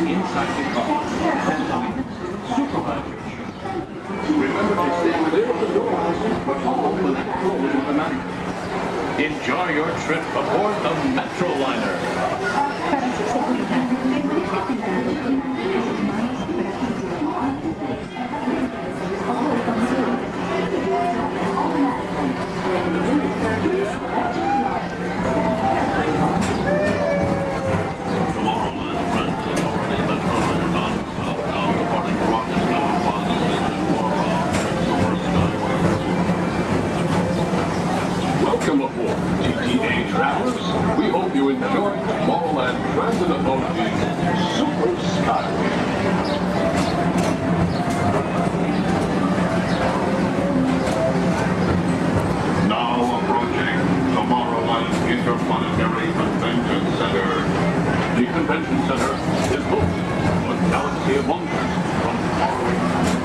inside the car and find supervisors. Remember to stay clear of the doors, but follow the rules of the night. Enjoy your trip aboard the Metroliner. Welcome aboard, TTA travelers. We hope you enjoy Tomorrowland Transit Authority's Super Skyway. Now approaching Tomorrowland Interplanetary Convention Center. The convention center is home to a galaxy of wonders from Tomorrowland.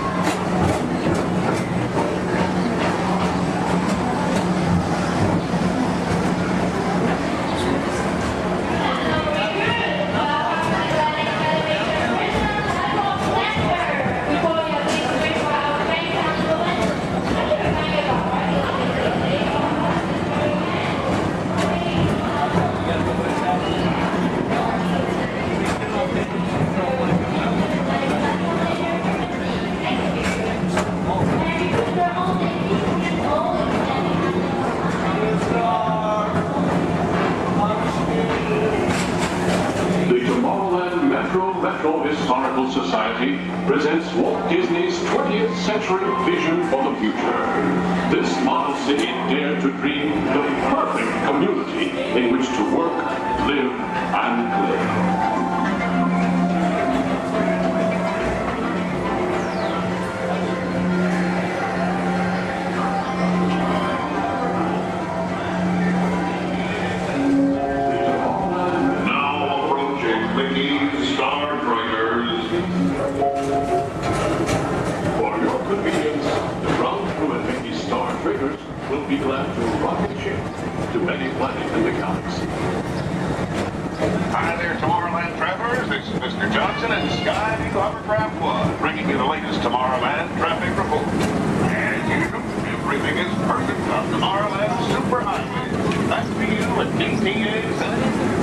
Metro Historical Society presents Walt Disney's 20th century vision for the future. This model city dared to dream the perfect community in which to work, live, and play. Will be glad to rocket ship to any planet in the galaxy. Hi there, Tomorrowland travelers. This is Mr. Johnson and Sky Hovercraft One, bringing you the latest Tomorrowland traffic report. As usual, everything is perfect on Tomorrowland Superhighway. Back to you at DTA Center.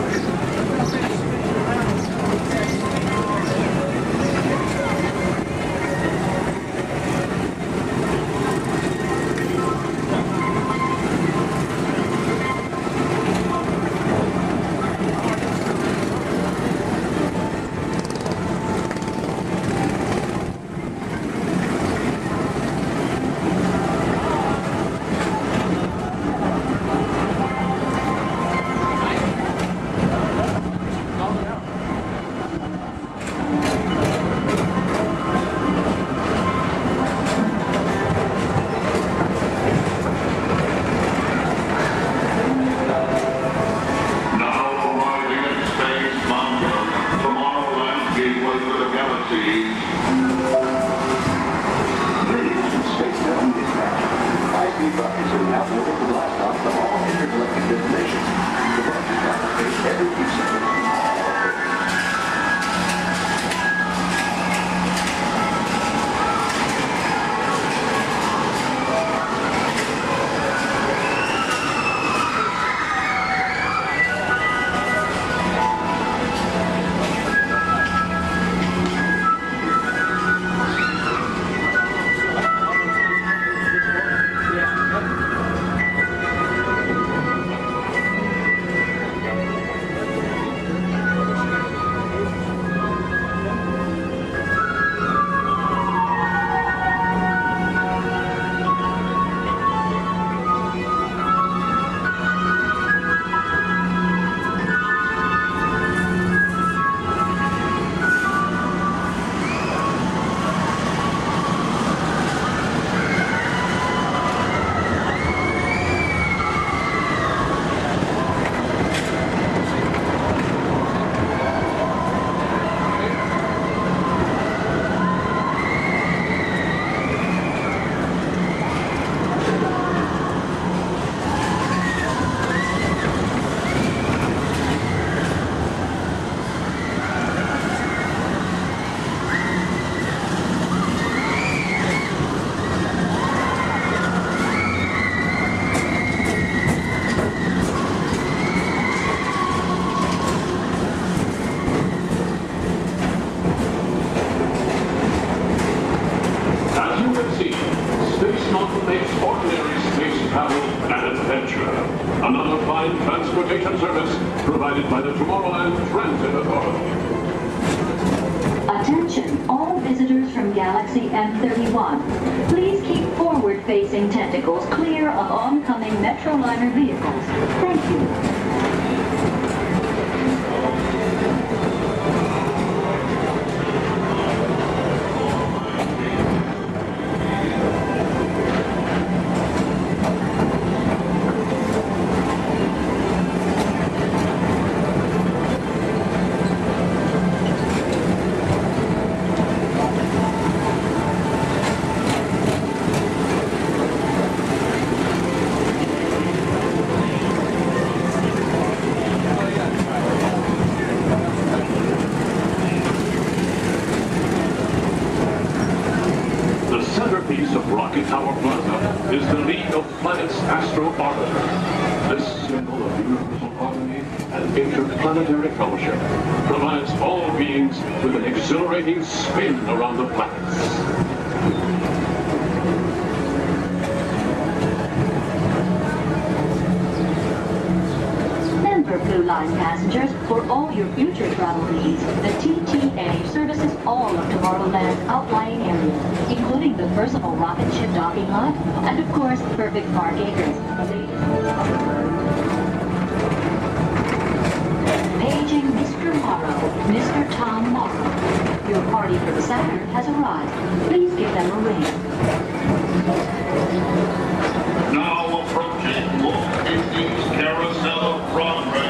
the Tomorrowland Transit Authority. Attention, all visitors from Galaxy M31. Please keep forward-facing tentacles clear of oncoming Metroliner vehicles. Thank you. Rocket Tower Plaza is the League of Planets Astro Orbiter. This symbol of universal harmony and interplanetary fellowship provides all beings with an exhilarating spin around the planets. Blue Line passengers, for all your future travel needs, the TTA services all of Tomorrowland's outlying areas, including the personal rocket ship docking lot, and of course, perfect park acres. Paging Mr. Morrow, Mr. Tom Morrow. Your party for the Saturn has arrived. Please give them a ring. Now approaching Walt Disney's Carousel of Progress.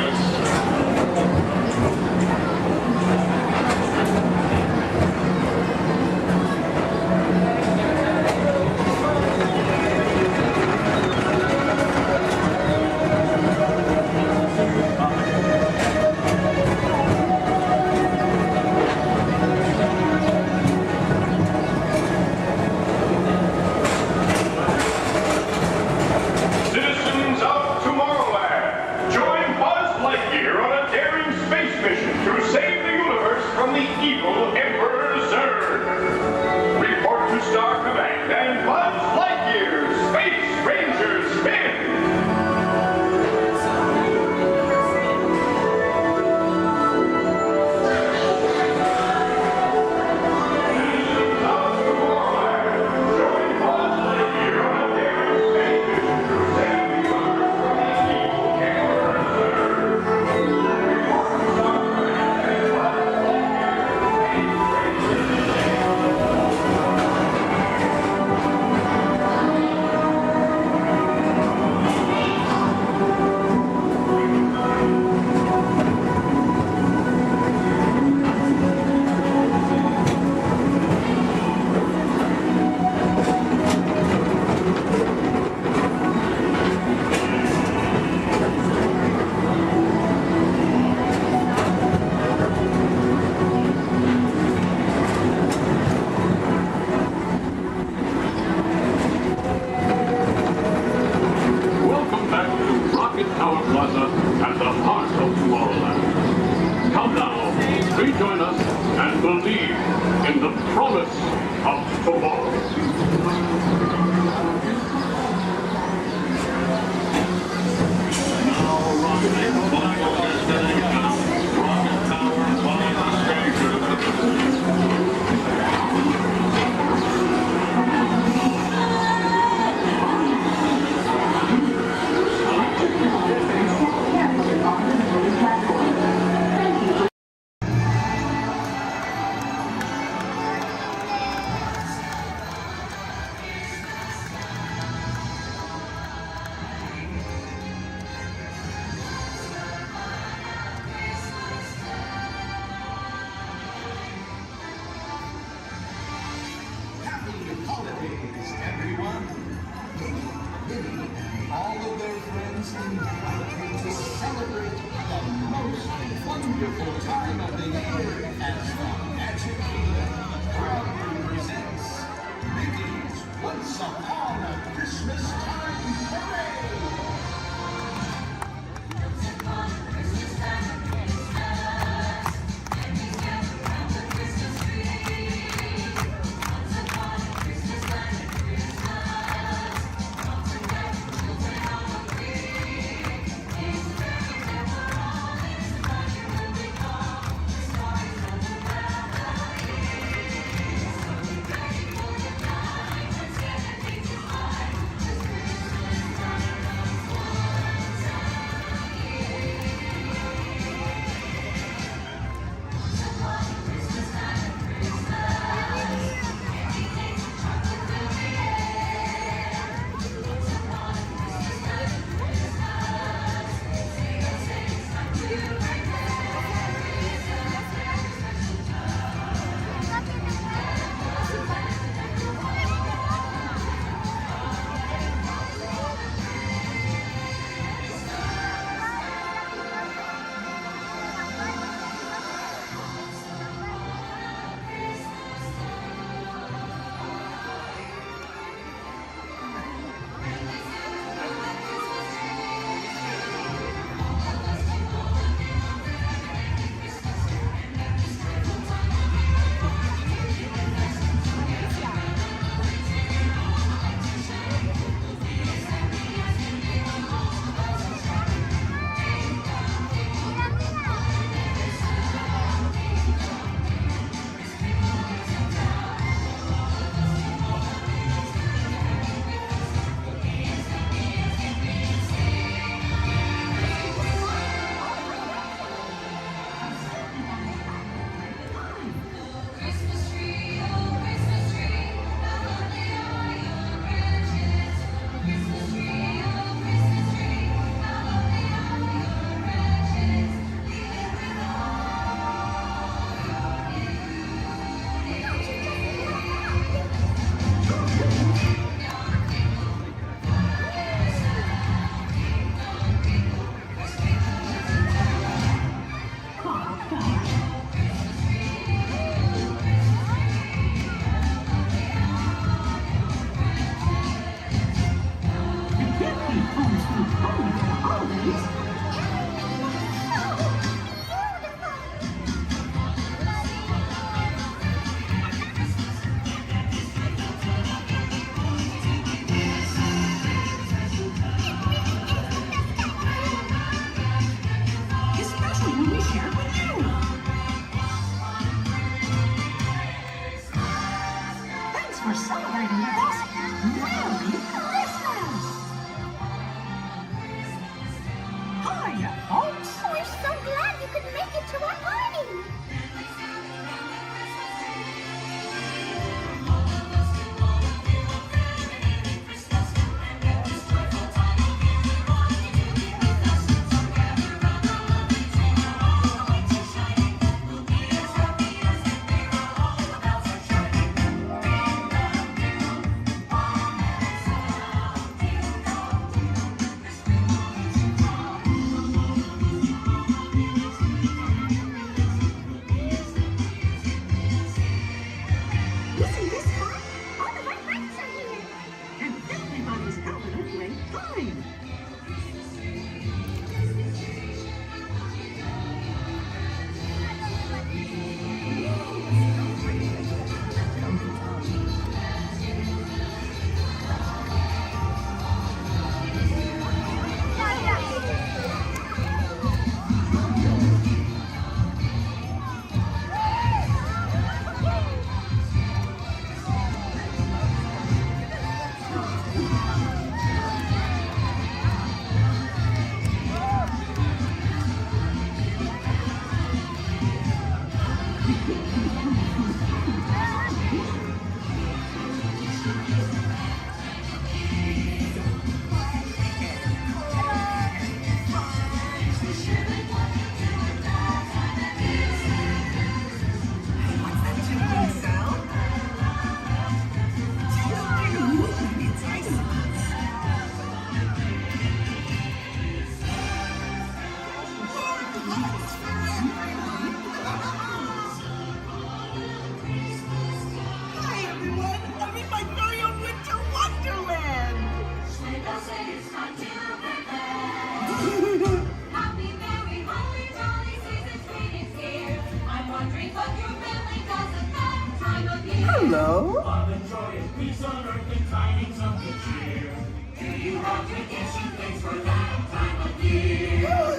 Hello.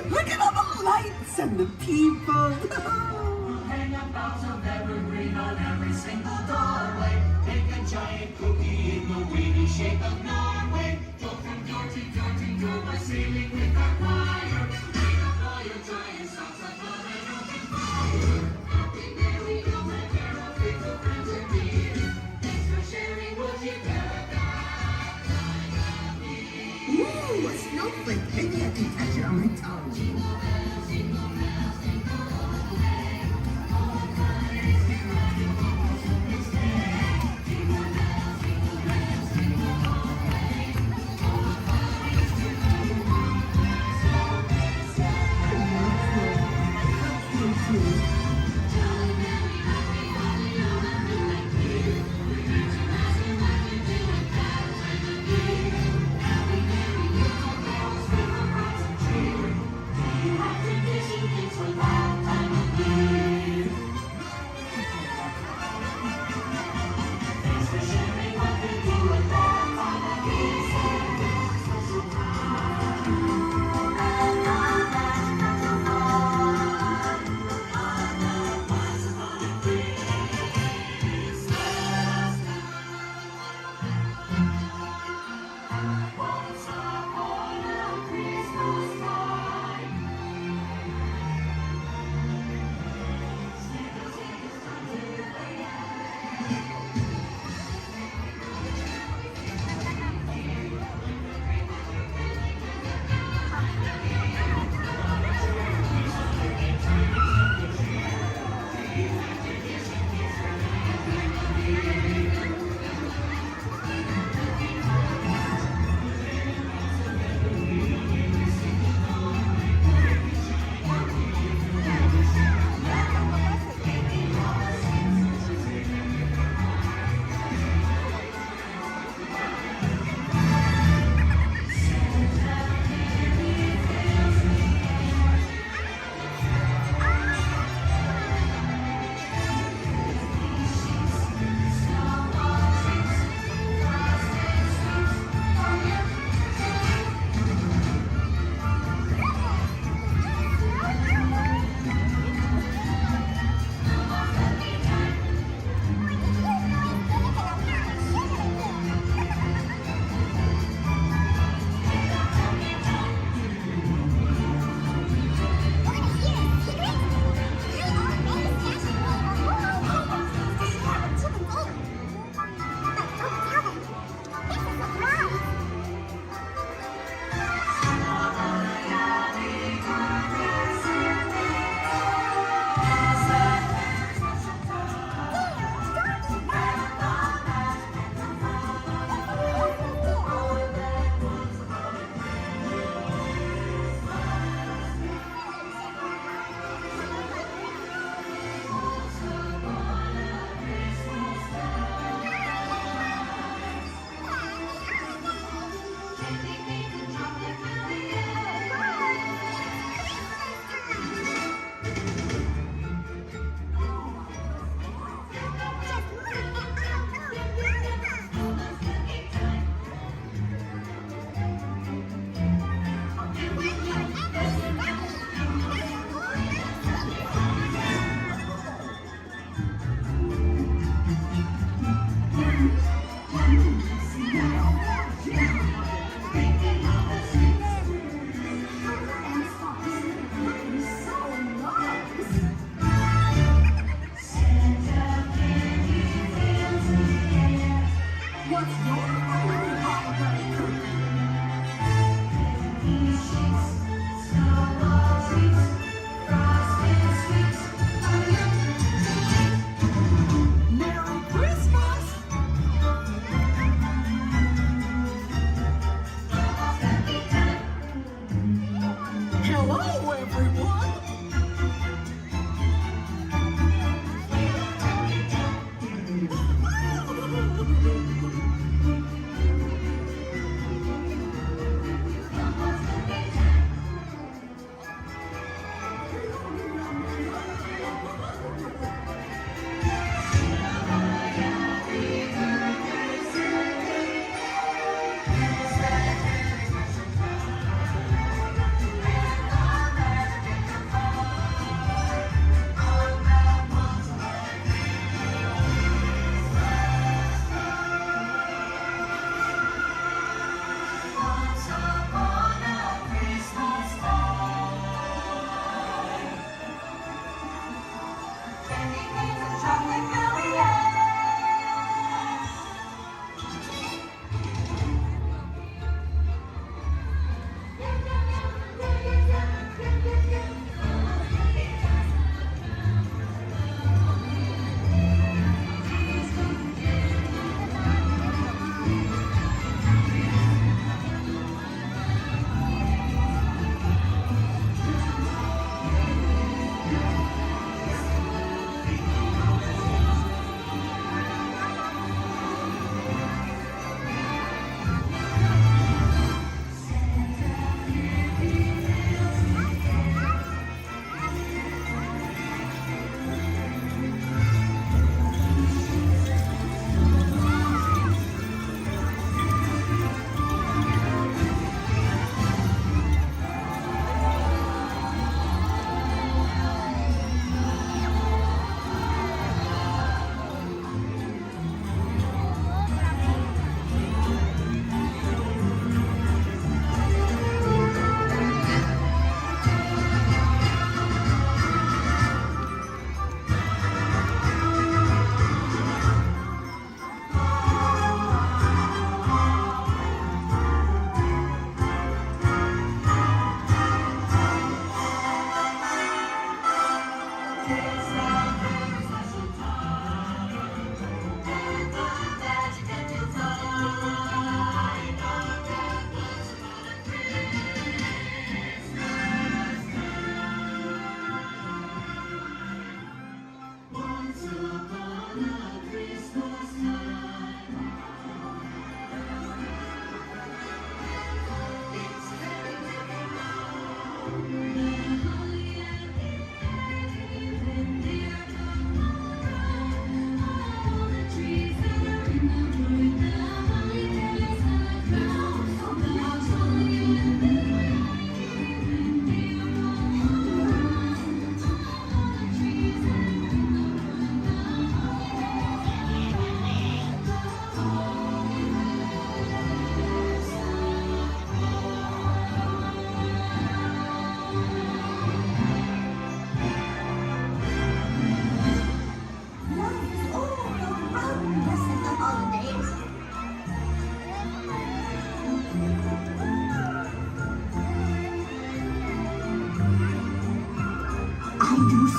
Look at all the lights and the people. Hang a box of evergreen on every single doorway. Make a giant cookie in the weedy shape of Norway. Go from door to door to door by sailing with our choir. Make a fire giant socks like a open fire. Happy Mary, you'll have carol free for friends and dear. Thanks for sharing what you got. Ooh, a snowflake. Maybe I can catch it on my tongue.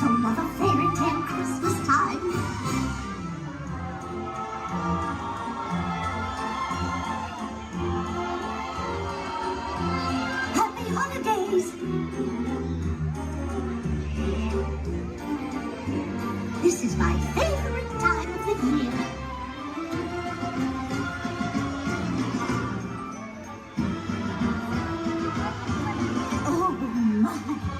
also love a fairy tale Christmas time. Happy holidays! This is my favorite time of the year. Oh my!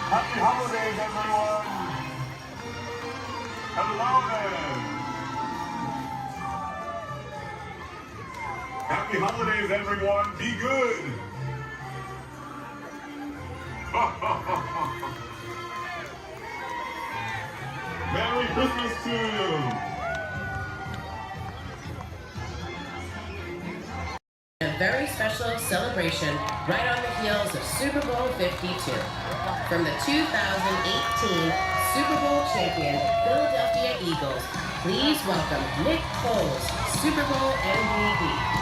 Happy holidays, everyone! Hello there! Happy holidays, everyone! Be good! Christmas too. A very special celebration right on the heels of Super Bowl 52. From the 2018 Super Bowl champion Philadelphia Eagles, please welcome Nick Foles, Super Bowl MVP.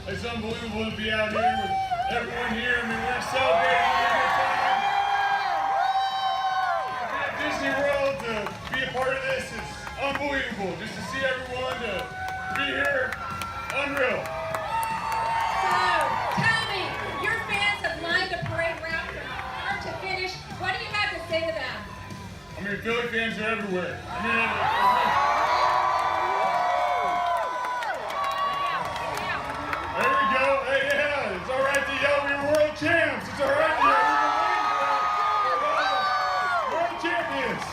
It's unbelievable to be out here with everyone here. I mean, we're celebrating a good time. To be at Disney World, to be a part of this is unbelievable. Just to see everyone, to be here, unreal. So, tell me, your fans have lined the parade route from start to finish. What do you have to say to them? I mean, Philly fans are everywhere. There we go. Hey, yeah, it's all right to yell. We're world champs. It's all right to yell. We're world champions.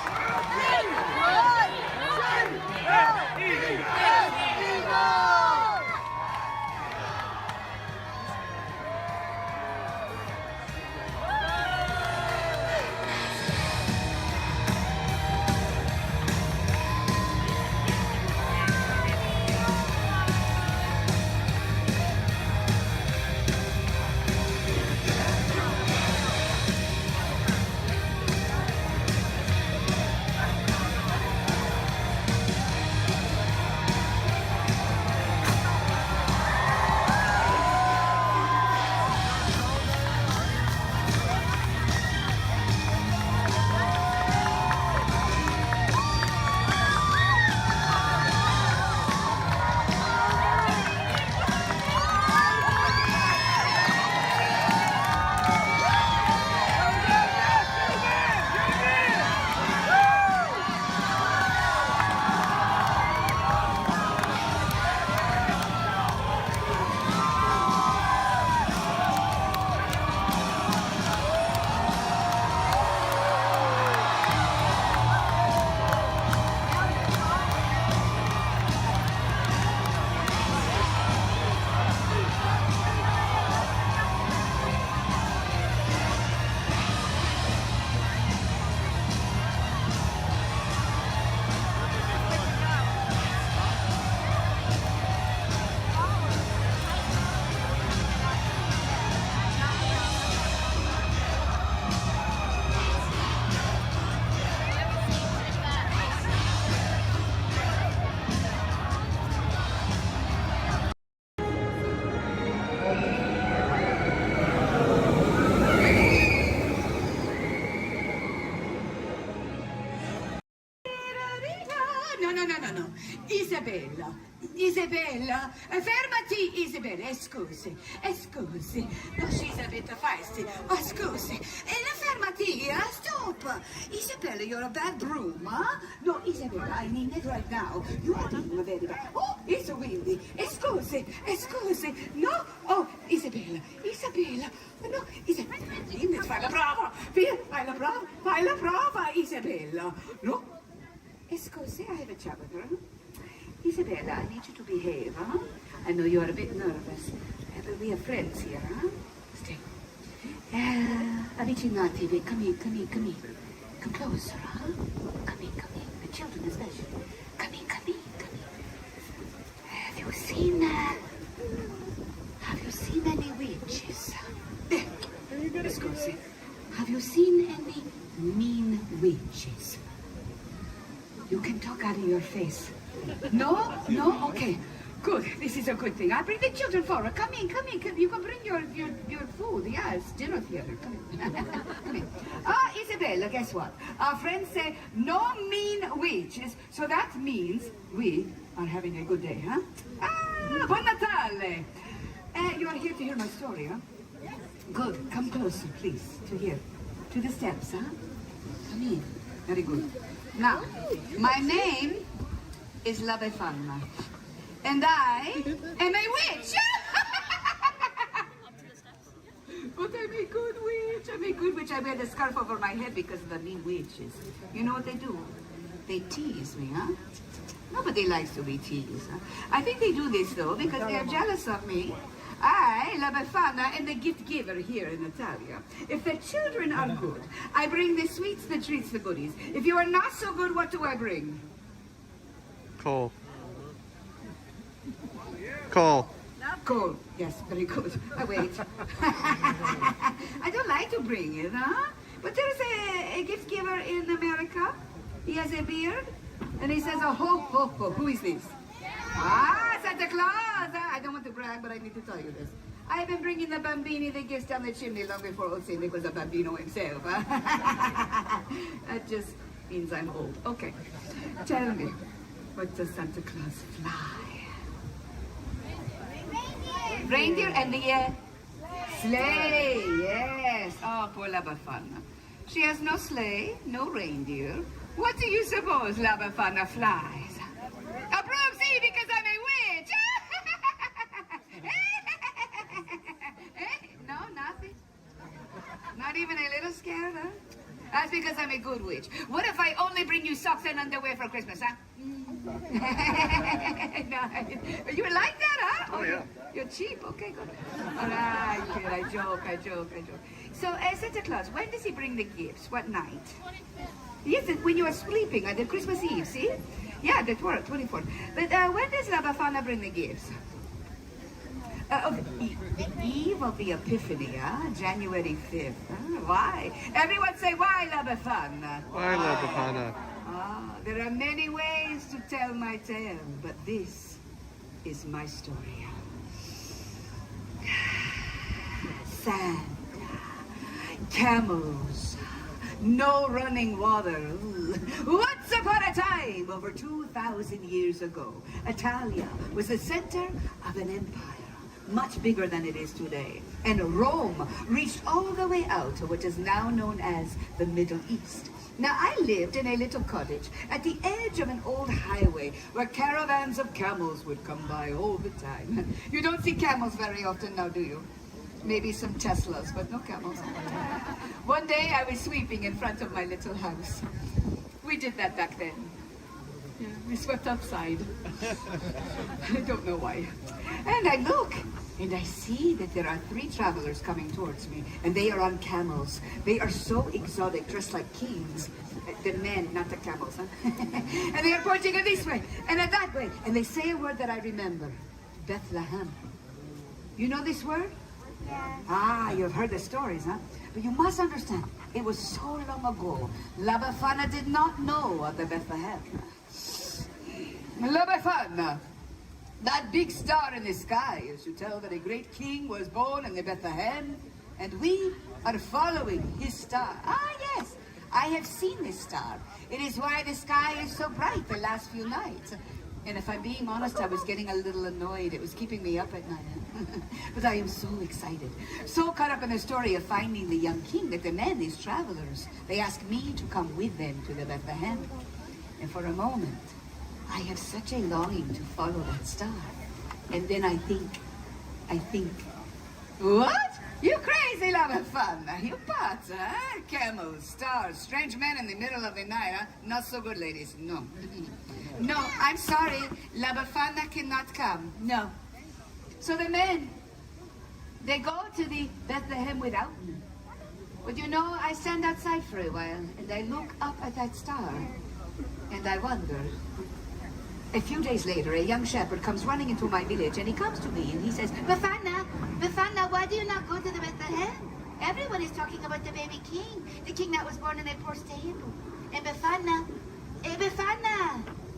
Isabella, fermati, Isabella, scusi. No, she's a bit feisty. Scusi. Fermati, stop. Isabella, you're a bad broom, huh? No, Isabella, I mean it right now. You are being very bad. Oh, it's windy. Scusi. No, oh, Isabella. No, Isabella, fai la prova. Fai la prova, Isabella. No. Scusi, I have a chat with her. Isabella, I need you to behave, huh? I know you're a bit nervous, but we are friends here, huh? Stay. Avvicinatevi, come here. Come closer, huh? Come here. The children especially. Come here. Have you seen any witches? Scusi. Have you seen any mean witches? You can talk out of your face. No? Okay. Good. This is a good thing. I'll bring the children forward. Come in. You can bring your food. Yes, dinner theater. Come in. Isabella, guess what? Our friends say no mean witches, so that means we are having a good day, huh? Buon Natale! You are here to hear my story, huh? Good. Come closer, please, to here. To the steps, huh? Come in. Very good. Now, my name is La Befana, and I am a witch. But I'm a good witch. I wear the scarf over my head because of the mean witches. You know what they do? They tease me, huh? Nobody likes to be teased. Huh? I think they do this, though, because they're jealous of me. I, La Befana, am the gift giver here in Italia. If the children are good, I bring the sweets, the treats, the goodies. If you are not so good, what do I bring? Coal. Coal. Yes, very good. Wait. I don't like to bring it, huh? But there's a gift giver in America. He has a beard, and he says, ho, ho, ho. Who is this? Santa Claus! I don't want to brag, but I need to tell you this. I've been bringing the bambini the gifts down the chimney long before old Cindy was a bambino himself. That just means I'm old. Okay. Tell me, what does Santa Claus fly? Reindeer and the sleigh. Yes. Oh, poor La Befana. She has no sleigh, no reindeer. What do you suppose La Befana flies? A broom, see, because I'm a witch. No, nothing. Not even a little scared, huh? That's because I'm a good witch. What if I only bring you socks and underwear for Christmas, huh? No, you like that, huh? Oh, yeah. You're cheap. Okay, good. All right, kid, I joke. So, Santa Claus, when does he bring the gifts? What night? Yes, when you are sleeping on the Christmas Eve, see? Yeah, the 24th. But when does La Befana bring the gifts? Okay. The eve of the Epiphany, huh? January 5th. Huh? Why? Everyone say, why, La Befana? Why, La Befana? There are many ways to tell my tale, but this is my story. Santa, camels, no running water. Once upon a time, over 2,000 years ago, Italia was the center of an empire, much bigger than it is today. And Rome reached all the way out to what is now known as the Middle East. Now, I lived in a little cottage at the edge of an old highway where caravans of camels would come by all the time. You don't see camels very often now, do you? Maybe some Teslas, but no camels. One day I was sweeping in front of my little house. We did that back then. Yeah, we swept outside. I don't know why. And I look, and I see that there are 3 travelers coming towards me, and they are on camels. They are so exotic, dressed like kings. The men, not the camels, huh? And they are pointing in this way, and in that way. And they say a word that I remember. Bethlehem. You know this word? Yeah. You've heard the stories, huh? But you must understand, it was so long ago. La Befana did not know of the Bethlehem. La Befana, that big star in the sky is to tell that a great king was born in the Bethlehem, and we are following his star. Yes, I have seen this star. It is why the sky is so bright the last few nights. And if I'm being honest, I was getting a little annoyed. It was keeping me up at night. But I am so excited, so caught up in the story of finding the young king that the men, these travelers, they ask me to come with them to the Bethlehem. And for a moment, I have such a longing to follow that star. And then I think, what? You crazy love of fun. You pots, huh? Camels, stars, strange men in the middle of the night, huh? Not so good, ladies. No. No, I'm sorry. La Befana cannot come. No. So the men, they go to the Bethlehem without me. But you know, I stand outside for a while, and I look up at that star, and I wonder. A few days later, a young shepherd comes running into my village, and he comes to me, and he says, Befana, why do you not go to the Bethlehem? Everyone is talking about the baby king, the king that was born in a poor stable. And Befana,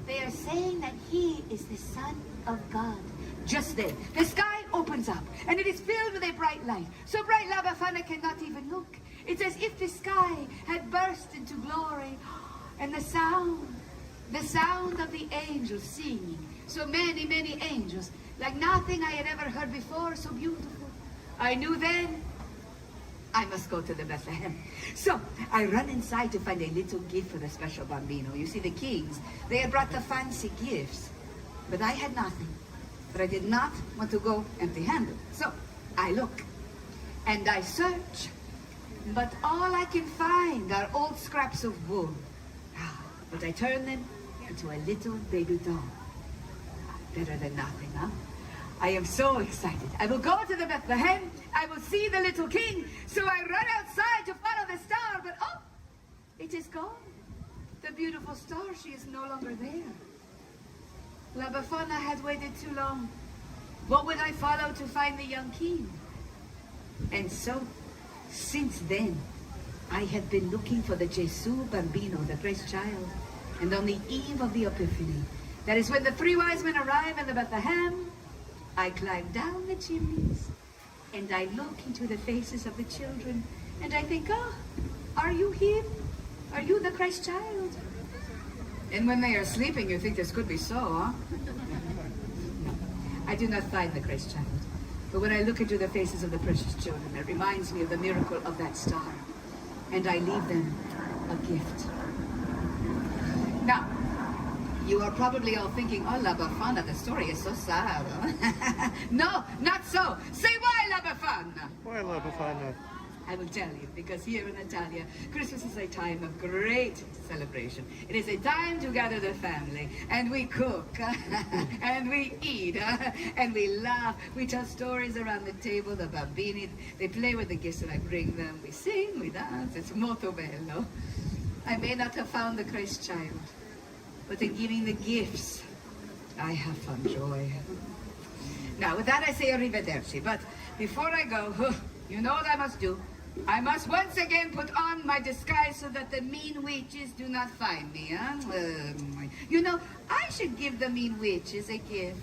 they are saying that he is the Son of God. Just then, the sky opens up, and it is filled with a bright light. So bright, La Befana cannot even look. It's as if the sky had burst into glory, and the sound of the angels singing. So many, many angels, like nothing I had ever heard before, so beautiful. I knew then I must go to the Bethlehem. So I run inside to find a little gift for the special bambino. You see, the kings, they had brought the fancy gifts, but I had nothing. But I did not want to go empty-handed. So I look and I search, but all I can find are old scraps of wool. But I turn them into a little baby doll. Better than nothing, huh? I am so excited. I will go to the Bethlehem. I will see the little king. So I run outside to follow the star, but oh, it is gone. The beautiful star, she is no longer there. La Befana had waited too long. What would I follow to find the young king? And so, since then, I have been looking for the Gesù Bambino, the Christ child. And on the eve of the Epiphany, that is when the three wise men arrive in the Bethlehem, I climb down the chimneys and I look into the faces of the children and I think, oh, are you him? Are you the Christ child? And when they are sleeping, you think this could be so, huh? No, I do not find the Christ child. But when I look into the faces of the precious children, it reminds me of the miracle of that star. And I leave them a gift. Now, you are probably all thinking, oh, La Befana, the story is so sad. Huh? No, not so. Say why, La Befana? Why La Befana? I will tell you, because here in Italia, Christmas is a time of great celebration. It is a time to gather the family, and we cook, and we eat, and we laugh. We tell stories around the table, the bambini, they play with the gifts that I bring them. We sing, we dance, it's molto bello. I may not have found the Christ child, but in giving the gifts, I have found joy. Now, with that I say arrivederci, but before I go, you know what I must do? I must once again put on my disguise so that the mean witches do not find me, huh? You know, I should give the mean witches a gift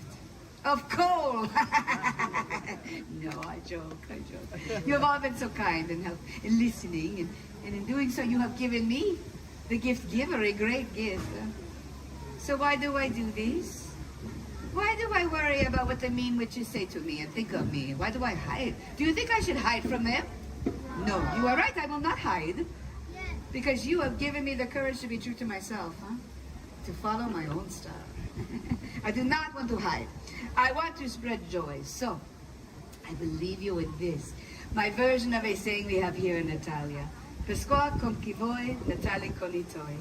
of coal. No, I joke. You have all been so kind and listening, and in doing so you have given me, the gift giver, a great gift. So why do I do this? Why do I worry about what the mean witches say to me and think of me? Why do I hide? Do you think I should hide from them? No, you are right, I will not hide. Because you have given me the courage to be true to myself, huh? To follow my own star. I do not want to hide. I want to spread joy. So, I will leave you with this. My version of a saying we have here in Italia. Pescoa con chi vuoi, Natale con I tuoi.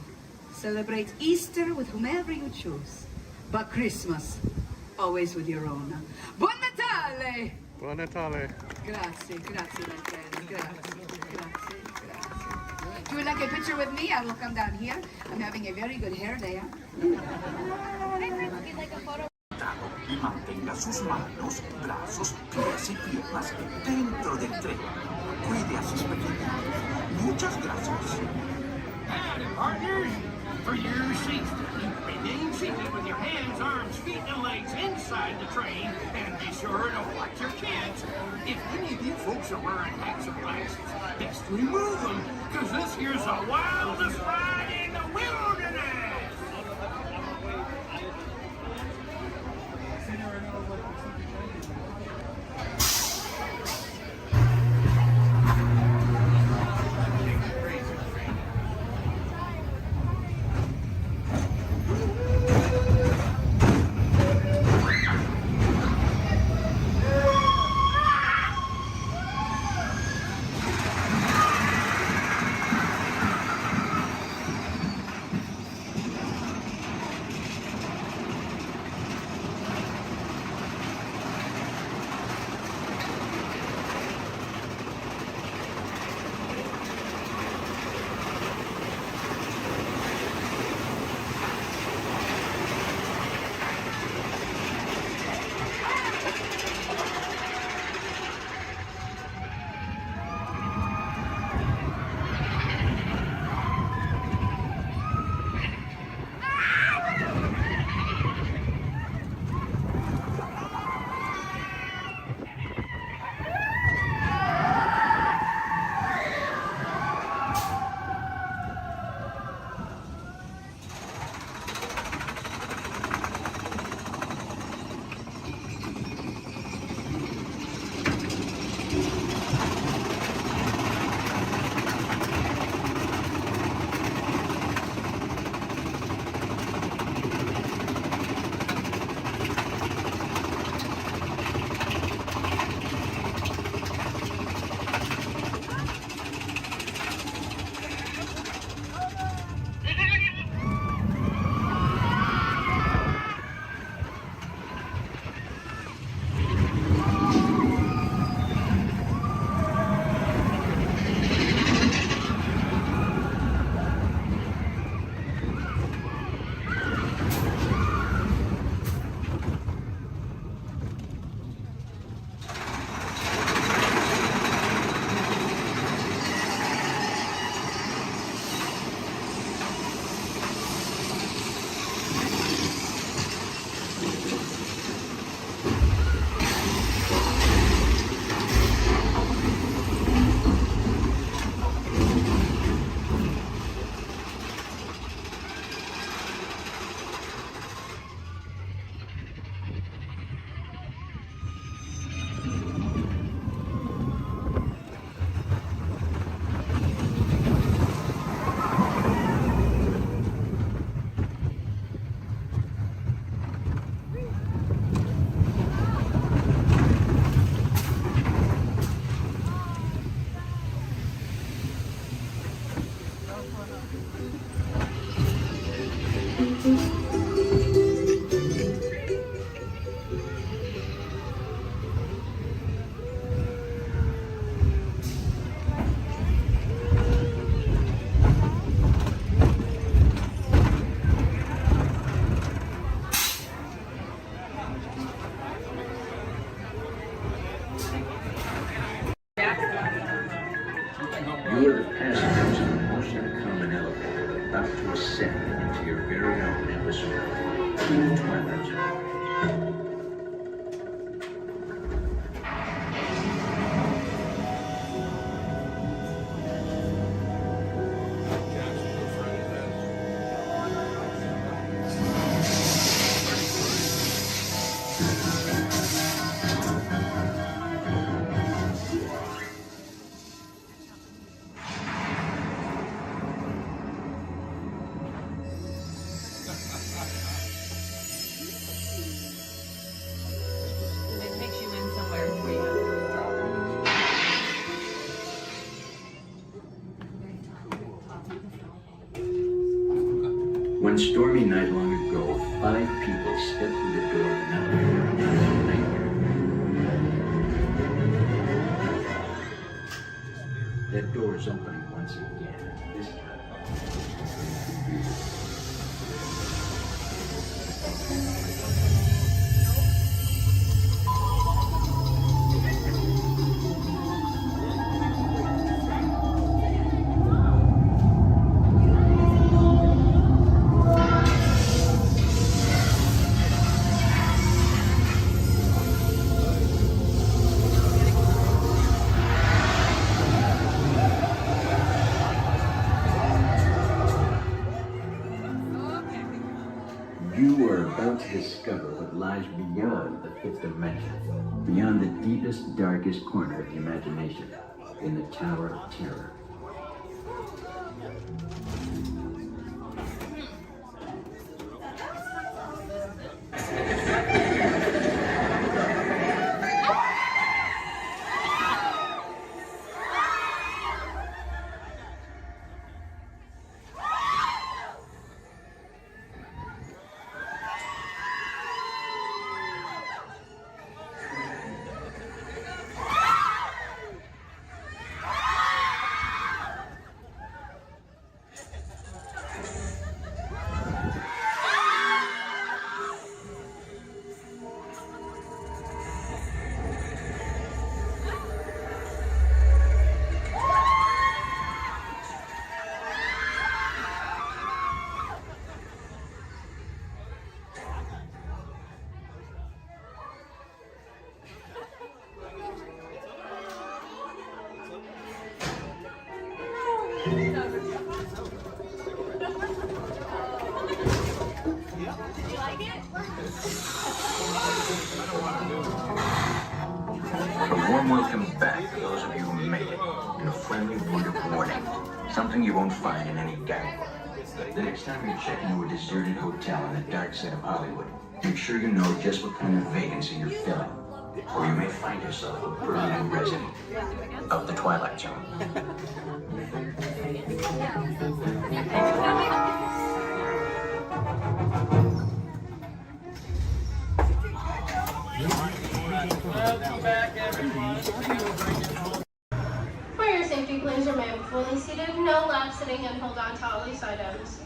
Celebrate Easter with whomever you choose. But Christmas, always with your own. Buon Natale! Buon Natale. Grazie, my friend. Grazie. Do you like a picture with me? I will come down here. I'm having a very good hair day. We'd like a photo. Y mantenga sus manos, brazos, pies y piernas dentro del tren. Cuide a sus pequeños. Muchas gracias. Howdy, partners. For your safety, remain seated with your hands, arms, feet, and legs inside the train, and be sure to watch your kids. If any of you folks are wearing hats or glasses, best remove them, because this here's the wildest ride in the wilderness. One stormy night long ago, 5 people stepped through the door of an elevator and had a nightmare. That door is opening once again, this time. You are about to discover what lies beyond the 5th dimension, beyond the deepest, darkest corner of the imagination, in the Tower of Terror. A warm welcome back to those of you who made it, and a friendly word of warning. Something you won't find in any guidebook. The next time you check into a deserted hotel on the dark side of Hollywood, make sure you know just what kind of vacancy you're filling, or you may find yourself a permanent resident of the Twilight Zone. Welcome back, everyone. For your safety, please remain fully seated. No lap sitting and hold on to all these items.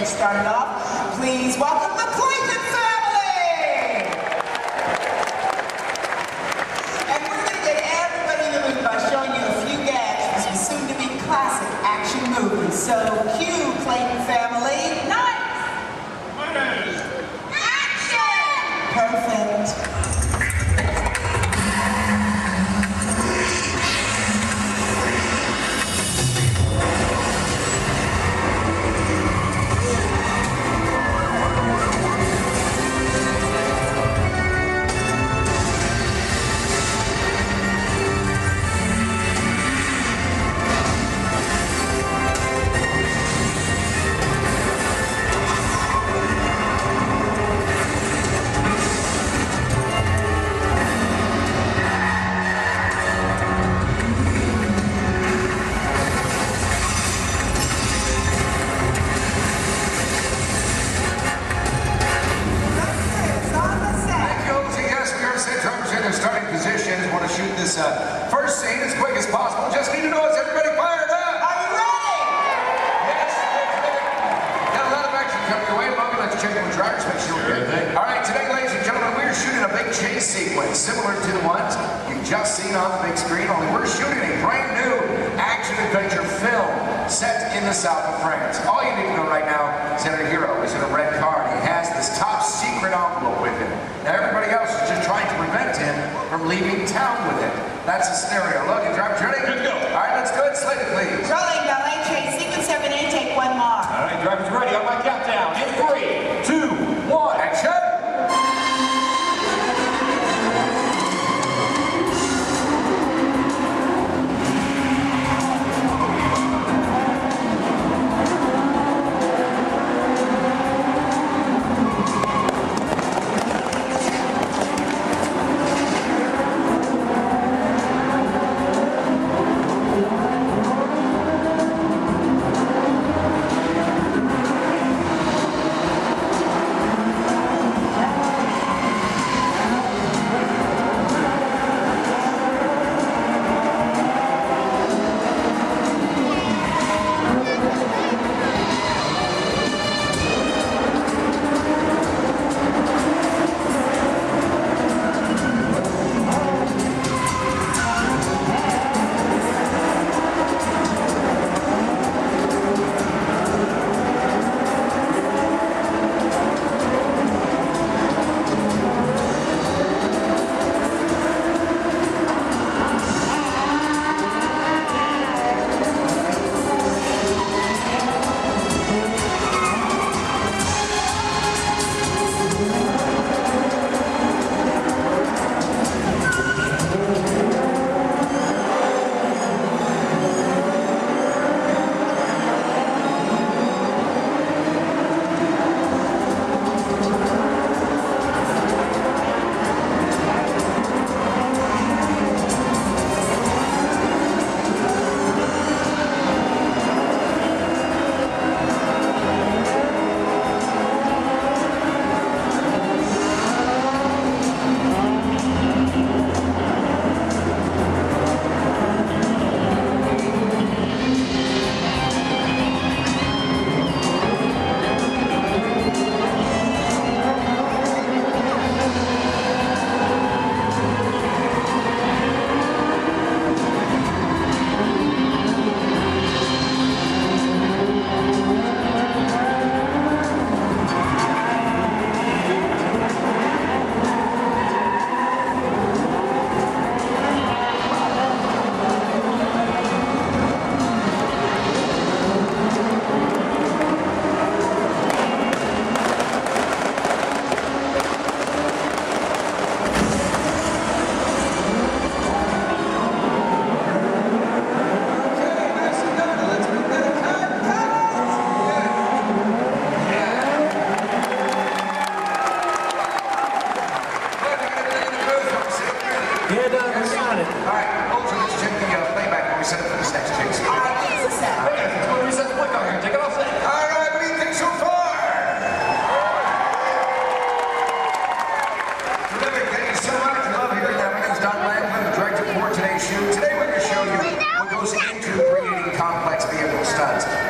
started off. Please welcome the Clayton family! And we're going to get everybody in the mood by showing you a few gags from some soon-to-be classic action movies. So, cue, Clayton family. Nice! Action! Perfect. First scene as quick as possible. Just need to know, is everybody fired up? Are you ready? Yes, got a lot of action coming your way. Bobby, let's check in with drivers, make sure we're good. All right, today, ladies and gentlemen, we're shooting a big chase sequence similar to the ones you've just seen on the big screen, only we're shooting a brand new action-adventure film set in the south of France. All you need to know right now is that our hero is in a red car and he has this top secret envelope with him. Now, everybody else is just trying to prevent him from leaving town with it. That's the scenario. Logan, drivers ready? Good to go. All right, let's go ahead and slate it, please. Rolling, ballet train, sequence 7A, take one more. All right, drivers ready on my countdown. In 3, 2, 1, action!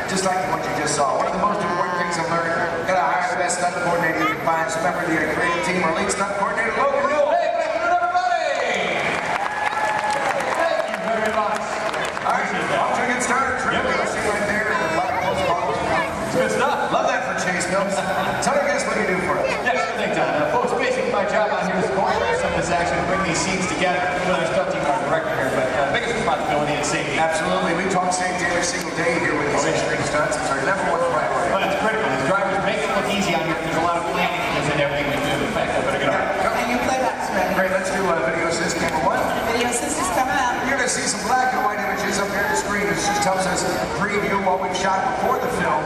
Just like what you just saw. One of the most important things I've learned by a member of the creative team, our lead stunt coordinator, Logan Newell. Hey, good afternoon, everybody! Thank you very much. All right, off to a good start. You'll see right there. It's good stuff. Love that for Chase Mills. Tell our guests what you do for us. Yes, good thing, Don. Folks, basically my job out here is to choreograph some of this action and bring these scenes together with our stunt team, our director here, but biggest responsibility is safety. Absolutely. We talk safety every single day here with these extreme stunts. It's our number one priority. Well, it's critical. As drivers make it look easy out here. There's a lot of planning that goes into everything we do. In fact, I better get on. And your playback's ready. Great, let's do video assist camera one. Video assist is coming up. You're going to see some black and white images up here on the screen. This just helps us preview what we've shot before the film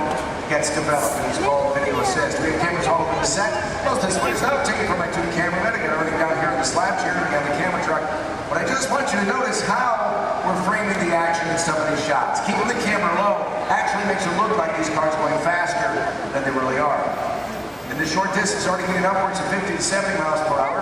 gets developed. And it's called video assist. We have cameras all over the set. Most displays now taken from my two cameramen. Again, already down here in the slabs here, we got the camera truck. But I just want you to notice how we're framing the action in some of these shots. Keeping the camera low actually makes it look like these cars going faster than they really are. And the short distance already getting upwards of 50 to 70 miles per hour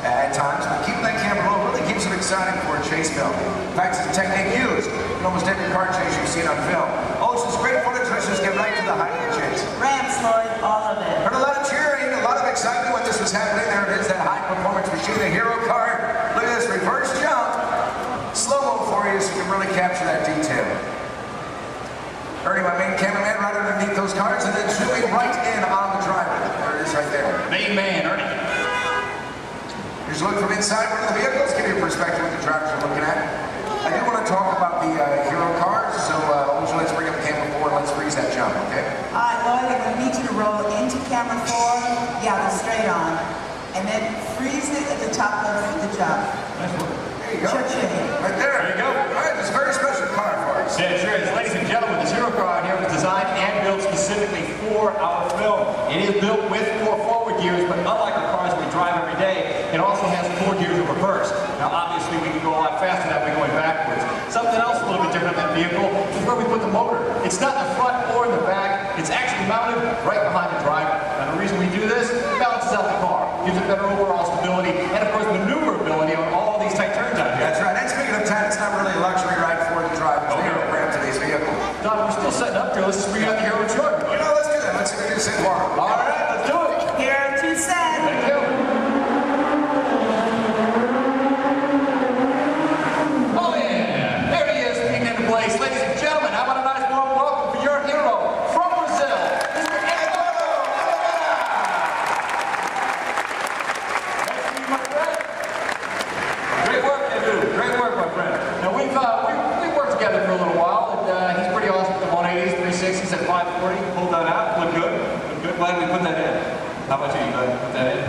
at times, but keeping that camera low really keeps it exciting for a chase film. In fact, it's a technique used in almost every car chase you've seen on film. Oh, it's just great footage. Let's just get right to the height of the chase. Ramps, Lloyd, all of it. Heard a lot of cheering, a lot of excitement when this was happening. There it is, that high-performance machine, a hero car. Look at this reverse jump. Slow-mo for you so you can really capture that detail. Ernie, my main cameraman, right underneath those cars, and then zooming right in on the driver. There it is right there. Main man, Ernie. Here's a look from inside one of the vehicles, give you a perspective what the drivers are looking at. I do want to talk about the hero cars, so let's bring up camera 4 and let's freeze that jump, okay? All right, Lloyd, I'm going to need you to roll into camera 4. Yeah, go straight on. And then freeze it at the top of the jump. Nice work. There you go. Cha-ching. Right there. There you go. All right, this is a very special car for us. Yeah, it sure is. Ladies and gentlemen, this hero car out here was designed and built specifically for our film. It is built with 4 forward gears, but unlike the cars we drive every day, it also has 4 gears of reverse. Now, obviously, we can go a lot faster that way going backwards. Something else a little bit different than that vehicle is where we put the motor. It's not in the front or in the back. It's actually mounted right behind the driver. And the reason we do this, it balances out the car, gives it better overall stability, and of course, maneuverability on all these tight turns out here. That's right. And speaking of time, it's not really a luxury ride for the drivers. They don't grab today's vehicle. Don, we're still setting up here. Let's just bring out the hero truck. You know, let's do that. Let's introduce it tomorrow. All right, let's do it. Hero 2 set. Thank you. Oh yeah, there he is, speaking into place. Ladies and gentlemen, how about a nice warm welcome for your hero from Brazil, Mr. Eduardo. Nice to meet you, my friend. Great work, you do. Great work, my friend. Now we've worked together for a little while, and he's pretty awesome at the 180s, 360s at 540. Pulled that out. Look good. Look good. Glad we put that in. How about you? You glad we put that in?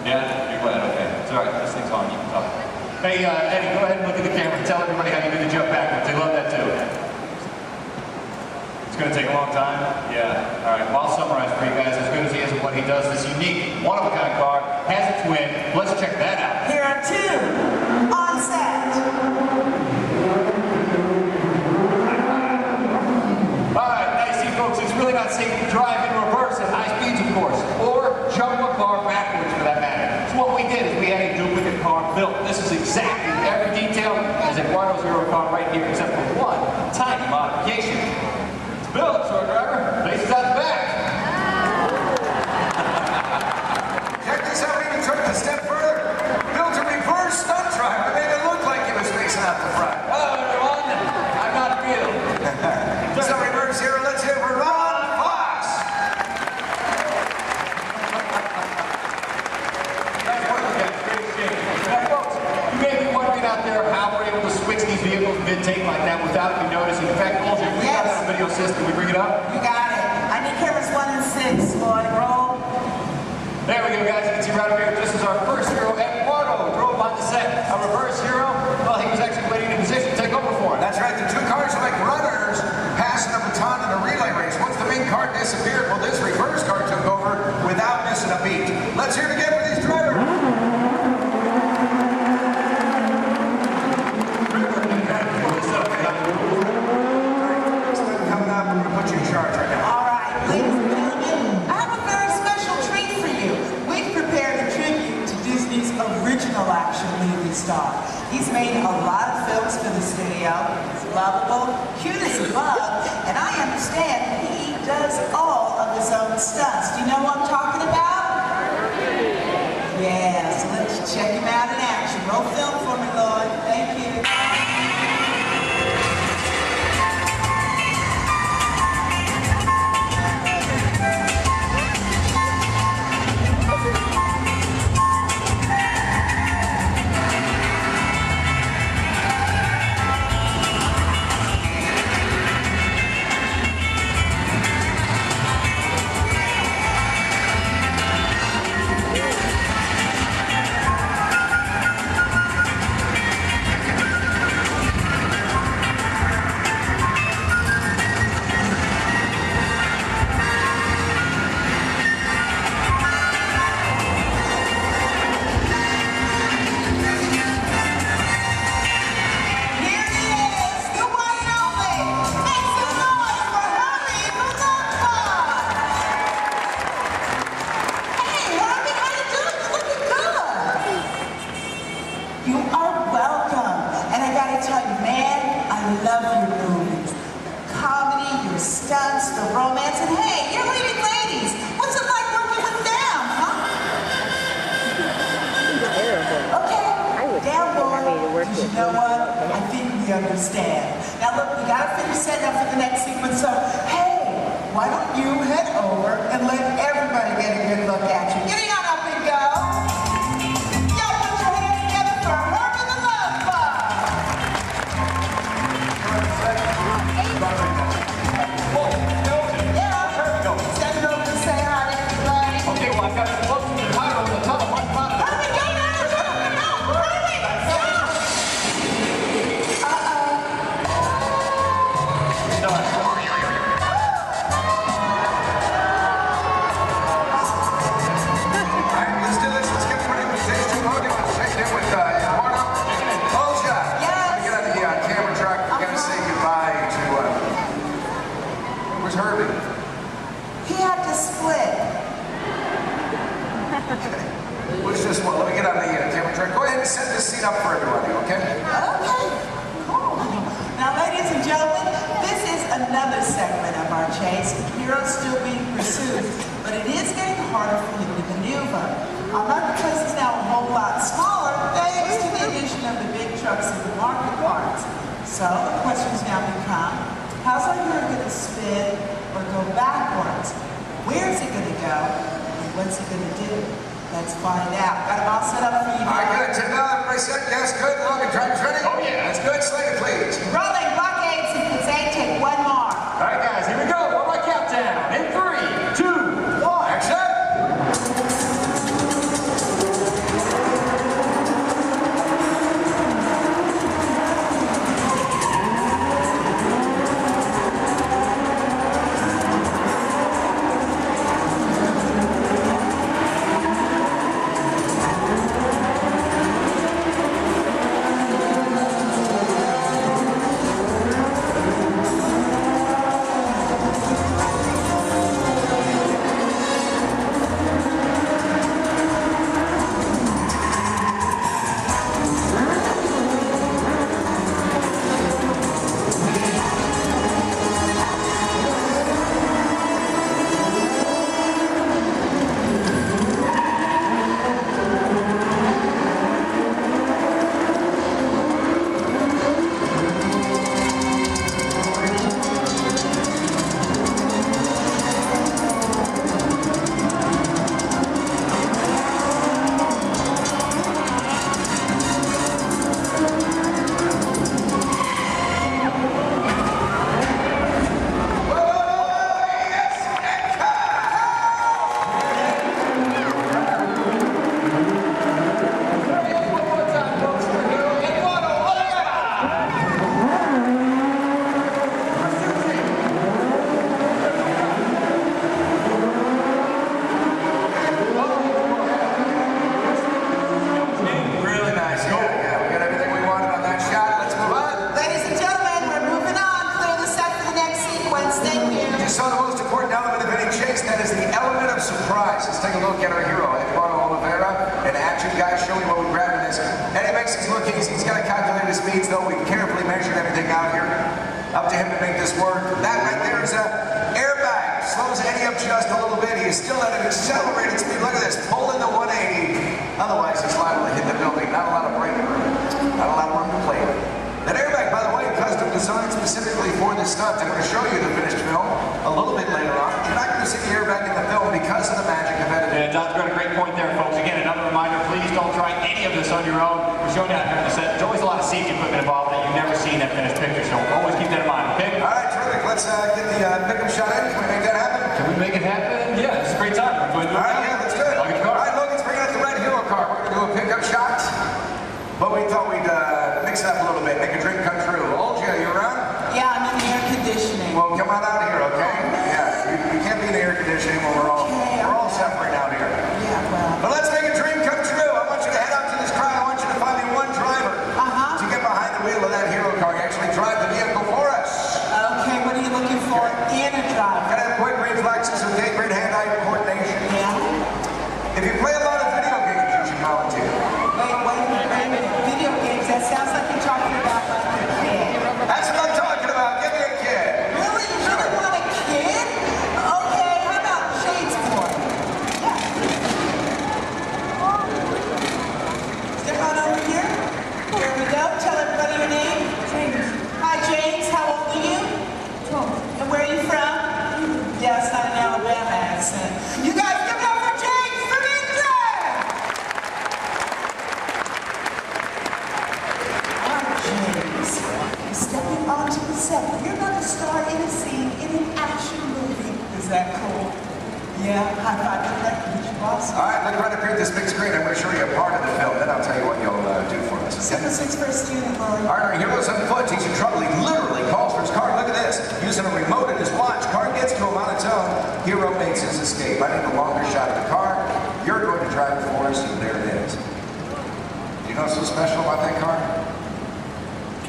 Yeah, you're glad. Okay. It's all right. This thing's on. You can talk. Hey, Eddie, go ahead and look at the camera and tell everybody how you do the jump backwards. They love that too. It's going to take a long time? Yeah. All right. Well, I'll summarize for you guys. As good as he is at what he does, this unique, one-of-a-kind car has its win. Let's check that out. Hero 2 on set. All right, now you see, folks, it's really not safe to drive in reverse at high speeds, of course, or jump a car backwards for that matter. So what we did is we had a duplicate car built. This is exactly every detail as Eduardo's hero car right here, except for one tiny modification. It's built, so our driver faces out the back. Check this out. We even took it a step further. Built a reverse stunt driver. Made it look like he was facing out the front. Hello, everyone. I'm not real. So reverse hero. Let's hear for Ron Fox. Nice work, guys. Great shape. Now, folks, you may be wondering out there how we're able to switch these vehicles mid-take like that without even noticing. In fact, Olga, we got that video system. We bring it up. You got it. I need cameras 1 and 6, Lloyd. Roll. There we go, guys. You can see right up here. This is our first hero, Eduardo. Drove on the set. A reverse hero. Well, he was actually waiting in position to take over for him. That's right. The two cars are like runners passing the baton in a relay race. Once the main car disappeared, well, this reverse car took over without missing a beat. Let's hear it again for these drivers. Coming up, we're going to put you in charge right now. All right, ladies and gentlemen, I have a very special treat for you. We've prepared a tribute to Disney's original action movie star. He's made stunts, the romance, and hey, you're leading ladies. What's it like working with them, huh? Okay, damn boy. You know what? I think we understand. Now look, we gotta finish setting up for the next sequence, so hey, why don't you head over and let everybody get a good look at you. Getting on up and go. Y'all put your hands together for Herb and the Love Bug. Send it over to say hi to everybody. Okay, well, I've got some close to the title on the top. Hurry, go now! Hurry! Let's do this. Let's get the presentation loaded. Let's check in with Eduardo. Olja. Yes. Get on the camera truck. We're going to say goodbye to, where's Herbie? He had to split. What's this one? Let me get on the camera truck. Go ahead and set this scene up for everybody, okay? Okay, cool. Now, ladies and gentlemen, this is another segment of our chase. Heroes still being pursued, but it is getting harder for you to maneuver. Our marketplace is now a whole lot smaller thanks to the addition of the big trucks and the market carts. So the questions now become, how's our hero going to spin or go backwards? Where's it going to go? And what's it going to do? Let's find out. Got them all set up for you. All right, good. Everybody set. Yes, good. Logan, drivers ready? Oh, yeah. That's good. Slater, please. Rolling blockades and Kazay, take one more. All right, guys, here we go. One more countdown. In 3, 2, 1. Action. Really? You really want a that cool? Yeah, high five to the director, boss. All right, look right up here at this big screen. I'm going to show you a part of the film. Then I'll tell you what you'll do for us. Okay? 706 first unit, Lord. All right, heroes on foot. He's in trouble. He literally calls for his car. Look at this. Using a remote in his watch. Car gets to him on its own. Hero makes his escape. I need a longer shot of the car. You're going to drive it for us, and there it is. Do you know what's so special about that car?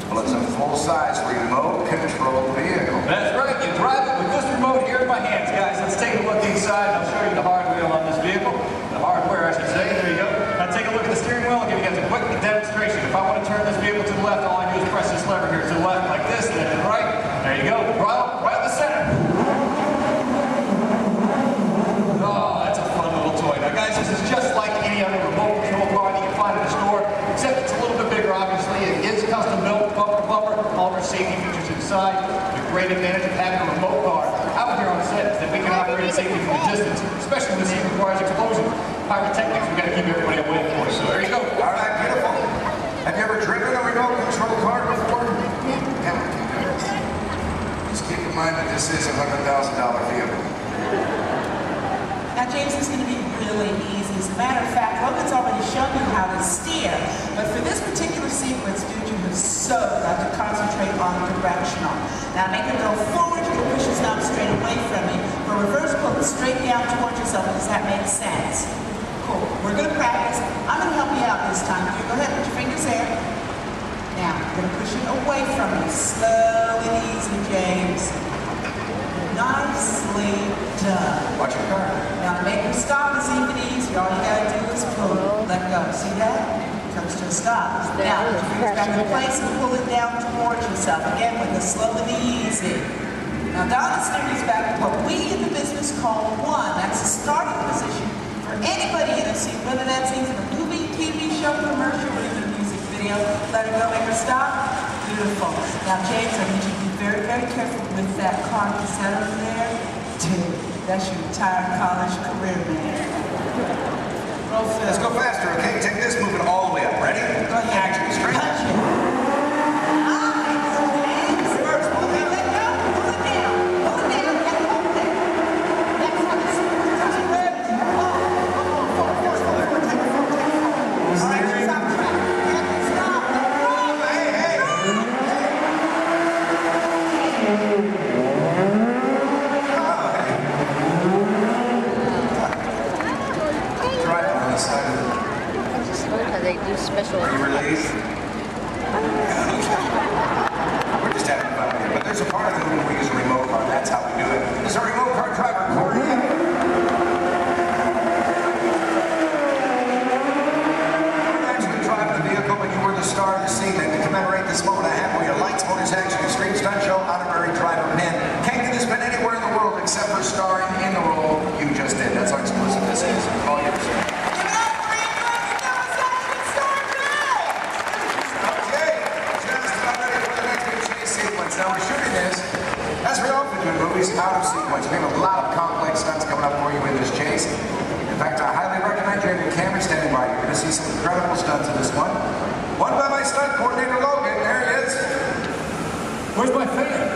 Well, it's a full-size remote-controlled vehicle. That's right. You drive it with this remote here in my hands, guys. Let's take a look inside. I'll show you the hardware on this vehicle. The hardware, I should say. There you go. Now take a look at the steering wheel. I'll give you guys a quick demonstration. If I want to turn this vehicle to the left, all I do is press this lever here to the left like this, and then to the right. There you go. Right in the center. Oh, that's a fun little toy. Now, guys, this is just like any other remote control car that you can find in the store, except it's a little bit bigger, obviously. It is custom built, bumper, all our safety features inside. The great advantage of having a remote car out here on set is that we can operate safely from a distance, especially when this requires explosion. Pyrotechnics, we've got to keep everybody away, of course. So there you go. All right, beautiful. Have you ever driven a remote control car before? Yeah. Just keep in mind that this is a $100,000 vehicle. Now, James, it's going to be really easy. As a matter of fact, Logan's already shown you how to steer. But for this particular sequence, dude, you have so got to concentrate on directional. Now, make it go forward. You can push his knob straight away from me. For reverse, pull it straight down towards yourself. Does that make sense? Cool. We're going to practice. I'm going to help you out this time. You go ahead, put your fingers there. Now, I'm going to push it away from you. Slow and easy, James. Nicely done. Watch your car. Now to make them stop is even easier. All you gotta do is pull it. Let go. See that? Comes to a stop. Now put your fingers back in place and pull it down towards yourself. Again with the slow and easy. Now Donna steers back to what we in the business call one. That's the starting position for anybody in a scene, whether that's even a movie, TV show, commercial, or even a music video. Let her go, make her stop. Beautiful. Now James, I need you to be very, very careful with that car. You set over there. Dude, that's your entire college career, man. Roll film. Let's go faster, okay? Take this, move it all the way up. Ready? Go ahead. Action, straight. Punch it. Nice, James. Reverse, pull it down. Let go. Pull it down. Pull it down. And hold it. Next one is red. Forward. Take it forward. All right, stop track. Stop. Hey. Driving on the side of the... I just love how they do special. Are you released? We're just having fun here, but there's a part of the movie where we use a remote car. That's how we do it. This is our remote car driver, Corey. Actually driving the vehicle, but you were the star of the scene. And to commemorate this moment, I have for you lights, motors, action, extreme stunt show, honorary driver pin. Can't get this pin anywhere in the world except for starring in the role you just did. That's how exclusive this is. All yours. Now we're shooting this, as we often do in movies, out of sequence. We have a lot of complex stunts coming up for you in this chase. In fact, I highly recommend you have your camera standing by. You're going to see some incredible stunts in this one. One by my stunt coordinator, Logan. There he is. Where's my fan?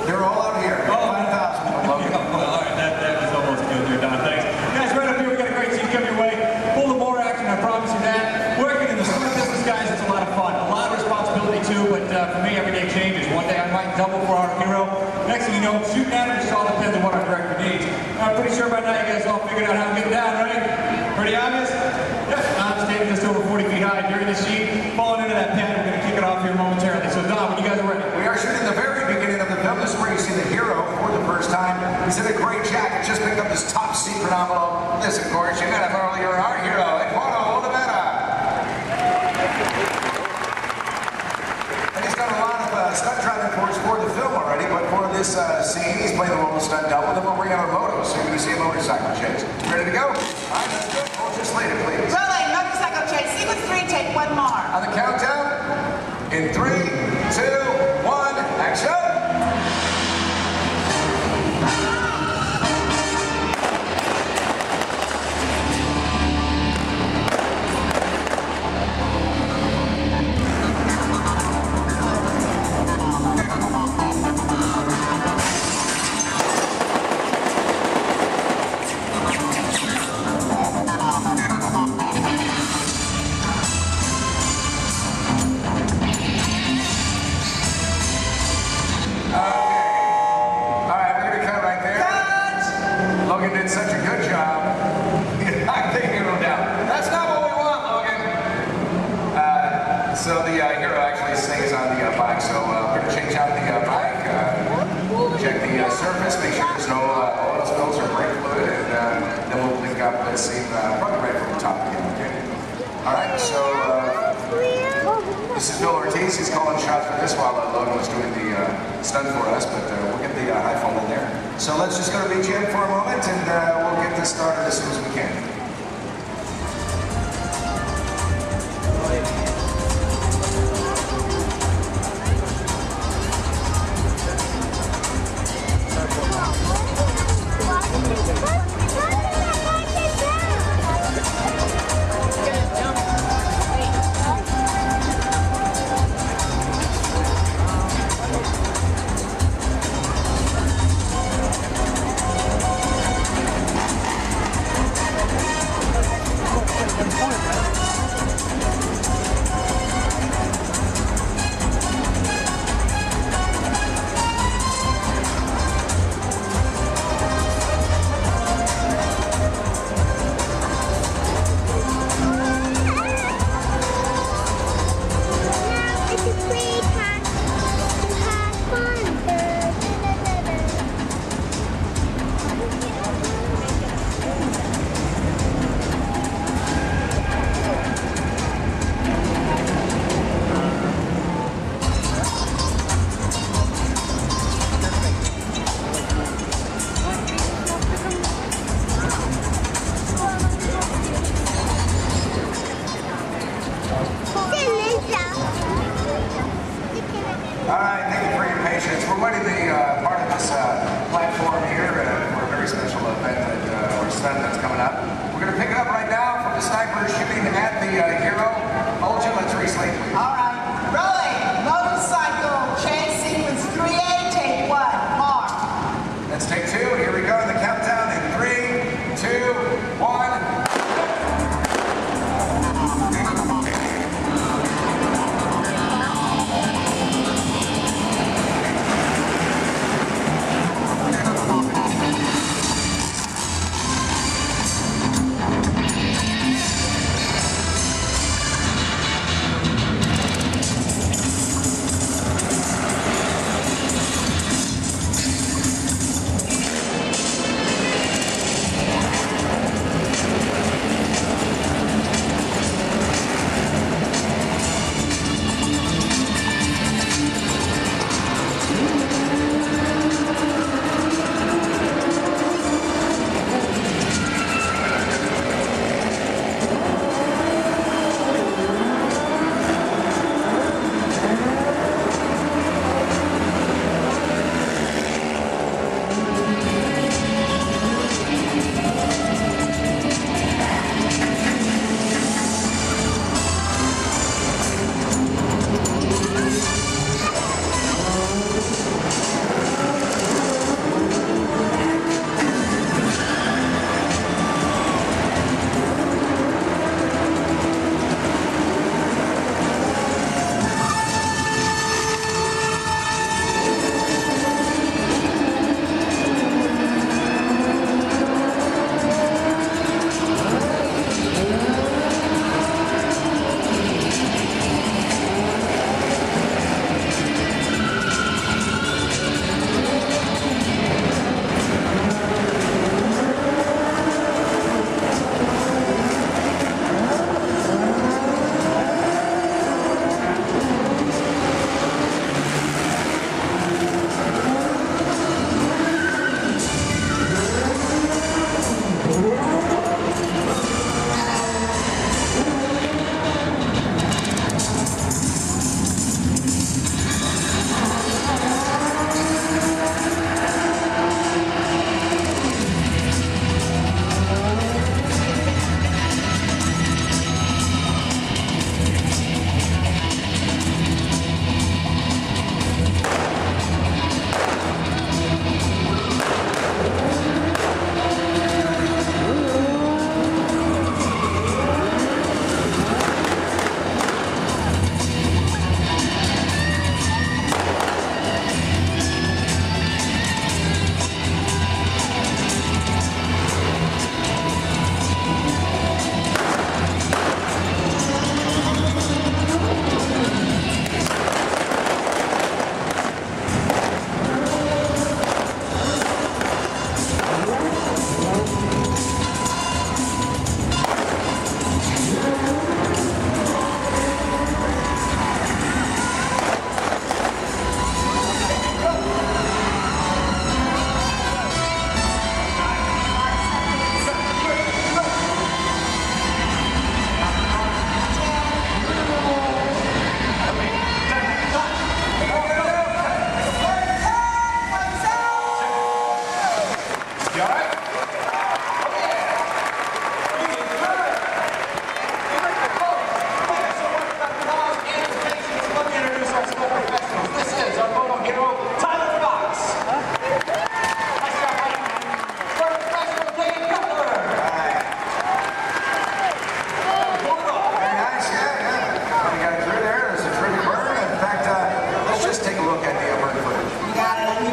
They're all out here. Oh, 5,000 Logan. All right, that was almost good there, Don. Thanks. Guys, right up here, we got a great scene coming your way. Full of more action, I promise you that. Working in the stunt business, guys, it's a lot of fun. A lot of responsibility, too, but for me, every day changes. One day I might double for our hero. Next thing you know, shooting at him just all depends on what our director needs. I'm pretty sure by now you guys all figured out how to get down, right? Pretty obvious? Yep, I'm standing just over 40 feet high during the scene. Falling into that pad, we're going to kick it off here momentarily. So, Don, when you guys are ready. We are shooting the very beginning of the film. This is where you see the hero for the first time. He's in a gray jacket, just picked up this top secret envelope. This, of course, you met him earlier, our hero, Eduardo Olivera. And he's done a lot of stunt driving for the film already, but for this scene, he's playing the role of stunt double. Then we'll bring out our moto, so you're going to see a motorcycle chase. Ready to go? All right, that's good. Hold your slater, please. Rolling, motorcycle chase. Sequence 3, take one more. On the countdown, in 3, 2, 1, action! this while Logan was doing the stunt for us, but we'll get the high fall in there. So let's just go to BGM for a moment, and we'll get this started as soon as we can.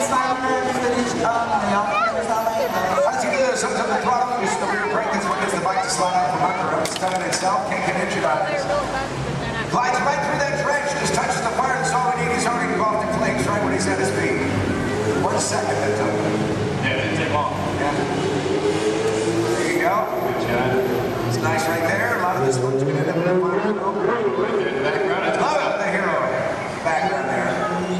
Simon finish the operators on it. As you do this, up to the throttle, you the rear brake is what gets the bike to slide out from under. It's done it itself, can't get injured on this. Glides right through that trench, just touches the fire, that's all we need. He's already engulfed in flames right when he's at his feet. 1 second that took. Yeah, it didn't take long. Yeah. There you go. Good job. It's nice right there. A lot of this one's going to end up in the fire. Right there in the background. That's Love it, the hero. Background there.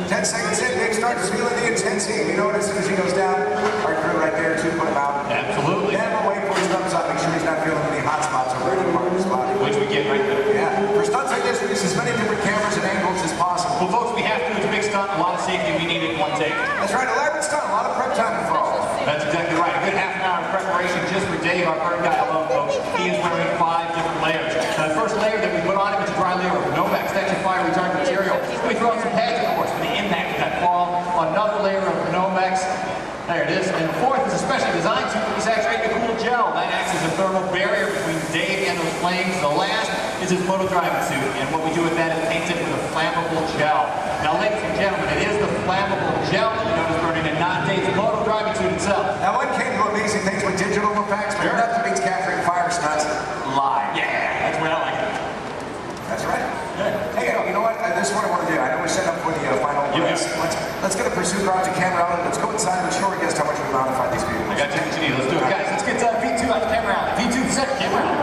10 seconds in, Nick starts feeling the intensity. You know it as soon as he goes down. Our crew right there to put him out. Absolutely. Then we'll wait for his thumbs up. Make sure he's not feeling any hot spots over any part of his body. Which we get right there. Yeah. For stunts like this, we use as many different cameras and angles as possible. Well, folks, we have to. It's a big stunt, a lot of safety. We need it in one take. That's right, elaborate stunt, a lot of prep time involved. That's exactly right. A good half an hour of preparation just for Dave, our bird guy alone, folks. He is wearing 5 different layers. Now, the first layer that we put on him is a dry layer of Nomex, extra fire retardant material. We throw in some pads, of course, for the impact of that fall. Another layer of Nomex. There it is. And the fourth is a specially designed to saturate the cool gel. That acts as a thermal barrier between Dave and those flames. The last is his moto driving suit. And what we do with that is paint it with a flammable gel. Now, ladies and gentlemen, it is the flammable gel that you notice burning and not Dave's moto driving suit itself. Now, one can do amazing things with digital effects, but nothing beats capturing fire stunts live. Yeah, that's where I like it. That's right. Good. Hey, you know what? This is what I want to do. I know we're set up for the final race. Let's get a pursuit route to camera out. Let's go inside and show our guests how much we modified these vehicles. I got you what you need. Let's do it. Guys, let's get V2 out to camera out. V2 set, camera out.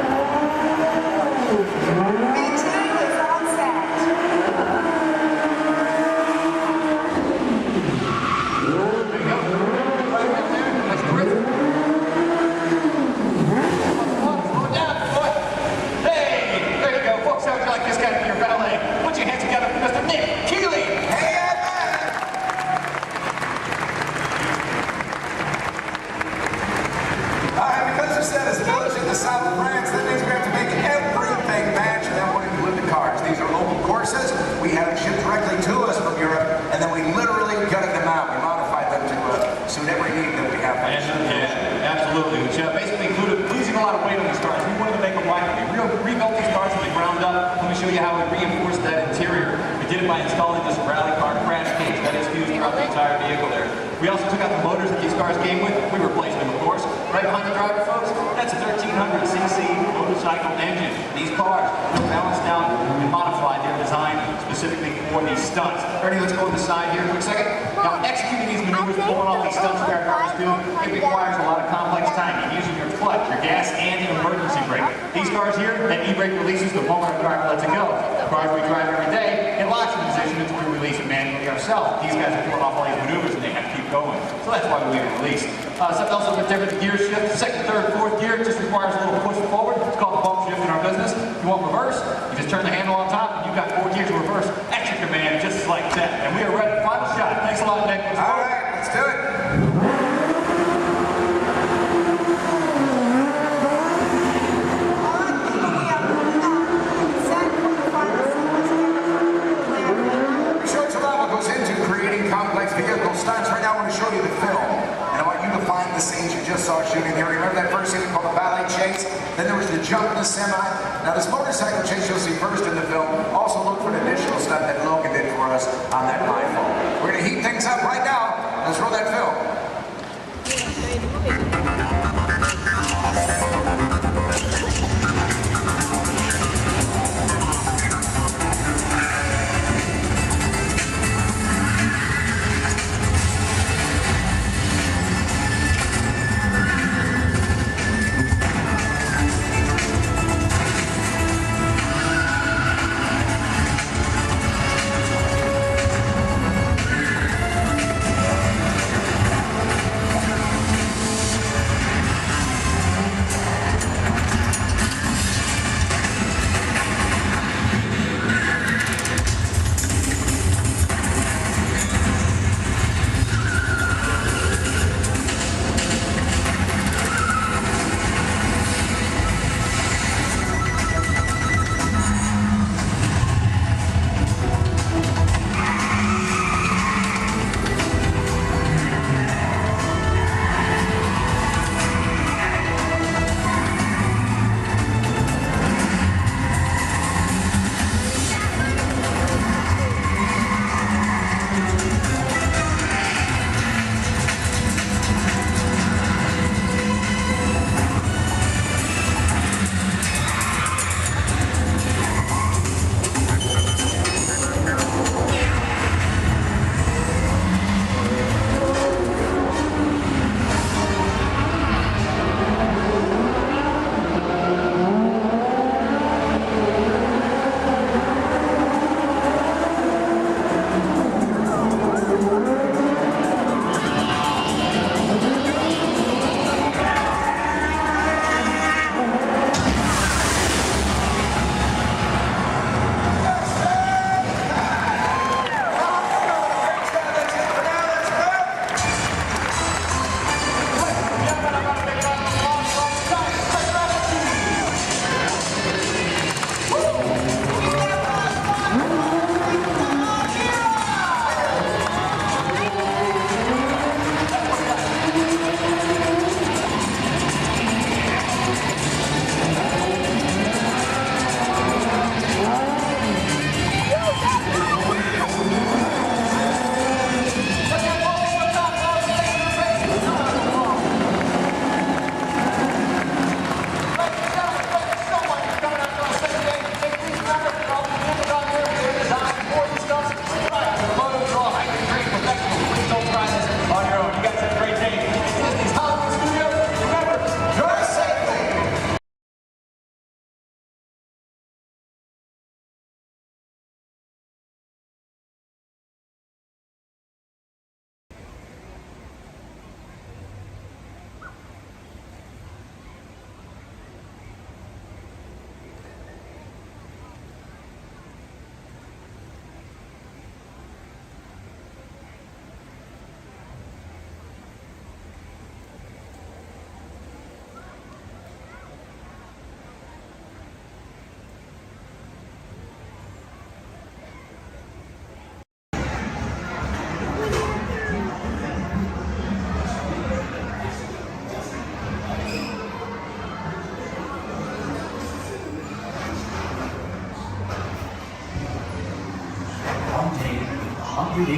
V2 is on set. There you go. Right there. That's terrific. Slow down, boy. Hey, there you go. Folks, how would you like this guy to be your valet? Put your hands together for Mr. Nick Keeley. Hey, because the set is village in the south of France, that means we have to make everything match, and then we're going to glue the cars. These are local courses. We had them shipped directly to us from Europe, and then we literally gutted them out. We modified them to suit every need that we have. Yeah, absolutely. Which basically included losing a lot of weight on these cars. We wanted to make them lighter. We rebuilt these cars from the ground up. Let me show you how we reinforced that interior. We did it by installing this rally car crash cage that is fused throughout the entire vehicle there. We also took out the motors that these cars came with. We replaced them, of course. Right behind the driver, folks, that's a 1300cc motorcycle engine. These cars are balanced down and modified. They're designed specifically for these stunts. Ernie, let's go on the side here for a quick second. Now, executing these maneuvers, pulling off these stunts that our cars do, it requires a lot of complex timing, using your clutch, your gas, and the emergency brake. These cars here, that e-brake releases the moment our driver lets it go. The cars we drive every day, it locks in position until we release it manually ourselves. These guys are pulling off all these maneuvers and they have to keep going. So that's why we leave it released. Something else a little bit different, the gear shift. Second, third, fourth gear just requires a little push forward. It's called the bump shift in our business. If you want reverse, you just turn the handle on top and you've got 4 gears of reverse. Extra command, just like that. And we are ready. Final shot. Thanks a lot, Nick. All right, let's do it. Research a lot what goes into creating complex vehicle stunts. Right now I want to show you the film. And I want you to find the scenes you just saw shooting there. Remember that first scene called the ballet chase? Then there was the jump in the semi. Now this motorcycle chase you'll see first in the film. Also look for an additional stunt that Logan did for us on that iPhone. We're going to heat things up right now. Let's roll that film.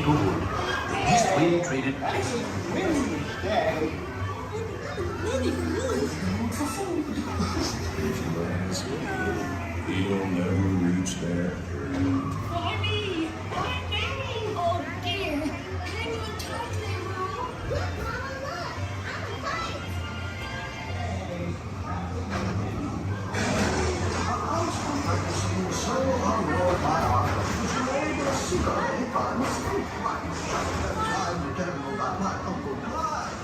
good. Eastway traded He'll never reach there. Mommy! Mommy! Oh dear! Can you touch me, Mom? Look, Mama, look! I'm a fight! So unrolled by our refrigerator, secret buns. I'm just in time to tell you about my Uncle Clyde.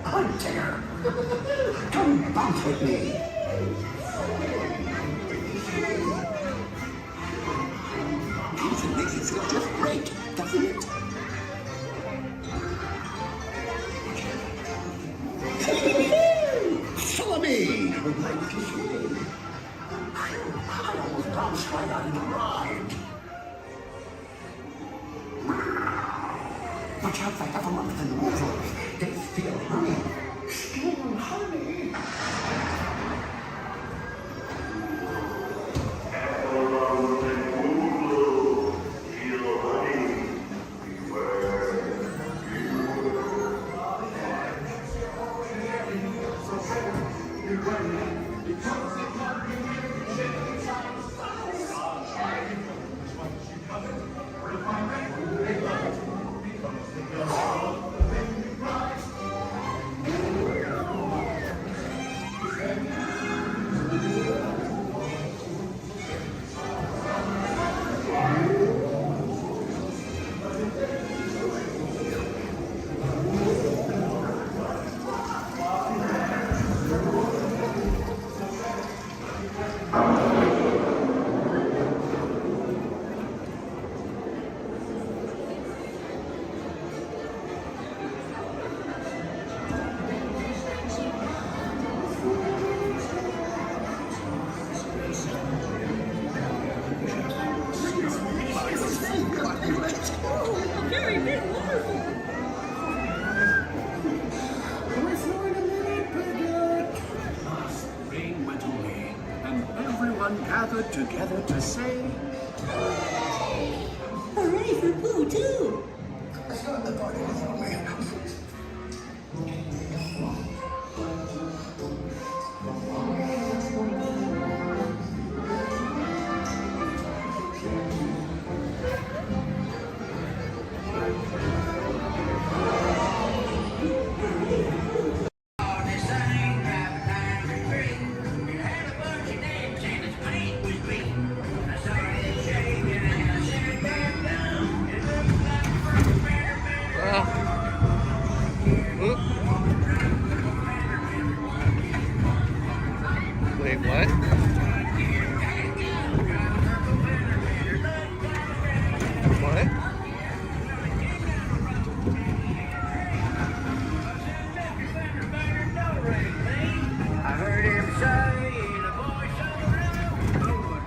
Hunter! Come bounce with me! Dancing makes you feel just great, doesn't it? Follow me! Like this way. I almost bounced right out of the ride. Watch out for everyone and movers. They feel honey. Steal honey. Very big, wonderful! Rain went away, and everyone gathered together to say, Hooray for Pooh, too! That's not the party without me. Wait, what? What? I heard him say, the voice of the river,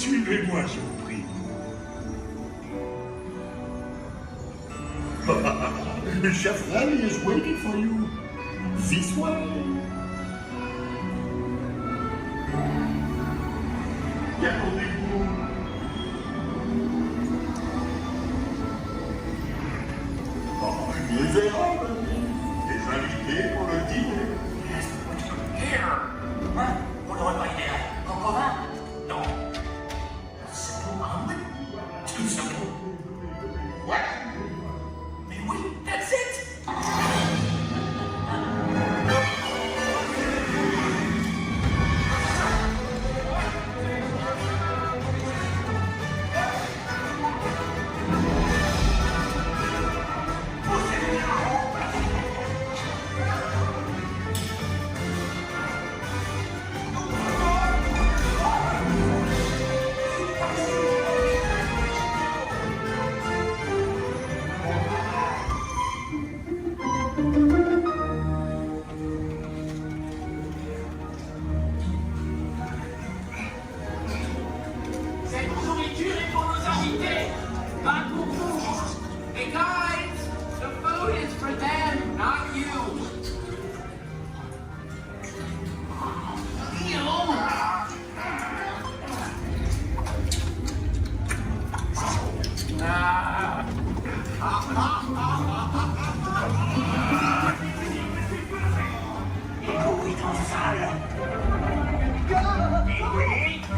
Suivez-moi, je vous prie. Chef Rally is waiting for you. This way. Détendez-vous. Oh, les verras, les invités pour le dîner. Here. Hein? Pour le repas idéal. Concombre? Non. Simple omelet? Too simple. What? Mais oui, that's it! Cette nourriture est pour nos invités, pas pour vous. Hey guys, the food is for them, not you.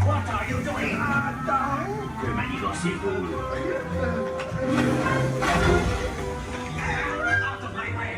What are you doing? Que manigancez-vous? Out of my way!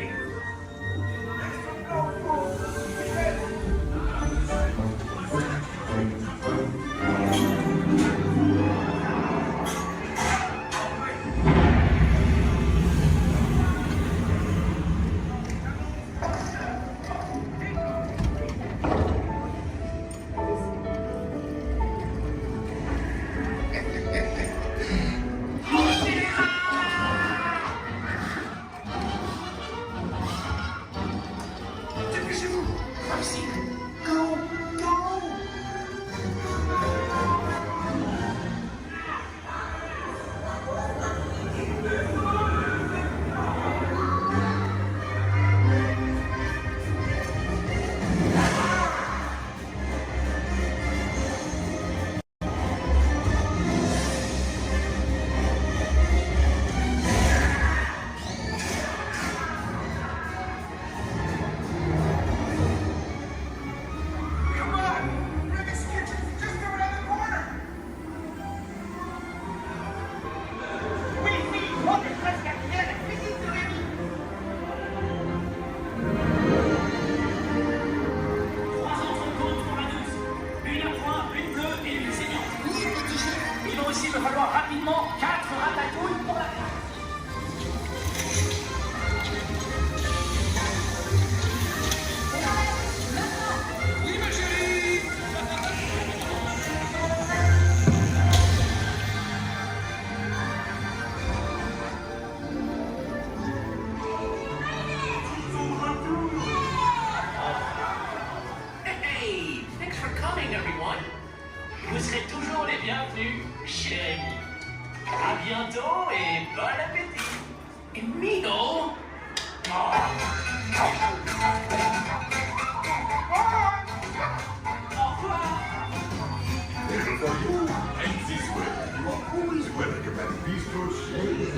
Il va falloir rapidement 4 ratatouilles pour la carte. Oui, ma chérie. Hey, thanks for coming, everyone. Vous serez toujours les bienvenus chez Rémi. À bientôt et bon appétit. Et Mino. Au revoir. And for you, and this way, you are always welcome at Bistro Shade.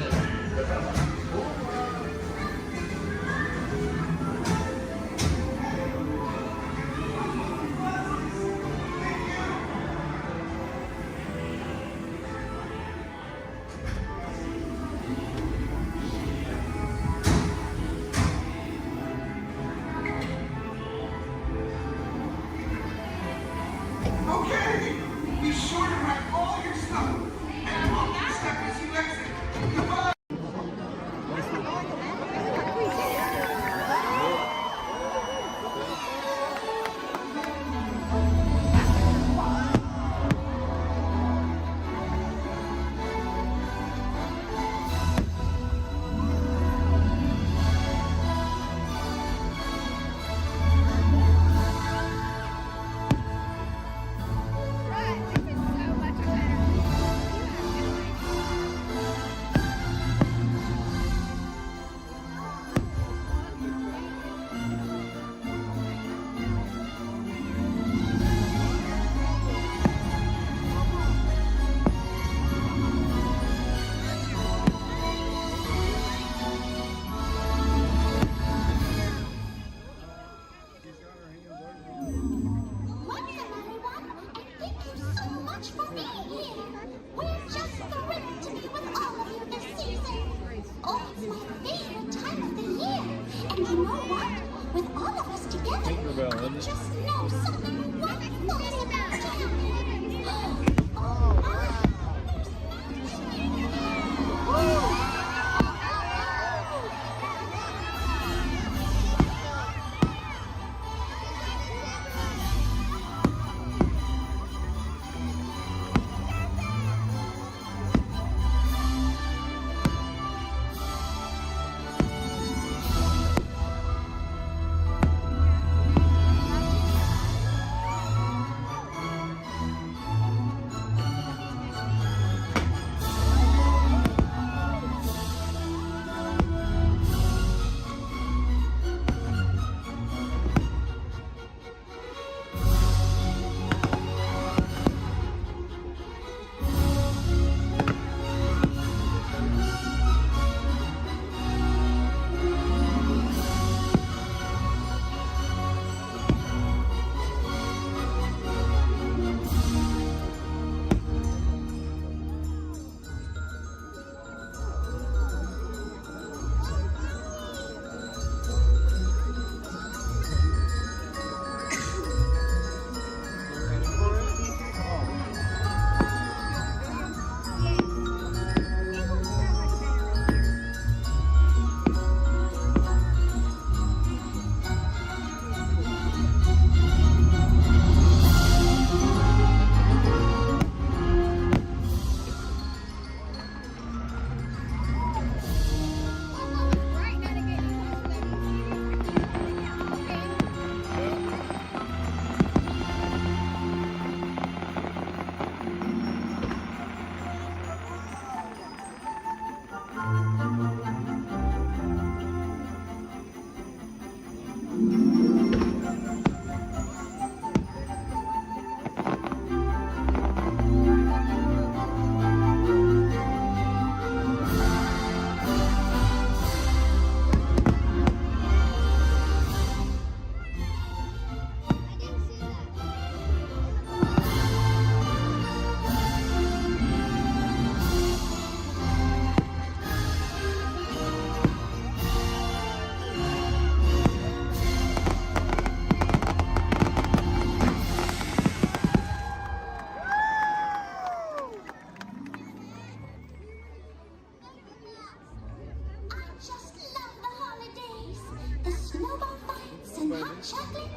chocolate,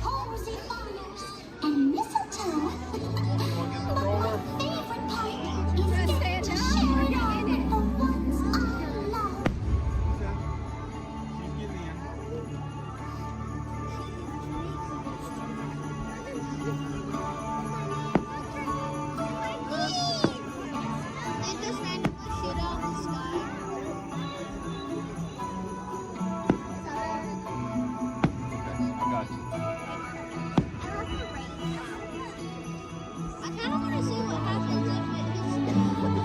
cozy fires, and mistletoe. But my favorite part is getting to share it all with the ones I love. They just randomly shoot out of the sky. I got you. I kind of want to see what happens if it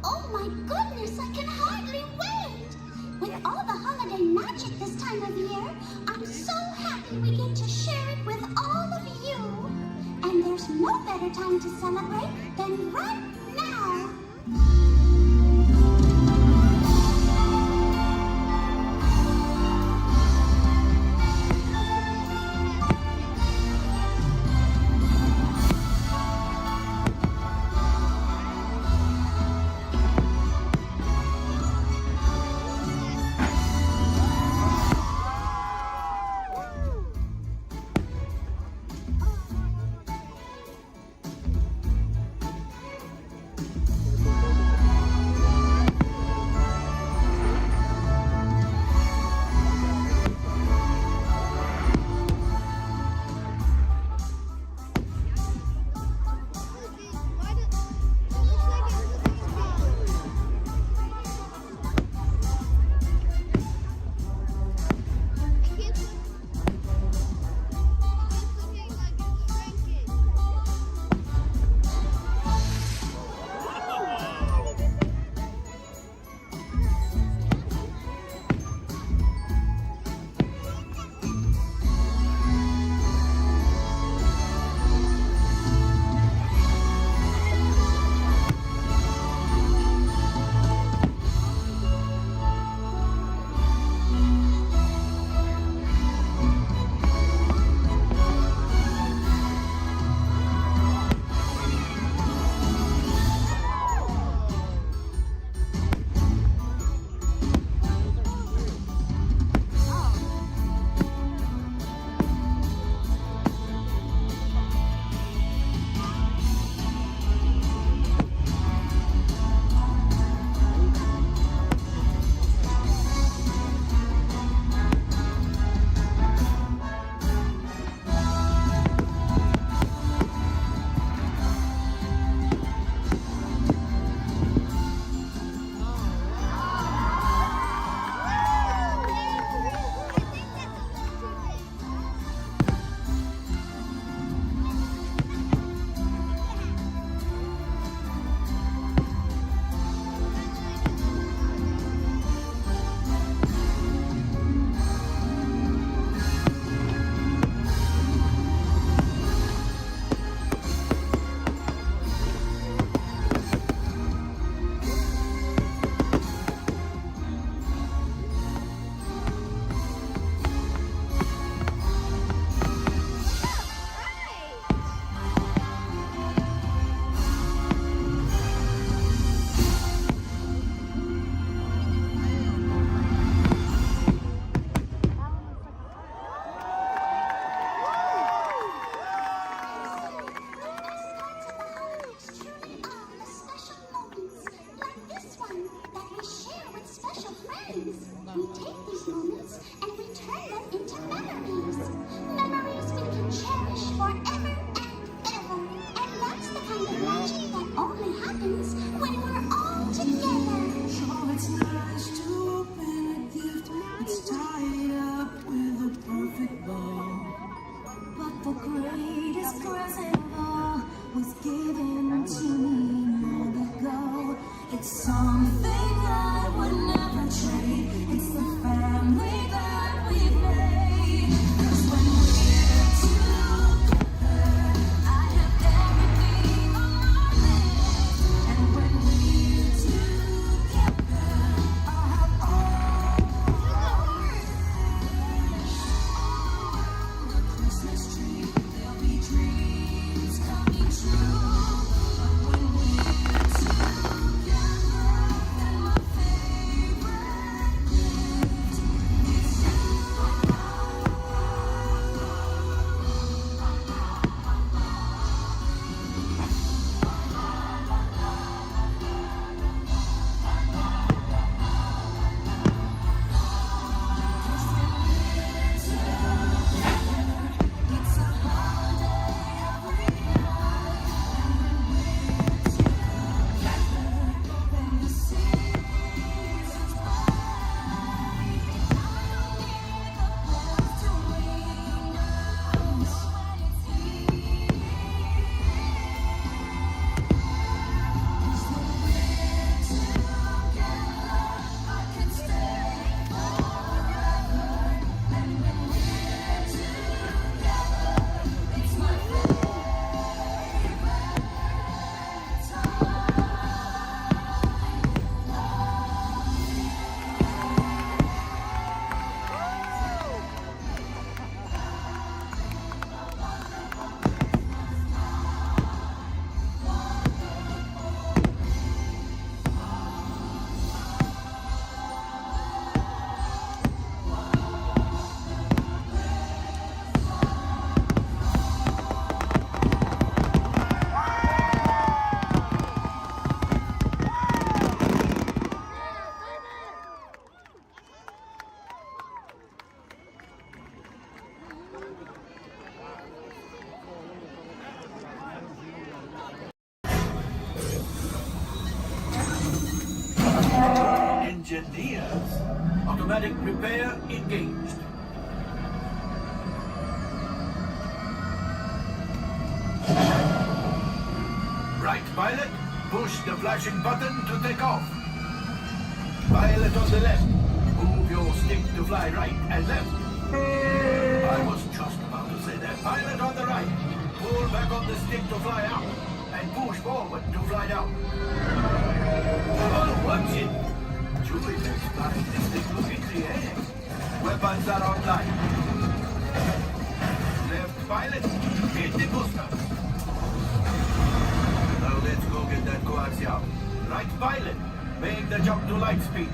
Oh my goodness, I can hardly wait! With all the holiday magic this time of year, I'm so happy we get to share it with all of you. And there's no better time to celebrate than right now. engineers. Automatic repair engaged. Right, pilot. Push the flashing button to take off. Pilot on the left. Move your stick to fly right and left. I was just about to say that. Pilot on the right. Pull back on the stick to fly out. And push forward to fly down. Oh, watch it. Chewie is flying this thing look in the air. Weapons are online. Left pilot. Hit the booster. Now let's go get that coaxial. Right pilot. Make the jump to light speed.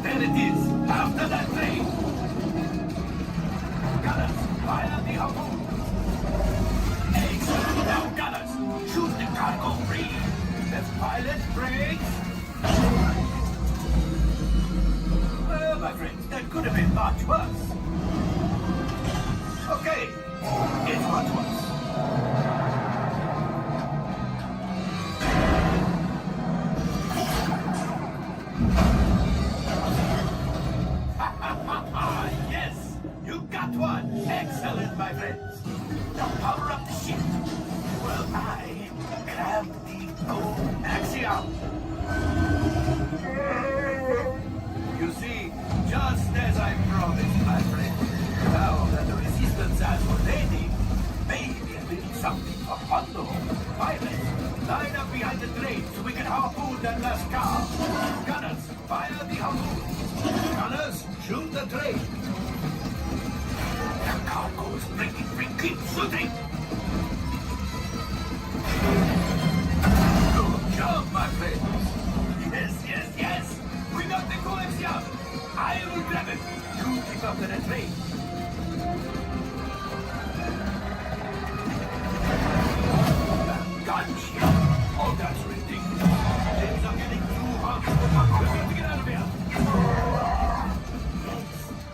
There it is! After that train! Gunners, fire the harpoon! Excellent! Now, gunners, shoot the cargo free! Left pilot, brakes! Well, my friends, that could have been much worse. Okay, it's much worse. Yes, you got one. Excellent, my friends. Now power up the ship. Well, I grab the axiom. You see, just as I promised, my friend. Now that the resistance has already, maybe a little something for Hondo. Pilots, line up behind the train so we can harpoon that last car. Gunners, fire the harpoon. Gunners, shoot the train. The cargo is breaking free. Keep shooting. Good job, my friends. Yes. We got the coaxium. I will grab it. You keep up to the train. Gunship. Oh, that's ridiculous. Things are getting too hot. We have to get out of here.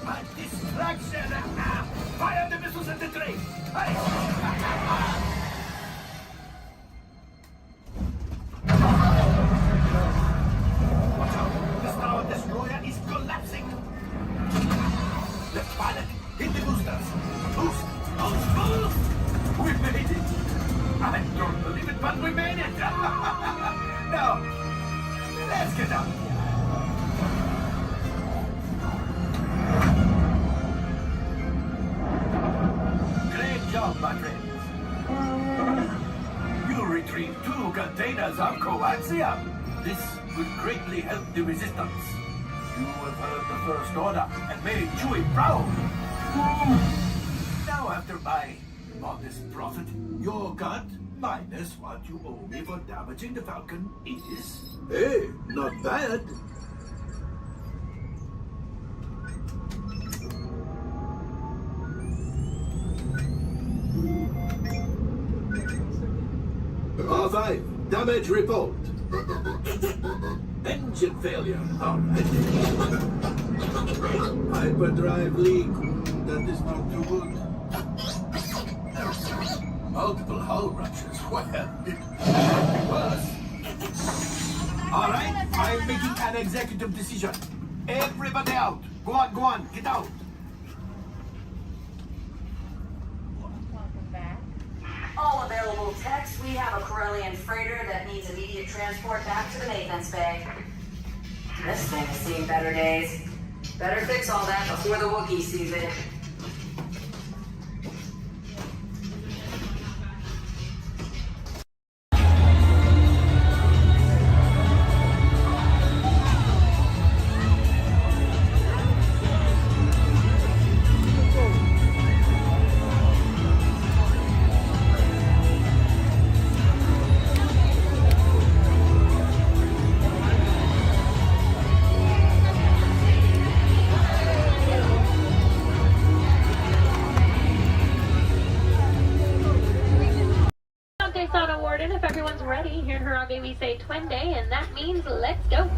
A distraction! Fire the missiles at the train! Hey! Watch out! The Star Destroyer is collapsing! The pilot hit the boosters! Boost! We made it! I don't believe it, but we made it! Now, let's get out of here! My friends. You retrieved 2 containers of coaxium. This will greatly help the resistance. You have heard the First Order and made Chewie proud. Now, after my modest profit, your cut minus what you owe me for damaging the Falcon is... Hey, not bad. R5, damage report. Engine failure. All right. Hyperdrive leak. That is not too good. Multiple hull ruptures. Well, it could be worse. All right, I'm making an executive decision. Everybody out. Go on, get out. All available techs, we have a Corellian freighter that needs immediate transport back to the maintenance bay. This thing has seen better days. Better fix all that before the Wookiee sees it. a twin day, and that means let's go.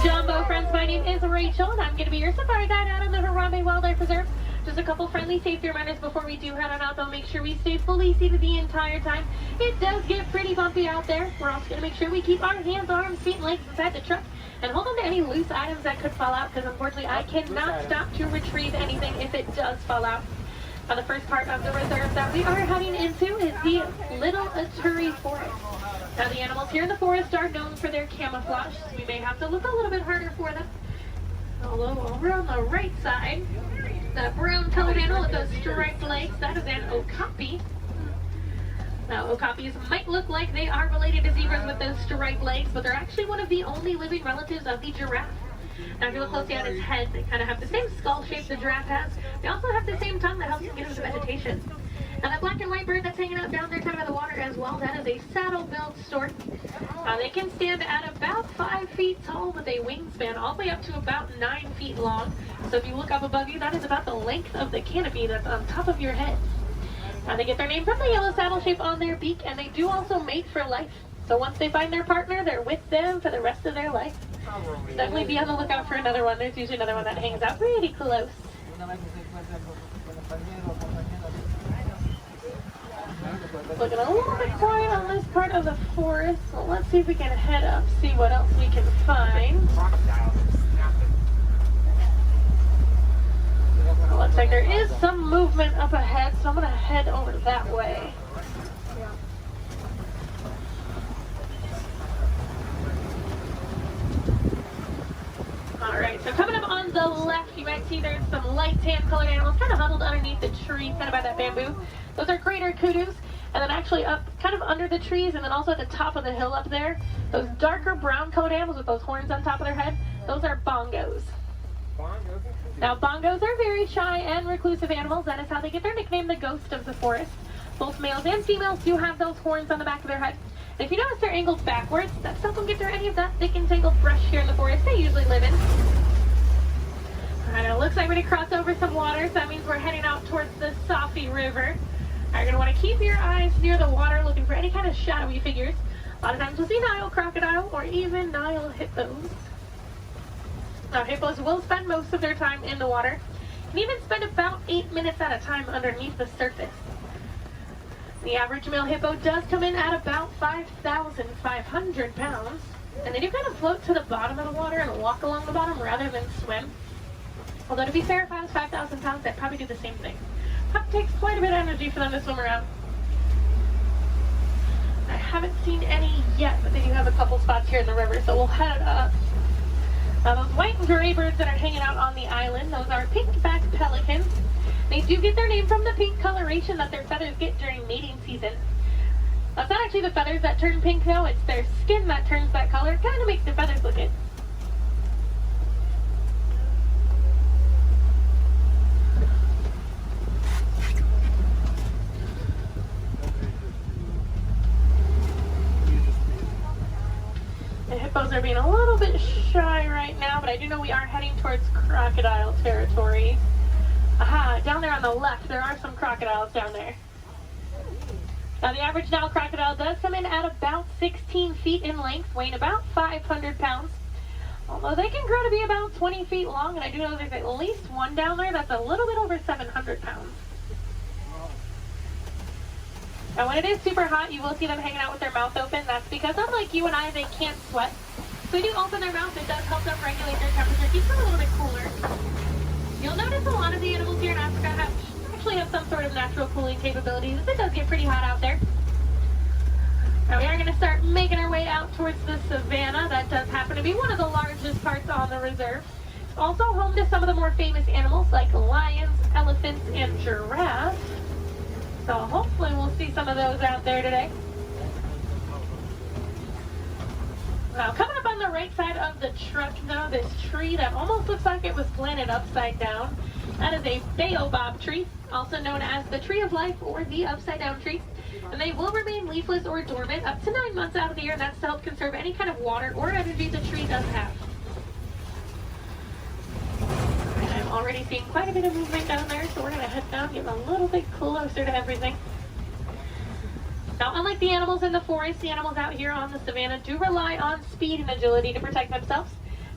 Jumbo friends, my name is Rachel, and I'm going to be your safari guide out of the Harambe Wildlife Reserve. Just a couple friendly safety reminders before we do head on out, though. Make sure we stay fully seated the entire time. It does get pretty bumpy out there. We're also going to make sure we keep our hands, arms, feet, and legs inside the truck, and hold on to any loose items that could fall out, because unfortunately I cannot stop to retrieve anything if it does fall out. Now, the first part of the reserve that we are heading into is the Little Aturi Forest. Now, the animals here in the forest are known for their camouflage, so we may have to look a little bit harder for them. Although over on the right side, the brown colored animal with those striped legs, that is an okapi. Now, okapis might look like they are related to zebras with those striped legs, but they're actually one of the only living relatives of the giraffe. Now, if you look closely at its head, they kind of have the same skull shape the giraffe has. They also have the same tongue that helps them get into the vegetation. Now, that black and white bird that's hanging out down there kind of by the water as well, that is a saddle-billed stork. They can stand at about 5 feet tall with a wingspan all the way up to about 9 feet long. So if you look up above you, that is about the length of the canopy that's on top of your head. Now, they get their name from the yellow saddle shape on their beak, and they do also mate for life. So once they find their partner, they're with them for the rest of their life. Definitely be on the lookout for another one. There's usually another one that hangs out pretty close. Looking a little bit quiet on this part of the forest, so let's see if we can head up, see what else we can find. Looks like there is some movement up ahead, so I'm going to head over that way. Alright, so coming up on the left, you might see there's some light tan colored animals kind of huddled underneath the tree, kind of by that bamboo. Those are greater kudus. And then actually up kind of under the trees, and then also at the top of the hill up there, those darker brown colored animals with those horns on top of their head, those are bongos. Now, bongos are very shy and reclusive animals. That is how they get their nickname, the ghost of the forest. Both males and females do have those horns on the back of their head. And if you notice they're angled backwards, that's help them get through any of that thick and tangled brush here in the forest they usually live in. Alright, it looks like we're going to cross over some water, so that means we're heading out towards the Safi River. You're going to want to keep your eyes near the water looking for any kind of shadowy figures. A lot of times you'll see Nile crocodile or even Nile hippos. Now, hippos will spend most of their time in the water and even spend about 8 minutes at a time underneath the surface. The average male hippo does come in at about 5,500 pounds, and they do kind of float to the bottom of the water and walk along the bottom rather than swim. Although, to be fair, if I was 5,000 pounds, I'd probably do the same thing. It takes quite a bit of energy for them to swim around. I haven't seen any yet, but they do have a couple spots here in the river, so we'll head up. Now, those white and gray birds that are hanging out on the island, those are pink-backed pelicans. They do get their name from the pink coloration that their feathers get during mating season. That's not actually the feathers that turn pink, though. It's their skin that turns that color. It kind of makes the feathers look it. The hippos are being a little bit shy right now, but I do know we are heading towards crocodile territory. Aha, down there on the left, there are some crocodiles down there. Now, the average Nile crocodile does come in at about 16 feet in length, weighing about 500 pounds. Although they can grow to be about 20 feet long, and I do know there's at least one down there that's a little bit over 700 pounds. Now, when it is super hot, you will see them hanging out with their mouth open. That's because, unlike you and I, they can't sweat. So they do open their mouth. It does help them regulate their temperature, keeps them a little bit cooler. You'll notice a lot of the animals here in Africa actually have some sort of natural cooling capabilities. It does get pretty hot out there. Now, we are going to start making our way out towards the savannah. That does happen to be one of the largest parts on the reserve. It's also home to some of the more famous animals like lions, elephants, and giraffes. So hopefully we'll see some of those out there today. Now, coming up on the right side of the truck, though, this tree that almost looks like it was planted upside down. That is a baobab tree, also known as the tree of life or the upside down tree. And they will remain leafless or dormant up to 9 months out of the year, and that's to help conserve any kind of water or energy the tree does have. And I'm already seeing quite a bit of movement down there, so we're going to head down, get a little bit closer to everything. Now, unlike the animals in the forest, the animals out here on the savannah do rely on speed and agility to protect themselves.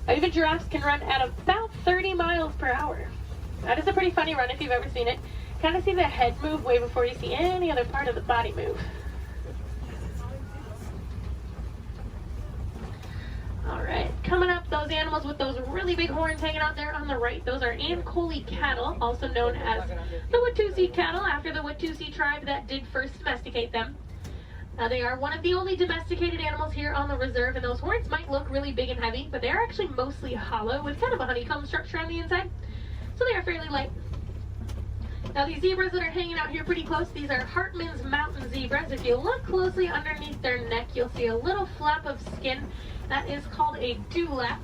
Even giraffes can run at about 30 miles per hour. That is a pretty funny run if you've ever seen it. Kind of see the head move way before you see any other part of the body move. Alright, coming up, those animals with those really big horns hanging out there on the right, those are Ankole cattle, also known as the Watusi cattle, after the Watusi tribe that did first domesticate them. They are one of the only domesticated animals here on the reserve, and those horns might look really big and heavy, but they are actually mostly hollow with kind of a honeycomb structure on the inside, so they are fairly light. Now, these zebras that are hanging out here pretty close, these are Hartman's mountain zebras. If you look closely underneath their neck, you'll see a little flap of skin. That is called a dewlap.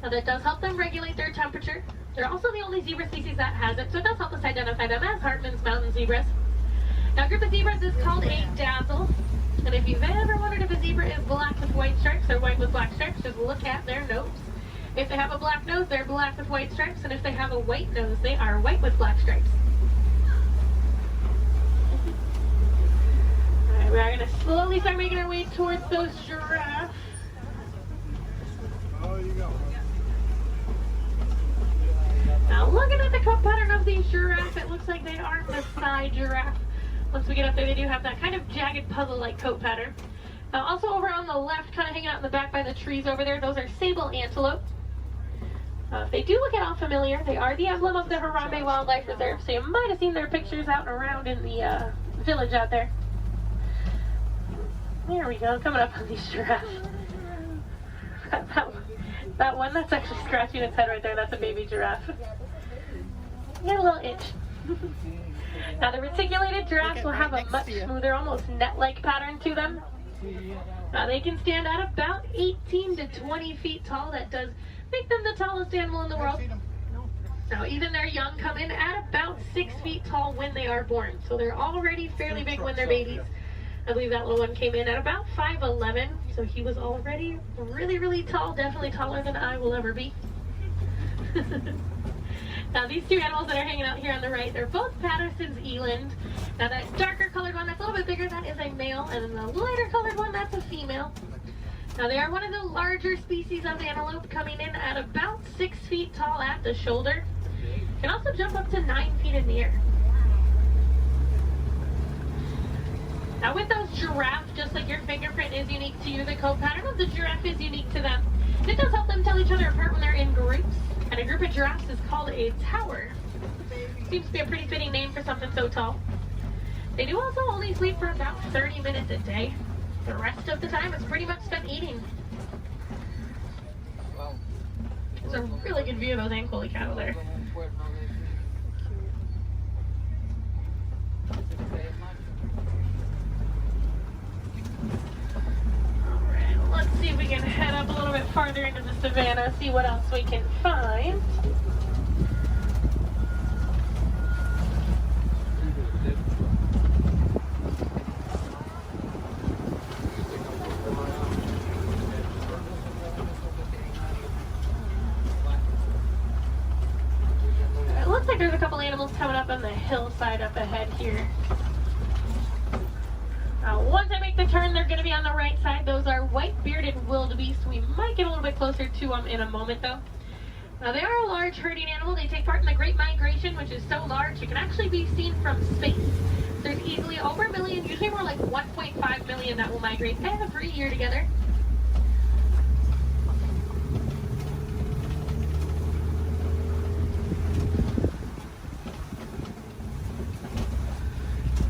Now, that does help them regulate their temperature. They're also the only zebra species that has it, so it does help us identify them as Hartman's mountain zebras. Now, a group of zebras is called a dazzle. And if you've ever wondered if a zebra is black with white stripes or white with black stripes, just look at their nose. If they have a black nose, they're black with white stripes, and if they have a white nose, they are white with black stripes. Alright, we are going to slowly start making our way towards those giraffes. Now, looking at the coat pattern of these giraffes, it looks like they are Maasai giraffe. Once we get up there, they do have that kind of jagged puzzle-like coat pattern. Now, also over on the left, kind of hanging out in the back by the trees over there, those are sable antelope. If they do look at all familiar, they are the emblem of the Harambe Wildlife Reserve, so you might have seen their pictures out and around in the village out there. There we go, coming up on these giraffes. That one that's actually scratching its head right there, that's a baby giraffe. Got a little itch. Now, the reticulated giraffes will have a much smoother, almost net-like pattern to them. Now, they can stand at about 18 to 20 feet tall. That does make them the tallest animal in the world. Now, even their young come in at about 6 feet tall when they are born. So they're already fairly big when they're babies. I believe that little one came in at about 5'11", so he was already really, really tall, definitely taller than I will ever be. Now, these two animals that are hanging out here on the right, they're both Patterson's eland. Now, that darker colored one that's a little bit bigger, that is a male, and then the lighter colored one, that's a female. Now, they are one of the larger species of antelope, coming in at about 6 feet tall at the shoulder. Can also jump up to 9 feet in the air. Now, with those giraffes, just like your fingerprint is unique to you, the coat pattern of the giraffe is unique to them. It does help them tell each other apart when they're in groups, and a group of giraffes is called a tower. Seems to be a pretty fitting name for something so tall. They do also only sleep for about 30 minutes a day. The rest of the time is pretty much spent eating. There's a really good view of those Ankole cattle there. Alright, let's see if we can head up a little bit farther into the savannah, see what else we can find. There's a couple animals coming up on the hillside up ahead here. Once I make the turn, they're going to be on the right side. Those are white-bearded wildebeest. We might get a little bit closer to them in a moment, though. Now, they are a large herding animal. They take part in the Great Migration, which is so large it can actually be seen from space. There's easily over a million, usually more like 1.5 million that will migrate every year together.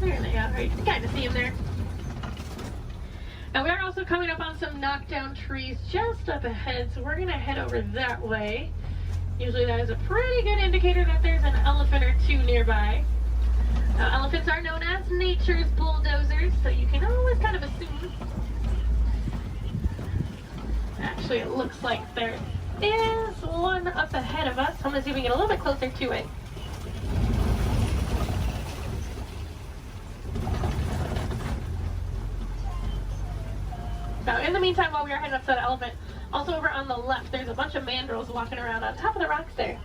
There they are. You can kind of see them there. Now, we are also coming up on some knockdown trees just up ahead, so we're going to head over that way. Usually that is a pretty good indicator that there's an elephant or two nearby. Now, elephants are known as nature's bulldozers, so you can always kind of assume. Actually, it looks like there is one up ahead of us. I'm going to see if we can get a little bit closer to it. Now, in the meantime, while we are heading up to that elephant, also over on the left, there's a bunch of mandrills walking around on top of the rocks there.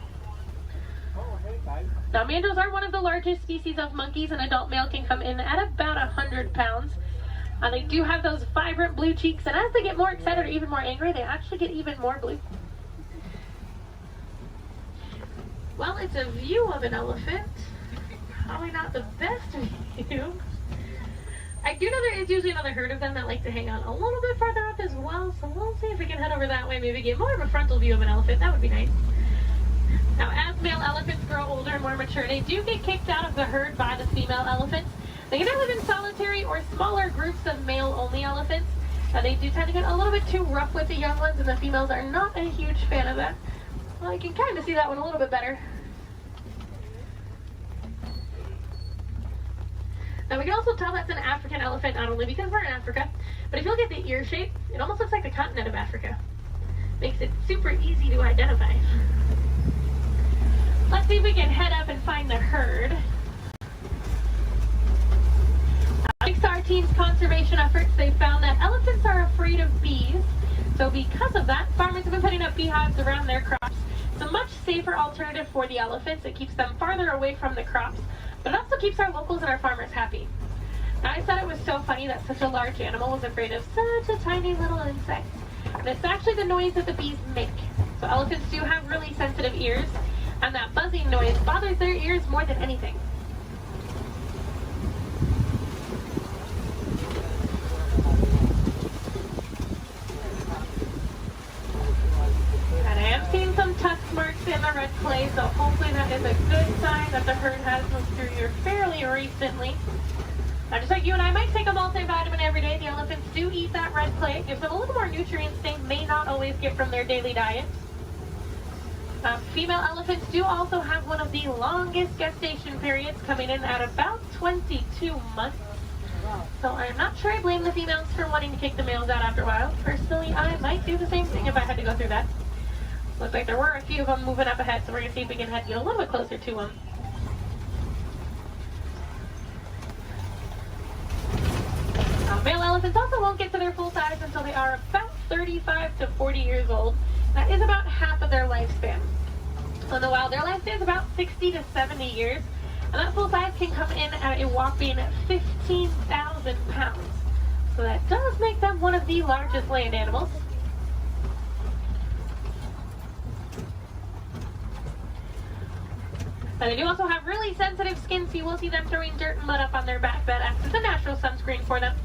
Now, mandos are one of the largest species of monkeys. An adult male can come in at about 100 pounds. They do have those vibrant blue cheeks, and as they get more excited or even more angry, they actually get even more blue. Well, it's a view of an elephant. Probably not the best view. I do know there is usually another herd of them that like to hang out a little bit farther up as well, so we'll see if we can head over that way, maybe get more of a frontal view of an elephant. That would be nice. Now, as male elephants grow older and more mature, they do get kicked out of the herd by the female elephants. They can live in solitary or smaller groups of male-only elephants. They do tend to get a little bit too rough with the young ones, and the females are not a huge fan of that. Well, you can kind of see that one a little bit better. Now, we can also tell that's an African elephant, not only because we're in Africa, but if you look at the ear shape, it almost looks like the continent of Africa. Makes it super easy to identify. Let's see if we can head up and find the herd. Thanks to our team's conservation efforts, they found that elephants are afraid of bees. So because of that, farmers have been putting up beehives around their crops. It's a much safer alternative for the elephants. It keeps them farther away from the crops, but it also keeps our locals and our farmers happy. Now, I thought it was so funny that such a large animal was afraid of such a tiny little insect. And it's actually the noise that the bees make. So elephants do have really sensitive ears, and that buzzing noise bothers their ears more than anything. And I am seeing some tusk marks in the red clay, so hopefully that is a good sign that the herd has moved through here fairly recently. Now, just like you and I might take a multivitamin every day, the elephants do eat that red clay. It gives them a little more nutrients they may not always get from their daily diet. Female elephants do also have one of the longest gestation periods, coming in at about 22 months. So I'm not sure I blame the females for wanting to kick the males out after a while. Personally, I might do the same thing if I had to go through that. Looks like there were a few of them moving up ahead, so we're going to see if we can get a little bit closer to them. Male elephants also won't get to their full size until they are about 35 to 40 years old. That is about half of their lifespan. In the wild, their lifespan is about 60 to 70 years, and that full size can come in at a whopping 15,000 pounds. So that does make them one of the largest land animals. Now, they do also have really sensitive skin, so you will see them throwing dirt and mud up on their back. That acts as a natural sunscreen for them.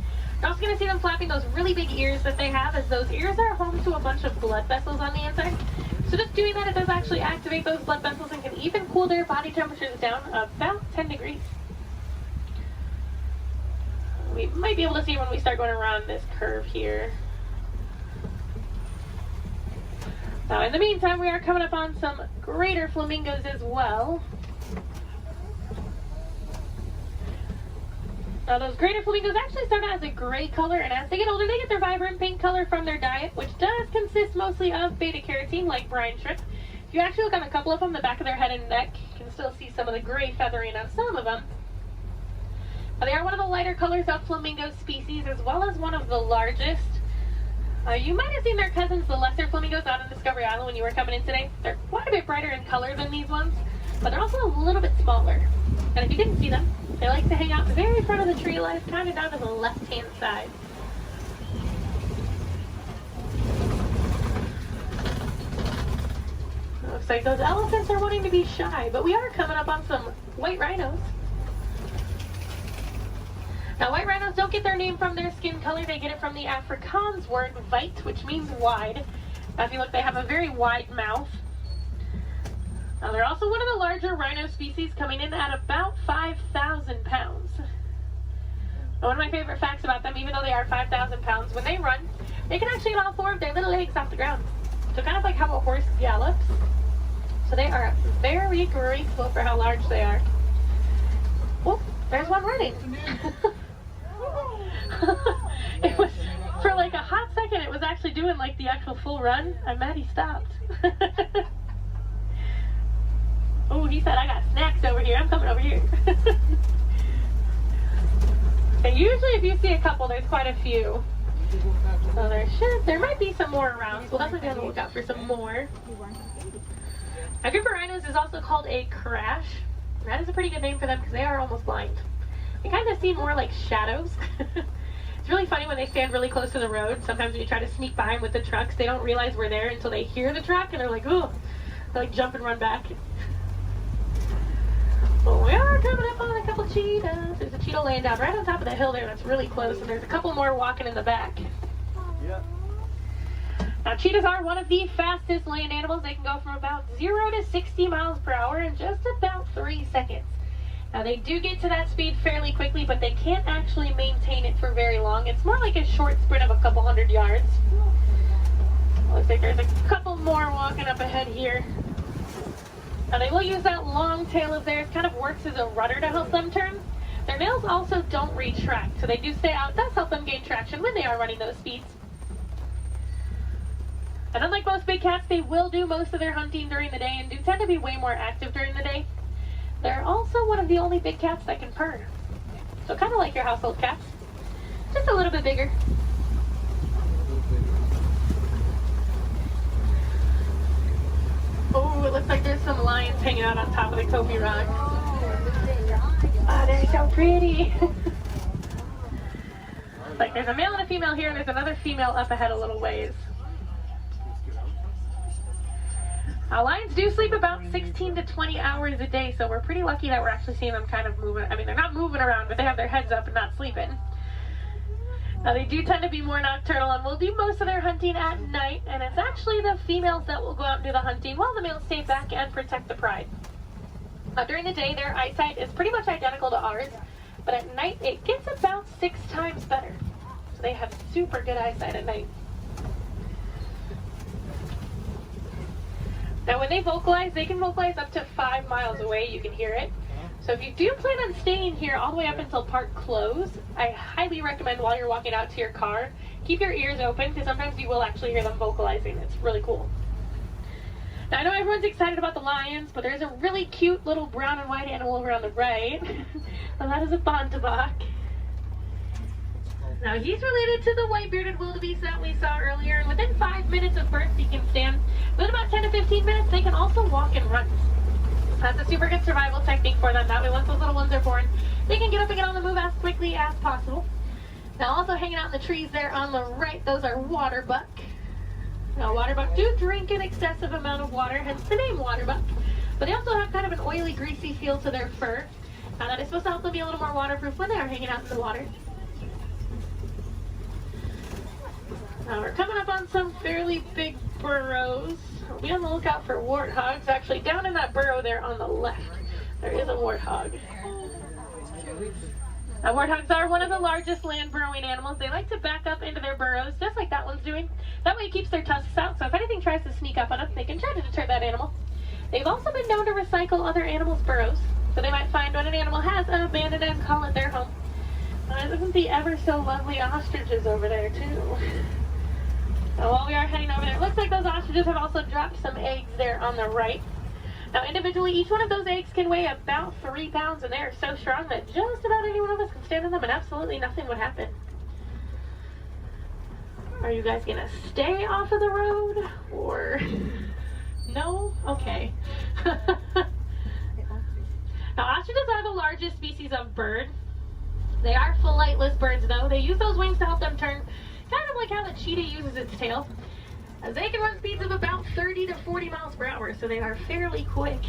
You're also going to see them flapping those really big ears that they have, as those ears are home to a bunch of blood vessels on the inside. So just doing that, it does actually activate those blood vessels and can even cool their body temperatures down about 10 degrees. We might be able to see when we start going around this curve here. Now, in the meantime, we are coming up on some greater flamingos as well. Now, those greater flamingos actually start out as a gray color, and as they get older, they get their vibrant pink color from their diet, which does consist mostly of beta-carotene, like brine shrimp. If you actually look on a couple of them, the back of their head and neck, you can still see some of the gray feathering on some of them. They are one of the lighter colors of flamingo species, as well as one of the largest. You might have seen their cousins, the lesser flamingos, out on Discovery Island when you were coming in today. They're quite a bit brighter in color than these ones, but they're also a little bit smaller. And if you didn't see them, they like to hang out the very front of the tree line, kind of down to the left-hand side. Looks like those elephants are wanting to be shy, but we are coming up on some white rhinos. Now, white rhinos don't get their name from their skin color. They get it from the Afrikaans word weit, which means wide. Now, if you look, they have a very wide mouth. Now, they're also one of the larger rhino species, coming in at about 5,000 pounds. Now, one of my favorite facts about them, even though they are 5,000 pounds, when they run, they can actually get all four of their little legs off the ground. So kind of like how a horse gallops. So they are very graceful for how large they are. Oh, there's one running. It was, for like a hot second, it was actually doing like the actual full run. I'm mad he stopped. Oh, he said, I got snacks over here. I'm coming over here. And usually if you see a couple, there's quite a few. So there might be some more around. So we'll definitely be on the lookout for some more. A group of rhinos is also called a crash. That is a pretty good name for them because they are almost blind. They kind of seem more like shadows. It's really funny when they stand really close to the road. Sometimes when you try to sneak by them with the trucks, they don't realize we're there until they hear the truck and they're like, ooh, they like jump and run back. Well, we are coming up on a couple cheetahs. There's a cheetah laying down right on top of the hill there that's really close, and there's a couple more walking in the back. Yeah. Now, cheetahs are one of the fastest land animals. They can go from about 0 to 60 miles per hour in just about 3 seconds. Now, they do get to that speed fairly quickly, but they can't actually maintain it for very long. It's more like a short sprint of a couple hundred yards. Looks like there's a couple more walking up ahead here. Now, they will use that long tail of theirs. Kind of works as a rudder to help them turn. Their nails also don't retract, so they do stay out. It does help them gain traction when they are running those speeds. And unlike most big cats, they will do most of their hunting during the day and do tend to be way more active during the day. They're also one of the only big cats that can purr. So kind of like your household cats, just a little bit bigger. Oh, it looks like there's some lions hanging out on top of the Kobe rock. Oh, they're so pretty. Like there's a male and a female here, and there's another female up ahead a little ways. Lions do sleep about 16 to 20 hours a day, so we're pretty lucky that we're actually seeing them kind of moving. I mean, they're not moving around, but they have their heads up and not sleeping. Now, they do tend to be more nocturnal and will do most of their hunting at night, and it's actually the females that will go out and do the hunting while the males stay back and protect the pride. During the day, their eyesight is pretty much identical to ours, but at night, it gets about 6 times better. So they have super good eyesight at night. Now, when they vocalize, they can vocalize up to 5 miles away. You can hear it. So if you do plan on staying here all the way up until park close, I highly recommend while you're walking out to your car, keep your ears open because sometimes you will actually hear them vocalizing. It's really cool. Now, I know everyone's excited about the lions, but there's a really cute little brown and white animal over on the right. And that is a bontebok. Now, he's related to the white-bearded wildebeest that we saw earlier, and within 5 minutes of birth, he can stand. Within about 10 to 15 minutes, they can also walk and run. That's a super good survival technique for them. That way, once those little ones are born, they can get up and get on the move as quickly as possible. Now, also hanging out in the trees there on the right, those are waterbuck. Now, waterbuck do drink an excessive amount of water, hence the name waterbuck. But they also have kind of an oily, greasy feel to their fur. Now, that is supposed to help them be a little more waterproof when they are hanging out in the water. Now, we're coming up on some fairly big burrows. Be on the lookout for warthogs. Actually, down in that burrow there on the left, there is a warthog. Now, warthogs are one of the largest land burrowing animals. They like to back up into their burrows, just like that one's doing. That way it keeps their tusks out, so if anything tries to sneak up on them, they can try to deter that animal. They've also been known to recycle other animals' burrows, so they might find when an animal has an abandoned and call it their home. Isn't the ever so lovely ostriches over there, too? Now, while we are heading over there, it looks like those ostriches have also dropped some eggs there on the right. Now, individually, each one of those eggs can weigh about 3 pounds, and they are so strong that just about any one of us can stand on them and absolutely nothing would happen. Are you guys going to stay off of the road, or no? Okay. Now, ostriches are the largest species of bird. They are flightless birds, though. They use those wings to help them turn, kind of like how the cheetah uses its tail. They can run speeds of about 30 to 40 miles per hour, so they are fairly quick.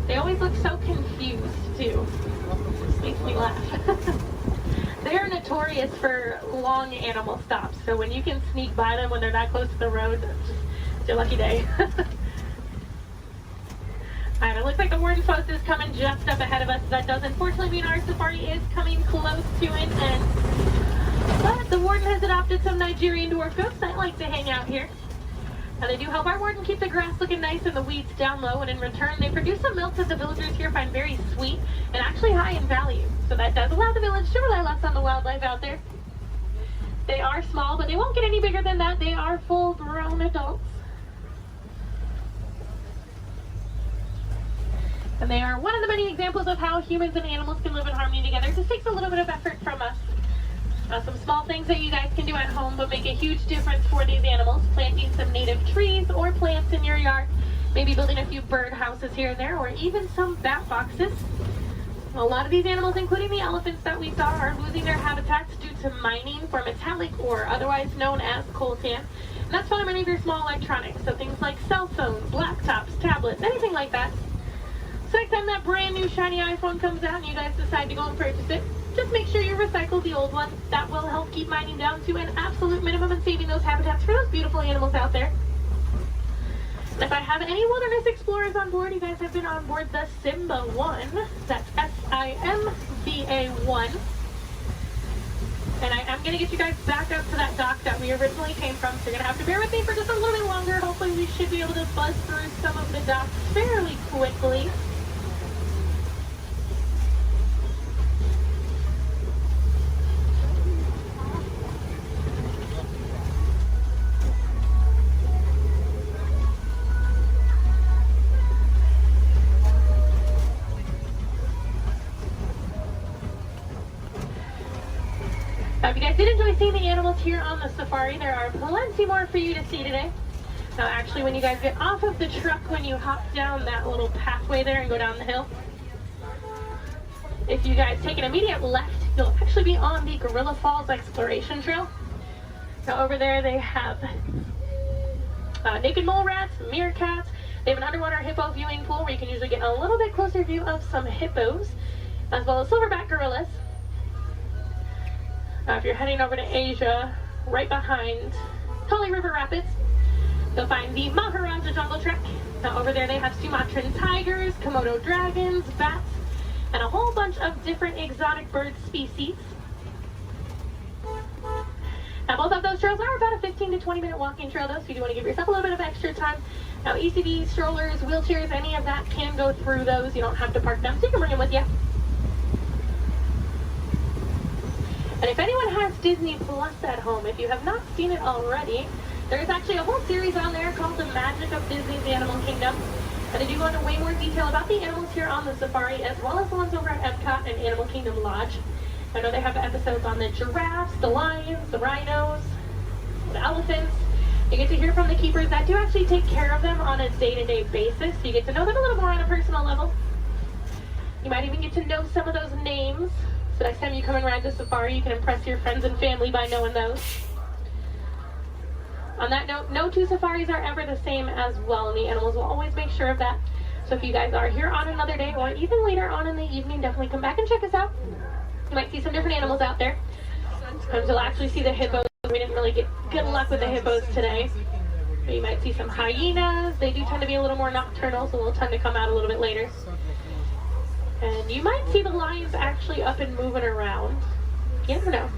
They always look so confused, too. This makes me laugh. They are notorious for long animal stops, so when you can sneak by them when they're that close to the road, it's your lucky day. Alright, it looks like the warden post is coming just up ahead of us. That does unfortunately mean our safari is coming close to an end. But the warden has adopted some Nigerian dwarf goats that like to hang out here. Now, they do help our warden keep the grass looking nice and the weeds down low, and in return, they produce some milk that the villagers here find very sweet and actually high in value. So that does allow the village to rely less on the wildlife out there. They are small, but they won't get any bigger than that. They are full-grown adults. And they are one of the many examples of how humans and animals can live in harmony together. It just takes a little bit of effort from us. Some small things that you guys can do at home but make a huge difference for these animals. Planting some native trees or plants in your yard maybe building a few bird houses here and there, or even some bat boxes. A lot of these animals, including the elephants that we saw, are losing their habitats due to mining for metallic ore, otherwise known as coltan. And that's found in many of your small electronics, so things like cell phones, laptops, tablets, anything like that. So next time that brand new shiny iPhone comes out and you guys decide to go and purchase it, just make sure you recycle the old one. That will help keep mining down to an absolute minimum and saving those habitats for those beautiful animals out there. And if I have any wilderness explorers on board, you guys have been on board the Simba 1. That's SIMBA 1. And I am going to get you guys back up to that dock that we originally came from, so you're going to have to bear with me for just a little bit longer. Hopefully we should be able to buzz through some of the docks fairly quickly. If you guys did enjoy seeing the animals here on the safari, there are plenty more for you to see today. Now actually, when you guys get off of the truck, when you hop down that little pathway there and go down the hill, if you guys take an immediate left, you'll actually be on the Gorilla Falls Exploration Trail. Now over there they have naked mole rats, meerkats. They have an underwater hippo viewing pool where you can usually get a little bit closer view of some hippos, as well as silverback gorillas. If you're heading over to Asia, right behind Tully River Rapids, you'll find the Maharaja Jungle Trek. Now over there they have Sumatran tigers, Komodo dragons, bats, and a whole bunch of different exotic bird species. Now both of those trails are about a 15 to 20 minute walking trail though, so you do want to give yourself a little bit of extra time. Now ECVs, strollers, wheelchairs, any of that can go through those. You don't have to park them, so you can bring them with you. And if anyone has Disney Plus at home, if you have not seen it already, there's actually a whole series on there called The Magic of Disney's Animal Kingdom. And they do go into way more detail about the animals here on the safari, as well as the ones over at Epcot and Animal Kingdom Lodge. I know they have episodes on the giraffes, the lions, the rhinos, the elephants. You get to hear from the keepers that do actually take care of them on a day-to-day basis. So you get to know them a little more on a personal level. You might even get to know some of those names. So next time you come and ride the safari, you can impress your friends and family by knowing those. On that note, no two safaris are ever the same as well, and the animals will always make sure of that. So if you guys are here on another day or even later on in the evening, definitely come back and check us out. You might see some different animals out there. Sometimes you'll actually see the hippos. We didn't really get good luck with the hippos today. But you might see some hyenas. They do tend to be a little more nocturnal, so they'll tend to come out a little bit later. And you might see the lions actually up and moving around. You never know.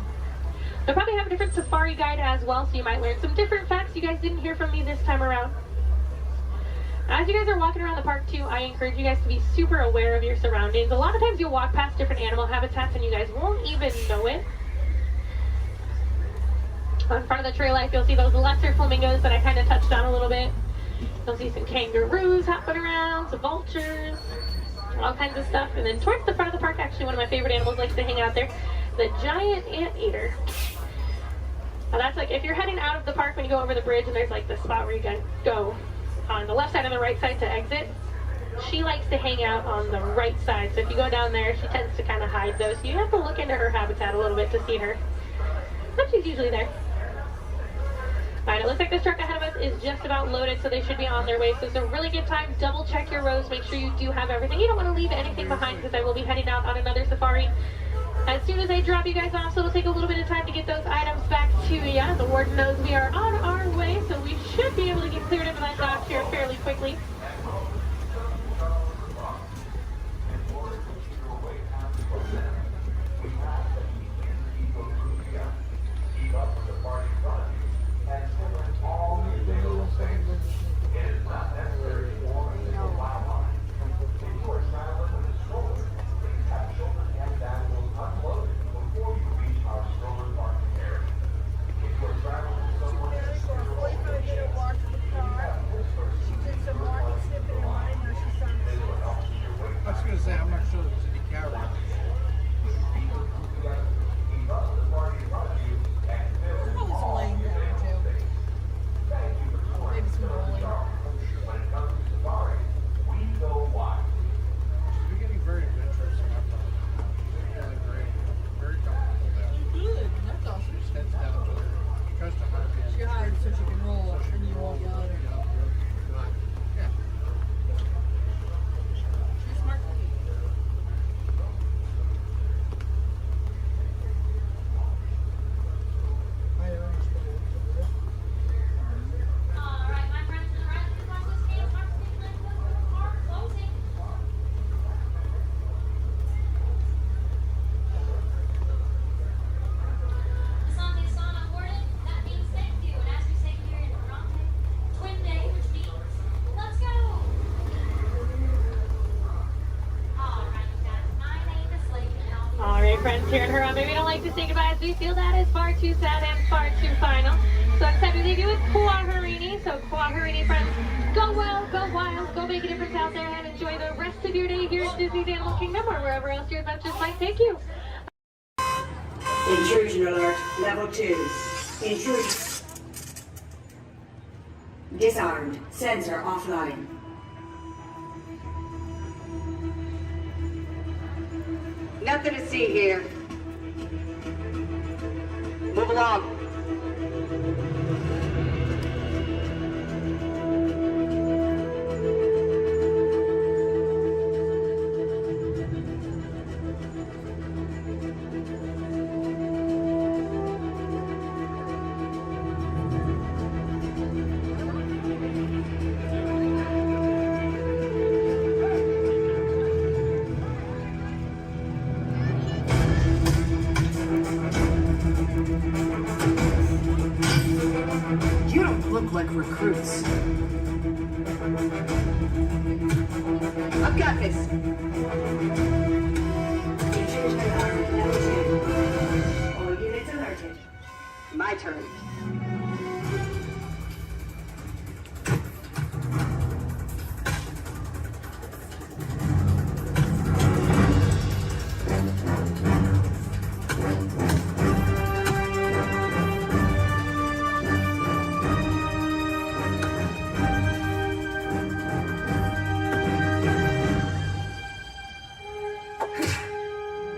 They'll probably have a different safari guide as well, so you might learn some different facts you guys didn't hear from me this time around. As you guys are walking around the park too, I encourage you guys to be super aware of your surroundings. A lot of times you'll walk past different animal habitats and you guys won't even know it. On front of the trail life, you'll see those lesser flamingos that I kind of touched on a little bit. You'll see some kangaroos hopping around, some vultures, all kinds of stuff. And then towards the front of the park, actually one of my favorite animals likes to hang out there, the giant anteater. Now that's like if you're heading out of the park when you go over the bridge and there's like the spot where you can go on the left side and the right side to exit. She likes to hang out on the right side. So if you go down there, she tends to kind of hide those. So you have to look into her habitat a little bit to see her. But she's usually there. Alright, it looks like this truck ahead of us is just about loaded, so they should be on their way. So it's a really good time. Double check your rows. Make sure you do have everything. You don't want to leave anything behind because I will be heading out on another safari as soon as I drop you guys off. So it'll take a little bit of time to get those items back to you. The warden knows we are on our way, so we should be able to get cleared into that dock here fairly quickly. Some more maybe we don't like to say goodbye as we feel that is far too sad and far too final. So it's time to leave you with Kuaharini. So Kuaharini friends, go well, go wild, go make a difference out there and enjoy the rest of your day here at Disney's Animal Kingdom or wherever else your adventures might take you. Intrusion alert, level 2. Intrusion. Disarmed. Sensor offline. Nothing to see here. Move along. You don't look like recruits. I've got this. Intrusion alert, level 2. All units alerted. My turn.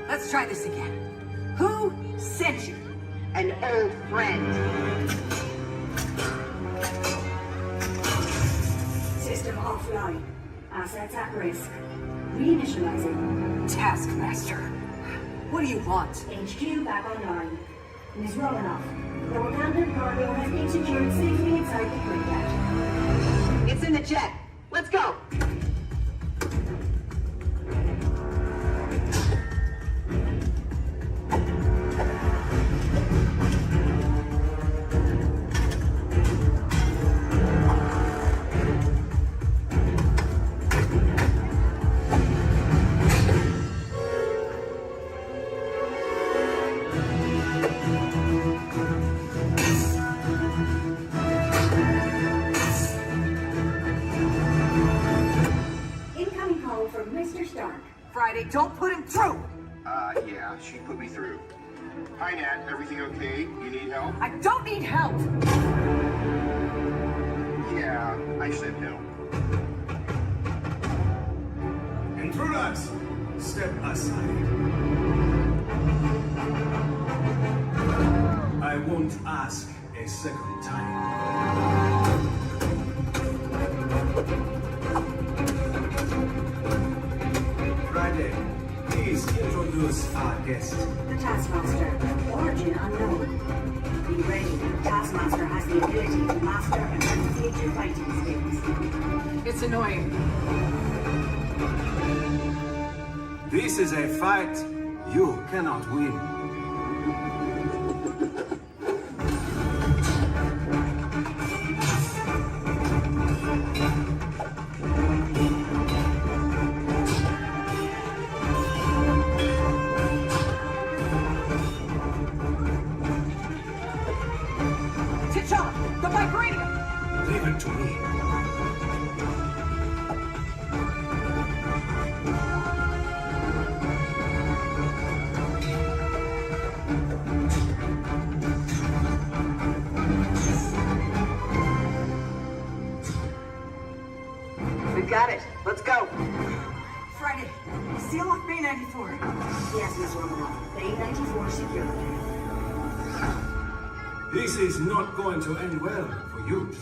Let's try this again. Who sent you? An old friend. System offline. Assets at risk. Reinitializing. Taskmaster. What do you want? HQ back online. Ms. Romanoff, the Wakandan cargo has been secured safely inside the Quintet. It's in the jet. Let's go. Friday, don't put him through! Yeah, she put me through. Hi, Nat. Everything okay? You need help? I don't need help! Yeah, I said no. Intruders, step aside. I won't ask a second time. Friday, please introduce our guest. The Taskmaster. Origin unknown. Be ready. Taskmaster has the ability to master and replicate your fighting skills. It's annoying. This is a fight you cannot win. The vibranium! Leave it to me. We got it. Let's go. Friday, seal off Bay 94. Yes, Miss Romanoff. Bay 94 secure. This is not going to end well for you.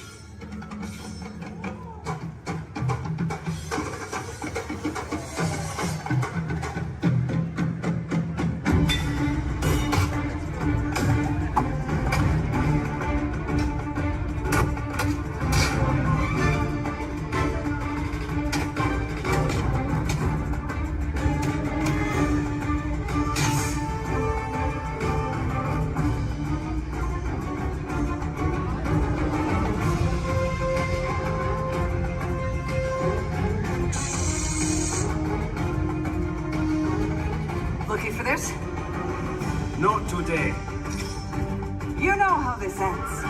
out today. You know how this ends.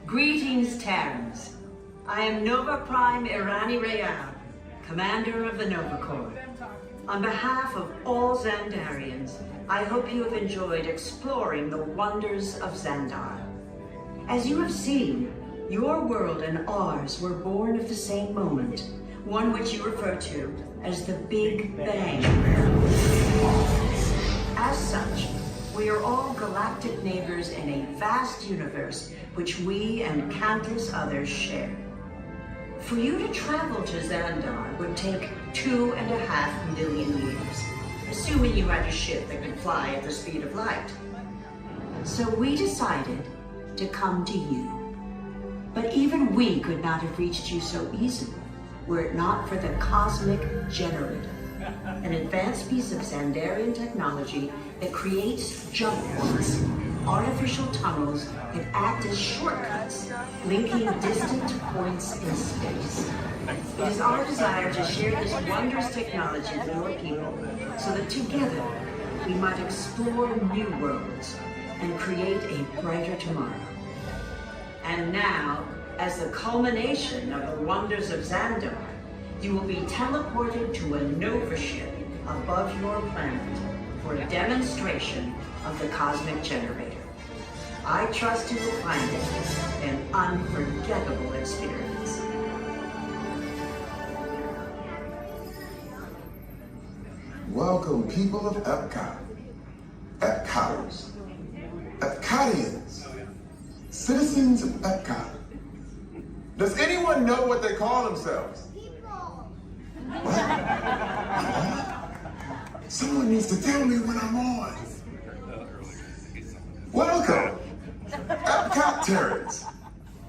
Greetings, Terrans. I am Nova Prime Irani Rayab, Commander of the Nova Corps. On behalf of all Xandarians, I hope you have enjoyed exploring the wonders of Xandar. As you have seen, your world and ours were born of the same moment, one which you refer to as the Big Bang. As such, we are all galactic neighbors in a vast universe which we and countless others share. For you to travel to Xandar would take 2.5 million years, assuming you had a ship that could fly at the speed of light. So we decided to come to you. But even we could not have reached you so easily were it not for the Cosmic Generator, an advanced piece of Xandarian technology that creates jump points, artificial tunnels that act as shortcuts, linking distant points in space. It is our desire to share this wondrous technology with your people so that together we might explore new worlds and create a brighter tomorrow. And now, as the culmination of the wonders of Xandar, you will be teleported to a Nova ship above your planet for a demonstration of the Cosmic Generator. I trust you will find it an unforgettable experience. Welcome, people of Epcot, Epcoters, Epcotians, citizens of Epcot. Does anyone know what they call themselves? What? Someone needs to tell me when I'm on. Welcome, Epcot Terrans.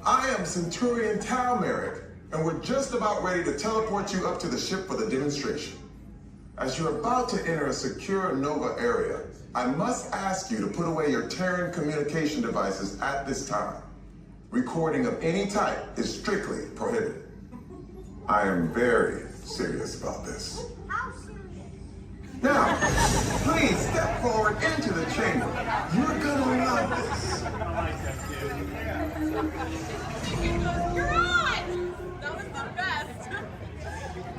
I am Centurion Tal Merrick, and we're just about ready to teleport you up to the ship for the demonstration. As you're about to enter a secure Nova area, I must ask you to put away your Terran communication devices at this time. Recording of any type is strictly prohibited. I am very serious about this. Now, please step forward into the chamber. You're gonna love this. You're on! That was the best.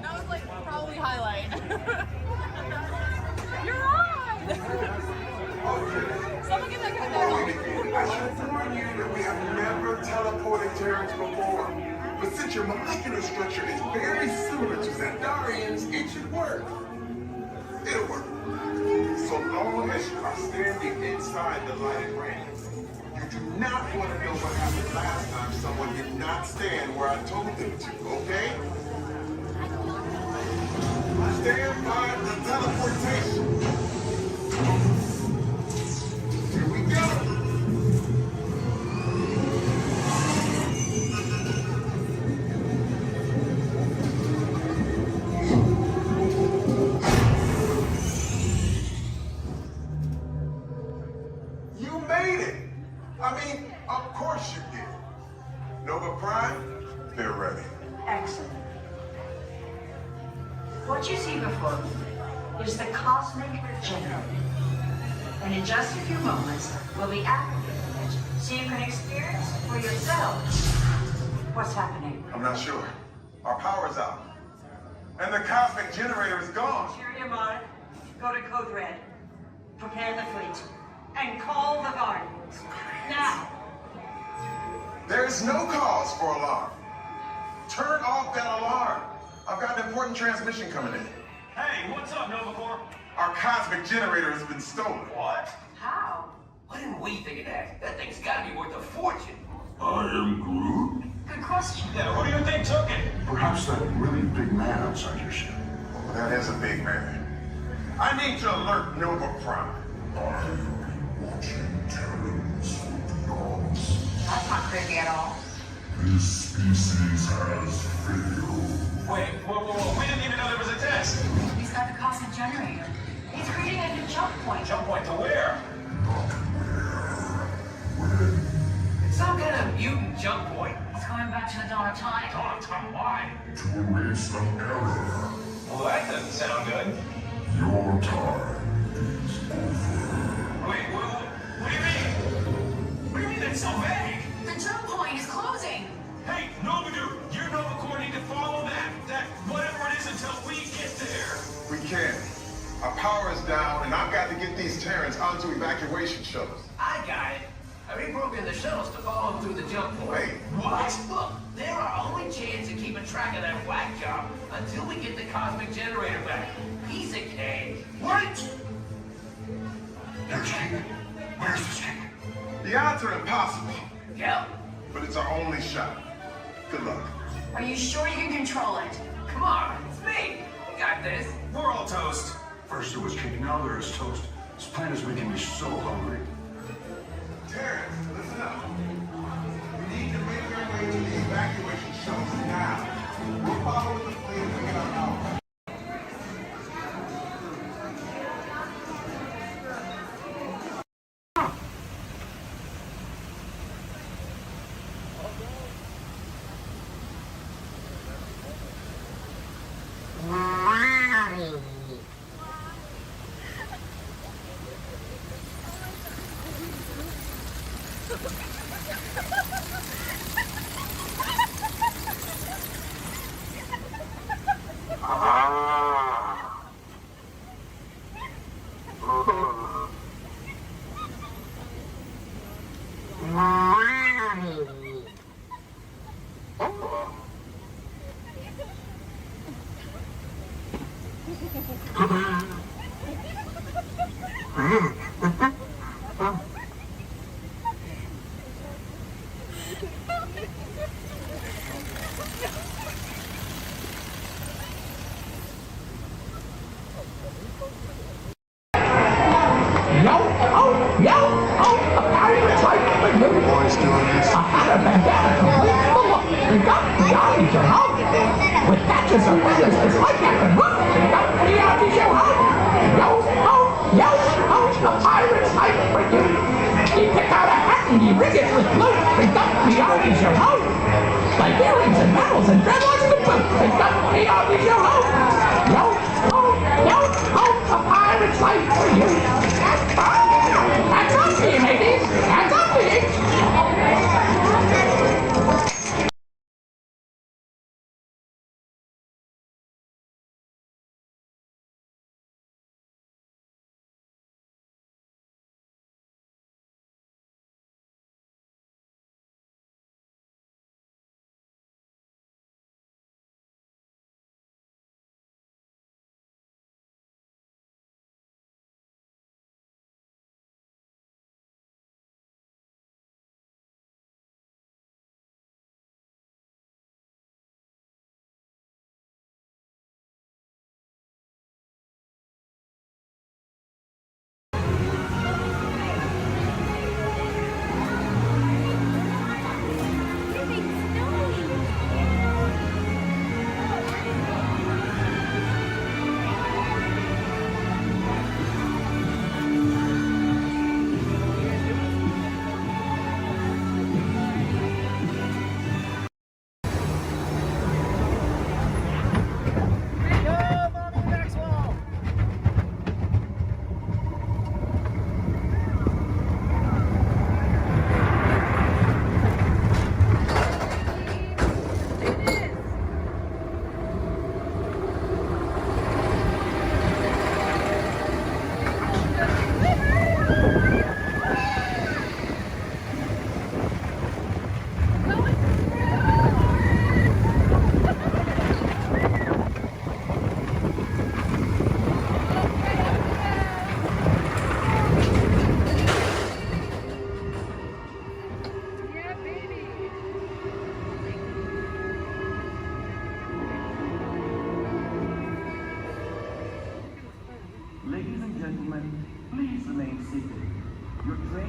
That was like probably highlight. You're on! Someone get that guy down. I should warn you that we have never teleported Terrans before. But since your molecular structure is very similar to Xandarians, it should work. It'll work. So long as you are standing inside the lighted ring. You do not want to know what happened last time someone did not stand where I told them to, okay? Stand by the teleportation. Here we go. Of course you did. Nova Prime, they're ready. Excellent. What you see before you is the Cosmic Generator. And in just a few moments, we'll be activating it so you can experience for yourself what's happening. I'm not sure. Our power's out. And the Cosmic Generator is gone. Security Mod, go to Code Red, prepare the fleet, and call the Guardians. Now! There is no cause for alarm. Turn off that alarm. I've got an important transmission coming in. Hey, what's up, Nova Corps? Our cosmic generator has been stolen. What? How? Why didn't we think of that? That thing's gotta be worth a fortune. I am Groot. Good question. Yeah, who do you think took it? Perhaps that really big man outside your ship. Oh, that is a big man. I need to alert Nova Prime. I will be watching Terrans for beyonds. That's not creepy at all. This species has failed. Wait, whoa. We didn't even know there was a test. He's got the cosmic generator. He's creating a new jump point. Jump point to where? Not where. When? It's some kind of mutant jump point. It's going back to the dawn of time. Dawn of time, why? To erase an error. Well, that doesn't sound good. Your time is over. Wait, what do you mean? What do you mean that's so vague? The jump point is closing. Hey, Nomadoo, your Nova Corps need to follow that whatever it is until we get there. We can. Our power is down, and I've got to get these Terrans onto evacuation shuttles. I got it. I reprogrammed the shuttles to follow them through the jump point. Wait, What? Look, they're our only chance of keeping track of that whack job until we get the cosmic generator back. Piece of cake. Wait! There's King. Where's this King? The odds are impossible, Yeah. but it's our only shot. Good luck. Are you sure you can control it? Come on, it's me. We got this. We're all toast. First there was King, now there is toast. This plan is making me so hungry. Terrans, listen up. We need to make our way to the evacuation shuttles now. We'll follow the plane and get our power. Like earrings and medals and dreadlocks to boot. It's got me out of your house. A pirate's life for you. That's up to you, mateys. That's up to you.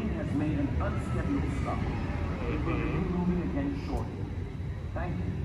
plane has made an unscheduled stop. It will be moving again shortly. Thank you.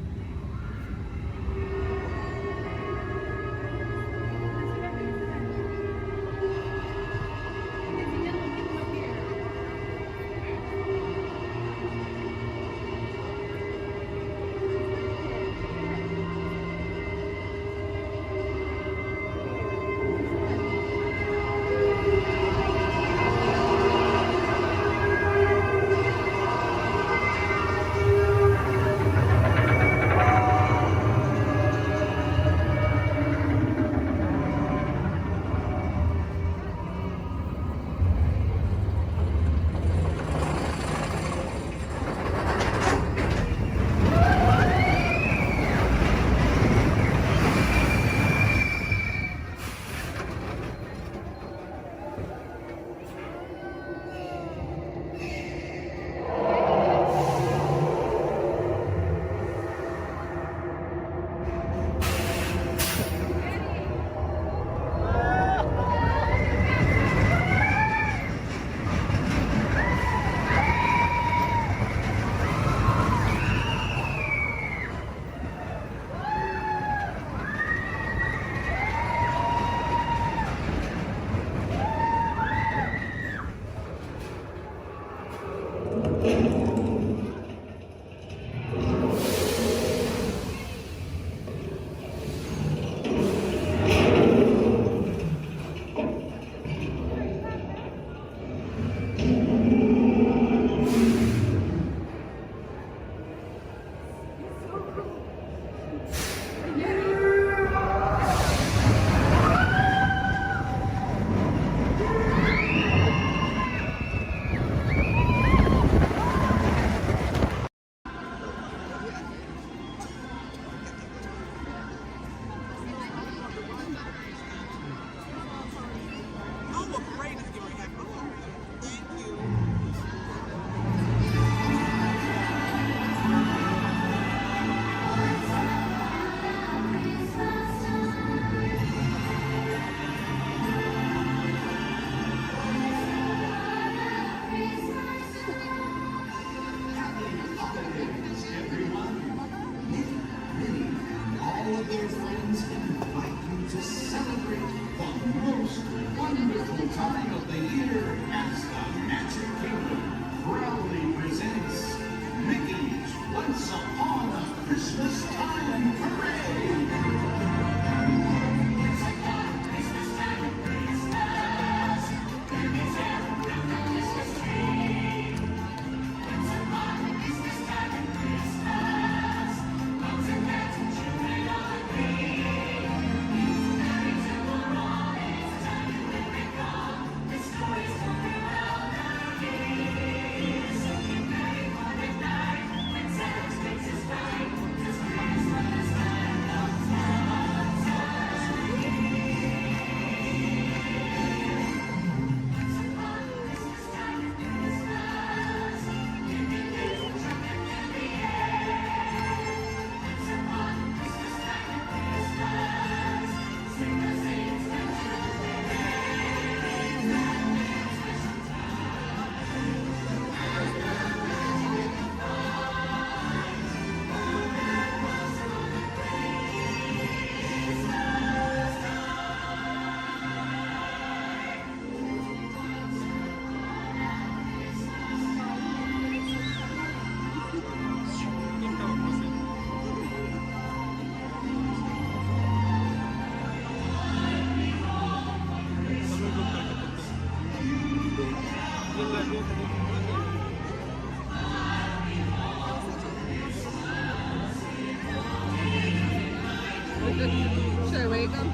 Should I wave them?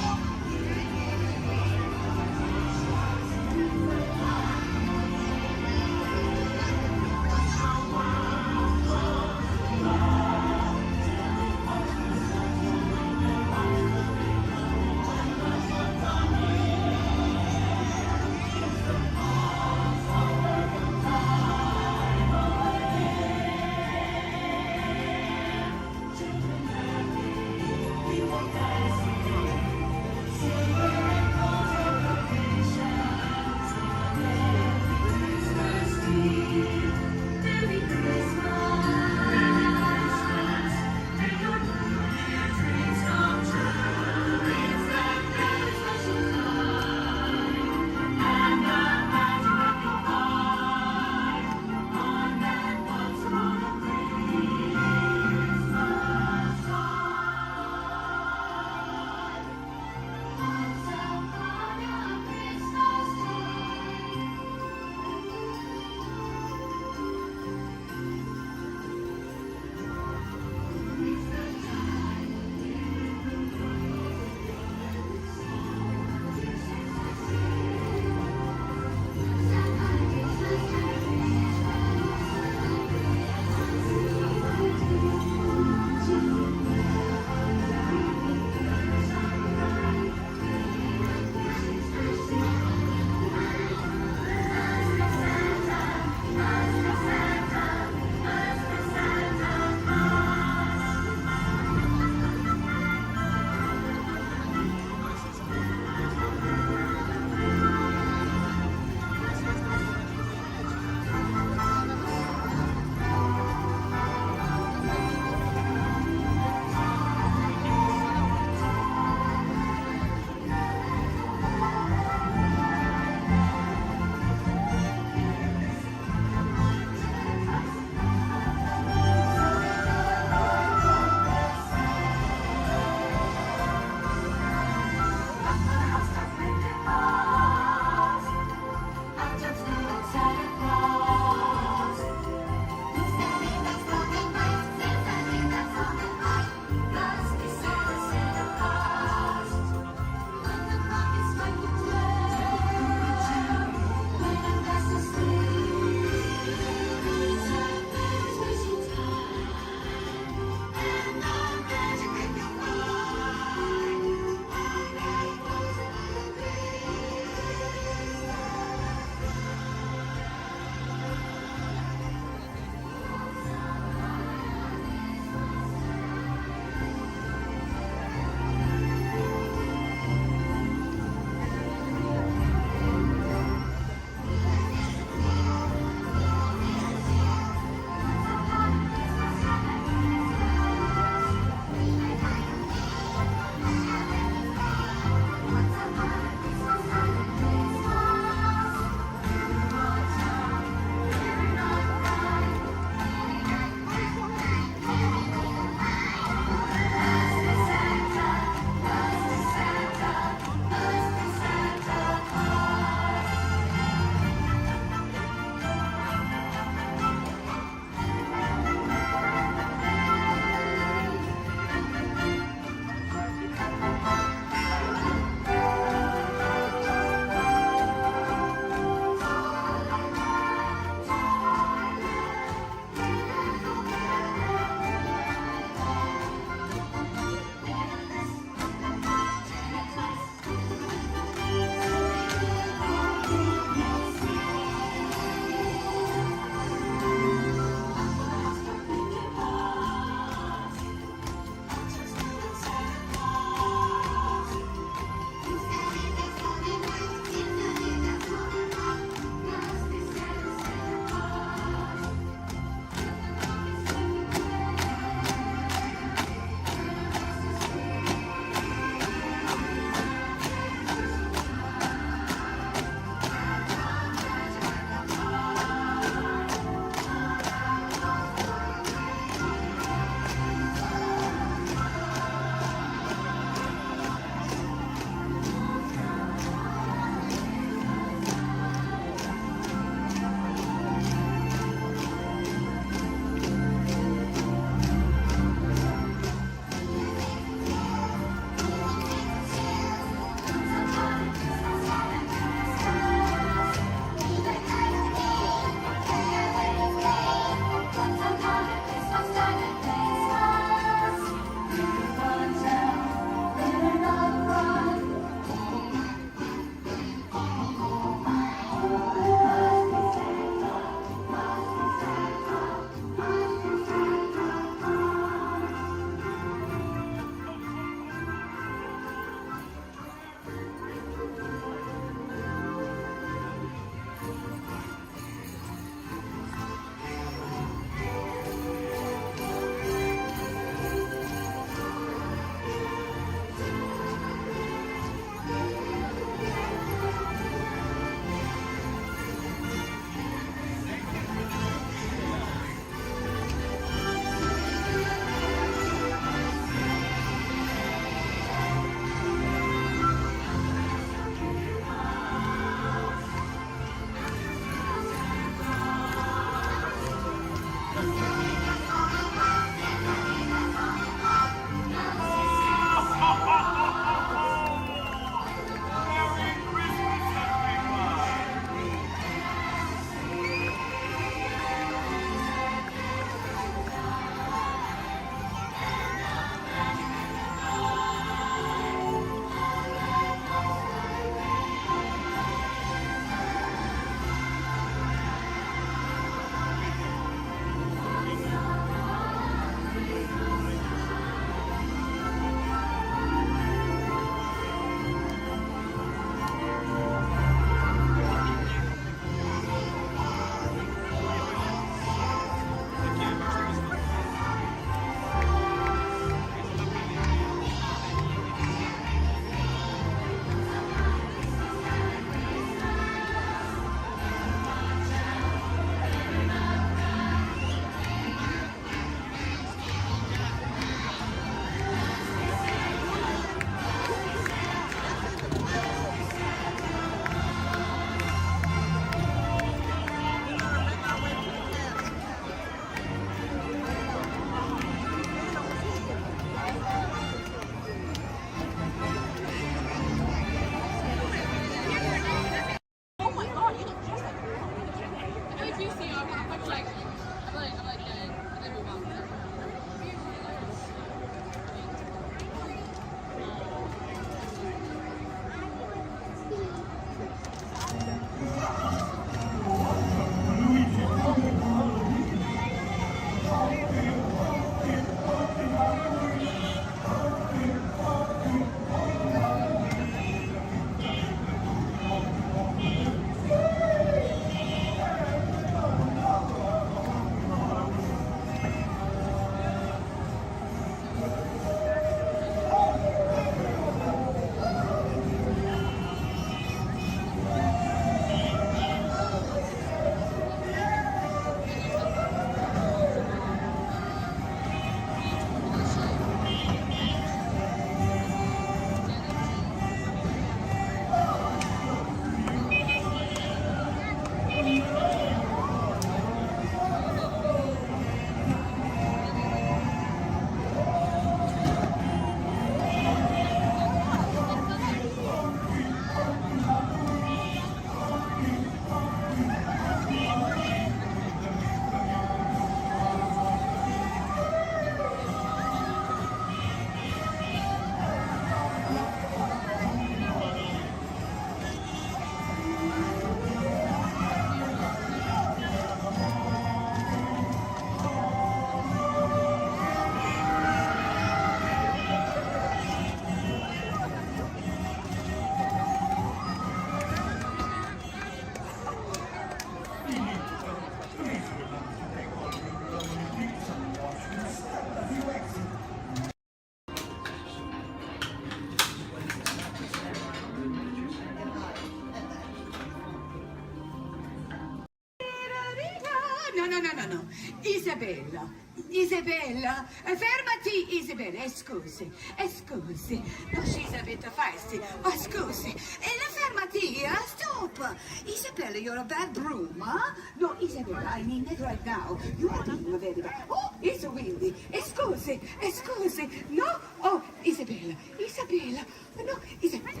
Isabella, Isabella, fermati, Isabella, scusi, scusi. No, she's a bit feisty. Scusi, fermati, stop. Isabella, you're a bad broom, huh? No, Isabella, I mean it right now. You are being very bad. Oh, it's windy. Scusi, scusi. No, oh, Isabella, Isabella. No, Isabella,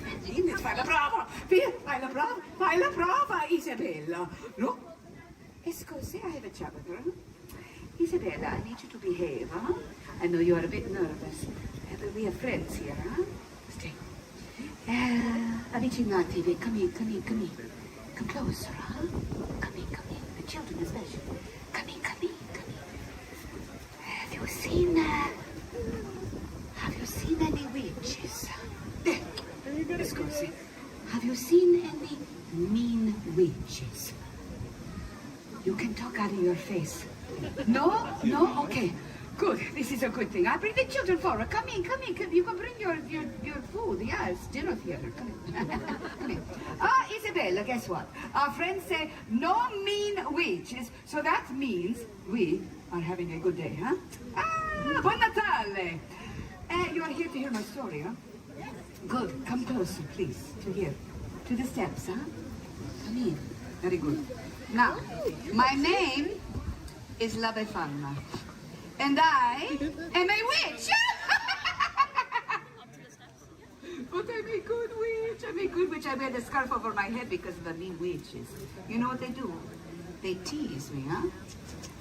fai la prova. Fai la prova, Isabella. No, scusi, I have a chat with her. Isabella, I need you to behave, huh? I know you are a bit nervous, but we are friends here, huh? Stay. Avvicinati, come in. Come closer, huh? Come in. The children especially. Come in. Have you seen any witches? Scusi. Have you seen any mean witches? You can talk out of your face. No? Okay. Good. This is a good thing. I'll bring the children forward. Come in. You can bring your food. Yes, dinner theater. Come in. Isabella, guess what? Our friends say no mean witches, so that means we are having a good day, huh? Buon Natale! You are here to hear my story, huh? Good. Come closer, please, to here. To the steps, huh? Come in. Very good. Now, my name is La Befana, and I am a witch. But I'm a good witch. I wear the scarf over my head because of the mean witches. You know what they do? They tease me, huh?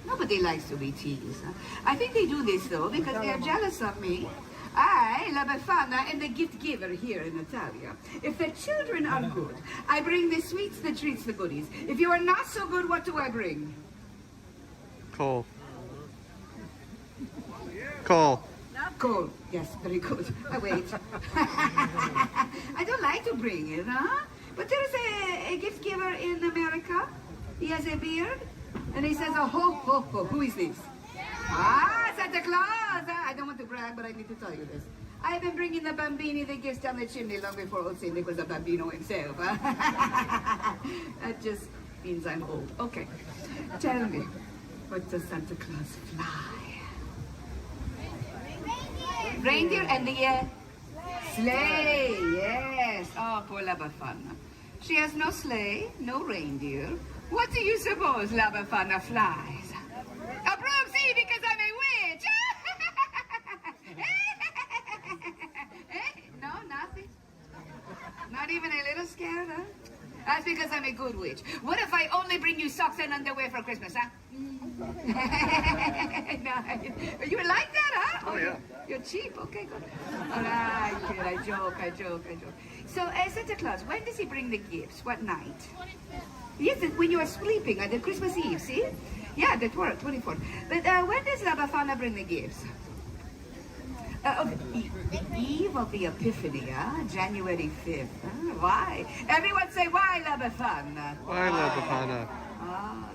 Nobody likes to be teased. Huh? I think they do this, though, because they're jealous of me. I, La Befana, am the gift giver here in Italia. If the children are good, I bring the sweets, the treats, the goodies. If you are not so good, what do I bring? Coal. Coal. Yes, very good. Wait. I don't like to bring it, huh? But there's a gift giver in America. He has a beard, and he says, ho, ho, ho. Who is this? Santa Claus! I don't want to brag, but I need to tell you this. I've been bringing the bambini the gifts down the chimney long before old Cindy was a bambino himself. That just means I'm old. Okay. Tell me, what does Santa Claus fly? Reindeer and the sleigh. Yes. Oh, poor La Befana. She has no sleigh, no reindeer. What do you suppose La Befana flies? A broom, see, because I'm a witch. No, nothing. Not even a little scared, huh? That's because I'm a good witch. What if I only bring you socks and underwear for Christmas, huh? Nice. You like that, huh? Oh, yeah. You're cheap. Okay, good. All right, kid. I joke. So, Santa Claus, when does he bring the gifts? What night? Yes, when you are sleeping on the Christmas Eve, see? Yeah, the 24th. But when does La Befana bring the gifts? The eve of the Epiphany, huh? January 5th. Huh? Why? Everyone say, why, La Befana? Why, La Befana?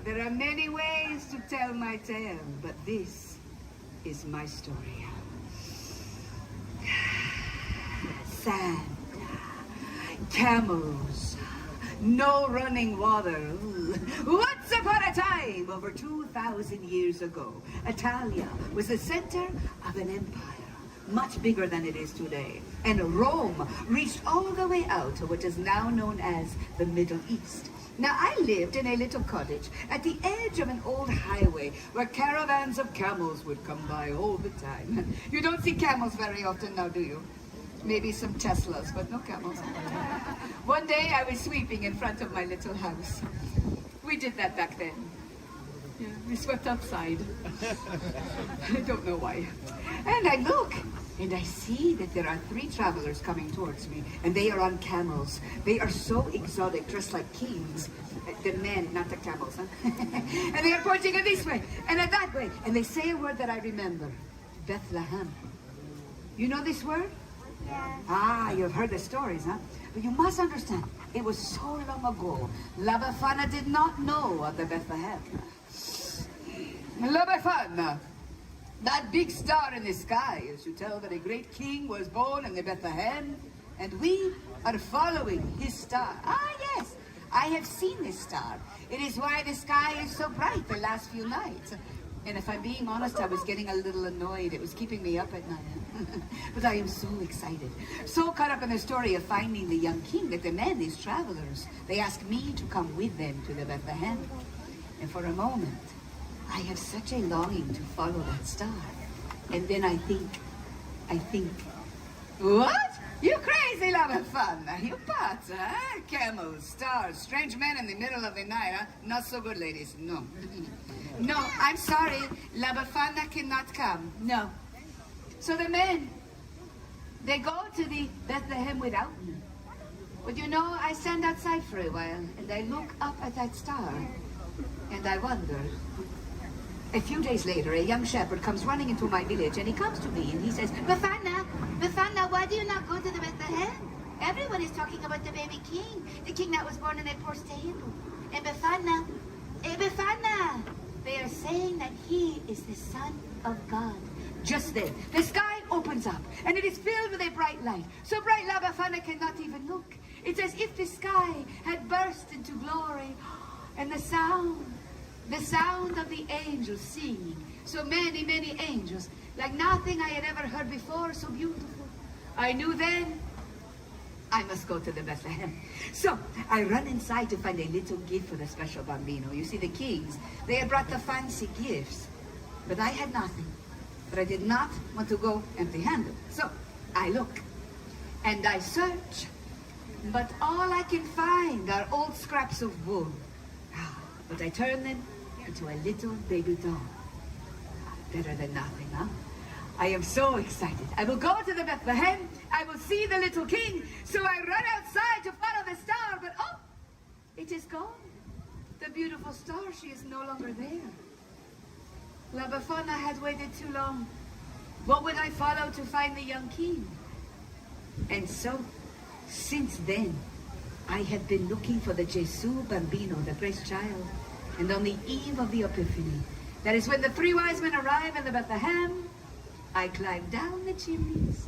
There are many ways to tell my tale, but this is my story. Santa, camels, no running water. Once upon a time, over 2,000 years ago, Italia was the center of an empire, much bigger than it is today. And Rome reached all the way out to what is now known as the Middle East. Now, I lived in a little cottage at the edge of an old highway where caravans of camels would come by all the time. You don't see camels very often now, do you? Maybe some Teslas, but no camels. One day I was sweeping in front of my little house. We did that back then. Yeah, we swept outside. I don't know why. And I look, and I see that there are 3 travelers coming towards me, and they are on camels. They are so exotic, dressed like kings. The men, not the camels, huh? And they are pointing in this way, and in that way. And they say a word that I remember. Bethlehem. You know this word? Yeah. You've heard the stories, huh? But you must understand, it was so long ago. La Befana did not know of the Bethlehem. La Befana, that big star in the sky is to tell that a great king was born in the Bethlehem, and we are following his star. Yes, I have seen this star. It is why the sky is so bright the last few nights. And if I'm being honest, I was getting a little annoyed. It was keeping me up at night. But I am so excited. So caught up in the story of finding the young king that the men, these travelers, they asked me to come with them to the Bethlehem. And for a moment, I have such a longing to follow that star. And then I think, what? You crazy love of fun. You pots, huh? Camels, stars, strange men in the middle of the night, huh? Not so good, ladies. No. No, I'm sorry. La Befana cannot come. No. So the men, they go to the Bethlehem without me. But you know, I stand outside for a while, and I look up at that star, and I wonder. A few days later, a young shepherd comes running into my village, and he comes to me, and he says, Befana, why do you not go to the Bethlehem? Everyone is talking about the baby king, the king that was born in a poor stable. And Befana, they are saying that he is the Son of God. Just then, the sky opens up, and it is filled with a bright light. So bright, La Befana cannot even look. It's as if the sky had burst into glory, and the sound of the angels singing. So many, many angels, like nothing I had ever heard before, so beautiful. I knew then I must go to the Bethlehem. So I run inside to find a little gift for the special bambino. You see, the kings, they had brought the fancy gifts, but I had nothing. But I did not want to go empty-handed. So I look and I search, but all I can find are old scraps of wool. But I turn them into a little baby doll. Better than nothing, huh? I am so excited. I will go to the Bethlehem. I will see the little king. So I run outside to follow the star, but oh, it is gone. The beautiful star, she is no longer there. La Befana had waited too long. What would I follow to find the young king? And so, since then, I have been looking for the Gesù Bambino, the Christ child. And on the eve of the Epiphany, that is when the 3 wise men arrive in the Bethlehem, I climb down the chimneys,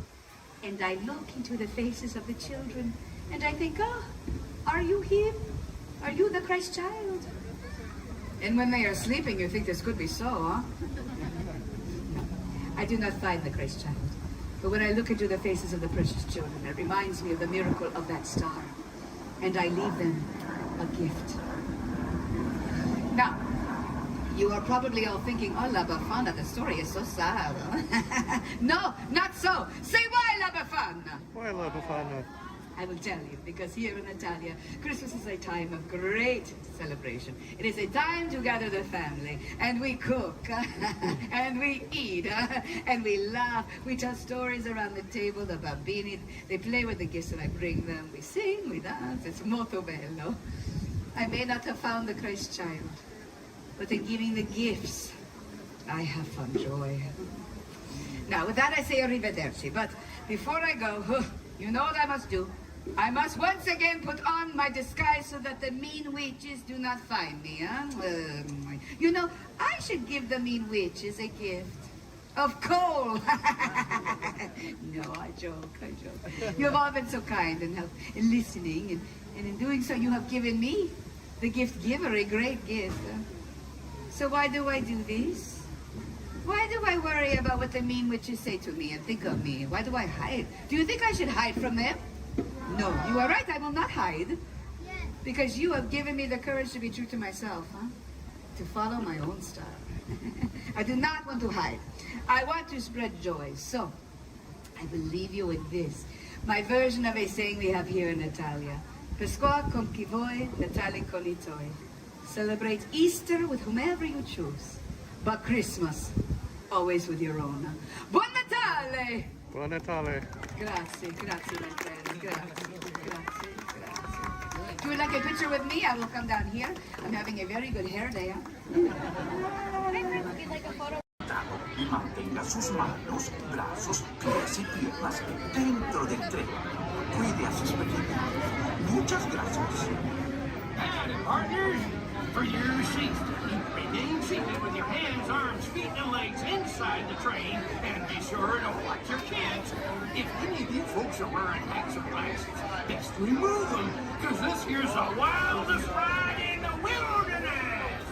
and I look into the faces of the children, and I think, oh, are you him? Are you the Christ child? And when they are sleeping, you think this could be so, huh? I do not find the Christ child. But when I look into the faces of the precious children, it reminds me of the miracle of that star. And I leave them a gift. Now, you are probably all thinking, oh, La Befana, the story is so sad. Huh? No, not so. Say why, La Befana? Why La Befana? I will tell you, because here in Italia, Christmas is a time of great celebration. It is a time to gather the family, and we cook, and we eat, and we laugh. We tell stories around the table, the bambini, they play with the gifts and I bring them. We sing, we dance, it's molto bello. I may not have found the Christ child, but in giving the gifts, I have found joy. Now, with that I say arrivederci, but before I go, you know what I must do. I must once again put on my disguise so that the mean witches do not find me, huh? You know, I should give the mean witches a gift of coal. No, I joke. You have all been so kind and listening, and in doing so you have given me, the gift giver, a great gift. So why do I do this? Why do I worry about what the mean witches say to me and think of me? Why do I hide? Do you think I should hide from them? No, you are right, I will not hide. Because you have given me the courage to be true to myself, huh? To follow my own star. I do not want to hide. I want to spread joy. So, I will leave you with this. My version of a saying we have here in Italia. Pescoa con chi vuoi, Natale con i tuoi. Celebrate Easter with whomever you choose. But Christmas, always with your own. Buon Natale! Buon Natale. Grazie, my friend. Grazie. If you would like a picture with me, I will come down here. I'm having a very good hair day. Hi, friends. Would you like a photo? Y mantenga sus manos, brazos, pies y piernas dentro del tren. Cuide a sus pequeños. Muchas gracias. And partners, for your safety, remain seated with your hands, arms, feet, and legs inside the train, and be sure to watch your kids. If any of you folks are wearing hats or glasses, best remove them, because this here's the wildest ride in the wilderness.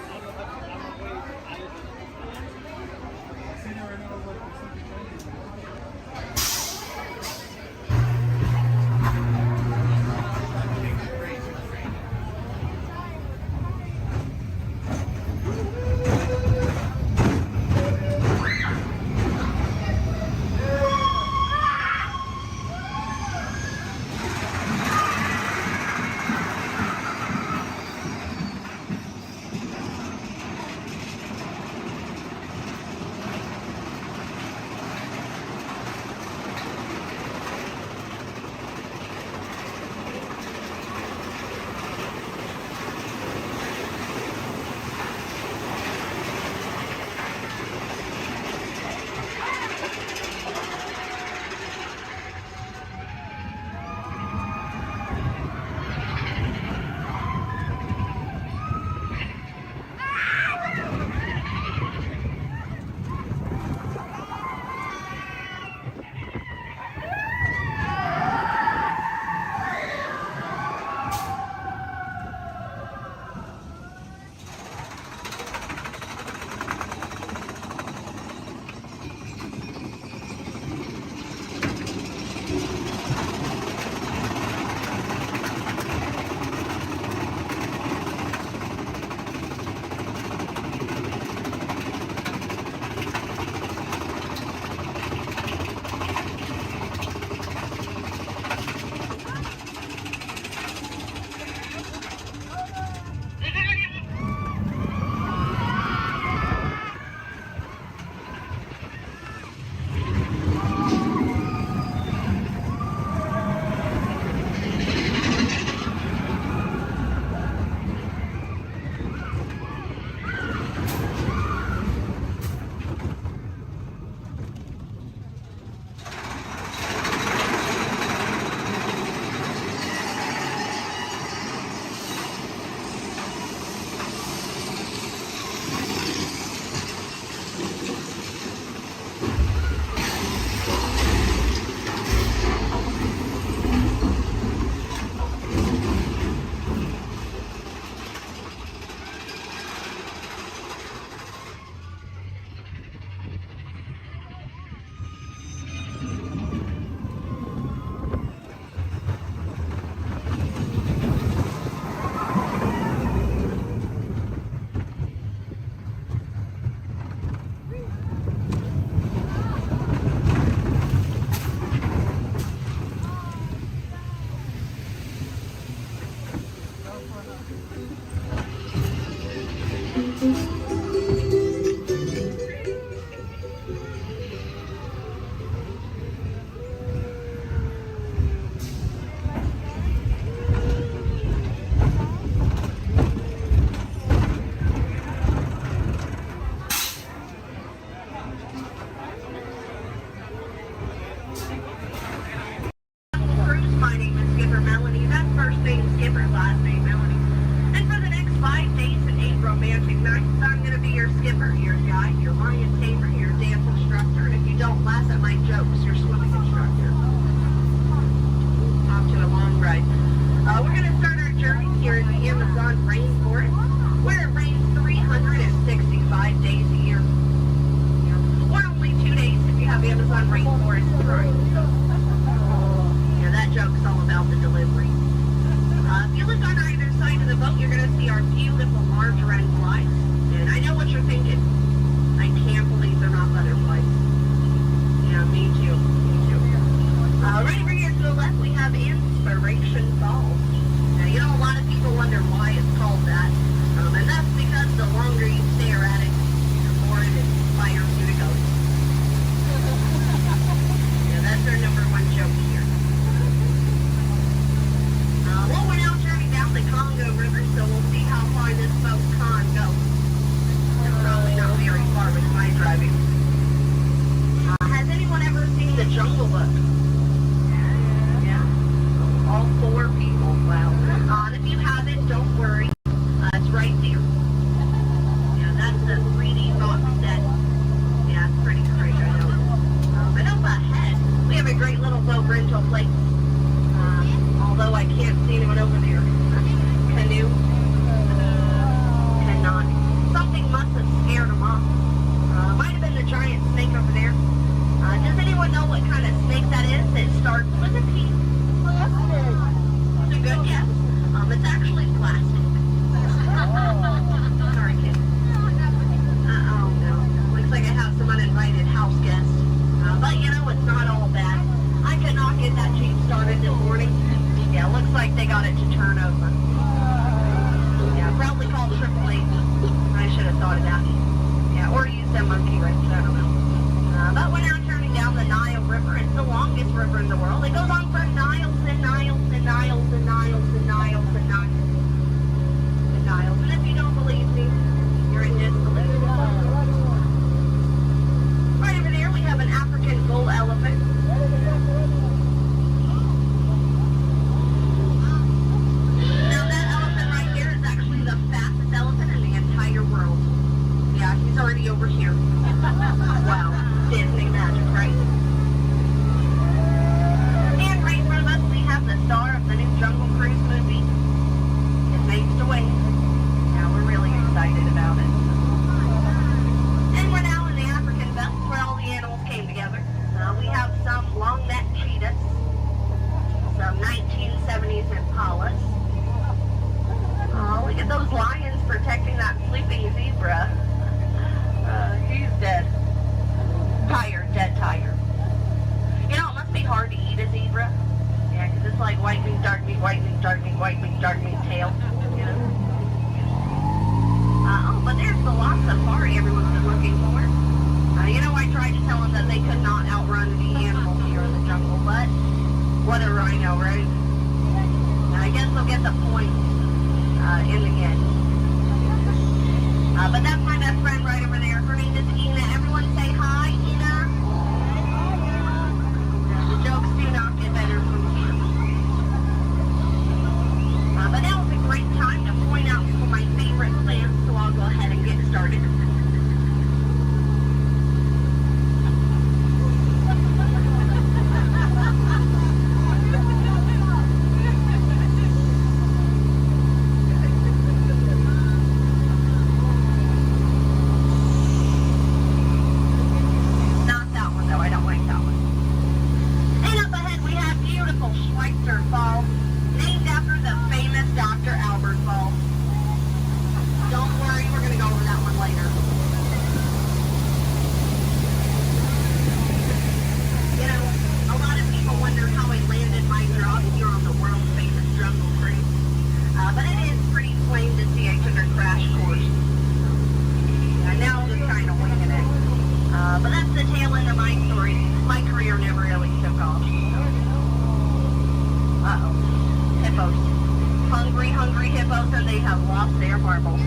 have lost their marbles.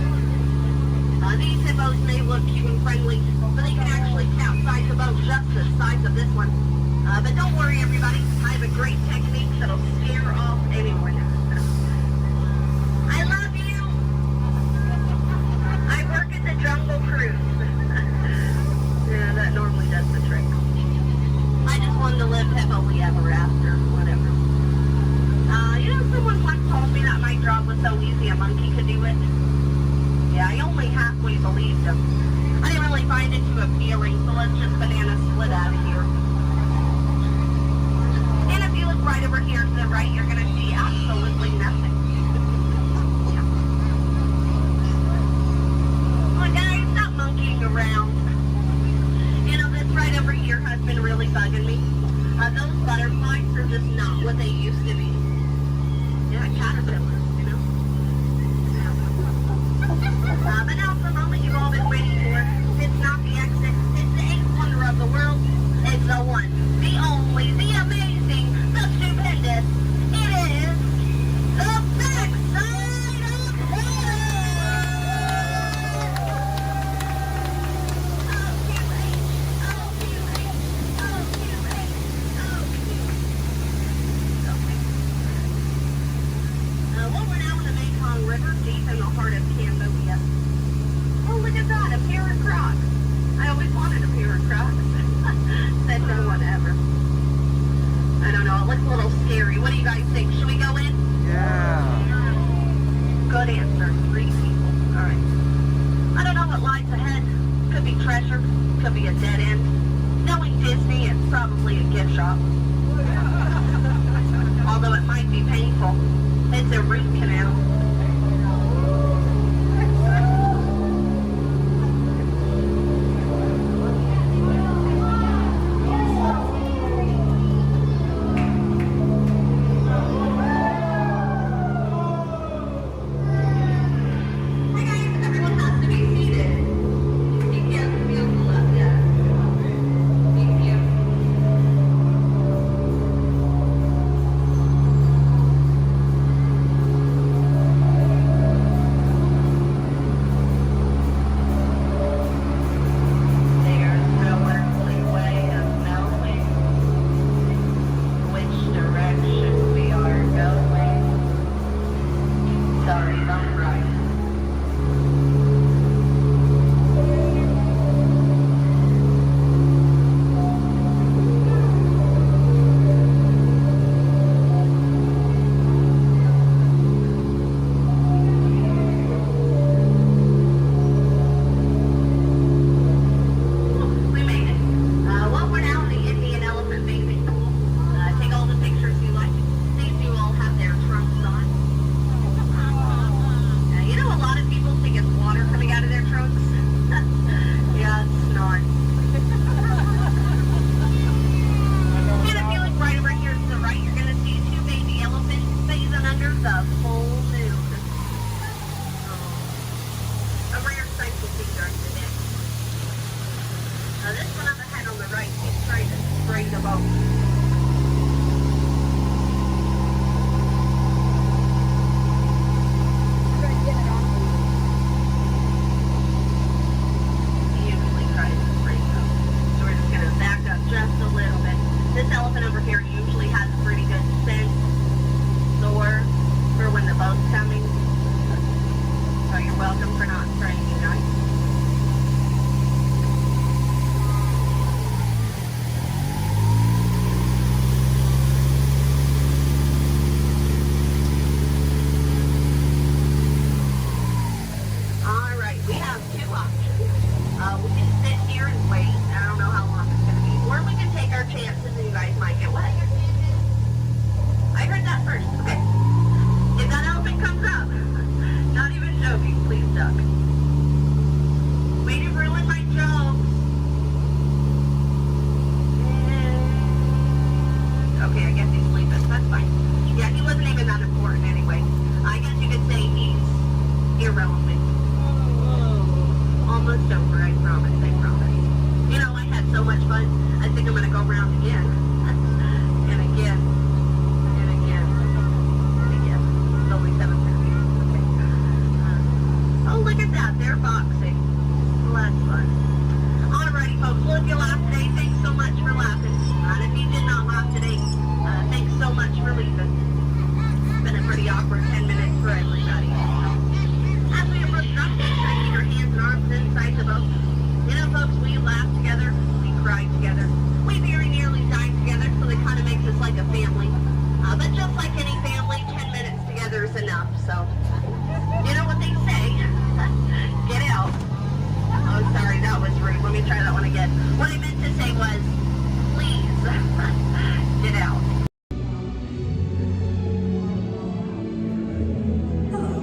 These hippos may look cute and friendly, but they can actually capsize a boat just the size of this one. But don't worry, everybody. I have a great technique that'll scare off anyone. I love you. I work at the Jungle Cruise. Yeah, that normally does the trick. I just wanted to live happily ever after, whatever. Someone once told me that my job was so easy a monkey could do it. Yeah, I only halfway believed him. I didn't really find it too appealing, so let's just banana split out of here. And if you look right over here to the right, you're going to see absolutely nothing. Yeah. Well, guys, stop monkeying around. This right over here has been really bugging me. Those butterflies are just not what they used to be. Yeah, caterpillars, Yeah. But now it's the moment you've all been waiting for. It's not the exit. It's the eighth wonder of the world. It's the one, the only, the amazing, the stupendous. It is the backside of heaven! River deep in the heart of Cambodia. Oh, look at that, a pair of Crocs. I always wanted a pair of Crocs. Said no one ever. I don't know, it looks a little scary. What do you guys think? Should we go in? Yeah. Good answer. 3 people. All right. I don't know what lies ahead. Could be treasure. Could be a dead end. Knowing Disney, it's probably a gift shop. Although it might be painful. It's a root canal. Oh, look at that. They're boxing. Well, that's fun. Alrighty, folks. Well, if you laughed today, thanks so much for laughing. And if you did not laugh today, thanks so much for leaving. It's been a pretty awkward 10 minutes for everybody. As we approach up, make sure to keep your hands and arms inside the boat. You know, folks, we laughed together. We cried together. We very nearly died together, so it kind of makes us like a family. But just like any family, 10 minutes together is enough. So, you know what they say. Get out. Oh, sorry, that was rude. Let me try that one again. What I meant to say was, please, get out. Hello,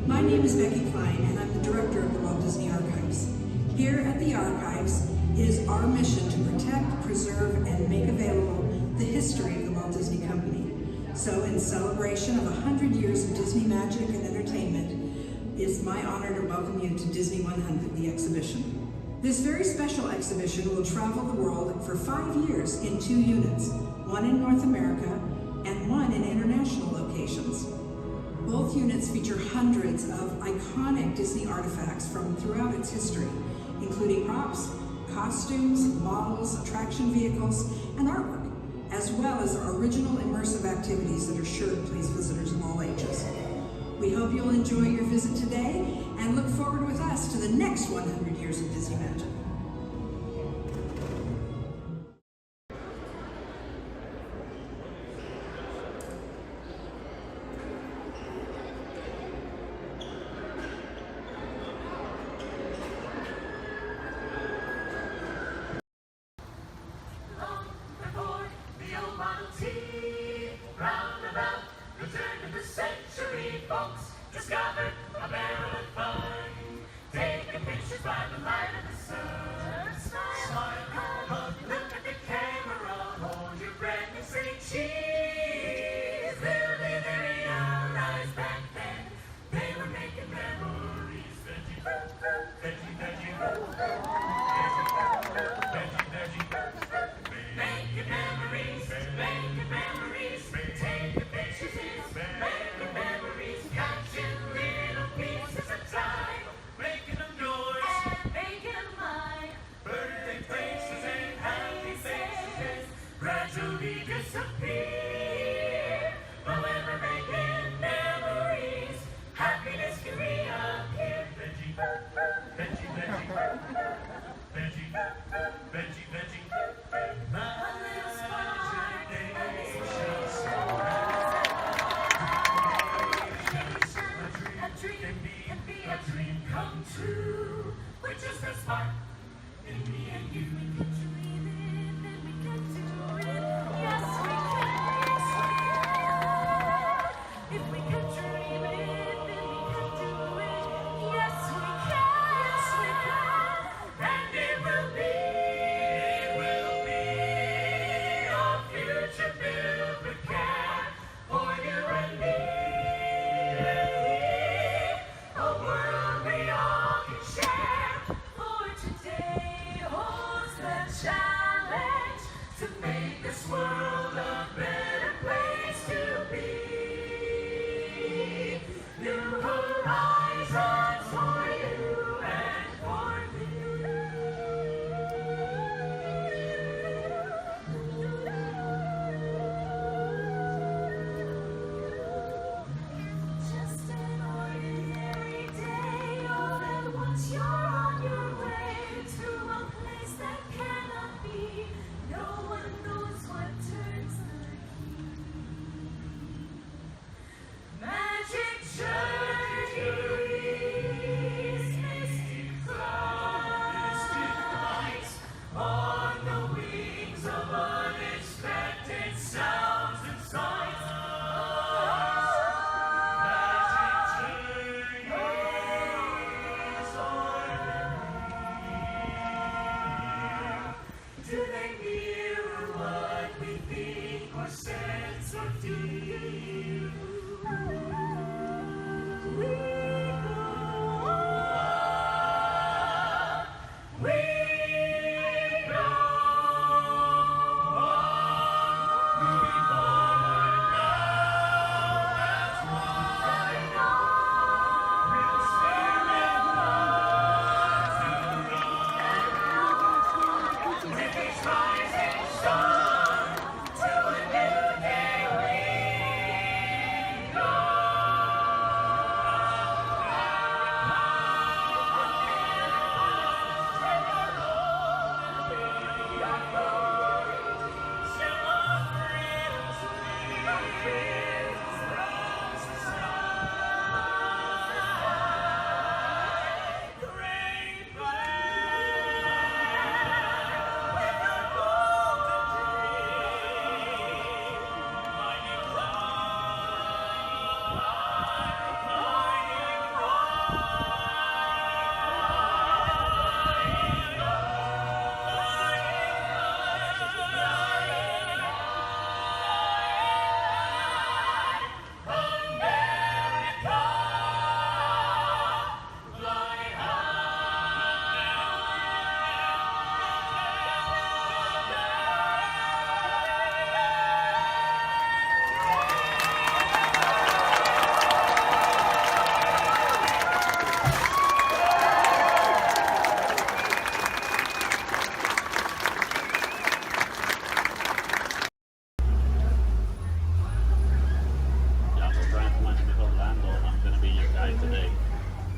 my name is Becky Klein, and I'm the director of the Walt Disney Archives. Here at the Archives, it is our mission to protect, preserve, and make available the history of the Walt Disney Company. So in celebration of 100 years of Disney magic and entertainment, it's my honor to welcome you to Disney 100, the exhibition. This very special exhibition will travel the world for 5 years in 2 units, one in North America and one in international locations. Both units feature hundreds of iconic Disney artifacts from throughout its history, including props, costumes, models, attraction vehicles, and artwork, as well as original immersive activities that are sure to please visitors of all ages. We hope you'll enjoy your visit today and look forward with us to the next 100 years of Disney magic. Discovered a barrel of fun. Taking pictures by the light of the sun. Smile, hug, look at the camera. Hold your breath and say cheese. Little did they realize back then they were making memories. Veggie, veggie, veggie, veggie, veggie, veggie. Making memories, making memories. Taking pictures is making memories. Catching little pieces of time, making them yours and making them mine. Birthday faces and happy faces gradually disappear. But when we're making memories, happiness can reappear. Veggie, veggie, veggie, veggie, veggie, veggie. A little spark, a dream come true. We're just a spark in me and you. We can dream it, and we can do it. Yes, we can. Yes, we can. If we can dream it, then we can do it. Yes, we can. Yes, we can. And it will be our future filled with care for you and me. A world we all can share. For today holds the challenge to make this world a better place to be. New horizons for you and for me. Just an ordinary day, all at once you're on your way to a place that cannot be. No one knows what turns the key. Magic journey.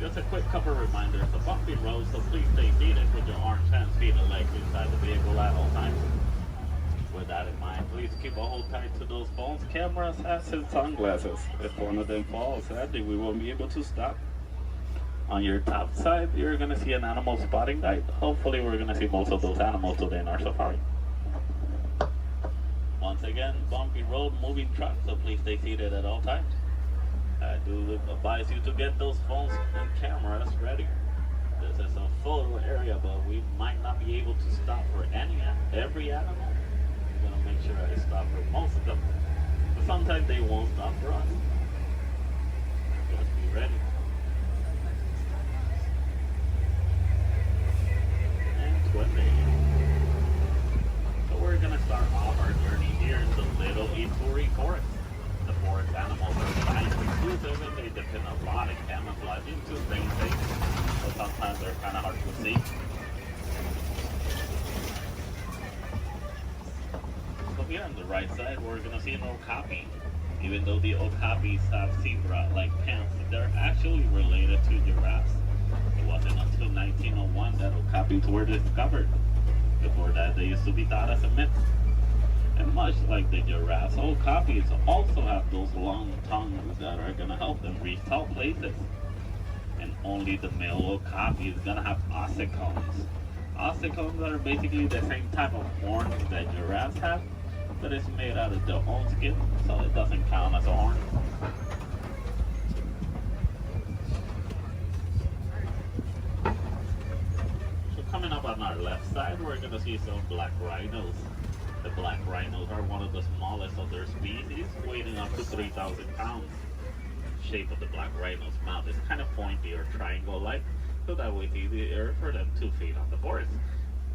Just a quick couple reminders. The bumpy road, so please stay seated with your arms, hands, feet, and legs inside the vehicle at all times. With that in mind, please keep a hold tight to those phones, cameras, hats, and sunglasses. If one of them falls, sadly, we won't be able to stop. On your top side, you're going to see an animal spotting guide. Hopefully, we're going to see most of those animals today in our safari. Once again, bumpy road, moving truck, so please stay seated at all times. I do advise you to get those phones and cameras ready. This is a photo area, but we might not be able to stop for every animal. I'm going to make sure I stop for most of them. But sometimes they won't stop for us. Just be ready. And 20. So we're going to start off our journey here in the Little Ituri Forest. The forest animals are kind of exclusive and they depend a lot on camouflaging to stay safe. So sometimes they're kind of hard to see. So here on the right side, we're going to see an okapi. Even though the okapis have zebra-like pants, they're actually related to giraffes. It wasn't until 1901 that okapis were discovered. Before that, they used to be thought as a myth. And much like the giraffes, okapis also have those long tongues that are going to help them reach tall places. And only the male okapi is going to have ossicones. Ossicones are basically the same type of horns that giraffes have, but it's made out of their own skin, so it doesn't count as a horn. So coming up on our left side, we're going to see some black rhinos. The black rhinos are one of the smallest of their species, weighing up to 3,000 pounds. The shape of the black rhino's mouth is kind of pointy or triangle-like, so that way it's easier for them to feed on the forest.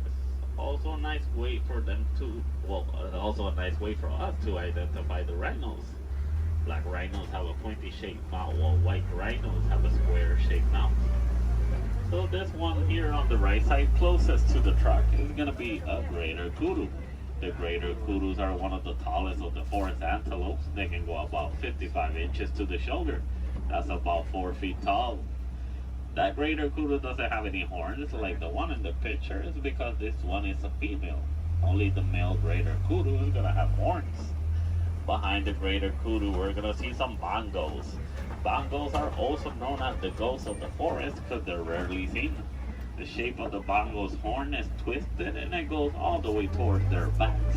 It's also a nice way for them to, also a nice way for us to identify the rhinos. Black rhinos have a pointy-shaped mouth, while white rhinos have a square-shaped mouth. So this one here on the right side, closest to the truck, is going to be a greater kudu. The greater kudus are one of the tallest of the forest antelopes. They can go about 55 inches to the shoulder. That's about 4 feet tall. That greater kudu doesn't have any horns like the one in the picture. It's because this one is a female. Only the male greater kudu is going to have horns. Behind the greater kudu, we're going to see some bongos. Bongos are also known as the ghosts of the forest because they're rarely seen. The shape of the bongo's horn is twisted and it goes all the way towards their backs.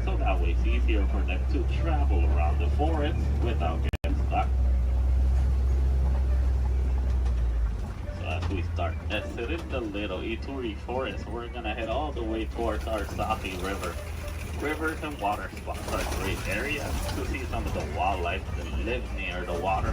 So that way it's easier for them to travel around the forest without getting stuck. So as we start exiting the Little Ituri Forest, we're going to head all the way towards our Safi River. Rivers and water spots are great areas to see some of the wildlife that live near the water.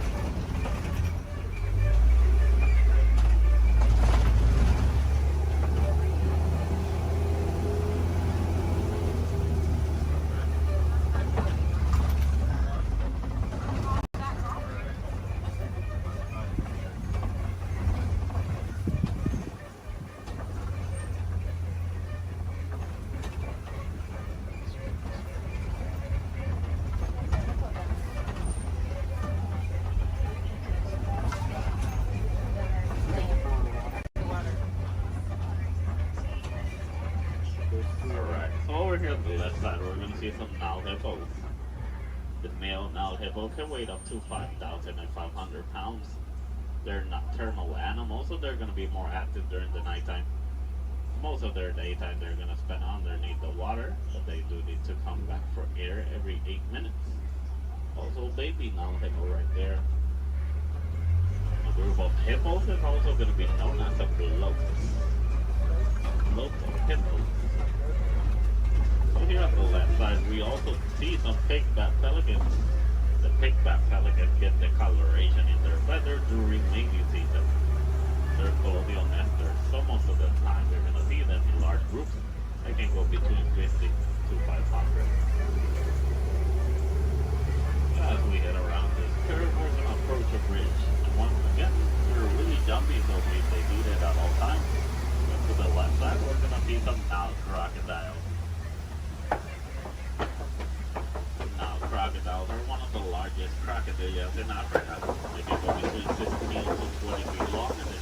Some Nile hippos. The male Nile hippo can weigh up to 5,500 pounds. They're nocturnal animals, so they're going to be more active during the nighttime. Most of their daytime they're going to spend underneath the water, but they do need to come back for air every 8 minutes. Also, baby Nile hippo right there. A group of hippos is also going to be known as a bloat. Bloat of hippos. So here on the left side, we also see some pigbat pelicans. The pigbat pelicans get the coloration in their feathers during mating season. They're colonial nesters, so most of the time you're going to see them in large groups. They can go between 50 to 500. As we head around this curve, we're going to approach a bridge. And once again, we're really jumpy, so please stay seated at all times. And to the left side, we're going to see some Nile crocodiles. Crocodiles are one of the largest crocodiles in Africa. They can go between 15 to 20 feet long and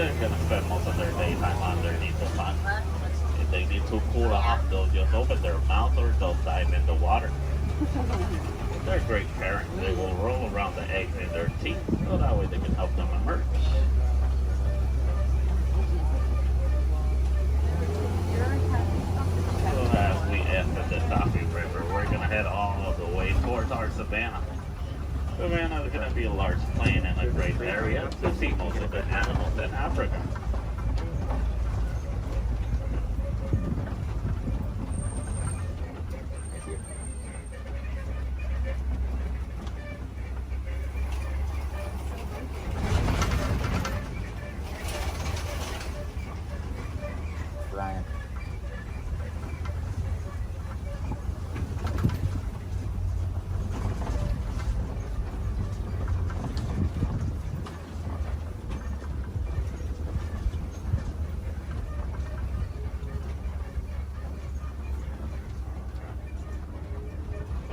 they're gonna spend most of their daytime underneath the sun. If they need to cool off, they'll just open their mouth or they'll dive in the water. They're great parents. They will roll around the eggs in their teeth so that way they can help them emerge. So as we exit the Taffy River, we're gonna head all of the way towards our savannah. Savannah is gonna be a large plain and a great area to see most of the animals in Africa.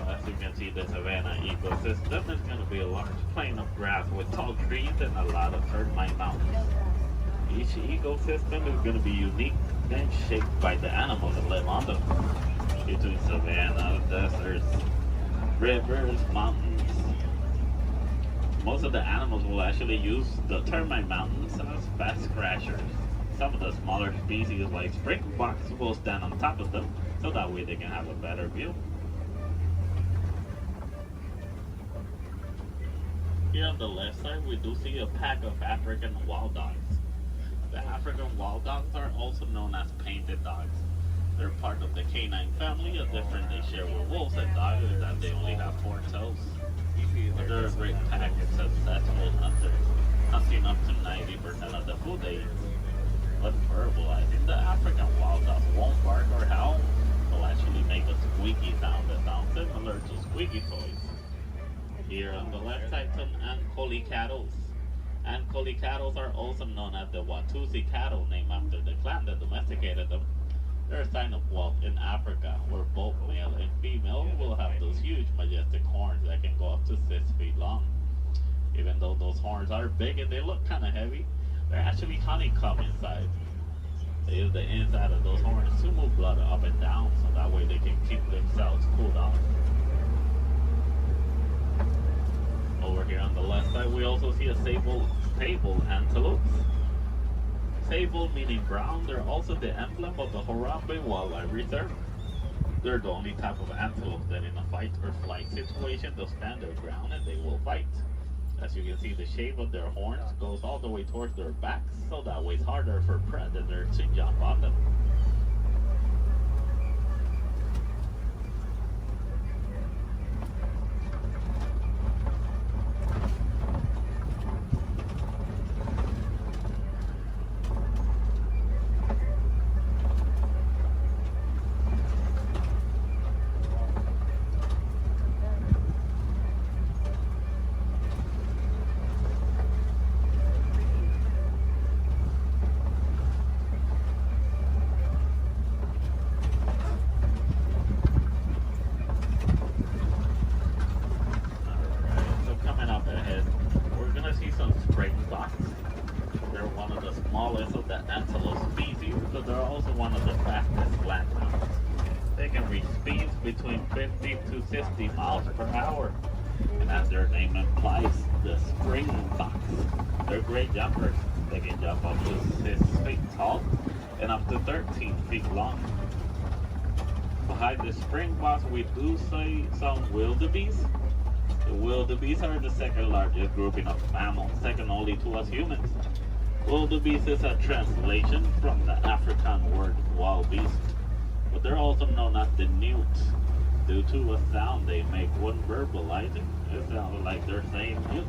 As you can see, the savanna ecosystem is going to be a large plain of grass with tall trees and a lot of termite mountains. Each ecosystem is going to be unique and shaped by the animals that live on them. Between savanna, deserts, rivers, mountains. Most of the animals will actually use the termite mountains as fast crashers. Some of the smaller species like springboks will stand on top of them so that way they can have a better view. Here on the left side, we do see a pack of African wild dogs. The African wild dogs are also known as painted dogs. They're part of the canine family, a difference they share with wolves and dogs is that they only have 4 toes. But they're a great pack and successful hunters, hunting up to 90% of the food they eat. But verbalizing, the African wild dog won't bark or howl. They'll actually make a squeaky sound that sounds similar to squeaky toys. Here on the left side, some Ankole cattle. Ankole cattle are also known as the Watusi cattle, named after the clan that domesticated them. They're a sign of Walt in Africa, where both male and female will have those huge, majestic horns that can go up to 6 feet long. Even though those horns are big and they look kind of heavy, they're actually honeycomb inside. They use the inside of those horns to move blood up and down, so that way they can keep themselves cooled off. Over here on the left side, we also see a sable antelope. Sable meaning brown, they're also the emblem of the Harambe Wildlife Reserve. They're the only type of antelope that in a fight or flight situation they'll stand their ground and they will fight. As you can see, the shape of their horns goes all the way towards their backs, so that way it's harder for predators to jump on them. Between 50 to 60 miles per hour. And as their name implies, the springboks. They're great jumpers. They can jump up to 6 feet tall and up to 13 feet long. Behind the springboks, we do see some wildebeest. The wildebeest are the second largest grouping of mammals, second only to us humans. Wildebeest is a translation from the African word wild beast. But they're also known as the newt due to a sound they make when verbalizing. It sounds like they're saying newt.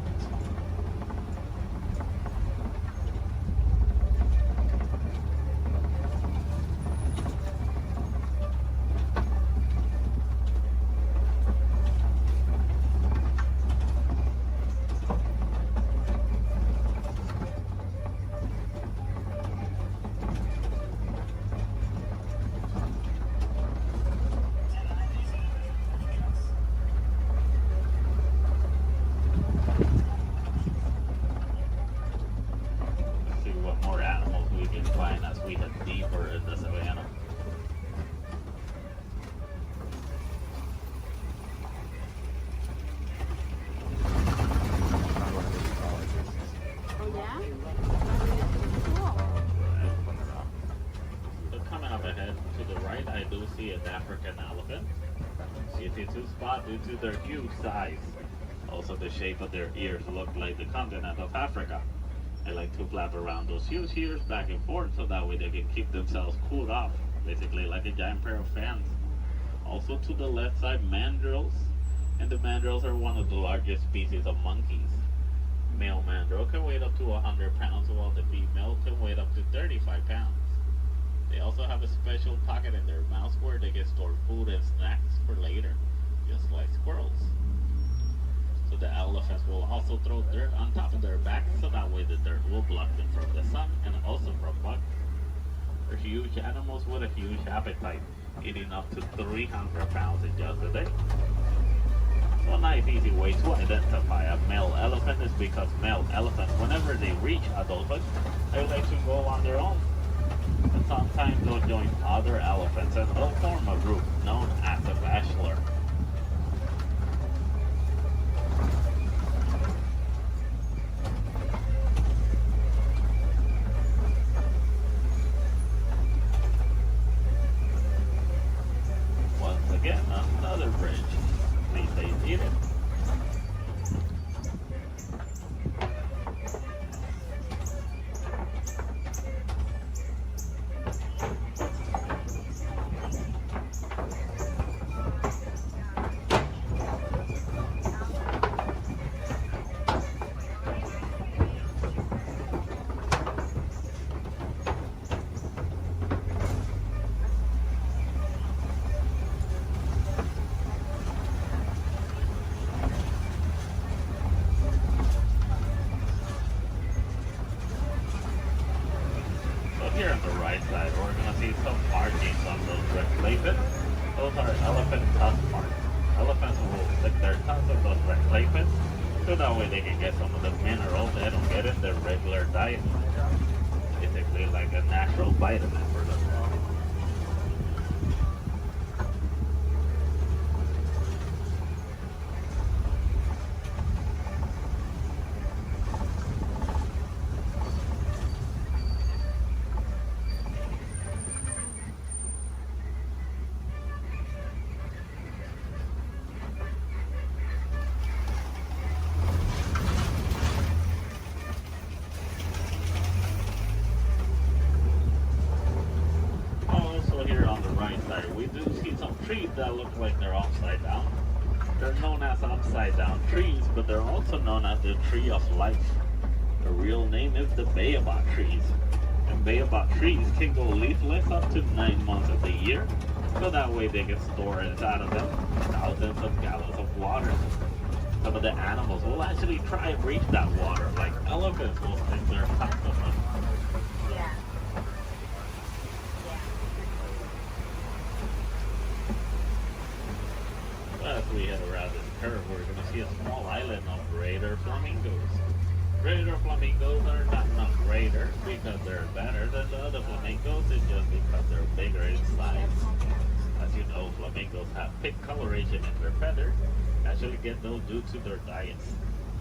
easy to spot due to their huge size. Also, the shape of their ears look like the continent of Africa. They like to flap around those huge ears back and forth so that way they can keep themselves cooled off, basically like a giant pair of fans. Also to the left side, mandrills, and the mandrills are one of the largest species of monkeys. Male mandrill can weigh up to 100 pounds, while the female can weigh up to 35 pounds. They also have a special pocket in their mouths where they can store food and snacks for later, just like squirrels. So the elephants will also throw dirt on top of their backs so that way the dirt will block them from the sun and also from bugs. They're huge animals with a huge appetite, eating up to 300 pounds in just a day. So a nice easy way to identify a male elephant is because male elephants, whenever they reach adulthood, they like to go on their own. And sometimes they'll join other elephants and they'll form a group known as a bachelor. Once again, another bridge. These days need it. Here on the right side, we're going to see some markings on those red places. Those are elephant tusk marks. Elephants will stick their tongues on those red places so that way they can get some of the minerals they don't get in their regular diet. Basically like a natural vitamin for them. We do see some trees that look like they're upside down. They're known as upside down trees, but they're also known as the tree of life. The real name is the baobab trees. And baobab trees can go leafless up to 9 months of the year, so that way they can store inside of them thousands of gallons of water. Some of the animals will actually try and reach that water, like elephants will stick their tongues on them. As we head around this curve, we're going to see a small island of greater flamingos. Greater flamingos are not greater because they're better than the other flamingos, it's just because they're bigger in size. As you know, flamingos have pink coloration in their feathers, actually get those due to their diets.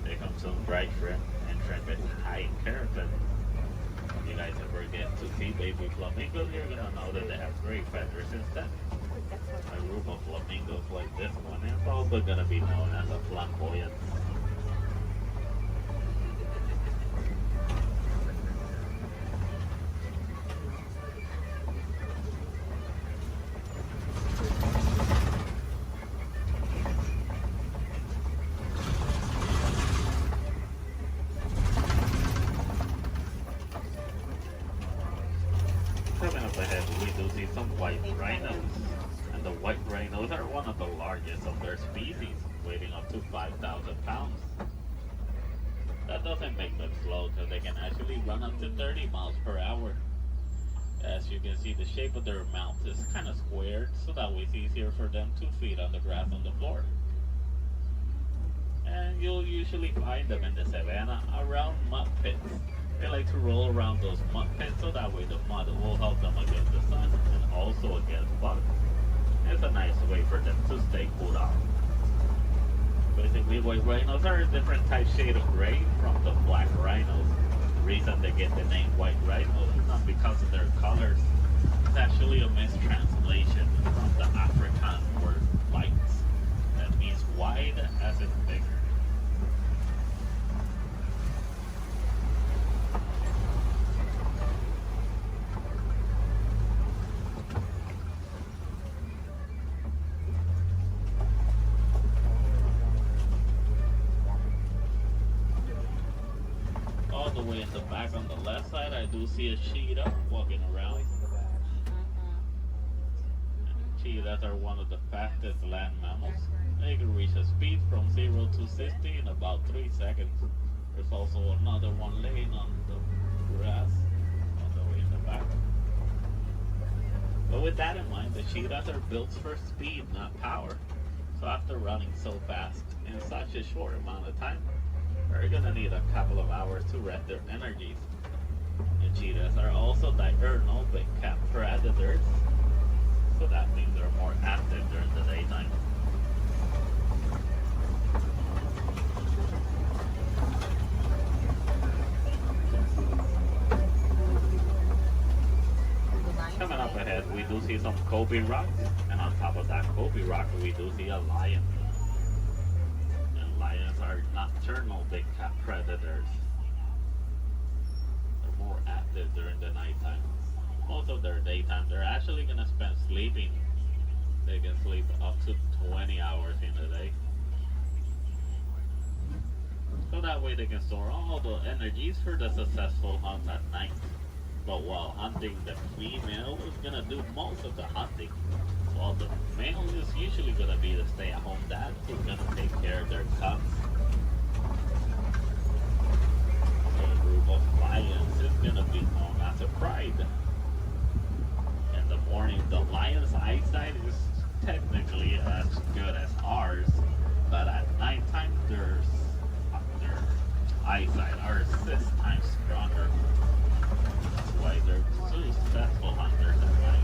They come some dried shrimp, and shrimp is high in keratin. If you guys ever get to see baby flamingos, you're going to know that they have great feathers instead. A group of flamingos like this one is also going to be known as a flamboyant. Coming up ahead, we do see some white rhinos. And the white rhinos are one of the largest of their species, weighing up to 5,000 pounds. That doesn't make them slow, because they can actually run up to 30 miles per hour. As you can see, the shape of their mouth is kind of squared, so that way it's easier for them to feed on the grass on the floor. And you'll usually find them in the savannah around mud pits. They like to roll around those mud pits, so that way the mud will help them against the sun and also against bugs. It's a nice way for them to stay cooled off. Basically, white rhinos are a different type shade of gray from the black rhinos. The reason they get the name white rhinos is not because of their colors. It's actually a mistranslation from the African word white. way in the back on the left side, I do see a cheetah walking around. Cheetahs are one of the fastest land mammals. They can reach a speed from 0 to 60 in about 3 seconds. There's also another one laying on the grass all the way in the back. But with that in mind, the cheetahs are built for speed, not power. So after running so fast in such a short amount of time, they're gonna need a couple of hours to rest their energies. The cheetahs are also diurnal big cat predators, so that means they're more active during the daytime. Coming up ahead, we do see some Kobe rocks, and on top of that Kobe rock, we do see a lion. And lions are nocturnal big cat predators. They're more active during the nighttime. Most of their daytime, they're actually gonna spend sleeping. They can sleep up to 20 hours in a day. So that way they can store all the energies for the successful hunt at night. But while hunting, the female is gonna do most of the hunting, while the male is usually gonna be the stay-at-home dad who's gonna take care of their cubs. So a group of lions is gonna be known as a pride. In the morning, the lion's eyesight is technically as good as ours, but at nighttime, their eyesight are 6 times stronger. That's why they're successful hunters at night.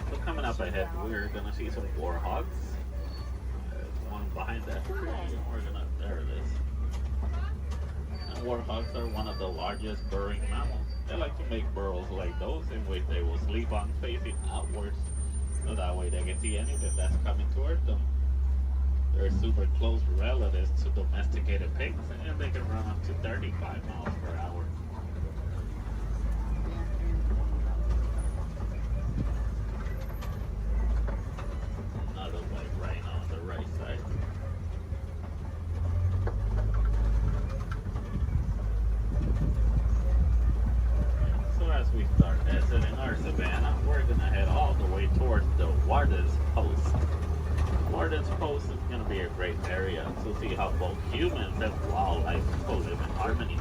So coming up ahead, we're gonna see some warhogs. There's one behind that tree. There it is. And warhogs are one of the largest burrowing mammals. They like to make burrows like those in which they will sleep on facing outwards, so that way they can see anything that's coming toward them. They're super close relatives to domesticated pigs, and they can run up to 35 miles per hour. Another white rhino on the right side. So as we start exiting our savanna, we're gonna head all the way towards the Warden's Post. Warden's Post is gonna be a great area to see how both humans and wildlife will live in harmony.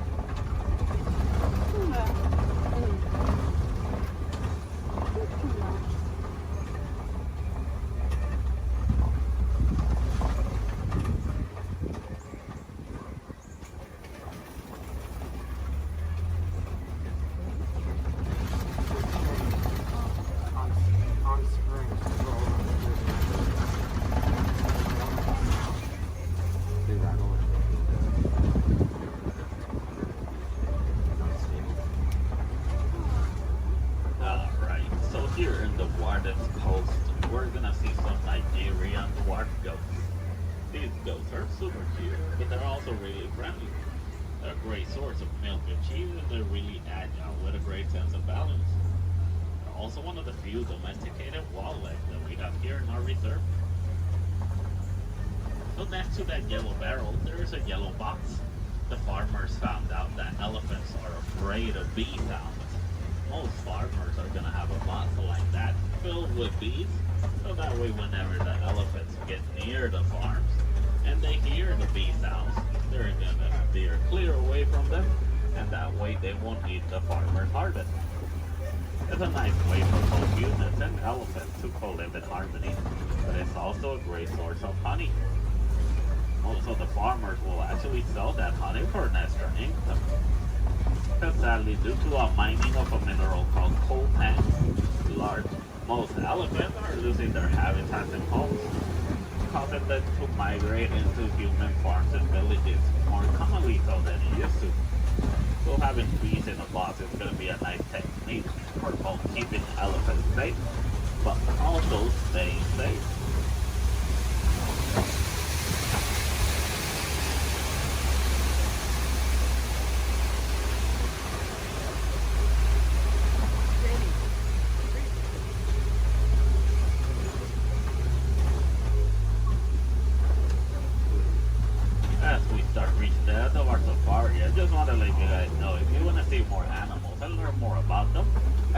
Alright, so here in the Warden's Post, we're gonna see some Nigerian dwarf goats. These goats are super cute, but they're also really friendly. They're a great source of milk and cheese, and they're really agile with a great sense of balance. They're also one of the few domesticated wildlife that we have here in our reserve. So next to that yellow barrel, there is a yellow box. The farmers found out that elephants are afraid of bee sounds. Most farmers are gonna have a box like that filled with bees, so that way whenever the elephants get near the farms and they hear the bee sounds, they're gonna steer clear away from them, and that way they won't eat the farmer's harvest. It's a nice way for both humans and elephants to co-live in harmony, but it's also a great source of honey. Also, the farmers will actually sell that honey for an extra income. But sadly, due to a mining of a mineral called coltan, most elephants are losing their habitats and homes, causing them to migrate into human farms and villages, more commonly so than it used to. So having bees in a box is going to be a nice technique for both keeping elephants safe, but also staying safe.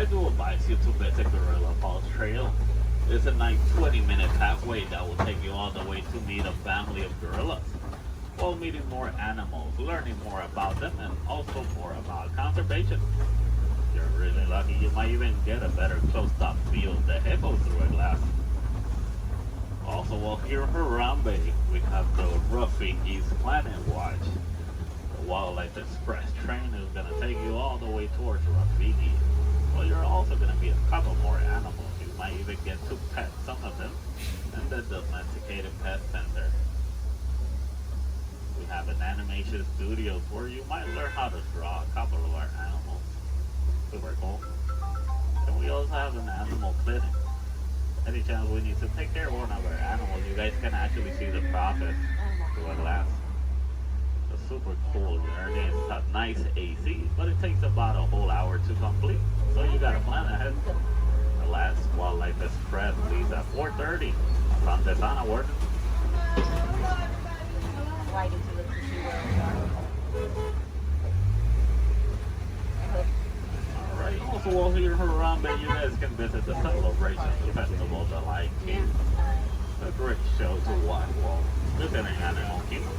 I do advise you to visit Gorilla Falls Trail. It's a nice 20-minute pathway that will take you all the way to meet a family of gorillas, while meeting more animals, learning more about them, and also more about conservation. If you're really lucky, you might even get a better close-up view of the hippo through a glass. Also, while here in Harambe, we have the Rafiki's Planet Watch. The Wildlife Express train is going to take you all the way towards Rafiki. Well, you're also going to meet a couple more animals. You might even get to pet some of them in the Domesticated Pet Center. We have an animation studio where you might learn how to draw a couple of our animals. Super cool. And we also have an animal clinic. Any chance we need to take care of one of our animals, you guys can actually see the process through a glass. It's super cool journey. It's got nice AC, but it takes about a whole hour to complete. So you gotta plan ahead. The last Wildlife Express leaves at 4:30 from the sun award. Why did you look to see where we are? Alright, also while here in Harambe, you guys can visit the Celebration Festival, the Lion King. A great show to watch while visiting Animal Kingdom.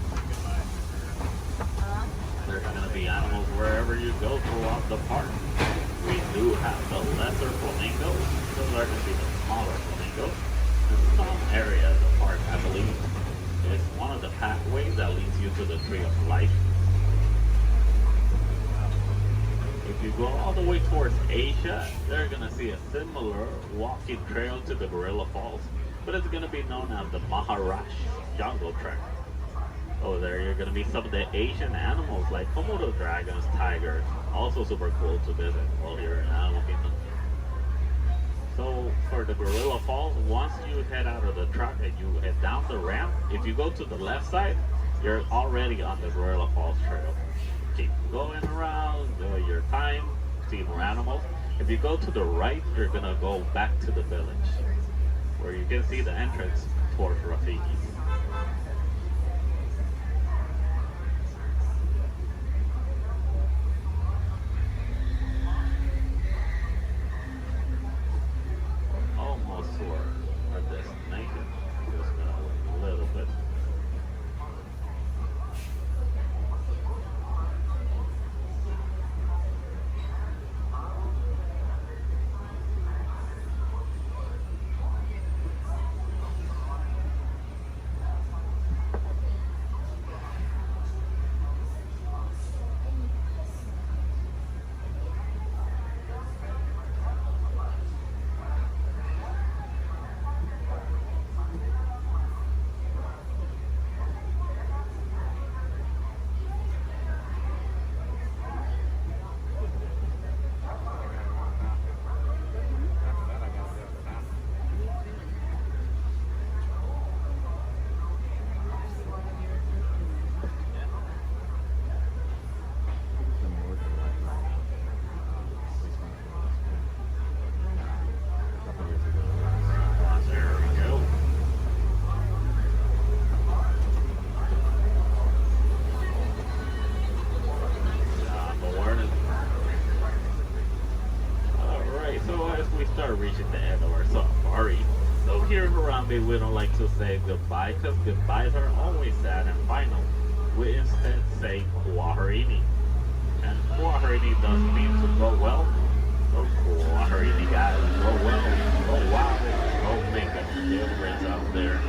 There's going to be animals wherever you go throughout the park. We do have the lesser flamingos. Those are going to be the smaller flamingos. In some area of the park, I believe, is one of the pathways that leads you to the Tree of Life. If you go all the way towards Asia, they're going to see a similar walking trail to the Gorilla Falls, but it's going to be known as the Maharashtra Jungle Trek. Over there, you're going to meet some of the Asian animals like Komodo dragons, tigers. Also super cool to visit while you're in Animal Kingdom. So for the Gorilla Falls, once you head out of the truck and you head down the ramp, if you go to the left side, you're already on the Gorilla Falls Trail. Keep going around, enjoy your time, see more animals. If you go to the right, you're going to go back to the village, where you can see the entrance towards Rafiki. Almost to our destination. Just gonna wait a little bit. Reaching the end of our safari. So here in Harambe, we don't like to say goodbye because goodbyes are always sad and final. We instead say Kwaherini. And Kwaherini does mean to go well. So Kwaherini guys, go well, go wild, go make a difference out there.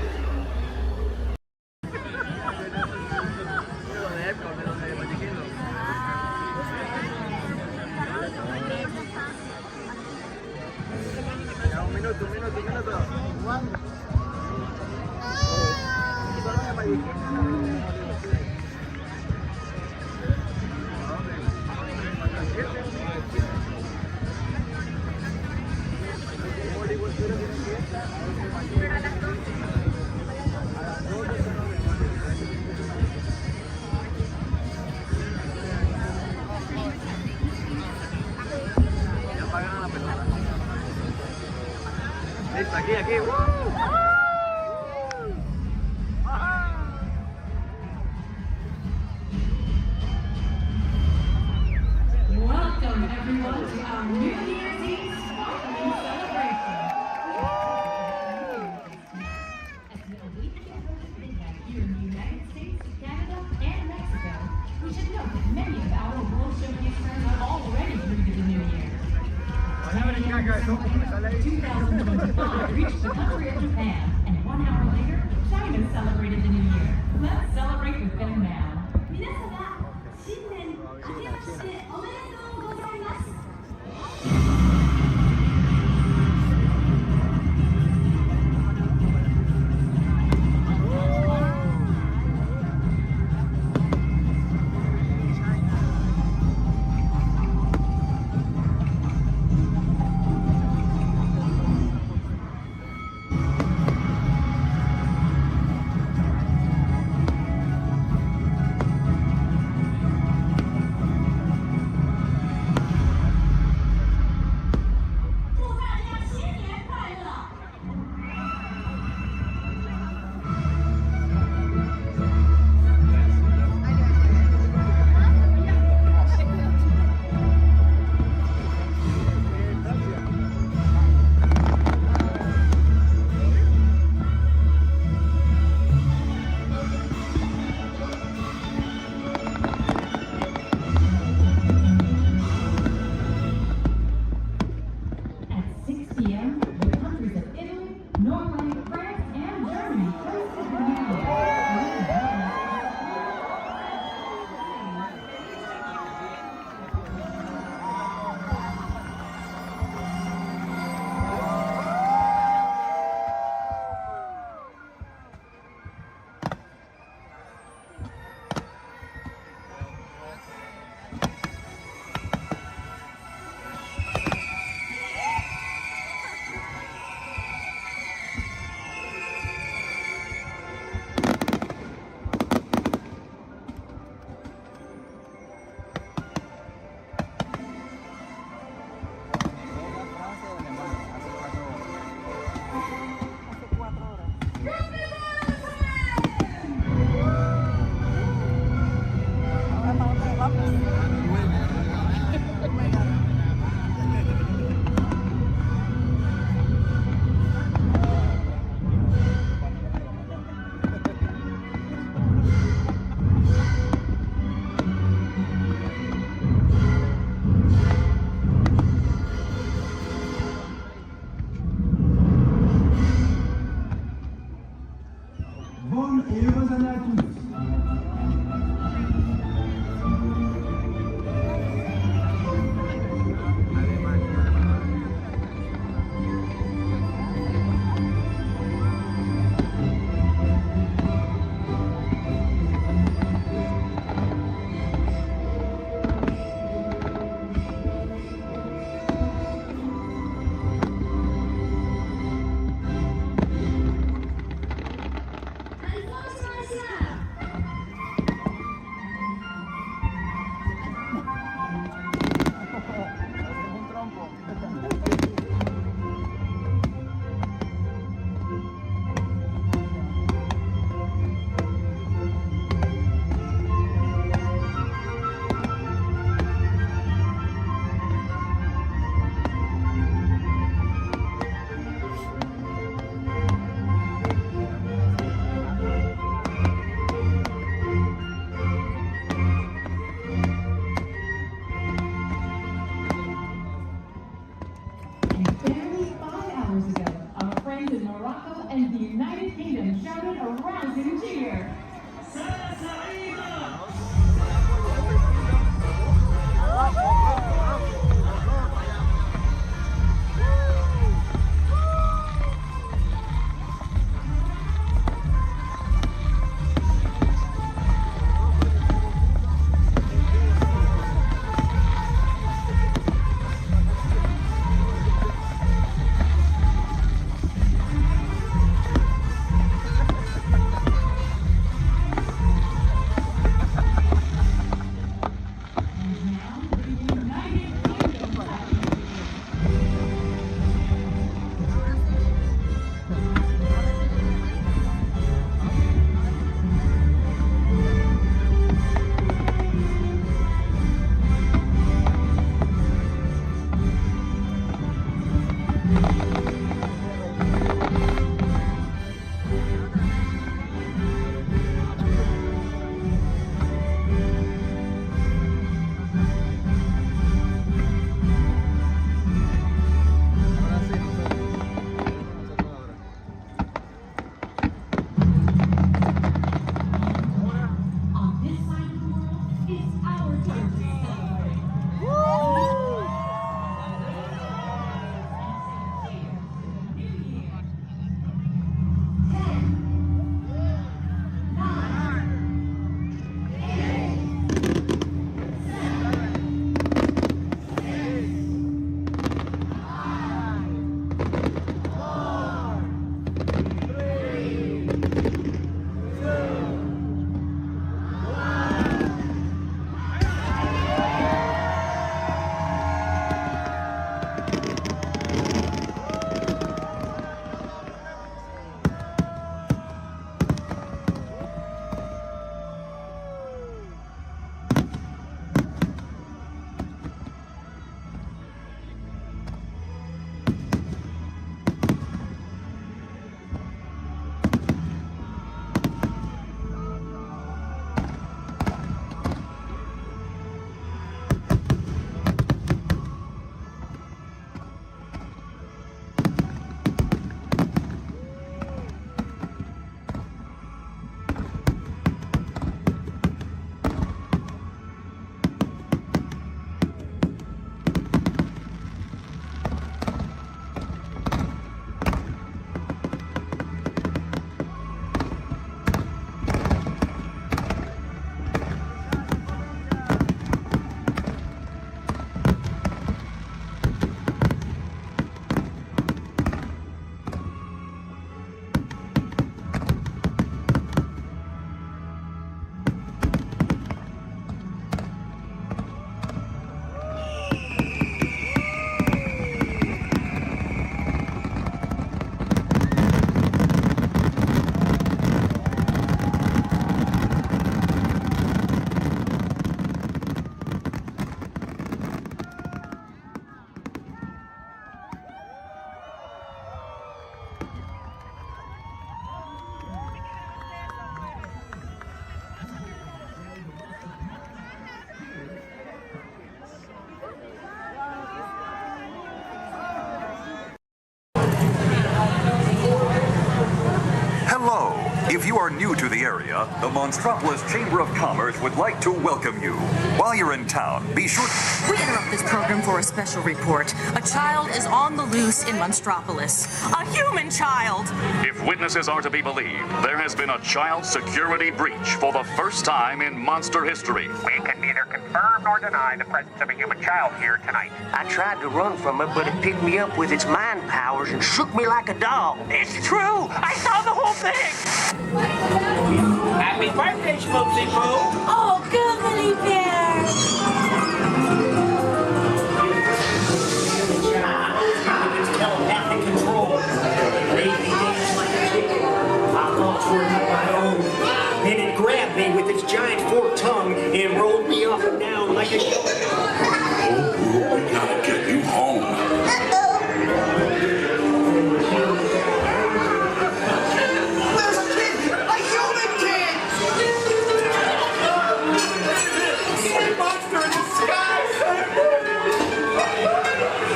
Aquí, Welcome everyone to our New Year's Eve 2025 reached the country of Japan, and 1 hour later, China celebrated the New Year. Let's celebrate with them now. 皆様、新年明けましておめでとうございます。If you are new to the area, the Monstropolis Chamber of Commerce would like to welcome you. While you're in town, be sure... We interrupt this program for a special report. A child is on the loose in Monstropolis. A human child! If witnesses are to be believed, there has been a child security breach for the first time in monster history. We can neither confirm nor deny the presence of a human child here tonight. I tried to run from it, but it picked me up with its mind powers and shook me like a dog. It's true! I saw the whole thing! Happy birthday, Smokesy Poo! Oh, googly bear! It's telepathic control. It made me dance like a chicken. I thought for it on my own. Then it grabbed me with its giant forked tongue and rolled me up and down like a... Oh, we gotta get you home. Where's a kid? A human kid! Sea monster in the sky!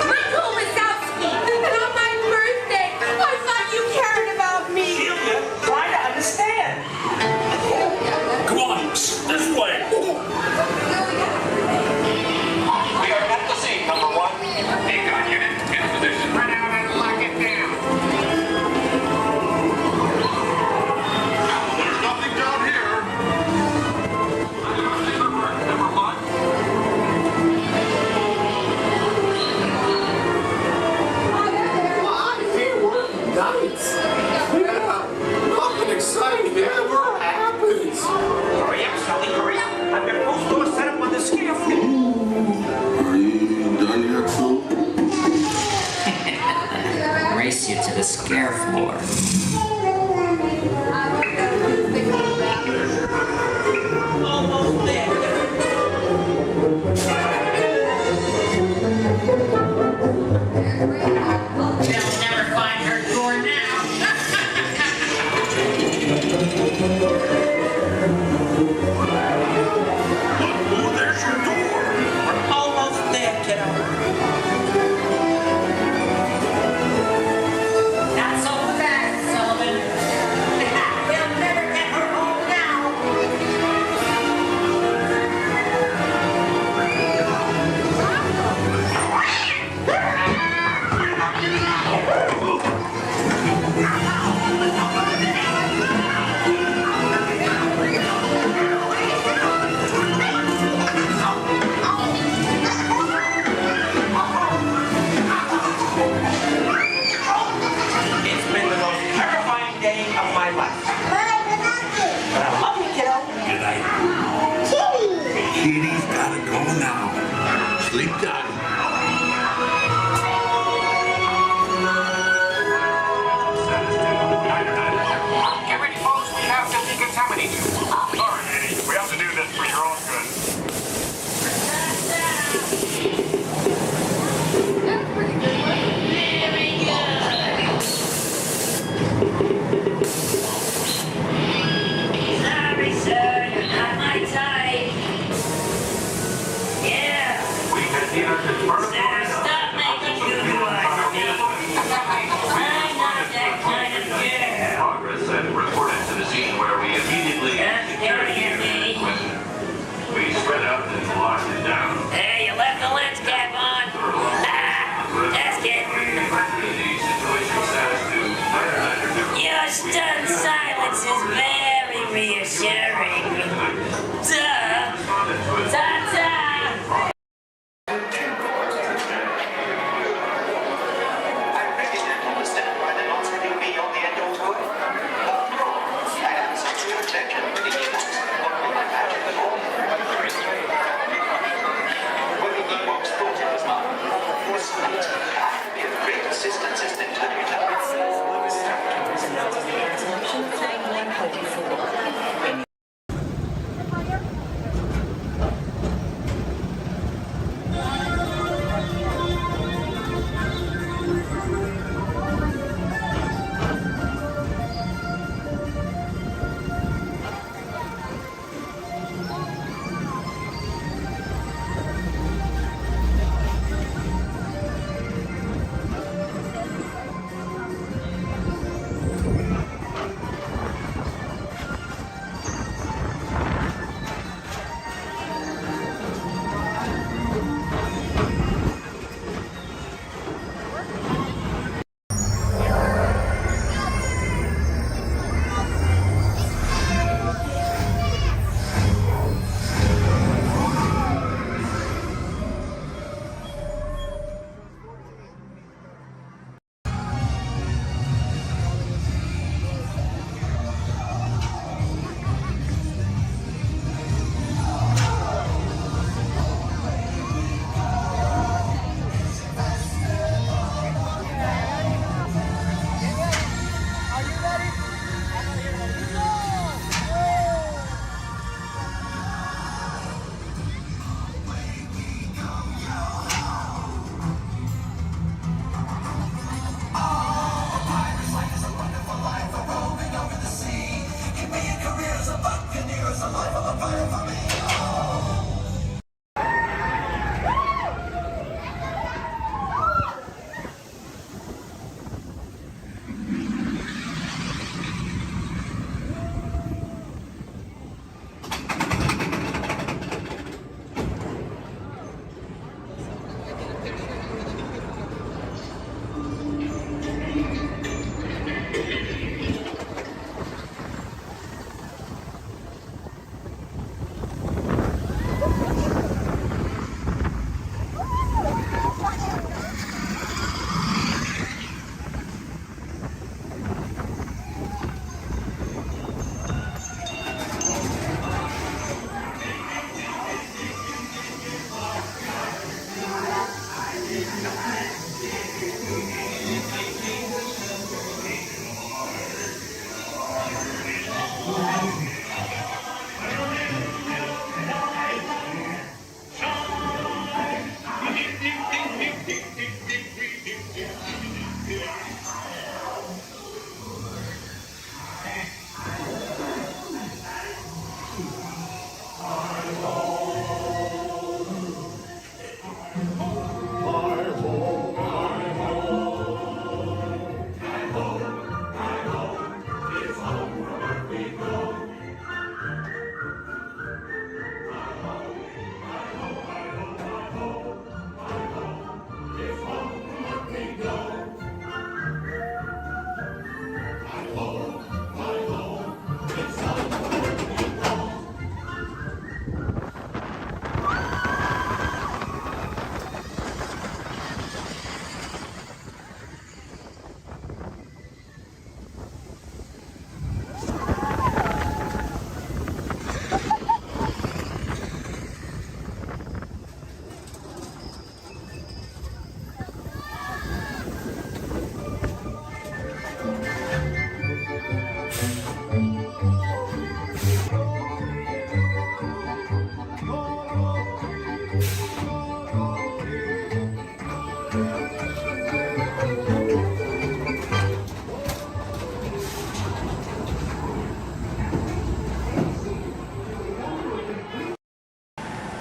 Michael Wazowski! And on my birthday, I thought you cared about me! Celia, try to understand. Come on, this way. We are at the scene, number 1. Take on unit, in position. Run out and lock it down. There's nothing down here. Number 1. Nice. Yeah, nothing exciting ever happens. Hurry up, Sully, hurry up. I've got both doors set up on the scare floor. Are you done yet, Pooh? Race you to the scare floor. Almost there. They'll never find her door now. Oh, there's your door. We're almost there, kiddo. Not so fast,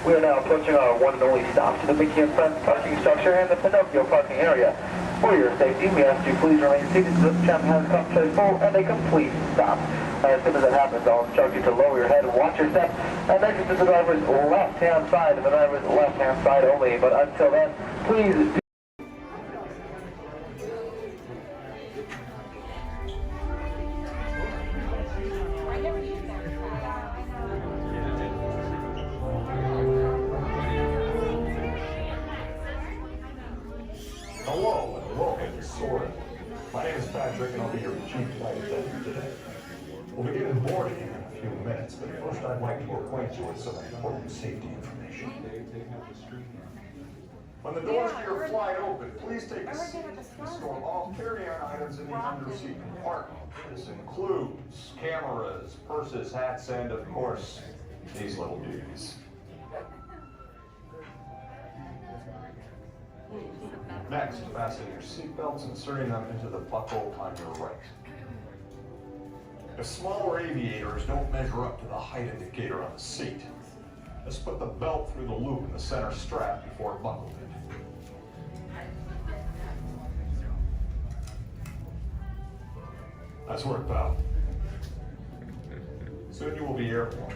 We are now approaching our one and only stop to the Mickey and Friends parking structure and the Pinocchio parking area. For your safety, we ask you please remain seated until the tram has come to a full and a complete stop. As soon as that happens, I'll instruct you to lower your head and watch your step and exit to the driver's left-hand side and the driver's left-hand side only. But until then, please do. Hello and welcome to Soarin'. My name is Patrick and I'll be your chief flight attendant today. We'll begin boarding in a few minutes, but first I'd like to acquaint you with some important safety information. When the doors to your flight open, please take a seat and store all carry-on items in the under-seat compartment. This includes cameras, purses, hats, and of course, these little dudes. Next, fasten your seatbelts, inserting them into the buckle on your right. If smaller aviators don't measure up to the height indicator on the seat, just put the belt through the loop in the center strap before buckled it. Nice work, pal. Soon you will be airborne.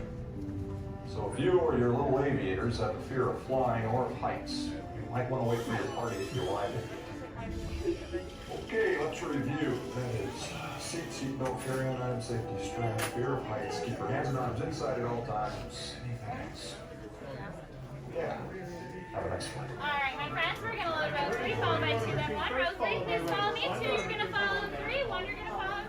So if you or your little aviators have a fear of flying or of heights, you might want to wait for your party if you arrive in. Okay, let's review. That is seatbelt, carry-on item, safety strap, fear of heights, keep your hands and arms inside at all times. Anything else? Yeah. Have a nice flight. All right, my friends, we're going to load row 3, followed by 2, then 1. Row 3, please follow me. 2, you're going to follow 3. 1, you're going to follow 2.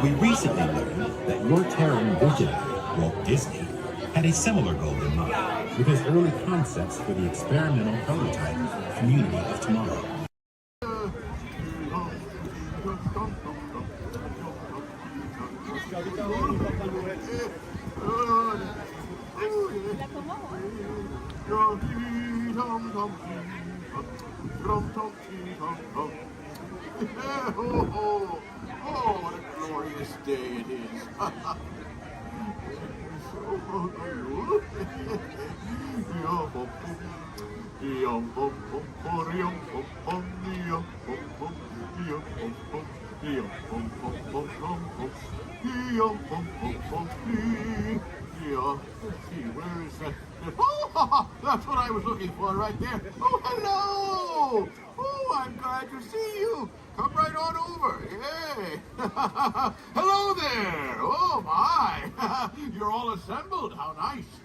We recently learned that your Terran visionary, Walt Disney, had a similar goal in mind with his early concepts for the experimental prototype Community of Tomorrow. Oh, what a glorious day it is. Let's see, where is that? Oh, that's what I was looking for right there. Oh, hello! Oh, I'm glad to see you. Come right on over. Yay! Hello there! Oh, my! You're all assembled. How nice.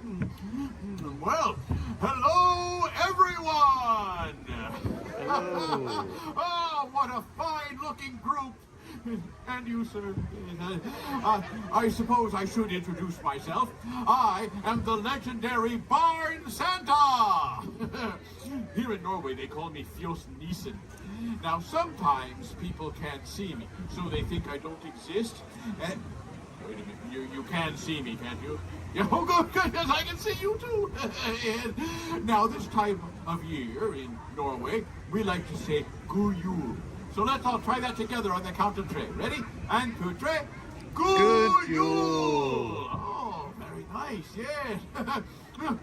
Well, hello, everyone! Hello. Oh, what a fine-looking group. And you, sir? I suppose I should introduce myself. I am the legendary Barn Santa! Here in Norway, they call me Fjos Nissen. Now, sometimes people can't see me, so they think I don't exist. And wait a minute, you can see me, can't you? Yeah, oh, good, yes, I can see you too. And now, this time of year in Norway, we like to say God Jul. So let's all try that together on the count of three. Ready? And two, three. God Jul! Oh, very nice, yes.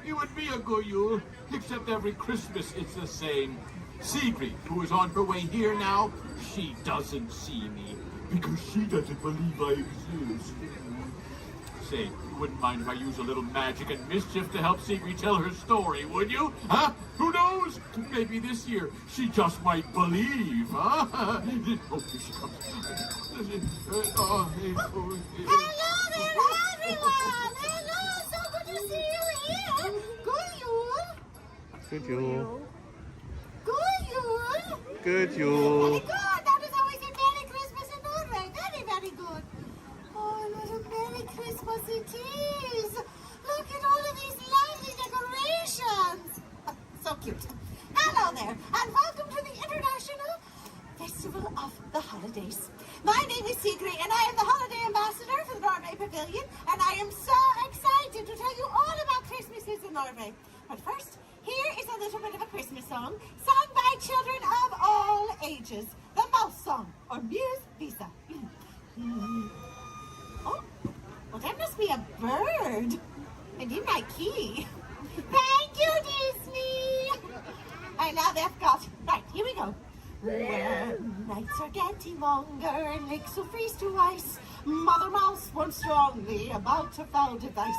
You and me a God Jul, except every Christmas it's the same. Sigrid, who is on her way here now, she doesn't see me because she doesn't believe I exist. Say, you wouldn't mind if I use a little magic and mischief to help Sigrid tell her story, would you? Huh? Who knows? Maybe this year she just might believe, huh? Oh, here she comes. Hello there, everyone! Hello, so good to see you here! God Jul! Good Jul. God Jul! Good Jul. Very good! That is how we say Merry Christmas in Norway. Very, very good. Oh, what a Merry Christmas it is! Look at all of these lovely decorations! So cute. Hello there, and welcome to the International Festival of the Holidays. My name is Sigrid, and I am the Holiday Ambassador for the Norway Pavilion, and I am so excited to tell you all about Christmases in Norway. But first, here is a little bit of a Christmas song sung by children of all ages. The Mouse Song, or Muse Visa. Oh, well, that must be a bird. And in my key. Thank you, Disney. I now they've got. Right, here we go. When nights are getting longer and lakes will freeze to ice, Mother Mouse warns strongly about her foul device.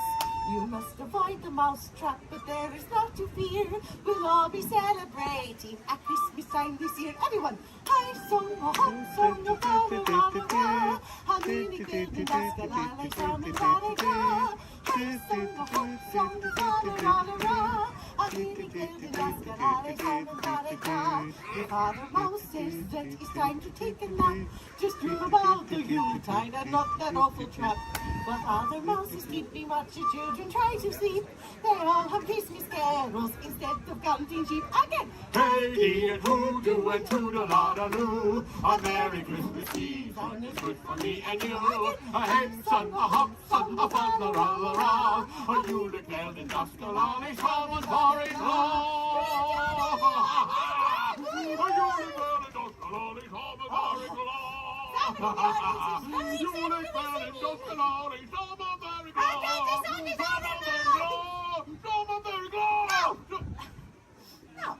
You must avoid the mouse trap, but there is not to fear. We'll all be celebrating at Christmas time this year. Everyone, I sung a hot song of la-la-la-la-la. How many children does the la-la song of la-la-la? I sung a hot song of la-la-la-la. How many children does the la-la song of la-la-la? Your Father Mouse says that it's time to take a nap. Just dream about the Yuletide and not that awful trap. But Father Mouse is keeping watch the children try to sleep. They all have Christmas carols instead of counting sheep. Again! Hey, and hoodoo and toodle-la-da-loo. A Merry Christmas Eve, and it's good for me and you. A hen son, a hop son, a fun-la-ra-la-ra. A Julekväll, den daskalalig, schaven var en glad. A Julekväll, den daskalalig, schaven var en glad. Julekväll, den daskalalig, schaven var en glad. Now,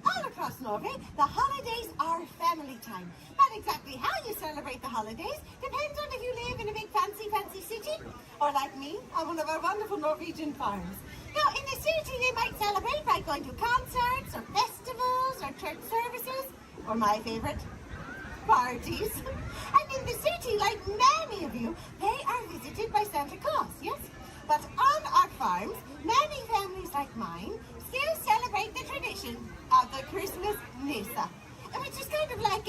all across Norway, the holidays are family time. But exactly how you celebrate the holidays depends on if you live in a big fancy city, or like me, on one of our wonderful Norwegian farms. Now, in the city, they might celebrate by going to concerts, or festivals, or church services, or my favorite, parties. And in the city, like many of you, they are visited by Santa Claus, yes? But on our farms, many families like mine still celebrate the tradition of the Christmas Nissa, which is kind of like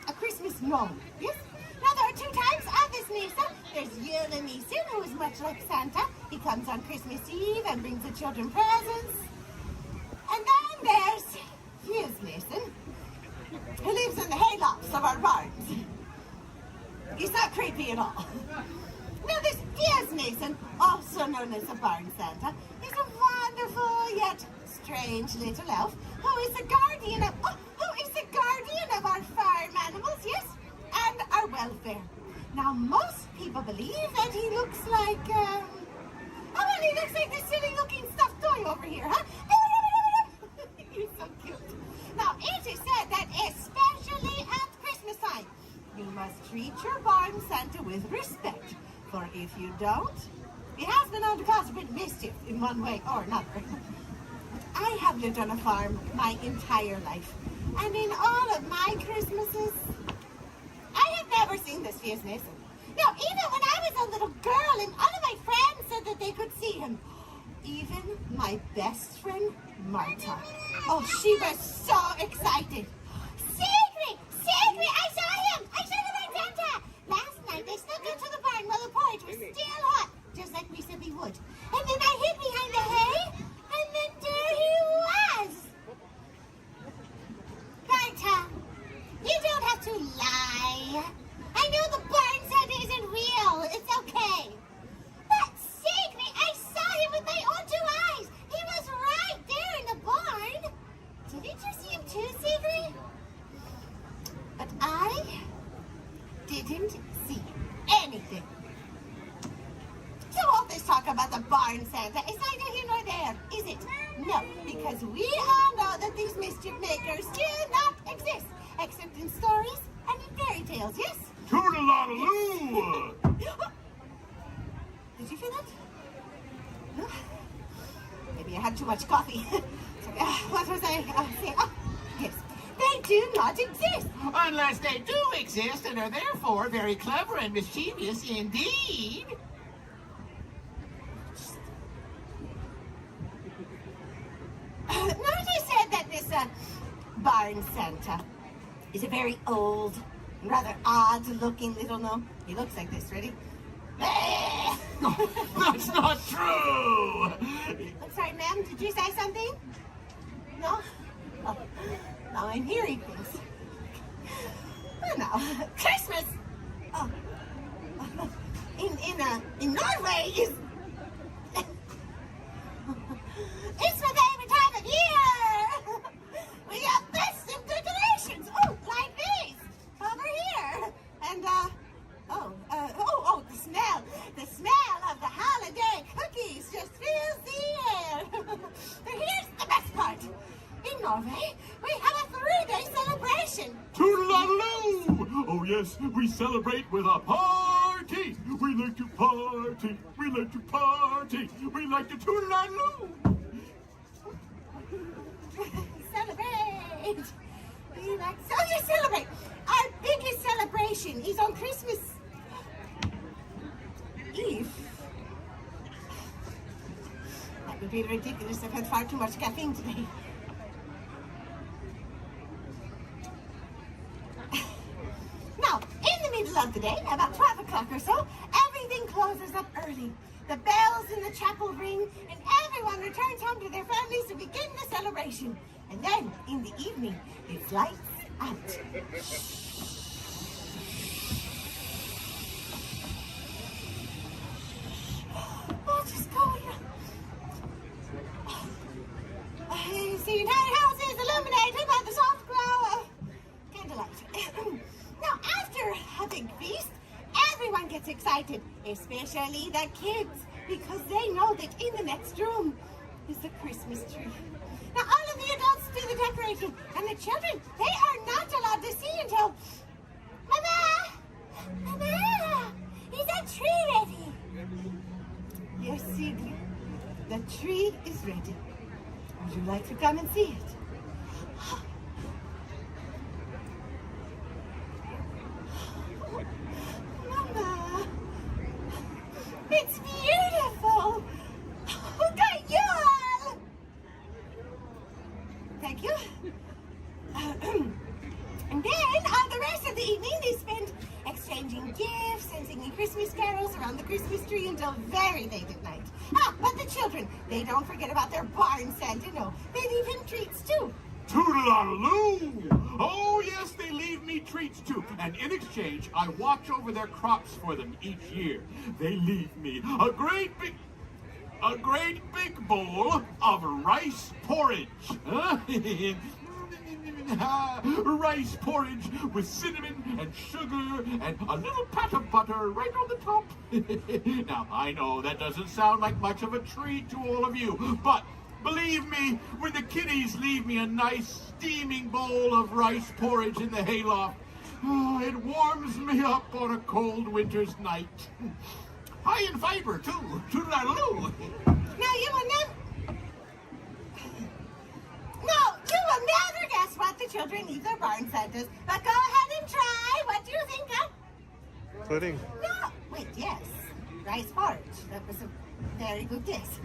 a Christmas gnome, yes? Now, there are two types of this Nissa. There's Julenissen, who is much like Santa. He comes on Christmas Eve and brings the children presents. And then there's Fjusnissen, who lives in the haylofts of our barns. He's not creepy at all. Now, this Fjusnissen, also known as the Barn Santa, is a wonderful yet strange little elf who is the guardian of our farm animals, yes, and our welfare. Now, most people believe that he looks like, he looks like this silly-looking stuffed toy over here, huh? He's so cute. Now, it is said that especially at Christmas time, You must treat your barn Santa with respect, for if you don't, he has been known to cause a bit of mischief in one way or another. I have lived on a farm my entire life, and in all of my Christmases, I have never seen this fierceness. No, even when I was a little girl and all of my friends said that they could see him. Even my best friend, Marta. Oh, she was so excited. Secret! Secret! I saw him! I saw the White Santa! Last night they snuck into the barn while the porridge was still hot, just like we said we would. And then I hid behind the hay, and then there he was! Marta, you don't have to lie. I know the barn Santa isn't real. It's okay. But Secret, I saw him with my own 2 eyes. He was right there in the barn. Didn't you see him too, Secret? But I didn't see anything. So all this talk about the barn Santa is neither here nor there, is it? No, because we all know that these mischief makers do not exist, except in stories and in fairy tales, yes? Toodaloo! Did you feel that? No? Maybe I had too much coffee. What was I saying? Oh, yes. They do not exist. Unless they do exist and are therefore very clever and mischievous indeed. Nobody said that this barn Santa is a very old, rather odd-looking little gnome. He looks like this. Ready? That's not true! I'm sorry, ma'am. Did you say something? No? Oh, now I'm hearing things. Oh, no. Christmas! Oh. In Norway is... It's my favorite time of year! We have festive decorations! Oh, like these! Over here! And, the smell! The smell of the holiday cookies just fills the air! But here's the best part! In Norway, we have a 3-day celebration! Toodaloo! Oh yes, we celebrate with a party! We like to party! We like to party! We like to toodaloo! Celebrate! We like so you celebrate! Our biggest celebration is on Christmas Eve. That would be ridiculous. I've had far too much caffeine today. Now, in the middle of the day, about 12 o'clock or so, everything closes up early. The bells in the chapel ring, and everyone returns home to their families to begin the celebration. And then, in the evening, it's lights out. Oh, just go here. You see, your entire house is illuminated by the soft glow of candlelight. Now, after a big feast, everyone gets excited, especially the kids, because they know that in the next room is the Christmas tree. Now, all of the adults do the decorating, and the children, they are not allowed to see until... Mama! Mama! Is that tree ready? Yes, Sigrid. The tree is ready. Would you like to come and see it? Mama! It's beautiful! Look at you all! Thank you. And then, all the rest of the evening, they spend exchanging gifts and singing Christmas carols around the Christmas tree until very late at night. Ah, but the children, they don't forget about their barn Santa, no. They leave him treats, too. Toodaloo! Oh, yes, they leave me treats, too. And in exchange, I watch over their crops for them each year. They leave me a great big bowl of rice porridge. Rice porridge with cinnamon and sugar and a little pat of butter right on the top. Now, I know that doesn't sound like much of a treat to all of you, but believe me, when the kiddies leave me a nice steaming bowl of rice porridge in the hayloft, Oh, it warms me up on a cold winter's night. High in fiber, too. Toodaloo. Now you will never... No, you will never guess what the children need their barn Santas. But go ahead and try. What do you think of? Pudding. No, wait, yes. Rice porridge. That was a very good guess.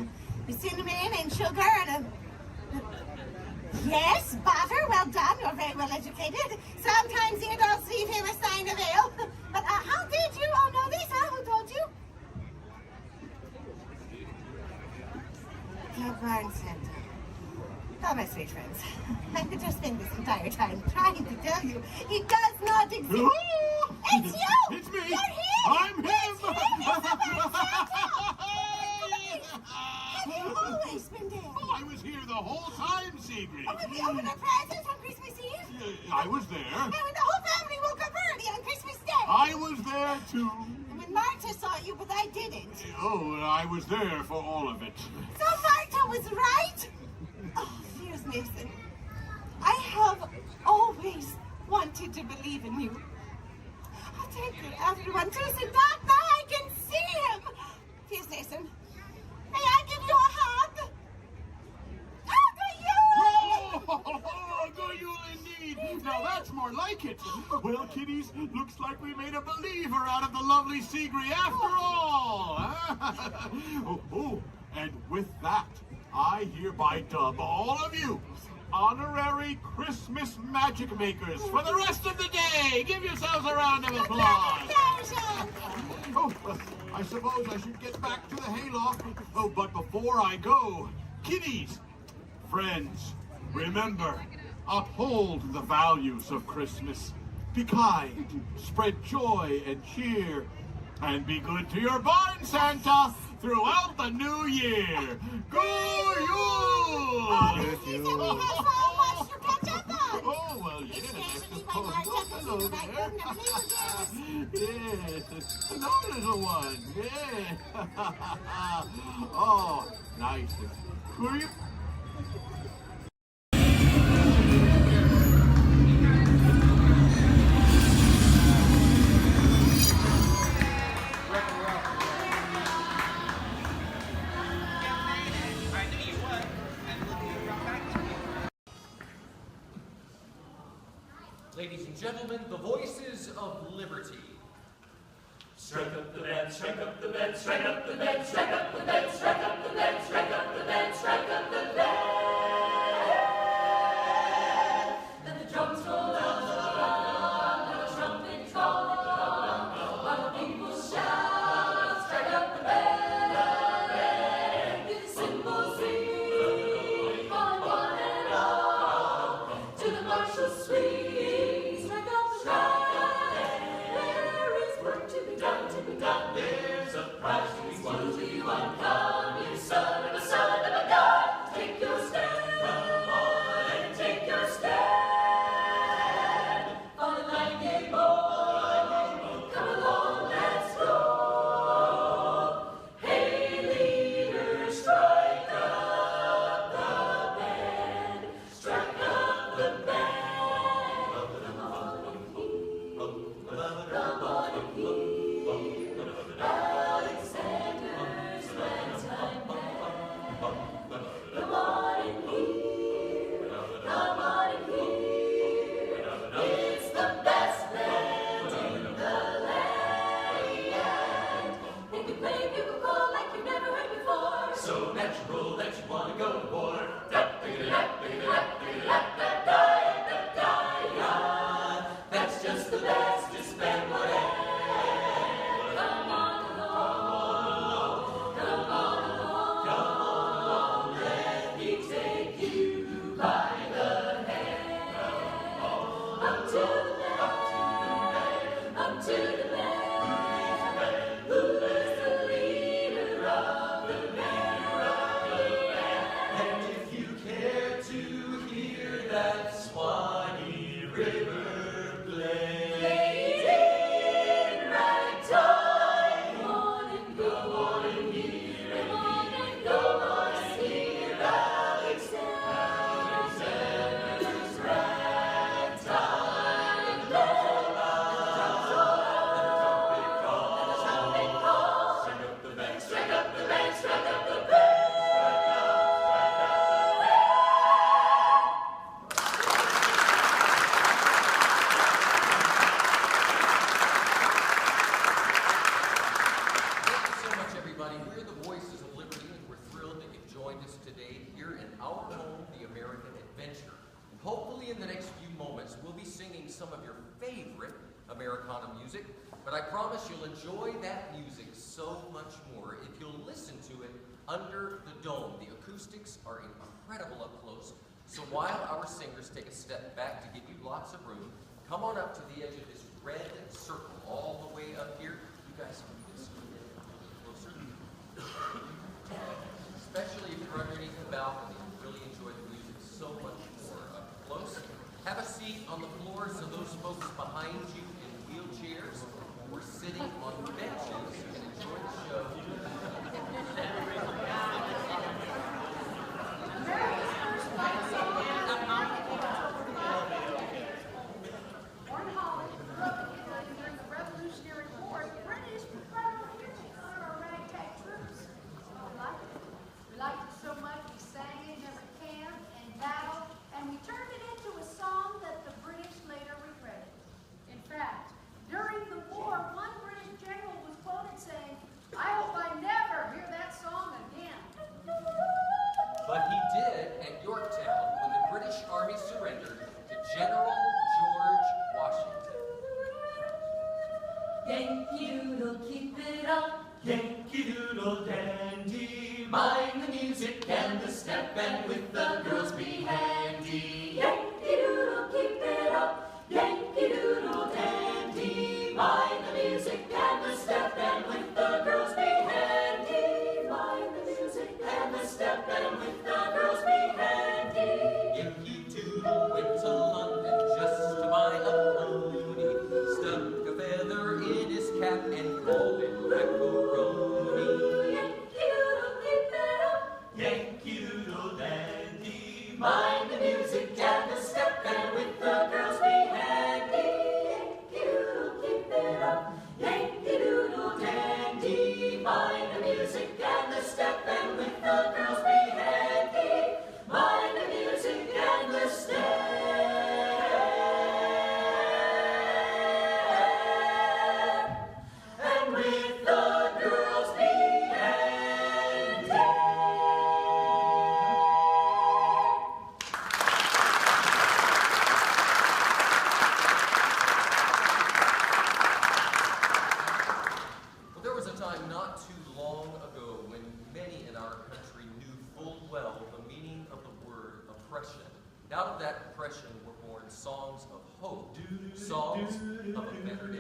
With cinnamon and sugar and a... Yes, butter. Well done. You're very well educated. Sometimes the adults leave him a sign of ale. But how did you? Oh, no, Lisa, who told you? The barn Santa. Oh, my sweet friends. I could just spend this entire time trying to tell you he does not exist. It's you! It's me! You're him! I'm him! It's him! It's the barn Santa! Have you always been dead? Oh, I was here the whole time, Sigrid. Oh, when we opened our presents on Christmas Eve? I was there. And when the whole family woke up early on Christmas Day? I was there, too. And when Marta saw you, but I didn't. Oh, I was there for all of it. So Marta was right? Oh, dears Mason, I have always wanted to believe in you. Oh, thank you, everyone. Tuesday, Doc, now I can see him. Dears Mason, may I give you a hug? Do you indeed? Now that's more like it. Well, kiddies, looks like we made a believer out of the lovely Sigrid after all. Oh, and with that, I hereby dub all of you honorary Christmas magic makers for the rest of the day. Give yourselves a round of applause. Oh, I suppose I should get back to the hayloft. Oh, but before I go, kiddies, friends, remember, uphold the values of Christmas. Be kind, spread joy and cheer, and be good to your barn Santa throughout the new year. Go Yule! He said we have so much to catch up on. Oh, well, yes. Especially my Marta Casino. I couldn't have believed this. Yes, hello, little one. Yeah. Oh, nice. Who are you? Ladies and gentlemen, the voices of liberty. Strike up the band, strike up the band, strike up the band, strike up the band, strike up the band, strike up the band, strike up the band. Let the drums roll out, let the trumpets call, while the people shout, strike up the band. Give the cymbals ring, calling one and all to the martial swing. There's a prize to be won to you and come, you son of a God. Take your stand, and take your stand. On the nightingale boy, come along, let's go. Hey, leader, strike up the band, strike up the band. The morning heat, adventure. And hopefully in the next few moments, we'll be singing some of your favorite Americana music, but I promise you'll enjoy that music so much more if you'll listen to it under the dome. The acoustics are incredible up close, so while our singers take a step back to give you lots of room, come on up to the edge of this red circle all the way up here. You guys can just get closer. Especially if you're underneath the balcony, you really enjoy the music so much more up close. Have a seat on the floor so those folks behind you in wheelchairs or sitting on benches can enjoy the show. But he did at Yorktown when the British Army surrendered to General George Washington. Yankee Doodle, keep it up. Yankee Doodle dandy. Mind the music and the step, and with the girls be handy. Yankee Doodle, keep it up. Yankee Doodle dandy. Mind the music and the step, and with the girls be handy. Mind the music and the step, and with the girls be handy. Yankee Doodle went to London just to buy a pony. Stuck a feather in his cap and called it macaroni. Yankee Doodle, keep it up. Yankee Doodle dandy. Mind the music and the step, and with the girls be handy. Yankee Doodle, keep it up. Yankee Doodle dandy. Mind the music and the step, and with the girls be handy. Mind the music and the step, and with the girls be handy. Well, there was a time not too long ago when many in our country knew full well the meaning of the word oppression. Out of that oppression were born songs of hope, songs of a better day.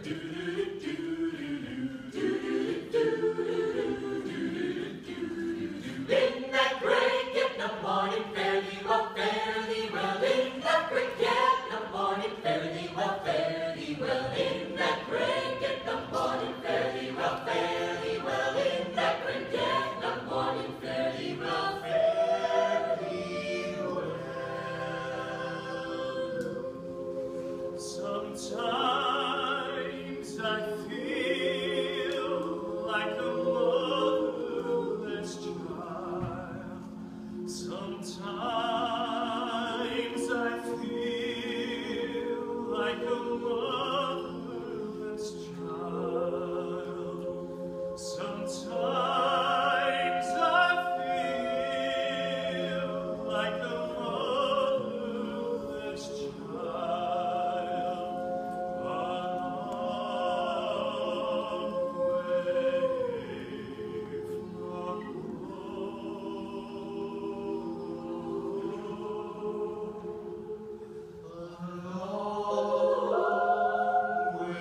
In that great get the morning, fare thee well, fare thee well. In that great get the morning, fare thee well, fare thee well. In that great get the morning, fare thee well, fare thee well. In that great get the morning, fare thee well, fare thee well. Sometimes I feel like a motherless child. Sometimes I feel like a motherless child. Sometimes I feel like a motherless child. A long way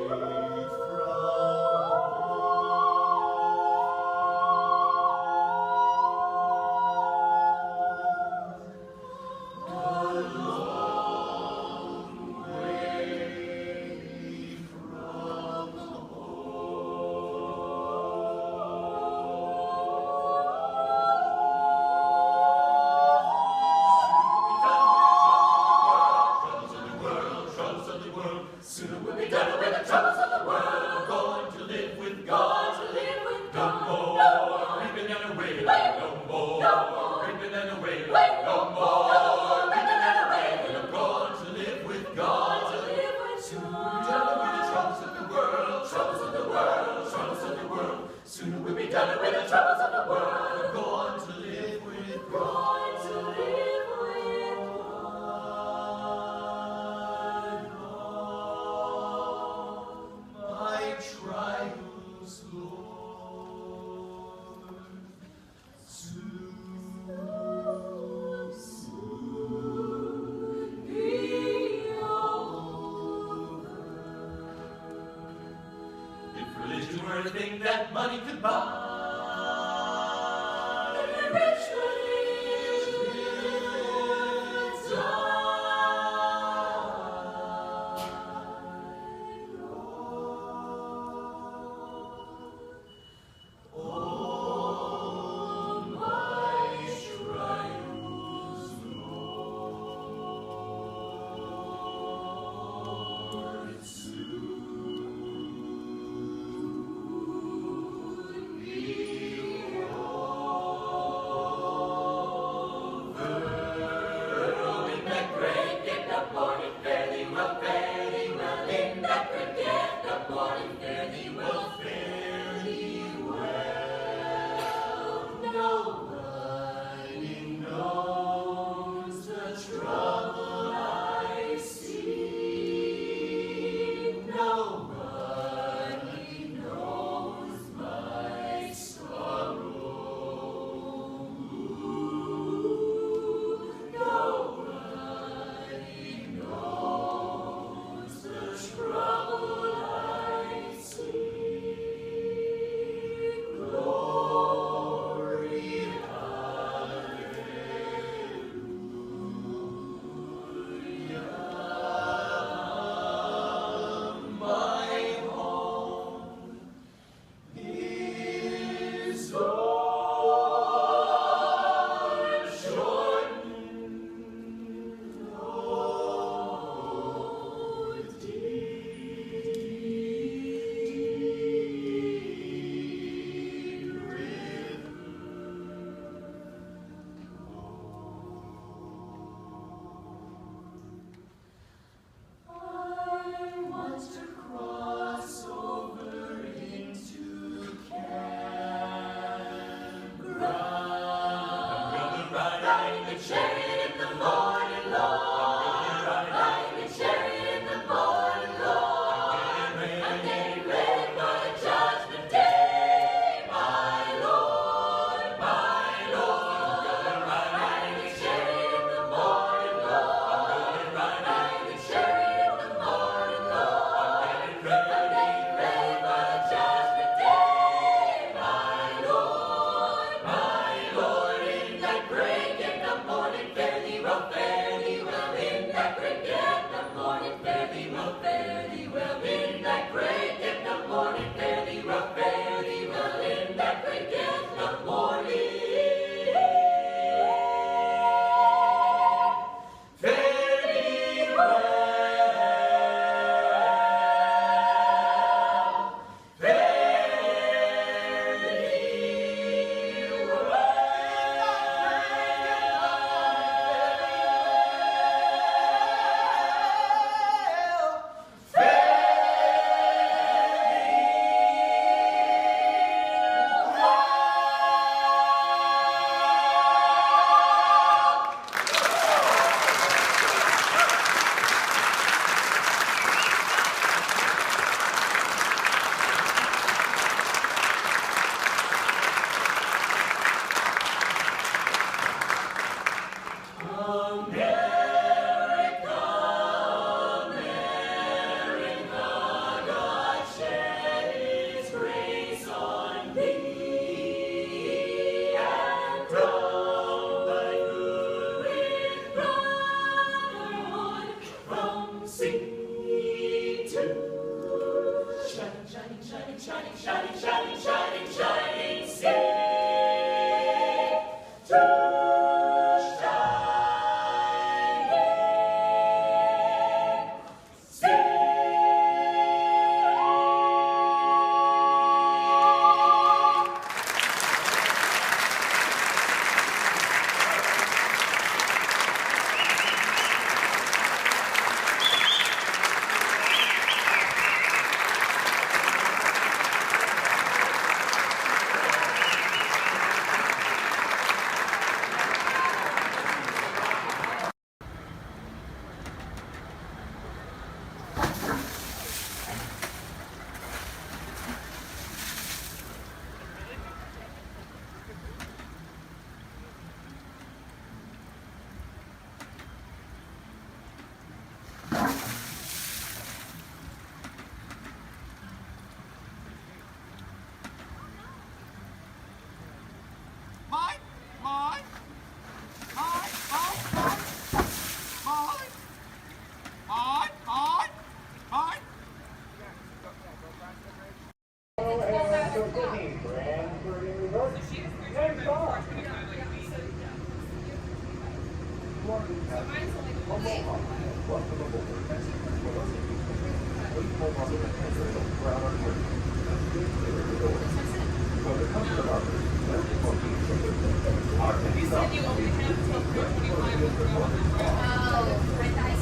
from Soon we'll be done with the troubles of the world. Going to live with God. To live with God. No more reaping and away. No more reaping and away. No more reaping and away. We're going to live with God. To live with God. Soon we'll be done with the troubles of the world. Troubles of the world. Troubles of the world. Soon we'll be done with the troubles of the world. We're going to live with God. Going to live with Religion were a thing that money could buy.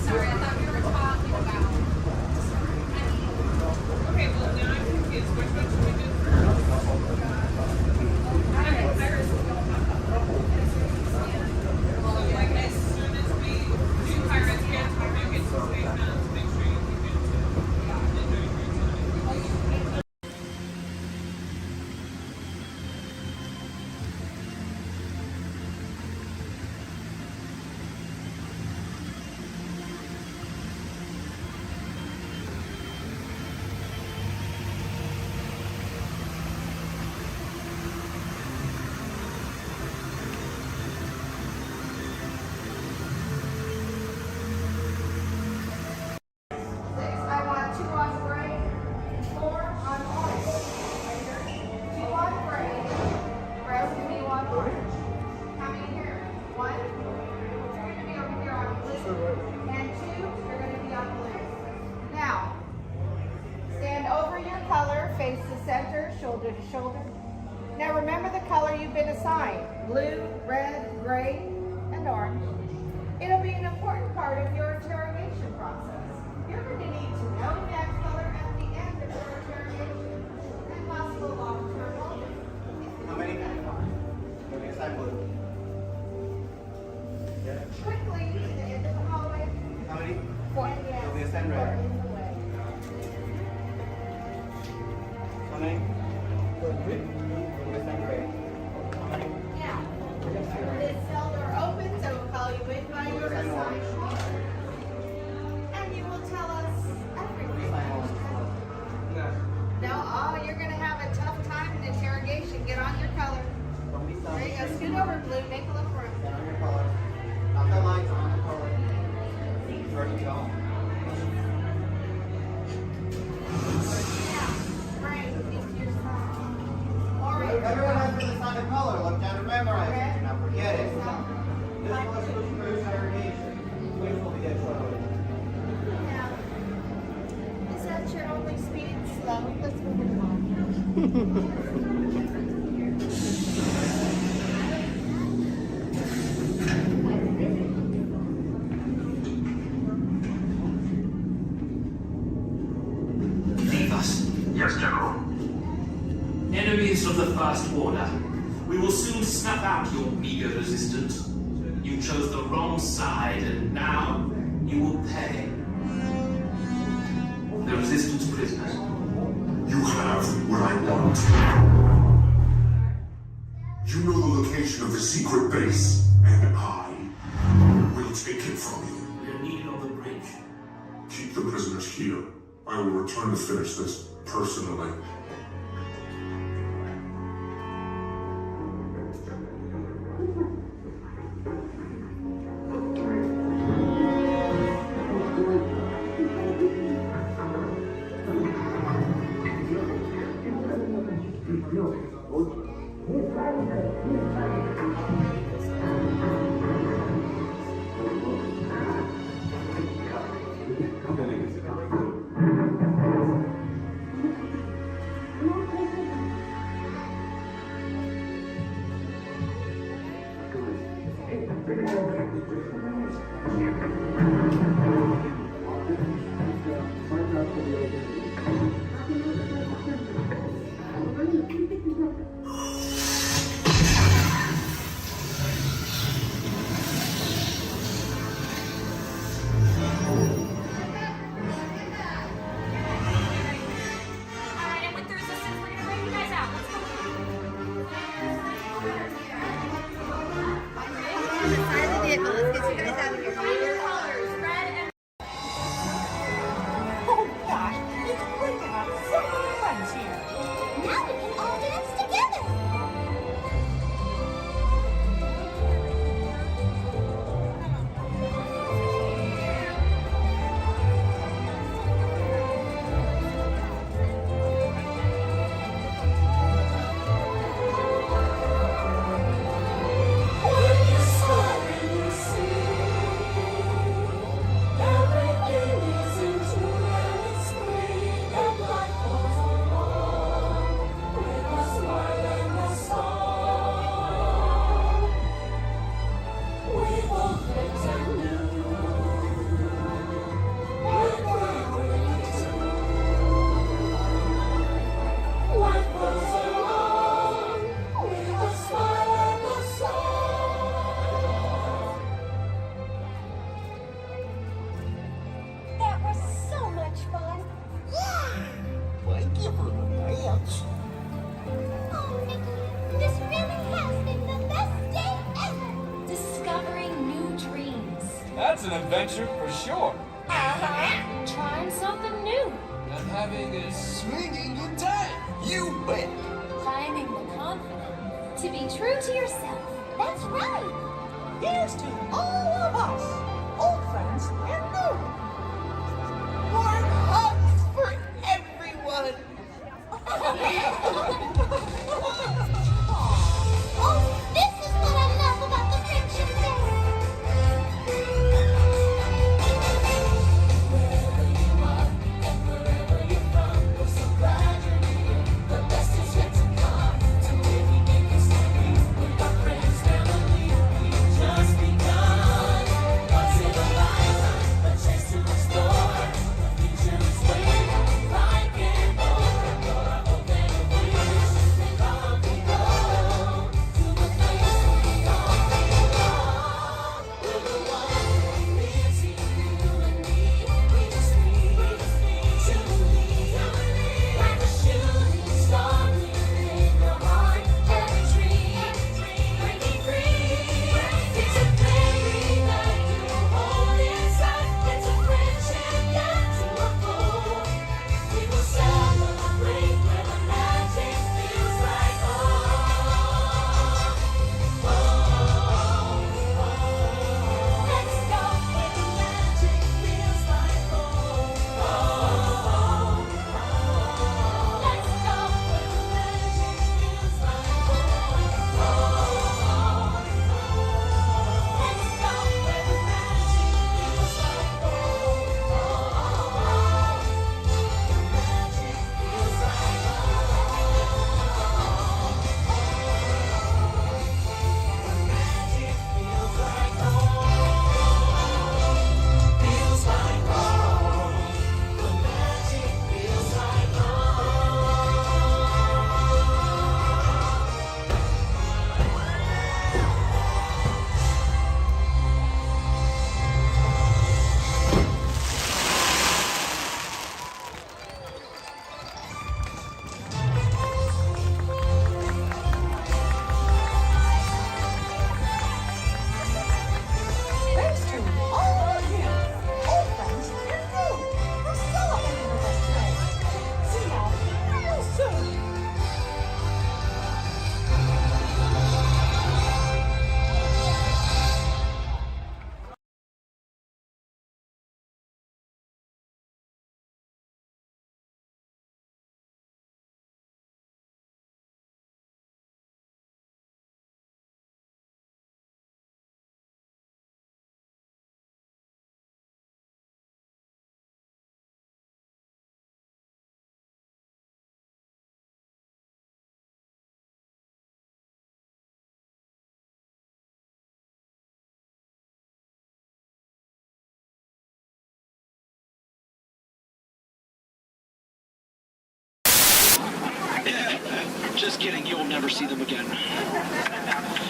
Sorry, I thought we were talking about. Okay, well now I'm confused. Which one should we do Well, like as soon as we do Pirates Kids, we do get some space now to make sure you keep it to. I want 2 on gray, 4 on orange. 2 on gray, rest of you on orange. How many here? 1? You're going to be over here on blue. And 2, you're going to be on blue. Now, stand over your color, face the center, shoulder to shoulder. Now remember the color you've been assigned. Blue, red, gray, and orange. It'll be an important part of your interrogation process. You're going to need to know that color at the end of your interrogation and possible long-term motive. How many? Okay, assign blue. Yeah. Quickly to the end of the hallway. How many? 4. Okay, assign red. How many? 3. Okay, assign gray. How many? Yeah. This cell door opens, I will call you in by your assigned color. And you will tell us everything. No, oh, you're going to have a tough time in interrogation. Get on your color. There you go. Scoot over, blue. Make a little room. Get on your color. Not that light, on your color. Ready to go. Yeah. Right. Into your side. Orange. Everyone has been assigned a color. Look down and memorize it. Do not forget it. This was for interrogation. Which will be a trouble. Now, is that your only speed? Slow. Let's move it along. Leave us. Yes, General. Enemies of the First Order. We will soon snuff out your meager resistance. You chose the wrong side, and now you will pay. The resistance prisoners. You have what I want. You know the location of the secret base, and I will take it from you. We are needed on the bridge. Keep the prisoners here. I will return to finish this personally. That's an adventure for sure. Trying something new. And having a swinging good time. You bet. Finding the confidence to be true to yourself. That's right. Here's to all of us, old friends and new. Warm hugs for everyone. Oh, this is what I love about the Friendship Fair. Wherever you are and wherever you're from, we're so glad you're here. The best is yet to come. So if we make it happy with our friends, family, we've just begun. Once in a lifetime, a chance to explore. The future is waiting, like an open door. Open a wish, and off we go to the place we all belong. We're the ones who live here, you and me. We just need to believe, like a shooting star in your heart. Every dream, breaking free. It's a feeling that you hold inside. It's a friendship that to unfold. We will celebrate where the magic feels like home. Let's go where the magic feels like home. Let's go where the magic feels like home. Let's go where the magic feels like home. Feels like home. The magic feels like Thanks to all of you, old friends and new, for celebrating with us today. See y'all real soon. Just kidding, you'll never see them again.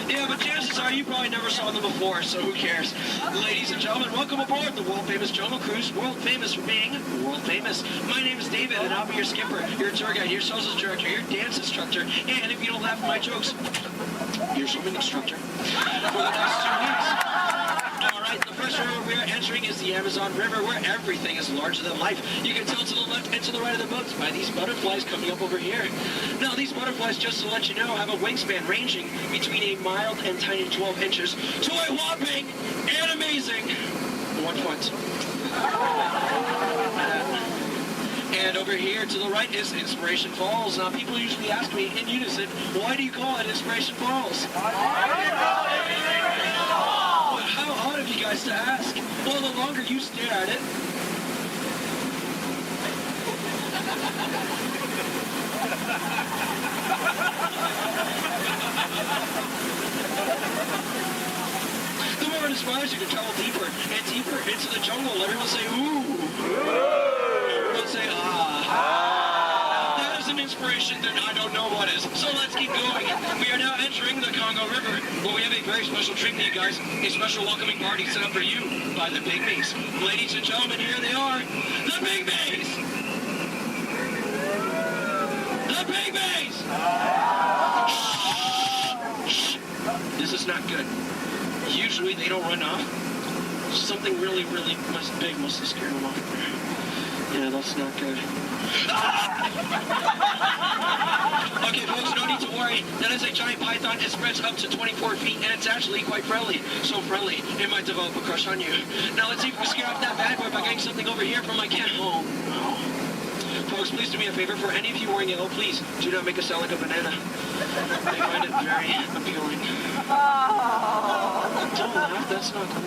Yeah, but chances are you probably never saw them before, so who cares? Ladies and gentlemen, welcome aboard the world-famous Jomo Cruise, world-famous for being world-famous. My name is David, and I'll be your skipper, your tour guide, your social director, your dance instructor, and if you don't laugh at my jokes, your swimming instructor. For the next 2 weeks. All right, the first river we're entering is the Amazon River, where everything is larger than life. You can tell to the left and to the right of the boats by these butterflies coming up over here. Now, these butterflies, just to let you know, have a wingspan ranging between a mild and tiny 12 inches to a whopping and amazing 1 foot. And over here to the right is Inspiration Falls. Now, people usually ask me in unison, why do you call it Inspiration Falls? How odd of you guys to ask. Well, the longer you stare at it, the more it inspires you to travel deeper and deeper into the jungle. Everyone say, ooh. Everyone say, ah. That is an inspiration that I don't know what is. So let's keep going. We are now entering the Congo River, where we have a very special treat for you guys. A special welcoming party set up for you by the Pygmies. Ladies and gentlemen, here they are. The Pygmies! The Pygmies! Shh. This is not good. Usually they don't run off. Something really, really big must have scared him off. Yeah, that's not good. Okay, folks, no need to worry. That is a giant python. It spreads up to 24 feet, and it's actually quite friendly. So friendly, it might develop a crush on you. Now, let's see if we scare off that bad boy by getting something over here from my cat. Oh, no. Folks, please do me a favor. For any of you wearing yellow, please do not make us sound like a banana. I find it very appealing. Don't laugh, that's not cool.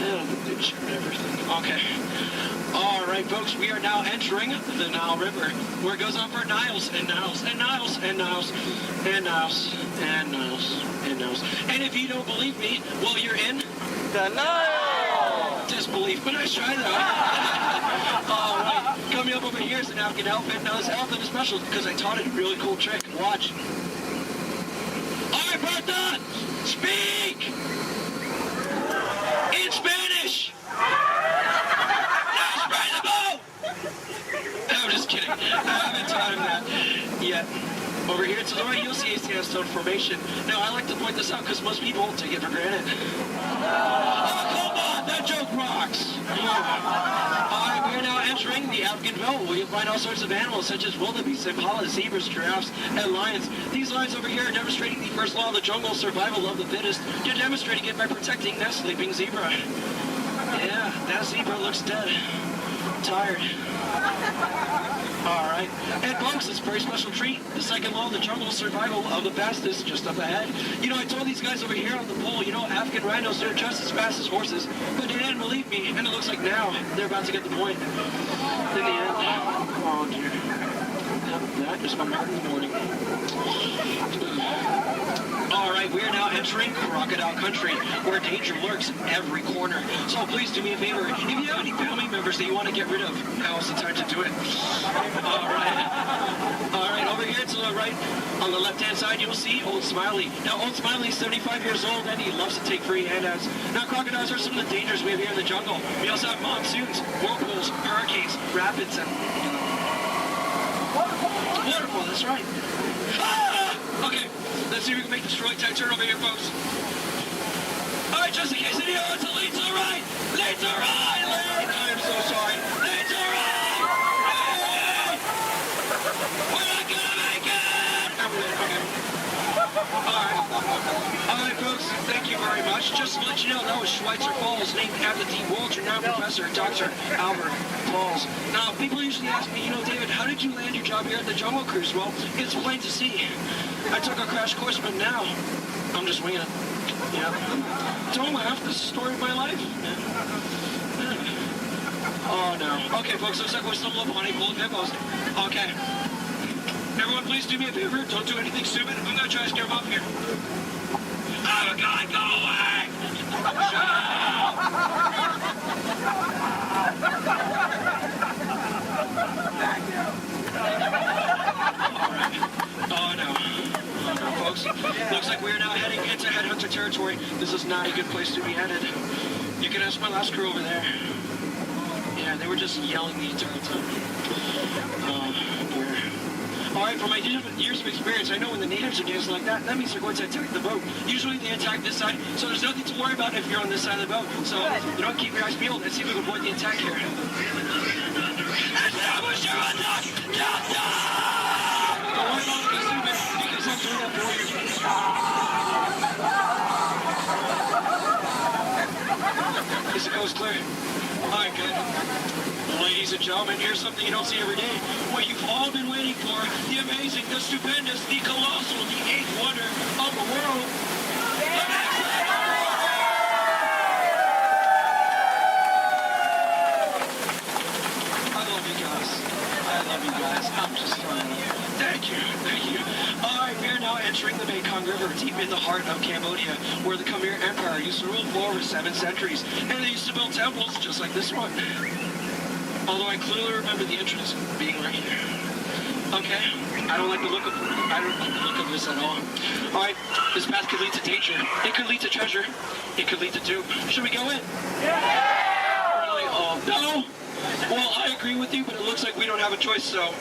Yeah, bitch and everything. Okay. All right, folks, we are now entering the Nile River, where it goes on for Niles and Niles and Niles and Niles and Niles and Niles and Niles. And if you don't believe me, well, you're in the Nile. Disbelief, but nice try though. All right, coming up over here is an African elephant. Now this elephant is special because I taught it a really cool trick. Watch. All right, Bertha, speak in Spanish. I'm just kidding. I haven't taught him that yet. Over here to the right, you'll see a sandstone formation. Now, I like to point this out because most people take it for granted. Oh, come on! That joke rocks! Alright, we are now entering the African belt, where you'll find all sorts of animals such as wildebeest, impalas, zebras, giraffes, and lions. These lions over here are demonstrating the first law of the jungle, survival of the fittest. You're demonstrating it by protecting that sleeping zebra. Yeah, that zebra looks dead. Tired. Alright. And folks, it's a very special treat. The second law of the jungle, survival of the fastest, just up ahead. You know, I told these guys over here on the pole, you know, African rhinos, they're just as fast as horses. But they didn't believe me, and it looks like now they're about to get the point. In the end. Oh, dear. Yep, that is my heart in the morning. Alright, we are now entering crocodile country, where danger lurks every corner. So please do me a favor. If you have any family members that you want to get rid of, now's the time to do it. Alright, over here to the right, on the left-hand side, you'll see Old Smiley. Now, Old Smiley is 75 years old, and he loves to take free handouts. Now, crocodiles are some of the dangers we have here in the jungle. We also have monsoons, whirlpools, hurricanes, rapids, and waterfall, that's right. Ah! Okay, let's see if we can make this really tight turn over here, folks. All right, just in case any of you lean to the right. Lean to the right, lean. I am so sorry. Lean to the right. Lean. We're not gonna make it. Okay. All right, folks, thank you very much. Just to let you know, that was Schweitzer Falls, named after the world-renowned professor, Dr. Albert Falls. Now, people usually ask me, you know, David, how did you land your job here at the Jungle Cruise? Well, it's plain to see. I took a crash course, but now I'm just winging it. Yeah. Don't laugh, this is the story of my life. Oh, no. Okay, folks, looks like we're stumbled upon a full of hippos. Okay. Everyone, please do me a favor. Don't do anything stupid. I'm going to try to scare them off here. Oh, God, go away! Oh, no. Oh, no, folks. Looks like we're now heading into headhunter territory. This is not a good place to be headed. You can ask my last crew over there. Yeah, they were just yelling the entire time. Alright, from my years of experience, I know when the natives are dancing like that means they're going to attack the boat. Usually they attack this side, so there's nothing to worry about if you're on this side of the boat. So, you know, keep your eyes peeled and see if we can avoid the attack here. Establish your attack! Don't worry about looking stupid, because I'm doing that for you. Is the coast clear? Alright, good. Ladies and gentlemen, here's something you don't see every day. What you've all been waiting for, the amazing, the stupendous, the colossal, the eighth wonder of the world. I love you guys. I love you guys. I'm just fine. Thank you. Thank you. Alright, we are now entering the Mekong River, deep in the heart of Cambodia, where the Khmer Empire used to rule for over 7 centuries, and they used to build temples just like this one. Although I clearly remember the entrance being right here. Okay, I don't like the look of this at all. All right, this path could lead to danger. It could lead to treasure. It could lead to doom. Should we go in? Yeah! Really? Oh, no? Well, I agree with you, but it looks like we don't have a choice, so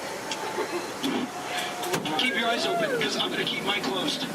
keep your eyes open, because I'm going to keep mine closed.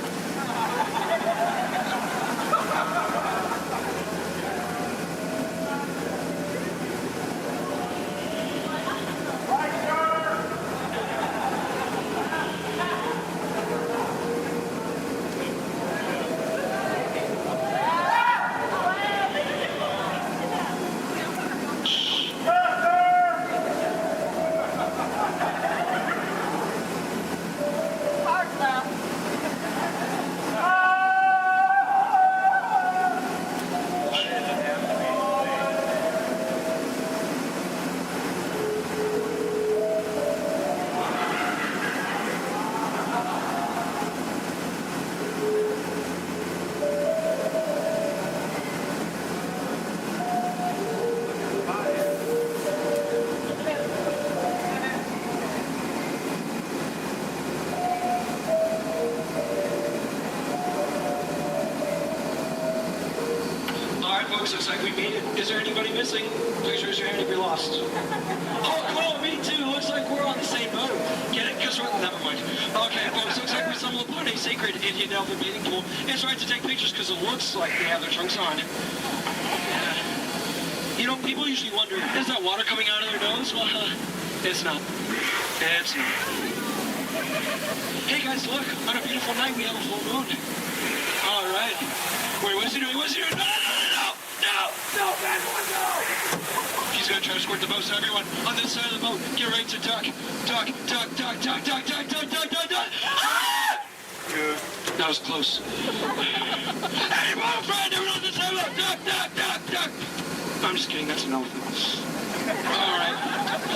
folks, looks like we made it. Is there anybody missing? Please raise your hand if you're lost. Oh, cool, me too. Looks like we're on the same boat. Get it? Because we're, never mind. Okay, folks, looks like we stumbled upon a sacred Indian Delta bathing pool. It's right to take pictures because it looks like they have their trunks on. You know, people usually wonder, is that water coming out of their nose? Well, it's not. It's not. Hey guys, look, on a beautiful night we have a full moon. All right. Wait, what's he doing? What's he doing? No, bad one, no! He's gonna try to squirt the boat, so everyone on this side of the boat, get ready to duck. Duck. Ah! That was close. Hey, my friend, everyone on this side of the boat, duck. I'm just kidding, that's an elephant. All right,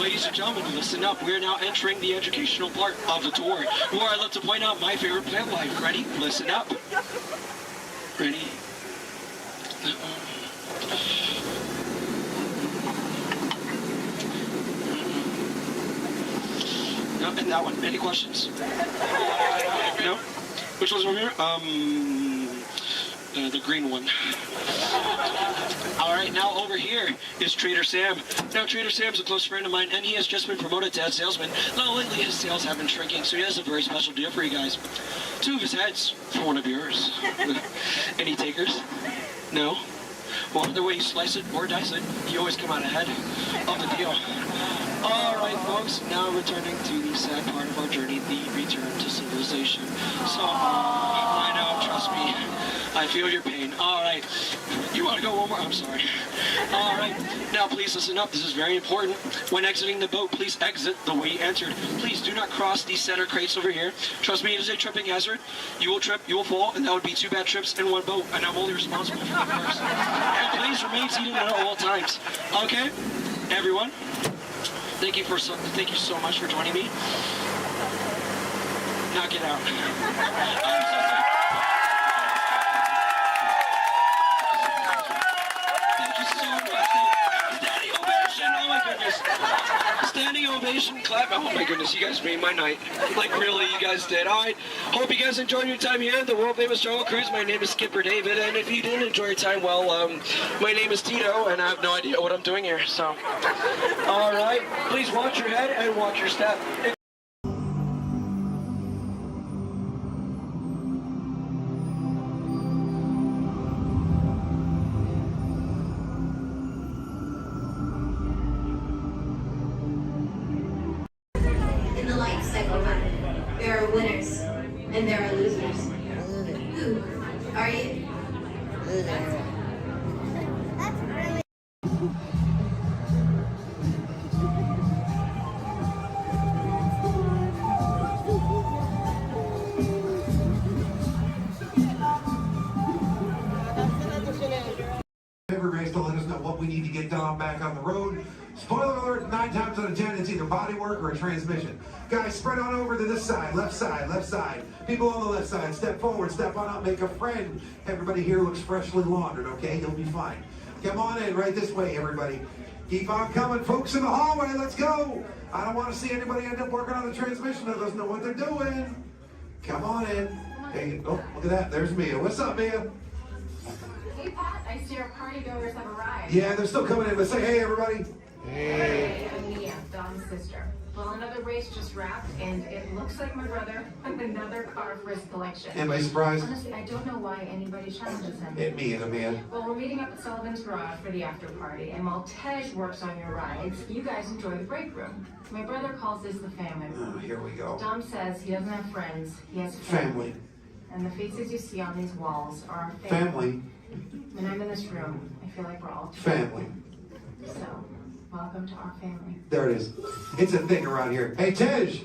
ladies and gentlemen, listen up. We're now entering the educational part of the tour, where I love to point out my favorite plant life. Ready? Listen up. Ready? No, and that one. Any questions? No? Which one's over here? The green one. All right, now over here is Trader Sam. Now, Trader Sam's a close friend of mine, and he has just been promoted to head salesman. Now, lately his sales have been shrinking, so he has a very special deal for you guys. 2 of his heads for one of yours. Any takers? No? Well, either way you slice it or dice it, you always come out ahead of the deal. All right, folks, now returning to the sad part of our journey, the return to civilization. So, I know, trust me, I feel your pain. All right, you want to go one more? I'm sorry. All right, now please listen up. This is very important. When exiting the boat, please exit the way you entered. Please do not cross these center crates over here. Trust me, it is a tripping hazard. You will trip, you will fall, and that would be 2 bad trips in one boat, and I'm only responsible for the first. And please remain seated at all times. Okay, everyone? Thank you so much for joining me. Now get out. I'm so sorry. Thank you so much. Standing ovation. Oh my goodness. Standing ovation. Clap. Oh my goodness. You guys made my night. Like really, you guys did. All right. Hope you guys enjoyed your time here at the world famous Jungle Cruise. My name is Skipper David, and if you didn't enjoy your time, well, my name is Tito, and I have no idea what I'm doing here. So, all right. Please watch your head and watch your step. In the life cycle, there are winners and there are losers. Who are you? Everybody's to let us know what we need to get done back on the road. Spoiler alert, 9 times out of 10, it's either bodywork or a transmission. Guys, spread on over to this side, left side, left side. People on the left side, step forward, step on up, make a friend. Everybody here looks freshly laundered, okay? You'll be fine. Come on in, right this way, everybody. Keep on coming, folks in the hallway, let's go. I don't want to see anybody end up working on the transmission that doesn't know what they're doing. Come on in. Hey, oh, look at that, there's Mia. What's up, Mia? Hey Pat, I see our party goers have arrived. Yeah, they're still coming in, but say hey, everybody. Hey, I'm Mia, Dom's sister. Well, another race just wrapped, and it looks like my brother with another car for his collection. Anybody surprised? Honestly, I don't know why anybody challenges him. Hit me in a man. Well, we're meeting up at Sullivan's Garage for the after party, and while Tej works on your rides, you guys enjoy the break room. My brother calls this the family room. Oh, here we go. Dom says he doesn't have friends, he has Family. And the faces you see on these walls are our Family. When I'm in this room, I feel like we're all Family. So, welcome to our family. There it is. It's a thing around here. Hey, Tej,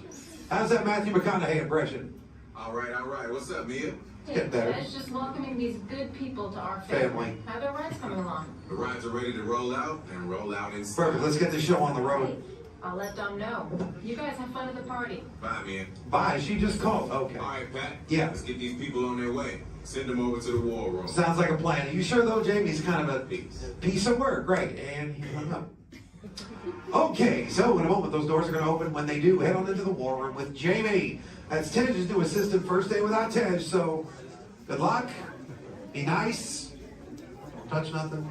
how's that Matthew McConaughey impression? All right. What's up, Mia? Get better. Tej, just welcoming these good people to our family. How are their rides coming along? The rides are ready to roll out and roll out inside. Perfect. Let's get this show on the road. I'll let Dom know. You guys have fun at the party. Bye, Mia. Bye. She just called. Okay. All right, Pat. Yeah. Let's get these people on their way. Send them over to the war room. Sounds like a plan. Are you sure, though, Jamie's kind of a piece of work? Right. And he hung up. Okay, so in a moment, those doors are going to open. When they do, head on into the war room with Jamie. That's Tej's new assistant. First day without Tej, so good luck. Be nice. touch nothing.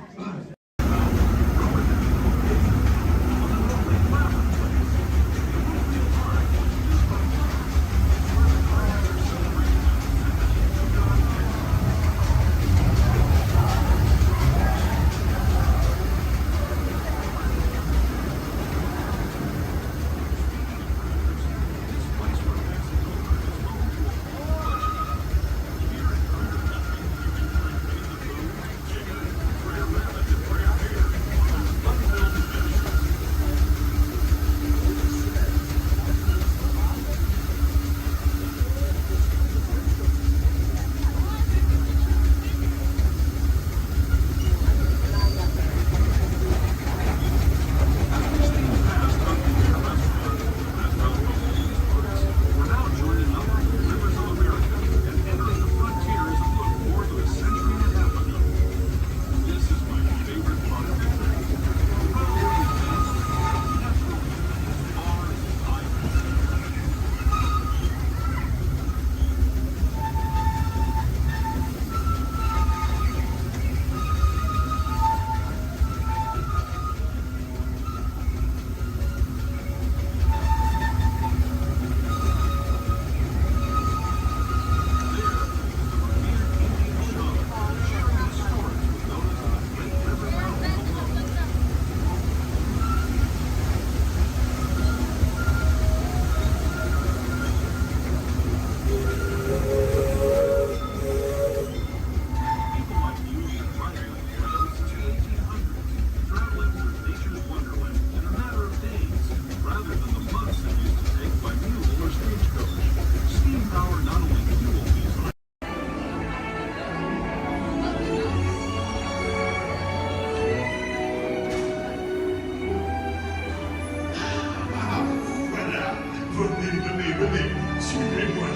Venez, suivez-moi.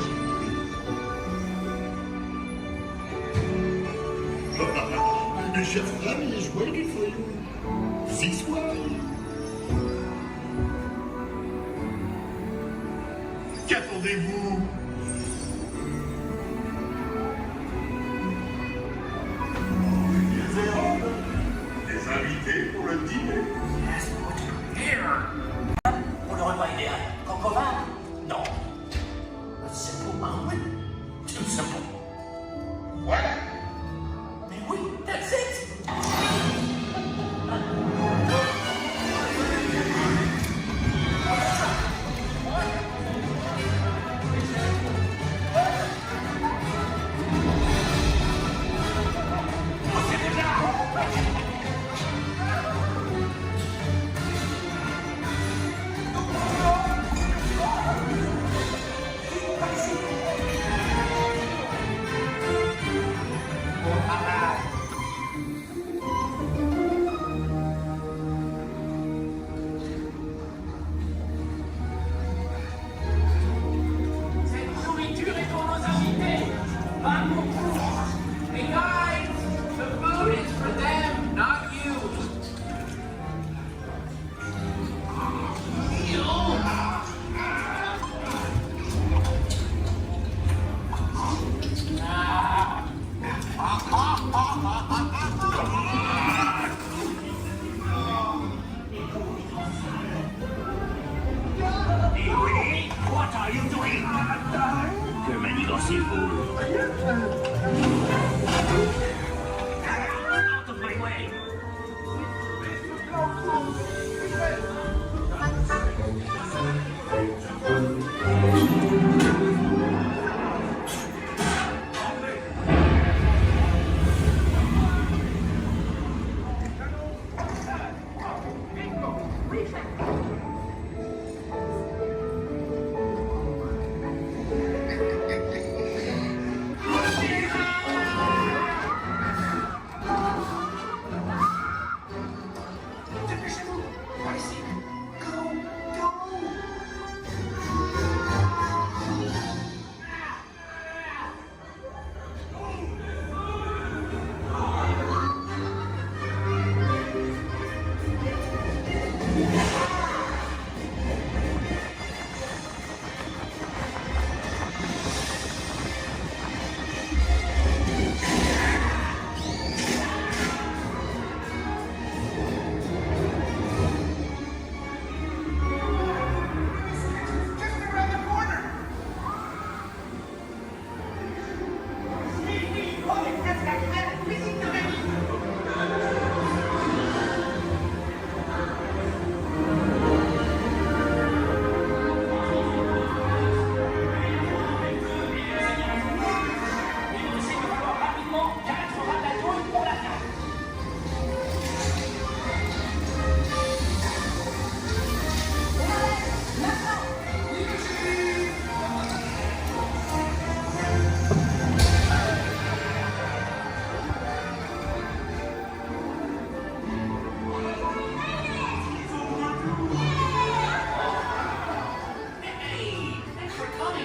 My chef Rami is waiting for you. This way. Qu'attendez-vous? Des invités pour le dîner. Yes, put here. Pour le repas idéal. Concombre? Non. A simple omelet? Too simple. What? Mais oui, that's it. Hey guys, the food is for them, not you. What are you doing? Que manigacez-vous? Out of my way!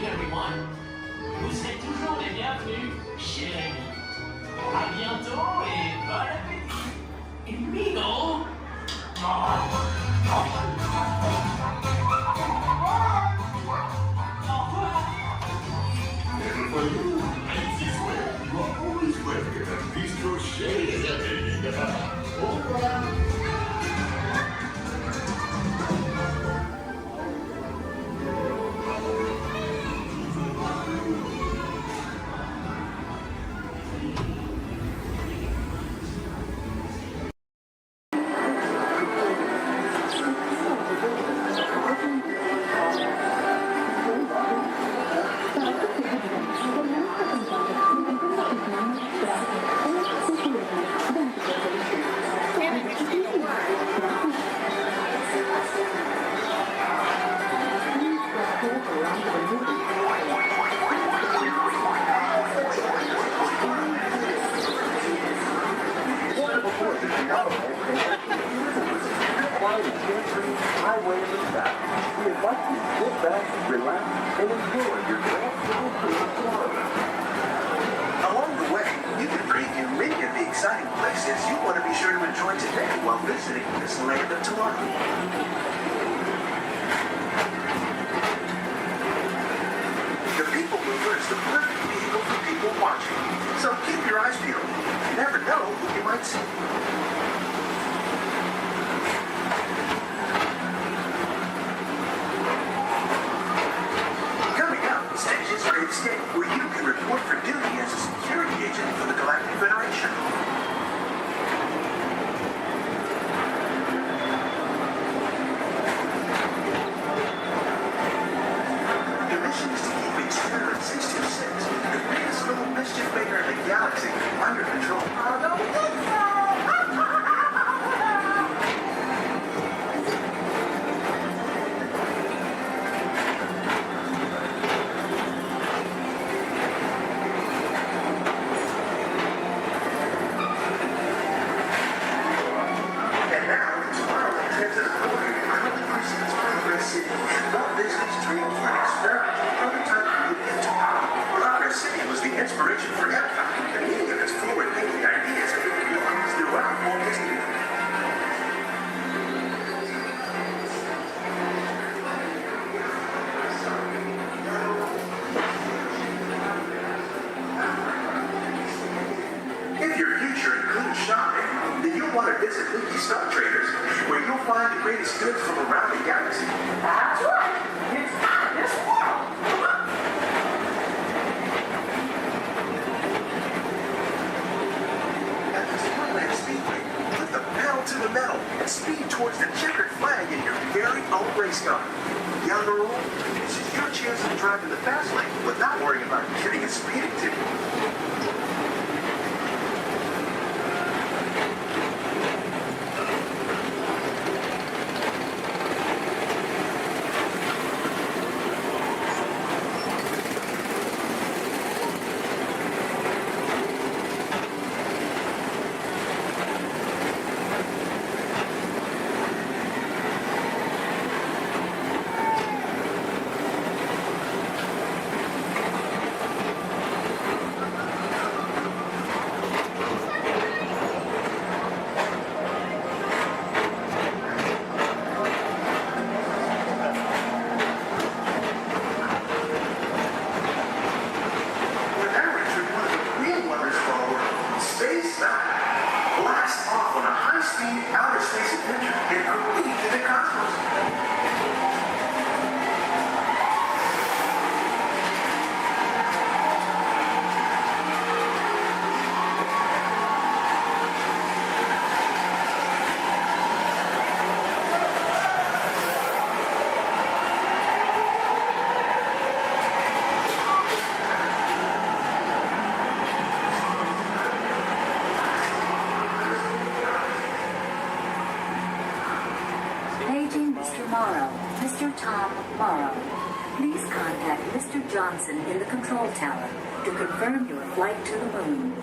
morning, everyone. Vous êtes toujours les bienvenus chez Rémi. À bientôt et bon appétit. Et Mino. Never for you. Fancy swear. You are always welcome at Bistro Chez Rémi. Au revoir. Highway of the South. We invite you to sit back, relax, and enjoy your grand tour of Florida. Along the way, you can preview many of the exciting places you want to be sure to enjoy today while visiting Disneyland of tomorrow. The People Mover is the perfect vehicle for people watching, so keep your eyes peeled. You never know who you might see. Escape, where you can report for duty as a security agent for the Galactic Federation. The mission is to keep Experiment 626, the biggest little mischief maker in the galaxy, under control. Walt Disney's dream for an experimental prototype community. Progress City was the inspiration for Epcot, and many of its forward-thinking ideas have been realized throughout Walt Disney. If your future includes shopping, then you'll want to visit Mickey Star Traders, where you'll find the greatest goods from around the galaxy. That's right. It's out of this world. At the Disneyland Speedway, put the pedal to the metal and speed towards the checkered flag in your very own race car. Young or old, this is your chance to drive in the fast lane without worrying about getting a speeding ticket. Johnson in the control tower to confirm your flight to the moon.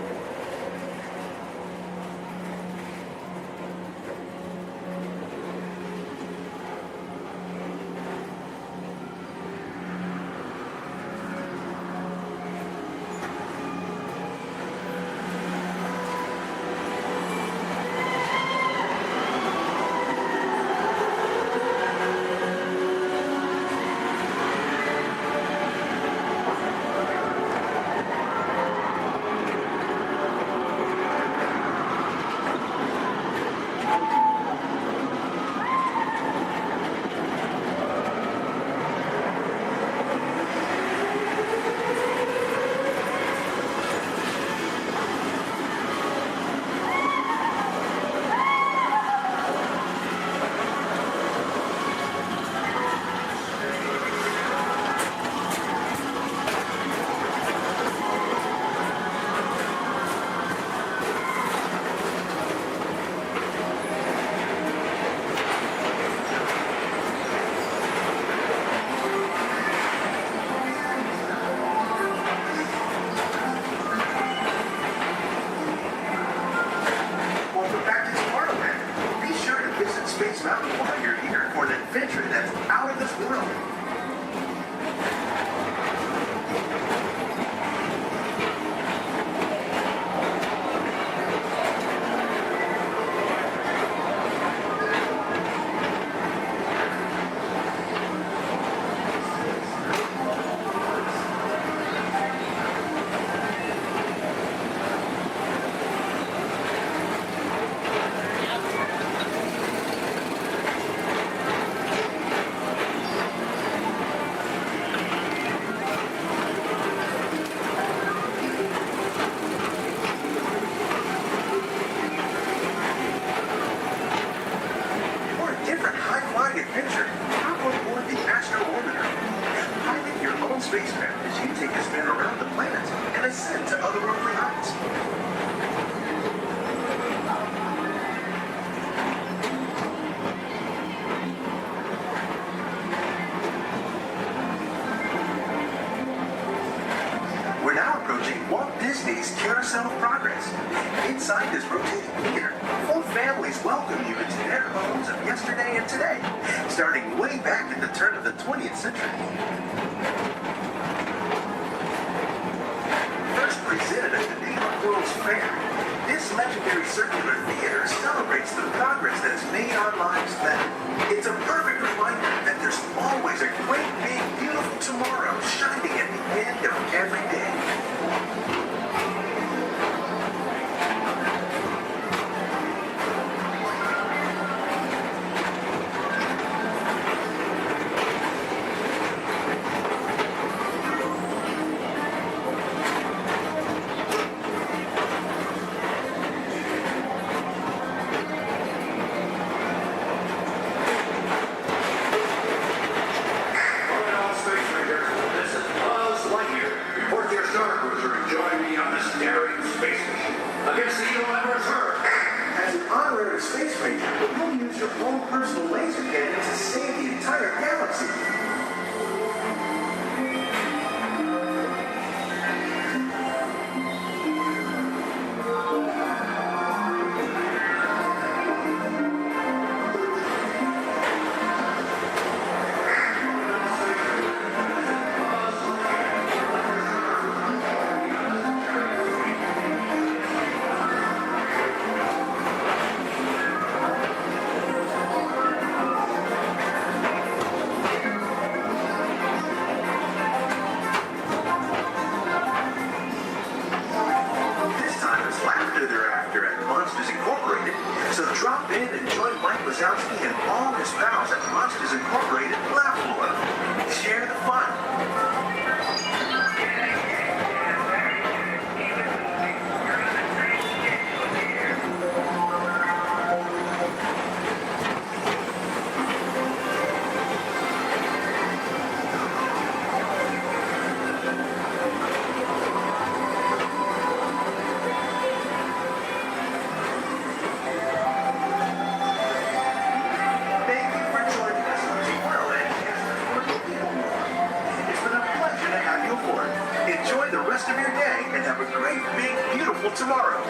aircraft as you take a spin around the planet and ascend to otherworldly heights. We're now approaching Walt Disney's Carousel of Progress. Inside this rotating theater, full families welcome you into their homes of yesterday and today, starting way back at the turn of the 20th century. First presented at the New York World's Fair, this legendary circular theater celebrates the progress that has made our lives better. It's a perfect reminder that there's always a great, big, beautiful tomorrow shining at the end of every day. As an honorary space ranger, you'll use your own personal laser cannon to save the entire galaxy. So drop in and join Mike Wazowski and all his pals at Monsters Incorporated Laugh Floor. Share the fun. Enjoy the rest of your day and have a great, big, beautiful tomorrow.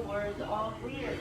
Words all clear.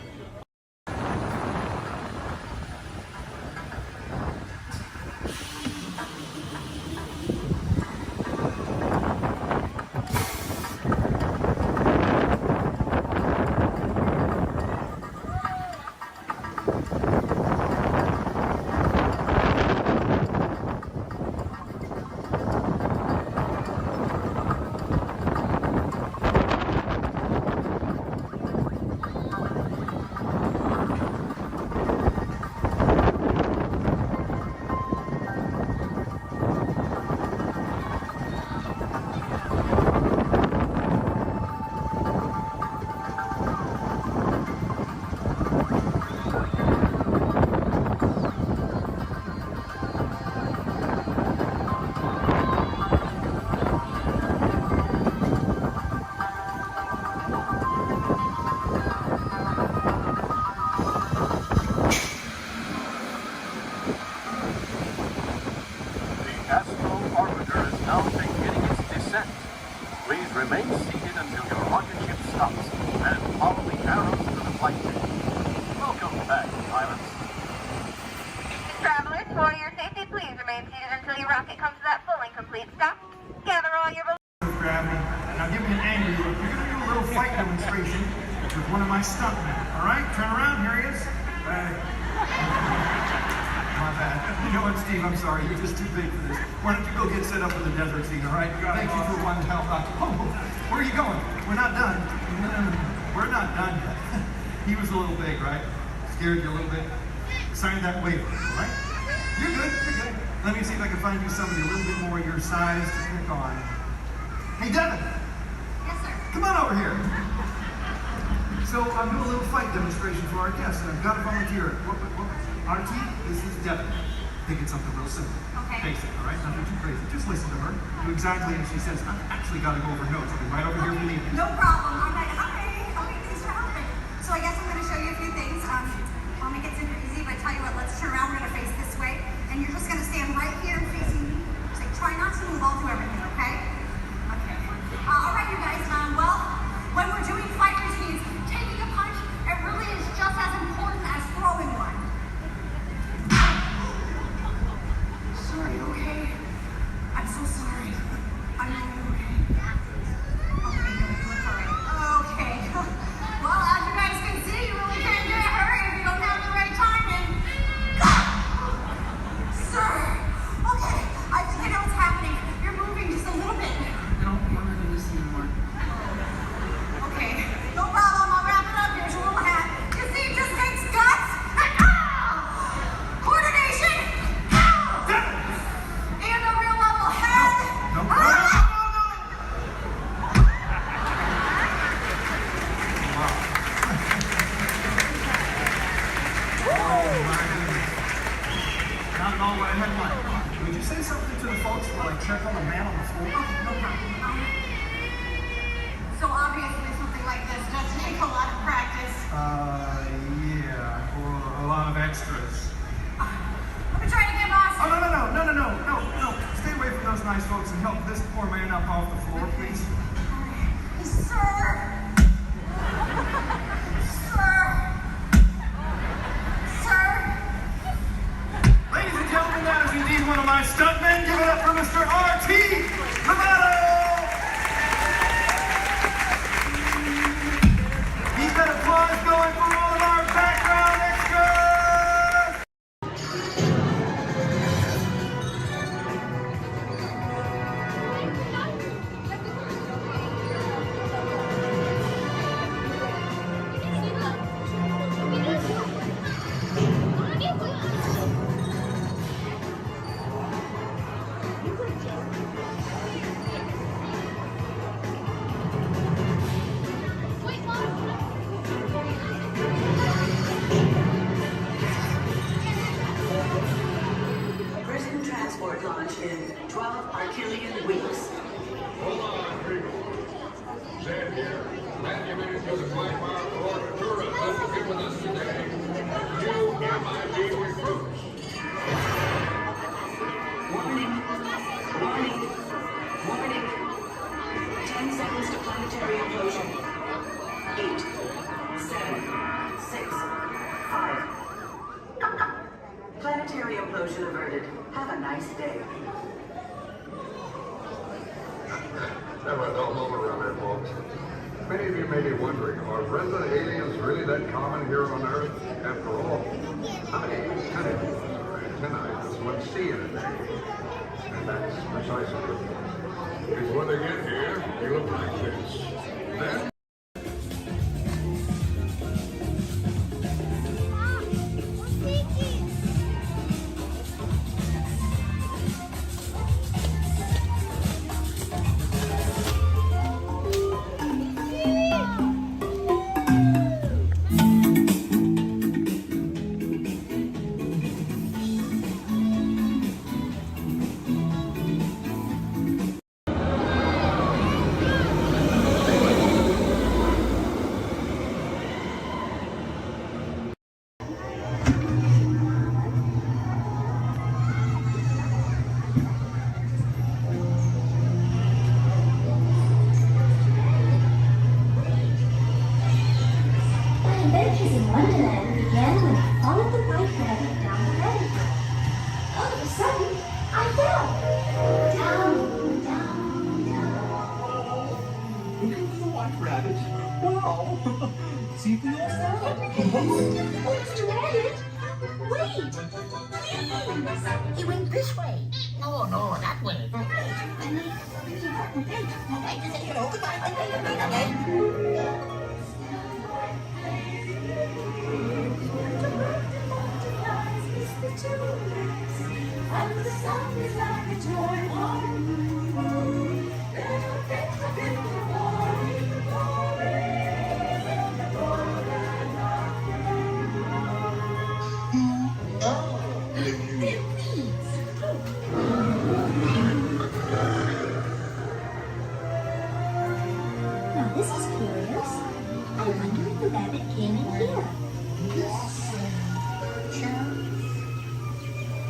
Please remain seated until your rocket ship stops and follow the arrows to the flight deck. Welcome back, pilots. Travelers, for your safety, please remain seated until your rocket comes to that full and complete stop. Gravity. Now give me an angry look. You're gonna do a little fight demonstration with one of my stuntmen. All right, turn around. Here he is. My bad. You know what, Steve? I'm sorry. You're just too big for this. Why don't you go get set up with the desert scene? All right. Thank you for one help. Where are you going? We're not done. We're not done yet. He was a little big, right? Scared you a little bit. Sign that waiver, all right? You're good. You're good. Let me see if I can find you somebody a little bit more your size to pick on. Hey, Devin. Yes, sir. Come on over here. So I'm doing a little fight demonstration for our guests, and I've got a volunteer. RT, this is Devin. Think it's something real simple. Okay. Basic, all right? Nothing too crazy. Just listen to her. Do exactly as she says. I've actually got to go over notes. I'll be right over here if you need me. No problem. Okay, thanks for helping. So I guess I'm going to show you a few things. I'll make it super easy, but I tell you what, let's turn around. We're going to face this way, and you're just going to stand right here facing me. Just like, try not to move. I'll do everything, okay? Okay. All right, you guys. Well, when we're doing fight routines, taking a punch, it really is just as important as throwing one. Sorry, okay? I'm so sorry. I'm not okay. Okay, no, you look all right. Okay. Well, as you guys can see, you really can't get hurt if you don't have the right timing. Sir! Okay, I think I know what's happening. You're moving just a little bit. I don't want to do this anymore. Okay, no problem. I'll wrap it up. Here's your little hat. You see, it just takes guts. Coordination. And a real level head. Not at all what I had in mind. Would you say something to the folks while I check on the man on the floor? No problem. So obviously something like this does take a lot of practice. Yeah, or a lot of extras. Let me try to get boss. Oh, no. Stay away from those nice folks and help this poor man up off the floor, please. Sir. Ladies and gentlemen, that is indeed one of my stuntmen. Give it up for Mr. R.T. Romano! Keep that applause going for all of our background extras! Prison transport launch in 12 Archelian weeks. Hold on, people. Zed here. Glad you made it to the Black Bar Florida tour and hope to get with us today. You MIB recruits. Warning. 10 seconds to planetary implosion. 8, 7, 6, 5. Planetary implosion averted. Have a nice day. Never a dull moment around here, folks. Many of you may be wondering, are resident aliens really that common here on Earth? After all, how many antennae or antennae does one see in a day? And that's precisely the point. Because when they get here, they look like this. Then adventures in Wonderland began when I followed the white rabbit down the rabbit hole. All of a sudden, I fell. Down, down, down. white rabbit. Wow. See for yourself. Mr. Rabbit, wait! Please! He went this way. No, that way. Okay, just say hello, goodbye. Okay. And the sun is like a toy Now this is curious. I wonder if the rabbit came in here.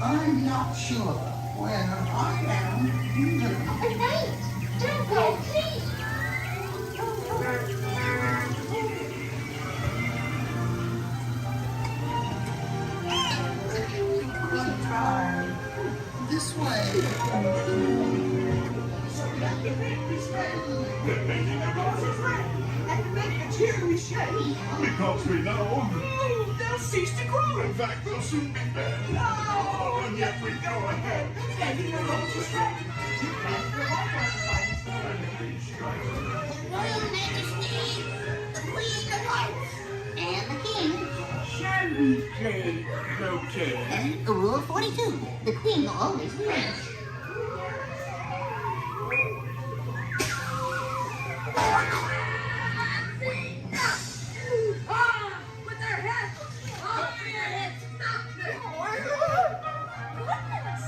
I'm not sure. Where I am, you do. But wait! Don't go, please! Try this way. So that the baby's ready. The baby girls is ready. And make a cheery shake. Because we know They'll cease to grow. in fact they'll soon be dead. No, and yet we go ahead. Baby girls is ready. Royal Majesty, the Queen of Hearts, and the King. Shall we play croquet? Rule 42, the Queen always wins. With their heads! Off their heads! Stop them! Goodness!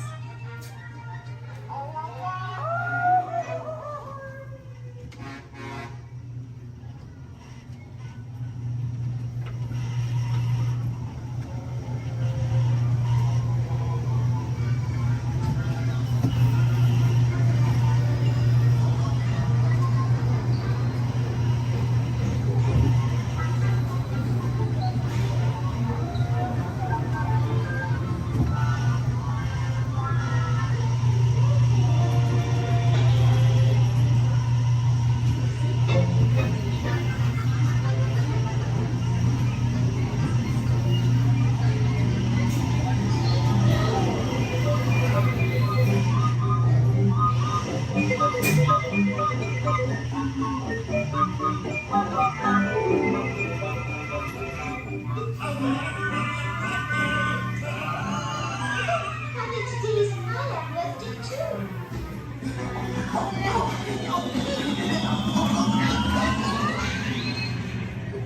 Majesties, I am lifted too.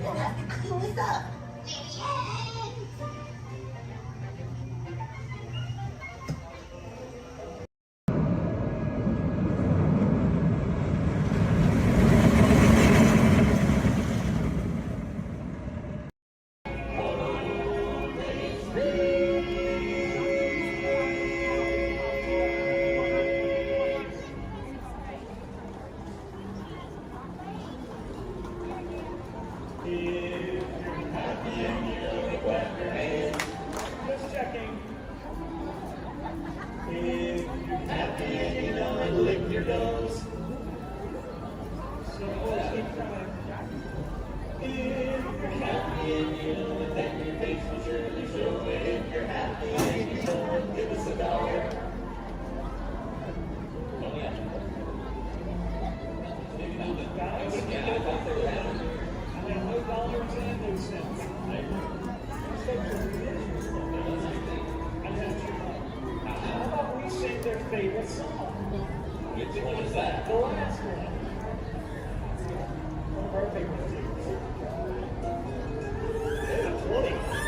We'll have to clean this up. Their favorite song. Which one is that? The last one. One of our favorite tunes. Yeah, 20.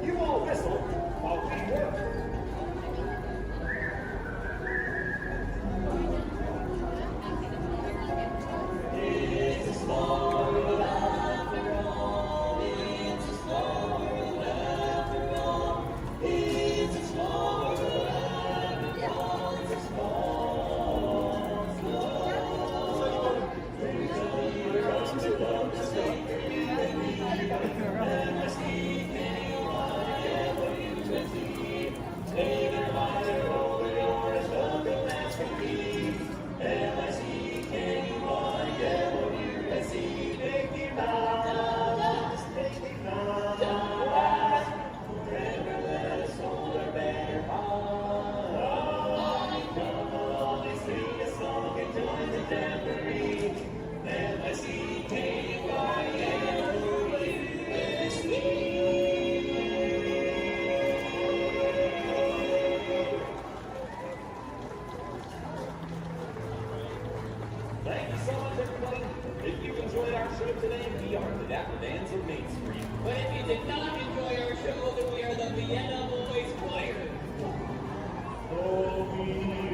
You all whistle while we work. we are the Dapper Bands of Main Street. But if you did not enjoy our show, then we are the Vienna Boys Choir. Oh,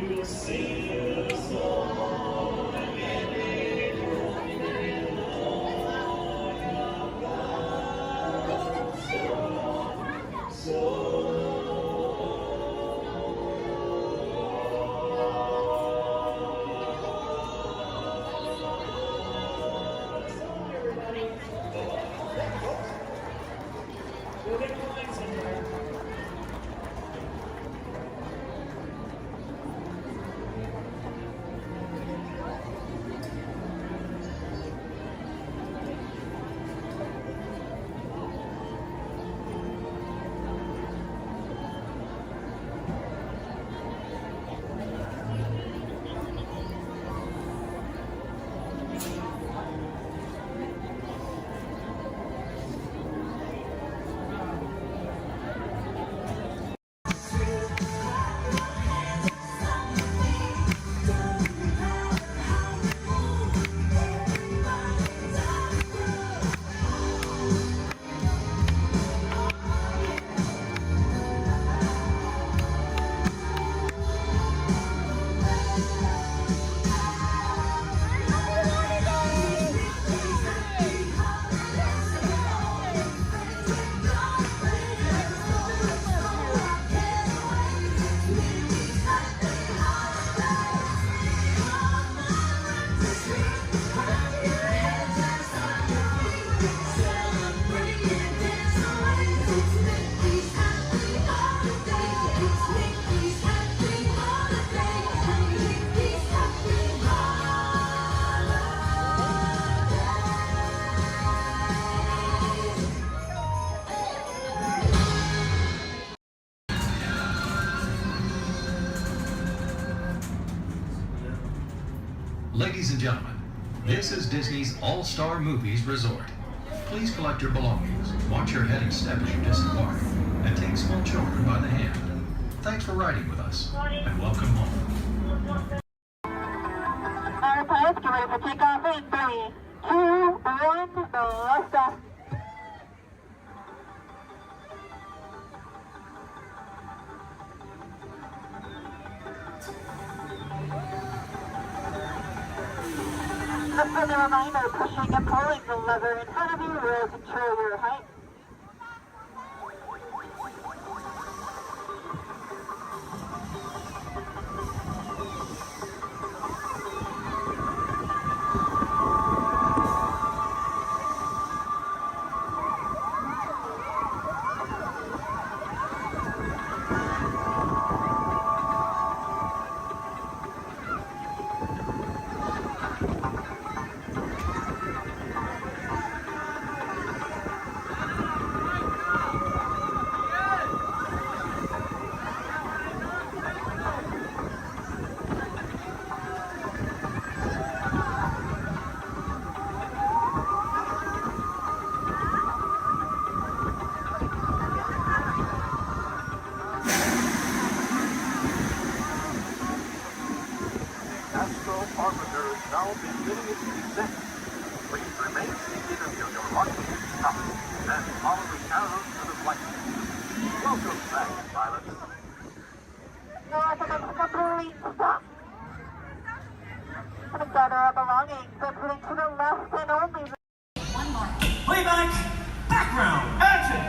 we'll sing a song every morning of God. So. Ladies and gentlemen, this is Disney's All-Star Movies Resort. Please collect your belongings, watch your head and step as you disembark, and take small children by the hand. Thanks for riding with us, and welcome home. Our pilots get ready for takeoff in 3, 2, 1, blast off. Just a reminder, pushing and pulling the lever in front of you will control your height. now beginning its descent. Please remain seated until your launching stops, then follow the arrows to the flight. Welcome back, pilots. Complete stop. And gather our belongings. They're putting to the left and only. One more. Playback. Background. Action.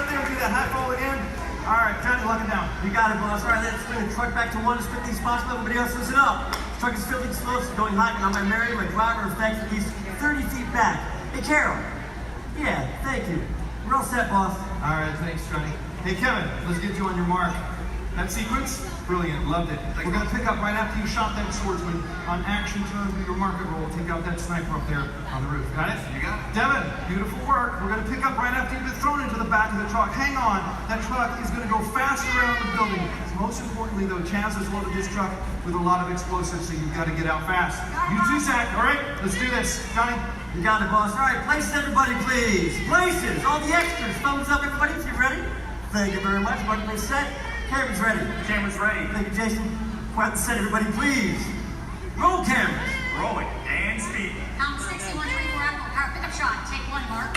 up there and do that high fall again. All right, Johnny, lock it down. You got it, boss. All right, let's bring the truck back to 1 as quickly as possible. Everybody else, listen up. This truck is filthy slow, it's going hot, and I'm my Mary, my driver, effects at least 30 feet back. Hey, Carol. Yeah, thank you. We're all set, boss. All right, thanks, Johnny. Hey, Kevin, let's get you on your mark. That sequence? Brilliant, loved it. We're gonna pick up right after you shot that swordsman. On action turn, do your market roll. Take out that sniper up there on the roof. Got it? You got it. Devin, beautiful work. We're gonna pick up right after you've been thrown into the back of the truck. Hang on, that truck is gonna go fast around the building. Most importantly though, Chaz has loaded this truck with a lot of explosives, so you've gotta get out fast. You too, Zach, all right? Let's do this. Johnny? You got it, boss. All right, places everybody, please. Places, all the extras. Thumbs up, everybody, if you're ready. Thank you very much. Everybody set. Camera's ready. Camera's ready. Thank you, Jason. Quiet the set, everybody, please. Roll cameras. Rolling. And speed. Count 6124 Apple. Power pickup shot. Take 1, Mark.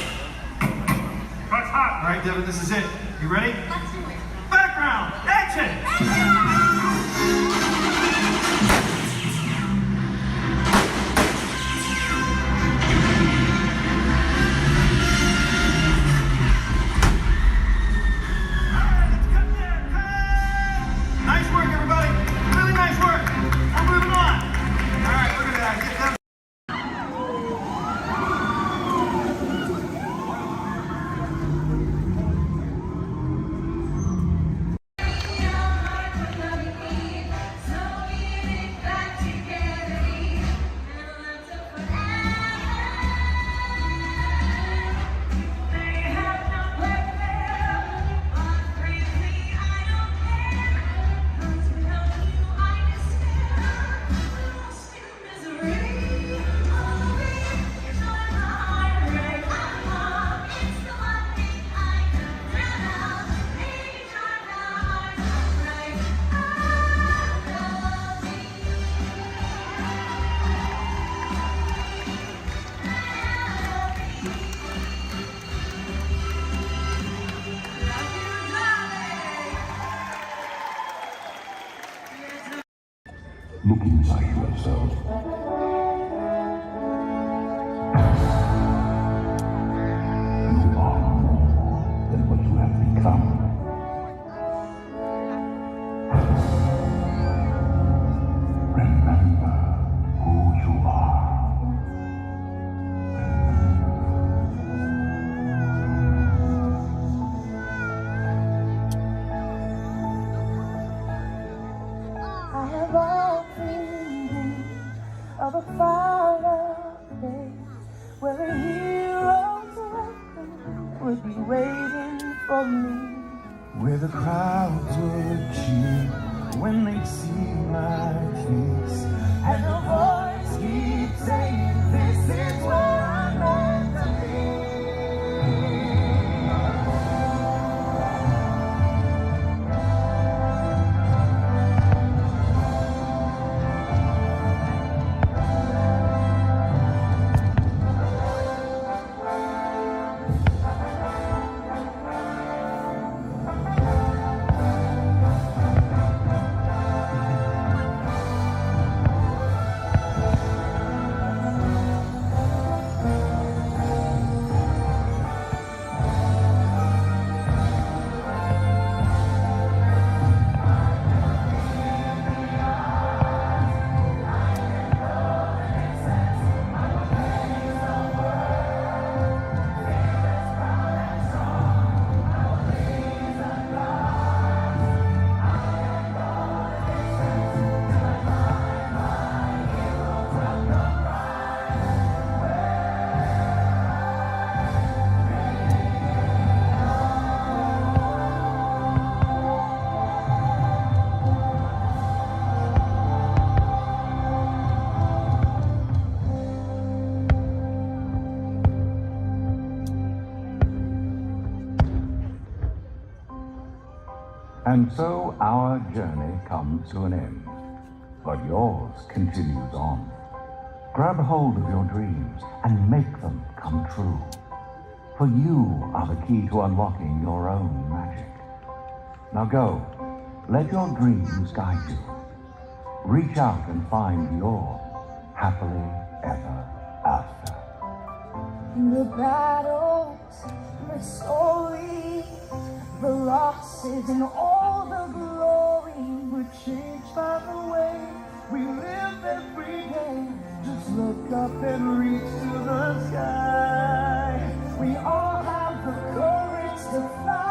That's hot. All right, Devin, this is it. You ready? Let's do it. Background. Action. Look inside yourself. You are more than what you have become. Remember who you are. I have all dreamed of a far place where a hero's welcome would be waiting for me. Where the crowds would cheer when they see my face, And a voice keeps saying, this is where I'm meant to be. And so our journey comes to an end, but yours continues on. Grab hold of your dreams and make them come true. For you are the key to unlocking your own magic. Now go, let your dreams guide you. Reach out and find your happily ever after. In the battles, my soul leads crosses and all the glory, we're changed by the way we live every day. Just look up and reach to the sky. We all have the courage to fly.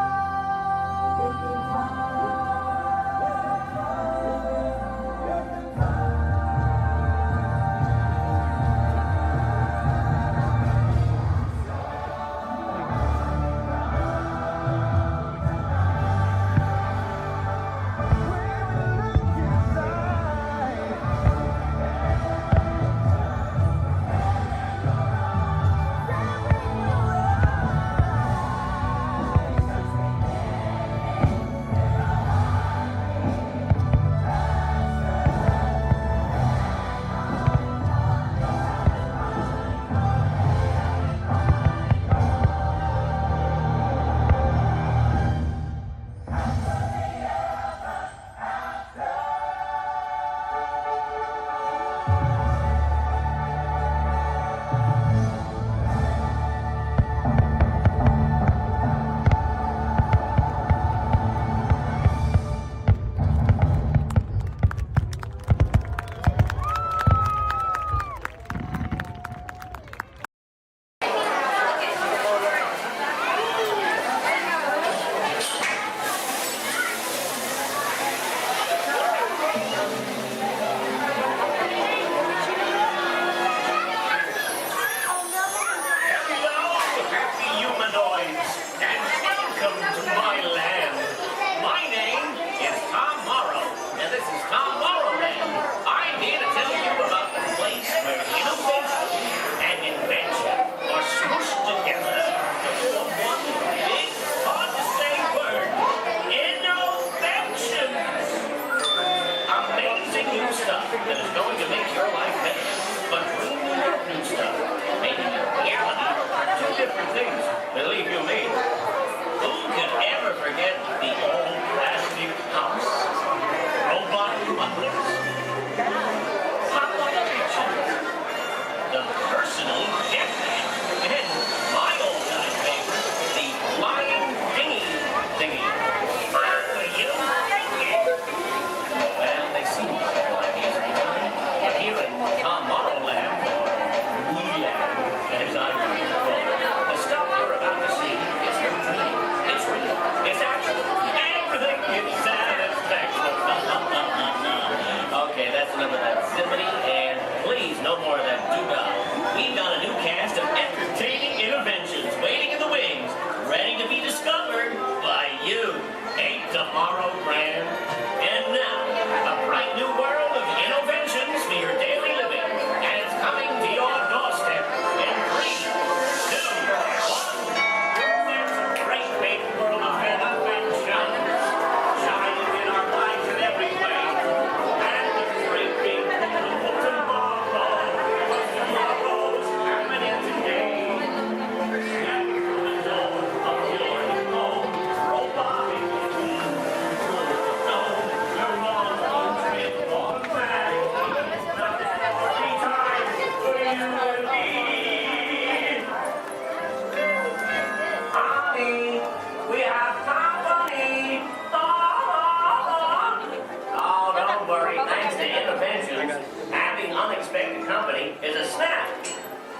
unexpected company is a snap.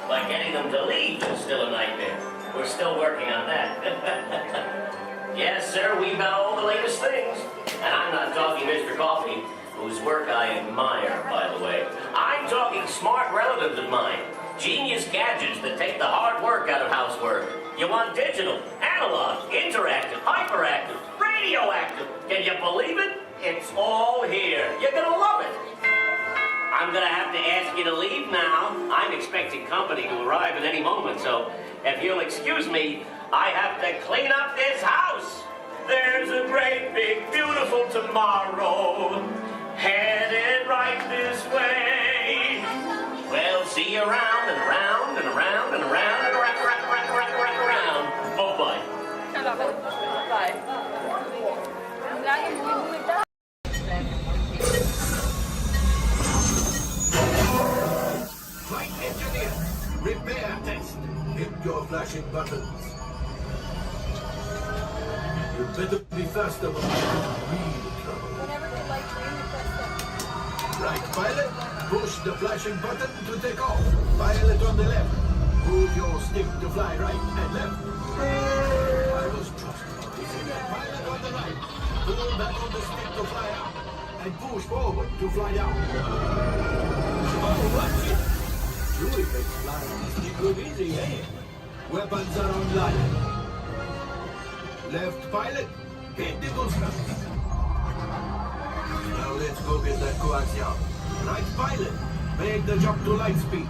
But getting them to leave is still a nightmare. We're still working on that. Yes, sir, we've got all the latest things. And I'm not talking Mr. Coffee, whose work I admire, by the way. I'm talking smart relatives of mine. Genius gadgets that take the hard work out of housework. You want digital, analog, interactive, hyperactive, radioactive. Can you believe it? It's all here. You're gonna love it. I'm gonna have to ask you to leave now. I'm expecting company to arrive at any moment, so if you'll excuse me, I have to clean up this house. There's a great, big, beautiful tomorrow headed right this way. Well, see you around and around and around and around and around. Oh, bye. Bye. Flight engineer, repair test. Hit your flashing buttons. You Better be faster when real trouble. Whenever they like green, that's the Right, pilot, push the flashing button to take off. Pilot on the left. Move your stick to fly right and left. I was trusting. Pilot on the right. Pull back on the stick to fly out. And push forward to fly down. Oh, watch it! Chewie makes flying this thing look easy, eh? Weapons are online. Left pilot, hit the booster. Now let's go get that coaxium. Right pilot, make the jump to light speed.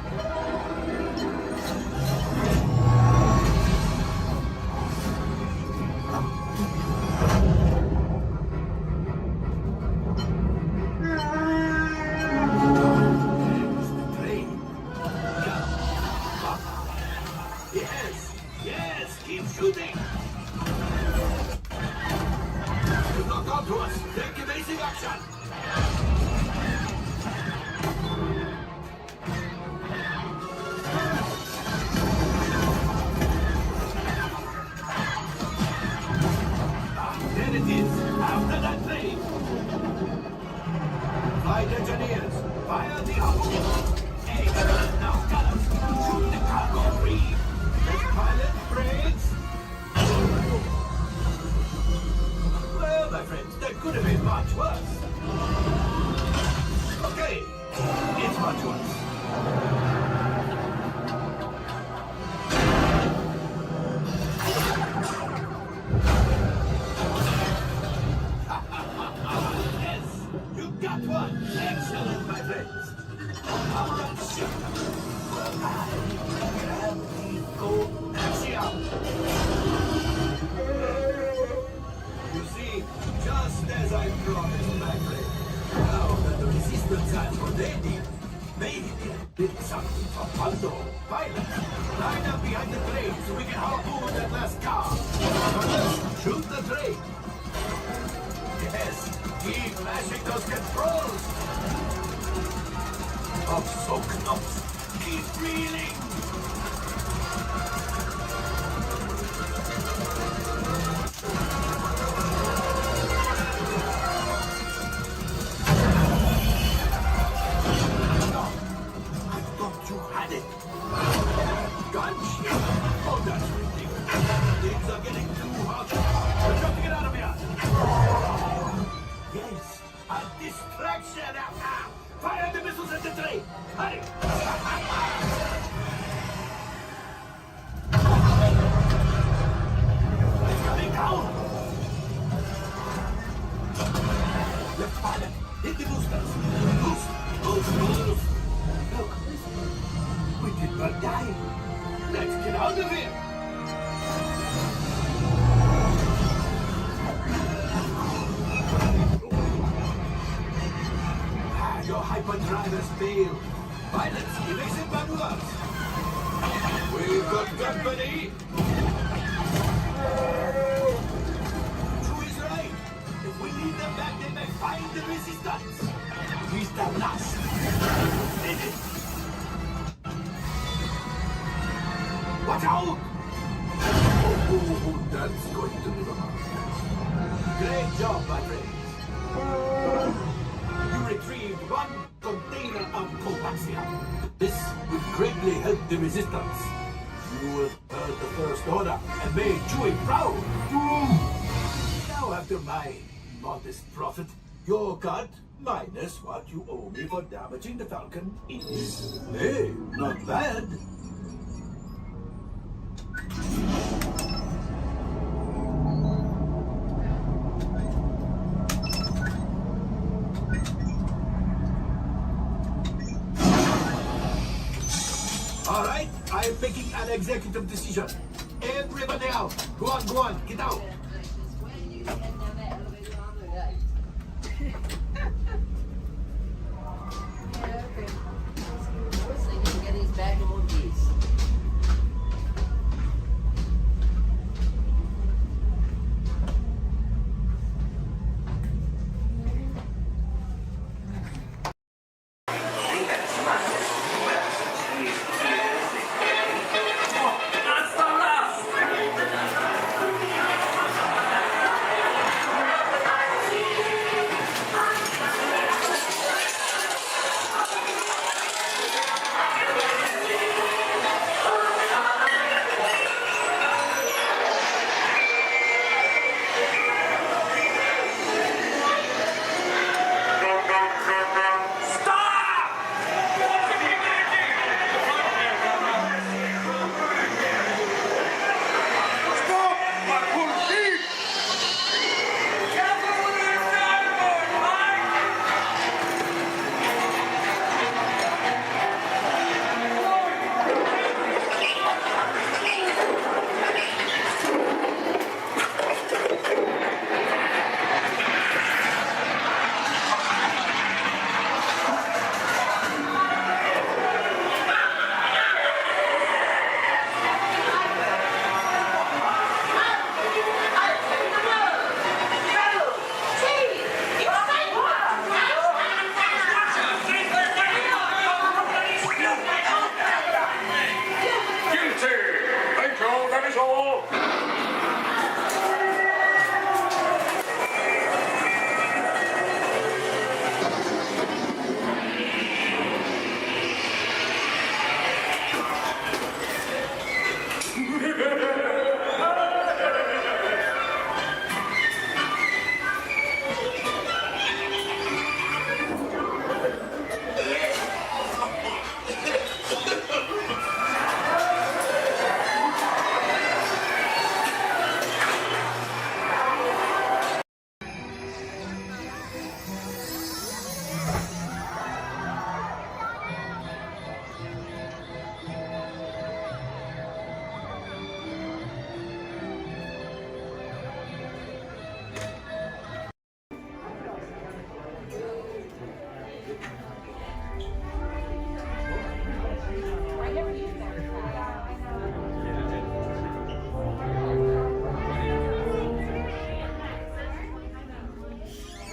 Yes, yes, keep shooting. You knock out to us. Take evasive action. There it is. After that plane. Flight engineers, fire the harpoon. Hey, now colors. Shoot the cargo free. Let's pilot brakes. Well, my friends, that could have been much worse. Okay, it's much worse. Yes, you got one. Excellent, my friends. How that ship. Go axiom. You see, just as I promised, my friend. Now that the resistance has what they need, maybe it's something for Paldo. Pilot, line up behind the train so we can harpoon that last car. First, shoot the train. Yes, keep mashing those controls. I'm so close. Keep reeling. I thought you had it. Gunship. Oh, that's ridiculous. Things are getting too hot. We've got to get out of here. Yes, a distraction. Fire the missiles at the train. Hurry. It's coming down. Left pilot, hit the boosters. Boost. Look, we did not die. Let's get out of here. Your hyperdrivers failed. Pilots, evasive maneuvers. We've got company. True is right. If we lead them back, they may find the resistance. He's the last. Steady. Watch out! Oh, that's going to be wrong. Great job, my friends. You retrieved one container of coaxium. This will greatly help the resistance. You have heard the First Order and made Chewie proud. Now, after my modest profit, your cut, minus what you owe me for damaging the Falcon, is, hey, not bad. All right, I am making an executive decision. Everybody out. Go on, get out.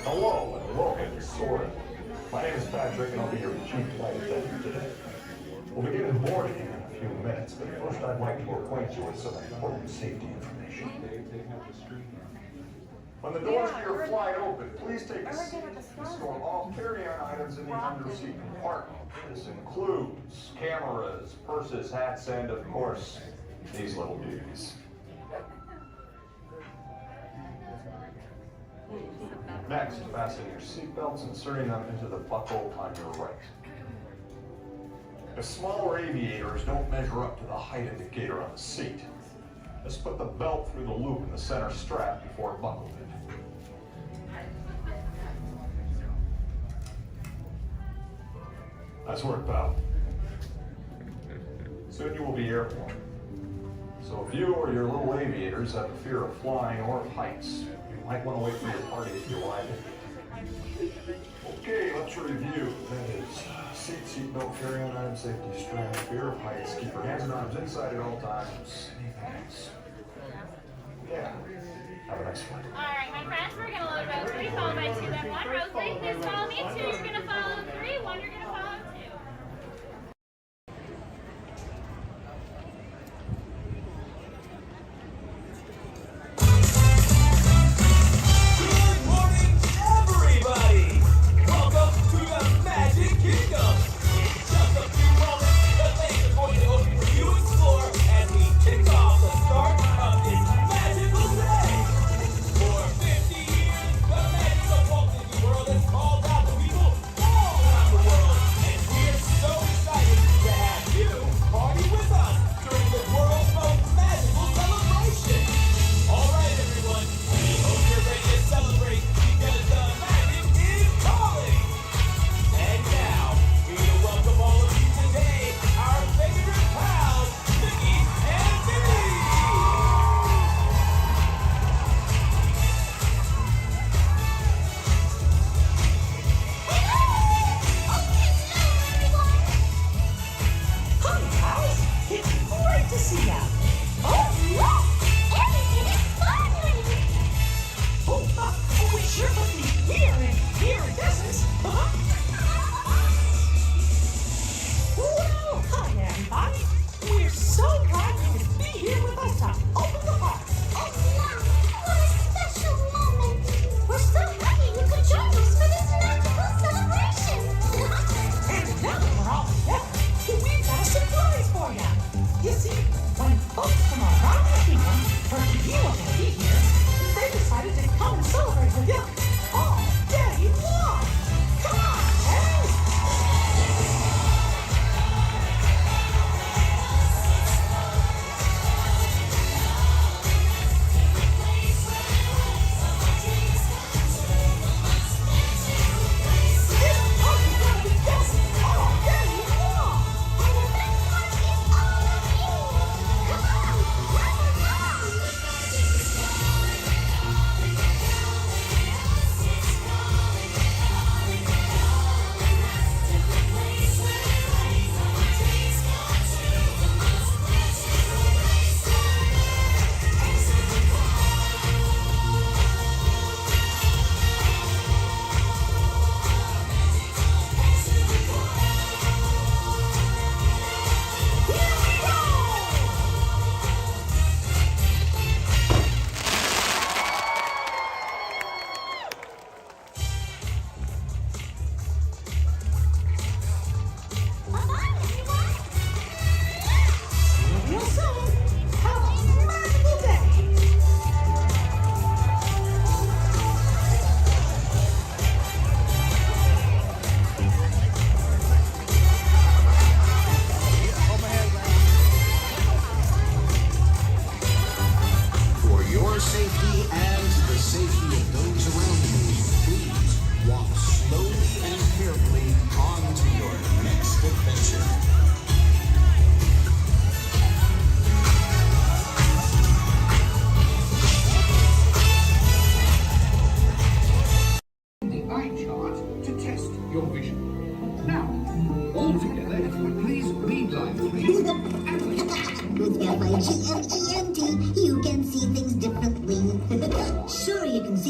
Hello, and welcome to Soarin'. My name is Patrick, and I'll be your chief flight attendant today. We'll begin boarding in a few minutes, but first I'd like to acquaint you with some important safety information. When the doors to your flight open, please take a seat and store all carry-on items in the underseat compartment. This includes cameras, purses, hats, and, of course, these little beauties. Next, fasten your seatbelts, inserting them into the buckle on your right. If smaller aviators don't measure up to the height indicator on the seat, just put the belt through the loop in the center strap before buckling it. Nice work, pal. Soon you will be airborne. So if you or your little aviators have a fear of flying or of heights, you might want to wait for your party if you arrive in. Okay, let's review. That is seat belt, carry-on item, safety strap, fear of heights, keep your hands and arms inside at all times. Anything else? Yeah. Have a nice flight. All right, my friends, we're going to load row 3, followed by 2, then 1. Row 3, please follow me. 2, you're going to follow 3. 1, you're going to follow 2.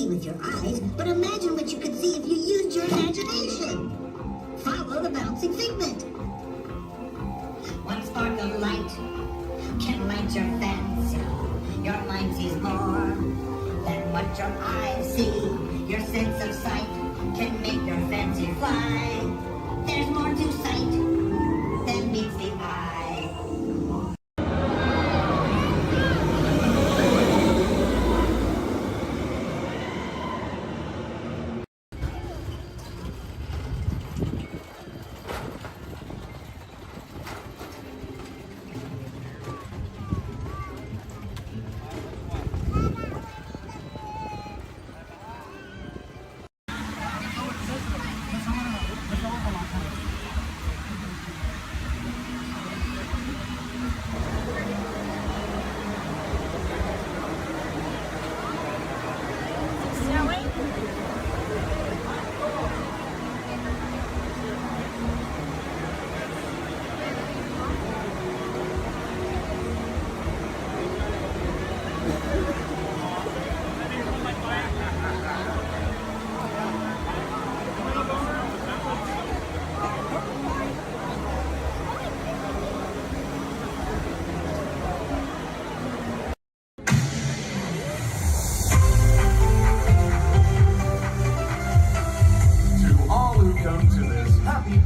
see with your eyes, but imagine what you could see if you used your imagination. Follow the bouncing figment. One spark of light can light your fancy. Your mind sees more than what your eyes see. Your sense of sight can make your fancy fly. There's more to sight than meets the eye.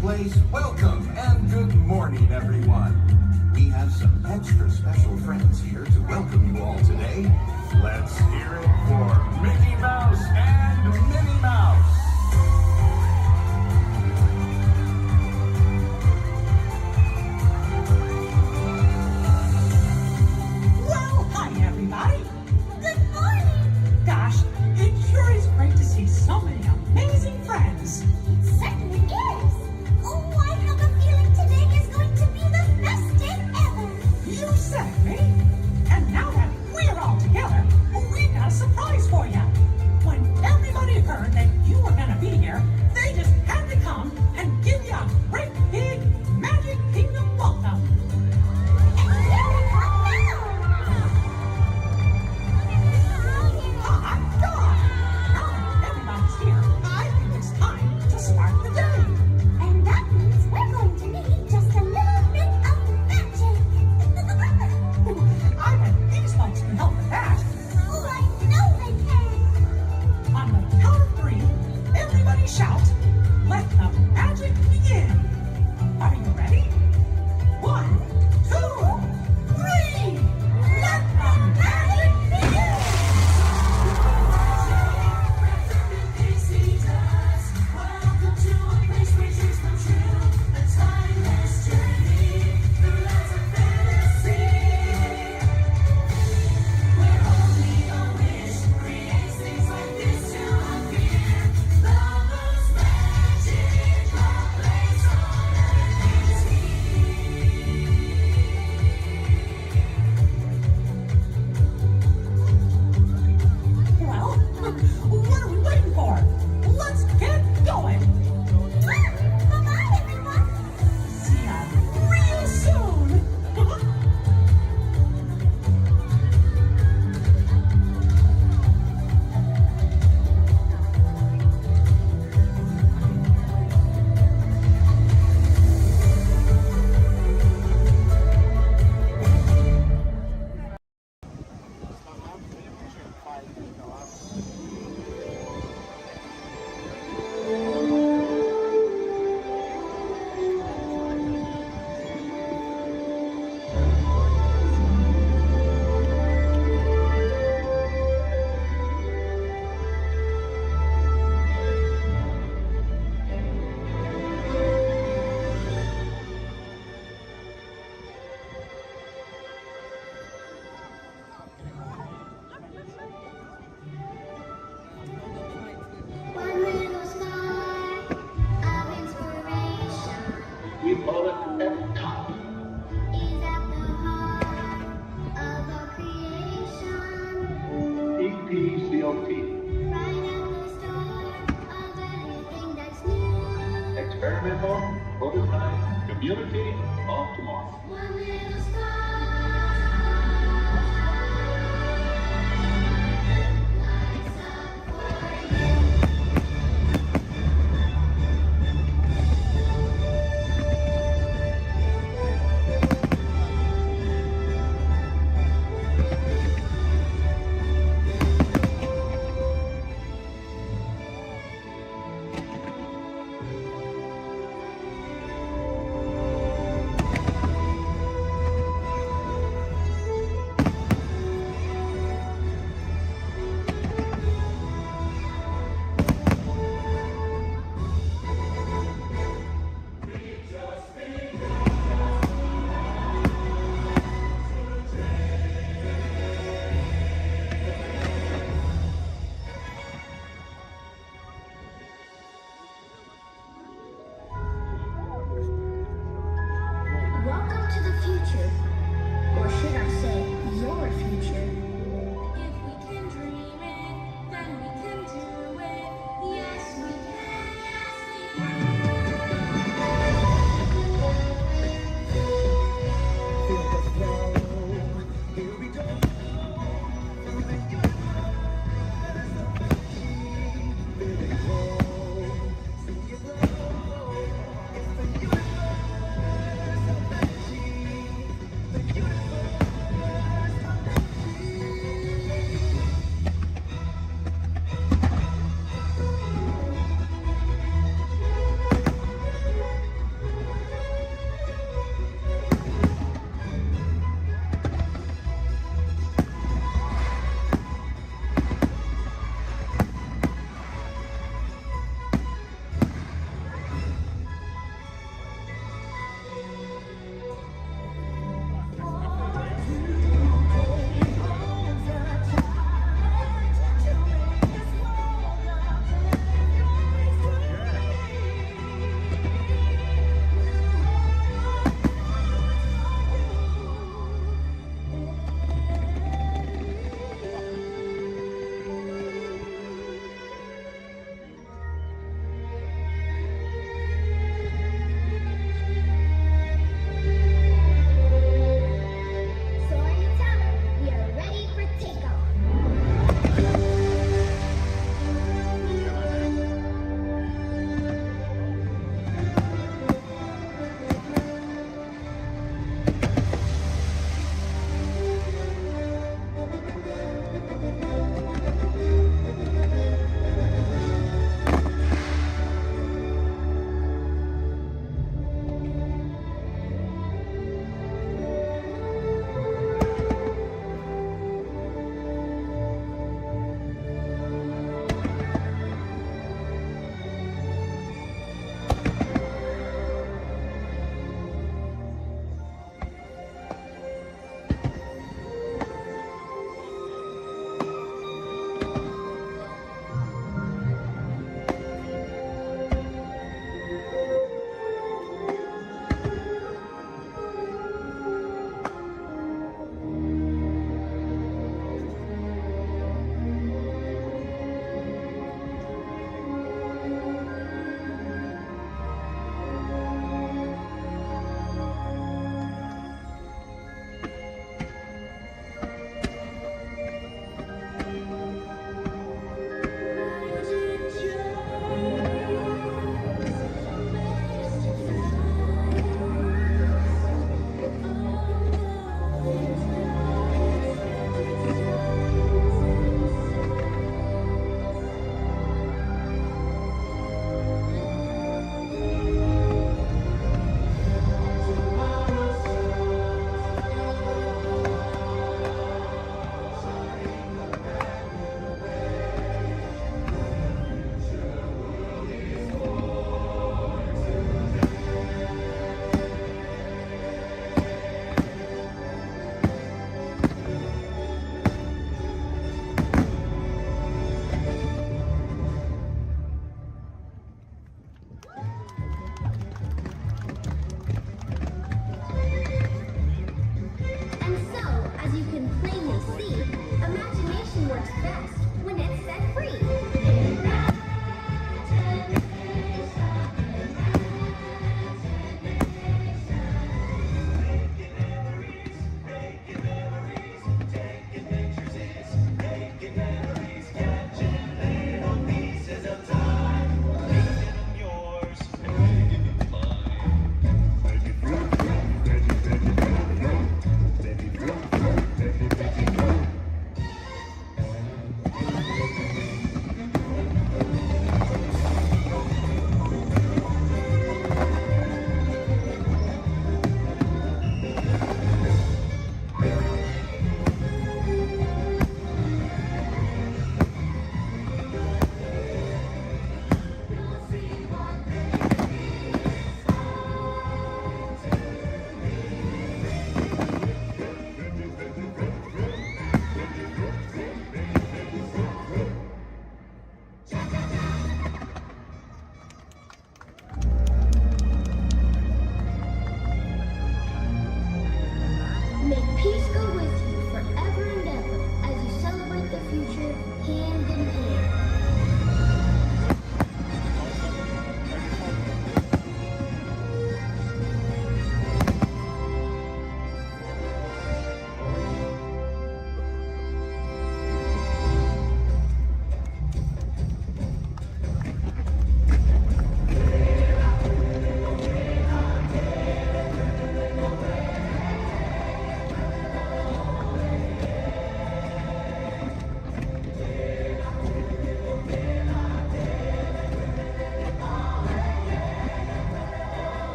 Place, welcome and good morning, everyone. We have some extra special friends here to welcome you all today. Let's hear it for Mickey Mouse and Minnie Mouse. Well, hi, everybody. Good morning. Gosh, it sure is great to see so many amazing friends. It certainly is. Oh, I have a feeling today is going to be the best day ever. You said it, me. And now that we're all together, we've got a surprise for you. When everybody heard that you were going to be here, they just had to come and give you a great big Magic Kingdom welcome. And here they come now. Hot dog! Now that everybody's here, I think it's time to start the day. And that means we're going to need just a little bit of magic. I bet these folks can help with that. Oh, I know they can. On the count of 3, everybody shout, let the magic begin. Are you ready? 1, 2, 3! Let the magic begin! Welcome to a place where dreams come true. A timeless journey through lands of fantasy. Where only a wish creates things like this to appear. Lovers magic, a place on earth is Well, what are we waiting for? Let's get going. Bye-bye, everyone. See ya real soon. One little spark of inspiration We call it F-Top. is at the heart of all creation. EPCOT. Right at the start of everything that's new. Experimental, prototype, community of tomorrow. One little spark lights up for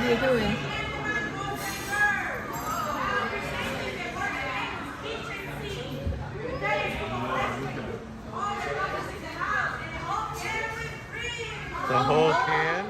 dia doing? The whole can?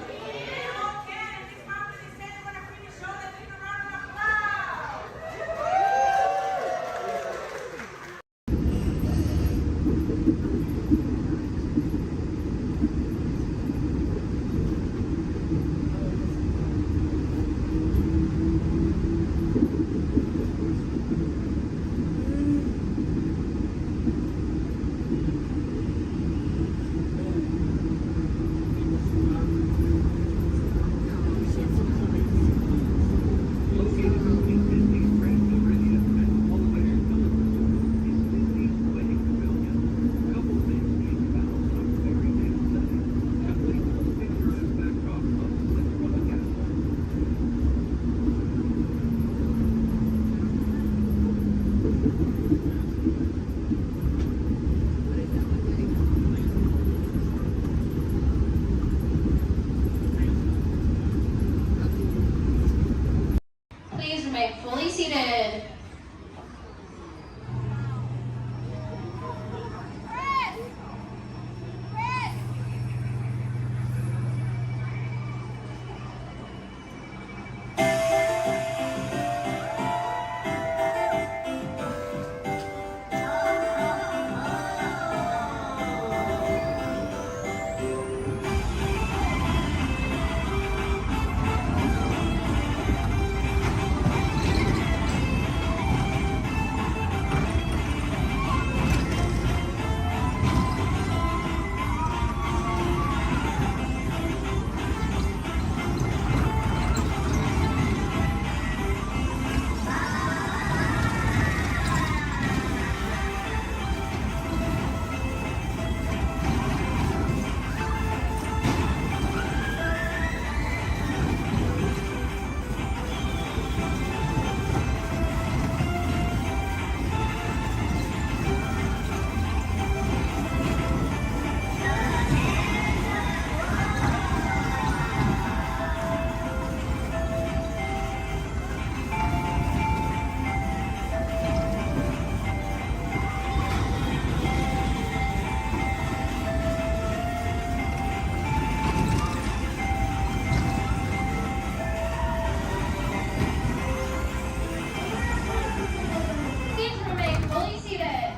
Please remain fully seated. Please remain fully seated.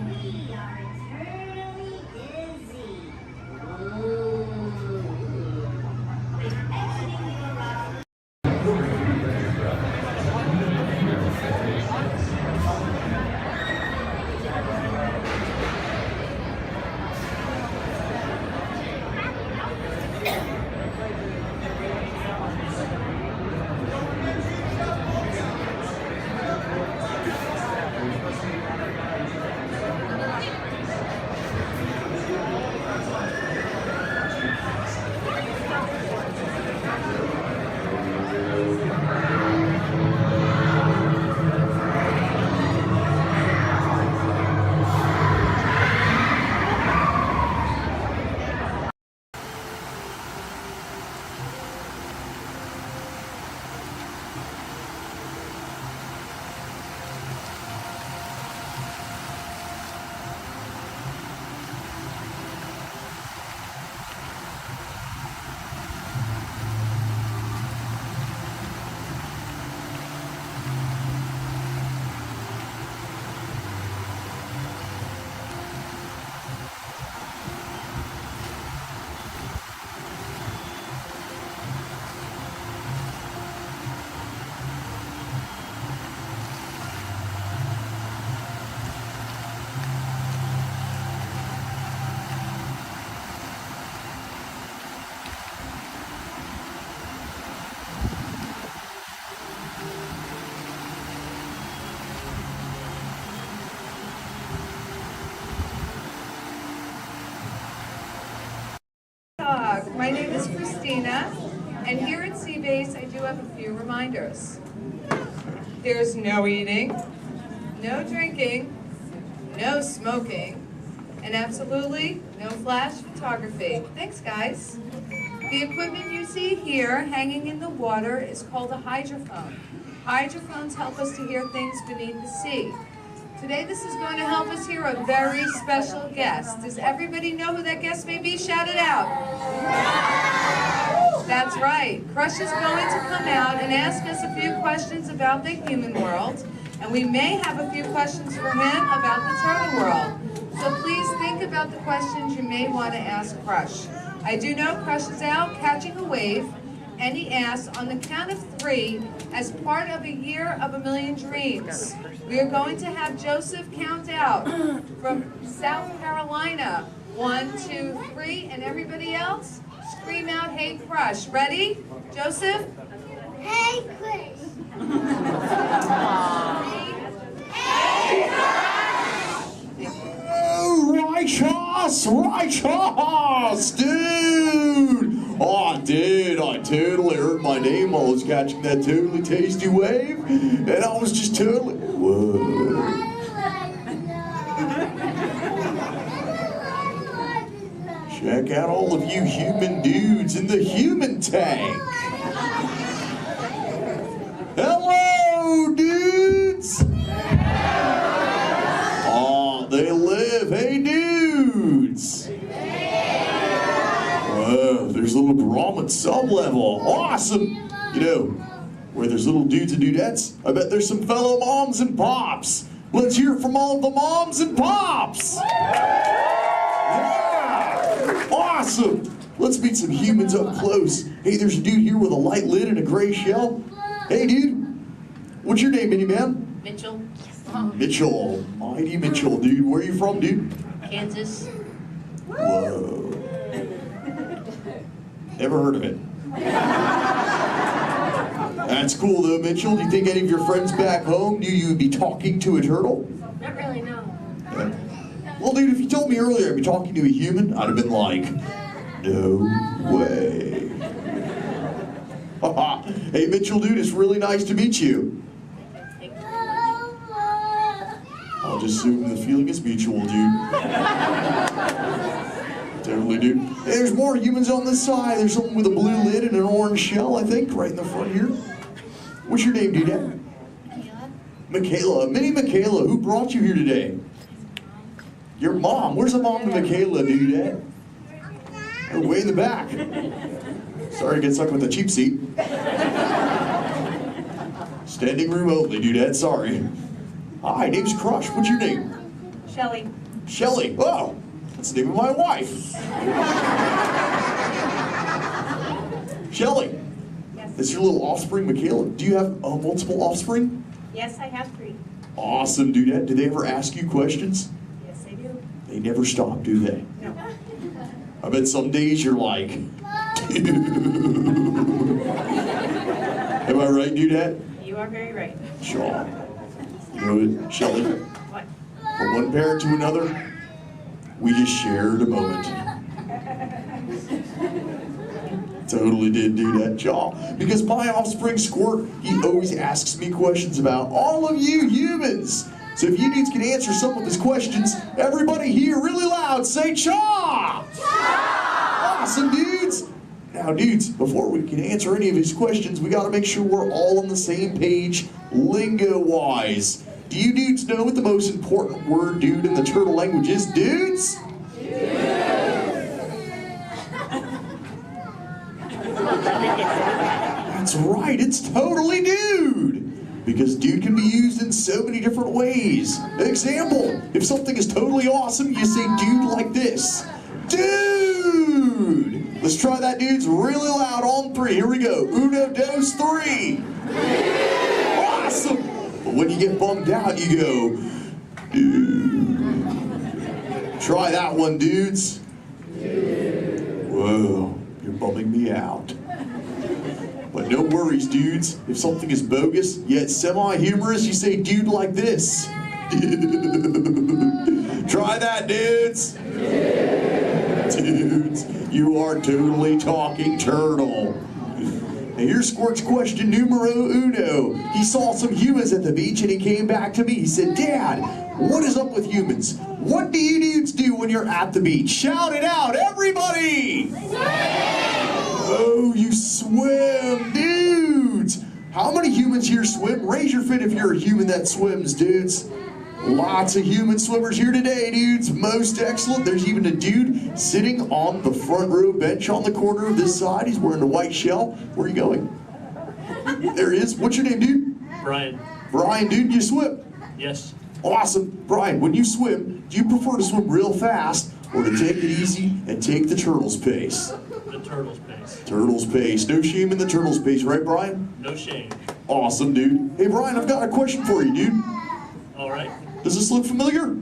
We are eternally dizzy. With exiting the garage. My name is Christina, and here at Seabase I do have a few reminders. There's no eating, no drinking, no smoking, and absolutely no flash photography. Thanks, guys. The equipment you see here hanging in the water is called a hydrophone. Hydrophones help us to hear things beneath the sea. Today this is going to help us hear a very special guest. Does everybody know who that guest may be? Shout it out. That's right. Crush is going to come out and ask us a few questions about the human world, and we may have a few questions for him about the turtle world. So please think about the questions you may want to ask Crush. I do know Crush is out catching a wave, and he asks, on the count of 3, as part of a year of a million dreams, we are going to have Joseph count out from South Carolina. 1, 2, 3, and everybody else, scream out, hey Crush. Ready? Joseph? Hey, Chris. Hey, Righteous, dude! Oh, dude, I totally heard my name while I was catching that totally tasty wave, and I was just totally, whoa. Check out all of you human dudes in the human tank. Hello, dudes! Oh, they live. Hey, dudes! Whoa, there's a little Brahmin sub-level. Awesome! You know, where there's little dudes and dudettes, I bet there's some fellow moms and pops. Let's hear from all the moms and pops! Yeah! Awesome! Let's meet some humans up close. Hey, there's a dude here with a light lid and a gray shell. Hey, dude. What's your name, Minnie Man? Mitchell. Mitchell. Mighty Mitchell, dude. Where are you from, dude? Kansas. Whoa. Never heard of it. That's cool, though, Mitchell. Do you think any of your friends back home knew you would be talking to a turtle? Not really, no. Yeah. Well, dude, if you told me earlier I'd be talking to a human, I'd have been like, no way. Hey, Mitchell, dude, it's really nice to meet you. I'll just assume the feeling is mutual, dude. Totally, dude. Hey, there's more humans on this side. There's someone with a blue lid and an orange shell, I think, right in the front here. What's your name, dude? Michaela. Minnie Michaela, who brought you here today? Your mom. Where's the mom to Michaela, dude? Oh, way in the back. Sorry to get stuck with the cheap seat. Standing room only, dude. Sorry. Hi, name's Crush. What's your name? Shelly. Shelly. Oh, that's the name of my wife. Shelly. Yes. That's your little offspring, Michaela. Do you have multiple offspring? Yes, I have 3. Awesome, dude. Do they ever ask you questions? Yes, I do. They never stop, do they? No. I bet some days you're like, dude. Am I right, dudette? You are very right. Sure. You know what, Shelly? What? From one parent to another, we just shared a moment. Totally did do that, y'all. Because my offspring Squirt, he always asks me questions about all of you humans. So if you dudes can answer some of his questions, everybody here really loud say Cha! Cha! Awesome, dudes! Now, dudes, before we can answer any of his questions, we gotta make sure we're all on the same page, lingo-wise. Do you dudes know what the most important word, dude, in the turtle language is, dudes? That's right, it's totally dude! Because dude can be used in so many different ways. Example, if something is totally awesome, you say dude like this. Dude! Let's try that, dudes, really loud on 3. Here we go. 1, 2, 3. Awesome! But when you get bummed out, you go, dude. Try that one, dudes. Whoa, you're bumming me out. But no worries, dudes. If something is bogus, yet semi-humorous, you say dude like this. Try that, dudes. Dudes, you are totally talking turtle. Now here's Squirt's question numero uno. He saw some humans at the beach and he came back to me. He said, Dad, What is up with humans? What do you dudes do when you're at the beach? Shout it out, everybody! Oh, you swim, dudes! How many humans here swim? Raise your fin if you're a human that swims, dudes. Lots of human swimmers here today, dudes. Most excellent. There's even a dude sitting on the front row bench on the corner of this side. He's wearing a white shell. Where are you going? There he is. What's your name, dude? Brian. Brian, dude, you swim? Yes. Awesome. Brian, when you swim, do you prefer to swim real fast or to take it easy and take the turtle's pace? The turtle's pace. Turtle's pace. No shame in the turtle's pace, right, Brian? No shame. Awesome, dude. Hey, Brian, I've got a question for you, dude. All right. Does this look familiar?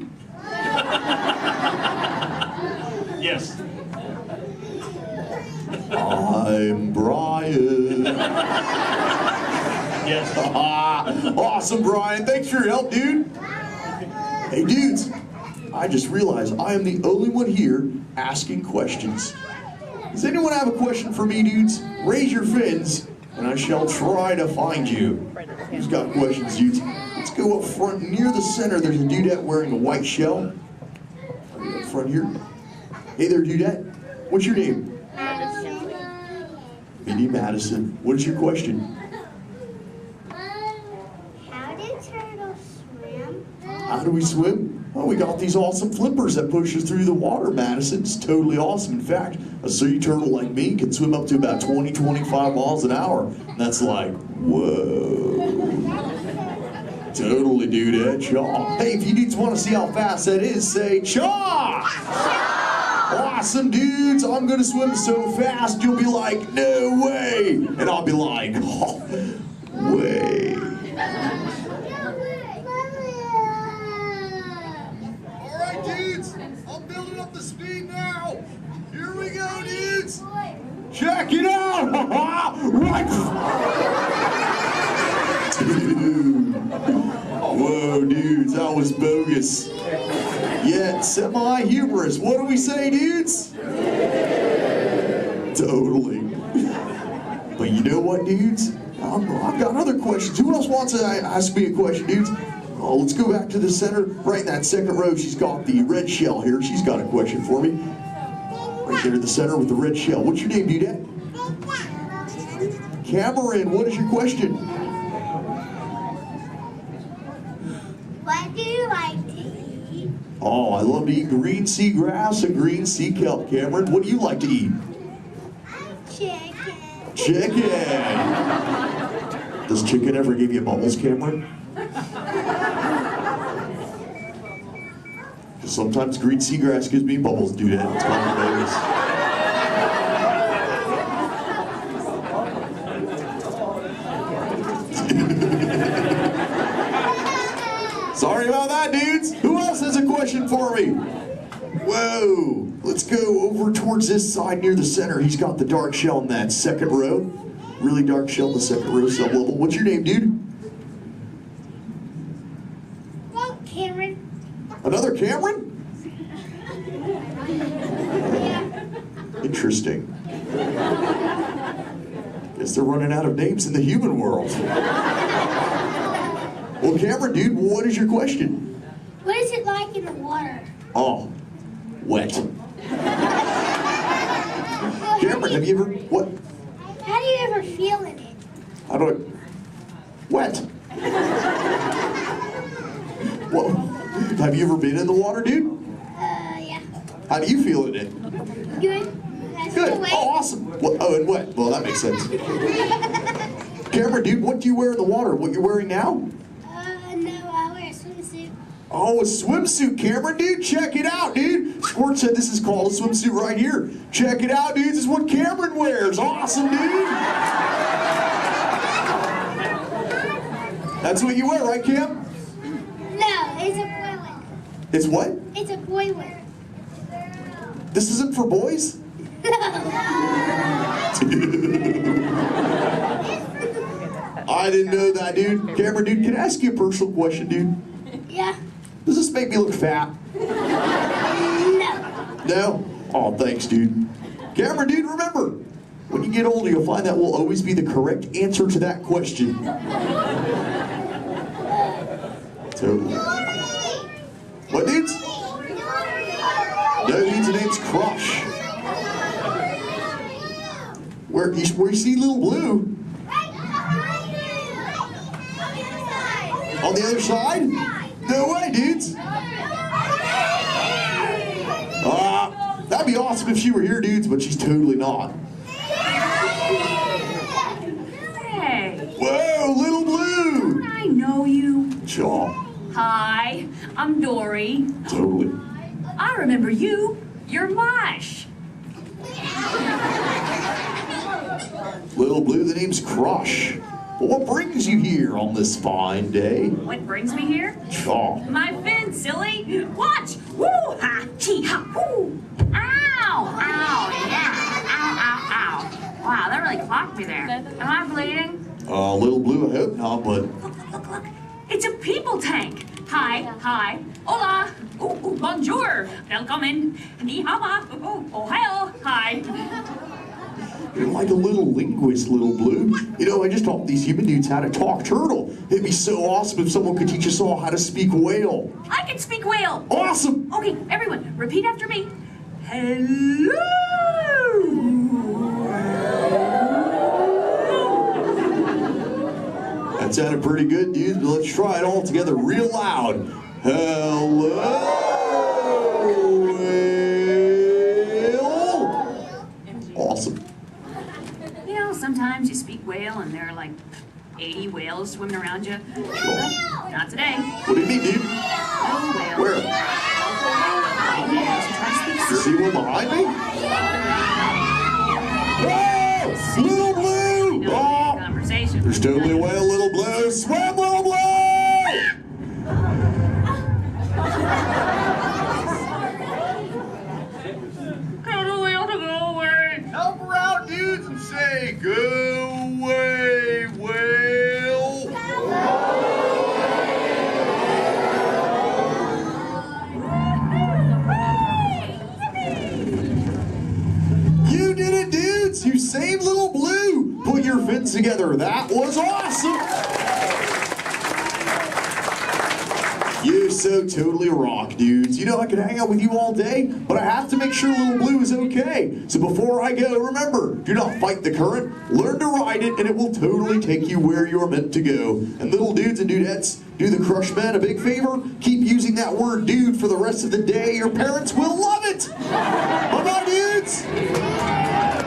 Yes. I'm Brian. Yes. Awesome, Brian. Thanks for your help, dude. Hey, dudes. I just realized I am the only one here asking questions. Does anyone have a question for me, dudes? Raise your fins, and I shall try to find you. Who's got questions, dudes? Let's go up front near the center. There's a dudette wearing a white shell. Right up front here. Hey there, dudette. What's your name? Minnie Madison. What is your question? How do turtles swim? How do we swim? Well, we got these awesome flippers that push us through the water, Madison. It's totally awesome. In fact, a sea turtle like me can swim up to about 20-25 miles an hour. And that's like, whoa. Totally, dude, chaw. Hey, if you dudes want to see how fast that is, say chaw! Awesome, dudes. I'm going to swim so fast, you'll be like, no way. And I'll be like, oh, way. All right, dudes. I'm building up the speed now. Here we go, dudes. Check it out. Right. Dude. Whoa, dudes, that was bogus. Yet semi-humorous. What do we say, dudes? Totally. But you know what, dudes? I've got other questions. Who else wants to ask me a question, dudes? Oh, let's go back to the center. Right in that second row, she's got the red shell here. She's got a question for me. Right there in the center with the red shell. What's your name, dudette? Cameron, what is your question? What do you like to eat? Oh, I love to eat green sea grass and green sea kelp. Cameron, what do you like to eat? Chicken. Chicken. Does chicken ever give you bubbles, Cameron? Because sometimes green seagrass gives me bubbles, dude. It's kind of bogus. Sorry about that, dudes. Who else has a question for me? Whoa. Let's go over towards this side near the center. He's got the dark shell in that second row. Really dark shell in the second row, sub-level. What's your name, dude? Cameron. Another Cameron? Interesting. Guess they're running out of names in the human world. Well, Cameron, dude, what is your question? What is it like in the water? Oh, wet. Cameron, have you ever, what? How do you ever feel in it? How do I, wet. Whoa, have you ever been in the water, dude? Yeah. How do you feel in it? Good. Good. Oh, awesome. Well, oh, and wet. Well, that makes sense. Cameron, dude, what do you wear in the water? What you're wearing now? No, I wear a swimsuit. Oh, a swimsuit, Cameron, dude. Check it out, dude. Squirt said this is called a swimsuit right here. Check it out, dudes. This is what Cameron wears. Awesome, dude. That's what you wear, right, Cam? No, it's a boy wear. It's what? It's a boy wear. This isn't for boys? I didn't know that, dude. Cameron, dude, can I ask you a personal question, dude? Yeah. Does this make me look fat? No. No? Oh, thanks, dude. Cameron, dude, remember, when you get older, you'll find that will always be the correct answer to that question. Totally. What, dudes? No, dudes, the name's Crush. Where you see Little Blue? On the other side? No way, dudes. That'd be awesome if she were here, dudes, but she's totally not. Hey. Whoa, Little Blue. Don't I know you? Sure. Hi, I'm Dory. Totally. I remember you. You're Mush. Little Blue, the name's Crush. But what brings you here on this fine day? What brings me here? Sure. My fin, silly. Watch. Woo ha, chee ha, woo. Ow, ow, yeah. Ow, ow, ow. Wow, that really clocked me there. Am I bleeding? Little Blue, I hope not, but... Look. It's a people tank. Hi. Hola. Ooh, bonjour. Welcome. Ni hao. Ohio. Hi. You're like a little linguist, Little Blue. You know, I just taught these human dudes how to talk turtle. It'd be so awesome if someone could teach us all how to speak whale. I can speak whale. Awesome. Okay, everyone, repeat after me. Hello. That sounded pretty good, dudes, but let's try it all together real loud. Hello. Awesome. You know, sometimes you speak whale and there are like 80 whales swimming around you. Sure. Not today. What do you mean, dude? No whale. Where? You see one behind me? Whoa! Little Blue! Oh! There's totally a whale, Little Blue. Swim, Little Blue! Tell the whale to go away. Help her out, dudes, and say, go away, whale. You did it, dudes. You saved Little Blue. Put your fins together. That was awesome. You so totally rock, dudes. You know, I could hang out with you all day, but I have to make sure Little Blue is okay. So before I go, remember, do not fight the current. Learn to ride it, and it will totally take you where you're meant to go. And little dudes and dudettes, do the Crush Man a big favor. Keep using that word dude for the rest of the day. Your parents will love it. Bye-bye, dudes.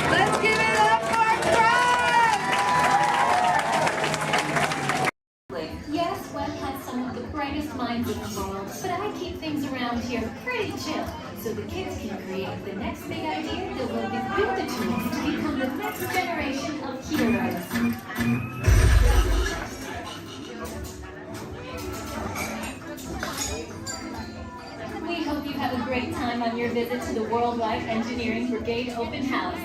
Let's give it up for Yes, Walt has some of the brightest minds in the world, but I keep things around here pretty chill, so the kids can create the next big idea that will give you the tools to become the next generation of heroes. We hope you have a great time on your visit to the Worldwide Engineering Brigade Open House.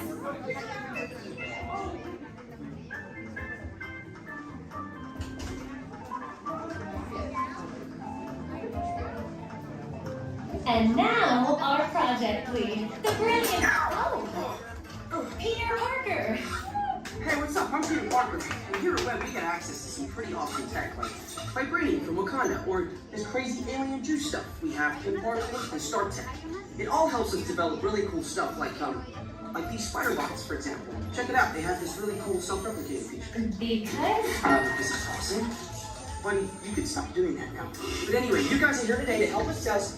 And now, our project lead, the brilliant, Peter Parker. Hey, what's up? I'm Peter Parker. And here at Web, we get access to some pretty awesome tech, like vibranium from Wakanda, or this crazy alien juice stuff. We have Kim particles and Star Tech. It all helps us develop really cool stuff, like these spider bots, for example. Check it out. They have this really cool self-replicating feature. Because? This is awesome. Buddy, you can stop doing that now. But anyway, you guys are here today to help us test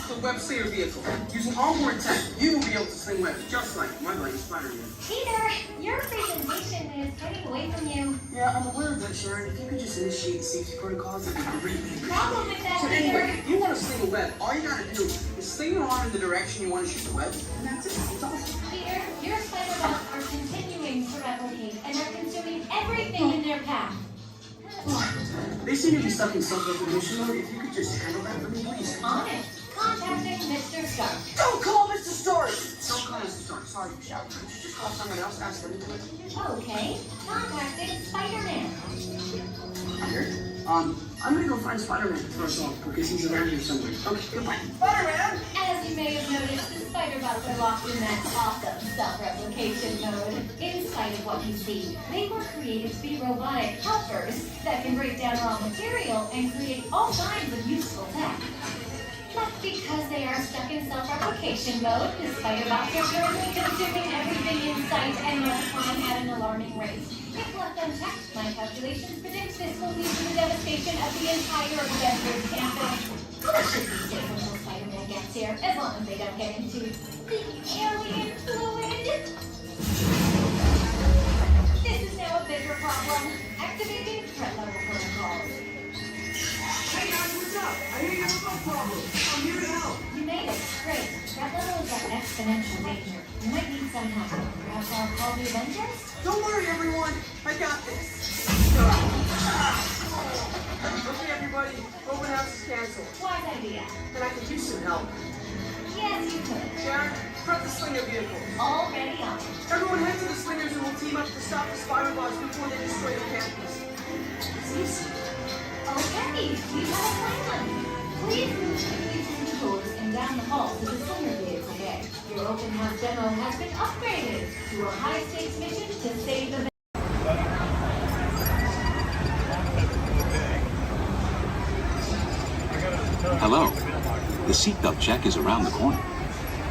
the Web Slinger vehicle. Using onboard tech, you will be able to sling webs just like my buddy Spider-Man. Peter, your presentation is getting away from you. Yeah, I'm aware of that, Sharon. If you could just initiate the safety protocols, that'd be great. Problem with that, So Peter. anyway, if you want to sling a web, all you gotta do is sling your arm in the direction you want to shoot the web, and that's it. It's awesome. Peter, your spider bots are continuing to replicate and are consuming everything in their path. They seem to be stuck in self-recognition mode. If you could just handle that for me, please. On it. Contacting Mr. Stark. Don't call Mr. Stark! Don't call Mr. Stark. Sorry for shouting. Just call someone else. Ask them to do it. Okay. Contacting Spider-Man. Here. I'm gonna go find Spider-Man for us all, because he's around here somewhere. Okay, goodbye. Spider-Man! As you may have noticed, the spider bots are locked in that awesome self-replication mode. In spite of what you see, they were created to be robotic helpers that can break down raw material and create all kinds of useful tech. That's because they are stuck in self-replication mode, despite about currently consuming everything in sight and multiplying at an alarming rate. If left unchecked, my calculations predict this will lead to the devastation of the entire Avengers campus. That should be safe until Spider-Man gets here, as long as they don't get into the alien fluid. This is now a bigger problem. Activating threat level protocols. Hey guys, what's up? I hear you have a problem. I'm here to help. You made it. Great. That level is at exponential danger. You might need some help. Perhaps I'll call the Avengers? Don't worry, everyone. I got this. Okay, everybody. Open house is canceled. Wise idea. And I could use some help. Yes, you could. Sharon, prep the Slinger vehicle. Already on. Everyone head to the Slingers and we'll team up to stop the spider bots before they destroy the campus. It's easy. Okay, we have a plan. Please move quickly through the doors and down the hall to the Slinger vehicle bay. Your open house demo has been upgraded to a high-stakes mission to save the... Hello. The seatbelt check is around the corner.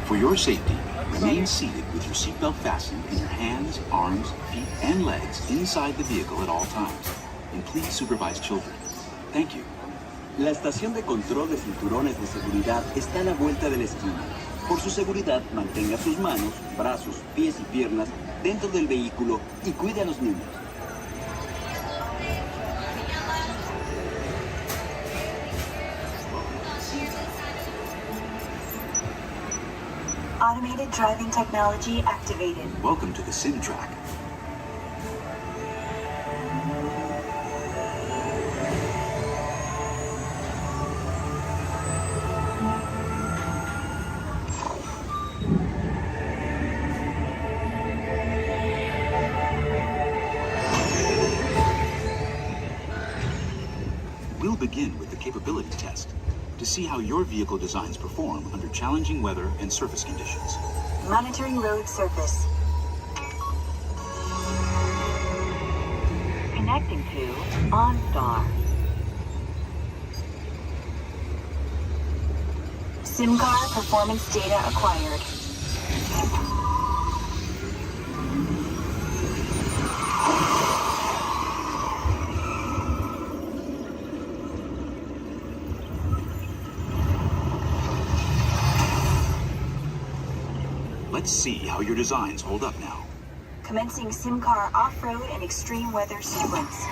For your safety, remain seated with your seatbelt fastened and your hands, arms, feet, and legs inside the vehicle at all times. And please supervise children. Thank you. La estación de control de cinturones de seguridad está a la vuelta de la esquina. Por su seguridad, mantenga sus manos, brazos, pies y piernas dentro del vehículo y cuide a los niños. Automated driving technology activated. Welcome to the sim track. We'll begin with the capability test to see how your vehicle designs perform under challenging weather and surface conditions. Monitoring road surface. Connecting to OnStar. SimCar performance data acquired. Let's see how your designs hold up now. Commencing SimCar off-road and extreme weather sequence.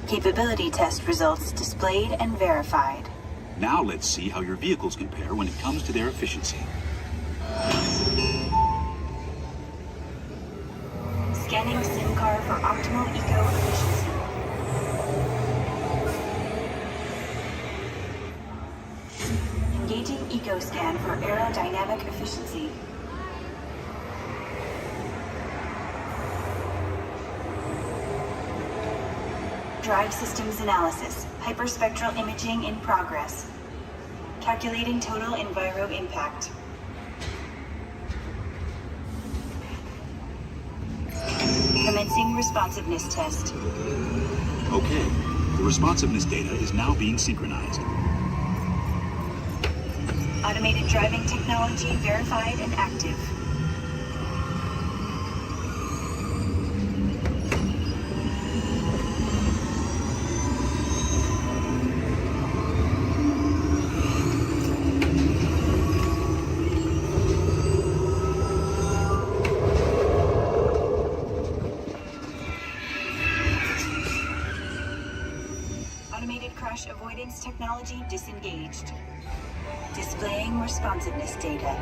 Capability test results displayed and verified. Now let's see how your vehicles compare when it comes to their efficiency. Scanning SimCar for optimal eco-efficiency. Engaging EcoScan for aerodynamic efficiency. Drive systems analysis. Hyperspectral imaging in progress. Calculating total enviro impact. Commencing responsiveness test. Okay, the responsiveness data is now being synchronized. Automated driving technology verified and active. Automated crash avoidance technology disengaged. Displaying responsiveness data.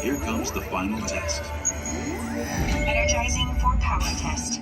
Here comes the final test. Energizing for power test.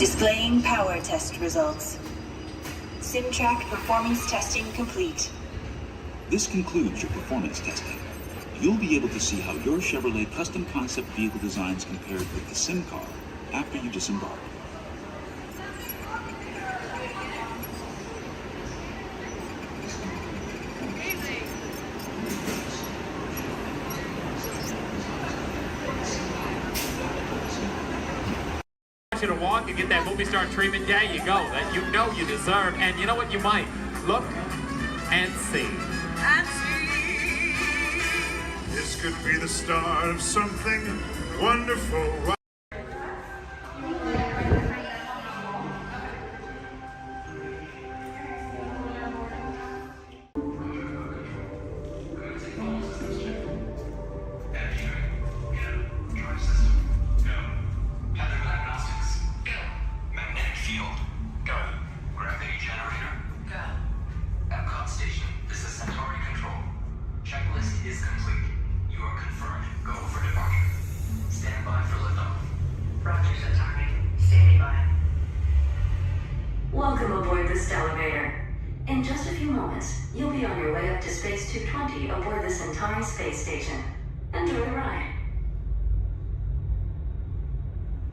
Displaying power test results. SimTrack performance testing complete. This concludes your performance testing. You'll be able to see how your Chevrolet custom concept vehicle designs compared with the sim car after you disembark. You to walk and get that movie star treatment. There you go, that you know you deserve. And you know what, you might look and see. And see. This could be the start of something wonderful. Welcome aboard this elevator. In just a few moments, you'll be on your way up to Space 220 aboard the Centauri space station. Enjoy the ride.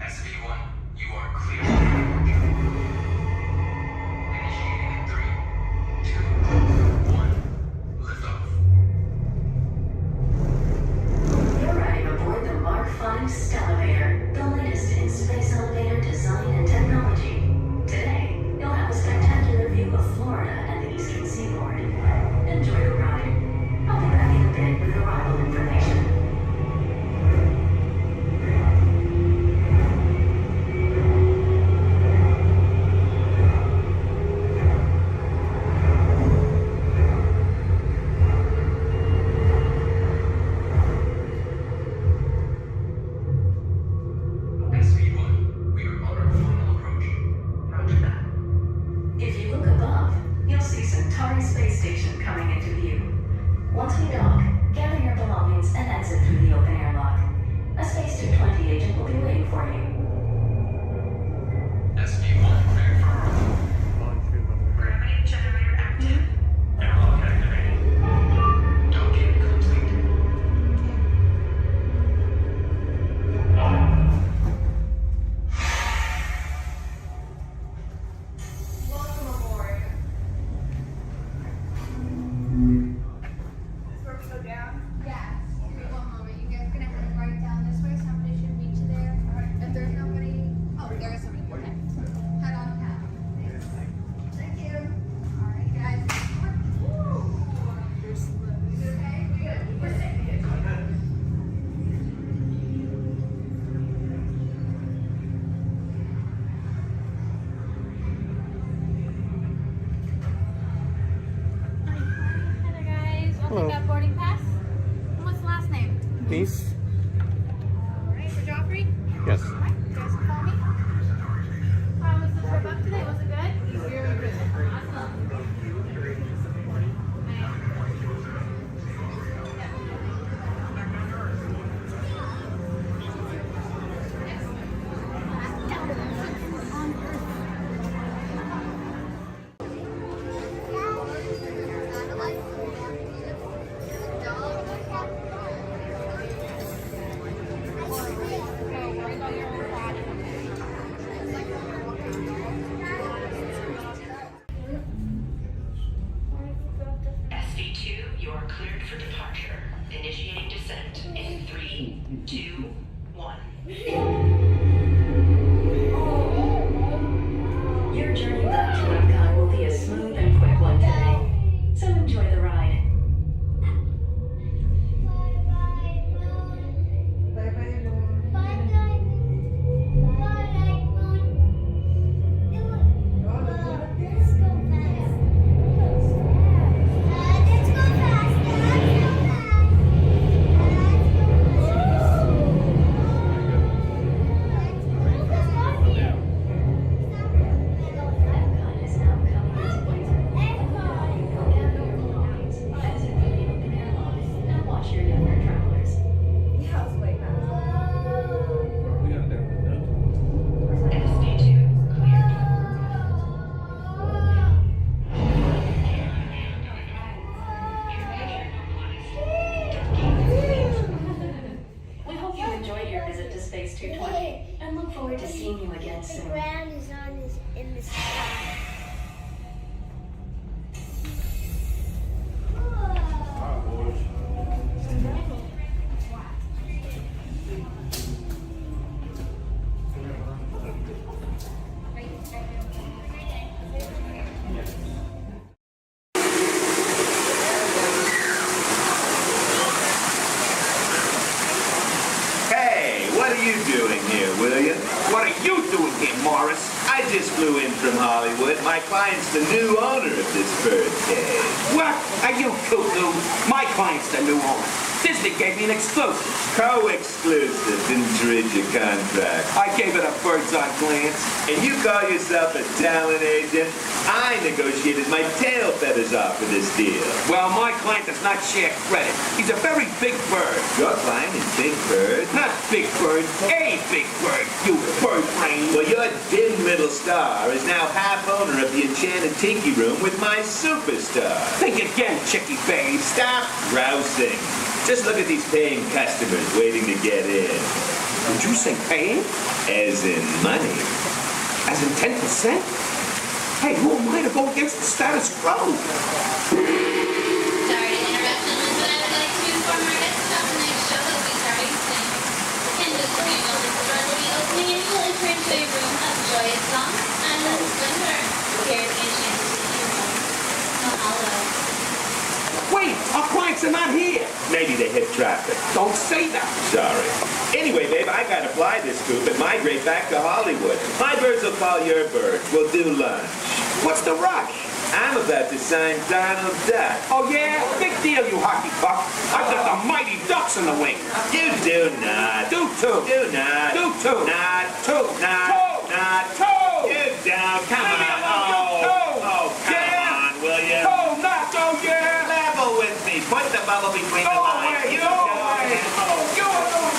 SV1, you are clear for departure. Initiating in 3, 2, 1, liftoff. You're riding aboard the Mark V Stellarator, the latest in space elevator design and technology. Today, you'll have a spectacular view of Florida and the eastern seaboard. Enjoy the ride. I'll be back in a bit with arrival information. SV1, we are on our final approach. Roger that. If you look above, you'll see Centauri Space Station coming into view. Once we dock, gather your belongings and exit through the open airlock. A Space 220 agent will be waiting for you. SV1, cleared for arrival. Gravity generator active. Airlock activated. Docking complete. Welcome aboard. Is this where we go down? Yeah. Give me one moment. You guys are gonna head right down this way. Somebody should meet you there. If there's nobody, oh, there is somebody. Okay. Head on down. Thank you. All right, guys. Woo. You're slow. Is it okay? Good. We're safe. Hi there, guys. I'll Hello. take that boarding pass. And what's the last name? Niece? All right, for Joffrey. Yes. All right, you guys can call me. How was the trip up today? Was it good? Very good. Awesome. SV2, you are cleared for departure. Initiating descent in 3, 2, 1. Your journey back to Epcot will be a smooth and quick one today, so enjoy the ride. I just flew in from Hollywood. My client's the new owner of this birdcage. What? Are you cuckoo? My client's the new owner. Disney gave me an exclusive. Co-exclusive. Didn't read your contract. I gave it a bird's eye glance. And you call yourself a talent agent? I negotiated my tail feathers off for this deal. Well, my client does not share credit. He's a very big bird. Your client is Big Bird? Not Big Bird, a big bird, you bird brain. Well, your dim little star is now half owner of the Enchanted Tiki Room with my superstar. Think again, chickie babe. Stop grousing. Just look at these paying customers waiting to get in. Did you say paying? As in money. As in 10%? Hey, who am I to go against the status quo? Sorry to interrupt, but I would like to inform our guests about the next show that we starting soon. In this musical, the store will be opening and you will enter into a room of joyous song and splendor. Here at the Enchanted Tiki Room. Mahalo. Wait, our clients are not here. Maybe they hit traffic. Don't say that. Sorry. Anyway, babe, I gotta fly this coop and migrate back to Hollywood. My birds will call your birds. We'll do lunch. What's the rush? I'm about to sign Donald Duck. Oh, yeah? Big deal, you hockey puck. I've got the mighty ducks in the wing. You do not. Do too. Do not. Do too. Not. Two. Not. Two. Not. Two. You down. Come Leave me on. alone, you two. Oh, come on, will you? Two, not two, yeah. Level with me. Put the bubble between the lines. You Go go away. ahead. You alone.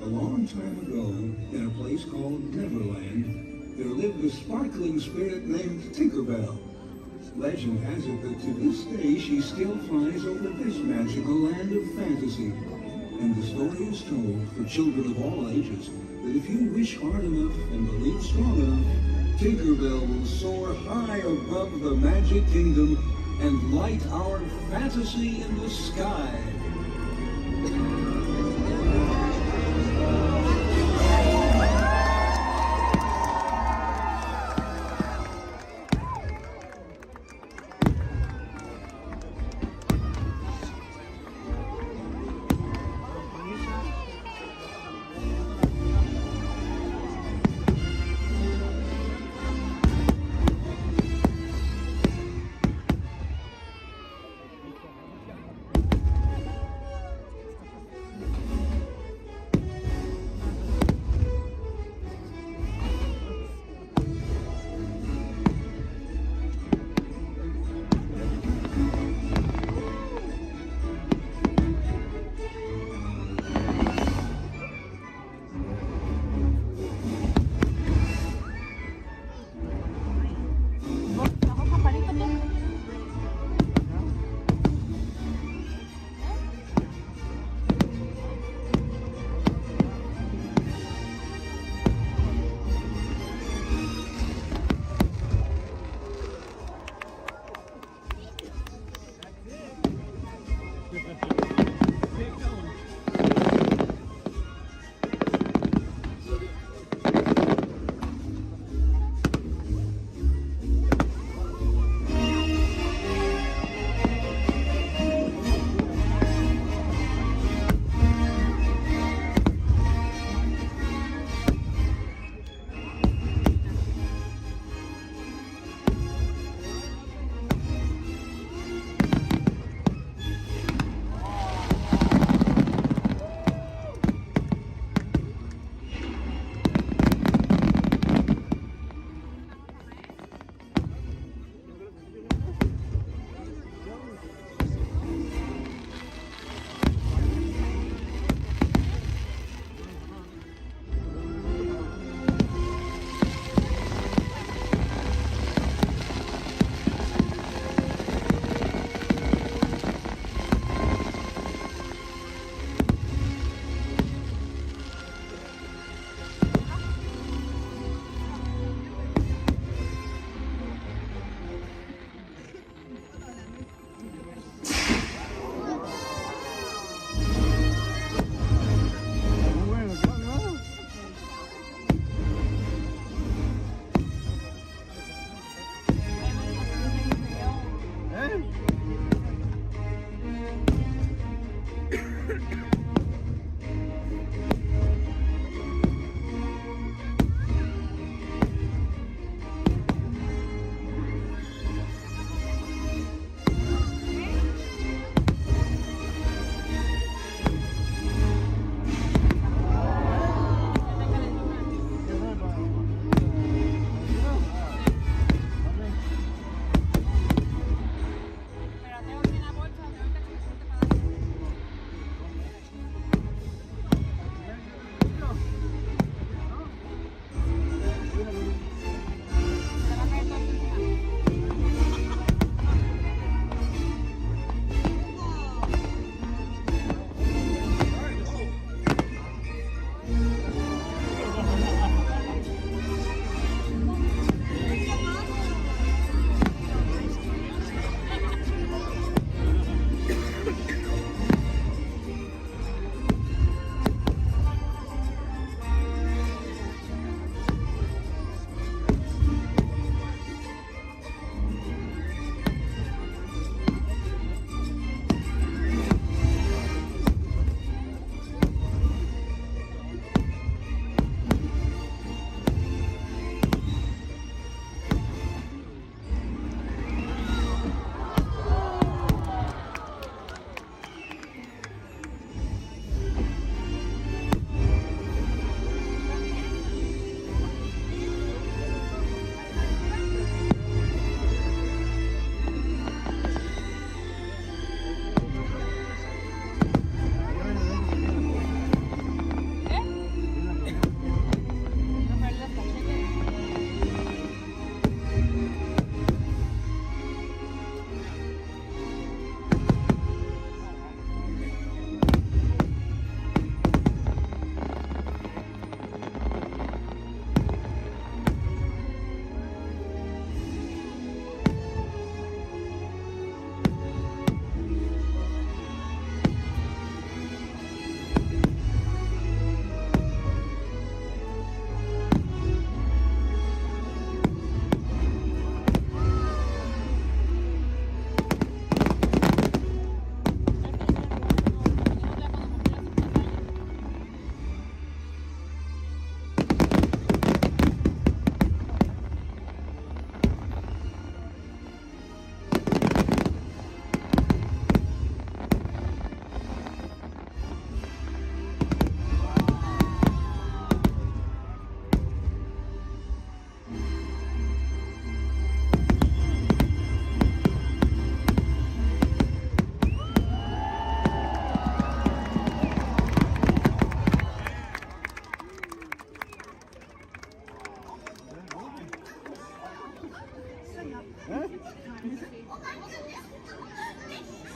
A long time ago, in a place called Neverland, there lived a sparkling spirit named Tinkerbell. Legend has it that to this day she still flies over this magical land of fantasy. And the story is told for children of all ages that if you wish hard enough and believe strong enough, Tinkerbell will soar high above the magic kingdom and light our fantasy in the sky.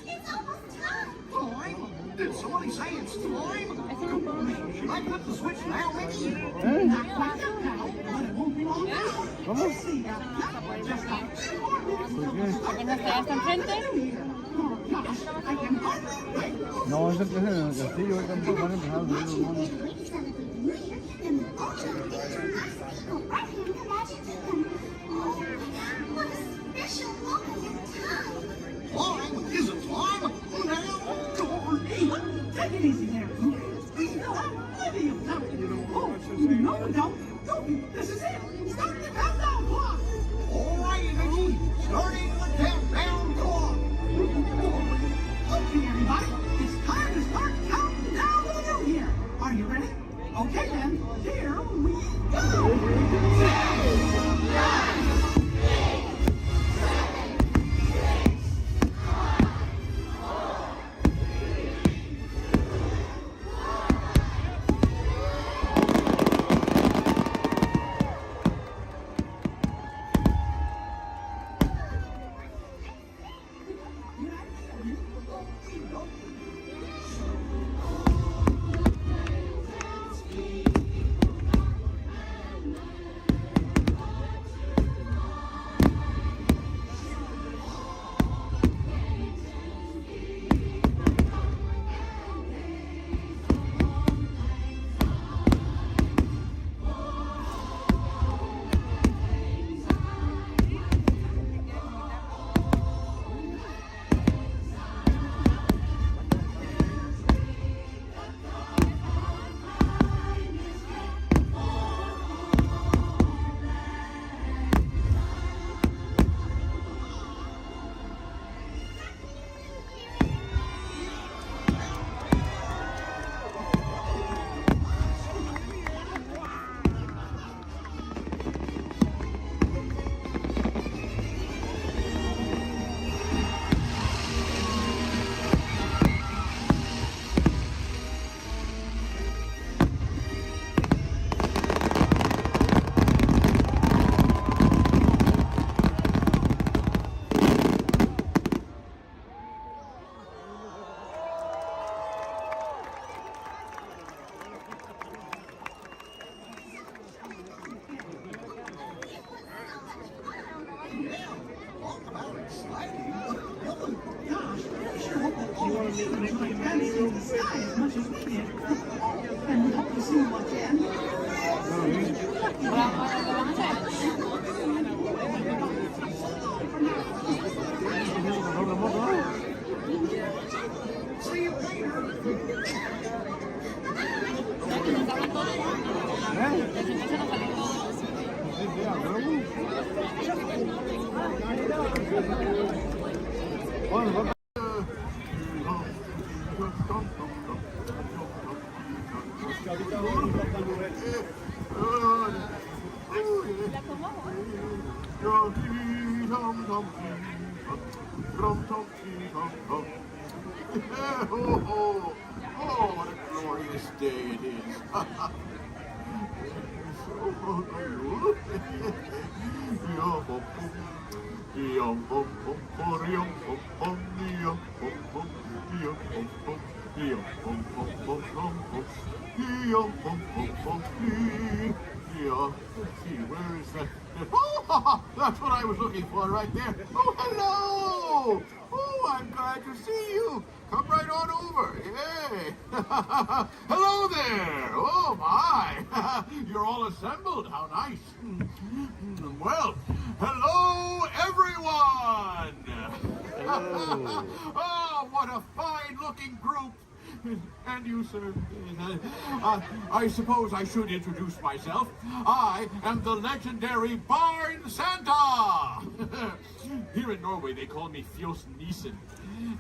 It's almost time. Time? Did somebody say it's time? Should I flip the switch now, Mickey? Not quite yet, pal, but it won't be long now. Vamos. Sí, just a few more minutes. ¿Hasta enfrente? No, es el que es en el castillo, ahorita van a empezar a subir los monos. Time isn't time. Now, Dorothy. Take it easy there, Pooh. We still have plenty of time. Oh, no, we don't. Don't. This is it. Start the countdown clock. All right, Mickey. Starting the countdown clock. Okay, everybody. It's time to start counting down the new year. Are you ready? Okay, then. Here we go. 10, 9, Oh, what a glorious day it is. Let's see, where is that? Oh, that's what I was looking for right there. Oh, hello! Oh, I'm glad to see you. Come right on over. Yay! Hello there! Oh, my! You're all assembled. How nice. Well, hello, everyone! Hello. Oh, what a fine-looking group. And you, sir? I suppose I should introduce myself. I am the legendary Barn Santa! Here in Norway, they call me Fjos Nissen.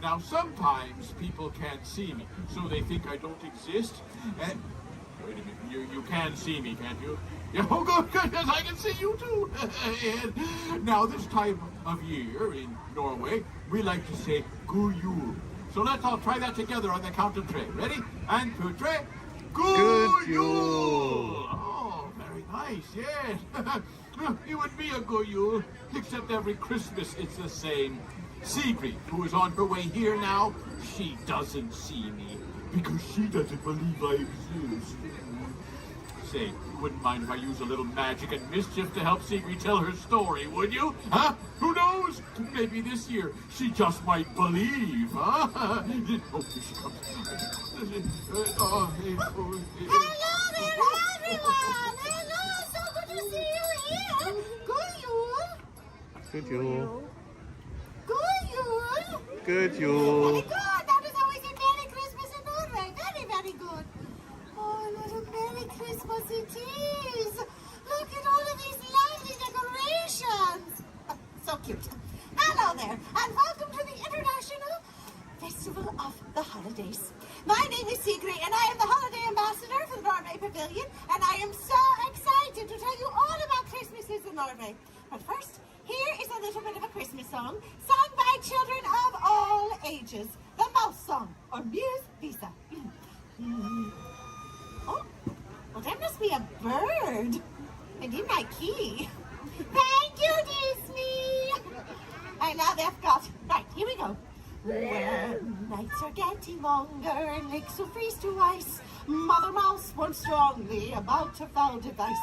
Now, sometimes people can't see me, so they think I don't exist. And wait a minute, you can see me, can't you? Yeah, oh, good, yes, I can see you too. And now, this time of year in Norway, we like to say God jul. So let's all try that together on the count of three. Ready? And two, three. God jul! Oh, very nice, yes. It would be a good Yule, except every Christmas it's the same. Sigrid, who is on her way here now, she doesn't see me because she doesn't believe I exist. Say, you wouldn't mind if I use a little magic and mischief to help Sigrid tell her story, would you? Huh? Who knows? Maybe this year she just might believe, huh? Oh, here she comes. Hello there, everyone! Hello, so good to see you here! Good Yule! Good Yule. Good Yule! Good Very Yule. good! That is always a Merry Christmas in Norway. Very, very good. Oh, what a Merry Christmas it is! Look at all of these lovely decorations! So cute. Hello there, and welcome to the International Festival of the Holidays. My name is Sigrid, and I am the Holiday Ambassador for the Norway Pavilion, and I am so excited to tell you all about Christmases in Norway. But first, here is a little bit of a Christmas song sung by children of all ages. The Mouse Song, or Muse Visa. Oh, well, there must be a bird. And in my key. Thank you, Disney. And now they've got, right, here we go. When nights are getting longer and lakes will freeze to ice, Mother Mouse warns strongly about her foul device.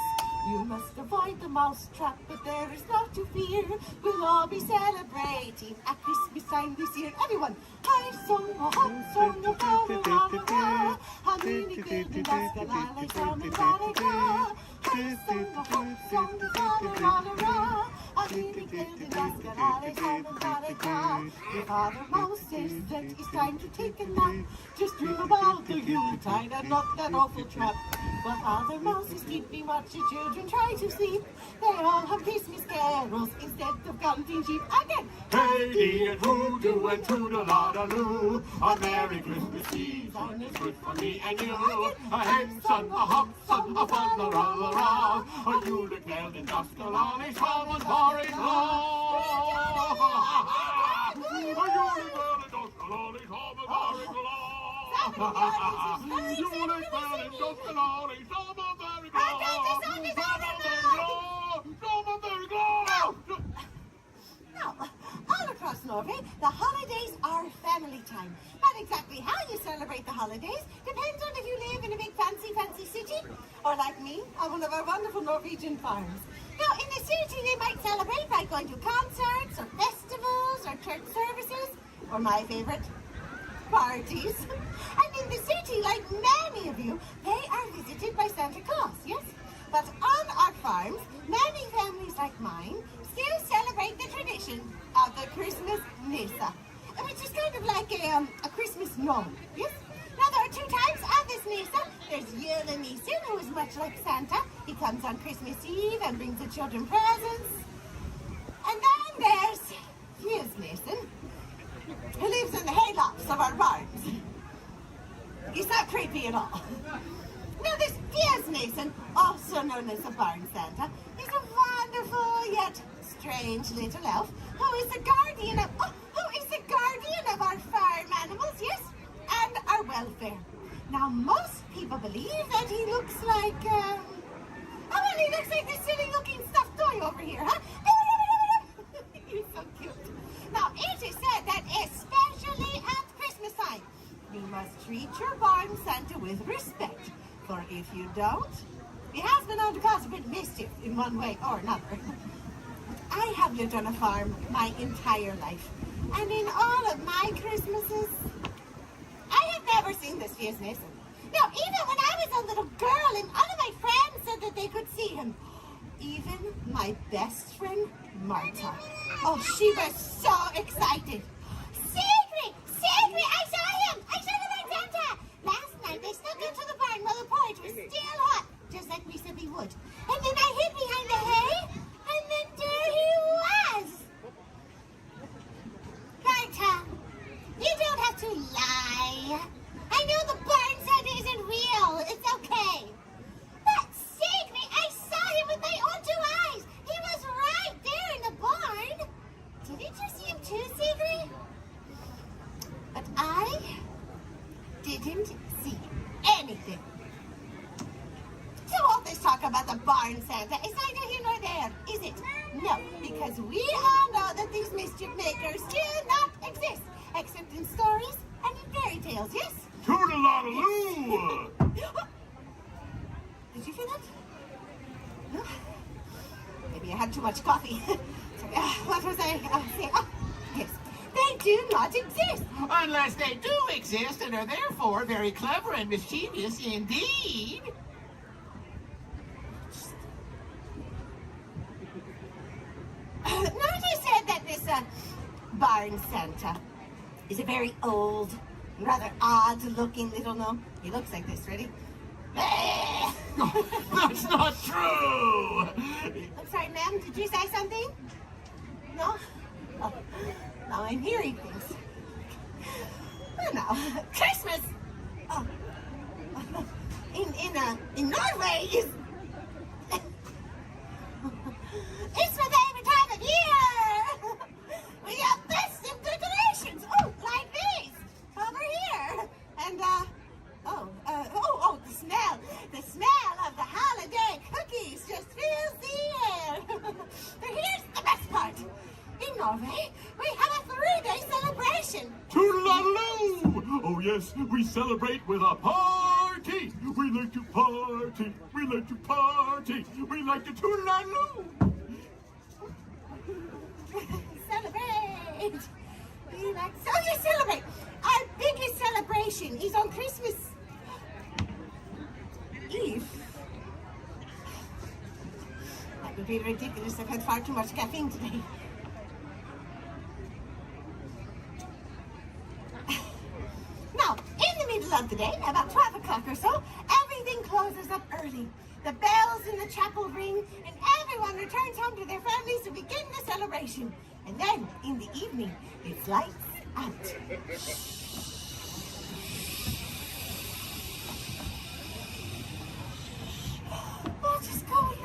You must avoid the mouse trap, but there is not to fear. We'll all be celebrating at Christmas time this year. Everyone, I sung a hot song of la-la-la-la-la. A mini building dusk, a la-la song of la-la-la. I sung a hot song of la-la-la-la. A mini building dusk, a la-la song of la-la-la. Your Father Mouse says that it's time to take a nap. Just dream about the Yuletide and not that awful trap. But Father Mouse is keeping watch the children try to sleep. They all have Christmas carols instead of counting sheep. Again! Hey, and hoodoo and toodle-la-la-loo. A Merry Christmas season is good for me and you. A hen son, a hop son, a fa-la-la-la-la. A Yule-cloud and dusk-a-lolly, shaman, porridge, law. A Yule-cloud and dusk-a-lolly, shaman, porridge, law. Yule-cloud and dusk-a-lolly, shaman, porridge, law. Now, all across Norway, the holidays are family time. But exactly how you celebrate the holidays depends on if you live in a big fancy city, or like me, on one of our wonderful Norwegian farms. Now, in the city, they might celebrate by going to concerts, or festivals, or church services, or my favorite, parties. And in the city, like many of you, they are visited by Santa Claus, yes? But on our farms, many families like mine still celebrate the tradition of the Christmas Nissa, which is kind of like a Christmas gnome, yes? Now, there are two types of this Nissa. There's Julenissen, who is much like Santa. He comes on Christmas Eve and brings the children presents. And then there's Fusnissen, who lives in the haylofts of our barns. He's not creepy at all. Now, this Fusnissen, also known as the Barn Santa, is a wonderful yet strange little elf who is the guardian of our farm animals, yes, and our welfare. Now, most people believe that he looks like, he looks like this silly-looking stuffed toy over here, huh? He's so cute. Now, it is said that especially at Christmas time, you must treat your barn Santa with respect. For if you don't, he has been known to cause a bit of mischief in one way or another. I have lived on a farm my entire life, and in all of my Christmases, I have never seen this business. Now, even when I was a little girl and all of my friends said that they could see him, even my best friend, Marta. Oh, she was so excited. Sigrid! I saw him! I saw the White Santa! Last night they snuck into the barn while the porridge was still hot, just like we said we would. And then I hid behind the hay, and then there he was! Marta, you don't have to lie. I know the barn Santa isn't real. It's okay. But Sigrid, I saw him with my own two eyes. He was right there in the barn. Didn't you see him too, Sigrid? But I didn't see anything. So all this talk about the barn Santa is neither here nor makers do not exist, except in stories and in fairy tales, yes? Toodaloo! Did you hear that? No? Maybe I had too much coffee. What was I saying? Oh, yes. They do not exist. Unless they do exist and are therefore very clever and mischievous indeed. Notice said that this barn Santa is a very old, rather odd-looking little gnome. He looks like this. Ready? That's not true! I'm sorry, ma'am. Did you say something? No? Oh, now I'm hearing things. Well, now, Christmas! Oh. In Norway is... It's my favorite time of year! We have festive decorations! Oh, like these! Over here! And, the smell! The smell of the holiday cookies just fills the air! But here's the best part! In Norway, we have a 3-day celebration! Toodaloo! Oh yes, we celebrate with a party! We like to party! We like to party! We like to toodaloo! Celebrate! We like... So you celebrate! Our biggest celebration is on Christmas Eve. That would be ridiculous. I've had far too much caffeine today. Now, in the middle of the day, about 12 o'clock or so, everything closes up early. The bells in the chapel ring, and everyone returns home to their families to begin the celebration. And then, in the evening, it's lights out. Oh, just go in.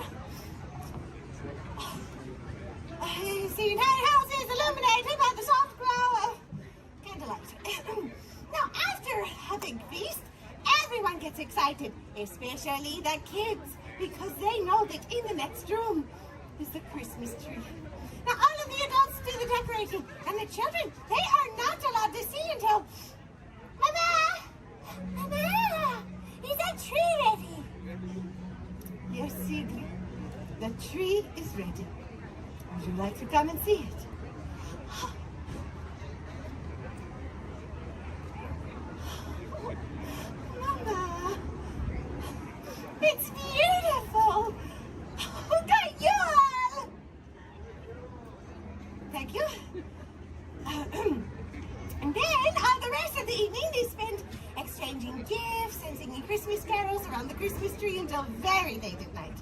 You see, the entire house is illuminated by the soft glow of candlelight. Now, after a big feast, everyone gets excited, especially the kids, because they know that in the next room is the Christmas tree. Now, all of the adults do the decorating, and the children, they are not allowed to see until... Mama, is that tree ready? Yes, Sigrid, the tree is ready. Would you like to come and see it? Mama, it's beautiful. Look at you all. Thank you. And then, the rest of the evening, they spend exchanging gifts and singing Christmas carols around the Christmas tree until very late at night.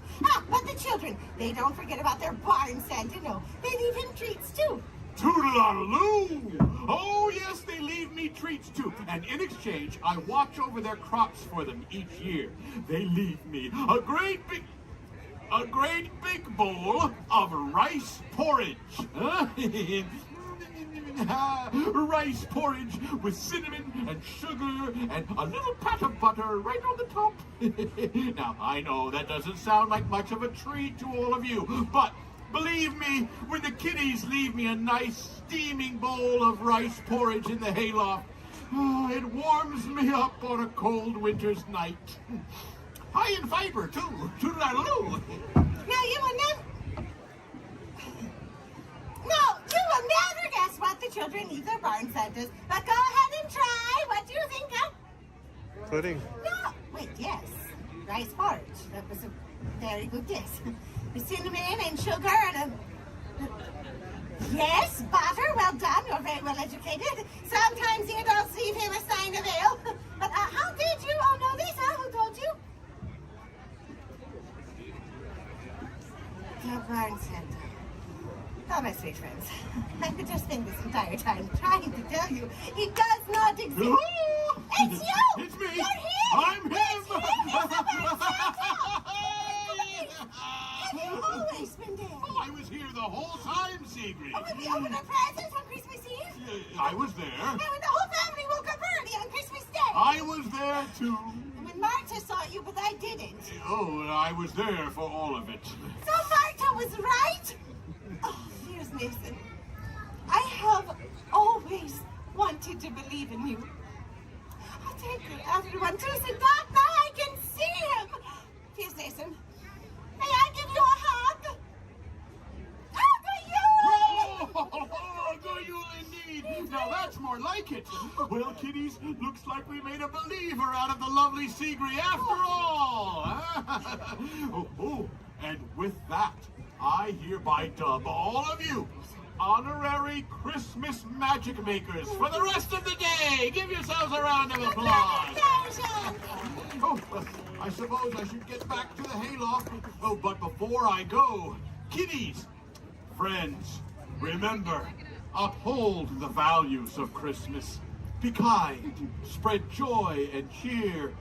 But the children, they don't forget about their barn Santa, no. They leave him treats, too. Toodaloo! Oh, yes, they leave me treats, too. And in exchange, I watch over their crops for them each year. They leave me a great big bowl of rice porridge. Rice porridge with cinnamon and sugar and a little pat of butter right on the top. Now, I know that doesn't sound like much of a treat to all of you, but believe me, when the kiddies leave me a nice steaming bowl of rice porridge in the hayloft, it warms me up on a cold winter's night. High in fiber, too. Toodaloo. Now, you will never guess what the children leave their barn Santas. But go ahead and try. What do you think, huh? Pudding. No. Wait, yes. Rice porridge. That was a very good guess. With cinnamon and sugar and Yes, butter. Well done. You're very well educated. Sometimes the adults leave him a sign of ale. But how did you all know this, huh? Who told you? The barn Santa. Oh, my sweet friends, I could just spend this entire time trying to tell you it does not exist. It's you! It's me! You're him! I'm him! It's him! It's the barn Santa! Have you always been there? Oh, I was here the whole time, Sigrid. Oh, when we opened our presents on Christmas Eve? I was there. And when the whole family woke up early on Christmas Day? I was there, too. And when Marta saw you, but I didn't. Oh, I was there for all of it. So Marta was right? Oh, here's Nathan. I hope wanted to believe in you. I'll take everyone to see Doc. Now I can see him. Please listen. May I give you a hug? Go you indeed. Now that's more like it. Well, kiddies, looks like we made a believer out of the lovely Seagree after all. And with that, I hereby dub all of you honorary Christmas magic makers for the rest of the day. Give yourselves a round of applause. Oh, well, I suppose I should get back to the hayloft. Oh, but before I go, kiddies, friends, remember, uphold the values of Christmas. Be kind, spread joy and cheer,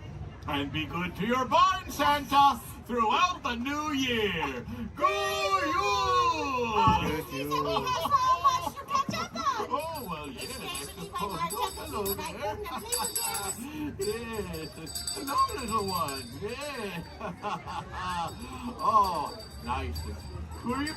and be good to your barn Santa throughout the new year. Go you! We have so much to catch up on. Oh, well, yes. Especially by my episode that I couldn't have lived Yes, hello, little one. Yeah. Oh, nice. Creep.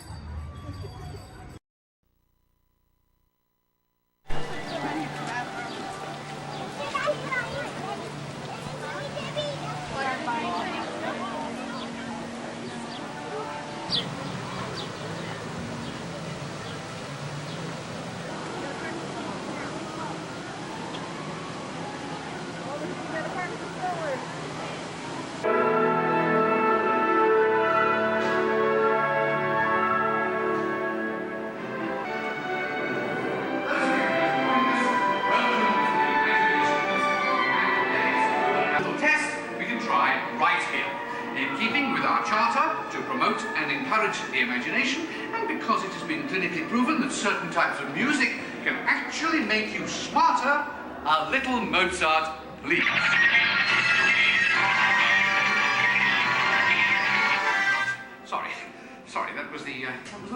The imagination, and because it has been clinically proven that certain types of music can actually make you smarter, a little Mozart, please. Sorry, that was the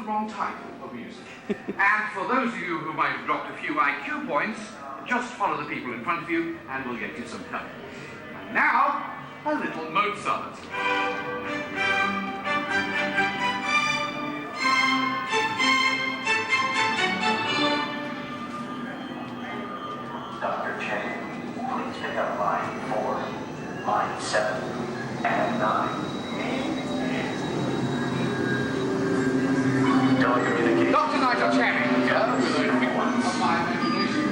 wrong type of music. And for those of you who might have dropped a few IQ points, just follow the people in front of you and we'll get you some help. And now, a little Mozart. Dr. Chang, please pick up line 4, line 7, and 9. Telecommunications. Dr. Nigel Channing here with a quick one of my imagination.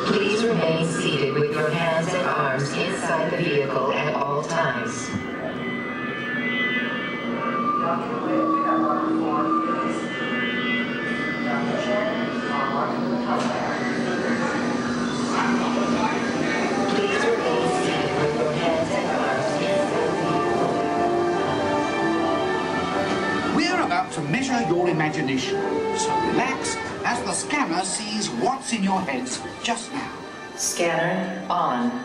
Please remain seated with your hands and arms inside the vehicle at all times. We're about to measure your imagination, so relax as the scanner sees what's in your heads just now. Scanner on.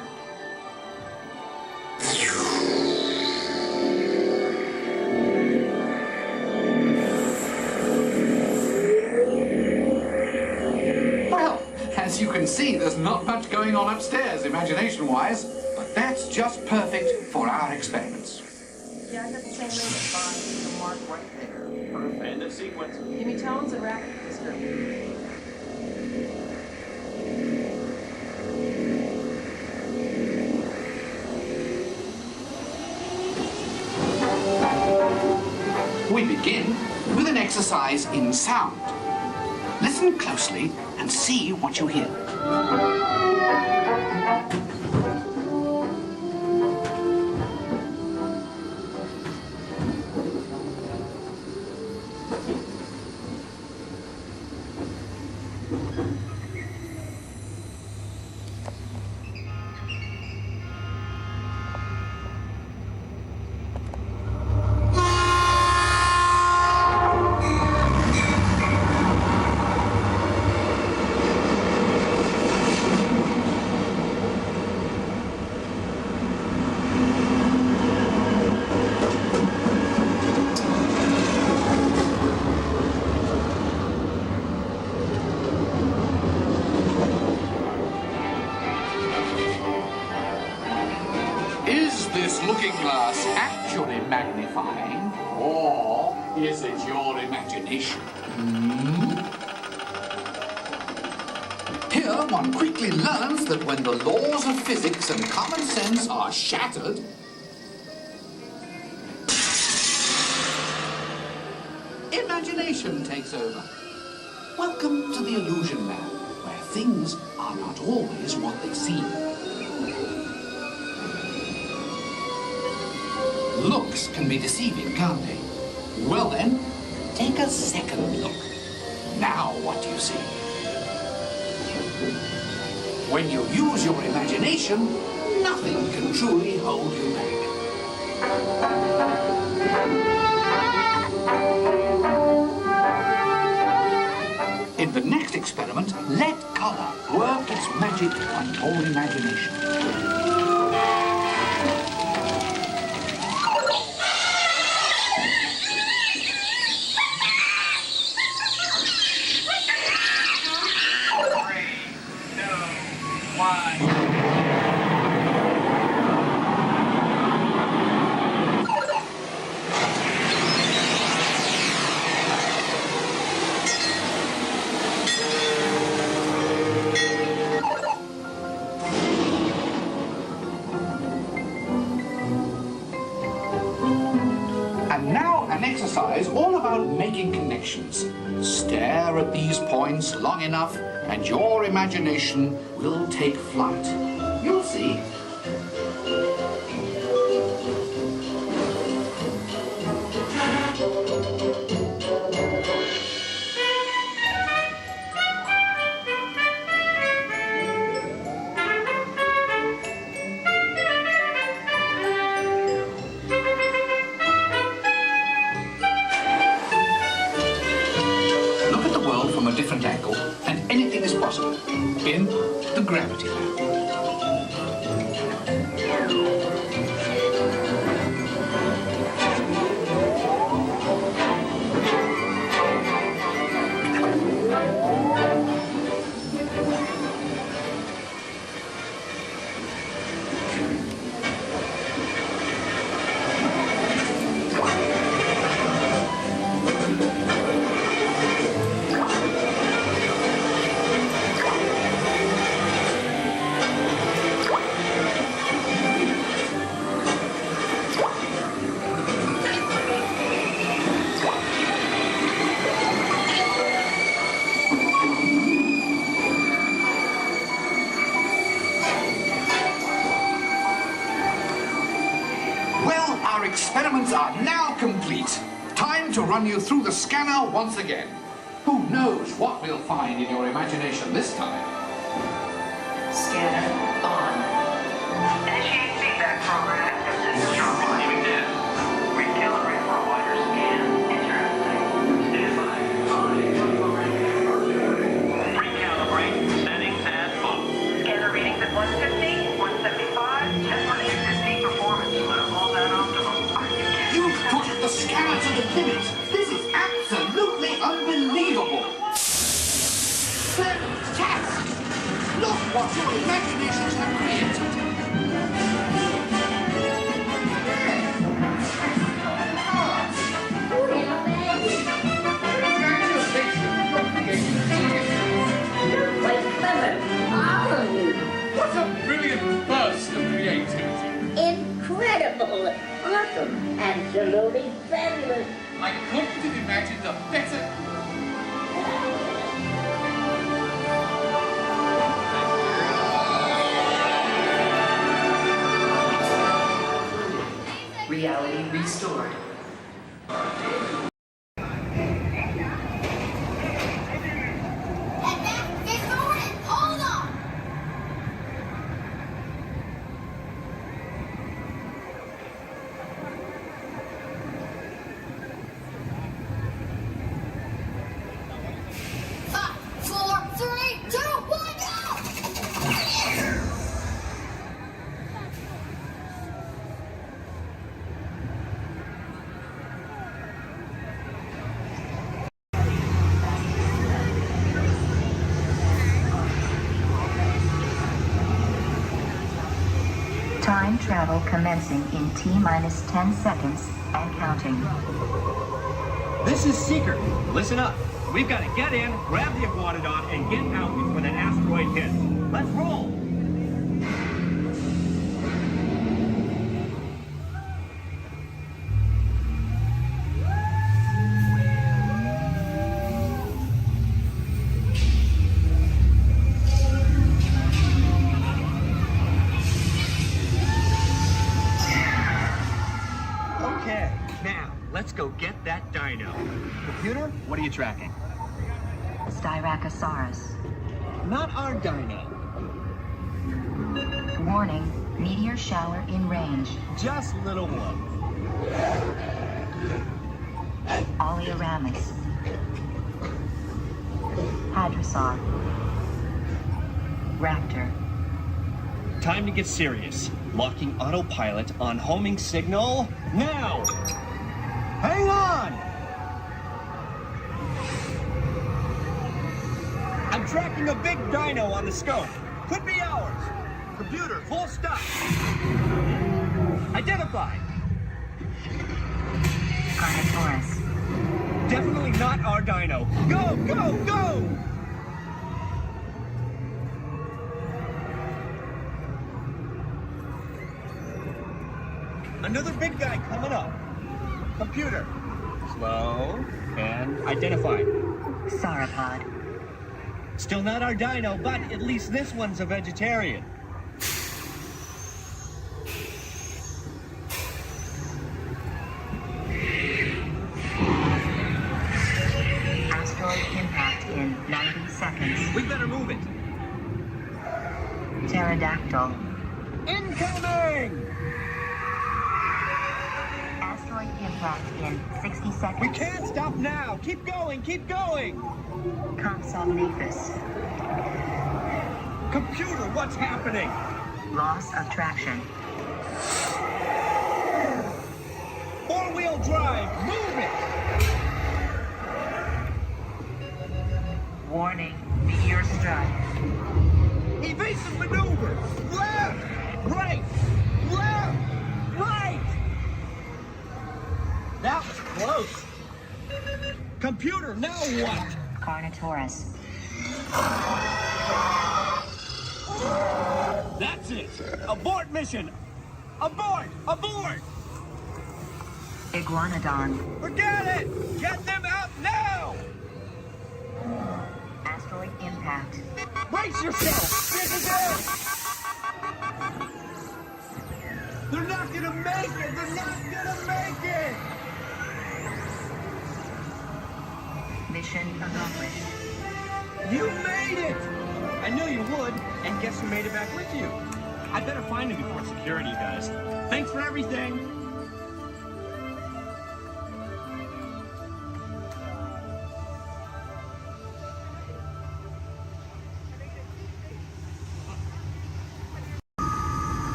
Well, as you can see, there's not much going on upstairs, imagination-wise, but that's just perfect for our experiments. Yeah, I got the same rate of bond, the mark right there. Perfect. End of sequence. Give me tones and rapid description. We begin with an exercise in sound. Listen closely and see what you hear. Is this looking glass actually magnifying, or is it your imagination? one quickly learns that when the laws of physics and common sense are shattered, imagination takes over. Welcome to the Illusion Land, where things are not always what they seem. Looks can be deceiving, can't they? Well then, take a second look. Now what do you see? When you use your imagination, nothing can truly hold you back. In the next experiment, let color work its magic on your imagination. And now an exercise all about making connections. Stare at these points long enough and your imagination will take flight. You'll see. From a different angle, and anything is possible in the Gravity Land. Our experiments are now complete. Time to run you through the scanner once again. Who knows what we'll find in your imagination this time? Scanner on. Initiate feedback program. Sharp receiving data. Recalibrate for a wider scan. Interesting. Stand by. Recalibrate. Settings at full. Scanner readings at 150, 175. Test for existing performance. Level that optimum. You've pushed the scanner to the limit. This is absolutely unbelievable. Fantastic! Look what your imaginations have created. You're quite clever, all of you. What a brilliant burst of creativity. Incredible, awesome, absolutely fabulous. I couldn't have imagined a better... Reality restored. Hold on! Time travel commencing in T-minus 10 seconds and counting. This is Seeker. Listen up. We've got to get in, grab the iguanodon, and get out before that asteroid hits. Let's roll! Okay, now, let's go get that dino. Computer, what are you tracking? Styracosaurus. Not our dino. Warning, meteor shower in range. Just little one. Oleoramus. Hadrosaur. Raptor. Time to get serious. Locking autopilot on homing signal now! Hang on! I'm tracking a big dino on the scope. Could be ours. Computer, full stop. Identified. Carnotaurus. Definitely not our dino. Go, go, go! Another big guy coming up. Computer. Slow and identified. Sauropod. Still not our dino, but at least this one's a vegetarian. Asteroid impact in 90 seconds. We better move it. Pterodactyl. Incoming! Asteroid impact in 60 seconds. We can't stop now. Keep going, keep going. Compsognathus. Computer, what's happening? Loss of traction. Four-wheel drive, move it! Warning, meteor strike. Evasive maneuver! Left! Right! Left! Right! That was close. Computer, now what? Carnotaurus. That's it! Abort mission! Abort! Abort! Iguanodon. Forget it! Get them out now! Asteroid impact. Brace yourself! This is it! They're not gonna make it! They're not gonna make it! Mission accomplished. You made it! I knew you would, and guess who made it back with you? I better find him before security does. Thanks for everything!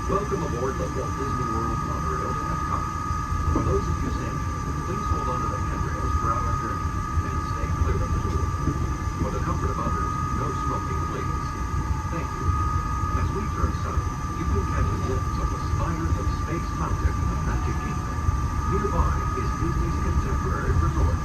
Welcome aboard the Walt Disney World monorails at Come. For those of you staying, please hold on to the handrails throughout our journey and stay clear of the door. For the comfort of others, no smoking, please. Thank you. As we turn south, you can catch a glimpse of the spires of Space Mountain of Magic Kingdom. Nearby is Disney's contemporary resort.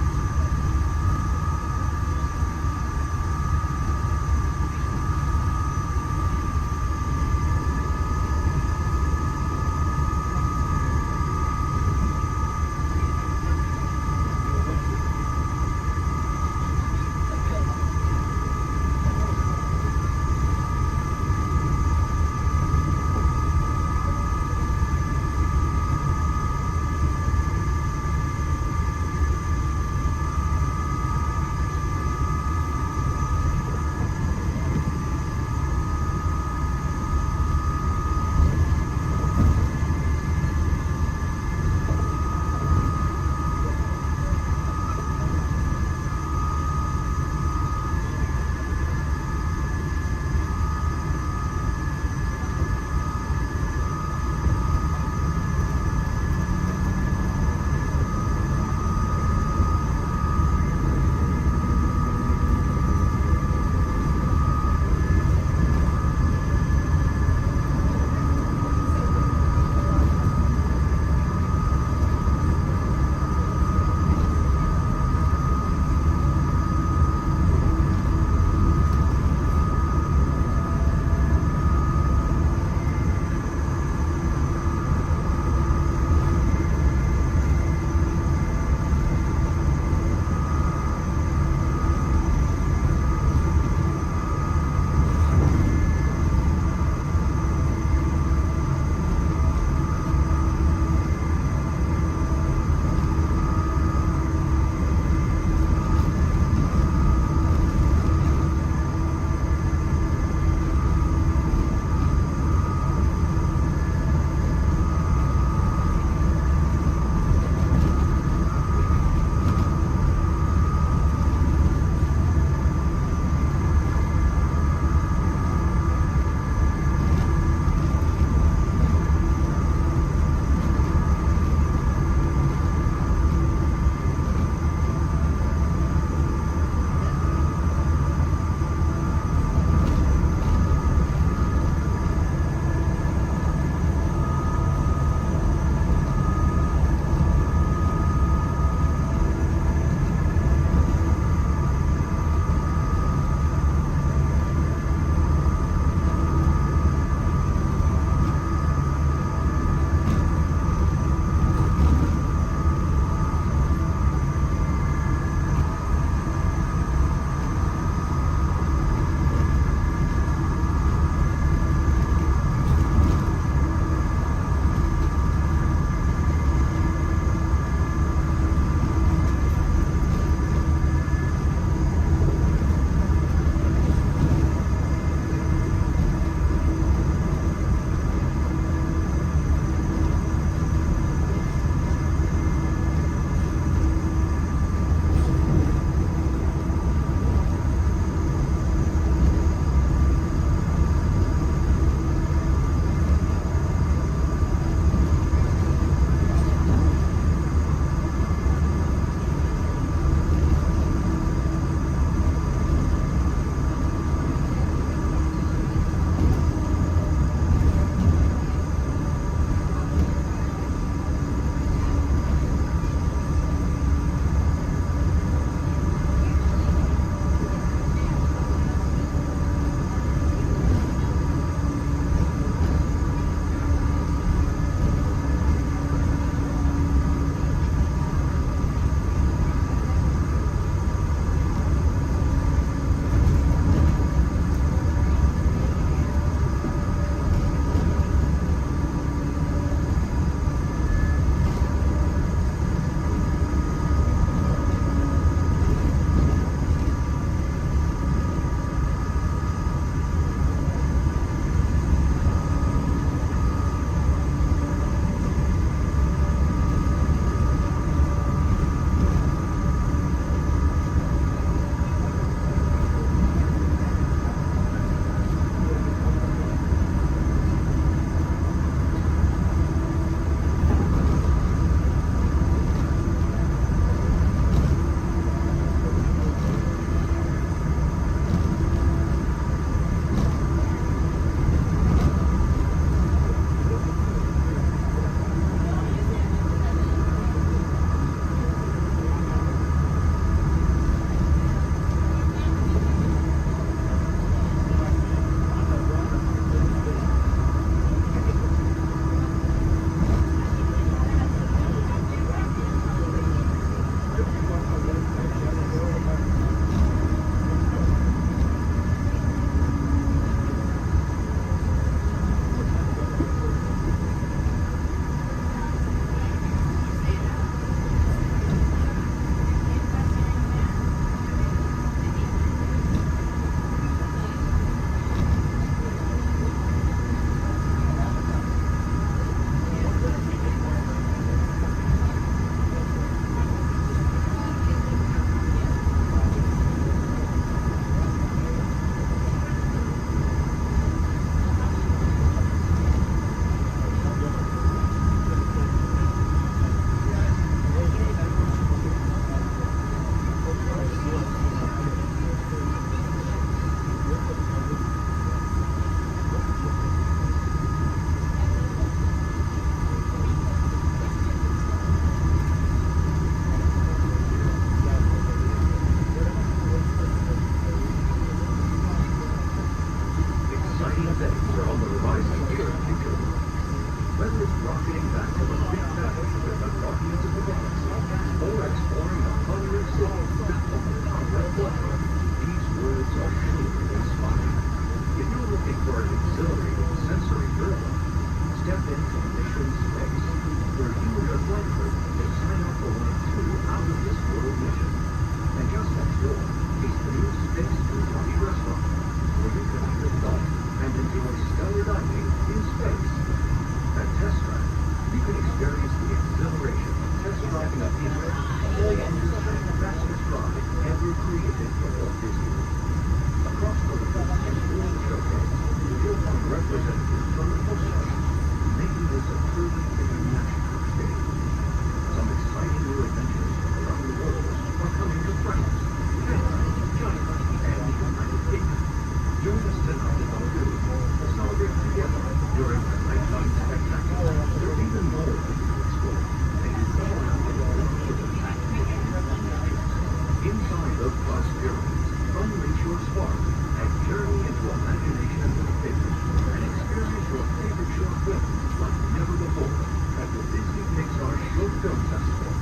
the Bus Pyramids. Unleash your spark and journey into imagination and pictures and experience your favorite short films like never before at the Disney Pixar Short Film Festival.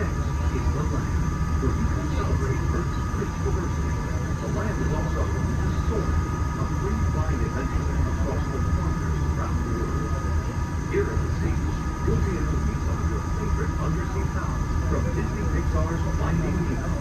Next is The Land, where you can celebrate Earth's rich diversity. The Land is also home to Soar, a free flying adventure across the wonders around the world. Here at the stage, you'll be able to meet some of your favorite undersea pals from Disney Pixar's Finding Nemo.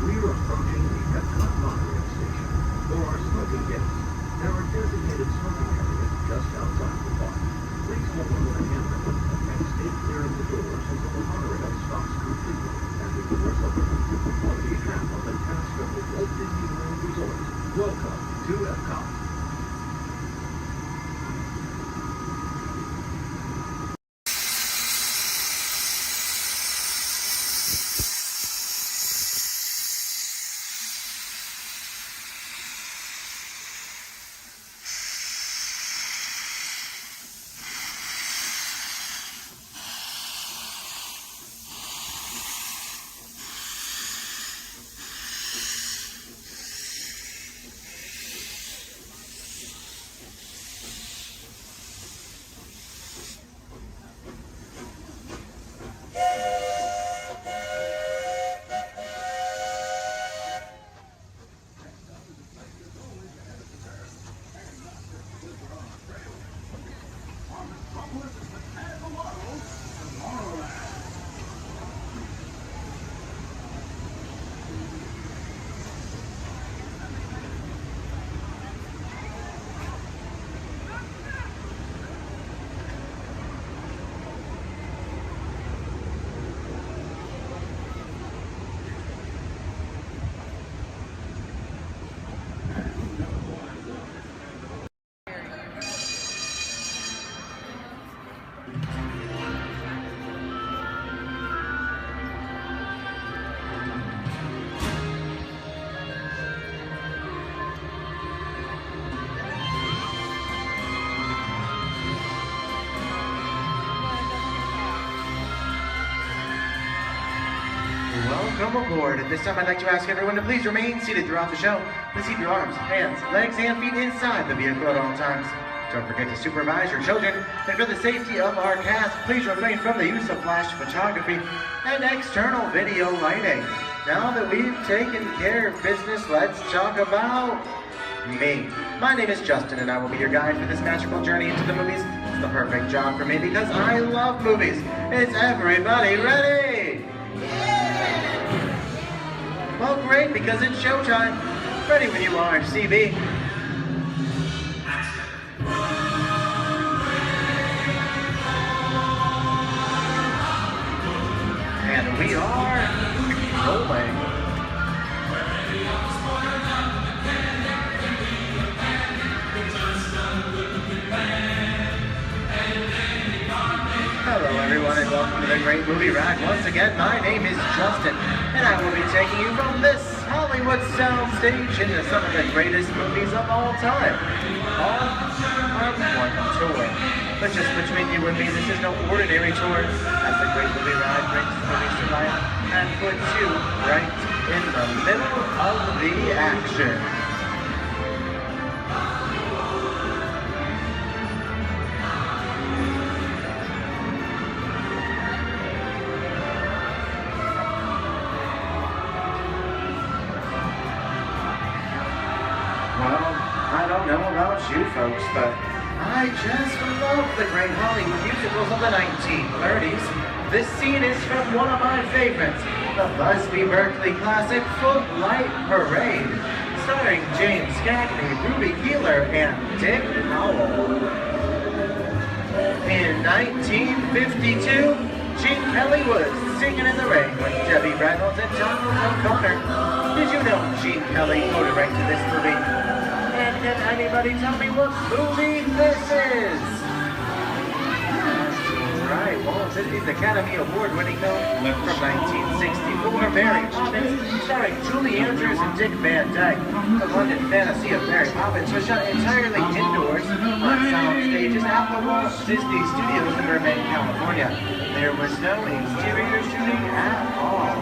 We're approaching the Epcot monorail station. For our smoking guests, there are designated smoking areas just outside the park. Please hold on to the handrail and stay clear of the doors until the monorail stops completely and the doors open. On behalf of the cast of the Walt Disney World Resort, welcome to Epcot. Welcome aboard. At this time, I'd like to ask everyone to please remain seated throughout the show. Please keep your arms, hands, legs, and feet inside the vehicle at all times. Don't forget to supervise your children. And for the safety of our cast, please refrain from the use of flash photography and external video lighting. Now that we've taken care of business, let's talk about me. My name is Justin, and I will be your guide for this magical journey into the movies. It's the perfect job for me because I love movies. Is everybody ready? Well, great, because it's showtime. Ready when you are, CB. And we are rolling. Hello everyone and welcome to the Great Movie Ride. Once again, my name is Justin and I will be taking you from this Hollywood soundstage into some of the greatest movies of all time. All on one tour. But just between you and me, this is no ordinary tour, as the Great Movie Ride brings movies to life and puts you right in the middle of the action. I don't know about you folks, but I just love the great Hollywood musicals of the 1930s. This scene is from one of my favorites, the Busby Berkeley classic Footlight Parade, starring James Cagney, Ruby Keeler, and Dick Powell. In 1952, Gene Kelly was singing in the rain with Debbie Reynolds and Donald O'Connor. Did you know Gene Kelly co-directed this movie? And can anybody tell me what movie this is? right, Walt Disney's Academy Award-winning film from 1964, Mary Poppins, starring Julie Andrews and Dick Van Dyke. The London fantasy of Mary Poppins was shot entirely indoors on sound stages at the Walt Disney Studios in Burbank, California. There was no exterior shooting at all.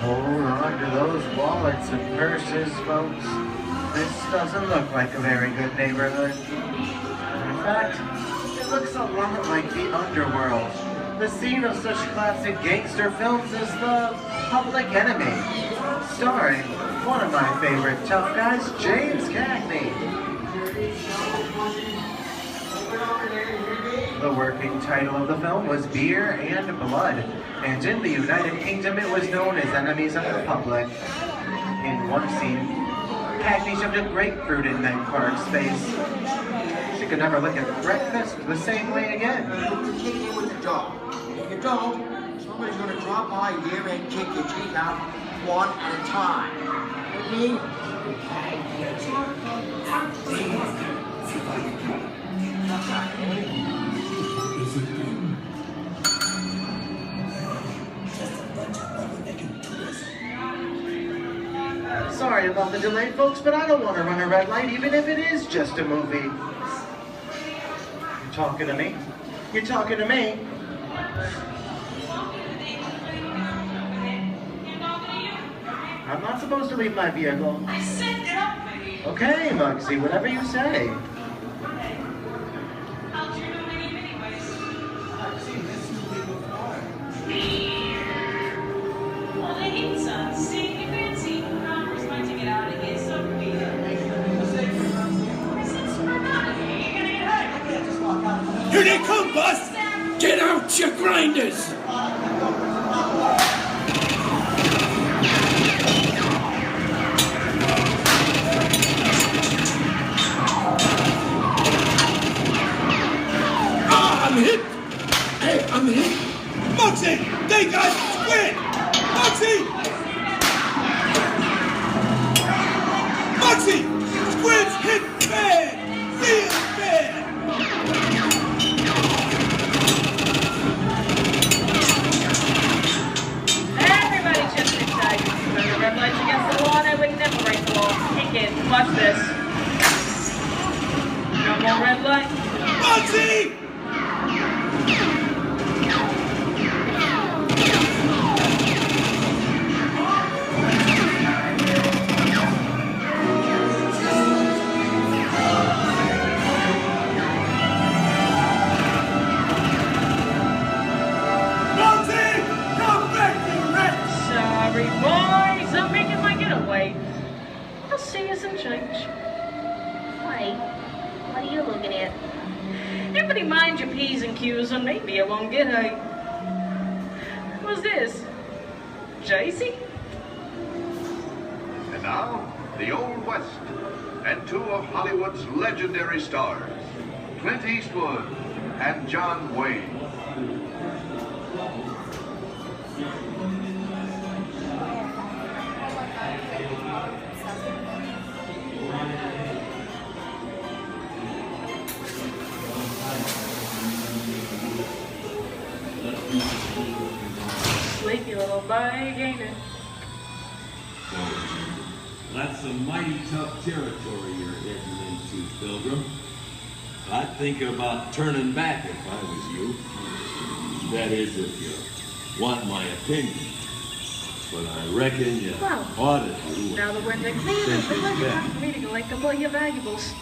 Hold on to those wallets and purses, folks. This doesn't look like a very good neighborhood. In fact, it looks a lot like the underworld, the scene of such classic gangster films as The Public Enemy, starring one of my favorite tough guys, James Cagney. The working title of the film was Beer and Blood, and in the United Kingdom it was known as Enemies of the Public. In one scene, Cagney shoved a grapefruit in Meg Clark's face. She could never look at breakfast the same way again. Kick in with the dog. If you don't, somebody's going to drop by here and kick your teeth out one at a time. You know Sorry about the delay, folks, but I don't want to run a red light, even if it is just a movie. You talking to me? You talking to me? I'm not supposed to leave my vehicle. I said get up, baby. Okay, Muggsy, whatever you say. How'd you know my name anyways? I've seen this movie before. Well, they need some. See, you fancy. Congress might take it out of here, so be it. I said swear out of here. You're gonna get hurt. I can't just walk out. Here they come, Bus! Get out, you grinders! I'm hit! Hey, I'm hit! Muggsy! They got Squid! Muggsy! Muggsy! Squid's hit bad! Real bad! Everybody just excited. When the red lights against the law, and I would never break the law. Kick it. Watch this. No more red light. Muggsy! Sorry, boys. I'm making my getaway. I'll see you some change. Wait, what are you looking at? Everybody mind your P's and Q's and maybe you won't get a... What's this? JC? And now, the Old West, and two of Hollywood's legendary stars, Clint Eastwood and John Wayne. Sleepy little bag, ain't it? That's some mighty tough territory you're heading into, Pilgrim. I'd think about turning back if I was you. That is, if you want my opinion. But I reckon you ought to do Now that we're in the clear, it's a pleasure time for me to collect a couple of your valuables.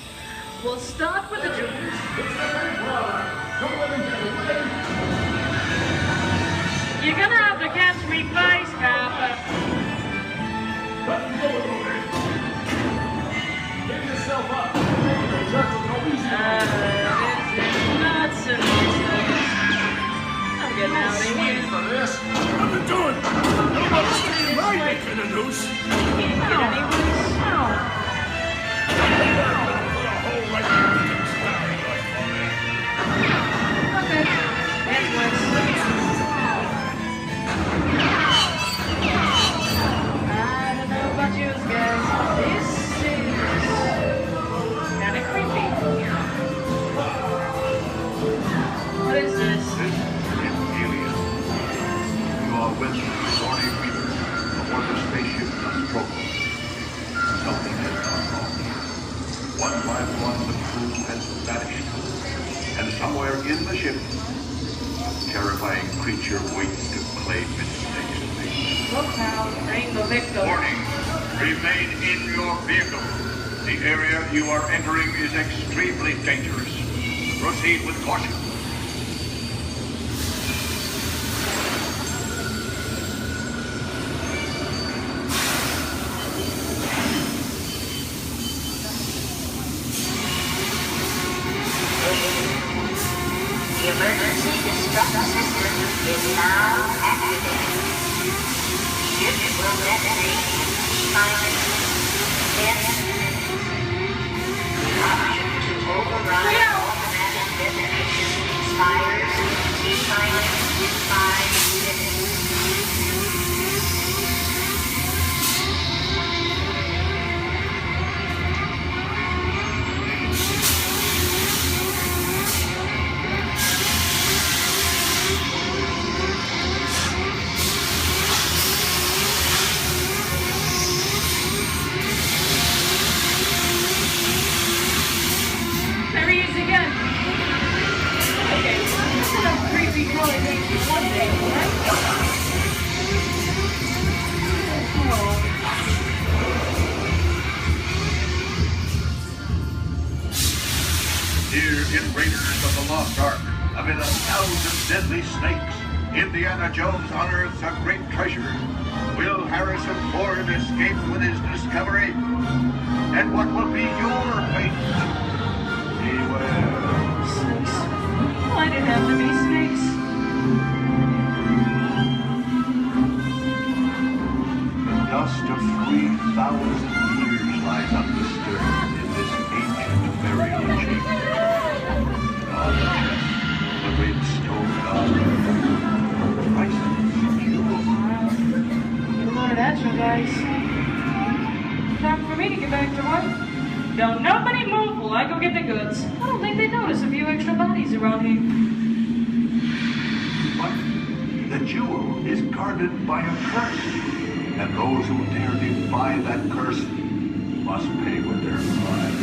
We'll start with the jewels. You're gonna have to catch me face, Copper. Get yourself up. This is not so nice. I'm getting out of here. For this. What are you doing? Nobody's taking my neck in a noose. Can't get any worse. one by one the crew has vanished. And somewhere in the ship, a terrifying creature waits to claim its next mate. Look now, name the victim. Warning, remain in your vehicle. The area you are entering is extremely dangerous. Proceed with caution. The emergency destruct system is now activated. Ship will detonate in 10 minutes. Option to override automatic detonation expires in -5 minutes. There he is again. Okay, this is a creepy crawly thing for one day, right? Here in Raiders of the Lost Ark, amid 1,000 deadly snakes, Indiana Jones unearths a great treasure. Will Harrison Ford escape with his discovery? And what will be your fate? Beware. Snakes. Why'd it have to be snakes? The dust of 3,000 years lies undisturbed in this ancient burial chamber. On the chest, the red stone god, priceless jewels. Get a load of that, you guys. Time for me to get back to work. Don't nobody move while I go get the goods. I don't think they notice a few extra bodies around here. But the jewel is guarded by a curse, and those who dare defy that curse must pay with their lives.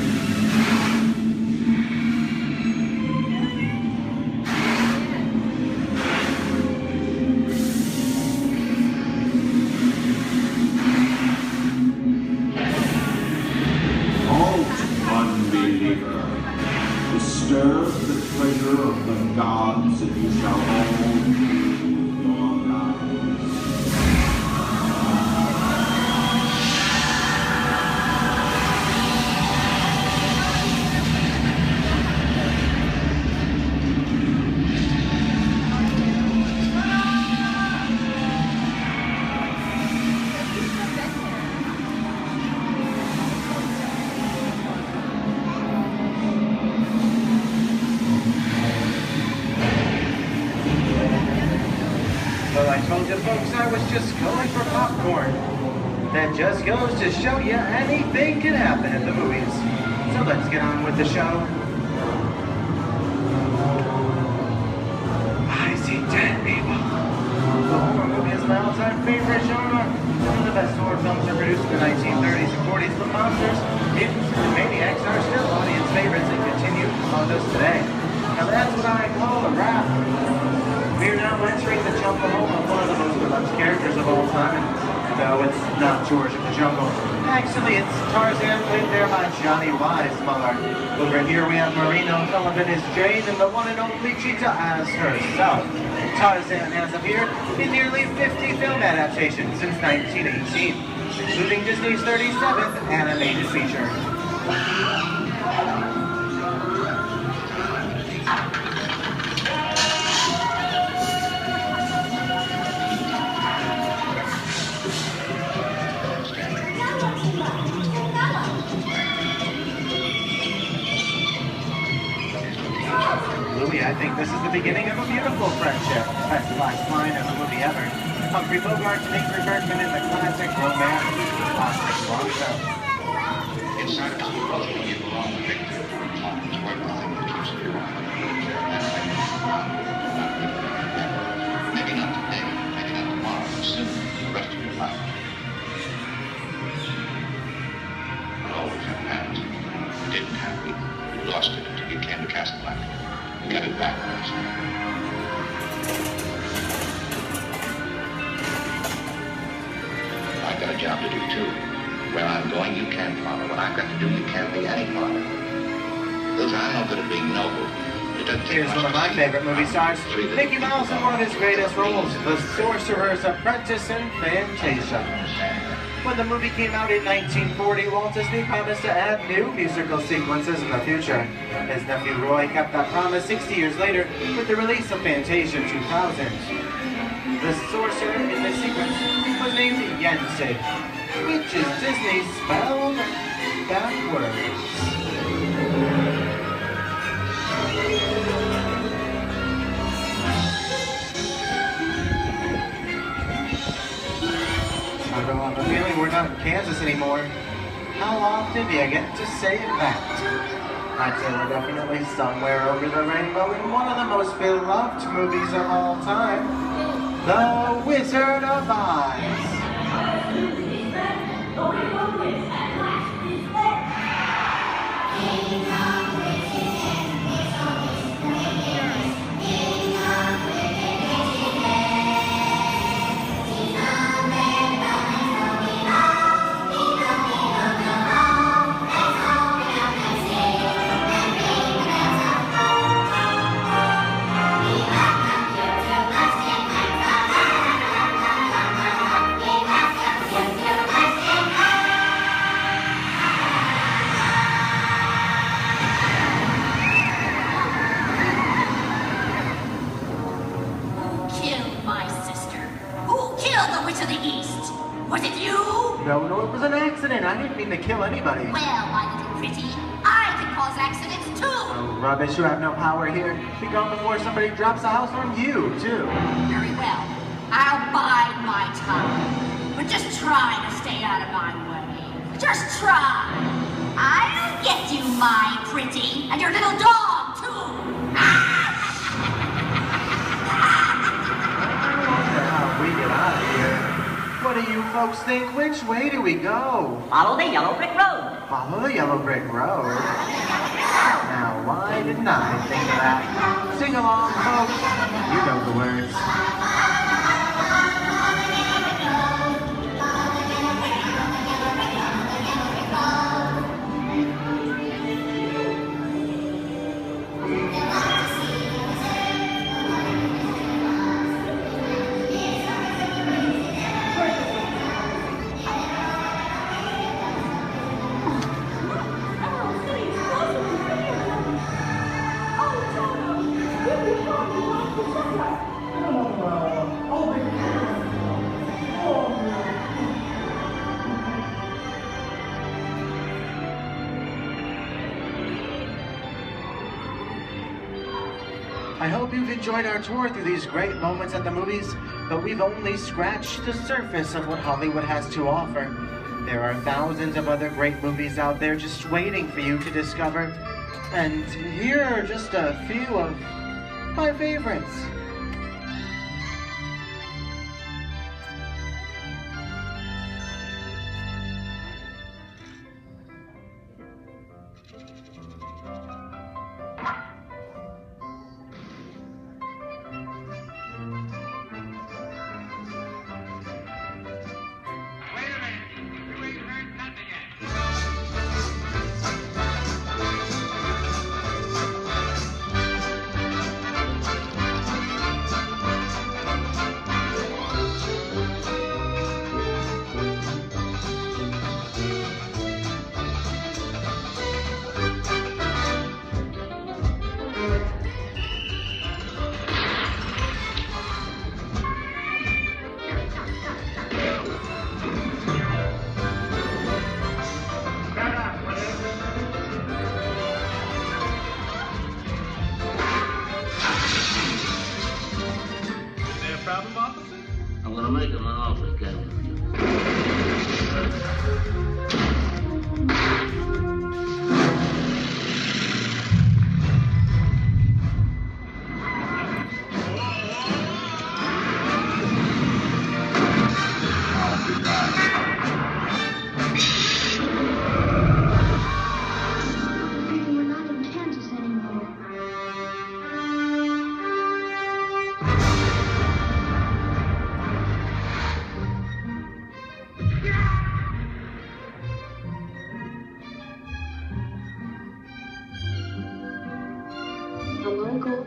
Disturb the treasure of the gods, and you shall all lose your lives. Well, I told you folks I was just going for popcorn. That just goes to show you anything can happen at the movies. So let's get on with the show. I see dead people. The horror movie is my all-time favorite genre. Some of the best horror films are produced in the 1930s and 40s, but monsters, mutants, and maniacs are still audience favorites and continue among us today. Now that's what I call a rap. We are now entering the jungle home of one of the most beloved characters of all time. And no, it's not George of the Jungle. Actually, it's Tarzan, played there by Johnny Weissmuller. Over here we have Marino Sullivan as Jane, and the one and only Cheetah as herself. Tarzan has appeared in nearly 50 film adaptations since 1918, including Disney's 37th animated feature. Louis, I think this is the beginning of a beautiful friendship. That's the last line of the movie ever. Humphrey Bogart to Ingrid Bergman in the classic romance, Classic Long Show. Inside of us, when you belong to victory, times where nothing keeps you alive. Maybe not today, maybe not tomorrow, but soon, the rest of your life. But always have had. Didn't have. unhappy. You lost it until you came to Casablanca. You get it back first. I've got a job to do, too. Where I'm going, you can't follow. What I've got to do, you can't be any part of. Those I'm no good at being noble. Here's one of my favorite movie stars, Mickey Mouse in one of his greatest roles, The Sorcerer's Apprentice in Fantasia. When the movie came out in 1940, Walt Disney promised to add new musical sequences in the future. His nephew Roy kept that promise 60 years later with the release of Fantasia 2000. The sorcerer in the sequence was named Yensid, which is Disney spelled backwards. I don't have a feeling we're not in Kansas anymore. How often do you get to say that? I'd say we're definitely somewhere over the rainbow in one of the most beloved movies of all time, The Wizard of Oz. No, it was an accident. I didn't mean to kill anybody. Well, my little pretty, I can cause accidents too. Oh, rubbish. You have no power here. Be gone before somebody drops a house on you, too. Very well. I'll bide my time. But just try to stay out of my way. Just try. I'll get you, my pretty, and your little dog, too. How we get out of here. What do you folks think? Which way do we go? Follow the yellow brick road. Follow the yellow brick road? Now, why didn't I think of that? Sing along, folks. You know the words. I hope you've enjoyed our tour through these great moments at the movies, but we've only scratched the surface of what Hollywood has to offer. There are thousands of other great movies out there just waiting for you to discover. And here are just a few of my favorites. vehicle?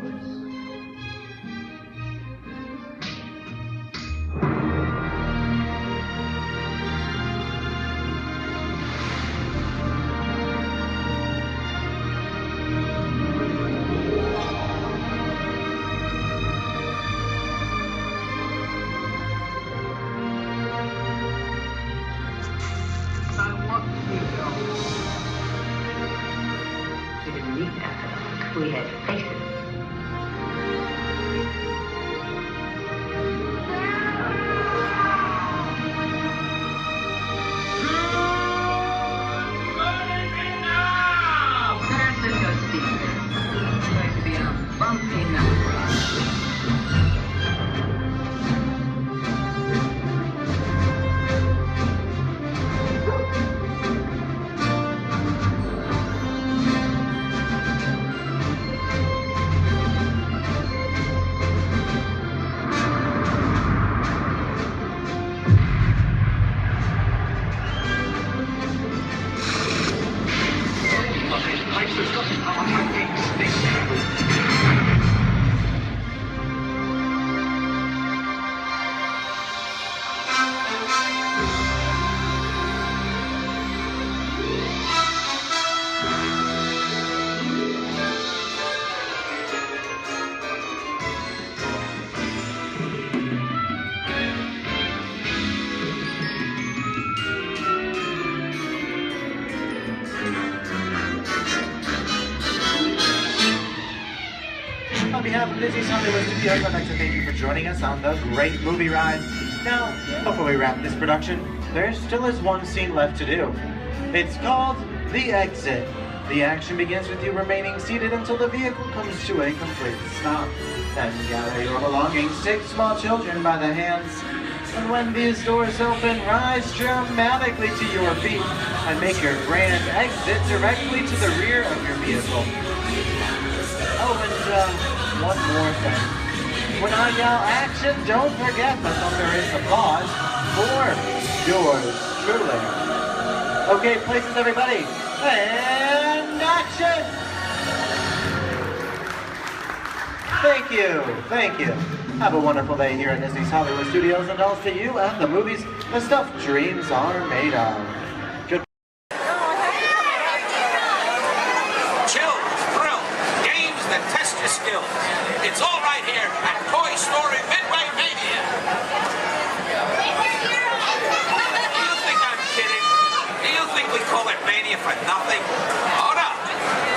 We didn't need that. We had faces. Fasten your seatbelts. It's going to be a bumpy night. On behalf of Disney's Hollywood Studios, I'd like to thank you for joining us on the great movie ride. Now, before we wrap this production, there still is one scene left to do. It's called The Exit. The action begins with you remaining seated until the vehicle comes to a complete stop. Then gather your belongings, take small children by the hands, and when these doors open, rise dramatically to your feet and make your grand exit directly to the rear of your vehicle. Oh, and one more thing. When I yell action, don't forget that there is applause for yours truly. Okay, places everybody, and action! Thank you. Have a wonderful day here at Disney's Hollywood Studios, and also to you and the movies, the stuff dreams are made of. Good. Chills, thrill, games that test your skills. It's all right here at Toy Story Midway Mania. Do you think I'm kidding? Do you think we call it Mania for nothing? Oh no,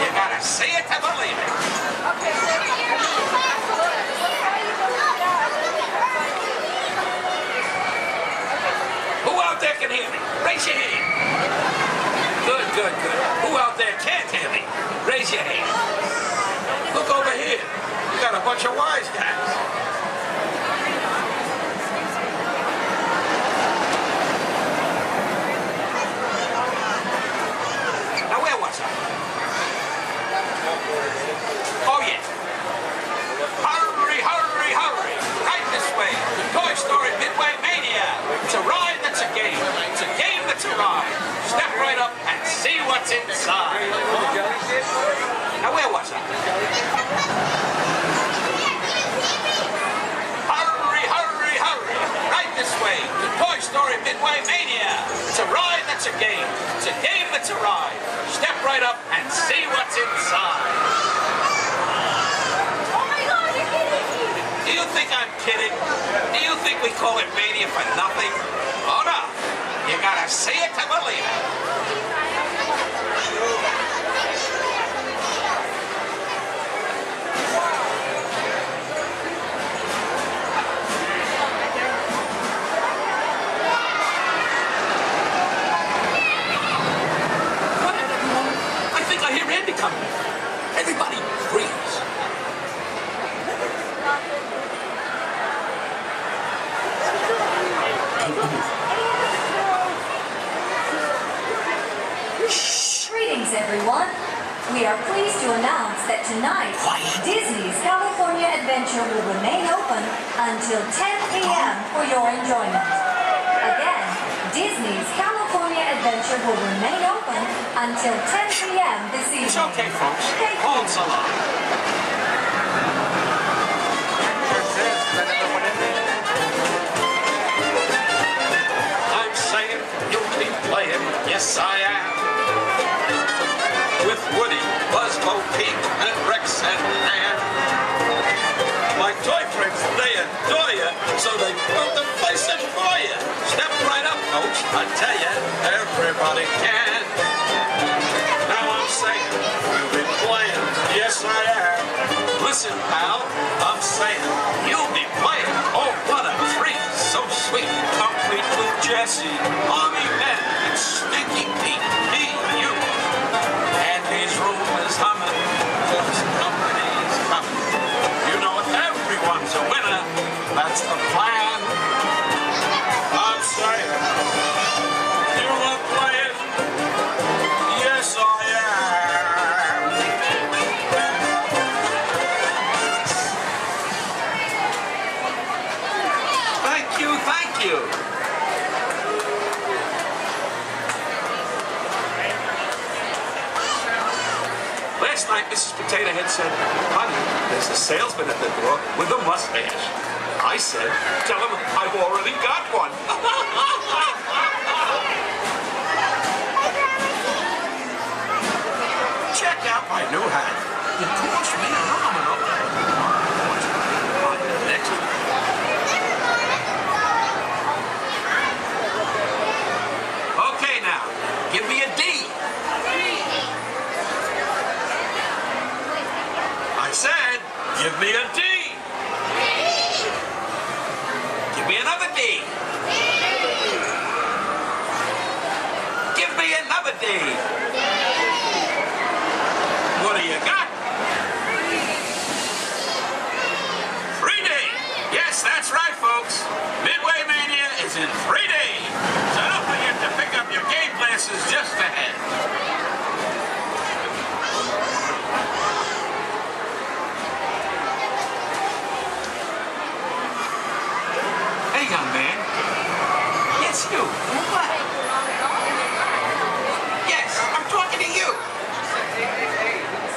you gotta see it to believe it. Who out there can hear me? Raise your hand. Good. Who out there can't hear me? Raise your hand. Look over here. We got a bunch of wise guys. Now where was I? Oh yeah. Hurry. Right this way. Toy Story Midway Mania. It's a ride that's a game. It's a game that's a ride. Step right up and see what's inside. Now where was I? Hurry. Right this way to Toy Story Midway Mania. It's a ride that's a game. It's a game that's a ride. Step right up and see what's inside. Do you think I'm kidding? Do you think we call it Mania for nothing? Oh no, you gotta see it to believe it. I think I hear Andy coming. Everybody, freeze. Greetings, everyone. We are pleased to announce that tonight, Disney's California Adventure will remain open until 10 p.m. for your enjoyment. Again, Disney's California Adventure will remain open until 10 p.m. this evening. It's okay, folks. Thank you. Walt's along. Yes, I am. With Woody, Buzz, Bo Peep, and Rex and Ann. My toy friends, they adore you, so they built the place in for you. Step right up, Coach. I tell you, everybody can. Now I'm saying, you'll be playing. Yes, I am. Listen, pal, I'm saying, you'll be playing. Oh, what a treat. So sweet. Complete with Jesse, Mommy Ben, and Stinky Pete. Me, you. Andy's room is humming. Close company's coming. You know everyone's a winner. That's the plan. I'm saying, you are playing. Yes, I am. Thank you, thank you. Last night, Mrs. Potato Head said, honey, there's a salesman at the door with a mustache. I said, tell him I've already got one. Check out my new hat. It cost me an arm and a leg. Next. Okay, now, give me a D. I said, give me a D. Give me another D. Give me another D. What do you got? 3D. Yes, that's right, folks. Midway Mania is in 3D. So don't forget to pick up your game glasses just ahead. Hey, young man. Yes, you. What? Yes, I'm talking to you.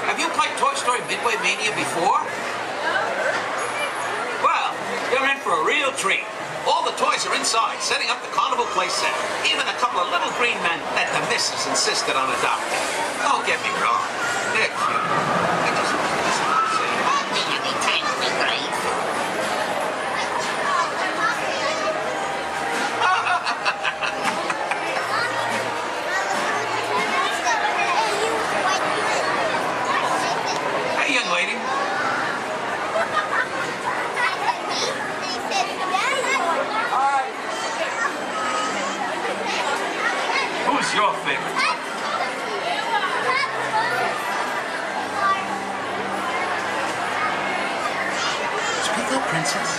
Have you played Toy Story Midway Mania before? Well, you're in for a real treat. All the toys are inside, setting up the carnival play set. Even a couple of little green men that the missus insisted on adopting. Don't get me wrong. They're cute. I just Hey, young lady. Who's your favorite? Speak up, princess.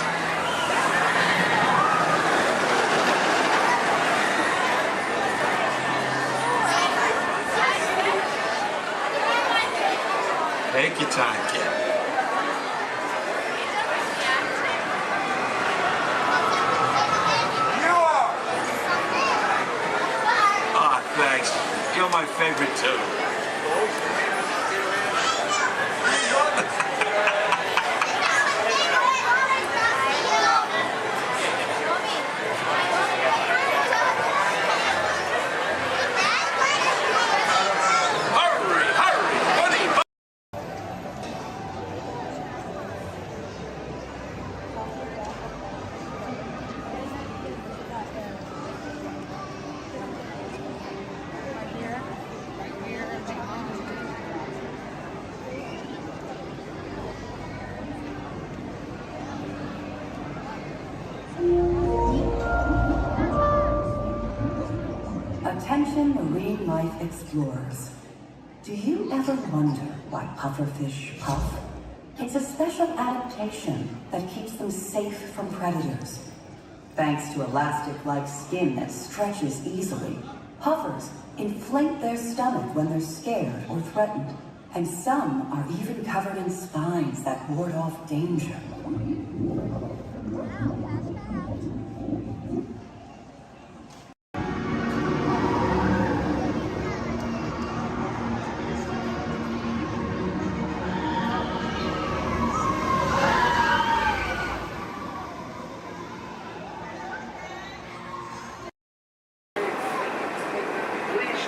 Take your time, kid. Ah, thanks. You're my favorite too. Attention marine life explorers. Do you ever wonder why pufferfish puff? It's a special adaptation that keeps them safe from predators. Thanks to elastic-like skin that stretches easily, puffers inflate their stomach when they're scared or threatened, and some are even covered in spines that ward off danger. Please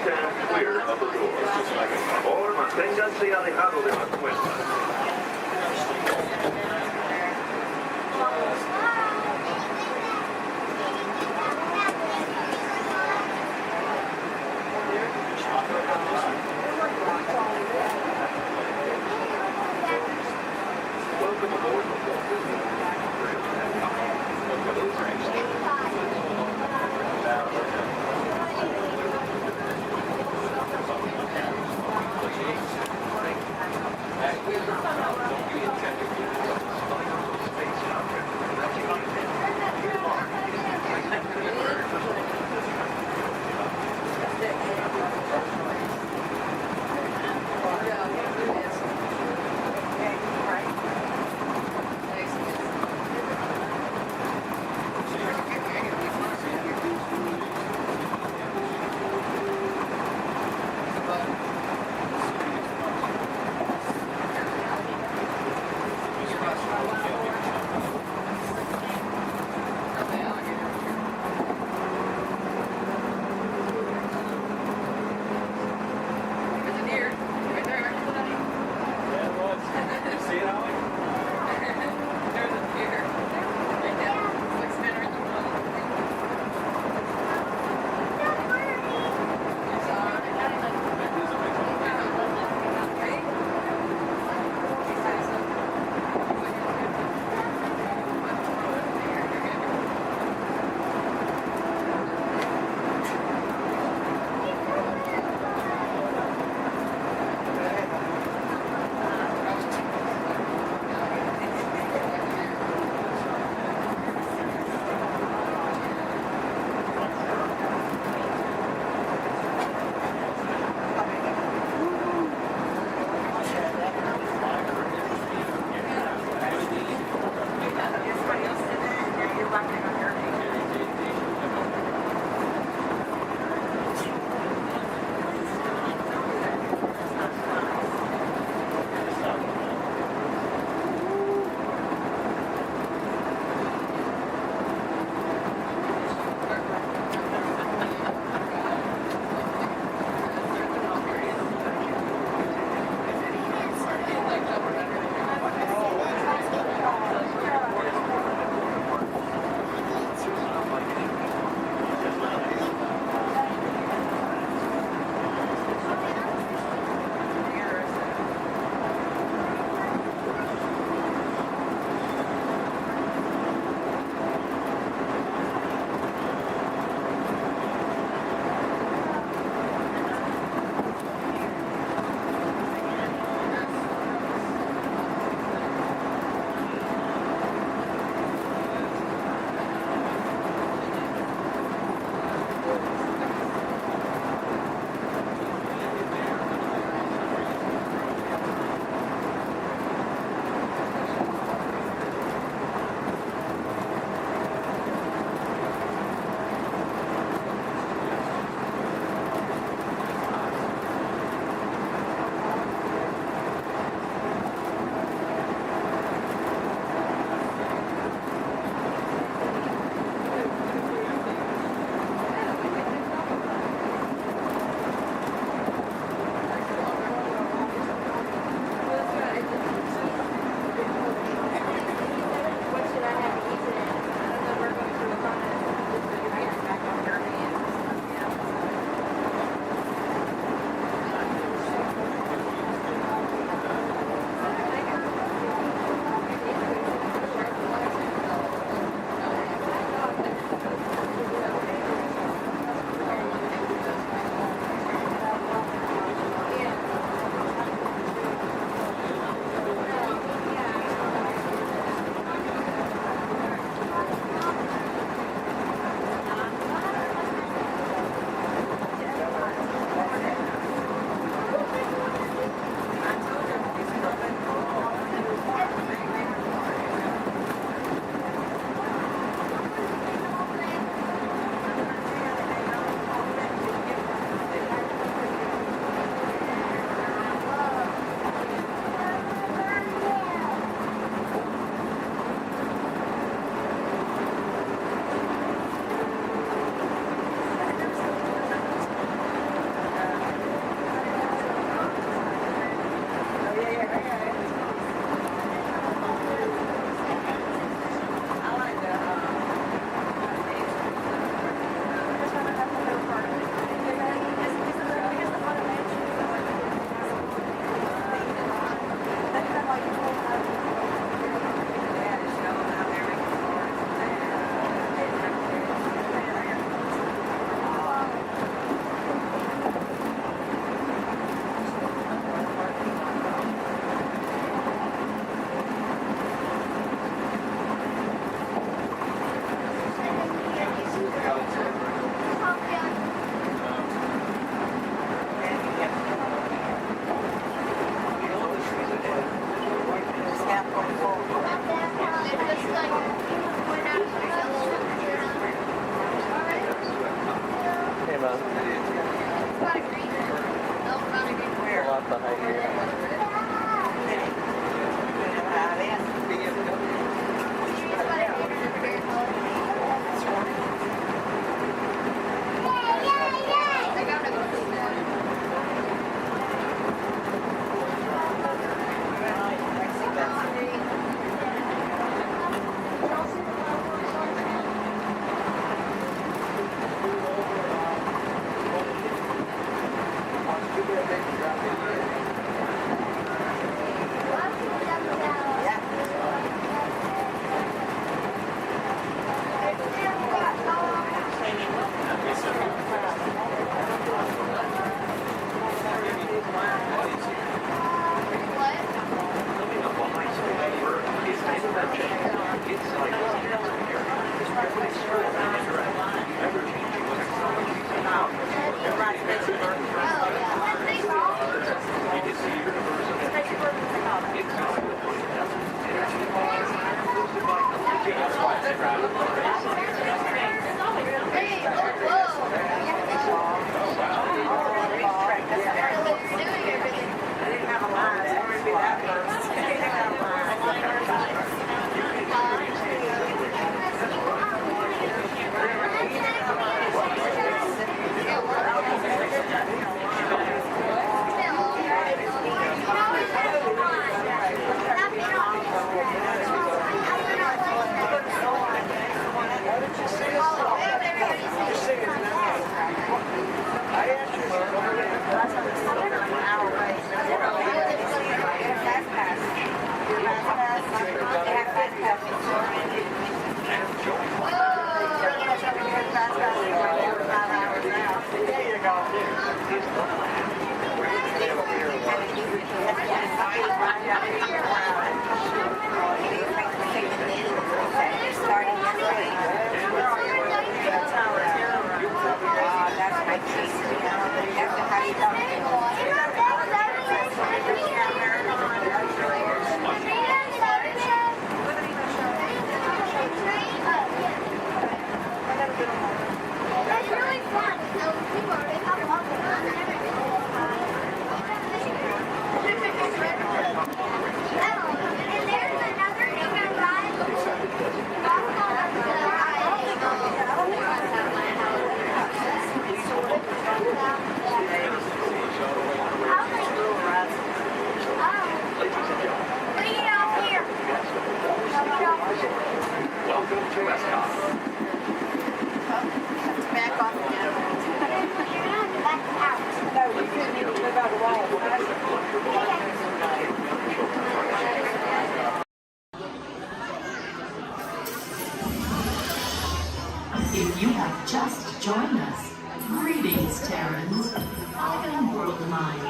If you have just joined us, greetings, Terrans. I am Worldmind,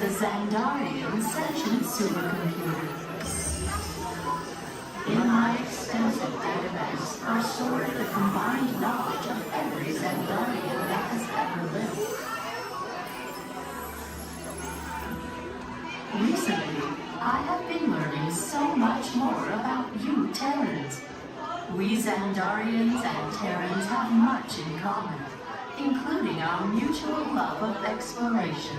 the Xandarian sentient supercomputer. In my extensive database are stored the combined knowledge of every Xandarian that has ever lived. Recently, I have been learning so much more about you Terrans. We Xandarians and Terrans have much in common, including our mutual love of exploration.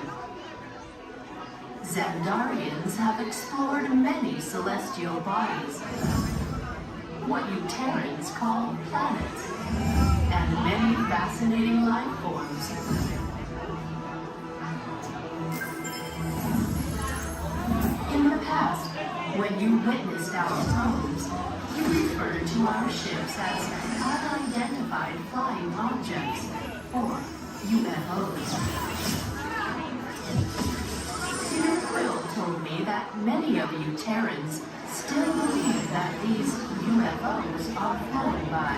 Xandarians have explored many celestial bodies, what you Terrans call planets, and many fascinating life forms. In the past, when you witnessed our probes, you referred to our ships as unidentified flying objects, or UFOs. Peter Quill told me that many of you Terrans still believe that these UFOs are flown by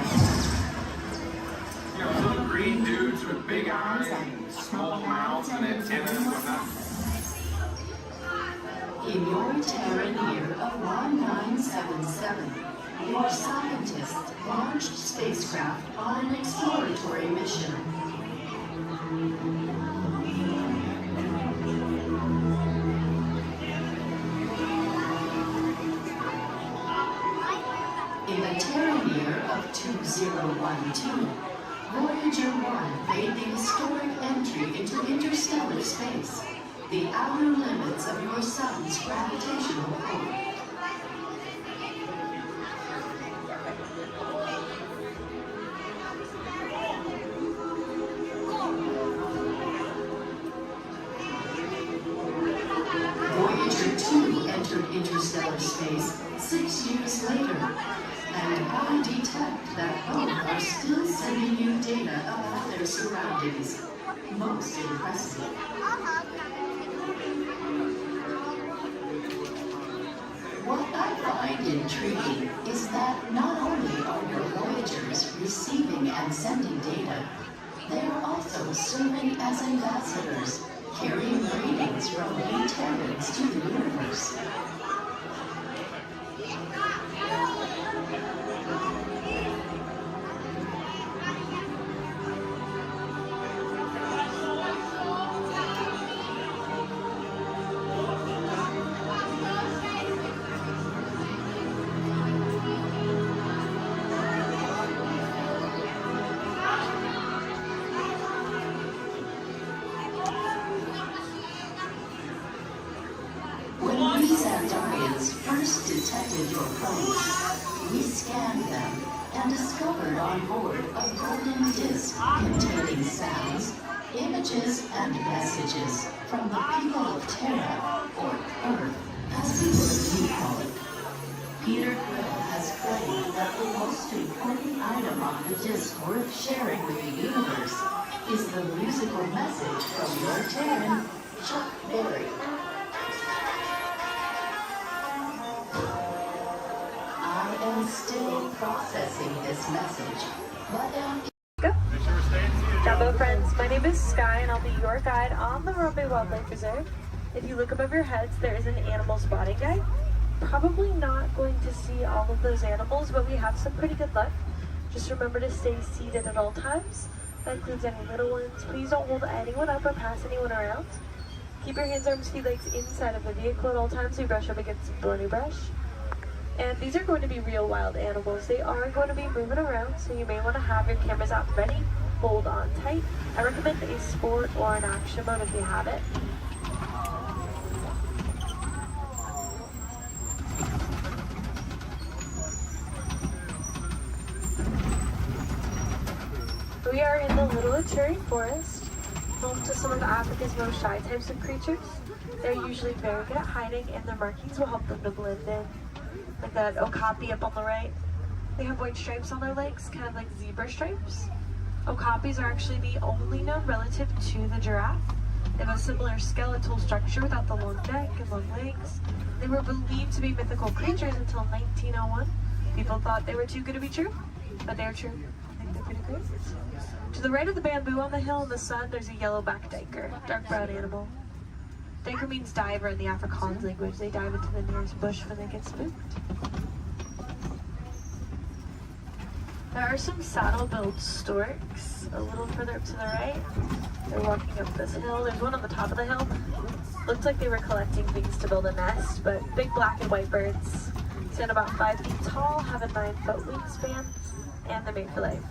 little green dudes with big eyes and small mouths and antennas and whatnot. In your Terran year of 1977, your scientists launched spacecraft on an exploratory mission. In the Terran year of 2012, Voyager 1 made the historic entry into interstellar space, the outer limits of your sun's gravitational pull. Voyager 2 entered interstellar space 6 years later, and I detect that both are still sending you data about their surroundings. Most impressive. What I find intriguing is that not only are your Voyagers receiving and sending data, they are also serving as ambassadors, carrying greetings from we Terrans to the universe. When we Xandarians first detected your probes, we scanned them and discovered on board a golden disc containing sounds, images, and messages from the people of Terra, or Earth, as the word you call it. Peter Quill has claimed that the most important item on the disc worth sharing with the universe is the musical message from your Terran, Chuck Berry. I am still processing this message, but am... Jumbo friends, my name is Sky and I'll be your guide on the Roby Wildlife Preserve. If you look above your heads, there is an animal spotting guide. Probably not going to see all of those animals, but we have some pretty good luck. Just remember to stay seated at all times. That includes any little ones. Please don't hold anyone up or pass anyone around. Keep your hands, arms, feet, legs inside of the vehicle at all times so you brush up against some thorny brush. And these are going to be real wild animals. They are going to be moving around, so you may want to have your cameras out ready, hold on tight. I recommend a sport or an action mode if you have it. We are in the Little Aturi Forest, home to some of Africa's most shy types of creatures. They're usually very good at hiding, and their markings will help them to blend in. Like that okapi up on the right. They have white stripes on their legs, kind of like zebra stripes. Okapis are actually the only known relative to the giraffe. They have a similar skeletal structure without the long neck and long legs. They were believed to be mythical creatures until 1901. People thought they were too good to be true, but they're true. I think they're pretty great. To the right of the bamboo on the hill in the sun, there's a yellow-backed duiker, dark brown animal. Duiker means diver in the Afrikaans language. They dive into the nearest bush when they get spooked. There are some saddle-billed storks a little further up to the right. They're walking up this hill. There's one on the top of the hill. Looked like they were collecting things to build a nest, but big black and white birds. Stand about 5 feet tall, have a 9-foot wingspan, and they're made for life.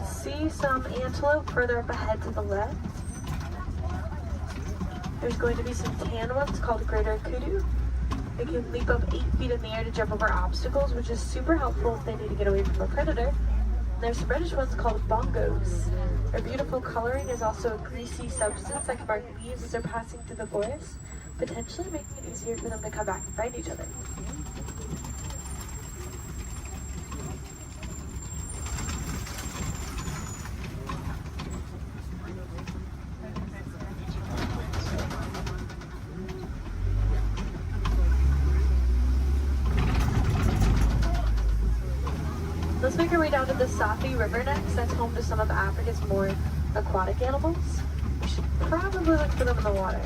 See some antelope further up ahead to the left. There's going to be some tan ones called greater kudu. They can leap up 8 feet in the air to jump over obstacles, which is super helpful if they need to get away from a predator. And there's some reddish ones called bongos. Their beautiful coloring is also a greasy substance that can mark leaves as they're passing through the forest, potentially making it easier for them to come back and find each other. Let's make our way down to the Safi River next. That's home to some of Africa's more aquatic animals. We should probably look for them in the water.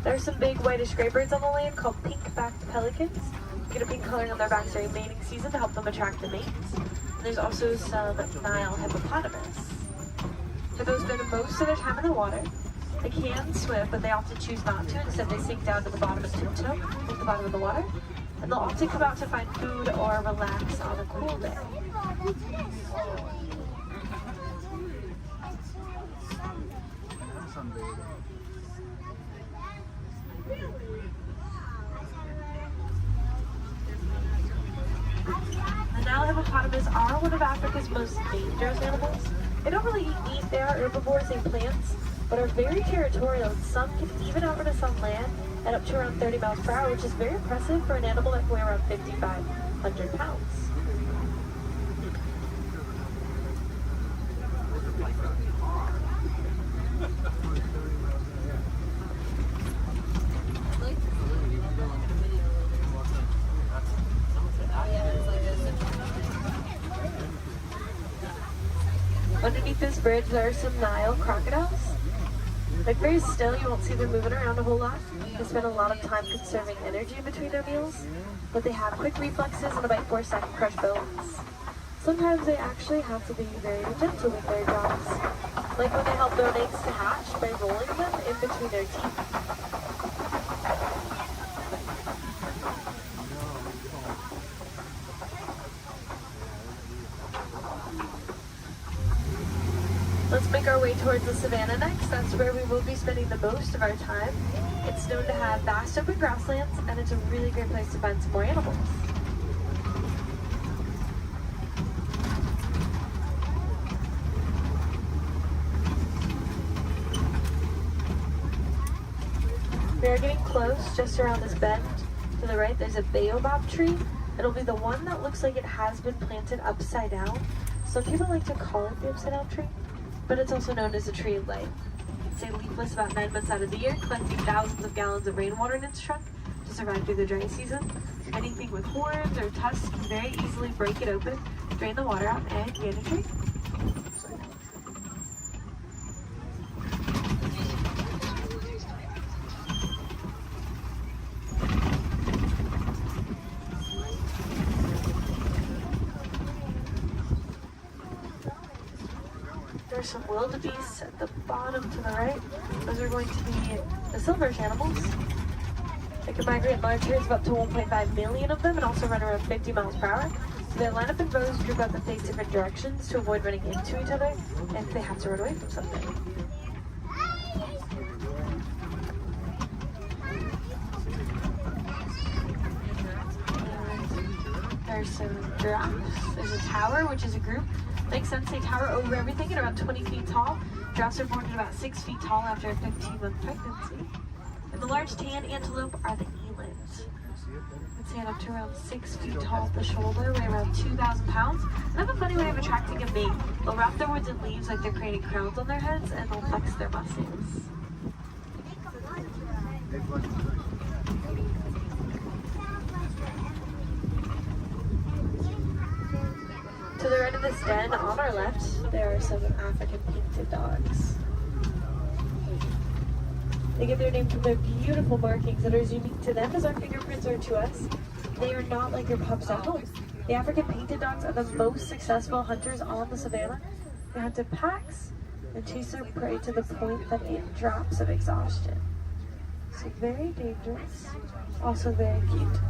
There are some big whitish gray birds on the land called pink-backed pelicans. They get a pink coloring on their backs during mating season to help them attract the mates. And there's also some Nile hippopotamus. Hippos spend most of their time in the water. They can swim, but they often choose not to. Instead, they sink down to the bottom and tiptoe at the bottom of the water. And they'll often come out to find food or relax on a cool day. The Nile hippopotamus are one of Africa's most dangerous animals. They don't really eat meat. They are herbivores, they eat plants, but are very territorial, and some can even outrun us on land at up to around 30 miles per hour, which is very impressive for an animal that can weigh around 5,500 pounds. Underneath this bridge, there are some Nile crocodiles. They're very still, you won't see them moving around a whole lot. They spend a lot of time conserving energy in between their meals, but they have quick reflexes and a bite force that can crush bones. Sometimes they actually have to be very gentle with their jaws, like when they help their eggs to hatch by rolling them in between their teeth. Let's make our way towards the savannah next. That's where we will be spending the most of our time. It's known to have vast open grasslands, and it's a really great place to find some more animals. We are getting close. Just around this bend to the right, there's a baobab tree. It'll be the one that looks like it has been planted upside down. Some people like to call it the upside down tree, but it's also known as a tree of life. It's stay leafless about 9 months out of the year, collecting thousands of gallons of rainwater in its trunk to survive through the dry season. Anything with horns or tusks can very easily break it open, drain the water out, and gain a tree. There's some wildebeests at the bottom to the right. Those are going to be the silverish animals. They can migrate in large herds of up to 1.5 million of them and also run around 50 miles per hour. So they line up in rows, group up and face different directions to avoid running into each other and they have to run away from something. There's some giraffes. There's a tower, which is a group. Makes sense, they tower over everything at around 20 feet tall. Giraffes are born at about 6 feet tall after a 15-month pregnancy. And the large tan antelope are the elands. They stand up to around 6 feet tall at the shoulder, weigh around 2,000 pounds, and have a funny way of attracting a mate. They'll wrap their woods in leaves like they're creating crowns on their heads, and they'll flex their muscles. To the right of this den, on our left, there are some African painted dogs. They get their name from their beautiful markings that are as unique to them as our fingerprints are to us. They are not like your pups at home. The African painted dogs are the most successful hunters on the savannah. They hunt in packs and chase their prey to the point that it drops of exhaustion. So very dangerous, also very cute.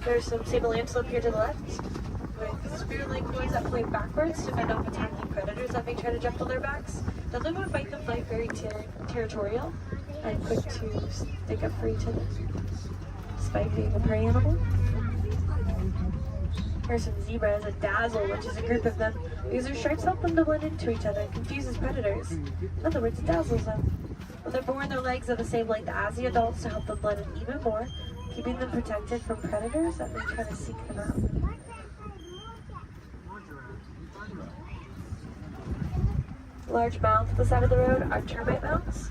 There's some sable antelope here to the left, with spear-like claws that point backwards to fend off attacking predators that may try to jump on their backs. They live on fight the flight, very territorial and quick to stick up for each other, despite being a prey animal. There's some zebras, a dazzle, which is a group of them, because their stripes help them to blend into each other and confuses predators. In other words, it dazzles them. When they're born, their legs are the same length as the adults to help them blend in even more, keeping them protected from predators that may try to seek them out. Large mounds at the side of the road are termite mounds,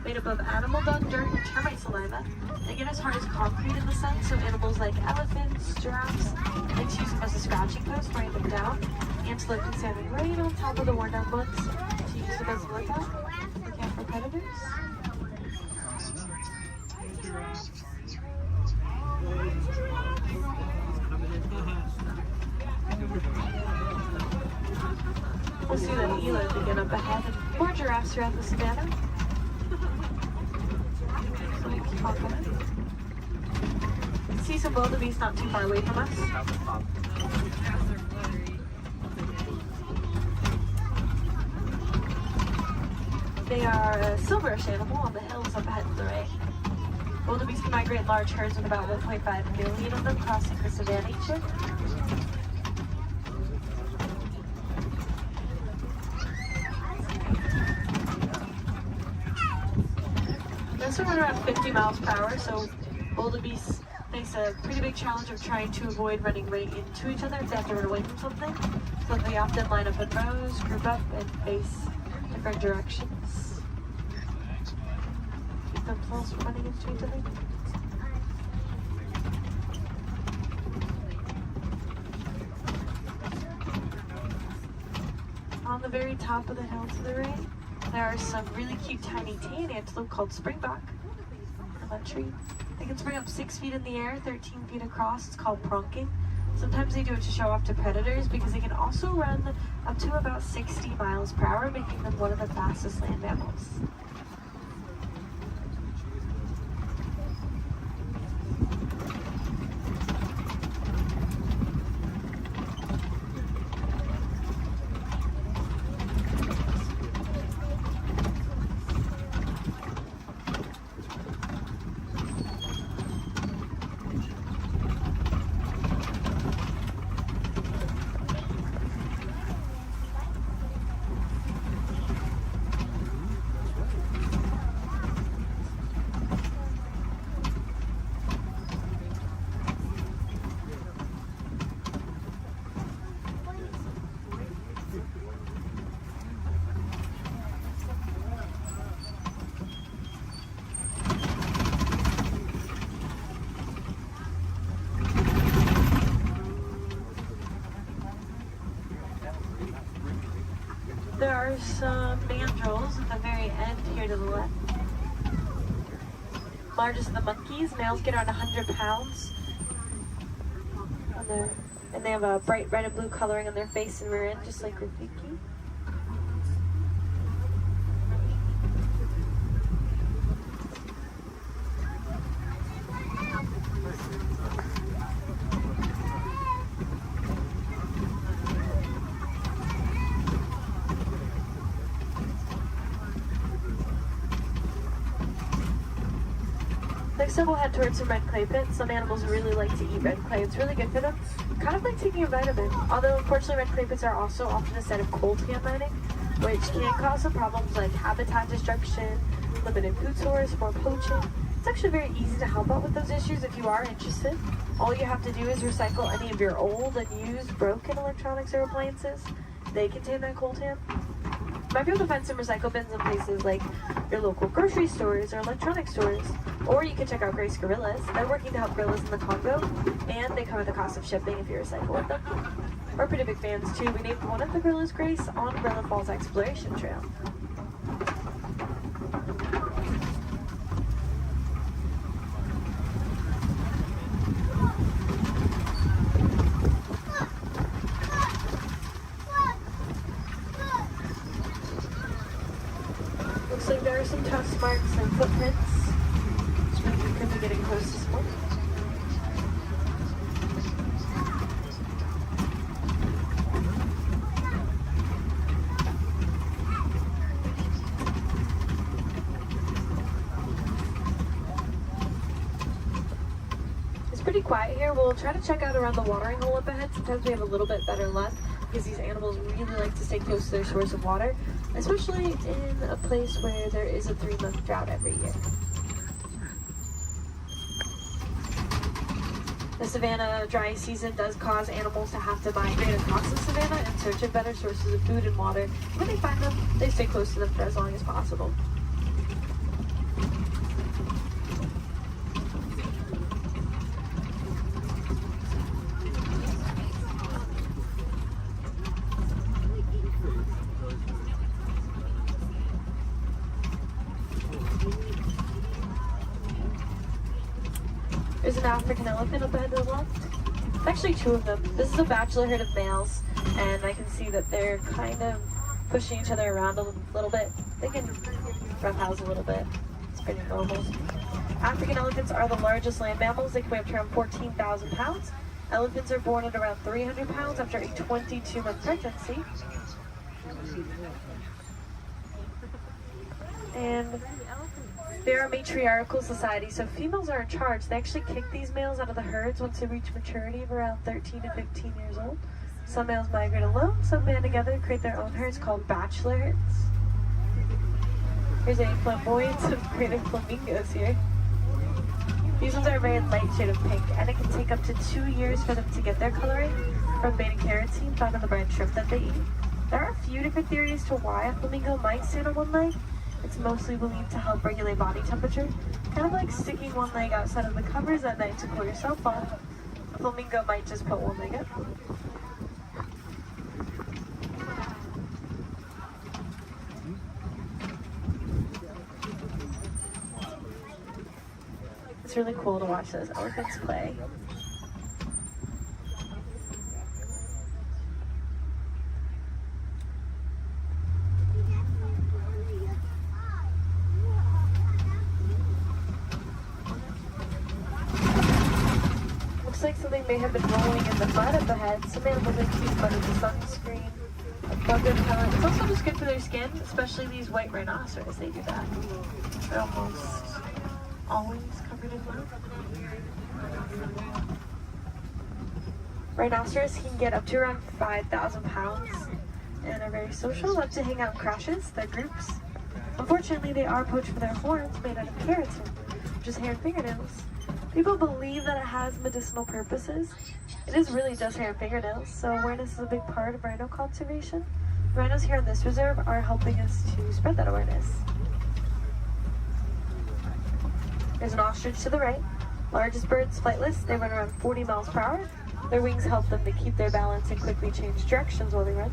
made up of animal dung, dirt, and termite saliva. They get as hard as concrete in the sun, so animals like elephants, giraffes, like to use them as a scratching post, weighing them down. Antelope can stand right on top of the worn down ones to use them as a lookout, looking out for predators. We'll see that eland again up ahead and more giraffes throughout the savannah. So we keep on going. See some wildebeest not too far away from us. They are a silverish animal on the hills up ahead to the right. Wildebeest can migrate in large herds with about 1.5 million of them crossing the savannah each year. They also run around 50 miles per hour, so wildebeest face a pretty big challenge of trying to avoid running right into each other if they have to run away from something. So they often line up in rows, group up, and face different directions. Keep themselves from running into each other. On the very top of the hill to the right, there are some really cute tiny tan antelope called springbok on that tree. They can spring up 6 feet in the air, 13 feet across. It's called pronking. Sometimes they do it to show off to predators because they can also run up to about 60 miles per hour, making them one of the fastest land mammals. There are some mandrills at the very end here to the left. Largest of the monkeys. Males get around 100 pounds. And they have a bright red and blue coloring on their face and rear end, just like Rafiki. Next up we'll head towards some red clay pits. Some animals really like to eat red clay. It's really good for them. Kind of like taking a vitamin. Although unfortunately red clay pits are also often a set of coltan mining, which can cause some problems like habitat destruction, limited food source, more poaching. It's actually very easy to help out with those issues if you are interested. All you have to do is recycle any of your old, unused, broken electronics or appliances. They contain that coltan. You might be able to find some recycle bins in places like your local grocery stores or electronic stores. Or you can check out Grace Gorillas. They're working to help gorillas in the Congo, and they cover the cost of shipping if you recycle with them. We're pretty big fans too. We named one of the gorillas Grace on Gorilla Falls Exploration Trail. Looks like there are some tusk marks and footprints. Could be getting close to smoke. It's pretty quiet here. We'll try to check out around the watering hole up ahead. Sometimes we have a little bit better luck because these animals really like to stay close to their source of water, especially in a place where there is a 3-month drought every year. The savanna dry season does cause animals to have to migrate across the savanna in search of better sources of food and water. When they find them, they stay close to them for as long as possible. There's an African elephant up ahead to the left. It's actually 2 of them. This is a bachelor herd of males, and I can see that they're kind of pushing each other around a little bit. They can roughhouse a little bit. It's pretty normal. African elephants are the largest land mammals. They can weigh up to around 14,000 pounds. Elephants are born at around 300 pounds after a 22-month pregnancy. And they're a matriarchal society, so females are in charge. They actually kick these males out of the herds once they reach maturity of around 13 to 15 years old. Some males migrate alone, some band together to create their own herds called bachelor herds. Here's a flamboyant of greater flamingos here. These ones are a very light shade of pink, and it can take up to 2 years for them to get their coloring from beta-carotene found in the brine shrimp that they eat. There are a few different theories to why a flamingo might stand on one leg. It's mostly believed to help regulate body temperature, kind of like sticking one leg outside of the covers at night to cool yourself off. A flamingo might just put one leg up. It's really cool to watch those elephants play. Looks like something may have been rolling in the mud up ahead. Some animals like to use mud as a sunscreen, a bug repellent. It's also just good for their skin, especially these white rhinoceros. They do that. They're almost always covered in mud. Rhinoceros can get up to around 5,000 pounds and are very social, love to hang out in crashes, their groups. Unfortunately, they are poached for their horns made out of keratin, which is hair and fingernails. People believe that it has medicinal purposes. It is really just hair and fingernails, so awareness is a big part of rhino conservation. Rhinos here in this reserve are helping us to spread that awareness. There's an ostrich to the right. Largest birds, flightless. They run around 40 miles per hour. Their wings help them to keep their balance and quickly change directions while they run.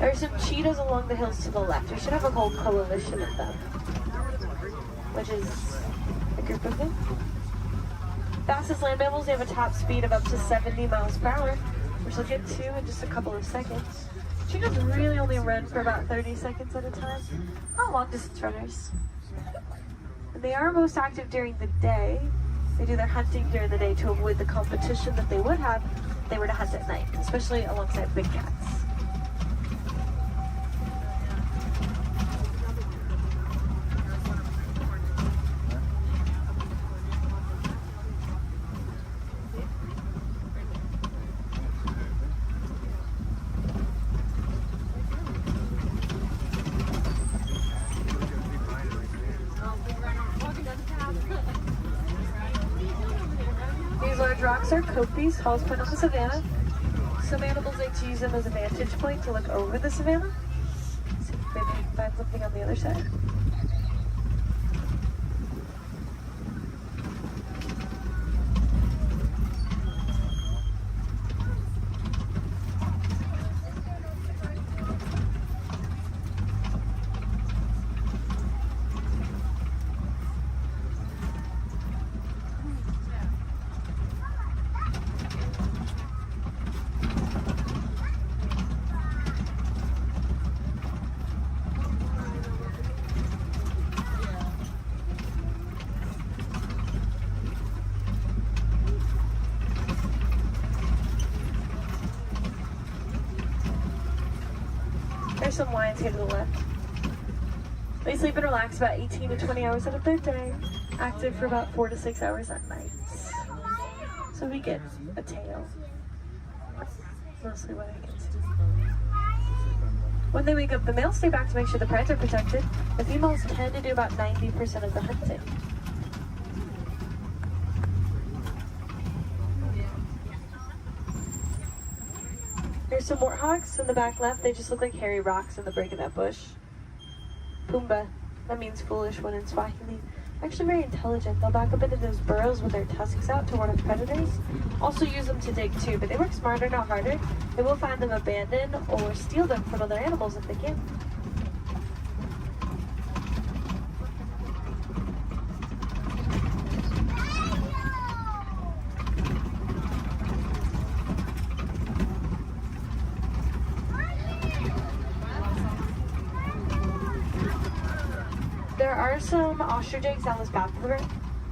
There are some cheetahs along the hills to the left. We should have a whole coalition of them, which is a group of them. Fastest land mammals, they have a top speed of up to 70 miles per hour, which we'll get to in just a couple of seconds. Cheetahs really only run for about 30 seconds at a time. Not long distance runners. And they are most active during the day. They do their hunting during the day to avoid the competition that they would have if they were to hunt at night, especially alongside big cats. These large rocks are copies, falls point on the savannah. Some animals like to use them as a vantage point to look over the savannah. See if maybe we can find something on the other side. There's some lions here to the left. They sleep and relax about 18 to 20 hours out of their day, active for about 4 to 6 hours at night. So we get a tail. That's mostly what I can see. When they wake up, the males stay back to make sure the prides are protected. The females tend to do about 90% of the hunting. Here's some warthogs in the back left. They just look like hairy rocks in the break of that bush. Pumbaa, that means foolish one in Swahili. Actually very intelligent. They'll back up into those burrows with their tusks out to ward off predators. Also use them to dig too, but they work smarter, not harder. They will find them abandoned or steal them from other animals if they can. There are some ostrich eggs down this path of the bird.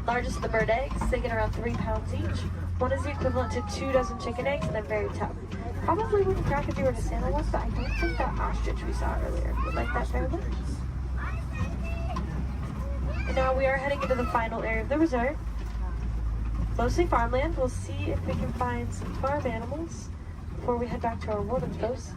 Largest of the bird eggs, they get around 3 pounds each. One is the equivalent to 2 dozen chicken eggs, and they're very tough. Probably wouldn't crack if you were to stand on one, but I don't think that ostrich we saw earlier would like that very much. And now we are heading into the final area of the resort. Mostly farmland. We'll see if we can find some farm animals before we head back to our warden's post.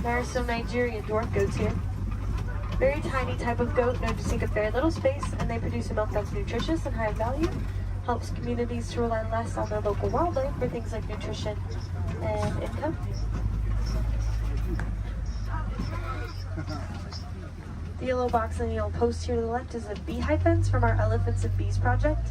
There are some Nigerian dwarf goats here. Very tiny type of goat known to take up very little space, and they produce a milk that's nutritious and high in value. Helps communities to rely less on their local wildlife for things like nutrition and income. The yellow box and the yellow post here to the left is a beehive fence from our Elephants and Bees project,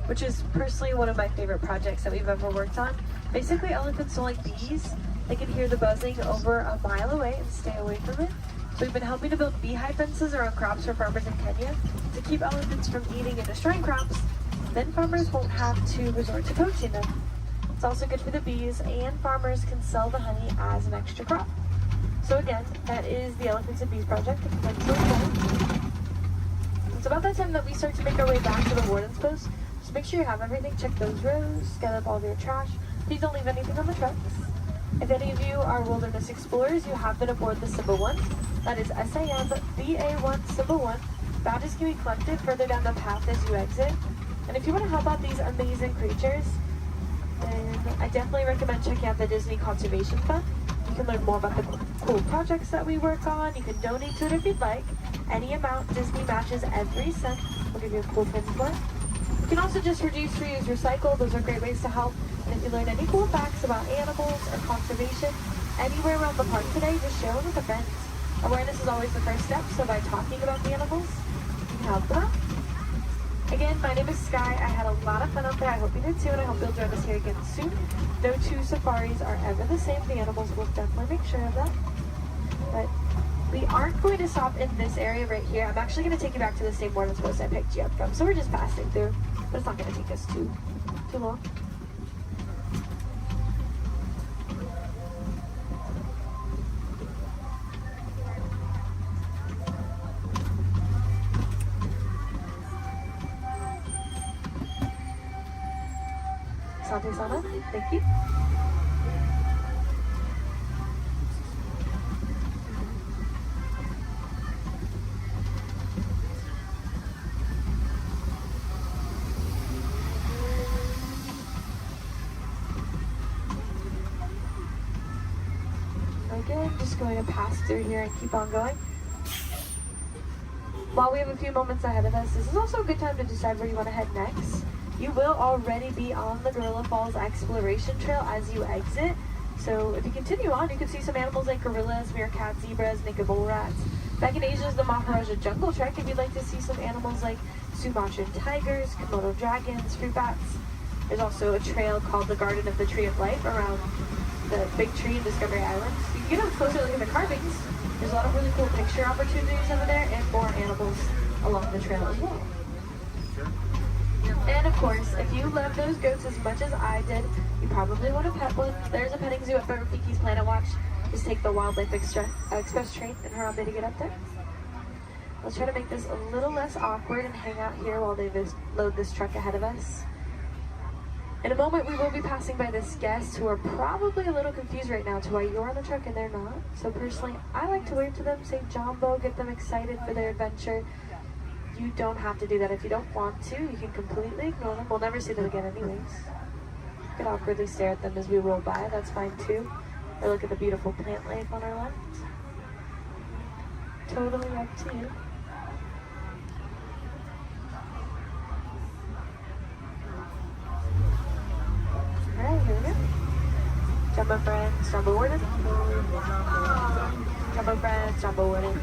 which is personally one of my favorite projects that we've ever worked on. Basically, elephants don't like bees. They can hear the buzzing over a mile away and stay away from it. So we've been helping to build beehive fences around crops for farmers in Kenya to keep elephants from eating and destroying crops. Then farmers won't have to resort to poaching them. It's also good for the bees, and farmers can sell the honey as an extra crop. So again, that is the Elephants and Bees project. If you'd like to learn. It's about that time that we start to make our way back to the warden's post. Just make sure you have everything. Check those rows, gather up all of your trash. Please don't leave anything on the trucks. If any of you are wilderness explorers, you have been aboard the Simba 1. That is SAM BA1 Simba 1. Badges can be collected further down the path as you exit. And if you want to help out these amazing creatures, then I definitely recommend checking out the Disney Conservation Fund. You can learn more about the cool projects that we work on. You can donate to it if you'd like. Any amount Disney matches every cent. We'll give you a cool pin for it. You can also just reduce, reuse, recycle. Those are great ways to help. And if you learn any cool facts about animals or conservation anywhere around the park today, just share them with a friend. Awareness is always the first step, so by talking about the animals, you can help them out. Again, my name is Sky. I had a lot of fun out there. I hope you did too, and I hope you'll join us here again soon. No two safaris are ever the same. The animals will definitely make sure of that. But we aren't going to stop in this area right here. I'm actually going to take you back to the same boarding post I picked you up from. So we're just passing through, but it's not going to take us too long. Sante Sana, thank you. Again, just going to pass through here and keep on going. While we have a few moments ahead of us, this is also a good time to decide where you want to head next. You will already be on the Gorilla Falls Exploration Trail as you exit. So if you continue on, you can see some animals like gorillas, meerkats, zebras, naked bull rats. Back in Asia is the Maharaja Jungle Trek if you'd like to see some animals like Sumatran tigers, Komodo dragons, fruit bats. There's also a trail called the Garden of the Tree of Life around the big tree in Discovery Island. You can get a closer look at the carvings. There's a lot of really cool picture opportunities over there and more animals along the trail as well. And of course, if you love those goats as much as I did, you probably want to pet one. There's a petting zoo at Rafiki's Planet Watch. Just take the Wildlife Express train and Harambe to get up there. Let's try to make this a little less awkward and hang out here while they load this truck ahead of us. In a moment, we will be passing by this guest who are probably a little confused right now to why you're on the truck and they're not. So personally, I like to wave to them, say Jumbo, get them excited for their adventure. You don't have to do that if you don't want to. You can completely ignore them. We'll never see them again anyways. You can awkwardly stare at them as we roll by. That's fine too. Or look at the beautiful plant life on our left. Totally up to you. Alright, here we go. Jumbo friends, Jumbo Warden. Jumbo friends, Jumbo Warden.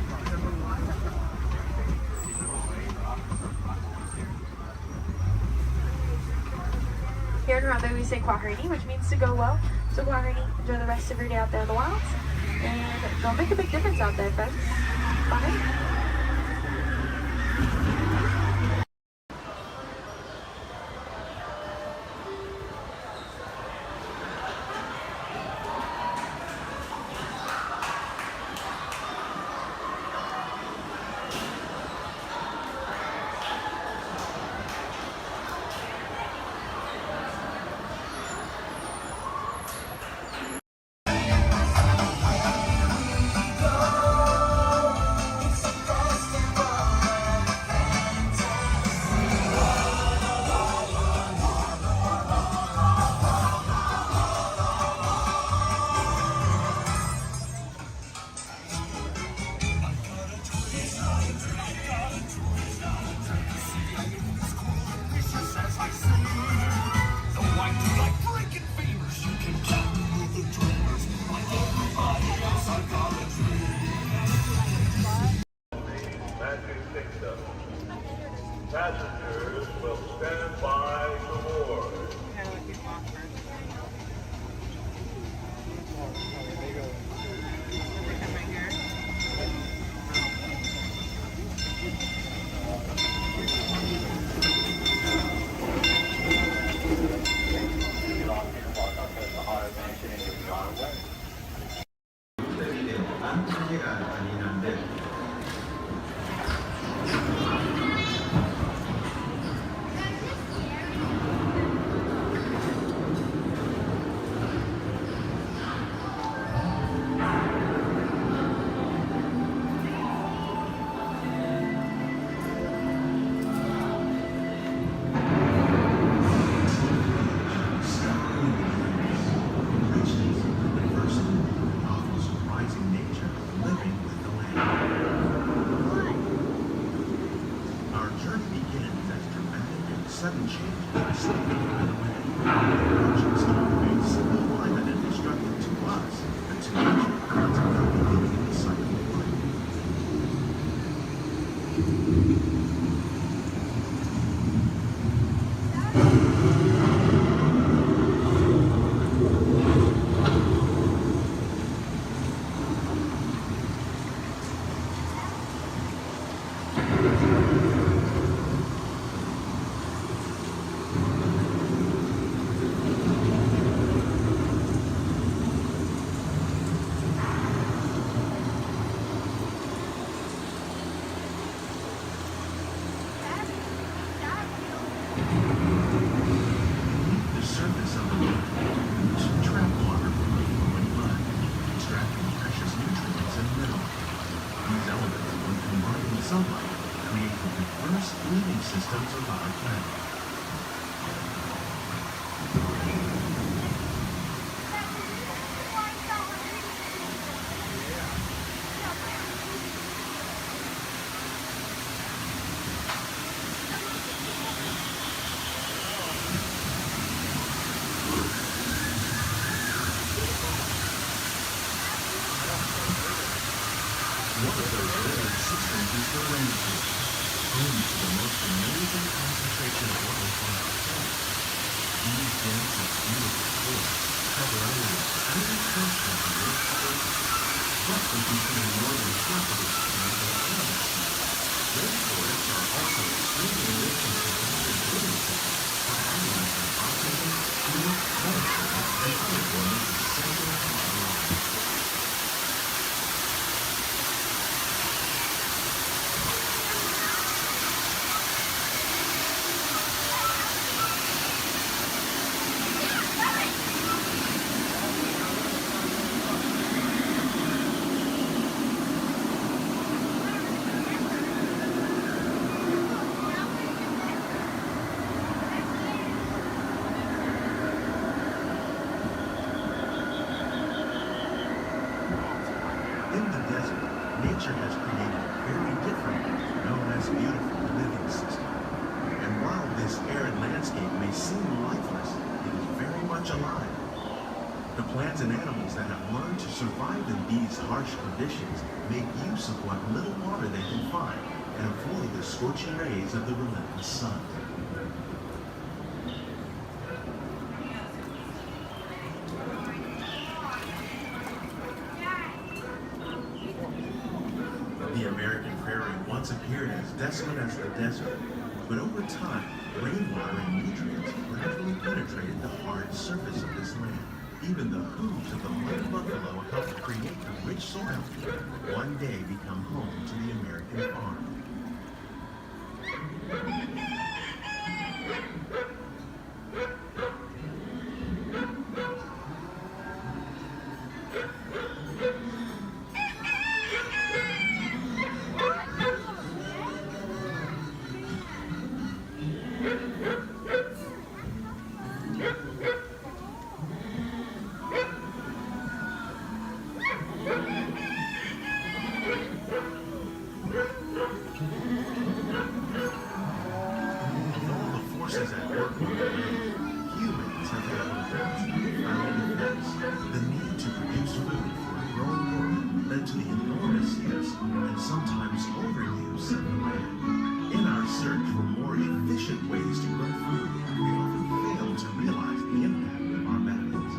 Here in Harambe we say Kwaherini, which means to go well. So Kwaherini, enjoy the rest of your day out there in the wilds. And don't make a big difference out there, friends. Bye. Passengers will stand by to board. Sudden change in slipping right away. Oceans face climate and destructive to us, and to nature, constantly living in the cycle of life. Beneath the surface of the land, roots trap water from the flowing mud, extracting precious nutrients and minerals. These elements, when combined with sunlight, create the diverse living systems of our planet. One of those living systems is the rainforest, home to the most amazing concentration of life on our planet. These dense and beautiful forests cover only a tiny portion of the Earth's surface, roughly between the northern half of the sea and the Atlantic Sea. Rainforests are also extremely rich in providing living systems, providing us with oxygen, food, medicine, and other forms of cellular life. In the desert, nature has created a very different, known as beautiful living system. And while this arid landscape may seem lifeless, it is very much alive. The plants and animals that have learned to survive in these harsh conditions make use of what little water they can find and avoid the scorching rays of the relentless sun. The American prairie once appeared as desolate as the desert, but over time, rainwater and nutrients gradually penetrated the hard surface of this land. Even the hooves of the muddy buffalo helped create the rich soil that one day become home to the American farm. Forces at work on the land, humans have had profound effects. The need to produce food for a growing world led to the enormous use and sometimes overuse of the land. In our search for more efficient ways to grow food, we often fail to realize the impact of our methods.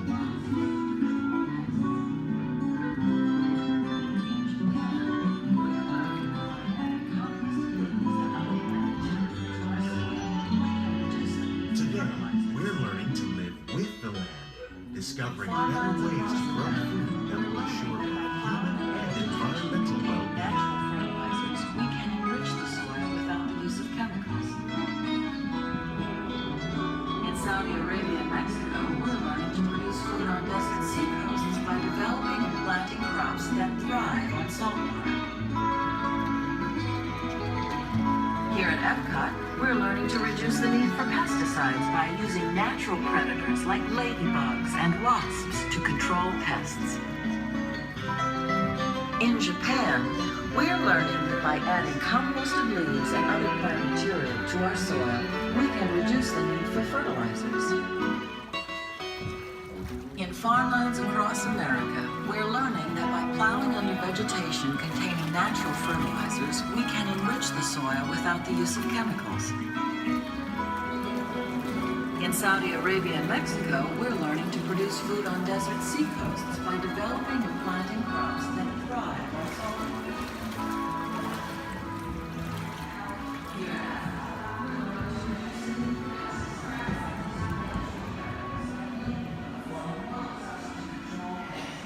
Discovering better ways to grow food that will assure both human and environmental well-being. Fertilizers, we can enrich the soil without the use of chemicals. In Saudi Arabia and Mexico, we're learning to produce food on desert seacoasts by developing and planting crops that thrive on saltwater. Here at Epcot, we're learning to reduce the need for pesticides by using natural predators like ladybugs and wasps to control pests. In Japan, we're learning that by adding composted leaves and other plant material to our soil, we can reduce the need for fertilizers. In farmlands across America, we're learning that by plowing under vegetation containing natural fertilizers, we can enrich the soil without the use of chemicals. In Saudi Arabia and Mexico, we're learning to produce food on desert seacoasts by developing and planting crops that thrive on saltwater.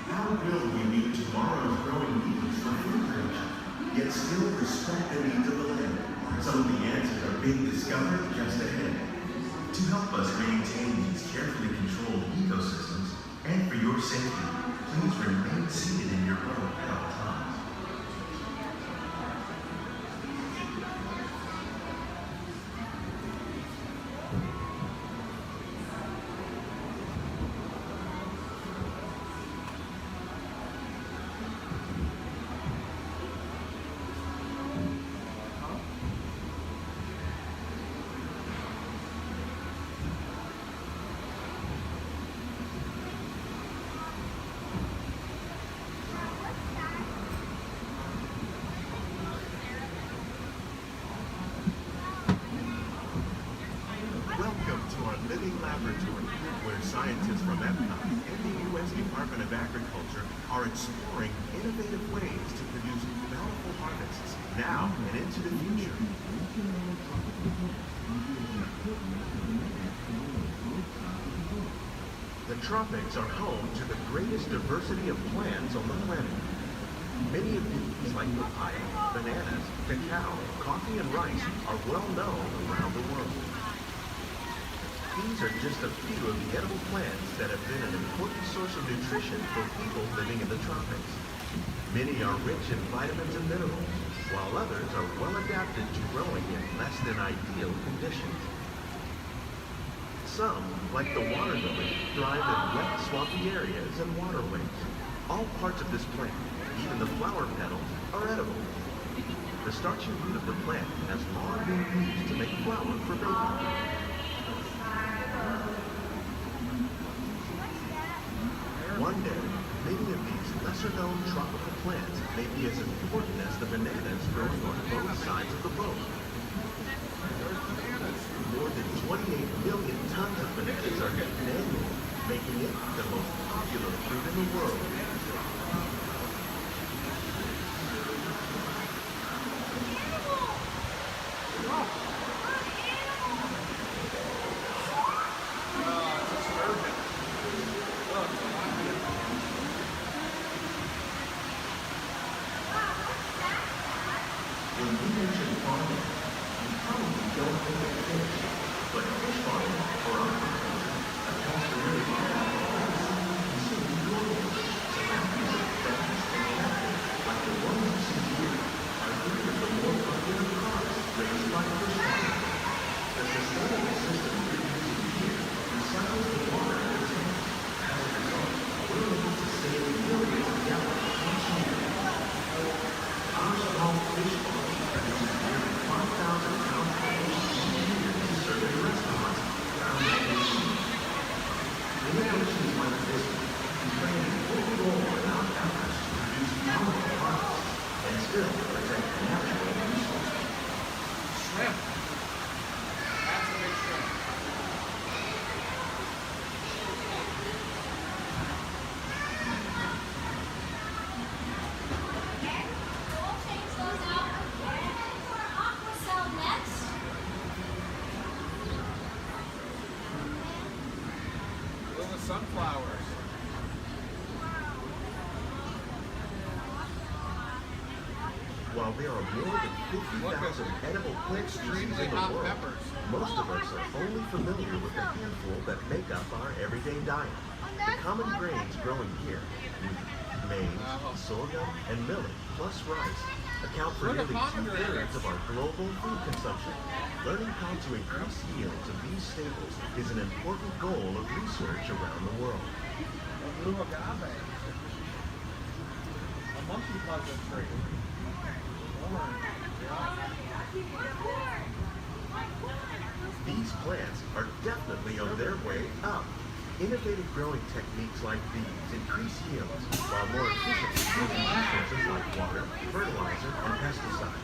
How will we meet tomorrow's growing needs for food production, yet still respect the needs of the land? Some of the answers are being discovered just ahead. help us maintain these carefully controlled ecosystems, and for your safety, please remain seated in your boat at all times. Welcome to our living laboratory, where scientists from Epcot and the U.S. Department of Agriculture are exploring innovative ways to produce bountiful harvests now and into the future. The tropics are home to the greatest diversity of plants on the planet. Many of these, like papaya, bananas, cacao, coffee, and rice, are well known around the world. These are just a few of the edible plants that have been an important source of nutrition for people living in the tropics. Many are rich in vitamins and minerals, while others are well adapted to growing in less than ideal conditions. Some, like the water lily, thrive in wet, swampy areas and waterways. All parts of this plant, even the flower petals, are edible. The starchy root of the plant has long been used to make flour for baking. One day, many of these lesser-known tropical plants may be as important as the bananas growing on both sides of the boat. More than 28 million tons of bananas are eaten annually, making it the most popular fruit in the world. When we mention farming, you probably don't think of fish, but fish farming, or aquaculture, accounts for nearly half of all the seafood consumed globally. So apples, crabs, and catfish, like the ones you see here, are three of the more popular crops raised by fish farming. The sustainable system we're using here recycles the water in the tanks. As a result, we're able to save millions of gallons each year. Our small fish farm produces nearly 5,000 pounds of fish each year to serve in restaurants around the nation. Innovations like this can play an important role in our efforts to produce bountiful harvests and still protect natural resources. Shrimp. That's a big shrimp. Little sunflowers. While there are more than 50,000 edible plant species in the world, most of us are only familiar with the handful that make up our everyday diet. The common grains growing here, wheat, maize, sorghum, and millet, plus rice, account for nearly 2/3 of our global food consumption. Learning how to increase yields of these staples is an important goal of research around the world. Blue agave. A monkey puzzle tree. These plants are definitely on their way up. Innovative growing techniques like these increase yields while more efficiently using resources like water, fertilizer, and pesticides.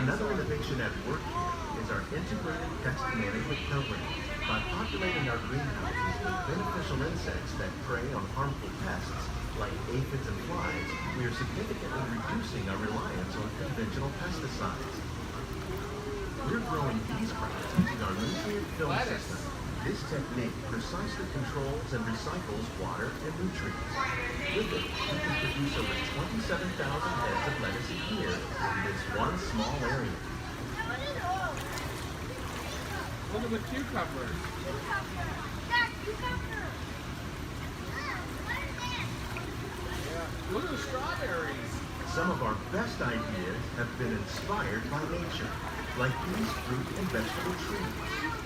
Another innovation at work here is our integrated pest management program. By populating our greenhouses with beneficial insects that prey on harmful pests like aphids and flies, we are significantly reducing our reliance on conventional pesticides. We're growing these crops using our nutrient film system. This technique precisely controls and recycles water and nutrients. With it, we can produce over 27,000 heads of lettuce a year in this one small area. Look at the cucumbers. Yeah. Look at the strawberries. Some of our best ideas have been inspired by nature, like these fruit and vegetable trees.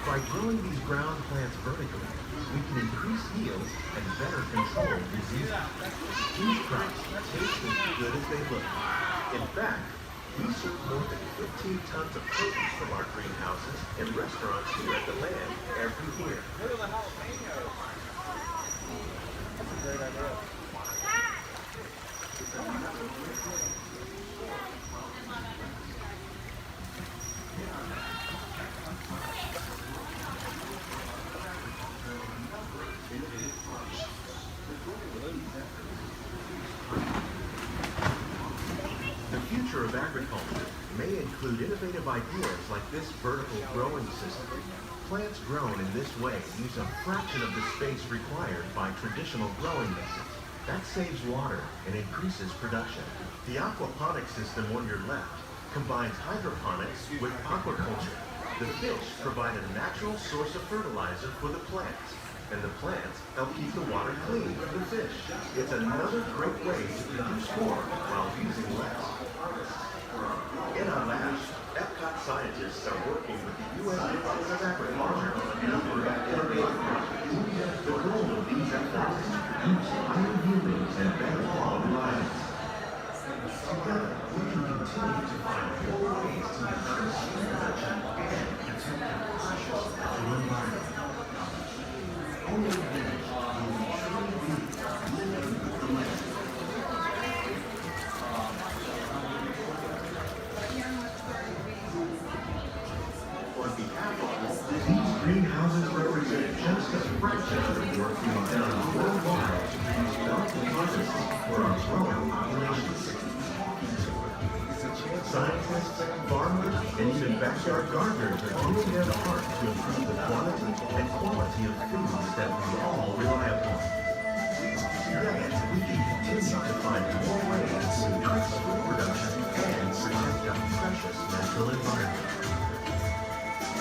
By growing these ground plants vertically, we can increase yields and better control diseases. These crops taste as good as they look. In fact, we serve more than 15 tons of produce from our greenhouses in restaurants here at the land every year. Look at the jalapenos. That's a great idea. The future of agriculture may include innovative ideas like this vertical growing system. Plants grown in this way use a fraction of the space required by traditional growing methods. That saves water and increases production. The aquaponics system on your left combines hydroponics with aquaculture. The fish provide a natural source of fertilizer for the plants, and the plants help keep the water clean for the fish. It's another great way to produce more while using less. In our lab, Epcot scientists are working with the U.S. Department of Agriculture on a number of innovative projects. The goal of these efforts is to produce higher yielding and better quality items. Together, we can continue to find more ways to increase food production and protect the precious natural environment. Only then will we truly be living with the land. On behalf of Walt Disney, greenhouses represent just a fraction of the work being done worldwide to produce bountiful harvests for our growing populations. Scientists, farmers, and even backyard gardeners are doing their part to improve the quantity and quality of foods that we all rely upon. Together, we can continue to find more ways to increase food production and protect our precious natural environment.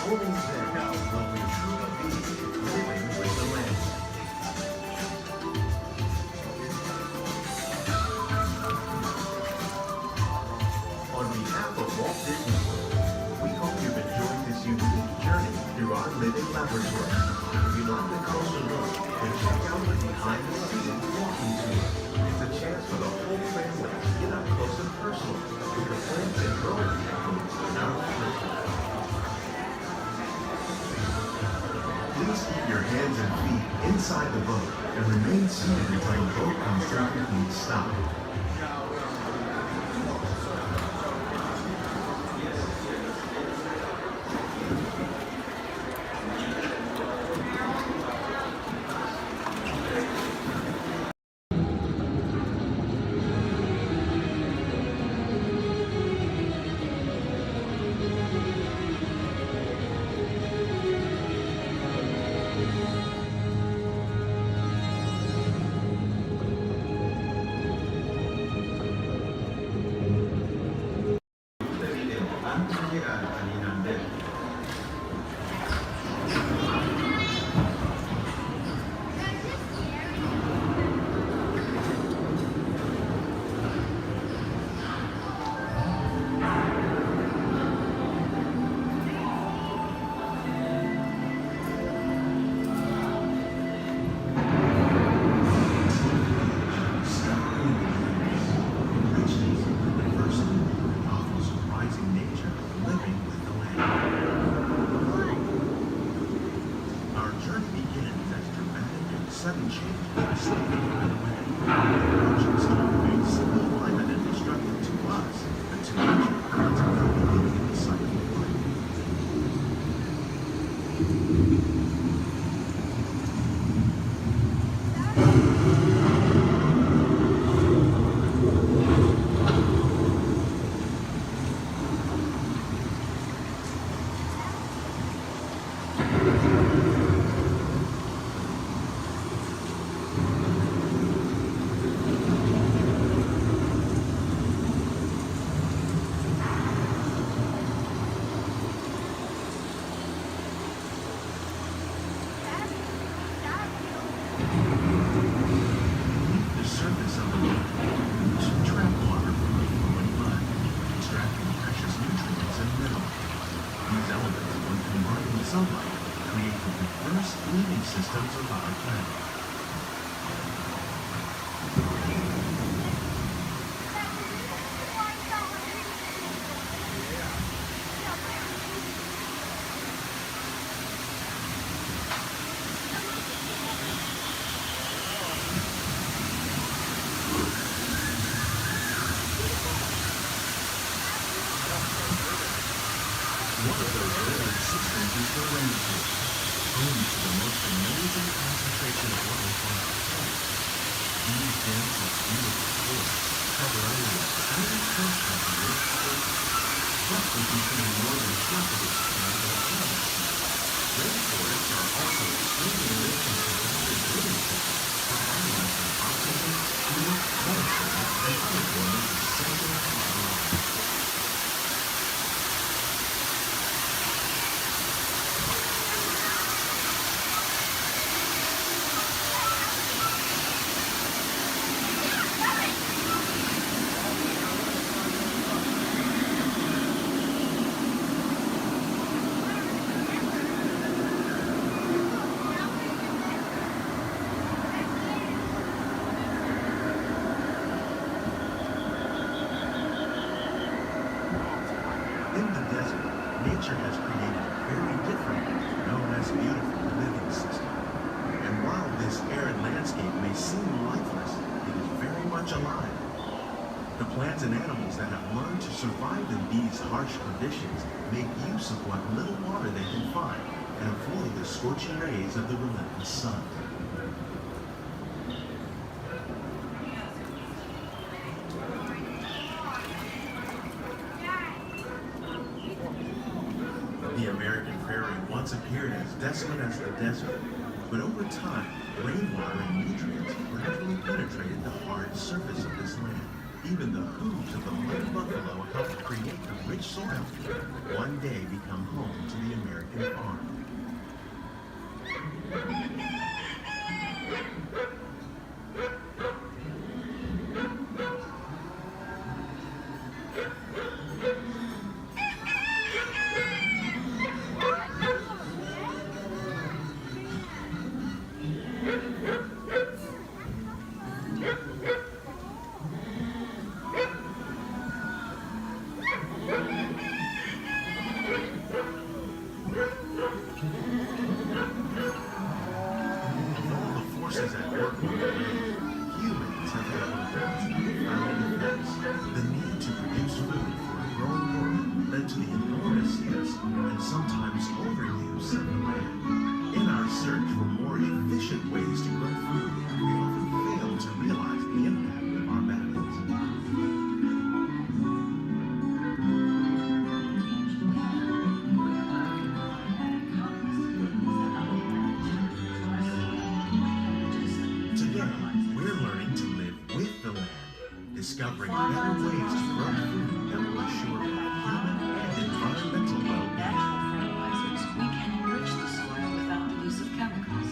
Only then will we truly be living with the land. On behalf of Walt Disney World, we hope you've enjoyed this unique journey through our living laboratory. If you'd like a closer look, then check out the behind-the-scenes walking tour. It's a chance for the whole family to get up close and personal with the plants and growing techniques in our laboratory. Please keep your hands and feet inside the boat and remain seated until the boat comes to a complete stop. Sudden change in the state of the weather. Oceans remain simple climate and destructive to us, and to nature creates a complicated in the cycle of life. diverse living systems of our planet. One of those living systems is the rainforest, home to the most amazing concentration of life on our planet. These dense and beautiful forests cover only a tiny portion of the Earth's surface, roughly between more than half of its planet and planet. Rainforests are also extremely rich in providing living systems, providing us with oxygen, food, medicine, and other forms essential to our lives. Nature has created a very different, known as beautiful living system. And while this arid landscape may seem lifeless, it is very much alive. The plants and animals that have learned to survive in these harsh conditions make use of what little water they can find and avoid the scorching rays of the relentless sun. The American prairie once appeared as desolate as the desert, but over time, rainwater and nutrients gradually penetrated the hard surface of this land. Even the hooves of the mighty buffalo helped create the rich soil that one day become home to the American farm. Forces at work on the land, humans have had one of those profound effects. The need to produce food for a growing world led to the enormous use and sometimes overuse of the land. In our search for more efficient ways to grow food, we often fail to realize the impact of our methods. Discovering better ways to grow food that will assure both human and environmental well-being. Natural fertilizers, we can enrich the soil without the use of chemicals.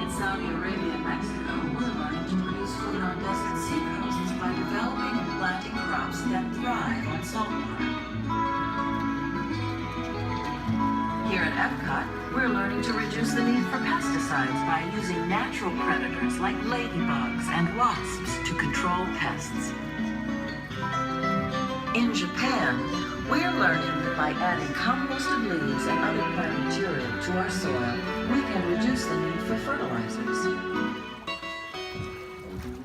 In Saudi Arabia and Mexico, we're learning to produce food on desert seacoasts by developing and planting crops that thrive on saltwater. Here at Epcot, we're learning to reduce the need for pesticides by using natural predators like ladybugs and wasps to control pests. In Japan, we're learning that by adding composted leaves and other plant material to our soil, we can reduce the need for fertilizers.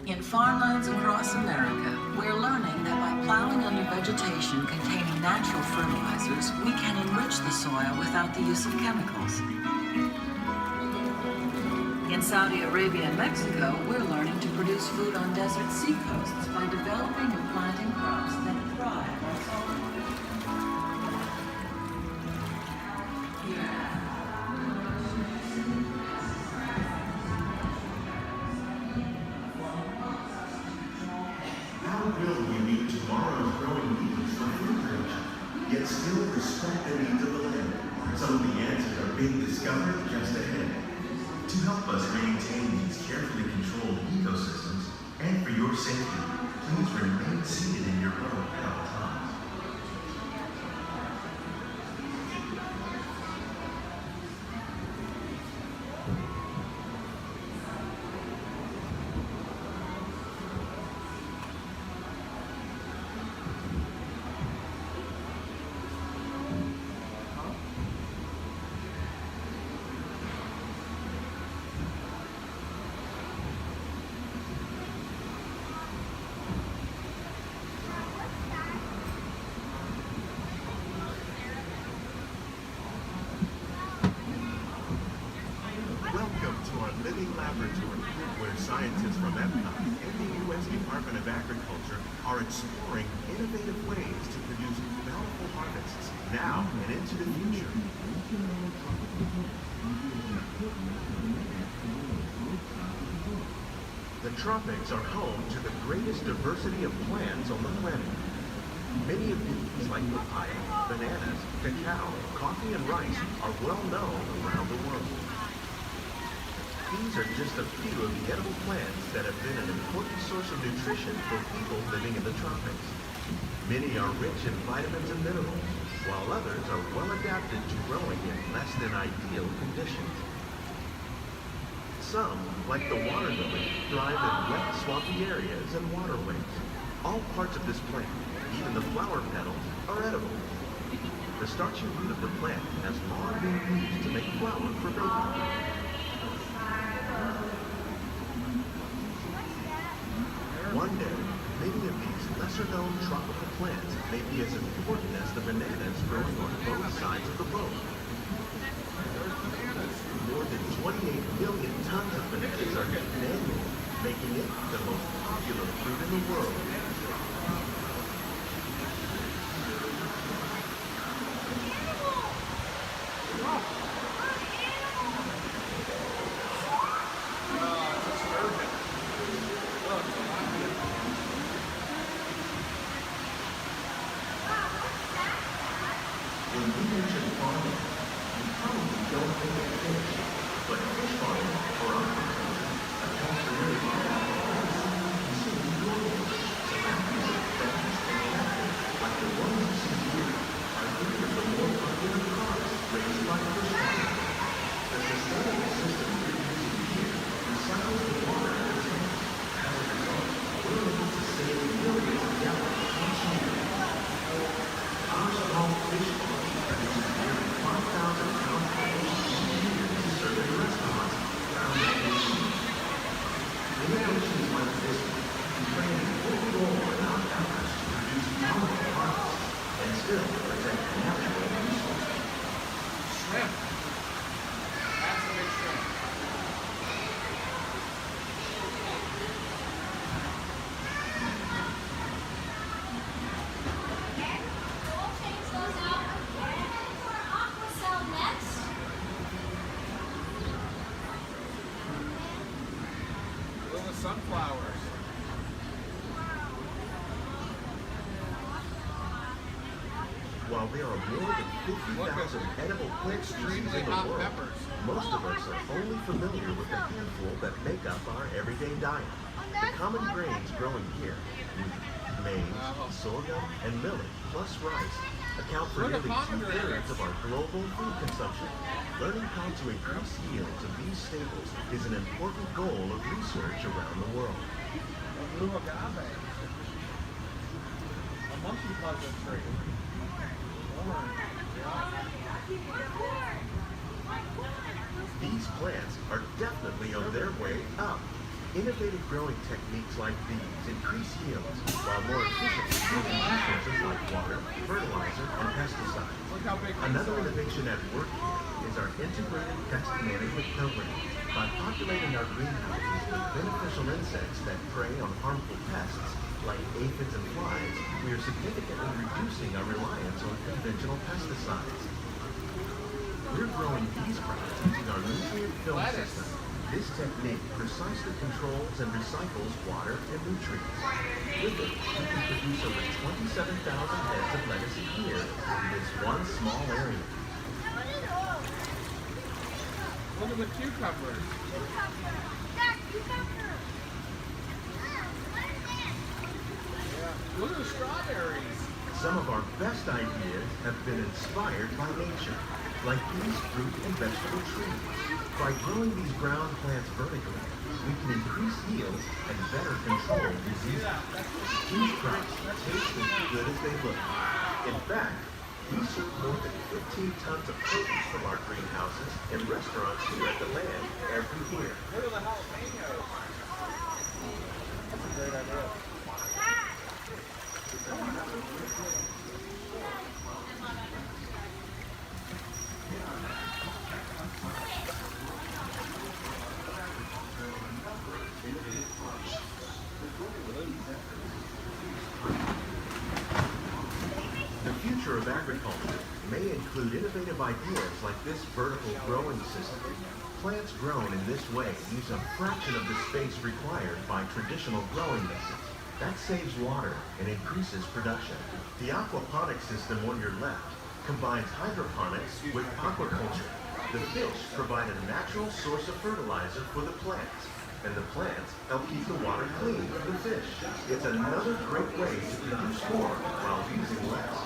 In farmlands across America, we're learning that by plowing under vegetation containing natural fertilizers, we can enrich the soil without the use of chemicals. In Saudi Arabia and Mexico, we're learning to produce food on desert seacoasts by developing and planting crops that thrive on saltwater. How will we meet tomorrow's growing needs for food production, yet still respect the needs of the land? Some of the answers are being discovered just ahead. To help us maintain these carefully controlled ecosystems, and for your safety, please remain seated in your boat at all times. living laboratory where scientists from Epcot and the U.S. Department of Agriculture are exploring innovative ways to produce bountiful harvests now and into the future. The tropics are home to the greatest diversity of plants on the planet. Many of these, like papaya, bananas, cacao, coffee, and rice, are well known around the world. These are just a few of the edible plants that have been an important source of nutrition for people living in the tropics. Many are rich in vitamins and minerals, while others are well adapted to growing in less than ideal conditions. Some, like the water lily, thrive in wet, swampy areas and waterways. All parts of this plant, even the flower petals, are edible. The starchy root of the plant has long been used to make flour for baking. One day, many of these lesser-known tropical plants may be as important as the bananas growing on both sides of the boat. More than 28 million tons of bananas are eaten annually, making it the most popular fruit in the world. When we mention farming, you probably don't think of fish, but fish farming, for our culture, accounts for nearly half of all the seafood consumed globally. So these are fast and captive, like the ones you see here, are three of the more popular cars raised by fish farming. The sustainable system we're using here recycles the water in the tanks. As a result, we're able to save millions of gallons each year. Our small fish farm produces nearly 5,000 pounds per fish each year to serve in restaurants around the nation. Innovations like this can play an important role in our efforts to produce bountiful harvests and still protect natural resources. Shrimp. That's a big shrimp. Little sunflowers. While there are more than 50,000 edible plant species in the world, most of us are only familiar with the handful that make up our everyday diet. The common grains growing here, wheat, maize, sorghum, and millet, plus rice, account for nearly 2/3 of our global food consumption. Learning how to increase yields of these staples is an important goal of research around the world. Blue agave. A monkey puzzle tree. These plants are definitely on their way up. Innovative growing techniques like these increase yields, while more efficiently using resources like water, fertilizer, and pesticides. Another innovation at work here is our integrated pest management program. By populating our greenhouses with beneficial insects that prey on harmful pests, like aphids and flies, we are significantly reducing our reliance on conventional pesticides. We're growing these crops using our nutrient film system. This technique precisely controls and recycles water and nutrients. With it, we can produce over 27,000 heads of lettuce a year in this one small area. Look at the cucumbers. Yeah. Look at the strawberries. Some of our best ideas have been inspired by nature, like these fruit and vegetable trees. By growing these ground plants vertically, we can increase yields and better control diseases. These crops taste as good as they look. In fact, we serve more than 15 tons of produce from our greenhouses in restaurants here at the Land every year. Look at the jalapenos. That's a great idea. ideas like this vertical growing system. Plants grown in this way use a fraction of the space required by traditional growing methods. That saves water and increases production. The aquaponics system on your left combines hydroponics with aquaculture. The fish provide a natural source of fertilizer for the plants, and the plants help keep the water clean for the fish. It's another great way to produce more while using less.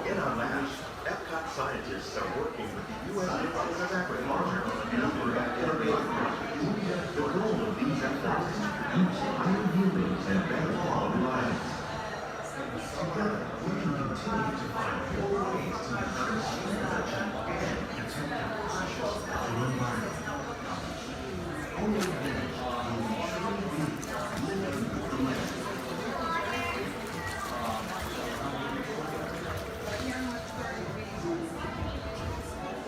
In our labs, Epcot scientists are working with the U.S. Department of Agriculture on a number of innovative projects. The goal of these efforts is to produce higher yieldings and better quality lives. Together, we can continue to find more ways to increase food production and protect our precious natural environment. Only then will we truly be living with the land.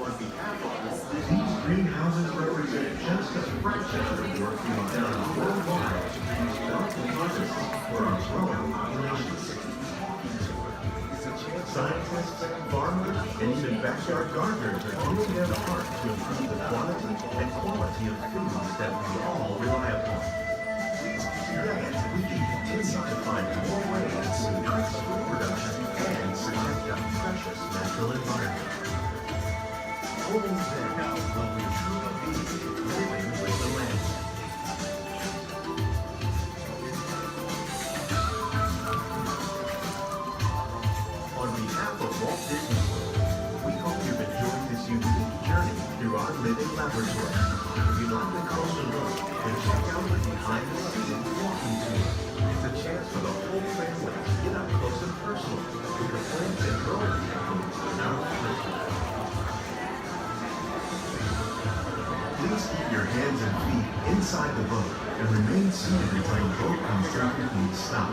On behalf of Walt, these greenhouses represent just a fraction of the work being done worldwide to produce delicate harvests for our growing populations. Scientists, farmers, and even backyard gardeners are doing their part to improve the quantity and quality of foods that we all rely upon. Together, we can continue to find more ways to increase food production and protect our precious natural environment. Only then will we truly be living with the land. On behalf of Walt Disney World, we hope you've enjoyed this unique journey through our living laboratory. If you'd like a closer look, then check out the behind-the-scenes walking tour. It's a chance for the whole family to get up close and personal with the plants and growing techniques in our laboratory. Please keep your hands and feet inside the boat and remain seated until the boat comes to a complete stop.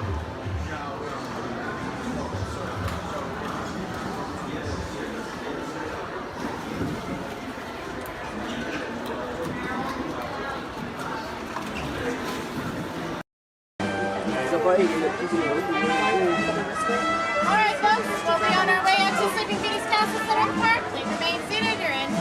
Alright folks, we'll be on our way out to Sleeping Beauty's Castle Center Park. Please remain seated, you're in.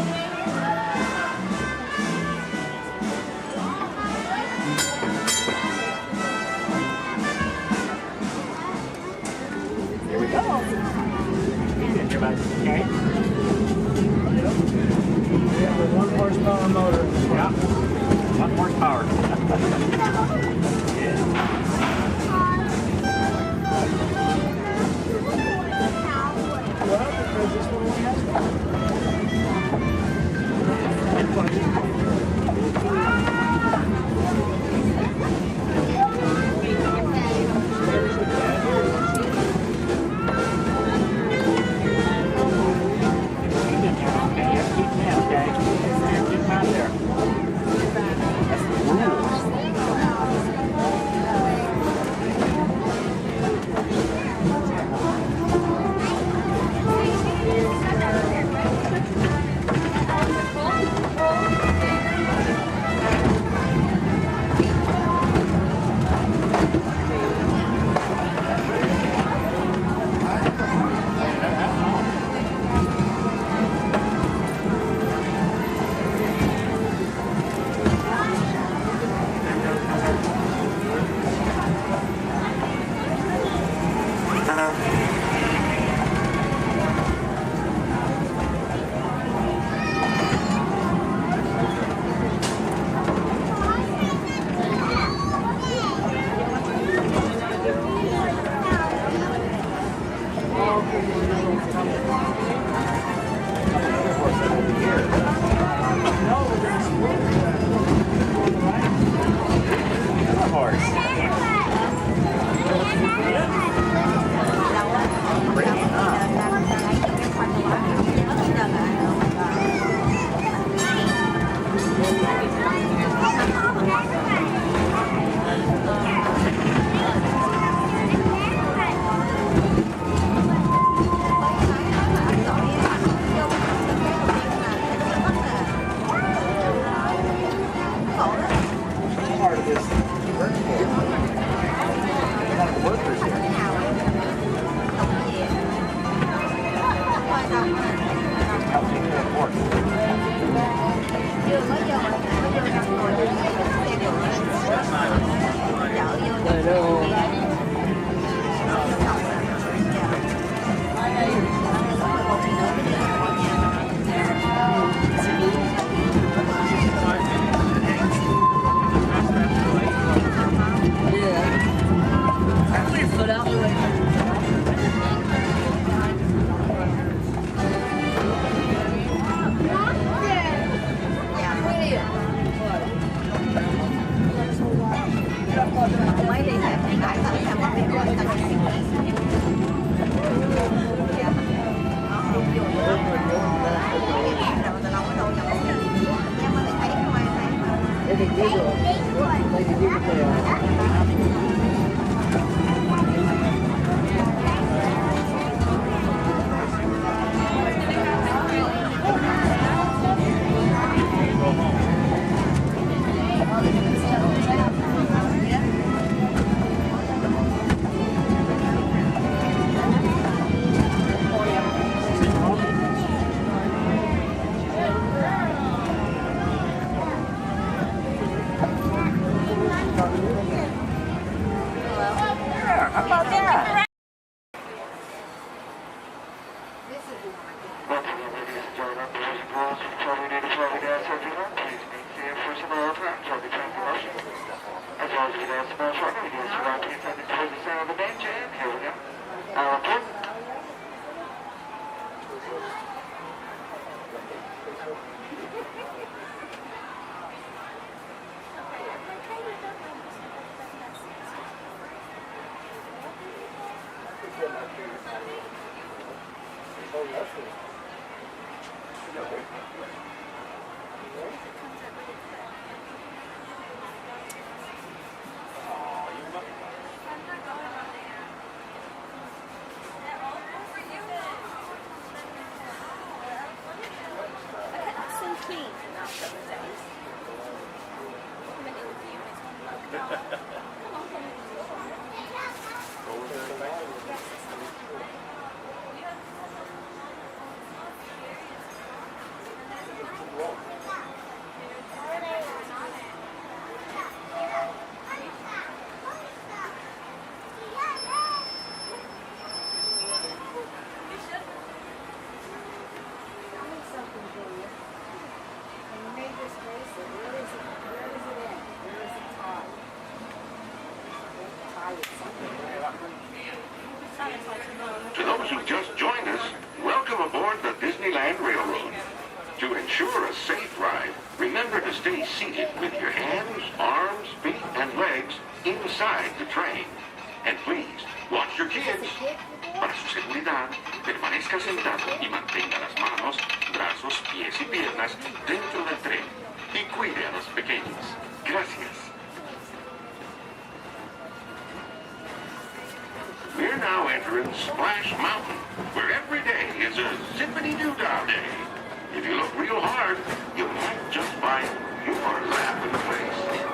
To those who just joined us, welcome aboard the Disneyland Railroad. To ensure a safe ride, remember to stay seated with your hands, arms, feet, and legs inside the train. And please, watch your kids. Para su seguridad, permanezca sentado y mantenga las manos, brazos, pies y piernas dentro del tren. Y cuide a los pequeños. Gracias. We're now entering Splash Mountain, where every day is a zippity-doo-dah day. If you look real hard, you might just find more laughing place.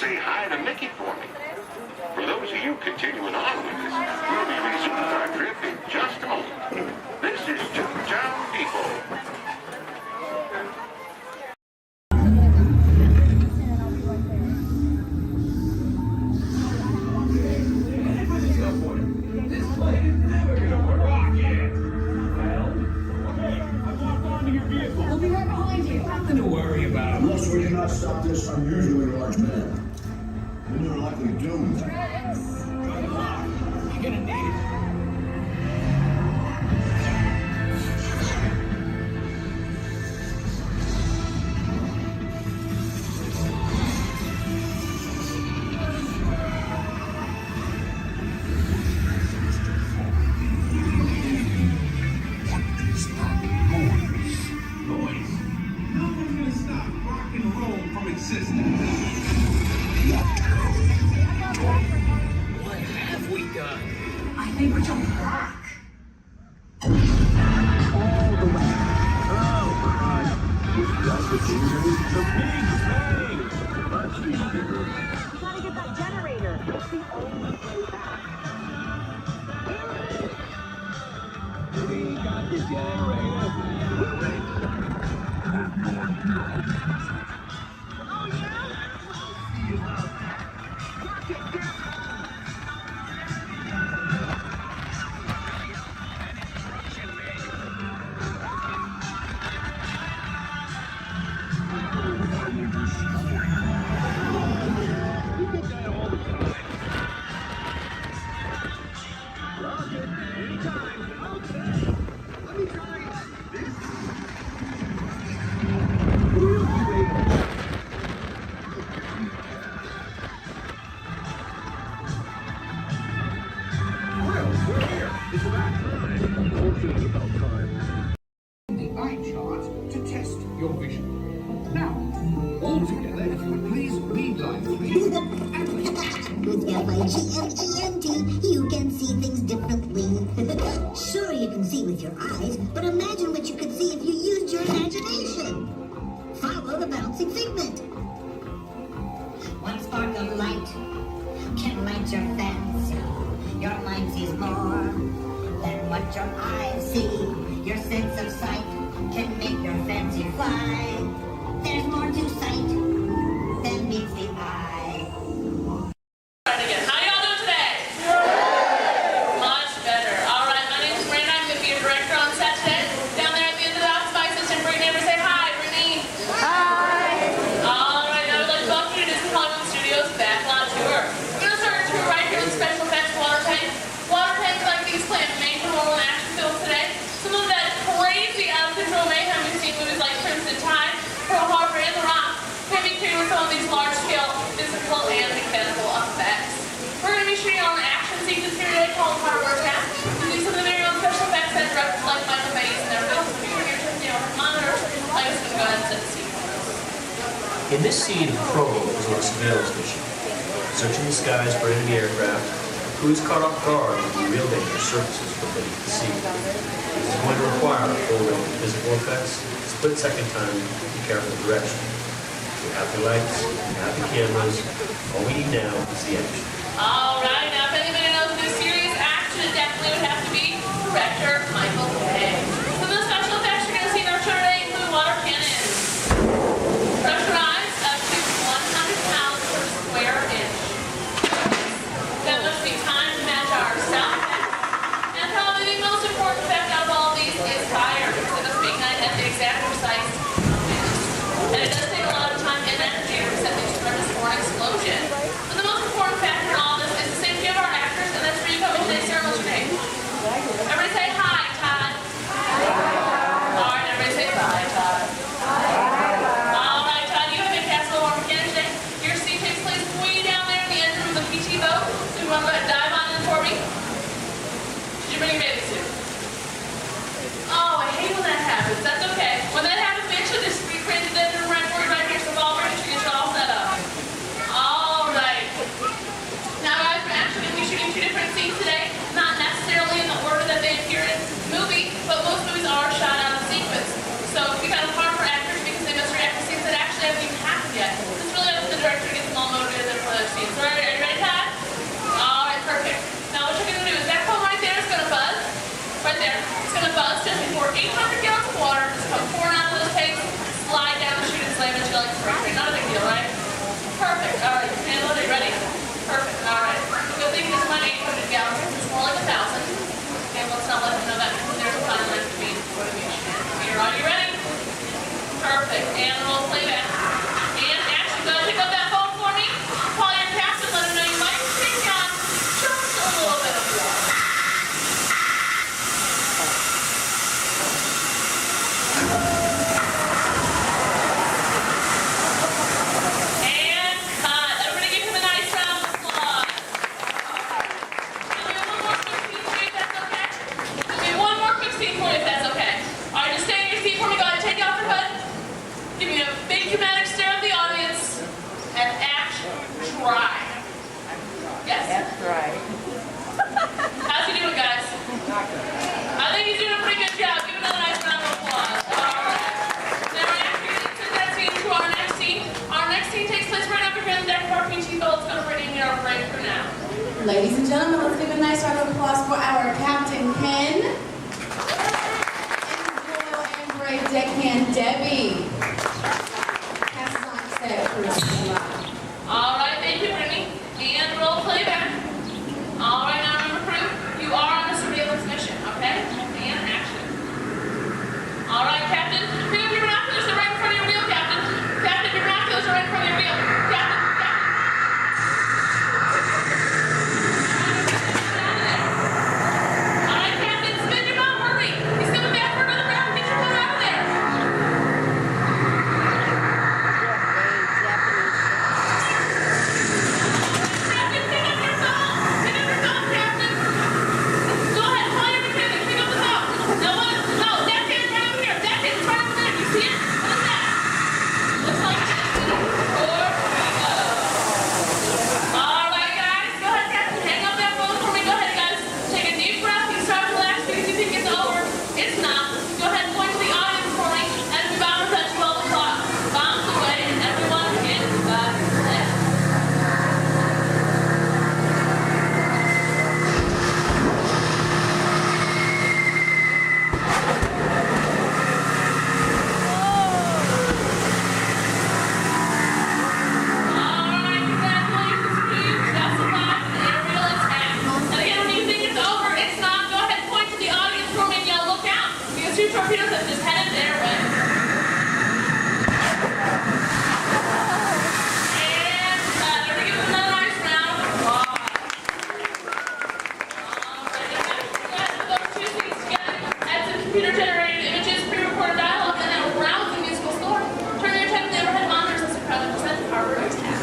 say hi to Mickey for me. For those of you continuing on with us, we'll be resuming our trip in just a moment. This is Toontown Depot. Nothing to worry about. Unless we cannot stop this unusually large man, then you're likely doomed. Good luck. You're gonna need it. What have we done? I think we're jumping back. All the way. Oh, Christ. That's the danger. The big bang. Let's be bigger. We gotta get that generator. That's the only way back. We got the generator. We're ready. Oh, yeah? See you about that. Your vision. Now, all together, if you would please read line 3. With F-I-G-M-E-N-T, you can see things differently. Sure, you can see with your eyes, but imagine what you could see if you used your imagination. Follow the bouncing figment. One spark of light can light your fancy. Your mind sees more than what your eyes see. Your sense of sight can make your fancy fly. There's more to sight than meets the eye. Again. How y'all doing today? Much better. All right, my name is Brandon. I'm going to be your director on set today. Down there at the end of the house, my assistant, bring neighbor, say hi, Brittany. Hi. All right, now I'd like to welcome you to Disney Hollywood Studios Backlot Tour. We're going to start our tour right here with special effects water tanks. Water tanks like these play a major role in action films today. Some of that crazy out-of-control mayhem we've seen movies like Crimson Tide, Pearl Harbor, and The Rock can be created with some of these large-scale physical and mechanical effects. We're going to be shooting on an action sequence here today called Hardware Attack, using some of the very own special effects that directors like Michael Bay's in their films. If you were here to monitors, I'm just going to go ahead and set the scene. In this scene, Crow is on a surveillance mission, searching the skies for enemy aircraft. Who is caught off guard with the real danger surfaces from beneath the sea. This is going to require a full range of physical effects, split-second time, and careful direction. We have the lights, we have the cameras. All we need now is the action. All right, now if anybody knows this serious action, it definitely would have to be director Michael Bay. Some of the special effects you're going to see in our show today include water cannons, pressurized up to 100 pounds per square inch. That must be time to match our sound effects. And probably the most important effect out of all of these is fire. So it must be ignited at the exact precise moment. And it does take a lot of time and energy to set these premise for an explosion. But the most important factor in all this is the safety of our actors, and that's where you come in today's ceremony today. Everybody say hi, Todd. All right, everybody say bye, Todd. All right, Todd, you have been cast a little more mechanic today. Your scene takes place way down there in the engine room of the PT boat. So you want to go ahead and dive on in for me? Did you bring your bathing suit? Oh, I hate when that happens. That's okay. When that happens, we actually just recreate the engine room right for you right here. So Paul, we're going to get you all set up. All right. Now, guys, we're actually going to be shooting 2 different scenes today. Not necessarily in the order that they appear in the movie, but most movies are shot out of sequence. So we kind of hard for actors because they must react to scenes that actually haven't even happened yet. It's really up to the director to get them all motivated and 800 gallons of water. Just come pouring out of those tanks, slide down the chute and slam into like spring. Not a big deal, right? Perfect. All right, handle it. Are you ready? Perfect. All right. Good thing this is not 800 gallons. It's more like 1,000. Okay, let's not let them know that because there's a fine line between motivation and fear. Are you ready? Perfect. And roll playback. And action. Go pick up that phone for me. Call your captain. Let him know you might be taking on just a little bit of water. And cut. Everybody give him a nice round of applause. And one more quick scene for you if that's okay. All right, just stay in your seat for me. Go ahead, take off your hood. Give me a big dramatic stare of the audience and act dry. Yes. That's right. How's he doing, guys? I think he's doing a pretty good job. Give him another nice round of applause. All right. Now, after you insert that scene to our next scene, takes place right after here on the deck of our PG boat. It's going to bring in our break for now. Ladies and gentlemen, let's give a nice round of applause for our Captain Ken and Doyle and Brave Deckhand Debbie. Passes on set for us. All right, thank you, Brittany. And roll playback. All right, now remember, crew, you are on a surveillance mission, okay? And action. All right, Captain, pick up your binoculars. They're right in front of your wheel, Captain. Captain, your binoculars are right in front of your wheel. Captain. All right, Captain, spin your boat. Hurry. He's coming back for another round. Get your boat out of there. Captain, pick up your boat. Pick up your boat, Captain. Go ahead, call your mechanic. Pick up the boat. No, that hand's right over here. That hand's right over there. You see it? What is that? Looks like it's four. All right, guys. Go ahead, Captain. Hang up that phone for me. Go ahead, guys. Take a deep breath. You start to relax because you think it's over. It's not. Go ahead and point to the audience for me. As we bounce at 12 o'clock. Bounce away and everyone hit the left. Torpedoes have just headed their way. And they're going to give them another nice round of applause. Alright, put those two things together. Add some computer-generated images, pre-recorded dialogue, and then a rousing musical score. Turn your attention to the overhead monitors as we proudly present our first half.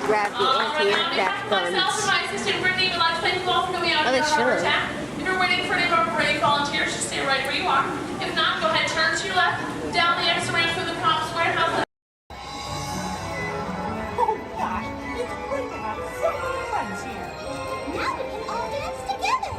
Grab the anti-aircraft guns. Myself and my assistant Brittany would like to thank you all for coming out Oh, to they our should. attack. If you're waiting for any of our brave volunteers, just stay right where you are. If not, go ahead, turn to your left, down the exit ramp through the cops warehouse. Oh gosh, it's great to have so many friends here. Now we can all dance together.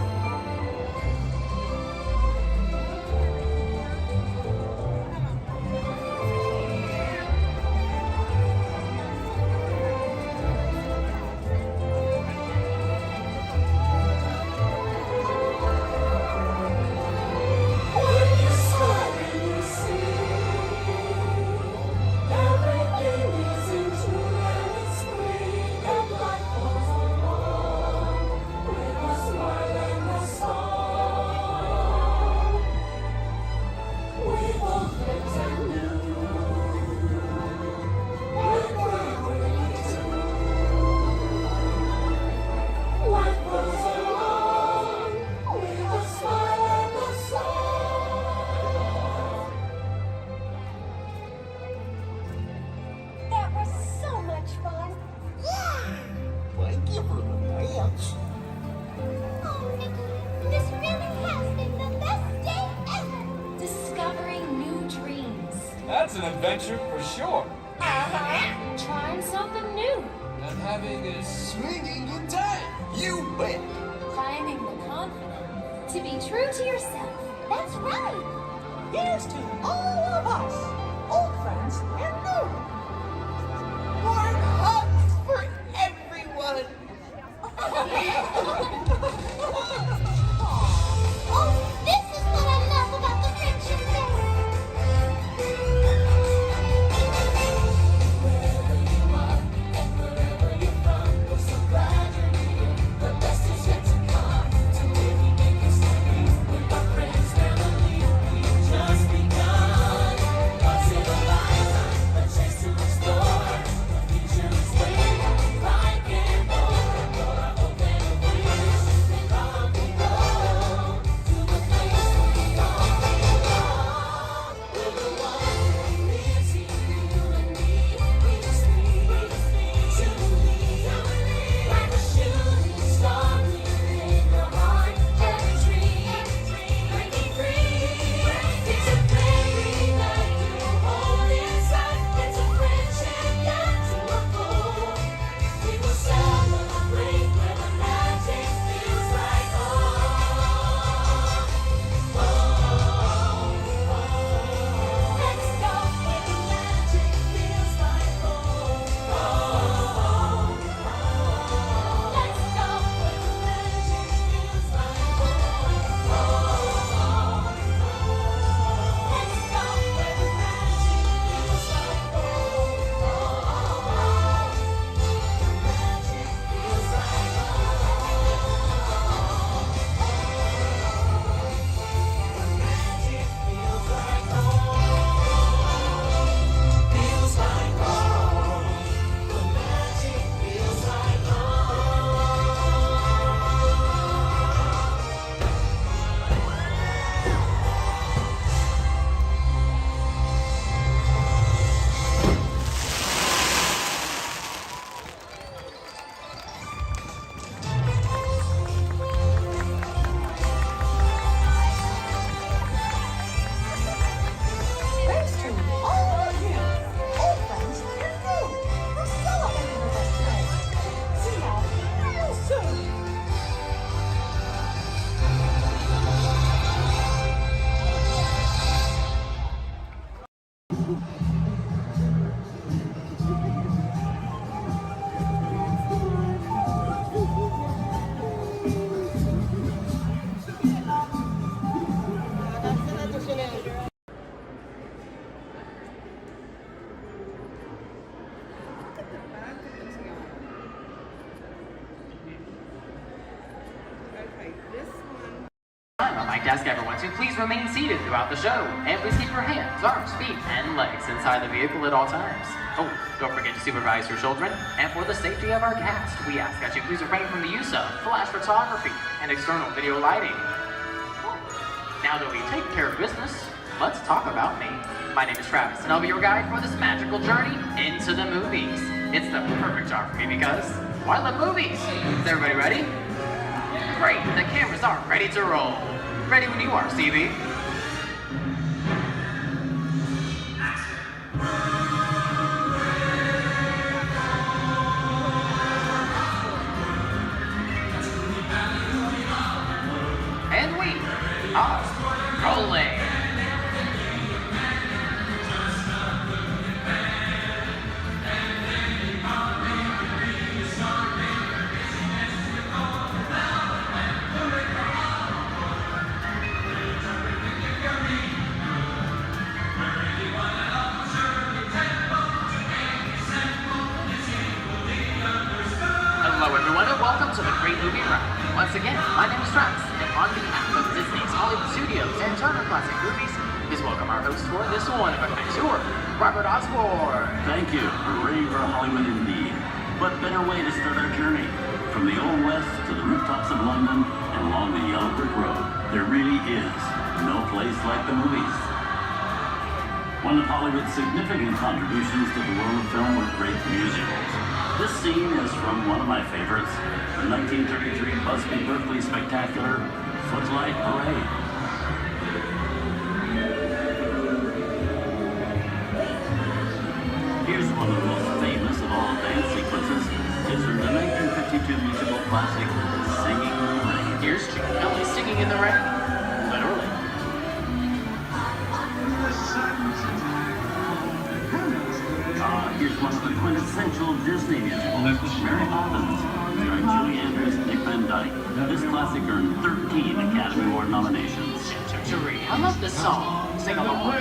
What you saw in the sea. That's an adventure for sure. Trying something new. And having a swinging good time. You bet. Finding the confidence to be true to yourself. That's right. Here's to all of us, old friends and new. Warm hugs for everyone. Oh, this is what I love about the friendship fair. Wherever you are and wherever you're from, we're so glad you're here. The best is yet to come. To really make us happy with our friends, family. We've just begun. Once in a lifetime, a chance to explore. The future is waiting, like an open door. I hope and a wish that all we go to the place we all belong. We're the ones who live here, you and me. We just need to believe, like a shooting star, in your heart, every dream, breaking free. It's a baby that you hold inside. It's a friendship that to unfold. We will celebrate where the magic feels like home. Let's go where the magic feels like home. Let's go where the magic feels like home. Let's go where the magic feels like home. Magic feels like feels like home. The magic feels like Thanks to all of you, old friends and new, for celebrating with us tonight. See y'all real soon. On my desk, everyone, so please remain seated throughout the show. And please keep your hands, arms, feet, and legs inside the vehicle at all times. Oh, don't forget to supervise your children. And for the safety of our cast, we ask that you please refrain from the use of flash photography and external video lighting. Now that we've taken care of business, let's talk about me. My name is Travis, and I'll be your guide for this magical journey into the movies. It's the perfect job for me because, why the movies? Is everybody ready? Great, the cameras are ready to roll. Ready when you are, CB. And we are rolling. Hello everyone and welcome to the Great Movie Run. Once again, my name is Travis, and on behalf of Disney's Hollywood Studios and Turner Classic Movies, please welcome our host for this one of a kind tour, Robert Osborne. Thank you. Hooray for Hollywood indeed. What better way to start our journey? From the Old West to the rooftops of London and along the yellow brick road, there really is no place like the movies. One of Hollywood's significant contributions to the world of film were great musicals. This scene is from one of my favorites, the 1933 Busby Berkeley spectacular, Footlight Parade. classic Singing in the Rain. Here's Chip Kelly singing in the rain. Literally. Here's one of the quintessential Disney musicals, Mary Poppins, starring Julie Andrews and Dick Van Dyke. This classic earned 13 Academy Award nominations. I love this song. Sing along.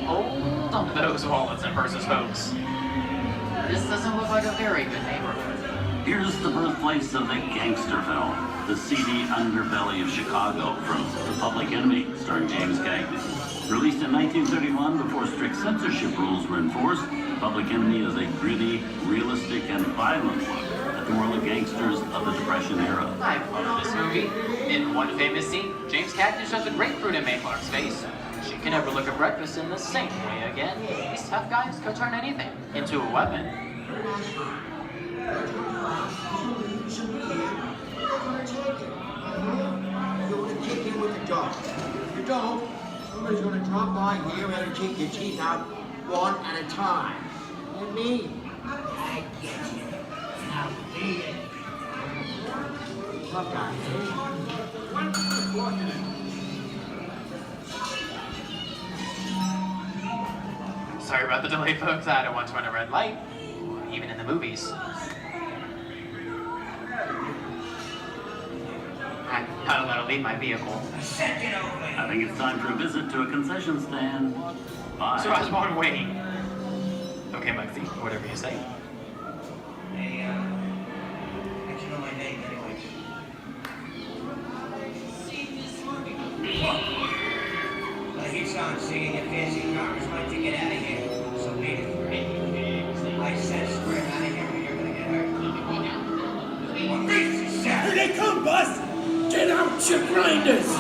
Hold on to those wallets and purses, folks. This doesn't look like a very good neighborhood. Here's the birthplace of the gangster film, the seedy underbelly of Chicago from The Public Enemy, starring James Cagney. Released in 1931 before strict censorship rules were enforced, The Public Enemy is a gritty, realistic, and violent look at the world of gangsters of the Depression era. I love this movie. In one famous scene, James Cagney shoves a grapefruit in Mae Clark's face. She can never look at breakfast in the same way again. These tough guys could turn anything into a weapon. You want to kick in with the dog. If you don't, somebody's going to drop by here and take your teeth out one at a time. And me, I get you. Now eat it. Tough guy, Sorry about the delay, folks. I don't want to run a red light, even in the movies. I don't let her leave my vehicle. I think it's time for a visit to a concession stand. Bye. So Osborne, wait. Okay, Muggsy, whatever you say. Hey, how'd you know my name anyways? I hear someone singing your fancy cars like to get out of here. So wait for it. I said square out of here or you're gonna get hurt. Here they come, Bus! Get out your grinders!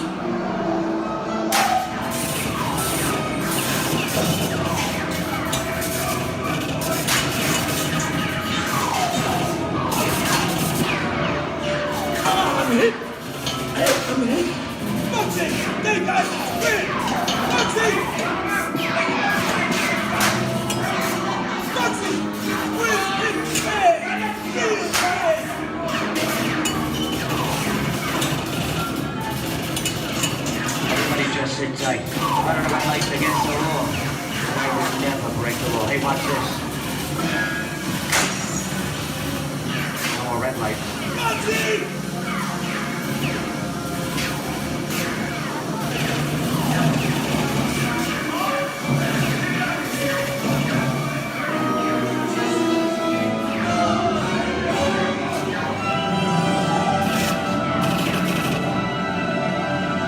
I'm hit! Hey, I'm hit! Bugsy! They got spin! Bugsy! Bugsy! Where's his head? His head! Everybody just sit tight. I don't know my life against the law. I will never break the law. Hey, watch this. No more red light.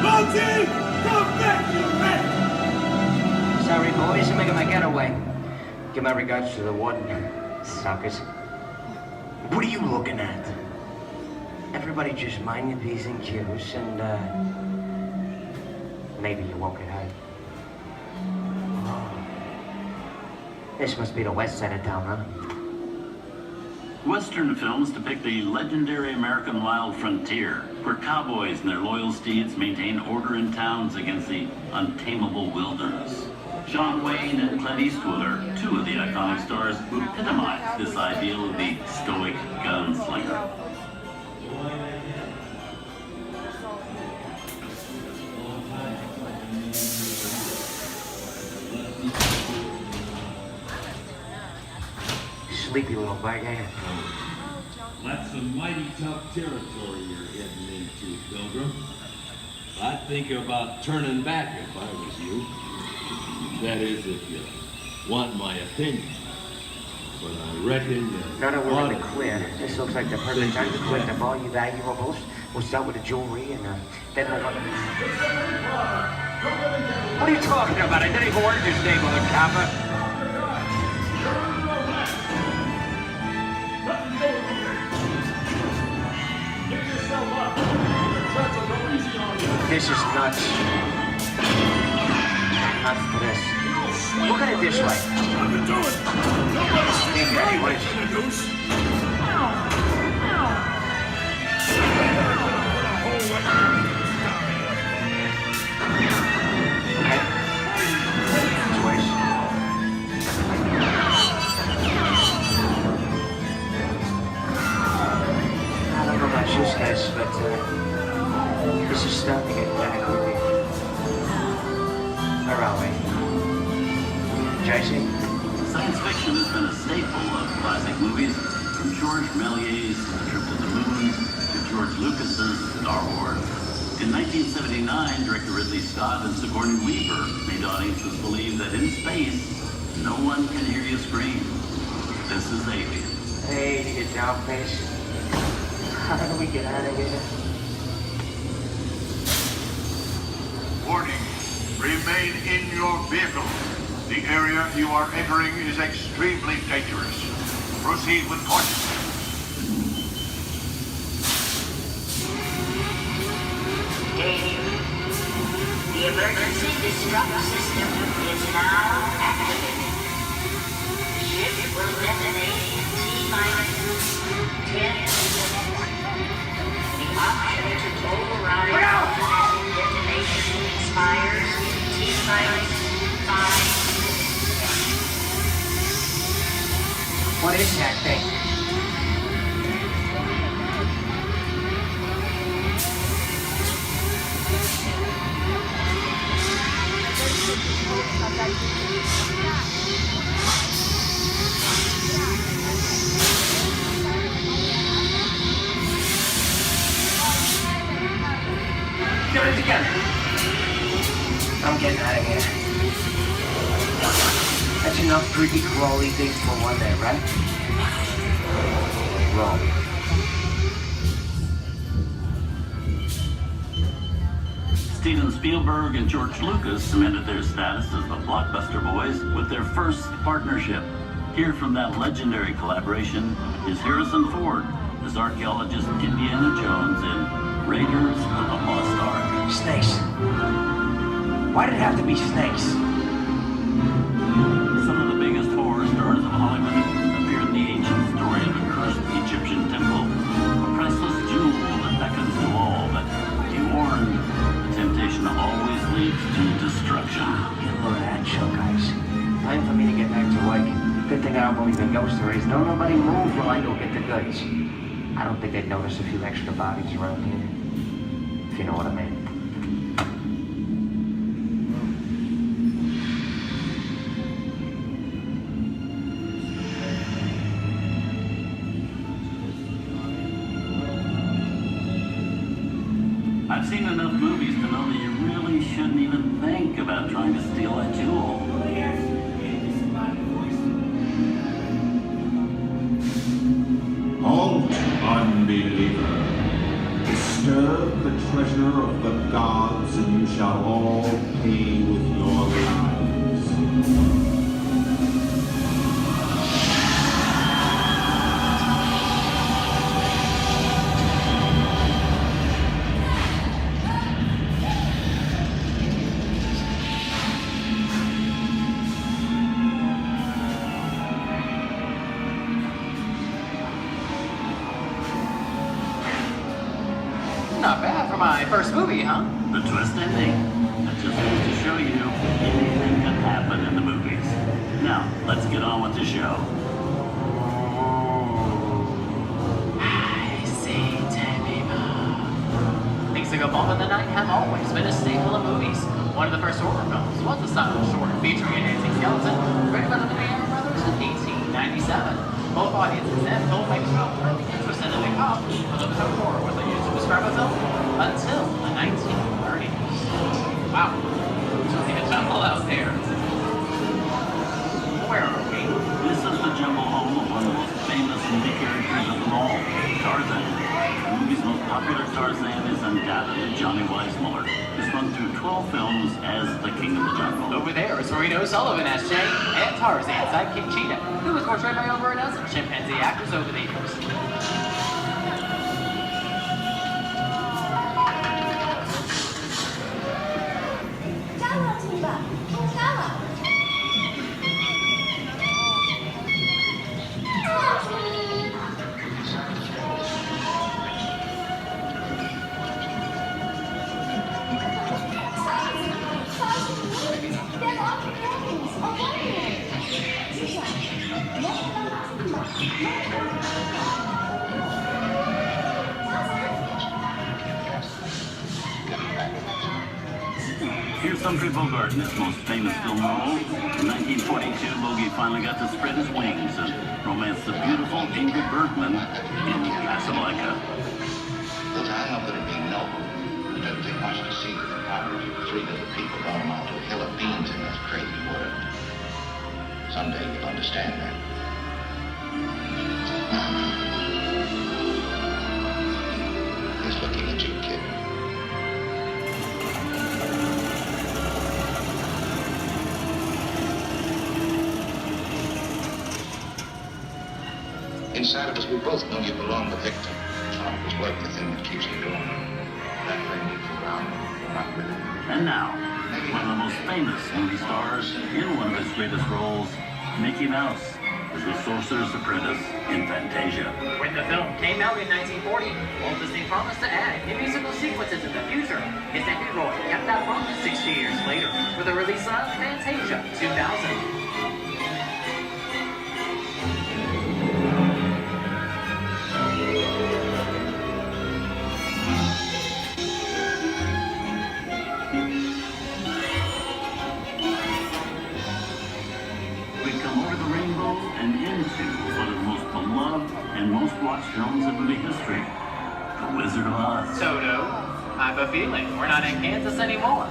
Bugsy! Come back, you rat! Sorry, boys. I'm making my getaway. Give my regards to the warden. Suckers. What are you looking at? Everybody just mind your P's and Q's and, maybe you won't get hurt. Oh. This must be the west side of town, huh? Western films depict the legendary American wild frontier, where cowboys and their loyal steeds maintain order in towns against the untamable wilderness. John Wayne and Clint Eastwood are two of the iconic stars who epitomize this ideal of the stoic gunslinger. Sleepy little bag, eh? That's some mighty tough territory you're heading into, Pilgrim. I'd think about turning back if I was you. That is, if you want my opinion. But I reckon Now that we're in the clear, this looks like the perfect time to collect up all your valuables. We'll start with the jewelry and then we'll... What are you talking about? I didn't even order this neighborhood, copper. This is nuts. nuts to this. Look at it this way. Hey, Daddy, what is Okay. Twice. I don't know about you guys, but this is starting to get kind of creepy. Where are we? Tracy? Science fiction has been a staple of classic movies, from George Méliès's A Trip to the Moon to George Lucas's Star Wars. In 1979, director Ridley Scott and Sigourney Weaver made audiences believe that in space, no one can hear you scream. This is Alien. Hey, you get down, please. How do we get out of here? Warning, remain in your vehicle. The area you are entering is extremely dangerous. Proceed with caution. Danger. The emergency disrupt system is now activated. The ship will detonate in T-minus 10 seconds. The option to override automatic detonation expires in T-minus 5. What is that thing? Get it together. I'm getting out of here. That's enough creepy crawly things for one day, right? Wrong. Steven Spielberg and George Lucas cemented their status as the blockbuster boys with their first partnership. Here from that legendary collaboration is Harrison Ford as archaeologist Indiana Jones in Raiders of the Lost Ark. Snakes. Why did it have to be snakes? Some of the biggest horror stars of Hollywood appear in the ancient story of a cursed Egyptian temple, a priceless jewel that beckons to all, but be warned, the temptation always leads to destruction. Get a load of that show, guys. Time for me to get back to work. Good thing I don't believe in ghost stories. Don't nobody move while I go get the goods. I don't think they'd notice a few extra bodies around here, if you know what I mean. I've seen enough movies to know that you really shouldn't even think about trying to steal a jewel. Halt, unbeliever. Disturb the treasure of the gods, and you shall all pay with your lives. Not bad for my first movie, huh? The twist ending. That just goes to show you anything can happen in the movies. Now, let's get on with the show. I see, people. Things that go bump in the night have always been a staple of movies. One of the first horror films was a silent short featuring a dancing skeleton, written by the Lumiere brothers in 1897. Both audiences and filmmakers were really interested in the cop, but the horror was used to describe a film until the 1930s. Wow, it's really a jungle out there. Where are we? This is the jungle home of one of the most famous movie characters of them all, Tarzan. The movie's most popular Tarzan is undoubtedly Johnny Weissmuller, who's run through 12 films as the King of the Jungle. Over there is Reno Sullivan as Jay, and Tarzan sidekick Cheetah, who was portrayed by over a dozen chimpanzee actors over the years. Jangan tiba, bukan Here's Humphrey Bogart in his most famous film role. In 1942, Bogey finally got to spread his wings and romance the beautiful Ingrid Bergman in Casablanca. Look, I know that it being noble. It doesn't take much to see that the power of 3 little people don't amount to a hill of beans in this crazy world. Someday you'll understand that. He's looking at you, kid. Inside of us, we both know you belong to Victor. It was work, the thing that keeps you going. That thing moves around, not with it. And now, one of the most famous movie stars in one of his greatest roles, Mickey Mouse, as the Sorcerer's Apprentice in Fantasia. When the film came out in 1940, Walt Disney promised to add new musical sequences in the future. His nephew Roy kept that promise 60 years later with the release of Fantasia 2000. And most watched films in movie history, The Wizard of Oz. Toto, I have a feeling we're not in Kansas anymore.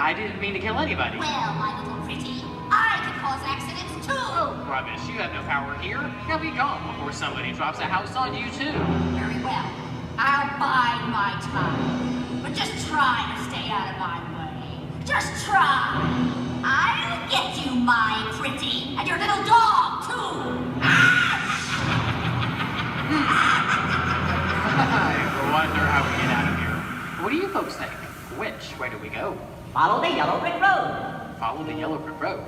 I didn't mean to kill anybody. Well, my little pretty, I can cause accidents too. Oh, rubbish. You have no power here. You'll be gone before somebody drops a house on you, too. Very well. I'll bide my time. But just try to stay out of my way. Just try. I'll get you, my pretty, and your little dog, too. I wonder how we get out of here. What do you folks think? Which way do we go? Follow the yellow brick road. Follow the yellow brick road.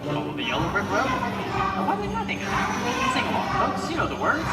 Follow the yellow brick road? Oh, why didn't I think of that? Sing along, folks. You know the words.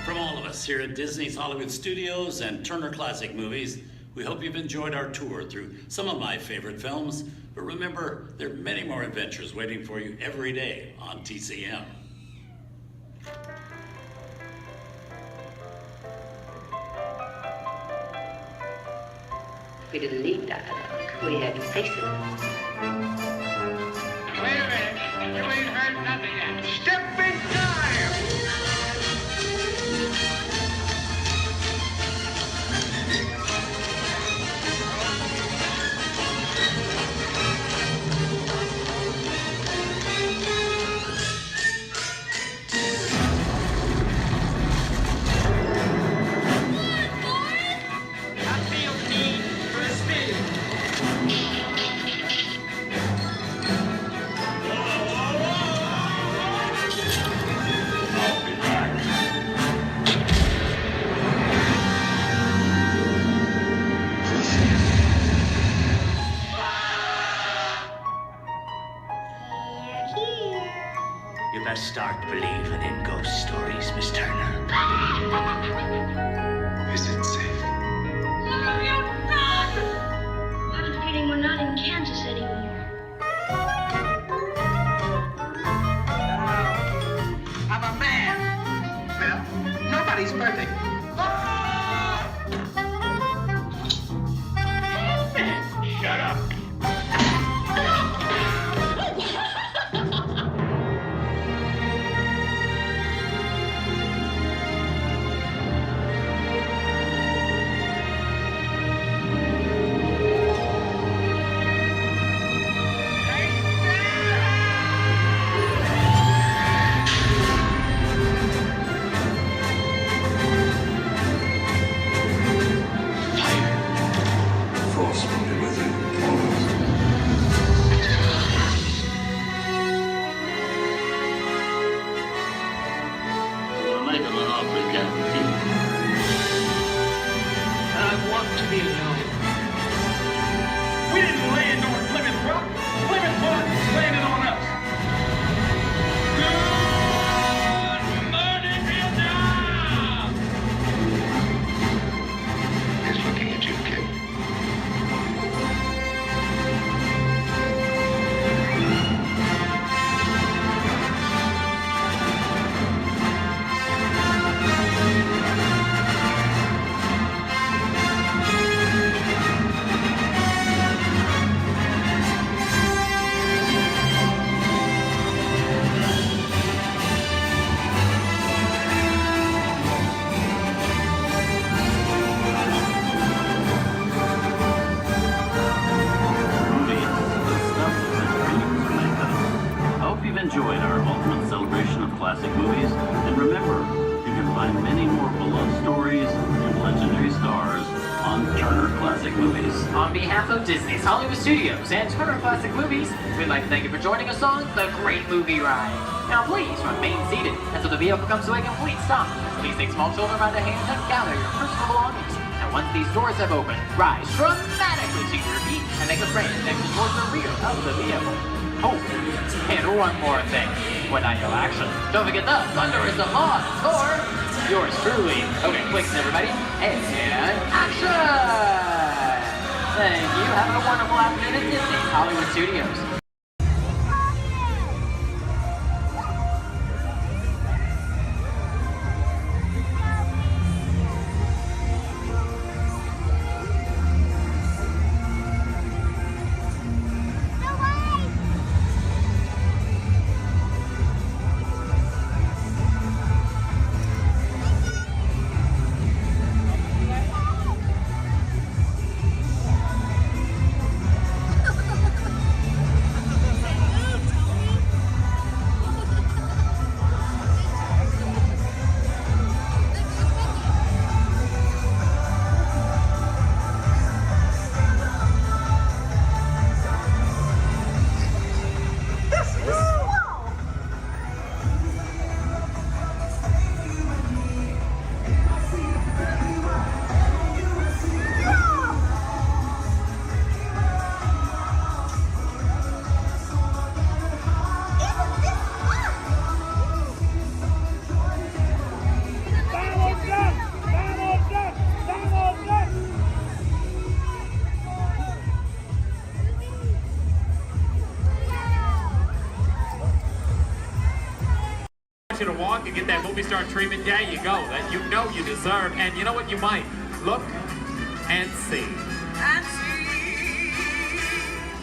From all of us here at Disney's Hollywood Studios and Turner Classic Movies, we hope you've enjoyed our tour through some of my favorite films. But remember, there are many more adventures waiting for you every day on TCM. We didn't need dialogue. We had faces. Wait a minute. You ain't heard nothing yet. Step in time! even in ghost stories, Miss Turner. Is it safe? I have a feeling we're not in Kansas anymore. I'm a man. Well, nobody's perfect. Shut up. Force from within. We'll make him an offer he can't refuse. And I want to be alone. We didn't land on Plymouth Rock. Plymouth Rock landed on us. Good morning, Vietnam! He's looking at you, kid. Movies, the stuff that dreams are made of. I hope you've enjoyed our ultimate celebration of classic movies. And remember, you can find many more beloved stories and legendary stars on Turner Classic Movies. On behalf of Disney's Hollywood Studios and Turner Classic Movies, we'd like to thank you for joining us on the Great Movie Ride. Now please remain seated until the vehicle comes to a complete stop. Please take small children by the hand and gather your personal belongings. And once these doors have opened, rise dramatically to your feet and make a frantic exit towards the rear of the vehicle. Oh, and one more thing. When I yell action, don't forget the thunder is the law for yours truly. Okay, quick, everybody. And action! Thank you. Have a wonderful afternoon at Disney's Hollywood Studios. You to walk and get that movie star treatment, there you go, that you know you deserve. And you know what, you might look and see.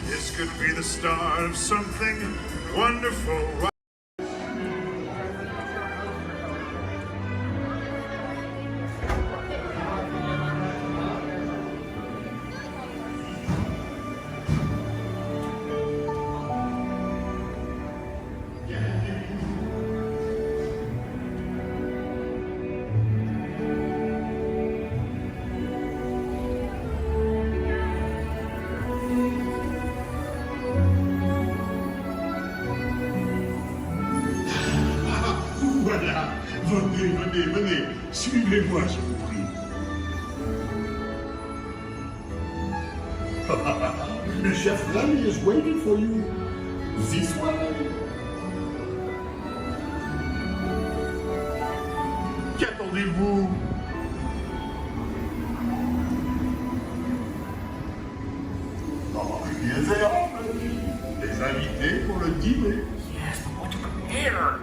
This could be the start of something wonderful. Voilà. Venez. Suivez-moi, je vous prie. Le chef Rami is waiting for you. This way. Qu'attendez-vous? Viens les invités pour le dîner. Yes, but what to prepare?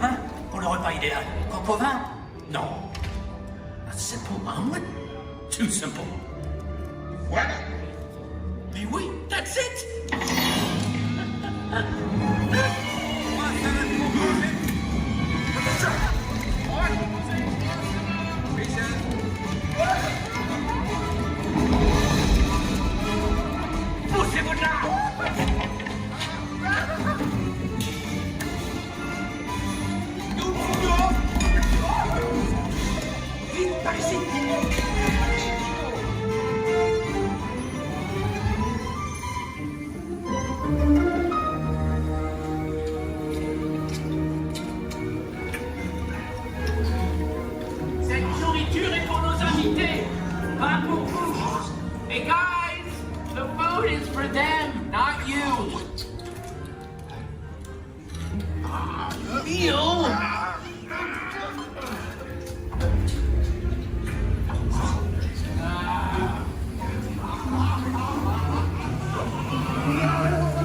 Hein? Pour le repas idéal, coq au vin? Non. A simple omelet? Too simple. Voilà. Mais oui, that's it! Poussez-vous de là! Vite, par ici! Cette nourriture est pour nos invités, pas pour vous. Hey guys, the food is for them, not you. Meal?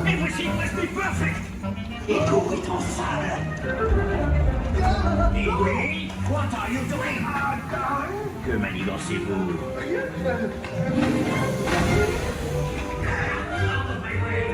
Everything must be perfect! Et tout est en salle! Et oui, what are you doing? Que manigancez-vous? Out of my way!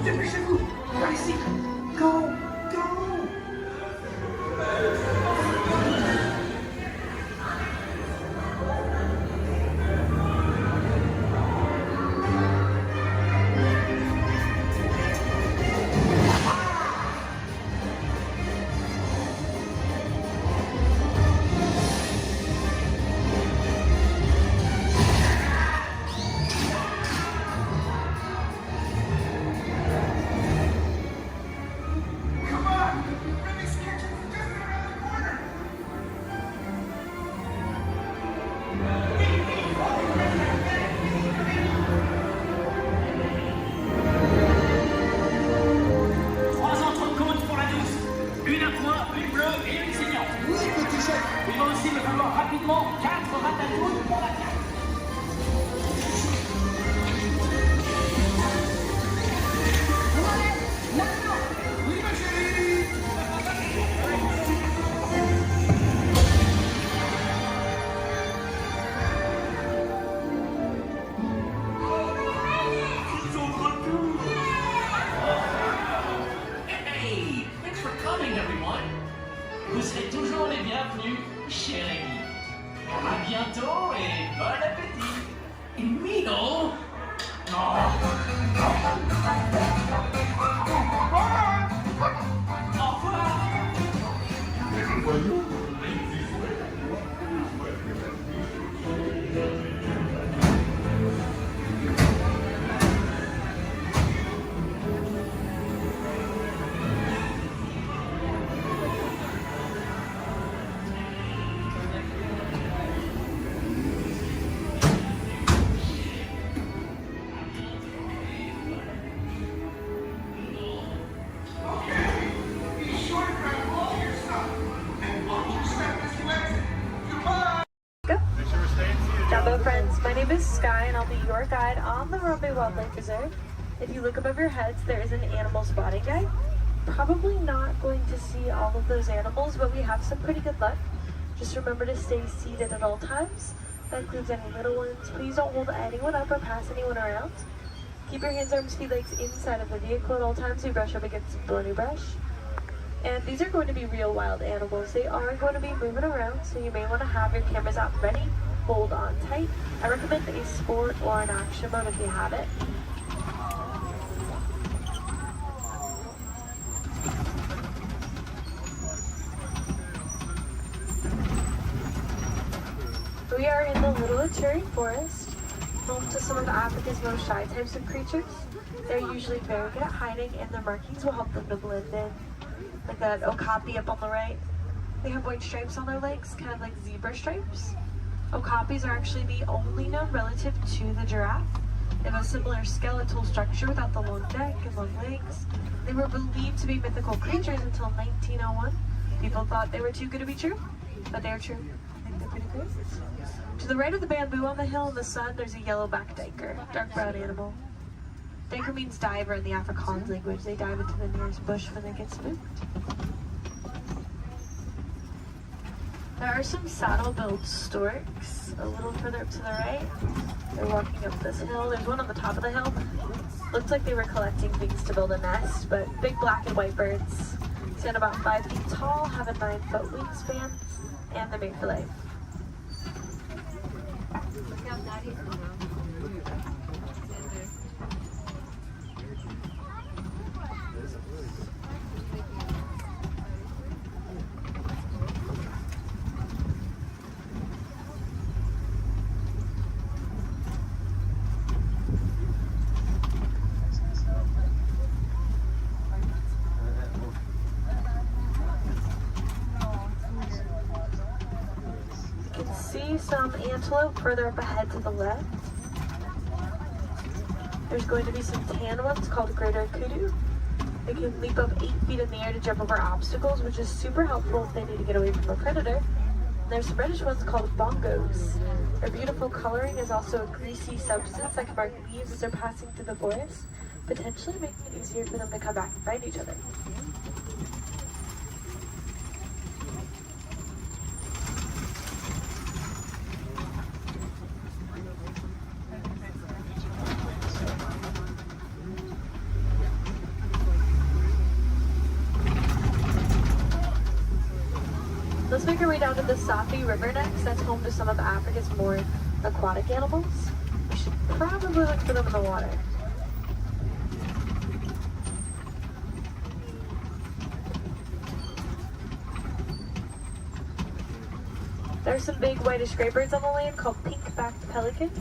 Dépêchez-vous! Par ici! Go! Go! Come on! Remy's kitchen's just around the corner! Trois entrecôtes pour la douce. Une à point, une bleue et une saignante. Oui, petit chef. Il va aussi me falloir rapidement 4 ratatouilles pour la carte. Oui, ma chérie. Hey, thanks for coming, everyone. Vous serez toujours les bienvenus chez Rémi. À bientôt et bon appétit. Et Mino? Oh. Au revoir. Jumbo friends, my name is Sky and I'll be your guide on the Harambe Wildlife Reserve. If you look above your heads, there is an animal spotting guide. Probably not going to see all of those animals, but we have some pretty good luck. Just remember to stay seated at all times. That includes any little ones. Please don't hold anyone up or pass anyone around. Keep your hands, arms, feet, legs inside of the vehicle at all times. We brush up against the thorny brush. And these are going to be real wild animals. They are going to be moving around, so you may want to have your cameras out ready. Hold on tight. I recommend a sport or an action mode if you have it. We are in the Little Ituri Forest, home to some of Africa's most shy types of creatures. They're usually very good at hiding, and their markings will help them to blend in. Like that okapi up on the right. They have white stripes on their legs, kind of like zebra stripes. Okapis are actually the only known relative to the giraffe. They have a similar skeletal structure without the long neck and long legs. They were believed to be mythical creatures until 1901. People thought they were too good to be true, but they are true. I think they're pretty cool. To the right of the bamboo on the hill in the sun, there's a yellow-backed duiker, dark brown animal. Duiker means diver in the Afrikaans language. They dive into the nearest bush when they get spooked. There are some saddle-billed storks a little further up to the right. They're walking up this hill. There's one on the top of the hill. Looks like they were collecting things to build a nest, but big black and white birds. Stand about 5 feet tall, have a 9-foot wingspan, and they're made for life. Some antelope further up ahead to the left. There's going to be some tan ones called greater kudu. They can leap up 8 feet in the air to jump over obstacles, which is super helpful if they need to get away from a predator. And there's some reddish ones called bongos. Their beautiful coloring is also a greasy substance that can mark leaves as they're passing through the forest, potentially making it easier for them to come back and find each other. Let's make our way down to the Safi River next. That's home to some of Africa's more aquatic animals. We should probably look for them in the water. There are some big whitish gray birds on the land called pink-backed pelicans.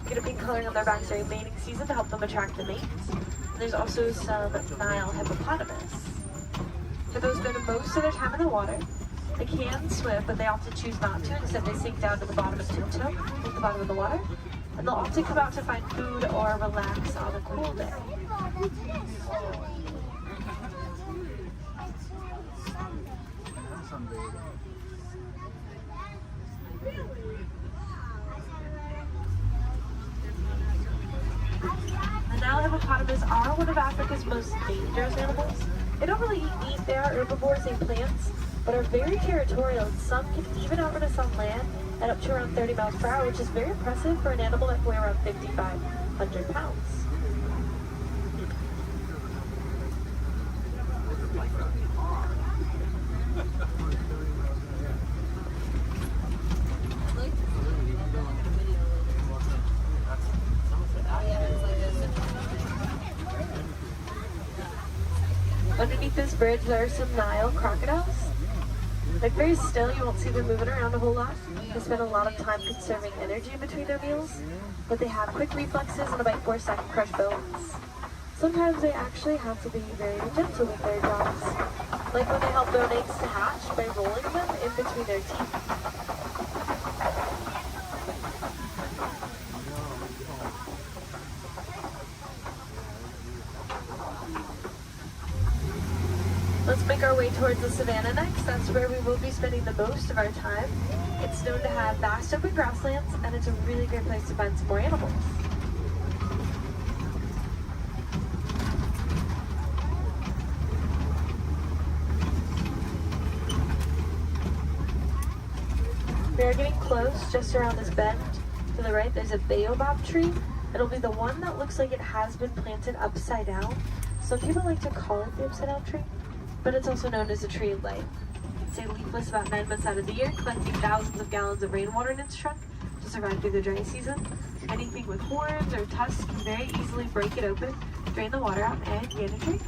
Get a pink coloring on their backs during mating season to help them attract the mates. And there's also some Nile hippopotamus. Hippos spend most of their time in the water. They can swim, but they often choose not to. Instead, they sink down to the bottom and tiptoe at the bottom of the water. And they'll often come out to find food or relax on a cool day. The Nile hippopotamus are one of Africa's most dangerous animals. They don't really eat meat. They are herbivores and plants, but are very territorial, and some can even outrun us on land at up to around 30 miles per hour, which is very impressive for an animal that weighs around 5,500 pounds. Underneath this bridge, there are some Nile crocodiles. They're very still, you won't see them moving around a whole lot. They spend a lot of time conserving energy in between their meals, but they have quick reflexes and a bite force that can crush bones. Sometimes they actually have to be very gentle with their jaws, like when they help their eggs to hatch by rolling them in between their teeth. Let's make our way towards the savannah next. That's where we will be spending the most of our time. It's known to have vast open grasslands, and it's a really great place to find some more animals. We are getting close, just around this bend. To the right, there's a baobab tree. It'll be the one that looks like it has been planted upside down. Some people like to call it the upside down tree, but it's also known as a tree of life. It's leafless about 9 months out of the year, collecting thousands of gallons of rainwater in its trunk to survive through the dry season. Anything with horns or tusks can very easily break it open, drain the water out, and gain a tree.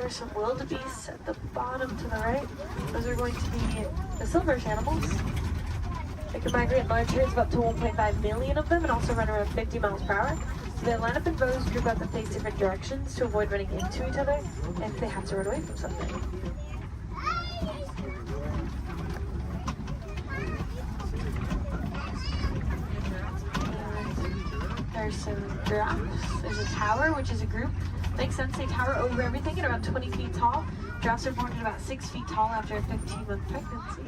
There's some wildebeests at the bottom to the right. Those are going to be the silverish animals. They can migrate in large herds of up to 1.5 million of them and also run around 50 miles per hour. So they line up in rows, group up and face different directions to avoid running into each other if they have to run away from something. There's some giraffes. There's a tower, which is a group. Makes sense, they tower over everything at about 20 feet tall. Giraffes are born at about 6 feet tall after a 15-month pregnancy.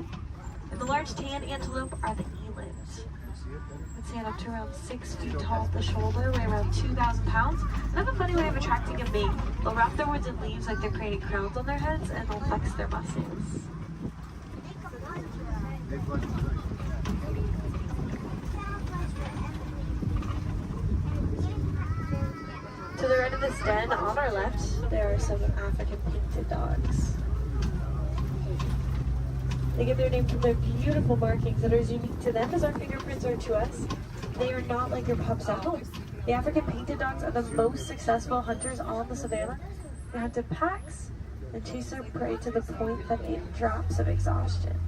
And the large tan antelope are the elands. They stand up to around 6 feet tall at the shoulder, weigh around 2,000 pounds, and have a funny way of attracting a mate. They'll wrap their woods in leaves like they're creating crowns on their heads, and they'll flex their muscles. To the right of this den, on our left, there are some African painted dogs. They get their name from their beautiful markings that are as unique to them as our fingerprints are to us. They are not like your pups at home. The African painted dogs are the most successful hunters on the savannah. They hunt in packs and chase their prey to the point that it drops of exhaustion.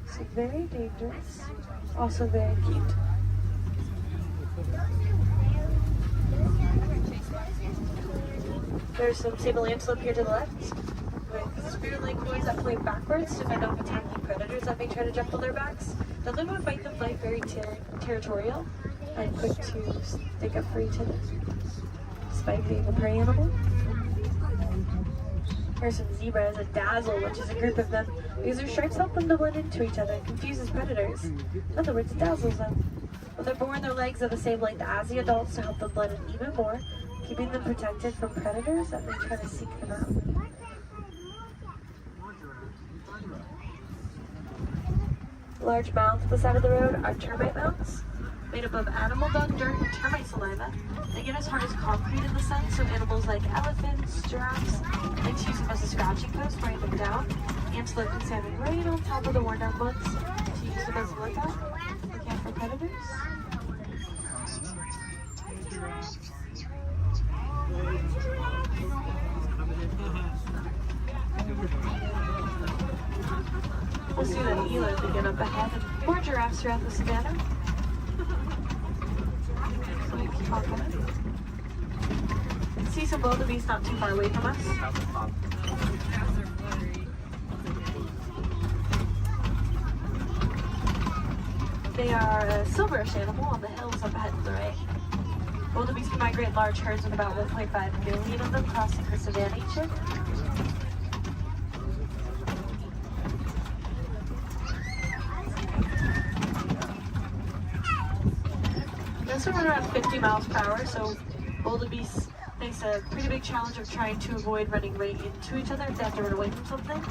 So very dangerous, also very cute. There's some sable antelope here to the left, with spear-like horns that point backwards to fend off attacking predators that may try to jump on their backs. They'll never fight the fight, very territorial and quick to stick up for each other, despite being a prey animal. Here's some zebras, a dazzle, which is a group of them, because their stripes help them to blend into each other and confuses predators. In other words, it dazzles them. When they're born, their legs are the same length as the adults to help them blend in even more, keeping them protected from predators that may try to seek them out. Large mounds at the side of the road are termite mounds, made up of animal dung, dirt, and termite saliva. They get as hard as concrete in the sun, so animals like elephants, giraffes, like to use them as a scratching post, weighing them down. Antelope can stand right on top of the worn down ones to use them as a lookout, look out for predators. We'll see that eland begin up ahead and more giraffes throughout the savannah. So we keep on going. See some wildebeest not too far away from us. They are a silverish animal on the hills up ahead to the right. Wildebeest can migrate in large herds with about 1.5 million of them crossing the savannah each year. They also run around 50 miles per hour, so wildebeest face a pretty big challenge of trying to avoid running right into each other if they have to run away from something.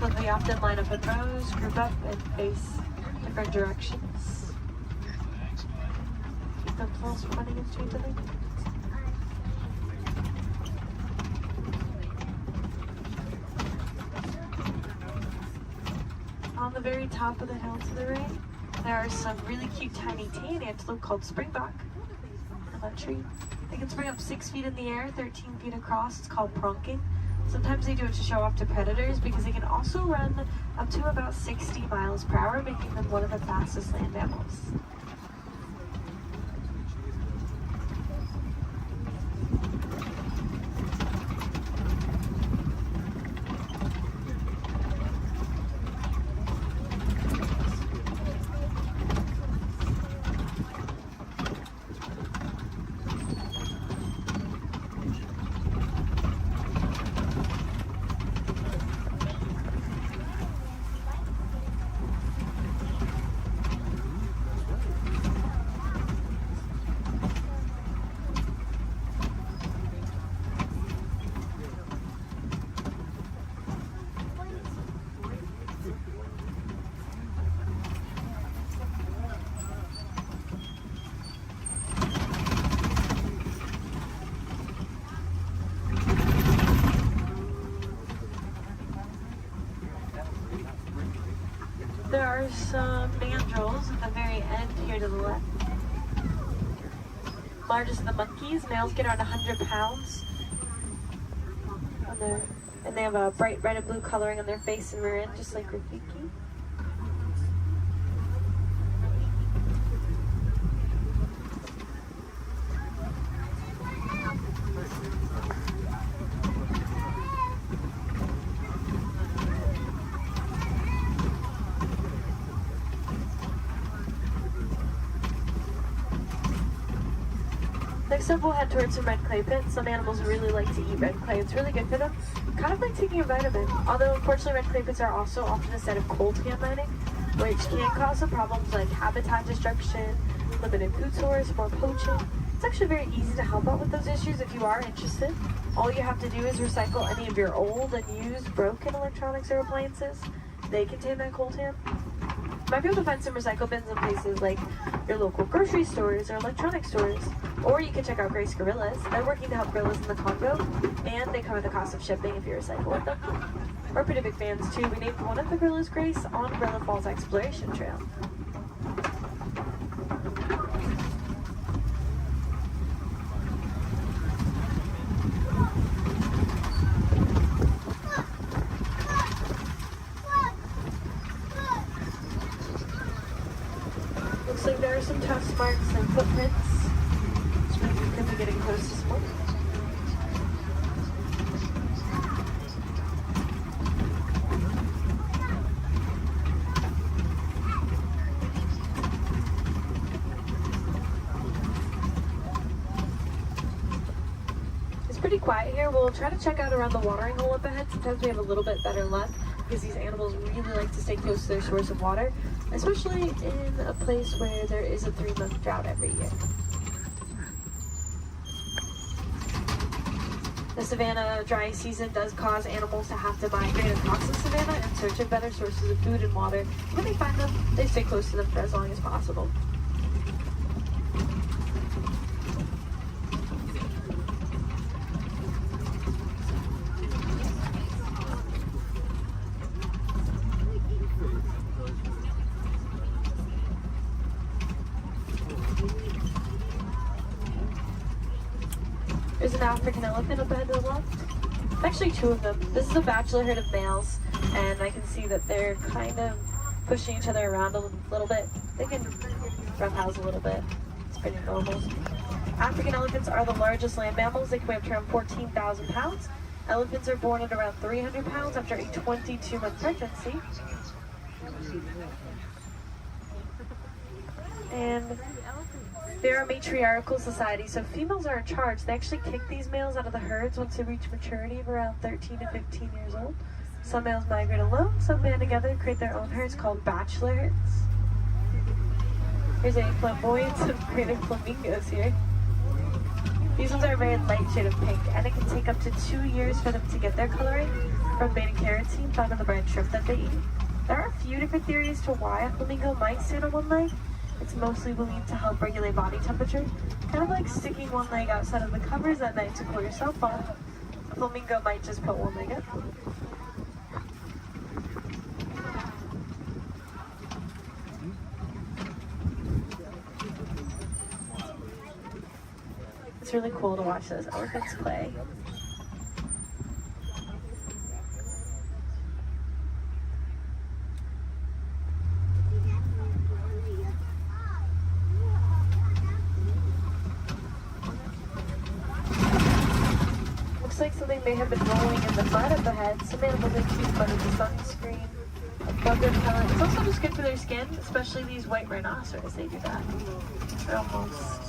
So they often line up in rows, group up, and face different directions. Keep themselves from running into each other. On the very top of the hill to the right, there are some really cute tiny tan antelope called springbok on that tree. They can spring up 6 feet in the air, 13 feet across. It's called pronking. Sometimes they do it to show off to predators because they can also run up to about 60 miles per hour, making them one of the fastest land mammals. There are some mandrills at the very end here to the left. Largest of the monkeys, males get around 100 pounds when they're And they have a bright red and blue coloring on their face and rear end, just like Rafiki. Next up, we'll head towards some red clay pits. Some animals really like to eat red clay. It's really good for them. Kind of like taking a vitamin. Although, unfortunately, red clay pits are also often a set of coltan mining, which can cause some problems like habitat destruction, limited food source, more poaching. It's actually very easy to help out with those issues if you are interested. All you have to do is recycle any of your old, unused, broken electronics or appliances. They contain that coltan. You might be able to find some recycle bins in places like your local grocery stores or electronic stores. Or you can check out Grace Gorillas. They're working to help gorillas in the Congo, and they cover the cost of shipping if you recycle with them. We're pretty big fans too. We named one of the gorillas Grace on Gorilla Falls Exploration Trail. Looks like there are some tusk marks and footprints. We could be getting close to smoke. It's pretty quiet here. We'll try to check out around the watering hole up ahead. Sometimes we have a little bit better luck because these animals really like to stay close to their source of water, especially in a place where there is a 3-month drought every year. The savanna dry season does cause animals to have to migrate across the savanna in search of better sources of food and water. When they find them, they stay close to them for as long as possible. There's an African elephant up ahead of the left. Actually, 2 of them. This is a bachelor herd of males, and I can see that they're kind of pushing each other around a little bit. They can roughhouse a little bit. It's pretty normal. African elephants are the largest land mammals. They can weigh up to around 14,000 pounds. Elephants are born at around 300 pounds after a 22-month pregnancy. And they're a matriarchal society, so females are in charge. They actually kick these males out of the herds once they reach maturity of around 13 to 15 years old. Some males migrate alone, some band together and create their own herds called bachelor herds. Here's a flamboyance of creative flamingos here. These ones are a very light shade of pink, and it can take up to 2 years for them to get their coloring from beta-carotene found in the brine shrimp that they eat. There are a few different theories to why a flamingo might stand on one leg. It's mostly believed to help regulate body temperature, kind of like sticking one leg outside of the covers at night to cool yourself off. A flamingo might just put one leg up. It's really cool to watch those elephants play. Looks like something may have been rolling in the mud up ahead. Some animals like to use mud as a sunscreen, a bug repellent. It's also just good for their skin, especially these white rhinoceros. They do that. They're almost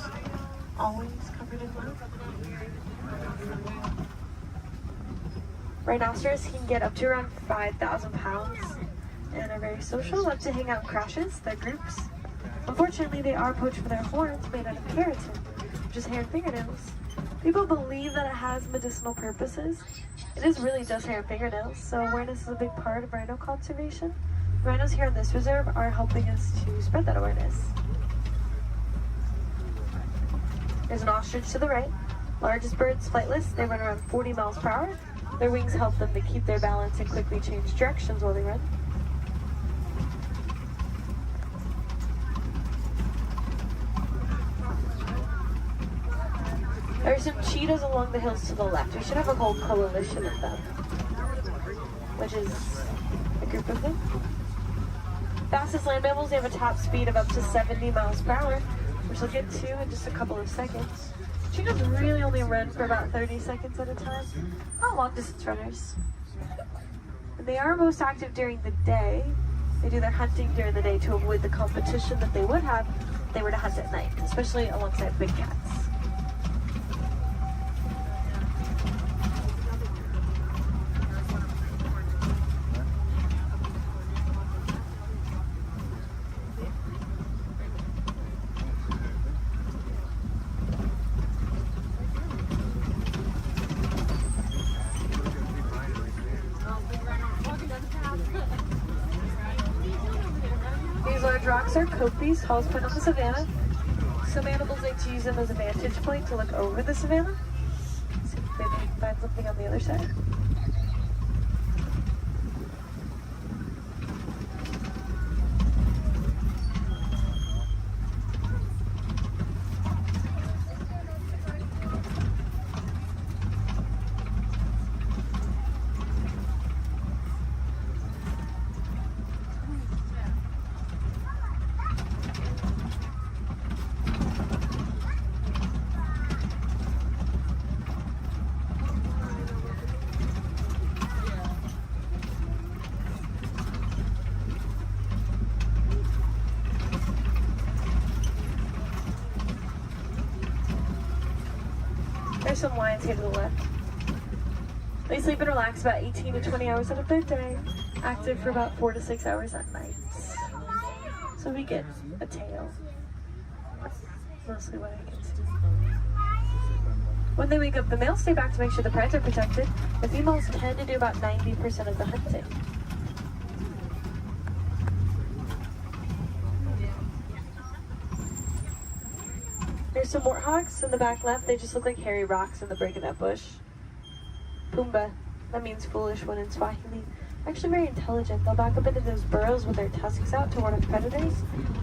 always covered in mud. Rhinoceros can get up to around 5,000 pounds and are very social, love to hang out in crashes, their groups. Unfortunately, they are poached for their horns made out of keratin, which is hair and fingernails. People believe that it has medicinal purposes. It is really just hair and fingernails, so awareness is a big part of rhino conservation. Rhinos here in this reserve are helping us to spread that awareness. There's an ostrich to the right. Largest birds, flightless. They run around 40 miles per hour. Their wings help them to keep their balance and quickly change directions while they run. There are some cheetahs along the hills to the left. We should have a whole coalition of them. which is a group of them. Fastest land mammals, they have a top speed of up to 70 miles per hour, which we'll get to in just a couple of seconds. Cheetahs really only run for about 30 seconds at a time. Not long distance runners. And they are most active during the day. They do their hunting during the day to avoid the competition that they would have if they were to hunt at night, especially alongside big cats. These large rocks are copies, tallest point on the savannah. Some animals like to use them as a vantage point to look over the savannah. See if maybe we can find something on the other side. There's some lions here to the left. They sleep and relax about 18 to 20 hours out of their day, active for about 4 to 6 hours at night. So we get a tail. That's mostly what I can see. When they wake up, the males stay back to make sure the prides are protected. The females tend to do about 90% of the hunting. There's some warthogs in the back left. They just look like hairy rocks in the break of that bush. Pumba, that means foolish one in Swahili. Actually very intelligent. They'll back up into those burrows with their tusks out to ward off predators.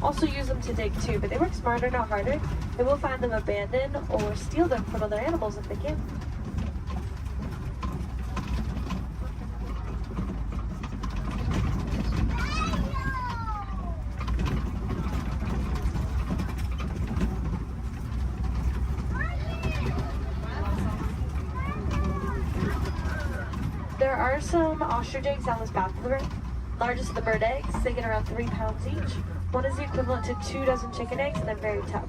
Also use them to dig too, but they work smarter, not harder. They will find them abandoned or steal them from other animals if they can. There are some ostrich eggs down this path to the right. Largest of the bird eggs, they get around 3 pounds each. One is the equivalent to 2 dozen chicken eggs, and they're very tough.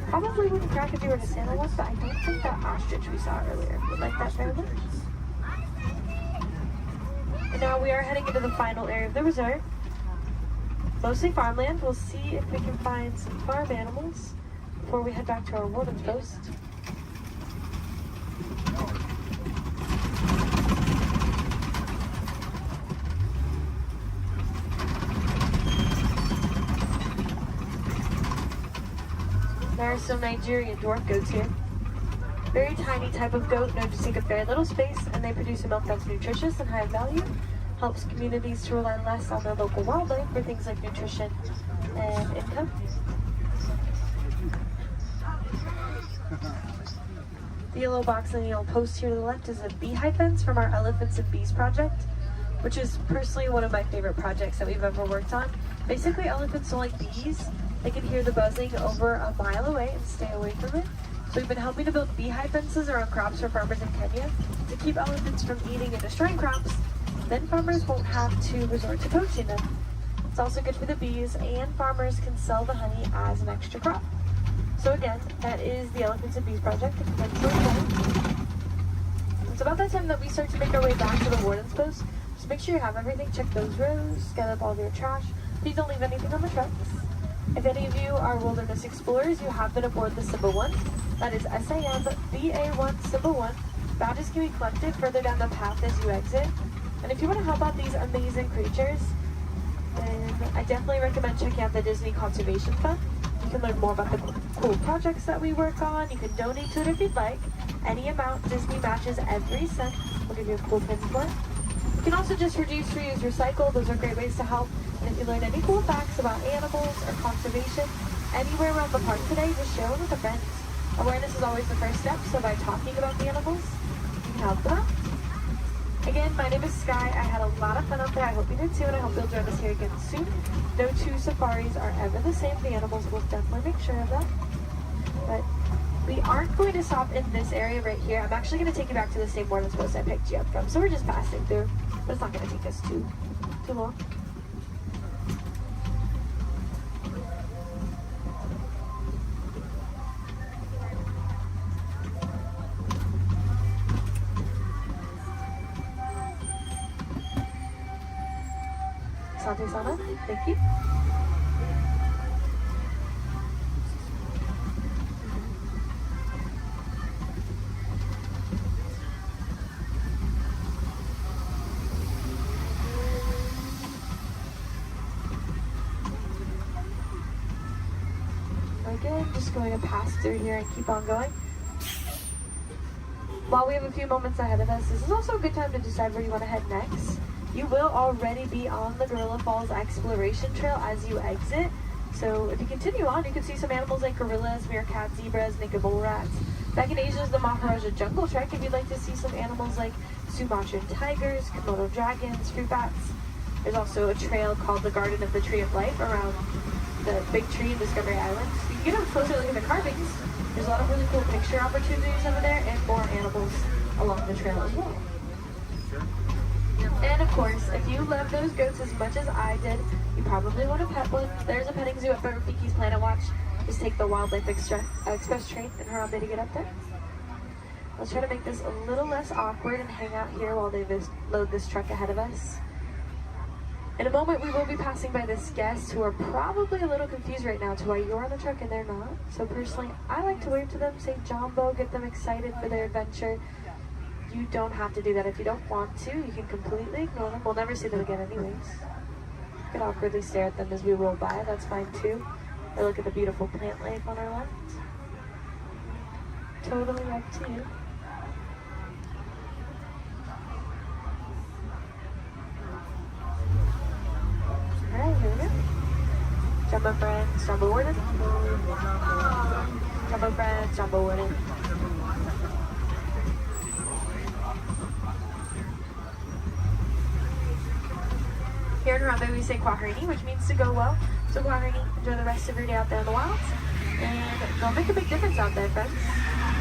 Probably wouldn't crack if you were to sample one, but I don't think that ostrich we saw earlier would like that very much. And now we are heading into the final area of the reserve. Mostly farmland. We'll see if we can find some farm animals before we head back to our warden's post. There are some Nigerian dwarf goats here. Very tiny type of goat known to take up very little space, and they produce a milk that's nutritious and high value. Helps communities to rely less on their local wildlife for things like nutrition and income. The yellow box and the yellow post here to the left is a beehive fence from our Elephants and Bees project, which is personally one of my favorite projects that we've ever worked on. Basically, elephants don't like bees. They can hear the buzzing over a mile away and stay away from it. So we've been helping to build beehive fences around crops for farmers in Kenya to keep elephants from eating and destroying crops. Then farmers won't have to resort to poaching them. It's also good for the bees, and farmers can sell the honey as an extra crop. So again, that is the Elephants and Bees project. It's about that time that we start to make our way back to the warden's post. Just make sure you have everything. Check those rows, gather up all of your trash. Please don't leave anything on the trucks. If any of you are wilderness explorers, you have been aboard the Simba 1. That is SAM BA1 Simba 1. Badges can be collected further down the path as you exit. And if you want to help out these amazing creatures, then I definitely recommend checking out the Disney Conservation Fund. You can learn more about the cool projects that we work on. You can donate to it if you'd like. Any amount Disney matches every cent. We'll give you a cool pin for it. You can also just reduce, reuse, recycle. Those are great ways to help. And if you learn any cool facts about animals or conservation anywhere around the park today, just share them with a friend. Awareness is always the first step, so by talking about the animals, you can help them out. Again, my name is Sky. I had a lot of fun out there. I hope you did too, and I hope you'll join us here again soon. No two safaris are ever the same. The animals will definitely make sure of that. But we aren't going to stop in this area right here. I'm actually going to take you back to the same boarding post I picked you up from. So we're just passing through, but it's not going to take us too long. Sante Sana, thank you. Again, just going to pass through here and keep on going. While we have a few moments ahead of us, this is also a good time to decide where you want to head next. You will already be on the Gorilla Falls Exploration Trail as you exit. So if you continue on, you can see some animals like gorillas, meerkats, zebras, naked bull rats. Back in Asia is the Maharaja Jungle Trek if you'd like to see some animals like Sumatran tigers, Komodo dragons, fruit bats. There's also a trail called the Garden of the Tree of Life around the big tree in Discovery Island. You can get a closer look at the carvings. There's a lot of really cool picture opportunities over there and more animals along the trail as well. And of course, if you love those goats as much as I did, you probably want to pet one. There's a petting zoo at Rafiki's Planet Watch. Just take the Wildlife Express train in Harambe to get up there. Let's try to make this a little less awkward and hang out here while they load this truck ahead of us. In a moment, we will be passing by this guest who are probably a little confused right now to why you're on the truck and they're not. So personally, I like to wave to them, say Jumbo, get them excited for their adventure. You don't have to do that if you don't want to. You can completely ignore them. We'll never see them again anyways. You can awkwardly stare at them as we roll by. That's fine too. Or look at the beautiful plant life on our left. Totally up to you. Alright, here we go. Jumbo friends, Jumbo Warden. Jumbo friends, Jumbo Warden. Here in Harambe we say Kwaherini, which means to go well. So Kwaherini, enjoy the rest of your day out there in the wilds. And go make a big difference out there, friends.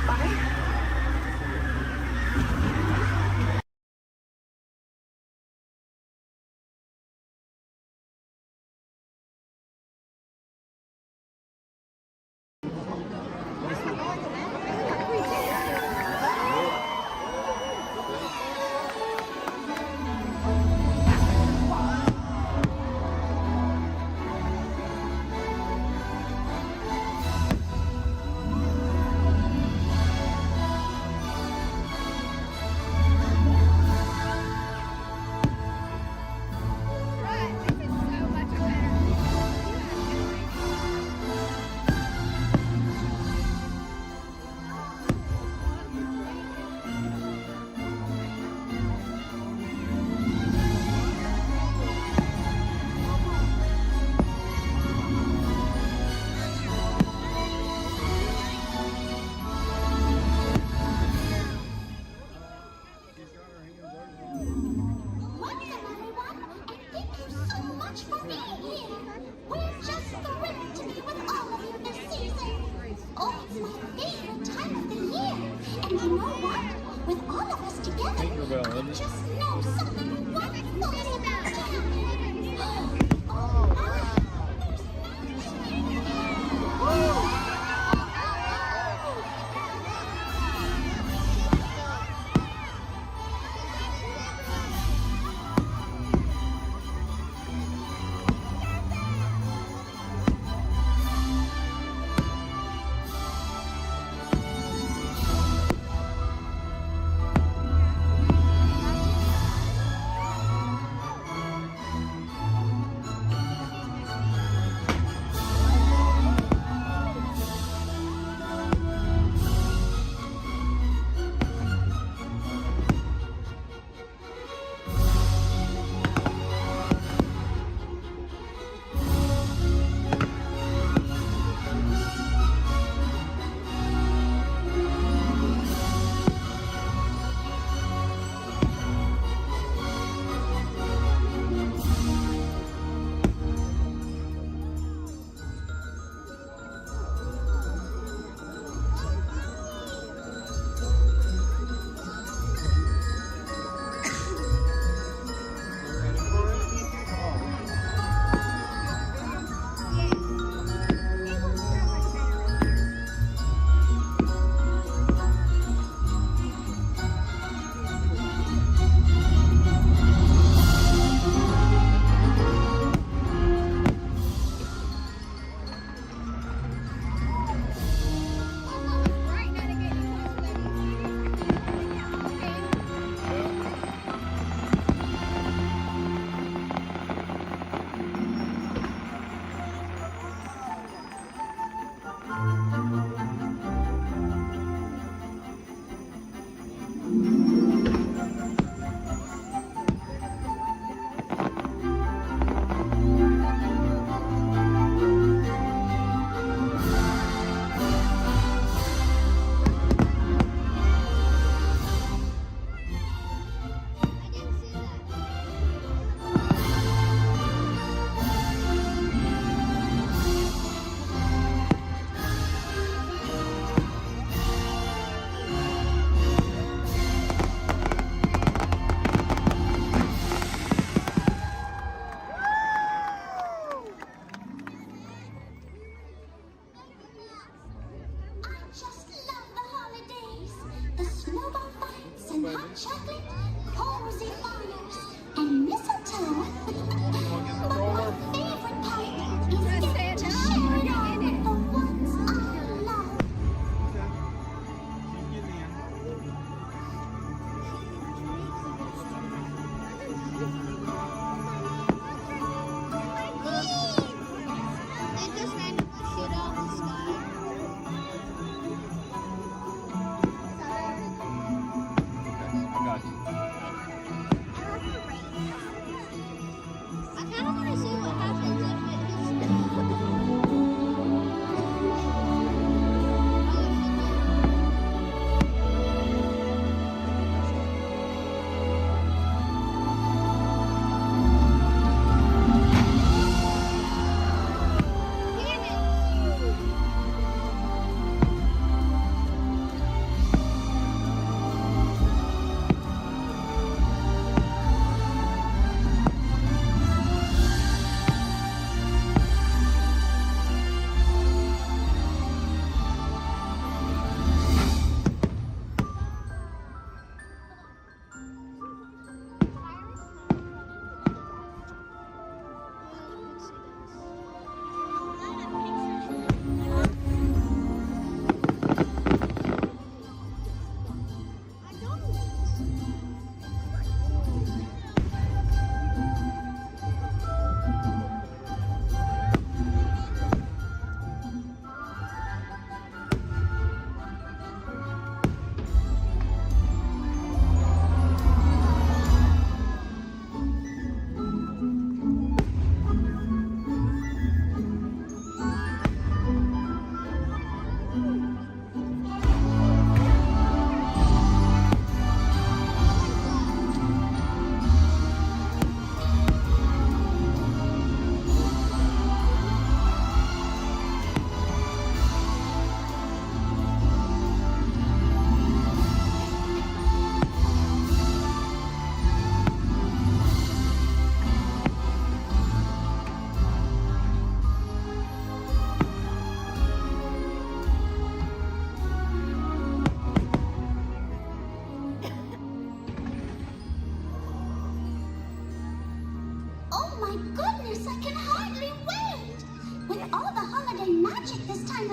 Bye.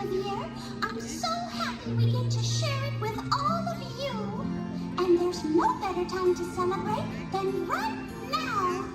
of year. I'm so happy we get to share it with all of you. And there's no better time to celebrate than right now.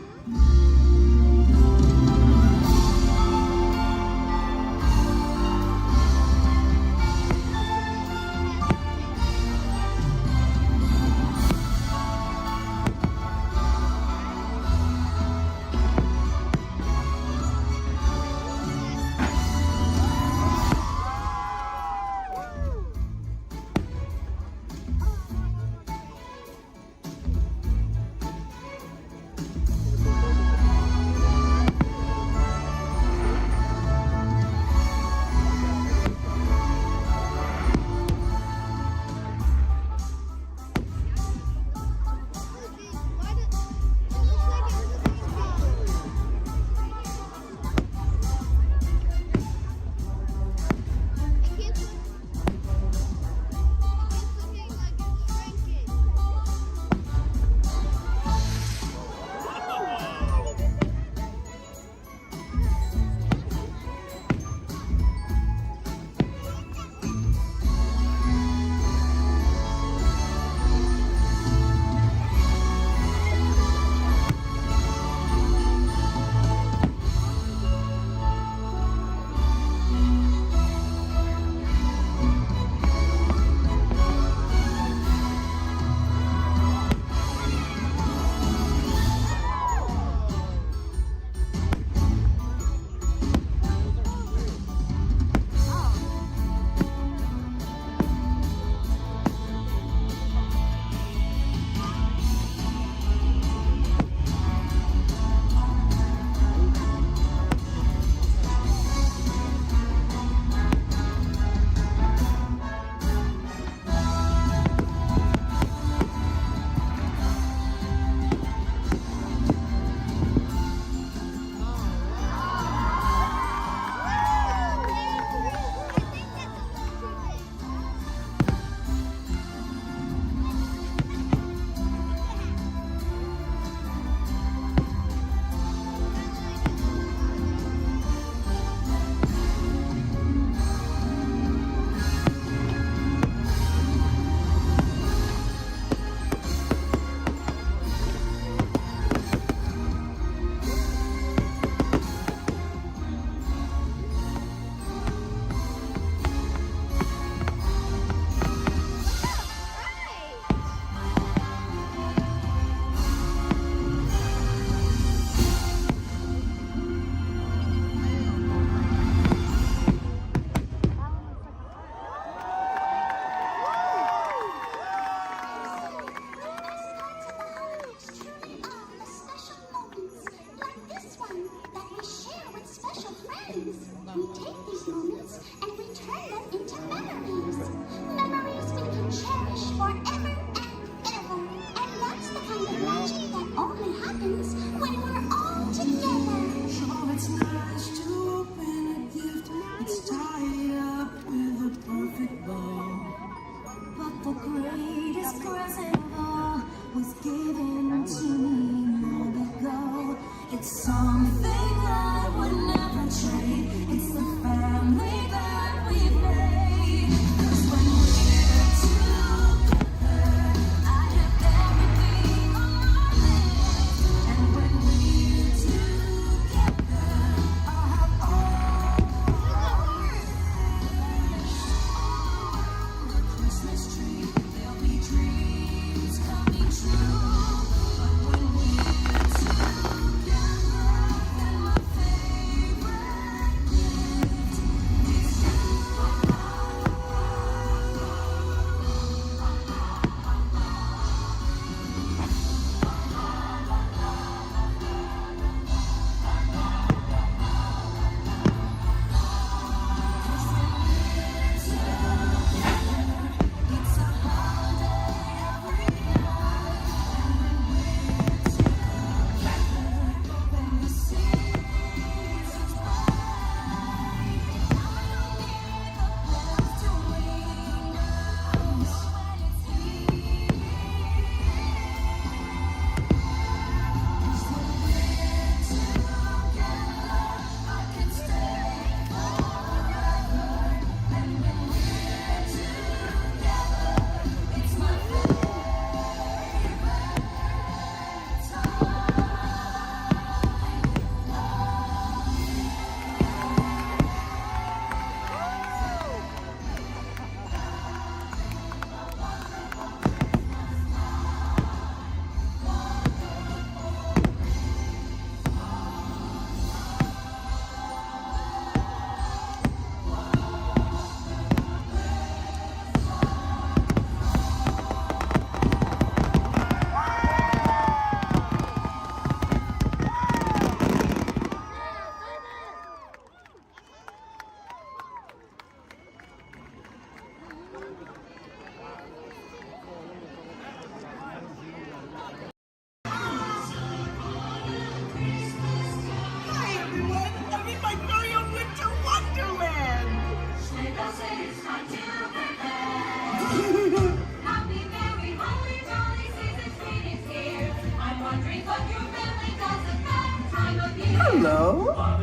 It's something I would never trade. It's the family that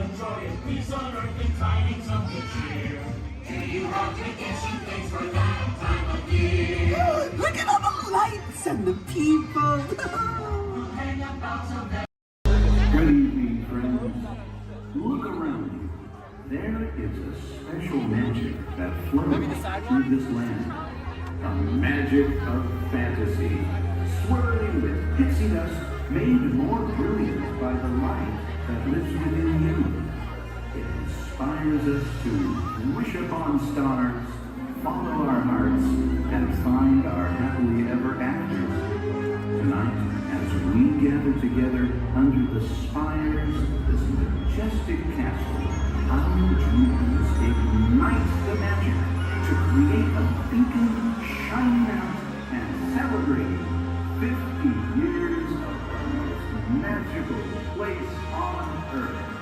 of joy and peace on earth and tidings of good cheer. Hear you all tradition things for that time of year. Look at all the lights and the people. Hang up bells of that. Good evening, friends. Look around you. There is a special magic that flows through this land. A magic of fantasy, swirling with pixie dust, made more brilliant by the light that lives within you. It inspires us to wish upon stars, follow our hearts, and find our happily ever afters. Tonight, as we gather together under the spires of this majestic castle, our dreams ignite the magic to create a beacon shining out and celebrate 50 years of the most magical place on earth.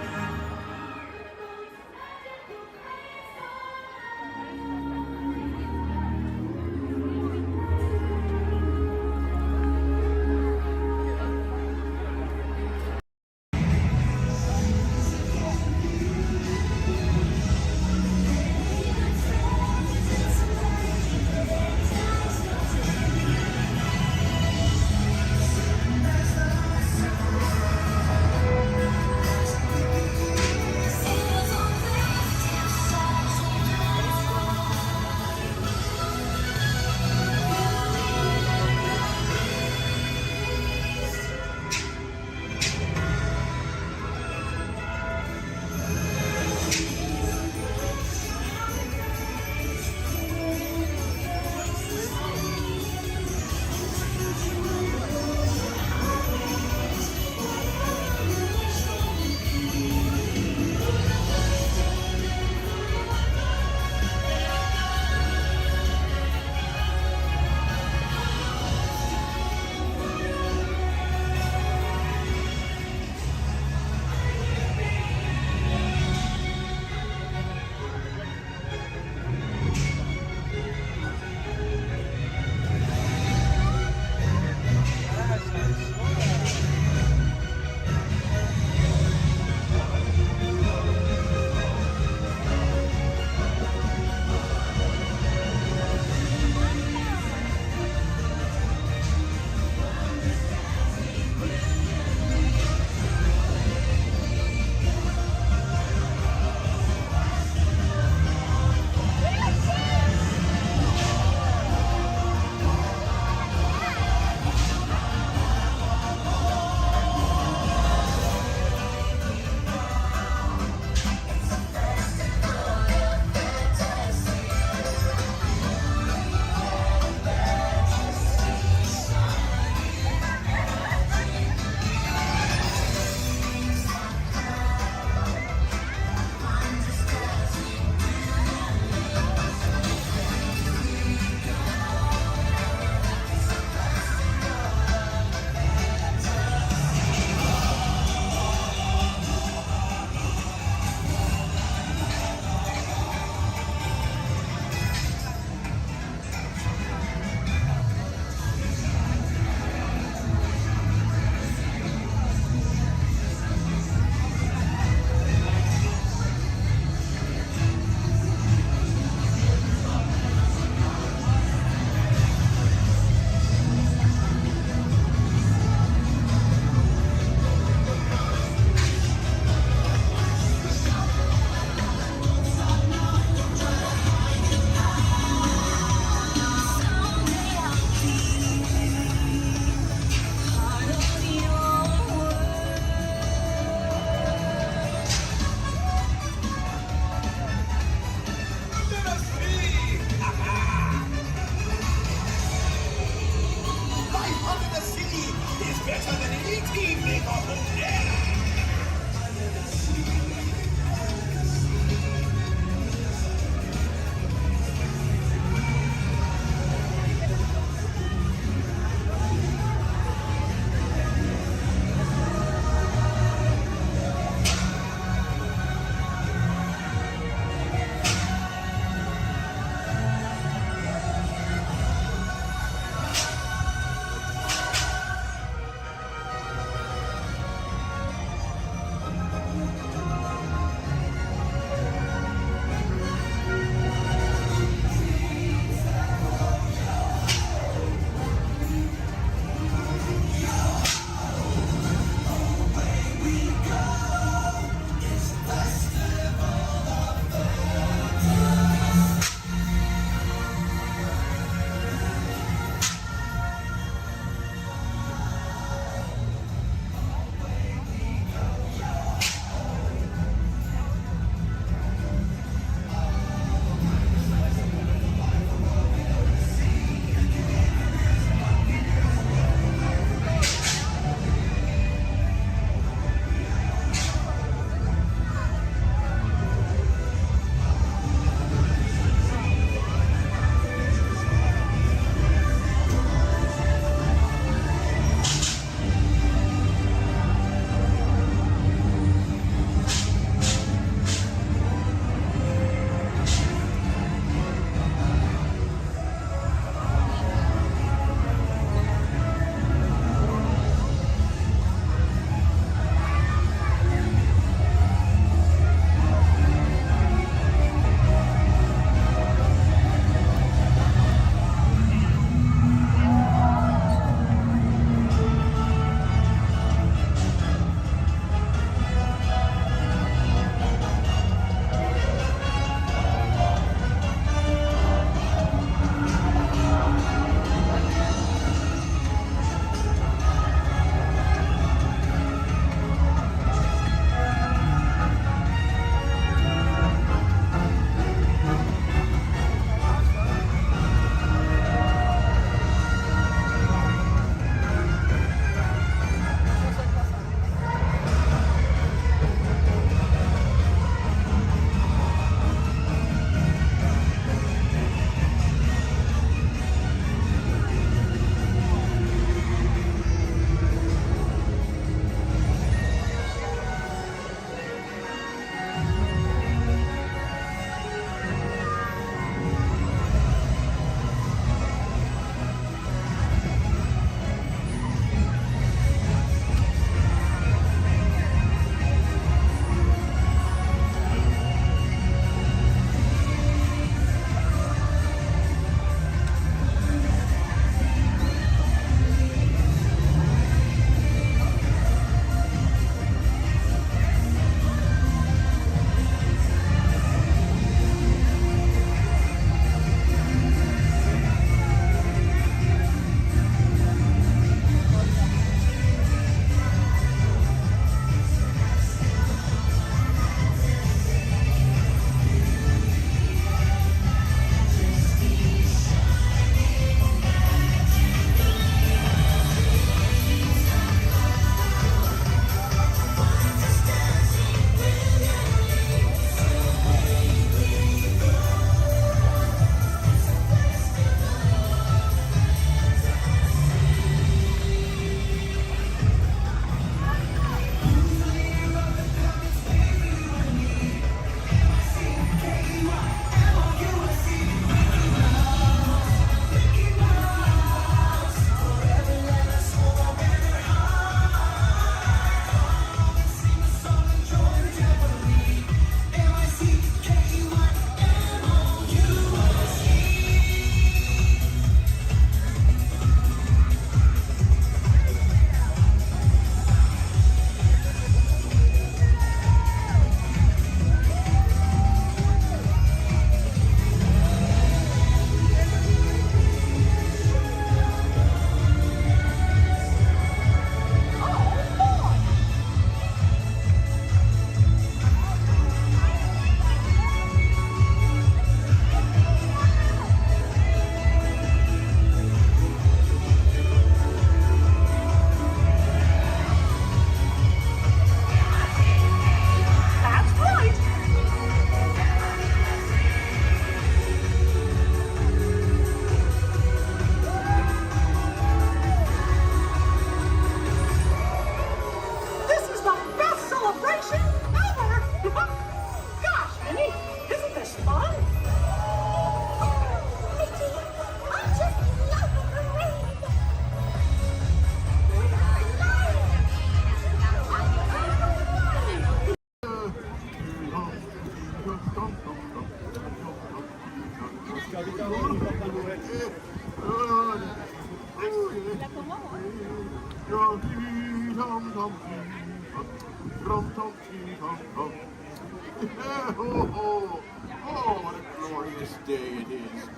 Oh, what a glorious day it is.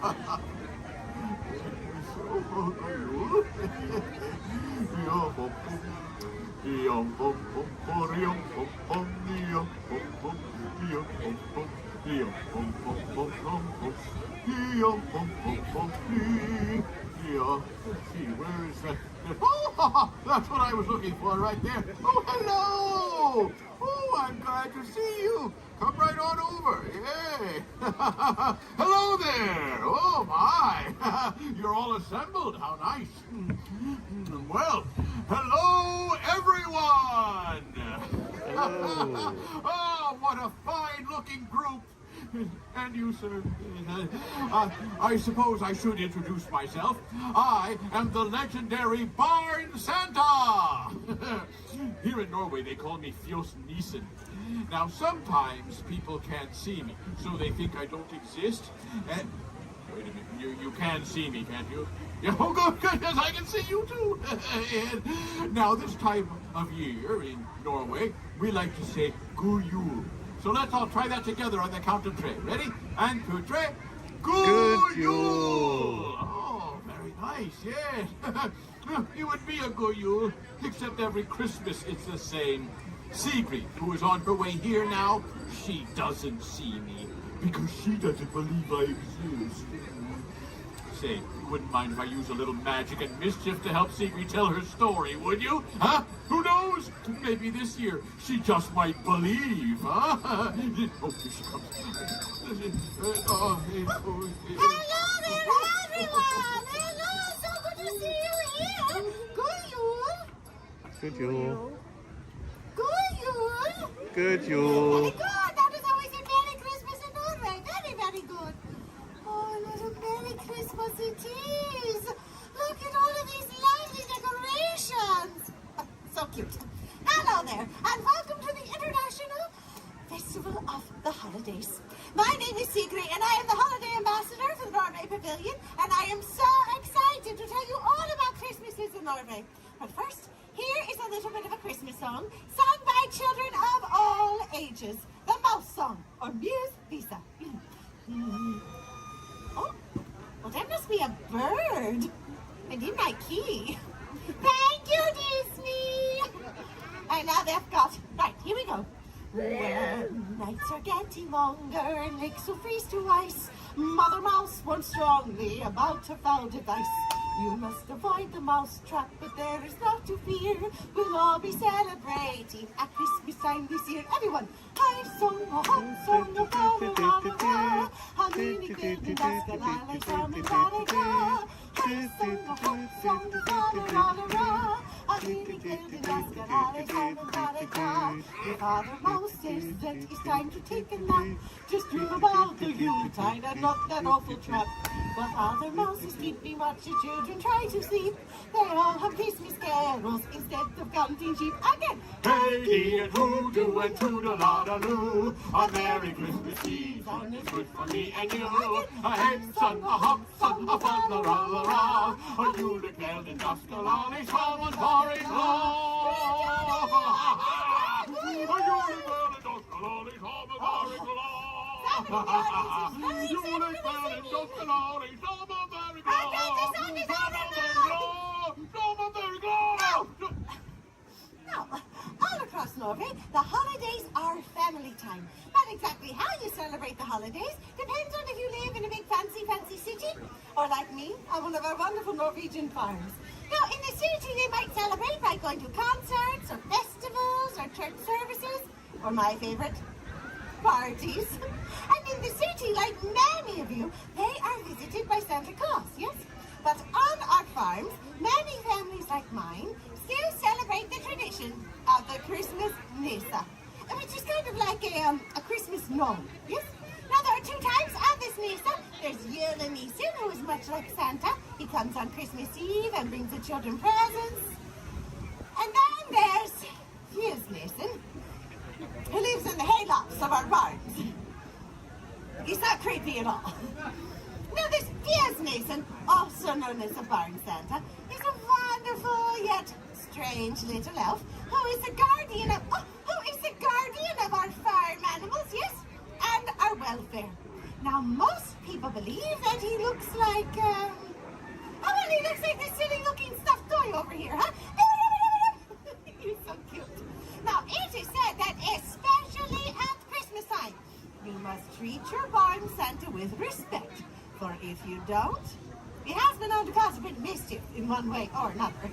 Let's see, where is that? Oh, that's what I was looking for right there. Oh, hello! Oh, I'm glad to see you. Come right on over. Yay! Hello there! Oh, my! You're all assembled. How nice. Well, hello, everyone! Hello. Oh, what a fine-looking group. And you, sir. I suppose I should introduce myself. I am the legendary Barn Santa! Here in Norway, they call me Fjos Nissen. Now, sometimes people can't see me, so they think I don't exist. And wait a minute, you can see me, can't you? Yeah, oh, good, yes, I can see you too. And now, this time of year in Norway, we like to say God jul. So let's all try that together on the count of three. Ready? And two, three. God jul! Oh, very nice, yes. You and me a God jul, except every Christmas it's the same. Sigrid, who is on her way here now, she doesn't see me because she doesn't believe I exist. Say, you wouldn't mind if I use a little magic and mischief to help Sigrid tell her story, would you? Huh? Who knows? Maybe this year she just might believe, huh? Oh, here she comes. Hello there, everyone! Hello, so good to see you here! God jul! God jul. God jul! God Very jul. good! That is always a Merry Christmas in Norway. Very, very good. Oh, what a Merry Christmas it is! Look at all of these lovely decorations! So cute. Hello there, and welcome to the International Festival of the Holidays. My name is Sigrid, and I am the Holiday Ambassador for the Norway Pavilion, and I am so excited to tell you all about Christmases in Norway. But first, here is a little bit of a Christmas song sung by children of all ages. The Mouse Song, or Muse Visa. Oh, well that must be a bird. And in my key. Thank you, Disney! And now they've got, right, here we go. When nights are getting longer and lakes will freeze to ice, Mother Mouse warns strongly about her foul device. You must avoid the mouse trap, but there is not to fear. We'll all be celebrating at Christmas time this year. Everyone, I sung a hot song of la la la la. How many children does the la la la la la? I sung a hot song of la la la la. How many children does the la la la la la? Your Father Mouse says that it's time to take a nap. Just dream about the Yuletide and not that awful trap. But Father Mouse is keeping watch the children try to sleep. They all have Christmas carols instead of counting sheep. Again! Hey, and hoodoo and toodle-la-da-loo. A Merry Christmas season is good for me and you. A hen son, a hop son, a fun-la-ra-la-ra. A julekväll in Daskalalis, Hammond Paris Law. A julekväll in Daskalalis, Hammond Paris Law. Julekväll in Daskalalis, Hammond Paris Law. Now, all across Norway, the holidays are family time. But exactly how you celebrate the holidays depends on if you live in a big fancy city, or like me, on one of our wonderful Norwegian farms. Now, in the city, they might celebrate by going to concerts, or festivals, or church services, or my favorite, parties. And in the city, like many of you, they are visited by Santa Claus, yes? But on our farms, many families like mine still celebrate the tradition of the Christmas Nissa, which is kind of like a Christmas gnome, yes? Now, there are two types of this Nissa. There's Julenissen, who is much like Santa. He comes on Christmas Eve and brings the children presents. And then there's Fjusnissen, who lives in the haylofts of our barns. creepy at all. Now this Piers Mason, also known as the Barn Santa, is a wonderful yet strange little elf who is the guardian of our farm animals, yes, and our welfare. Now most people believe that he looks like he looks like this silly looking stuffed toy over here, huh? He's so cute. Now it is said that especially at Christmas time, you must treat your barn Santa with respect. For if you don't, he has been known to cause a bit of mischief in one way or another.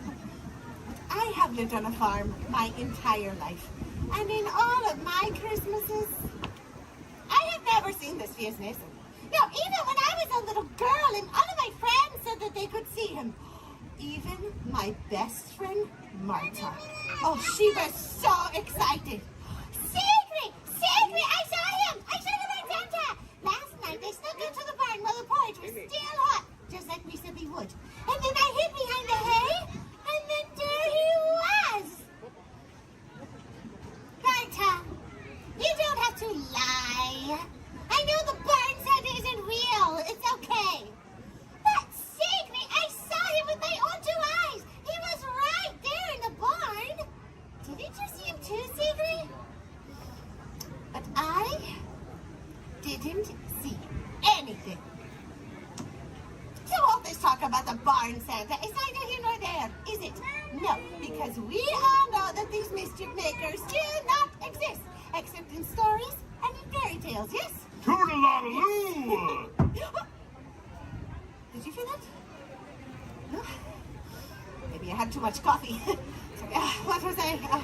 But I have lived on a farm my entire life. And in all of my Christmases, I have never seen this Piers Mason. No, even when I was a little girl and all of my friends said that they could see him. Even my best friend, Marta. Oh, she was so excited. Secret! Secret! I saw him! I saw the Red Santa! Last night they snuck into the barn while the porridge was still hot, just like we said we would. And then I hid behind the hay, and then there he was! Marta, you don't have to lie. I know the barn Santa isn't real. It's okay. But Secret, I saw him with my own 2 eyes. He was right there in the barn. Didn't you see him too, Secret? But I didn't see anything. So all this talk about the barn Santa is neither here nor there, is it? No, because we all know that these mischief makers do not exist, except in stories and in fairy tales, yes? Toodaloo! Did you feel that? No? Maybe I had too much coffee. What was I saying? Oh,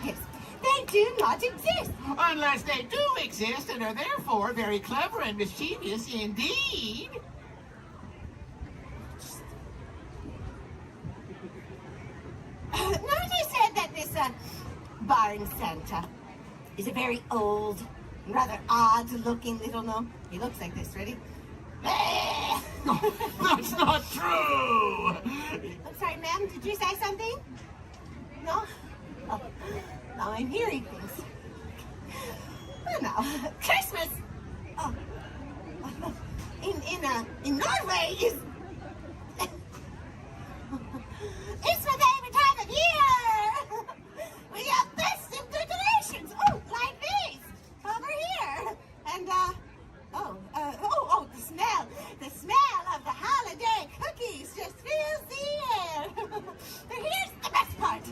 yes. They do not exist. Unless they do exist and are therefore very clever and mischievous indeed. Now they said that this barn Santa is a very old, rather odd-looking little gnome. He looks like this. Ready? That's not true! I'm sorry, ma'am. Did you say something? No? Oh, now I'm hearing things. Oh, no. Christmas! Oh. In Norway is... It's my favorite time of year! We have festive decorations! Oh, like these! Over here! And, the smell! The smell of the holiday cookies just fills the air! But here's the best part!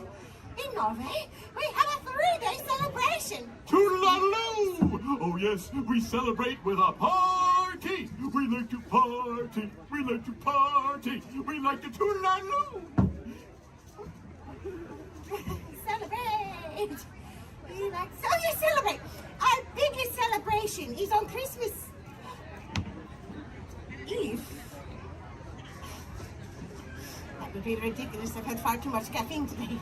In Norway, we have a 3-day celebration! Toodaloo! Oh yes, we celebrate with a party! We like to party! We like to party! We like to toodaloo! Celebrate! We like... So you celebrate! Our biggest celebration is on Christmas Eve. That would be ridiculous. I've had far too much caffeine today.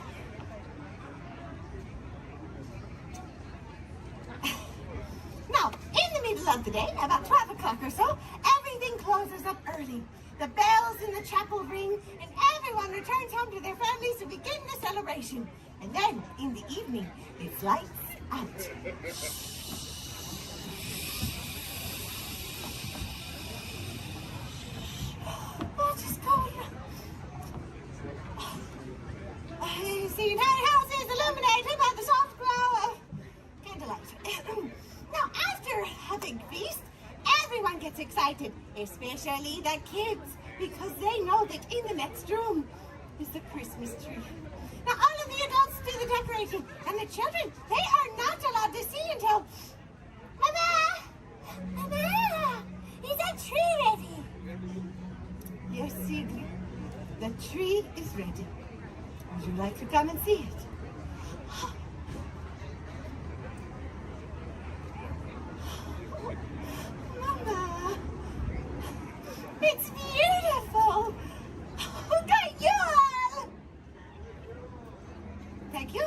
Now, in the middle of the day, about 12 o'clock or so, everything closes up early. The bells in the chapel ring, and everyone returns home to their families to begin the celebration. And then, in the evening, it's lights out. What is going on? The entire house is illuminated by the soft glow of candlelight. Now, after a big feast, everyone gets excited, especially the kids, because they know that in the next room is the Christmas tree. Now, all of the adults do the decorating, and the children, they are not allowed to see until... Mama! Mama! Is that tree ready? Yes, Sigrid. The tree is ready. Would you like to come and see it? Mama! It's beautiful! Look at you all! Thank you.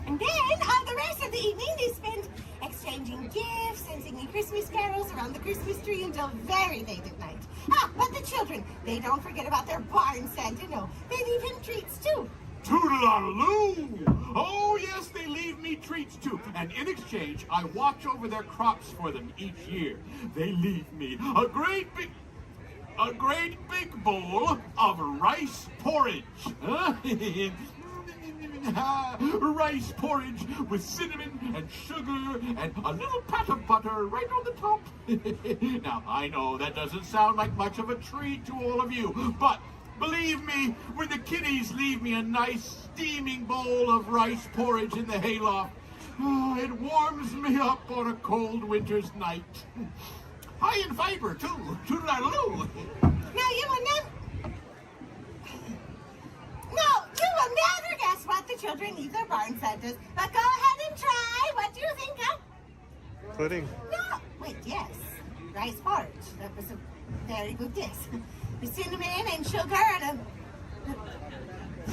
And then, all the rest of the evening, they spend exchanging gifts and singing Christmas carols around the Christmas tree until very late at night. Ah, but the children, they don't forget about their barn Santa, no. They leave him treats, too. Toodle-oodle-oo! Oh, yes, they leave me treats too. And in exchange, I watch over their crops for them each year. They leave me a great big bowl of rice porridge. Rice porridge with cinnamon and sugar and a little pat of butter right on the top. Now, I know that doesn't sound like much of a treat to all of you, but believe me, when the kiddies leave me a nice steaming bowl of rice porridge in the hayloft, it warms me up on a cold winter's night. High in fiber, too. Toodle-oodle-oo. No, you will never guess what the children leave their barn Santas. But go ahead and try. What do you think of? Pudding. No, wait, yes. Rice porridge. That was a very good guess. With cinnamon and sugar and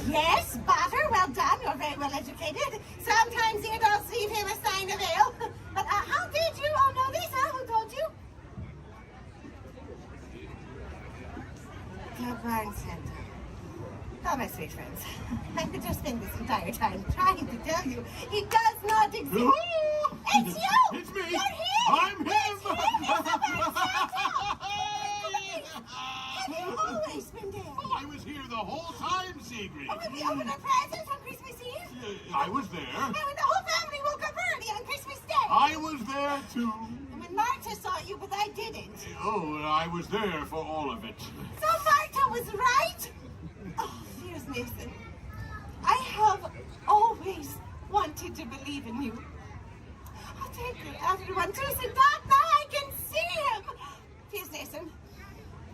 yes, butter. Well done. You're very well educated. Sometimes you don't leave him a sign of ale. But how did you? Oh no, Lisa, who told you? The barn Santa. Oh, my sweet friends, I could just spend this entire time trying to tell you he does not exist. It's you! It's me! You're him! I'm him! It's him! It's the barn Santa! Have you always been there? Oh, I was here the whole time, Sigrid. Oh, when we opened our presents on Christmas Eve? I was there. And when the whole family woke up early on Christmas Day? I was there, too. And when Marta saw you, but I didn't. Oh, I was there for all of it. So Marta was right? Oh, dearest Mason, I have always wanted to believe in you. I'll take you everyone to the dock. Now I can see him. Dearest Mason,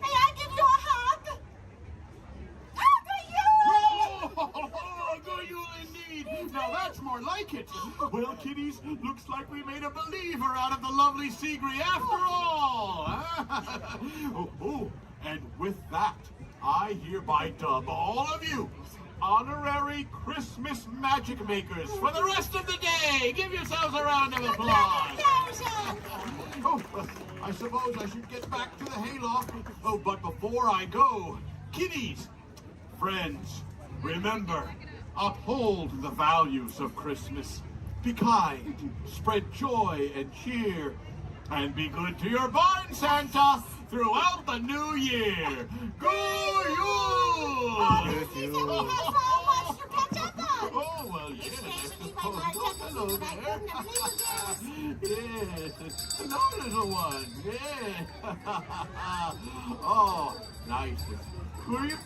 may I give you a hug? Oh, do you indeed? Now that's more like it. Well, kiddies, looks like we made a believer out of the lovely Sigrid after all. Oh, and with that, I hereby dub all of you honorary Christmas magic makers for the rest of the day. Give yourselves a round of applause. Oh, I suppose I should get back to the hayloft. Oh, but before I go, kiddies, friends, remember, uphold the values of Christmas. Be kind, spread joy and cheer, and be good to your barn Santa throughout the new year. Go Yule! Oh, well, yes. Hello there. Yes. Hello, little one. Yeah. Oh, nice. Who are you?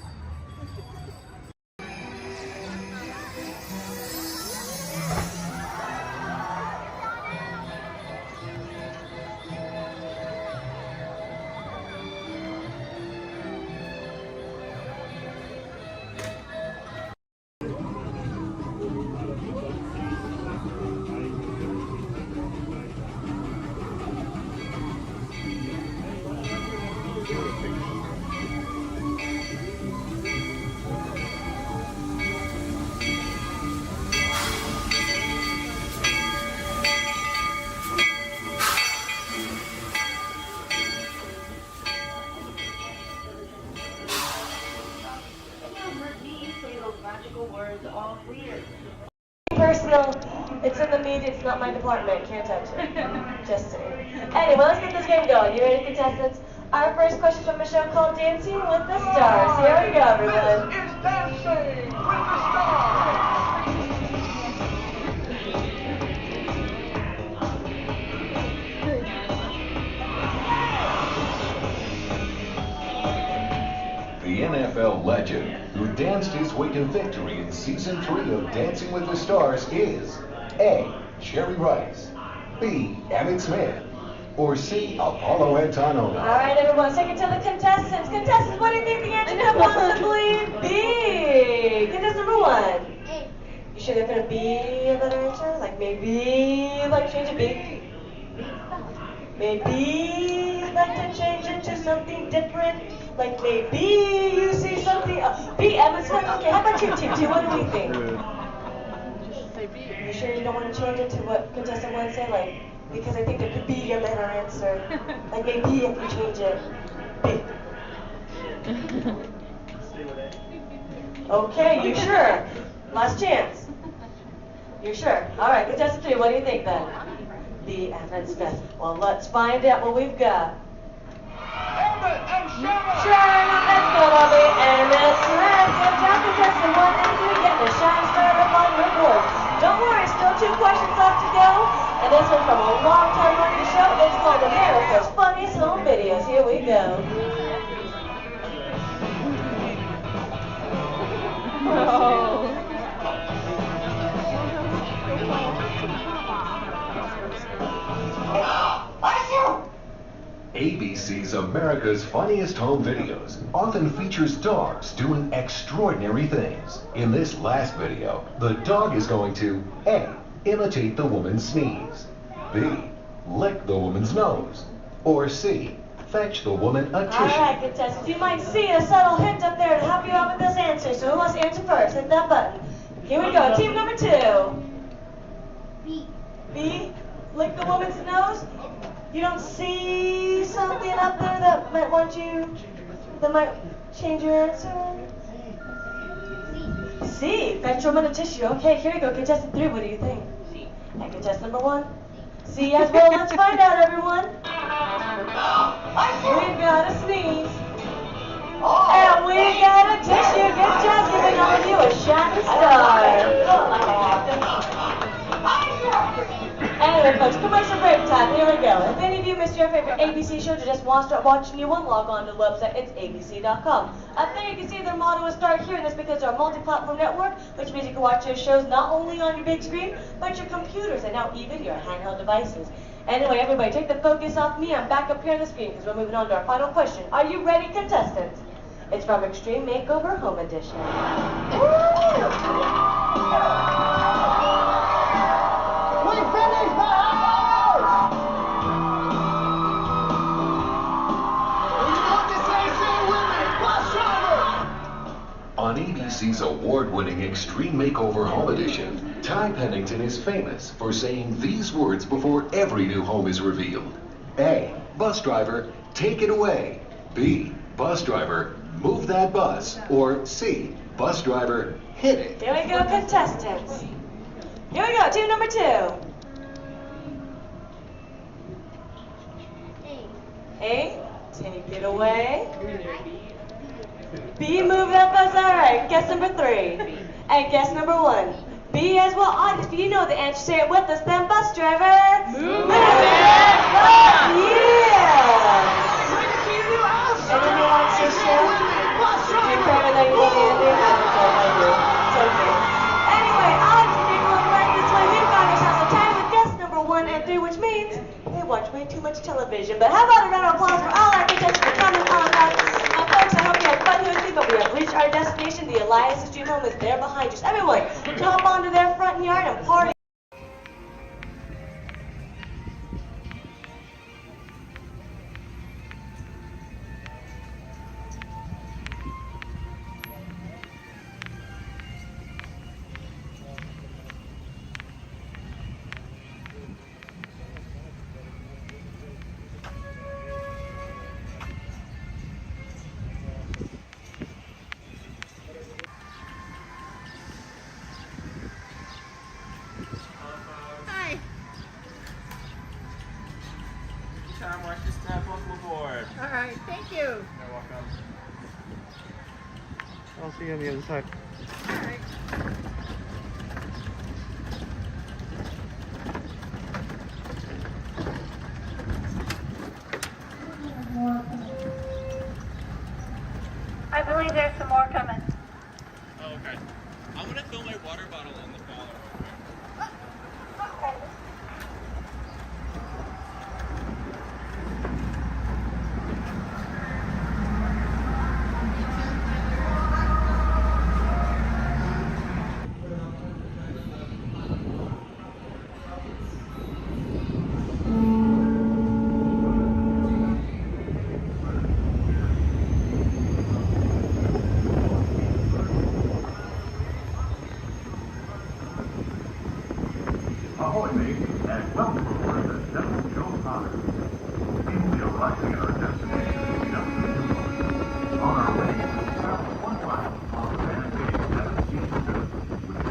Personal, it's in the media, it's not my department, can't touch it. Just saying. Anyway, let's get this game going. You ready, contestants? Our first question from a show called Dancing with the Stars. Here we go, everyone. It's Dancing with the Stars! The NFL legend who danced his way to victory in Season 3 of Dancing with the Stars is A. Jerry Rice, B. Emmett Smith, or C. Apollo Antonova. All right, everyone, take it to the contestants. Contestants, what do you think the answer could possibly be? Contestant number 1. You sure they put a B in that answer? Like maybe like change a B? Maybe you'd like to change it to something different? Like maybe you see something. B. Emmett Smith. Okay, how about you, Tim? What do we think? You sure you don't want to change it to what contestant 1 said? Like, because I think there could be a better answer. Like maybe if you change it, B. Okay, you sure? Last chance. You're sure? All right, contestant 3, what do you think then? B, Emmett Smith. Well, let's find out what we've got. Emmett and Sharon! Sharon, let's go, Bobby. Emmett Smith. Good job, contestant 1 and 3, getting a shine start up on your board. Don't worry, still 2 questions left to go. And this one's from a long-time running show. It's called America's Funniest Home Videos. Here we go. Oh. ABC's America's Funniest Home Videos often features dogs doing extraordinary things. In this last video, the dog is going to A. Imitate the woman's sneeze, B. Lick the woman's nose, or C. Fetch the woman a tissue. All right, contestants, you might see a subtle hint up there to help you out with this answer. So who wants to answer first? Hit that button. Here we go. Team number 2. B. B? Lick the woman's nose? You don't see something up there that might change your answer? C. Fetch woman a tissue. Okay, here we go. Contestant 3, what do you think? C. And contestant number 1? C as well. Let's find out, everyone. We've got a sneeze. And we got a tissue. Good job giving all of you a shining star. Anyway, folks, commercial break time. Here we go. If any of you missed your favorite ABC show or just want to start watching new one, log on to the website. It's abc.com. Up there you can see their motto is Start Here, and that's because they're a multi-platform network, which means you can watch your shows not only on your big screen, but your computers and now even your handheld devices. Anyway, everybody, take the focus off me. I'm back up here on the screen because we're moving on to our final question. Are you ready, contestants? It's from Extreme Makeover Home Edition. We finished the house! What you say with me? Bus driver! On ABC's award-winning Extreme Makeover Home Edition, Ty Pennington is famous for saying these words before every new home is revealed. A. Bus driver, take it away. B. Bus driver, move that bus. Or C. Bus driver, hit it. Here we go, contestants. Here we go, team number 2. A, take it away. B, move that bus. All right, guess number 3. And guess number 1. B as well. Audience, do you know the answer? Say it with us then, bus driver. Move that bus. Yeah. Anyone wants to show? You're crying like you want to do? It's okay. Anyway, audience, if you're going right this way, we've got ourselves a tie with guess number 1 and 3, which means they watch way too much television. But how about a round of applause for all our contestants for coming on us? Folks, I hope you had fun here with me, but we have reached our destination. The Elias Extreme Home is there behind us. Everyone, jump onto their front yard and party. Hi. Tom, watch your step. Welcome aboard. All right, thank you. You're welcome. I'll see you on the other side. All right. I believe there's some more coming. Oh, okay. I'm gonna fill my water bottle in the collar. Ahoy, mate, and welcome aboard the Devil Joe Potter. We will be arriving at our destination in just a few moments. On our way, we travel 1 mile on the man-made 17 with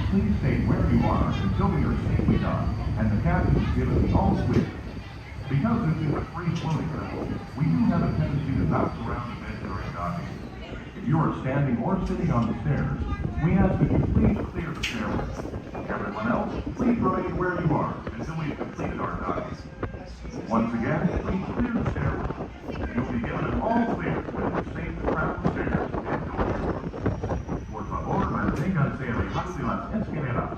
please stay where you are until we are safely done and the captain has given the all switch. Because this is a free floating vessel, we do have a tendency to bounce around a bit during docking. If you are standing or sitting on the stairs, we ask that you please clear the stairway. Everyone else, please remain where you are until we have completed our docking. Once again, please clear the stairway. You'll be given an all clear when we're safe to travel the stairs and doors. Por favor, manténganse alejados de las escaleras.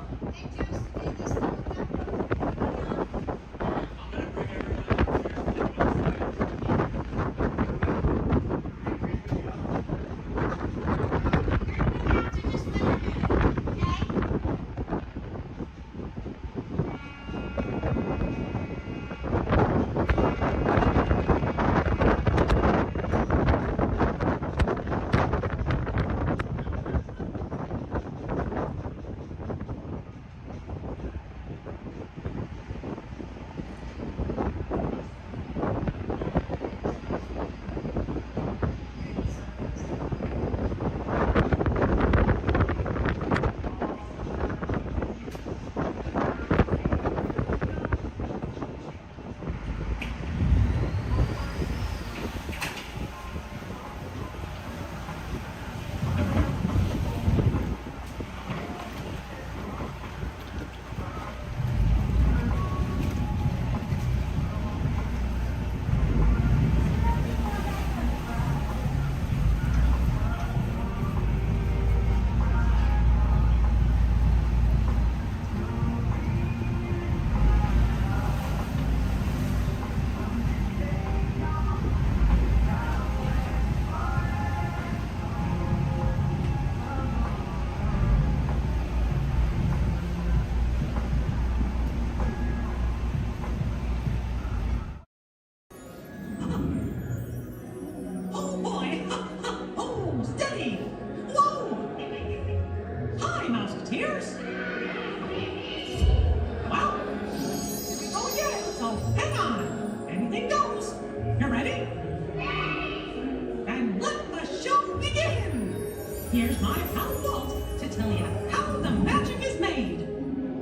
Here's my pal Walt to tell you how the magic is made.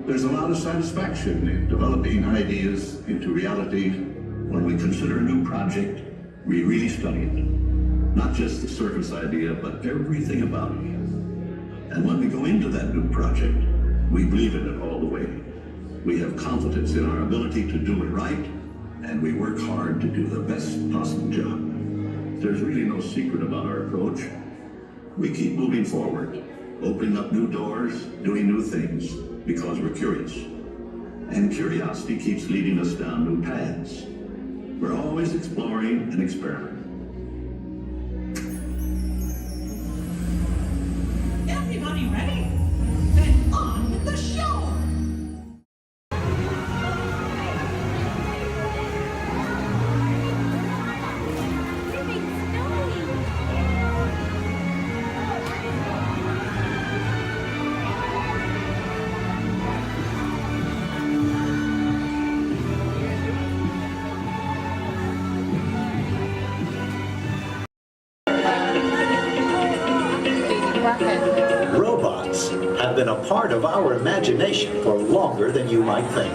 There's a lot of satisfaction in developing ideas into reality. When we consider a new project, we really study it. Not just the surface idea, but everything about it. And when we go into that new project, we believe in it all the way. We have confidence in our ability to do it right, and we work hard to do the best possible job. There's really no secret about our approach. We keep moving forward, opening up new doors, doing new things, because we're curious. And curiosity keeps leading us down new paths. We're always exploring and experimenting. Everybody ready? Then on with the show! Robots have been a part of our imagination for longer than you might think.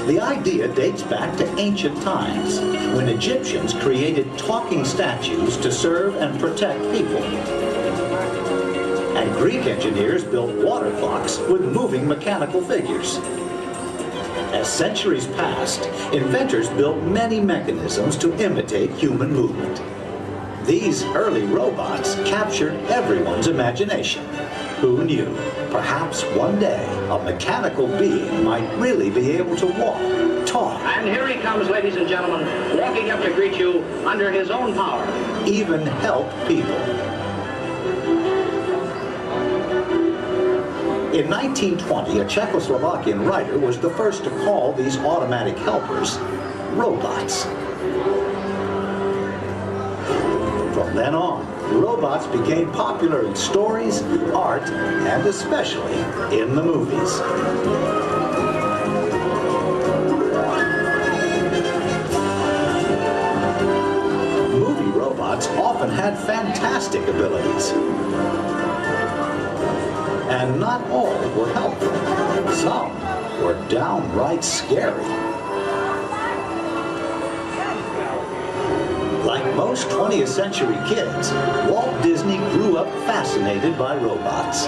The idea dates back to ancient times, when Egyptians created talking statues to serve and protect people. And Greek engineers built water clocks with moving mechanical figures. As centuries passed, inventors built many mechanisms to imitate human movement. These early robots captured everyone's imagination. Who knew? Perhaps one day a mechanical being might really be able to walk, talk, And here he comes, ladies and gentlemen, walking up to greet you under his own power. even help people. In 1920, a Czechoslovakian writer was the first to call these automatic helpers robots. From then on, robots became popular in stories, art, and especially in the movies. Movie robots often had fantastic abilities. and not all were helpful. Some were downright scary. Like most 20th century kids, Walt Disney grew up fascinated by robots.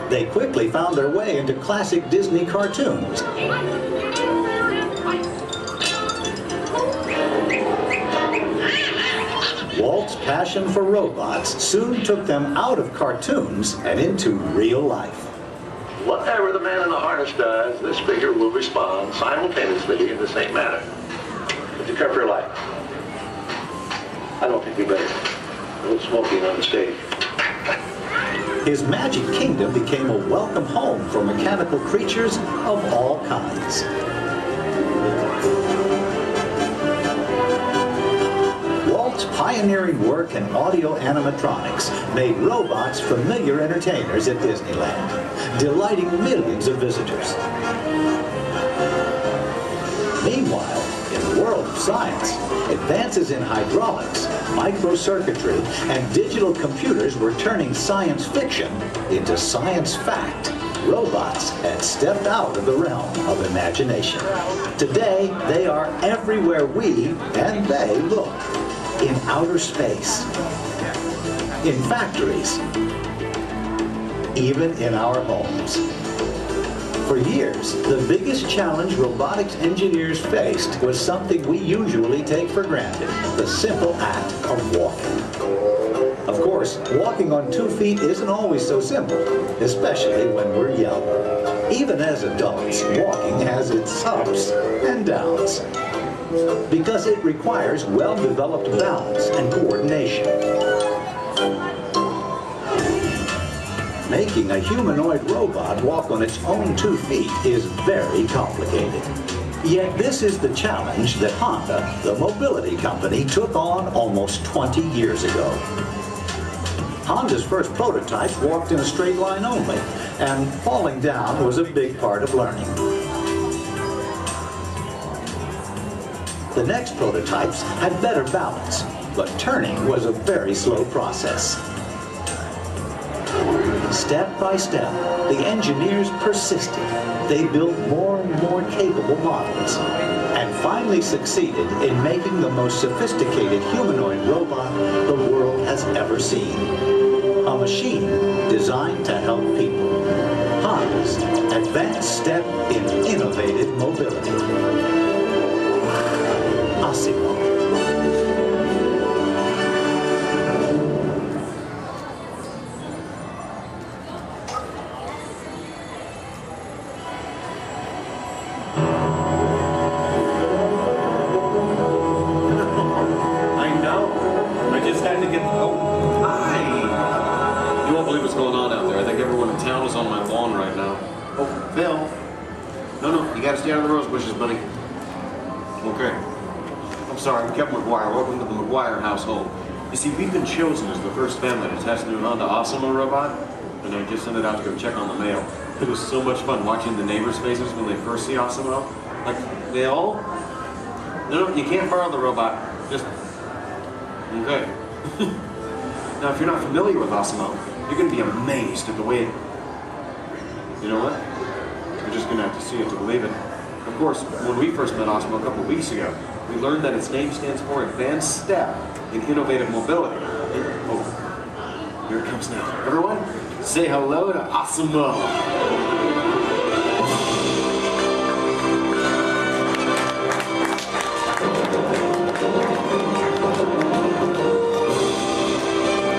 They quickly found their way into classic Disney cartoons. Walt's passion for robots soon took them out of cartoons and into real life. Whatever the man in the harness does, this figure will respond simultaneously in the same manner. Would you care for your life? I don't think we better. No smoking on the stage. His magic kingdom became a welcome home for mechanical creatures of all kinds. Walt's pioneering work in audio animatronics made robots familiar entertainers at Disneyland, delighting millions of visitors. Meanwhile, in the world of science, advances in hydraulics, microcircuitry, and digital computers were turning science fiction into science fact. Robots had stepped out of the realm of imagination. Today, they are everywhere we and they look. In outer space, in factories, even in our homes. For years, the biggest challenge robotics engineers faced was something we usually take for granted, the simple act of walking. Of course, walking on 2 feet isn't always so simple, especially when we're young. Even as adults, walking has its ups and downs, because it requires well-developed balance and coordination. Making a humanoid robot walk on its own 2 feet is very complicated. Yet this is the challenge that Honda, the mobility company, took on almost 20 years ago. Honda's first prototypes walked in a straight line only, and falling down was a big part of learning. The next prototypes had better balance, but turning was a very slow process. Step by step, the engineers persisted. They built more and more capable models, and finally succeeded in making the most sophisticated humanoid robot the world has ever seen. A machine designed to help people. Honda's advanced step in innovative mobility. Household. You see, we've been chosen as the first family to test the new Honda Osimo robot, and I just sent it out to go check on the mail. It was so much fun watching the neighbors' faces when they first see Osimo. Like, they all... No, you can't borrow the robot. Just... Okay. Now, if you're not familiar with Osimo, you're going to be amazed at the way it... You know what? You're just going to have to see it to believe it. Of course, when we first met Osimo a couple of weeks ago, we learned that its name stands for Advanced Step in Innovative Mobility. Oh, here it comes now. Everyone, say hello to Osimo.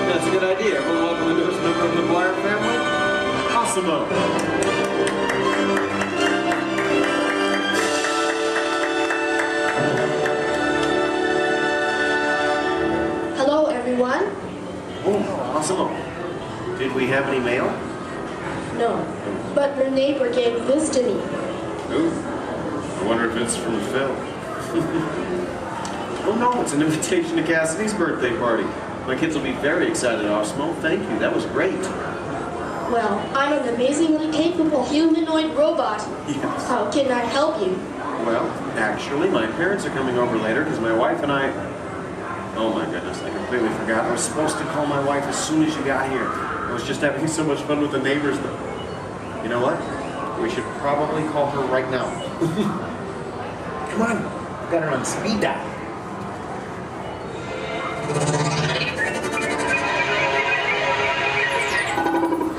That's a good idea. Everyone welcome the newest member of the McGuire family, Osimo. Oh, Osimo. Did we have any mail? No, but your neighbor gave this to me. Ooh, I wonder if it's from Phil. Oh no, it's an invitation to Cassidy's birthday party. My kids will be very excited, Osmo. Thank you, that was great. Well, I'm an amazingly capable humanoid robot. Yes. How can I help you? Well, actually, my parents are coming over later because my wife and I... Oh my goodness, I completely forgot. I was supposed to call my wife as soon as you got here. I was just having so much fun with the neighbors. You know what? We should probably call her right now. Come on, I've got her on speed dial.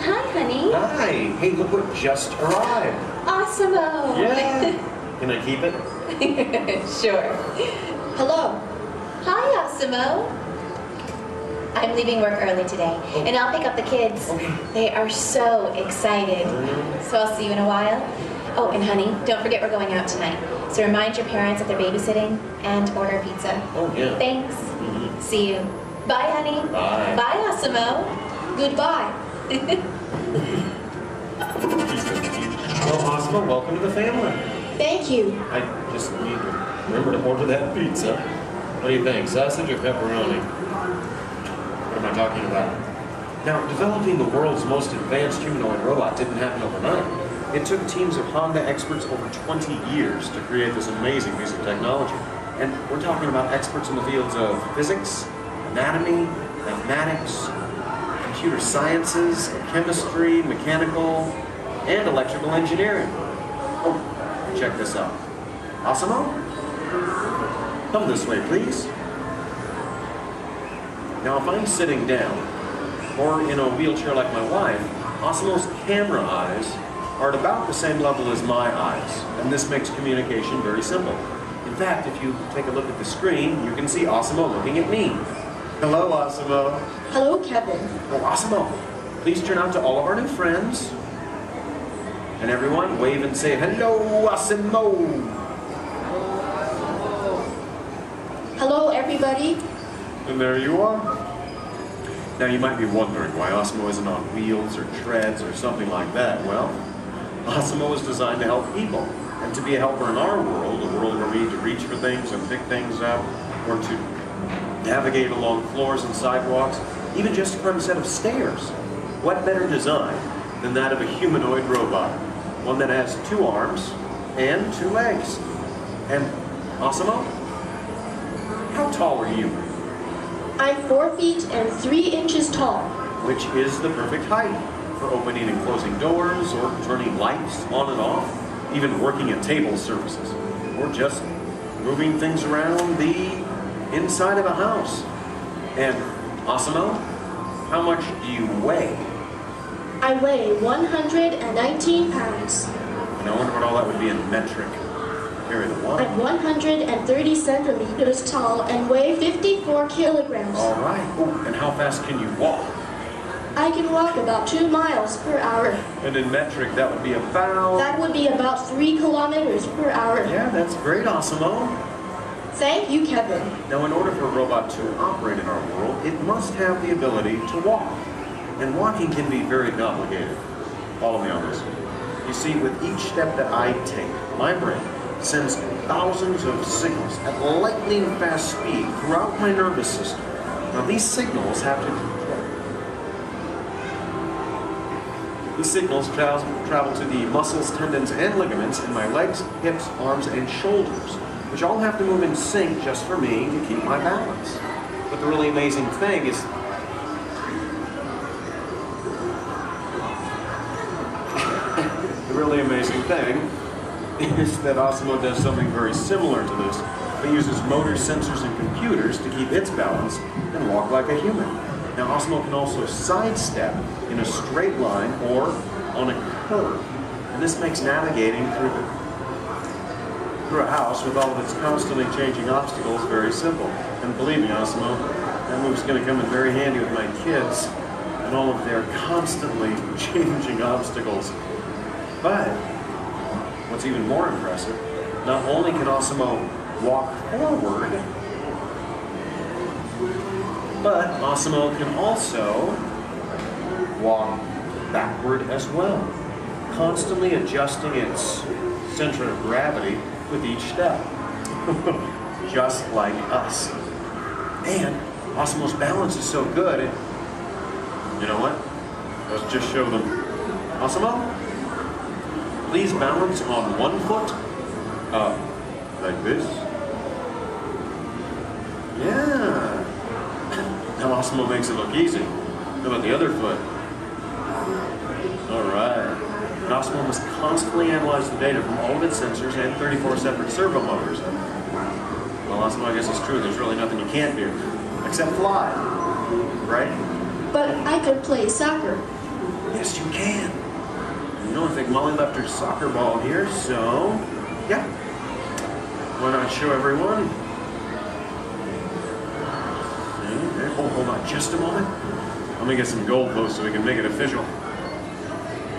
Hi, honey. Hi. Hey, look what just arrived. Awesome-o. Yeah. Can I keep it? Sure. Hello. Hi, Awesome-o. I'm leaving work early today, and I'll pick up the kids. Okay. They are so excited. So I'll see you in a while. Oh, and honey, don't forget we're going out tonight. So remind your parents that they're babysitting and order pizza. Oh, yeah. Thanks. See you. Bye, honey. Bye. Bye, Awesome-o. Goodbye. Well, Osmo, welcome to the family. Thank you. I just need to remember to order that pizza. What do you think, sausage or pepperoni? What am I talking about? Now, developing the world's most advanced humanoid robot didn't happen overnight. It took teams of Honda experts over 20 years to create this amazing piece of technology. And we're talking about experts in the fields of physics, anatomy, mathematics, computer sciences, chemistry, mechanical, and electrical engineering. Oh, check this out. Asamo? Come this way, please. Now, if I'm sitting down, or in a wheelchair like my wife, Asamo's camera eyes are at about the same level as my eyes, and this makes communication very simple. In fact, if you take a look at the screen, you can see Asamo looking at me. Hello, Asamo. Hello, Kevin. Oh, Asamo, please turn out to all of our new friends. And everyone, wave and say, hello, Asamo. Hello, everybody. And there you are. Now, you might be wondering why Asamo isn't on wheels or treads or something like that. Well, Asamo is designed to help people and to be a helper in our world, a world where we need to reach for things and pick things up, or to navigate along floors and sidewalks, even just to climb a set of stairs. What better design than that of a humanoid robot? One that has 2 arms and 2 legs. And Asamo, how tall are you? I'm 4 feet and 3 inches tall. Which is the perfect height for opening and closing doors, or turning lights on and off, even working at table surfaces, or just moving things around the inside of a house. And Asamo, how much do you weigh? I weigh 119 pounds. And I wonder what all that would be in metric. Carry the one. I'm 130 centimeters tall and weigh 54 kilograms. All right. Oh, and how fast can you walk? I can walk about 2 miles per hour. And in metric, that would be about... That would be about 3 kilometers per hour. Yeah, that's great, Asamo. Thank you, Kevin. Now, in order for a robot to operate in our world, it must have the ability to walk. And walking can be very complicated. Follow me on this. You see, with each step that I take, my brain sends thousands of signals at lightning fast speed throughout my nervous system. Now, these signals travel to the muscles, tendons, and ligaments in my legs, hips, arms, and shoulders, which all have to move in sync just for me to keep my balance. But the really amazing thing is that Asamo does something very similar to this. It uses motors, sensors, and computers to keep its balance and walk like a human. Now, Asamo can also sidestep in a straight line or on a curve. And this makes navigating through a house with all of its constantly changing obstacles very simple. And believe me, Asamo, that move's going to come in very handy with my kids and all of their constantly changing obstacles. But what's even more impressive, not only can Asamo walk forward, but Asamo can also walk backward as well, constantly adjusting its center of gravity with each step, just like us. And Asamo's balance is so good, you know what? Let's just show them. Asamo, please balance on one foot, like this. Yeah. Now Asamo makes it look easy. How about the other foot? All right. And Osmo must constantly analyze the data from all of its sensors and 34 separate servo motors. Well, Osmo, I guess it's true. There's really nothing you can't do, except fly, right? But I could play soccer. Yes, you can. You know, I think Molly left her soccer ball here, so yeah. Why not show everyone? Okay. Oh, hold on just a moment. Let me get some goalposts so we can make it official.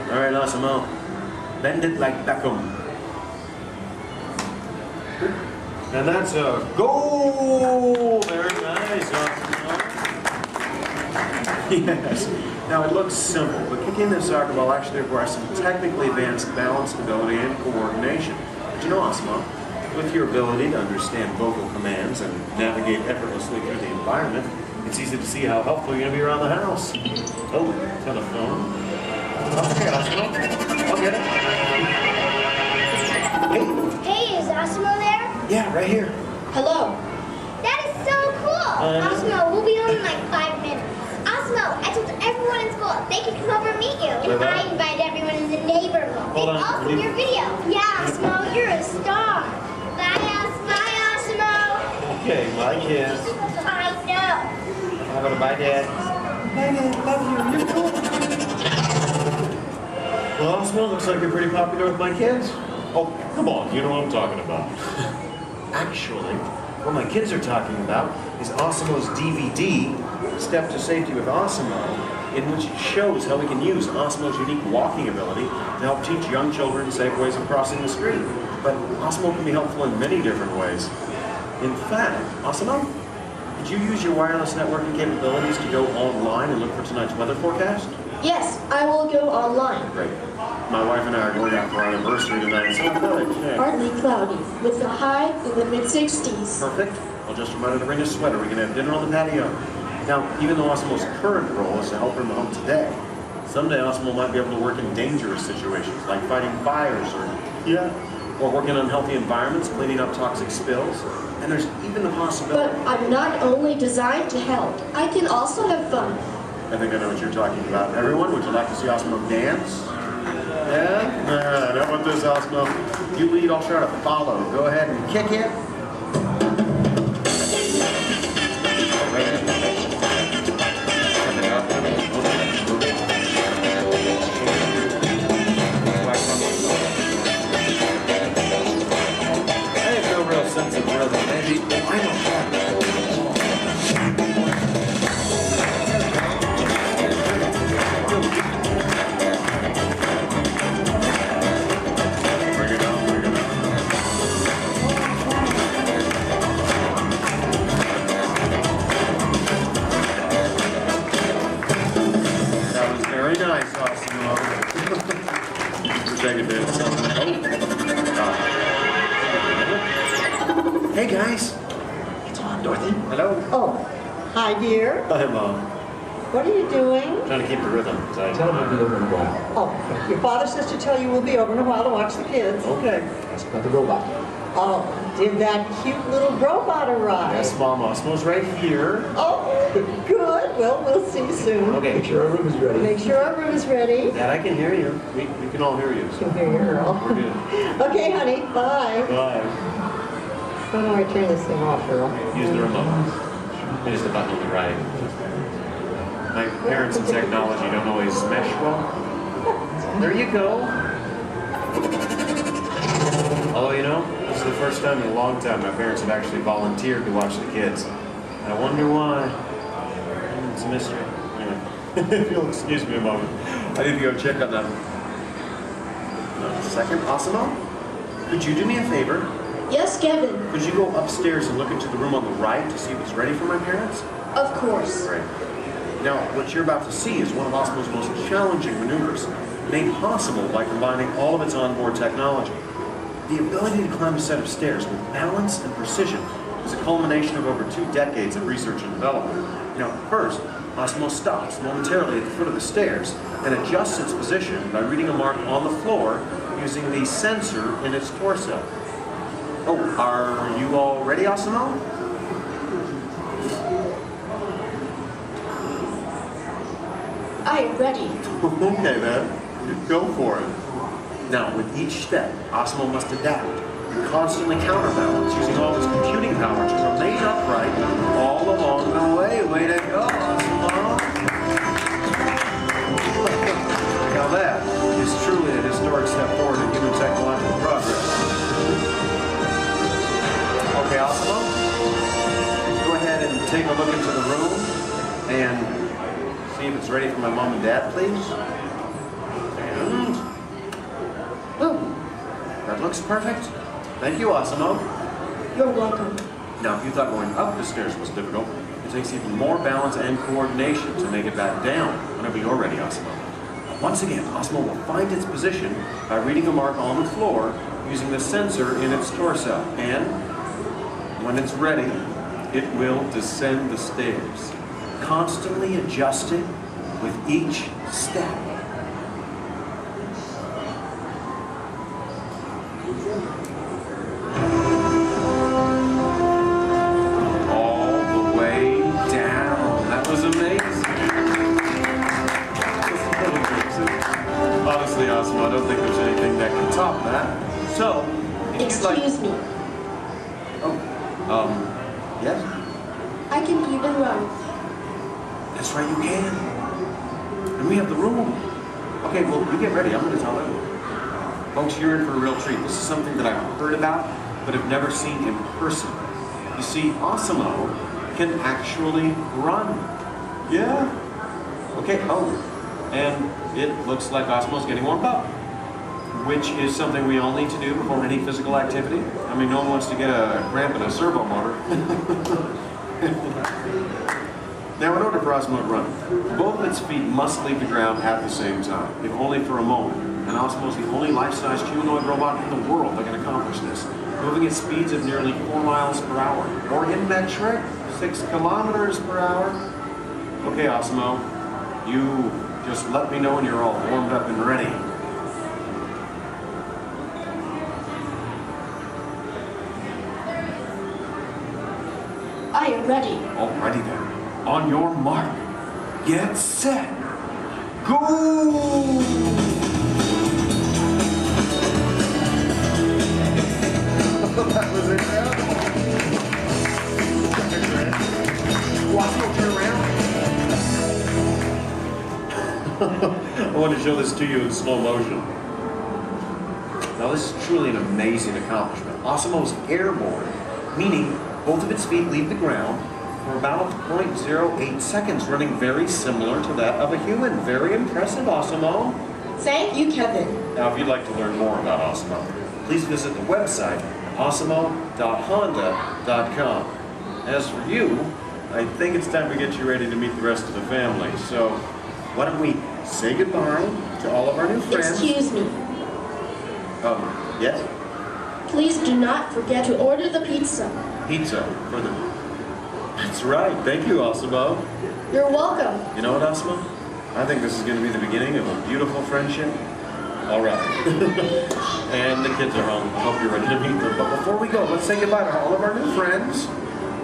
All right, Osmo. Bend it like Beckham. And that's a goal! Very nice, Osmo. Yes. Now, it looks simple, but kicking the soccer ball actually requires some technically advanced balance, stability, and coordination. But you know, Osmo, with your ability to understand vocal commands and navigate effortlessly through the environment, it's easy to see how helpful you're going to be around the house. Oh, telephone. Okay, Osmo. I'll get it. Hey. Hey, is Osmo there? Yeah, right here. Hello. That is so cool. Osmo, we'll be home in like 5 minutes. Osmo, I told everyone in school they can come over and meet you. And I invited everyone in the neighborhood. Hold on. Also your video. Yeah, Osmo, you're a star. Bye, Osmo. Okay, my kids. I know. How about a bye, Dad? Bye, Dad. Love you. You're cool. Well, Osmo, looks like you're pretty popular with my kids. Oh, come on. You know what I'm talking about. Actually, what my kids are talking about is Osmo's DVD, Step to Safety with Osmo, in which it shows how we can use Osmo's unique walking ability to help teach young children safe ways of crossing the street. But Osmo can be helpful in many different ways. In fact, Osmo, did you use your wireless networking capabilities to go online and look for tonight's weather forecast? Yes, I will go online. Great. My wife and I are going out for our anniversary tonight, so good. Yeah. Partly cloudy, with a high in the mid-60s. Perfect. I'll just remind her to bring a sweater. We can have dinner on the patio. Now, even though Osmo's current role is to help her in the home today, someday Osmo might be able to work in dangerous situations, like fighting fires or working in unhealthy environments, cleaning up toxic spills. And there's even the possibility... But I'm not only designed to help, I can also have fun. I think I know what you're talking about. Everyone, would you like to see Osmo dance? Yeah? All right, how about this, Osmo? You lead, I'll try to follow. Go ahead and kick it. I have no real sense of rhythm. Maybe I don't have Very nice, Osmo. Wish I could do something. Hey guys. It's on, Dorothy. Hello. Oh, hi dear. Hi, Mom. What are you doing? Trying to keep the rhythm. Tell them to be over in a while. Oh, your father says to tell you we'll be over in a while to watch the kids. Okay. That's about the robot. Oh, did that cute little robot arrive? Yes, Mom. Osmo's right here. Oh, good. Well, we'll see you soon. Okay. Make sure our room is ready. Make sure our room is ready. Dad, I can hear you. We can all hear you. So. Can hear you, Earl. We're good. Okay, honey. Bye. Bye. How do I turn this thing off, Earl? Use the remote. Use the button on the right. My parents and technology don't always mesh well. There you go. Although, you know, this is the first time in a long time my parents have actually volunteered to watch the kids. I wonder why. It's a mystery. Anyway, if you'll excuse me a moment, I need to go check on them. Second, Osmo, could you do me a favor? Yes, Kevin. Could you go upstairs and look into the room on the right to see if it's ready for my parents? Of course. Great. Now, what you're about to see is one of Osmo's most challenging maneuvers, made possible by combining all of its onboard technology. The ability to climb a set of stairs with balance and precision is a culmination of over 2 decades of research and development. Now, first, Osmo stops momentarily at the foot of the stairs and adjusts its position by reading a mark on the floor using the sensor in its torso. Oh, are you all ready, Osmo? I am ready. Okay then, go for it. Now, with each step, Osmo must adapt and constantly counterbalance using all his computing power to remain upright all along the way. Way to go, Osmo! Now that is truly a historic step forward in human technological progress. Okay, Osmo, go ahead and take a look into the room and see if it's ready for my mom and dad, please. And, oh, that looks perfect. Thank you, Osmo. You're welcome. Now, if you thought going up the stairs was difficult, it takes even more balance and coordination to make it back down whenever you're ready, Osmo. Once again, Osmo will find its position by reading a mark on the floor using the sensor in its torso. And when it's ready, it will descend the stairs, constantly adjusting with each step. All the way down. That was amazing. Honestly, Osmo, I don't think there's anything that can top that. So, Excuse me. Yes? I can even run. That's right, you can. And we have the room. Okay, well, you get ready. I'm going to tell them. Folks, you're in for a real treat. This is something that I've heard about, but have never seen in person. You see, Osmo can actually run. Yeah. Okay, and it looks like Osmo's getting warmed up, which is something we all need to do before any physical activity. I mean, no one wants to get a cramp in a servo motor. Now, in order for Osmo to run, both of its feet must leave the ground at the same time, if only for a moment. And Osmo is the only life-size humanoid robot in the world that can accomplish this, moving at speeds of nearly 4 miles per hour, or in metric, 6 kilometers per hour. Okay, Osmo, you just let me know when you're all warmed up and ready. I am ready. Alrighty then. On your mark, get set, go! That was incredible. Watch turn around. I want to show this to you in slow motion. Now this is truly an amazing accomplishment. Osmo's airborne, meaning both of its feet leave the ground for about 0.08 seconds, running very similar to that of a human. Very impressive, Osmo. Thank you, Kevin. Now, if you'd like to learn more about Osmo, please visit the website, osmo.honda.com. As for you, I think it's time to get you ready to meet the rest of the family. So, why don't we say goodbye to all of our new friends? Excuse me. Yes? Please do not forget to order the pizza. Pizza for the... That's right. Thank you, Osmo. You're welcome. You know what, Osmo? I think this is going to be the beginning of a beautiful friendship. All right. And the kids are home. I hope you're ready to meet them. But before we go, let's say goodbye to all of our new friends.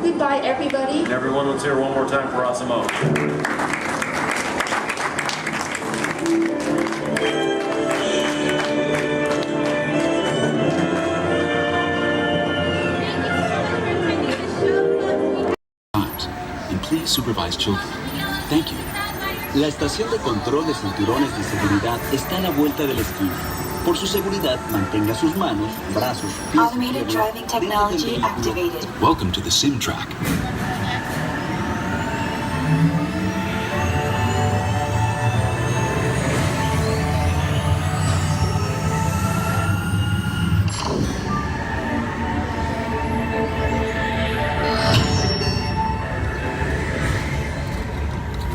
Goodbye, everybody. And everyone, let's hear one more time for Osmo. And please supervise children. Thank you. La estación de control de cinturones de seguridad está a la vuelta de la esquina. Por su seguridad, mantenga sus manos, brazos, pies. Automated driving technology activated. Welcome to the sim track.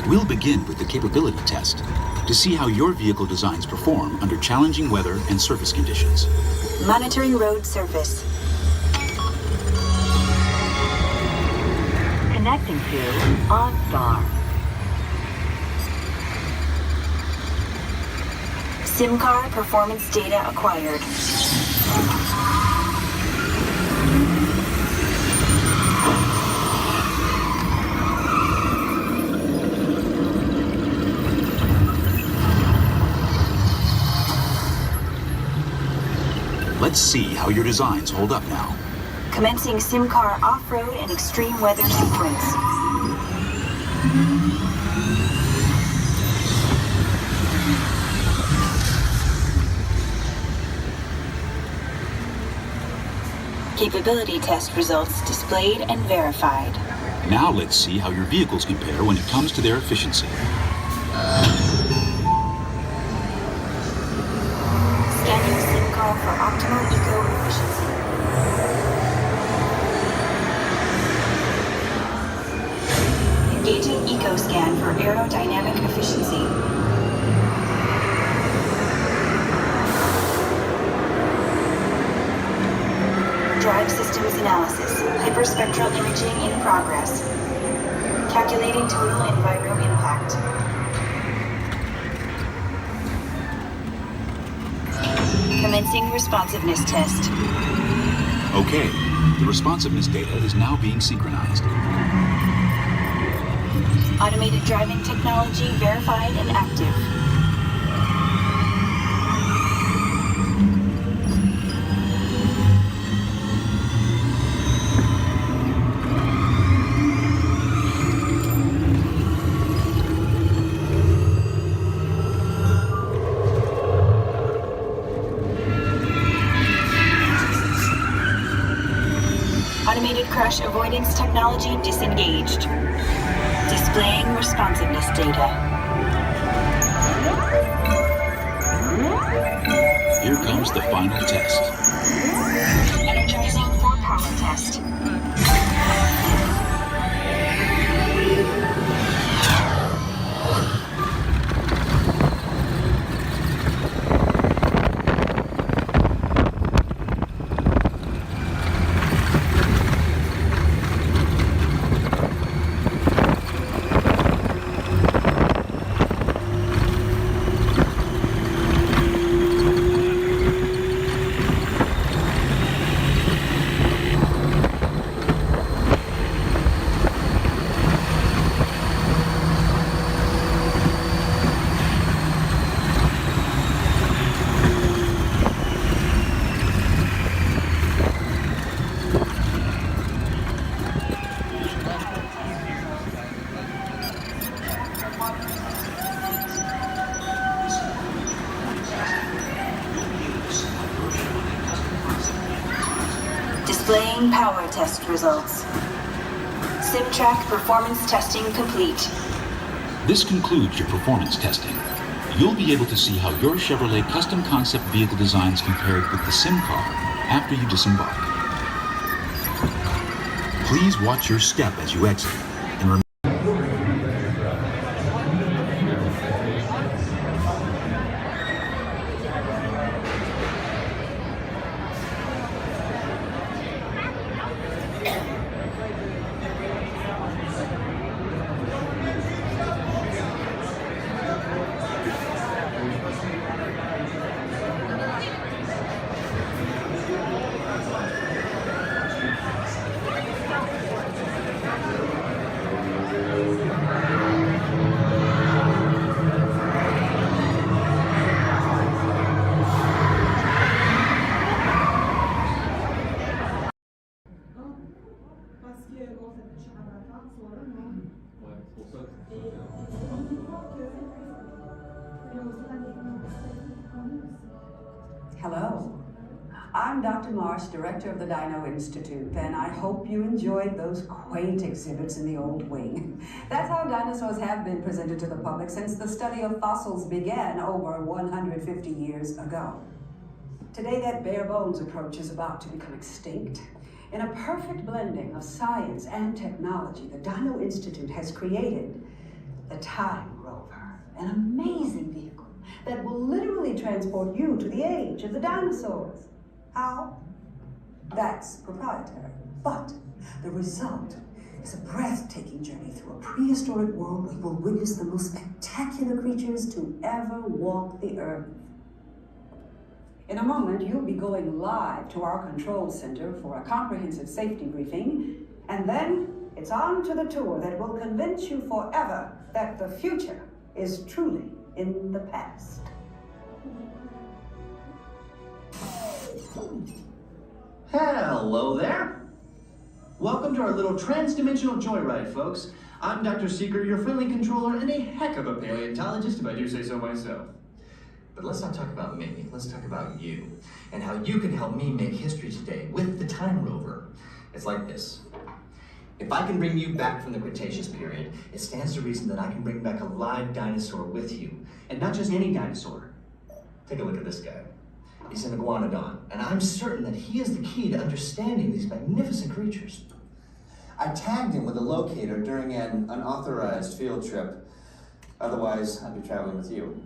We'll begin with the capability test to see how your vehicle designs perform under challenging weather and surface conditions. Monitoring road surface. Connecting to OnStar. SIM card performance data acquired. Let's see how your designs hold up now. Commencing SimCar off-road and extreme weather sequence. Capability test results displayed and verified. Now let's see how your vehicles compare when it comes to their efficiency. Scanning SimCar for optimal eco-efficiency. Engaging EcoScan for aerodynamic efficiency. Drive systems analysis. Hyperspectral imaging in progress. Calculating total enviro impact. Commencing responsiveness test. Okay, the responsiveness data is now being synchronized. Automated driving technology verified and active. Automated crash avoidance technology disengaged. Displaying responsiveness data. Here comes the final test. Energizing for power test. Displaying power test results. SimTrack performance testing complete. This concludes your performance testing. You'll be able to see how your Chevrolet custom concept vehicle designs compared with the SimCar after you disembark. Please watch your step as you exit, and remember. Hello. I'm Dr. Marsh, director of the Dino Institute, and I hope you enjoyed those quaint exhibits in the old wing. That's how dinosaurs have been presented to the public since the study of fossils began over 150 years ago. Today, that bare bones approach is about to become extinct. In a perfect blending of science and technology, the Dino Institute has created the Time Rover, an amazing vehicle that will literally transport you to the age of the dinosaurs. How? That's proprietary. But the result is a breathtaking journey through a prehistoric world where you will witness the most spectacular creatures to ever walk the earth. In a moment, you'll be going live to our control center for a comprehensive safety briefing, and then it's on to the tour that will convince you forever that the future is truly in the past. Hello there. Welcome to our little trans-dimensional joyride, folks. I'm Dr. Seeker, your friendly controller, and a heck of a paleontologist, if I do say so myself. But let's not talk about me, let's talk about you, and how you can help me make history today with the Time Rover. It's like this. If I can bring you back from the Cretaceous period, it stands to reason that I can bring back a live dinosaur with you. And not just any dinosaur. Take a look at this guy. He's an iguanodon, and I'm certain that he is the key to understanding these magnificent creatures. I tagged him with a locator during an unauthorized field trip. Otherwise, I'd be traveling with you.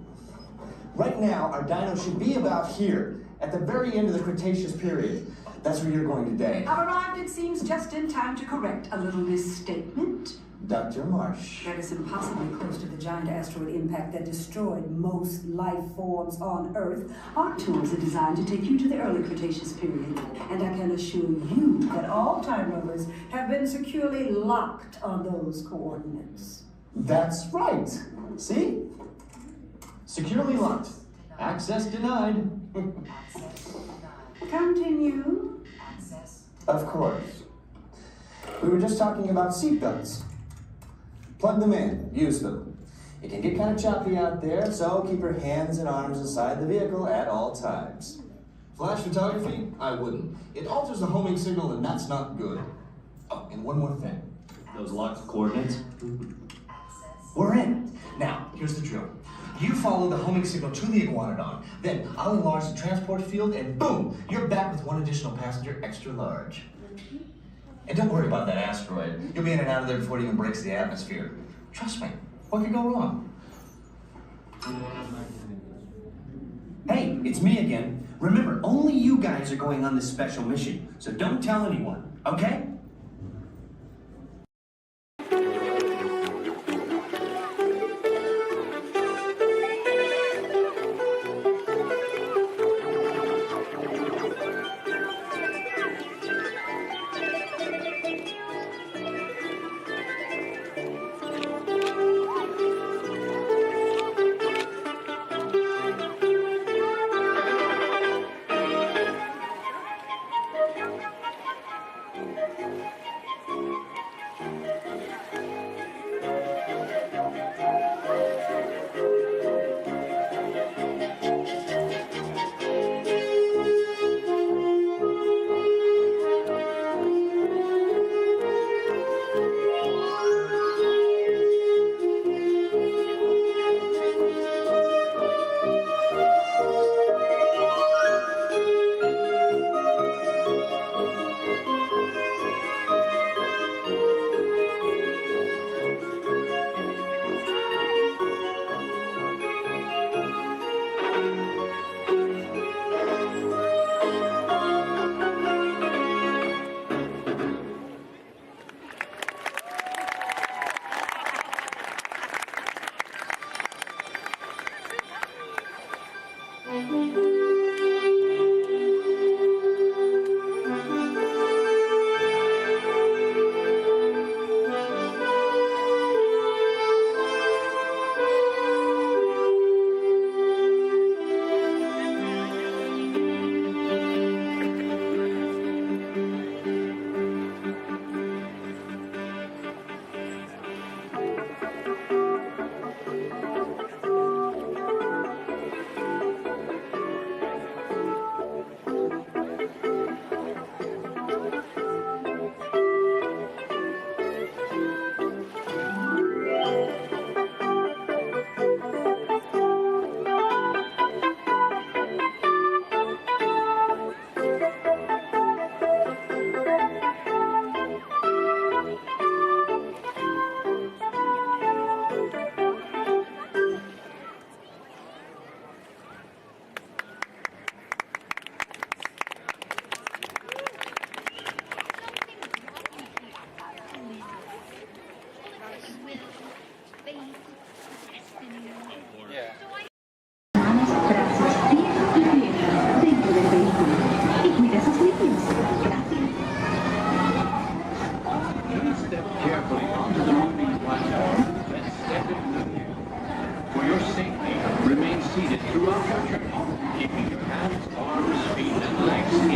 Right now, our dino should be about here, at the very end of the Cretaceous period. That's where you're going today. I've arrived, it seems, just in time to correct a little misstatement. Dr. Marsh. That is impossibly close to the giant asteroid impact that destroyed most life forms on Earth. Our tours are designed to take you to the early Cretaceous period. And I can assure you that all time rovers have been securely locked on those coordinates. That's right. See? Securely locked. Access denied. Continue. Of course. We were just talking about seatbelts. Plug them in, use them. It can get kind of choppy out there, so keep your hands and arms inside the vehicle at all times. Flash photography? I wouldn't. It alters the homing signal, and that's not good. Oh, and one more thing. Those locked coordinates? We're in. Now, here's the drill. You follow the homing signal to the iguanodon, then I'll enlarge the transport field, and boom, you're back with one additional passenger extra large. And don't worry about that asteroid. You'll be in and out of there before it even breaks the atmosphere. Trust me, what could go wrong? Hey, it's me again. Remember, only you guys are going on this special mission, so don't tell anyone, okay?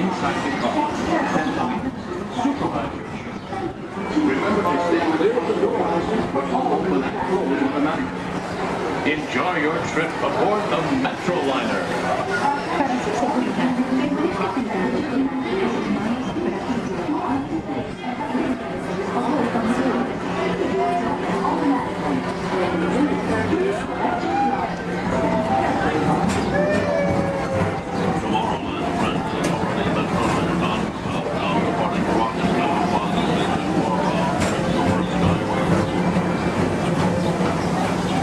inside the car. Then supervisors. Remember to stay clear of the doors, but all will not close automatically. Enjoy your trip aboard the Metroliner.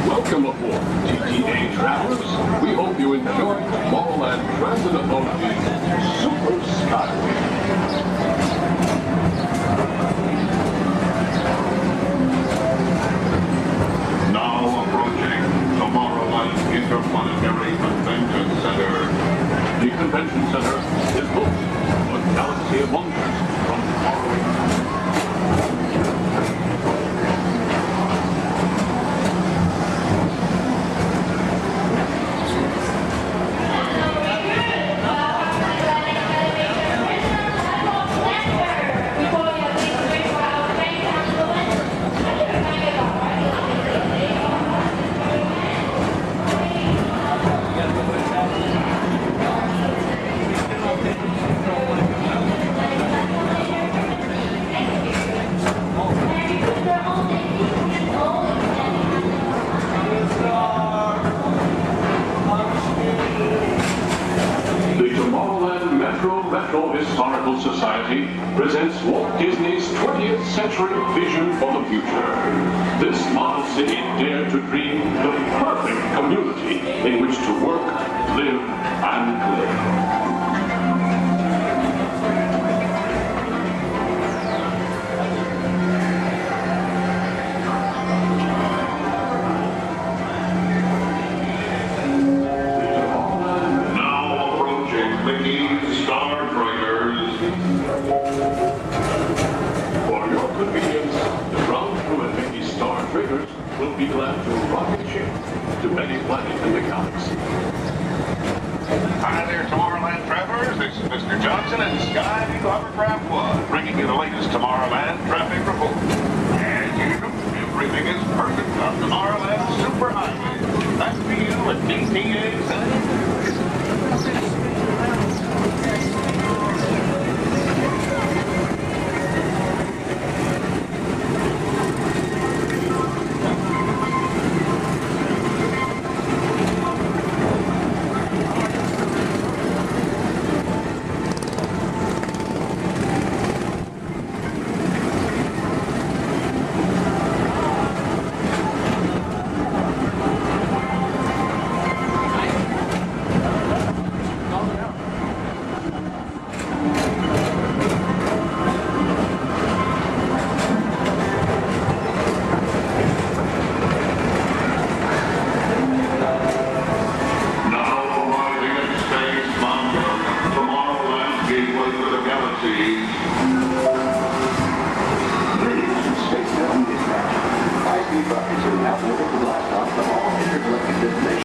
Welcome aboard, TTA travelers. We hope you enjoy Tomorrowland Transit Authority's Super Skyway. Now approaching Tomorrowland Interplanetary Convention Center. The convention center is home to a galaxy of wonders from faraway. Historical Society presents Walt Disney's 20th century vision for the future. This model city dared to dream the perfect community in which to work, live, and play. Will be glad to rocket ship to any planet in the galaxy. Hi there, Tomorrowland travelers. This is Mr. Johnson in Sky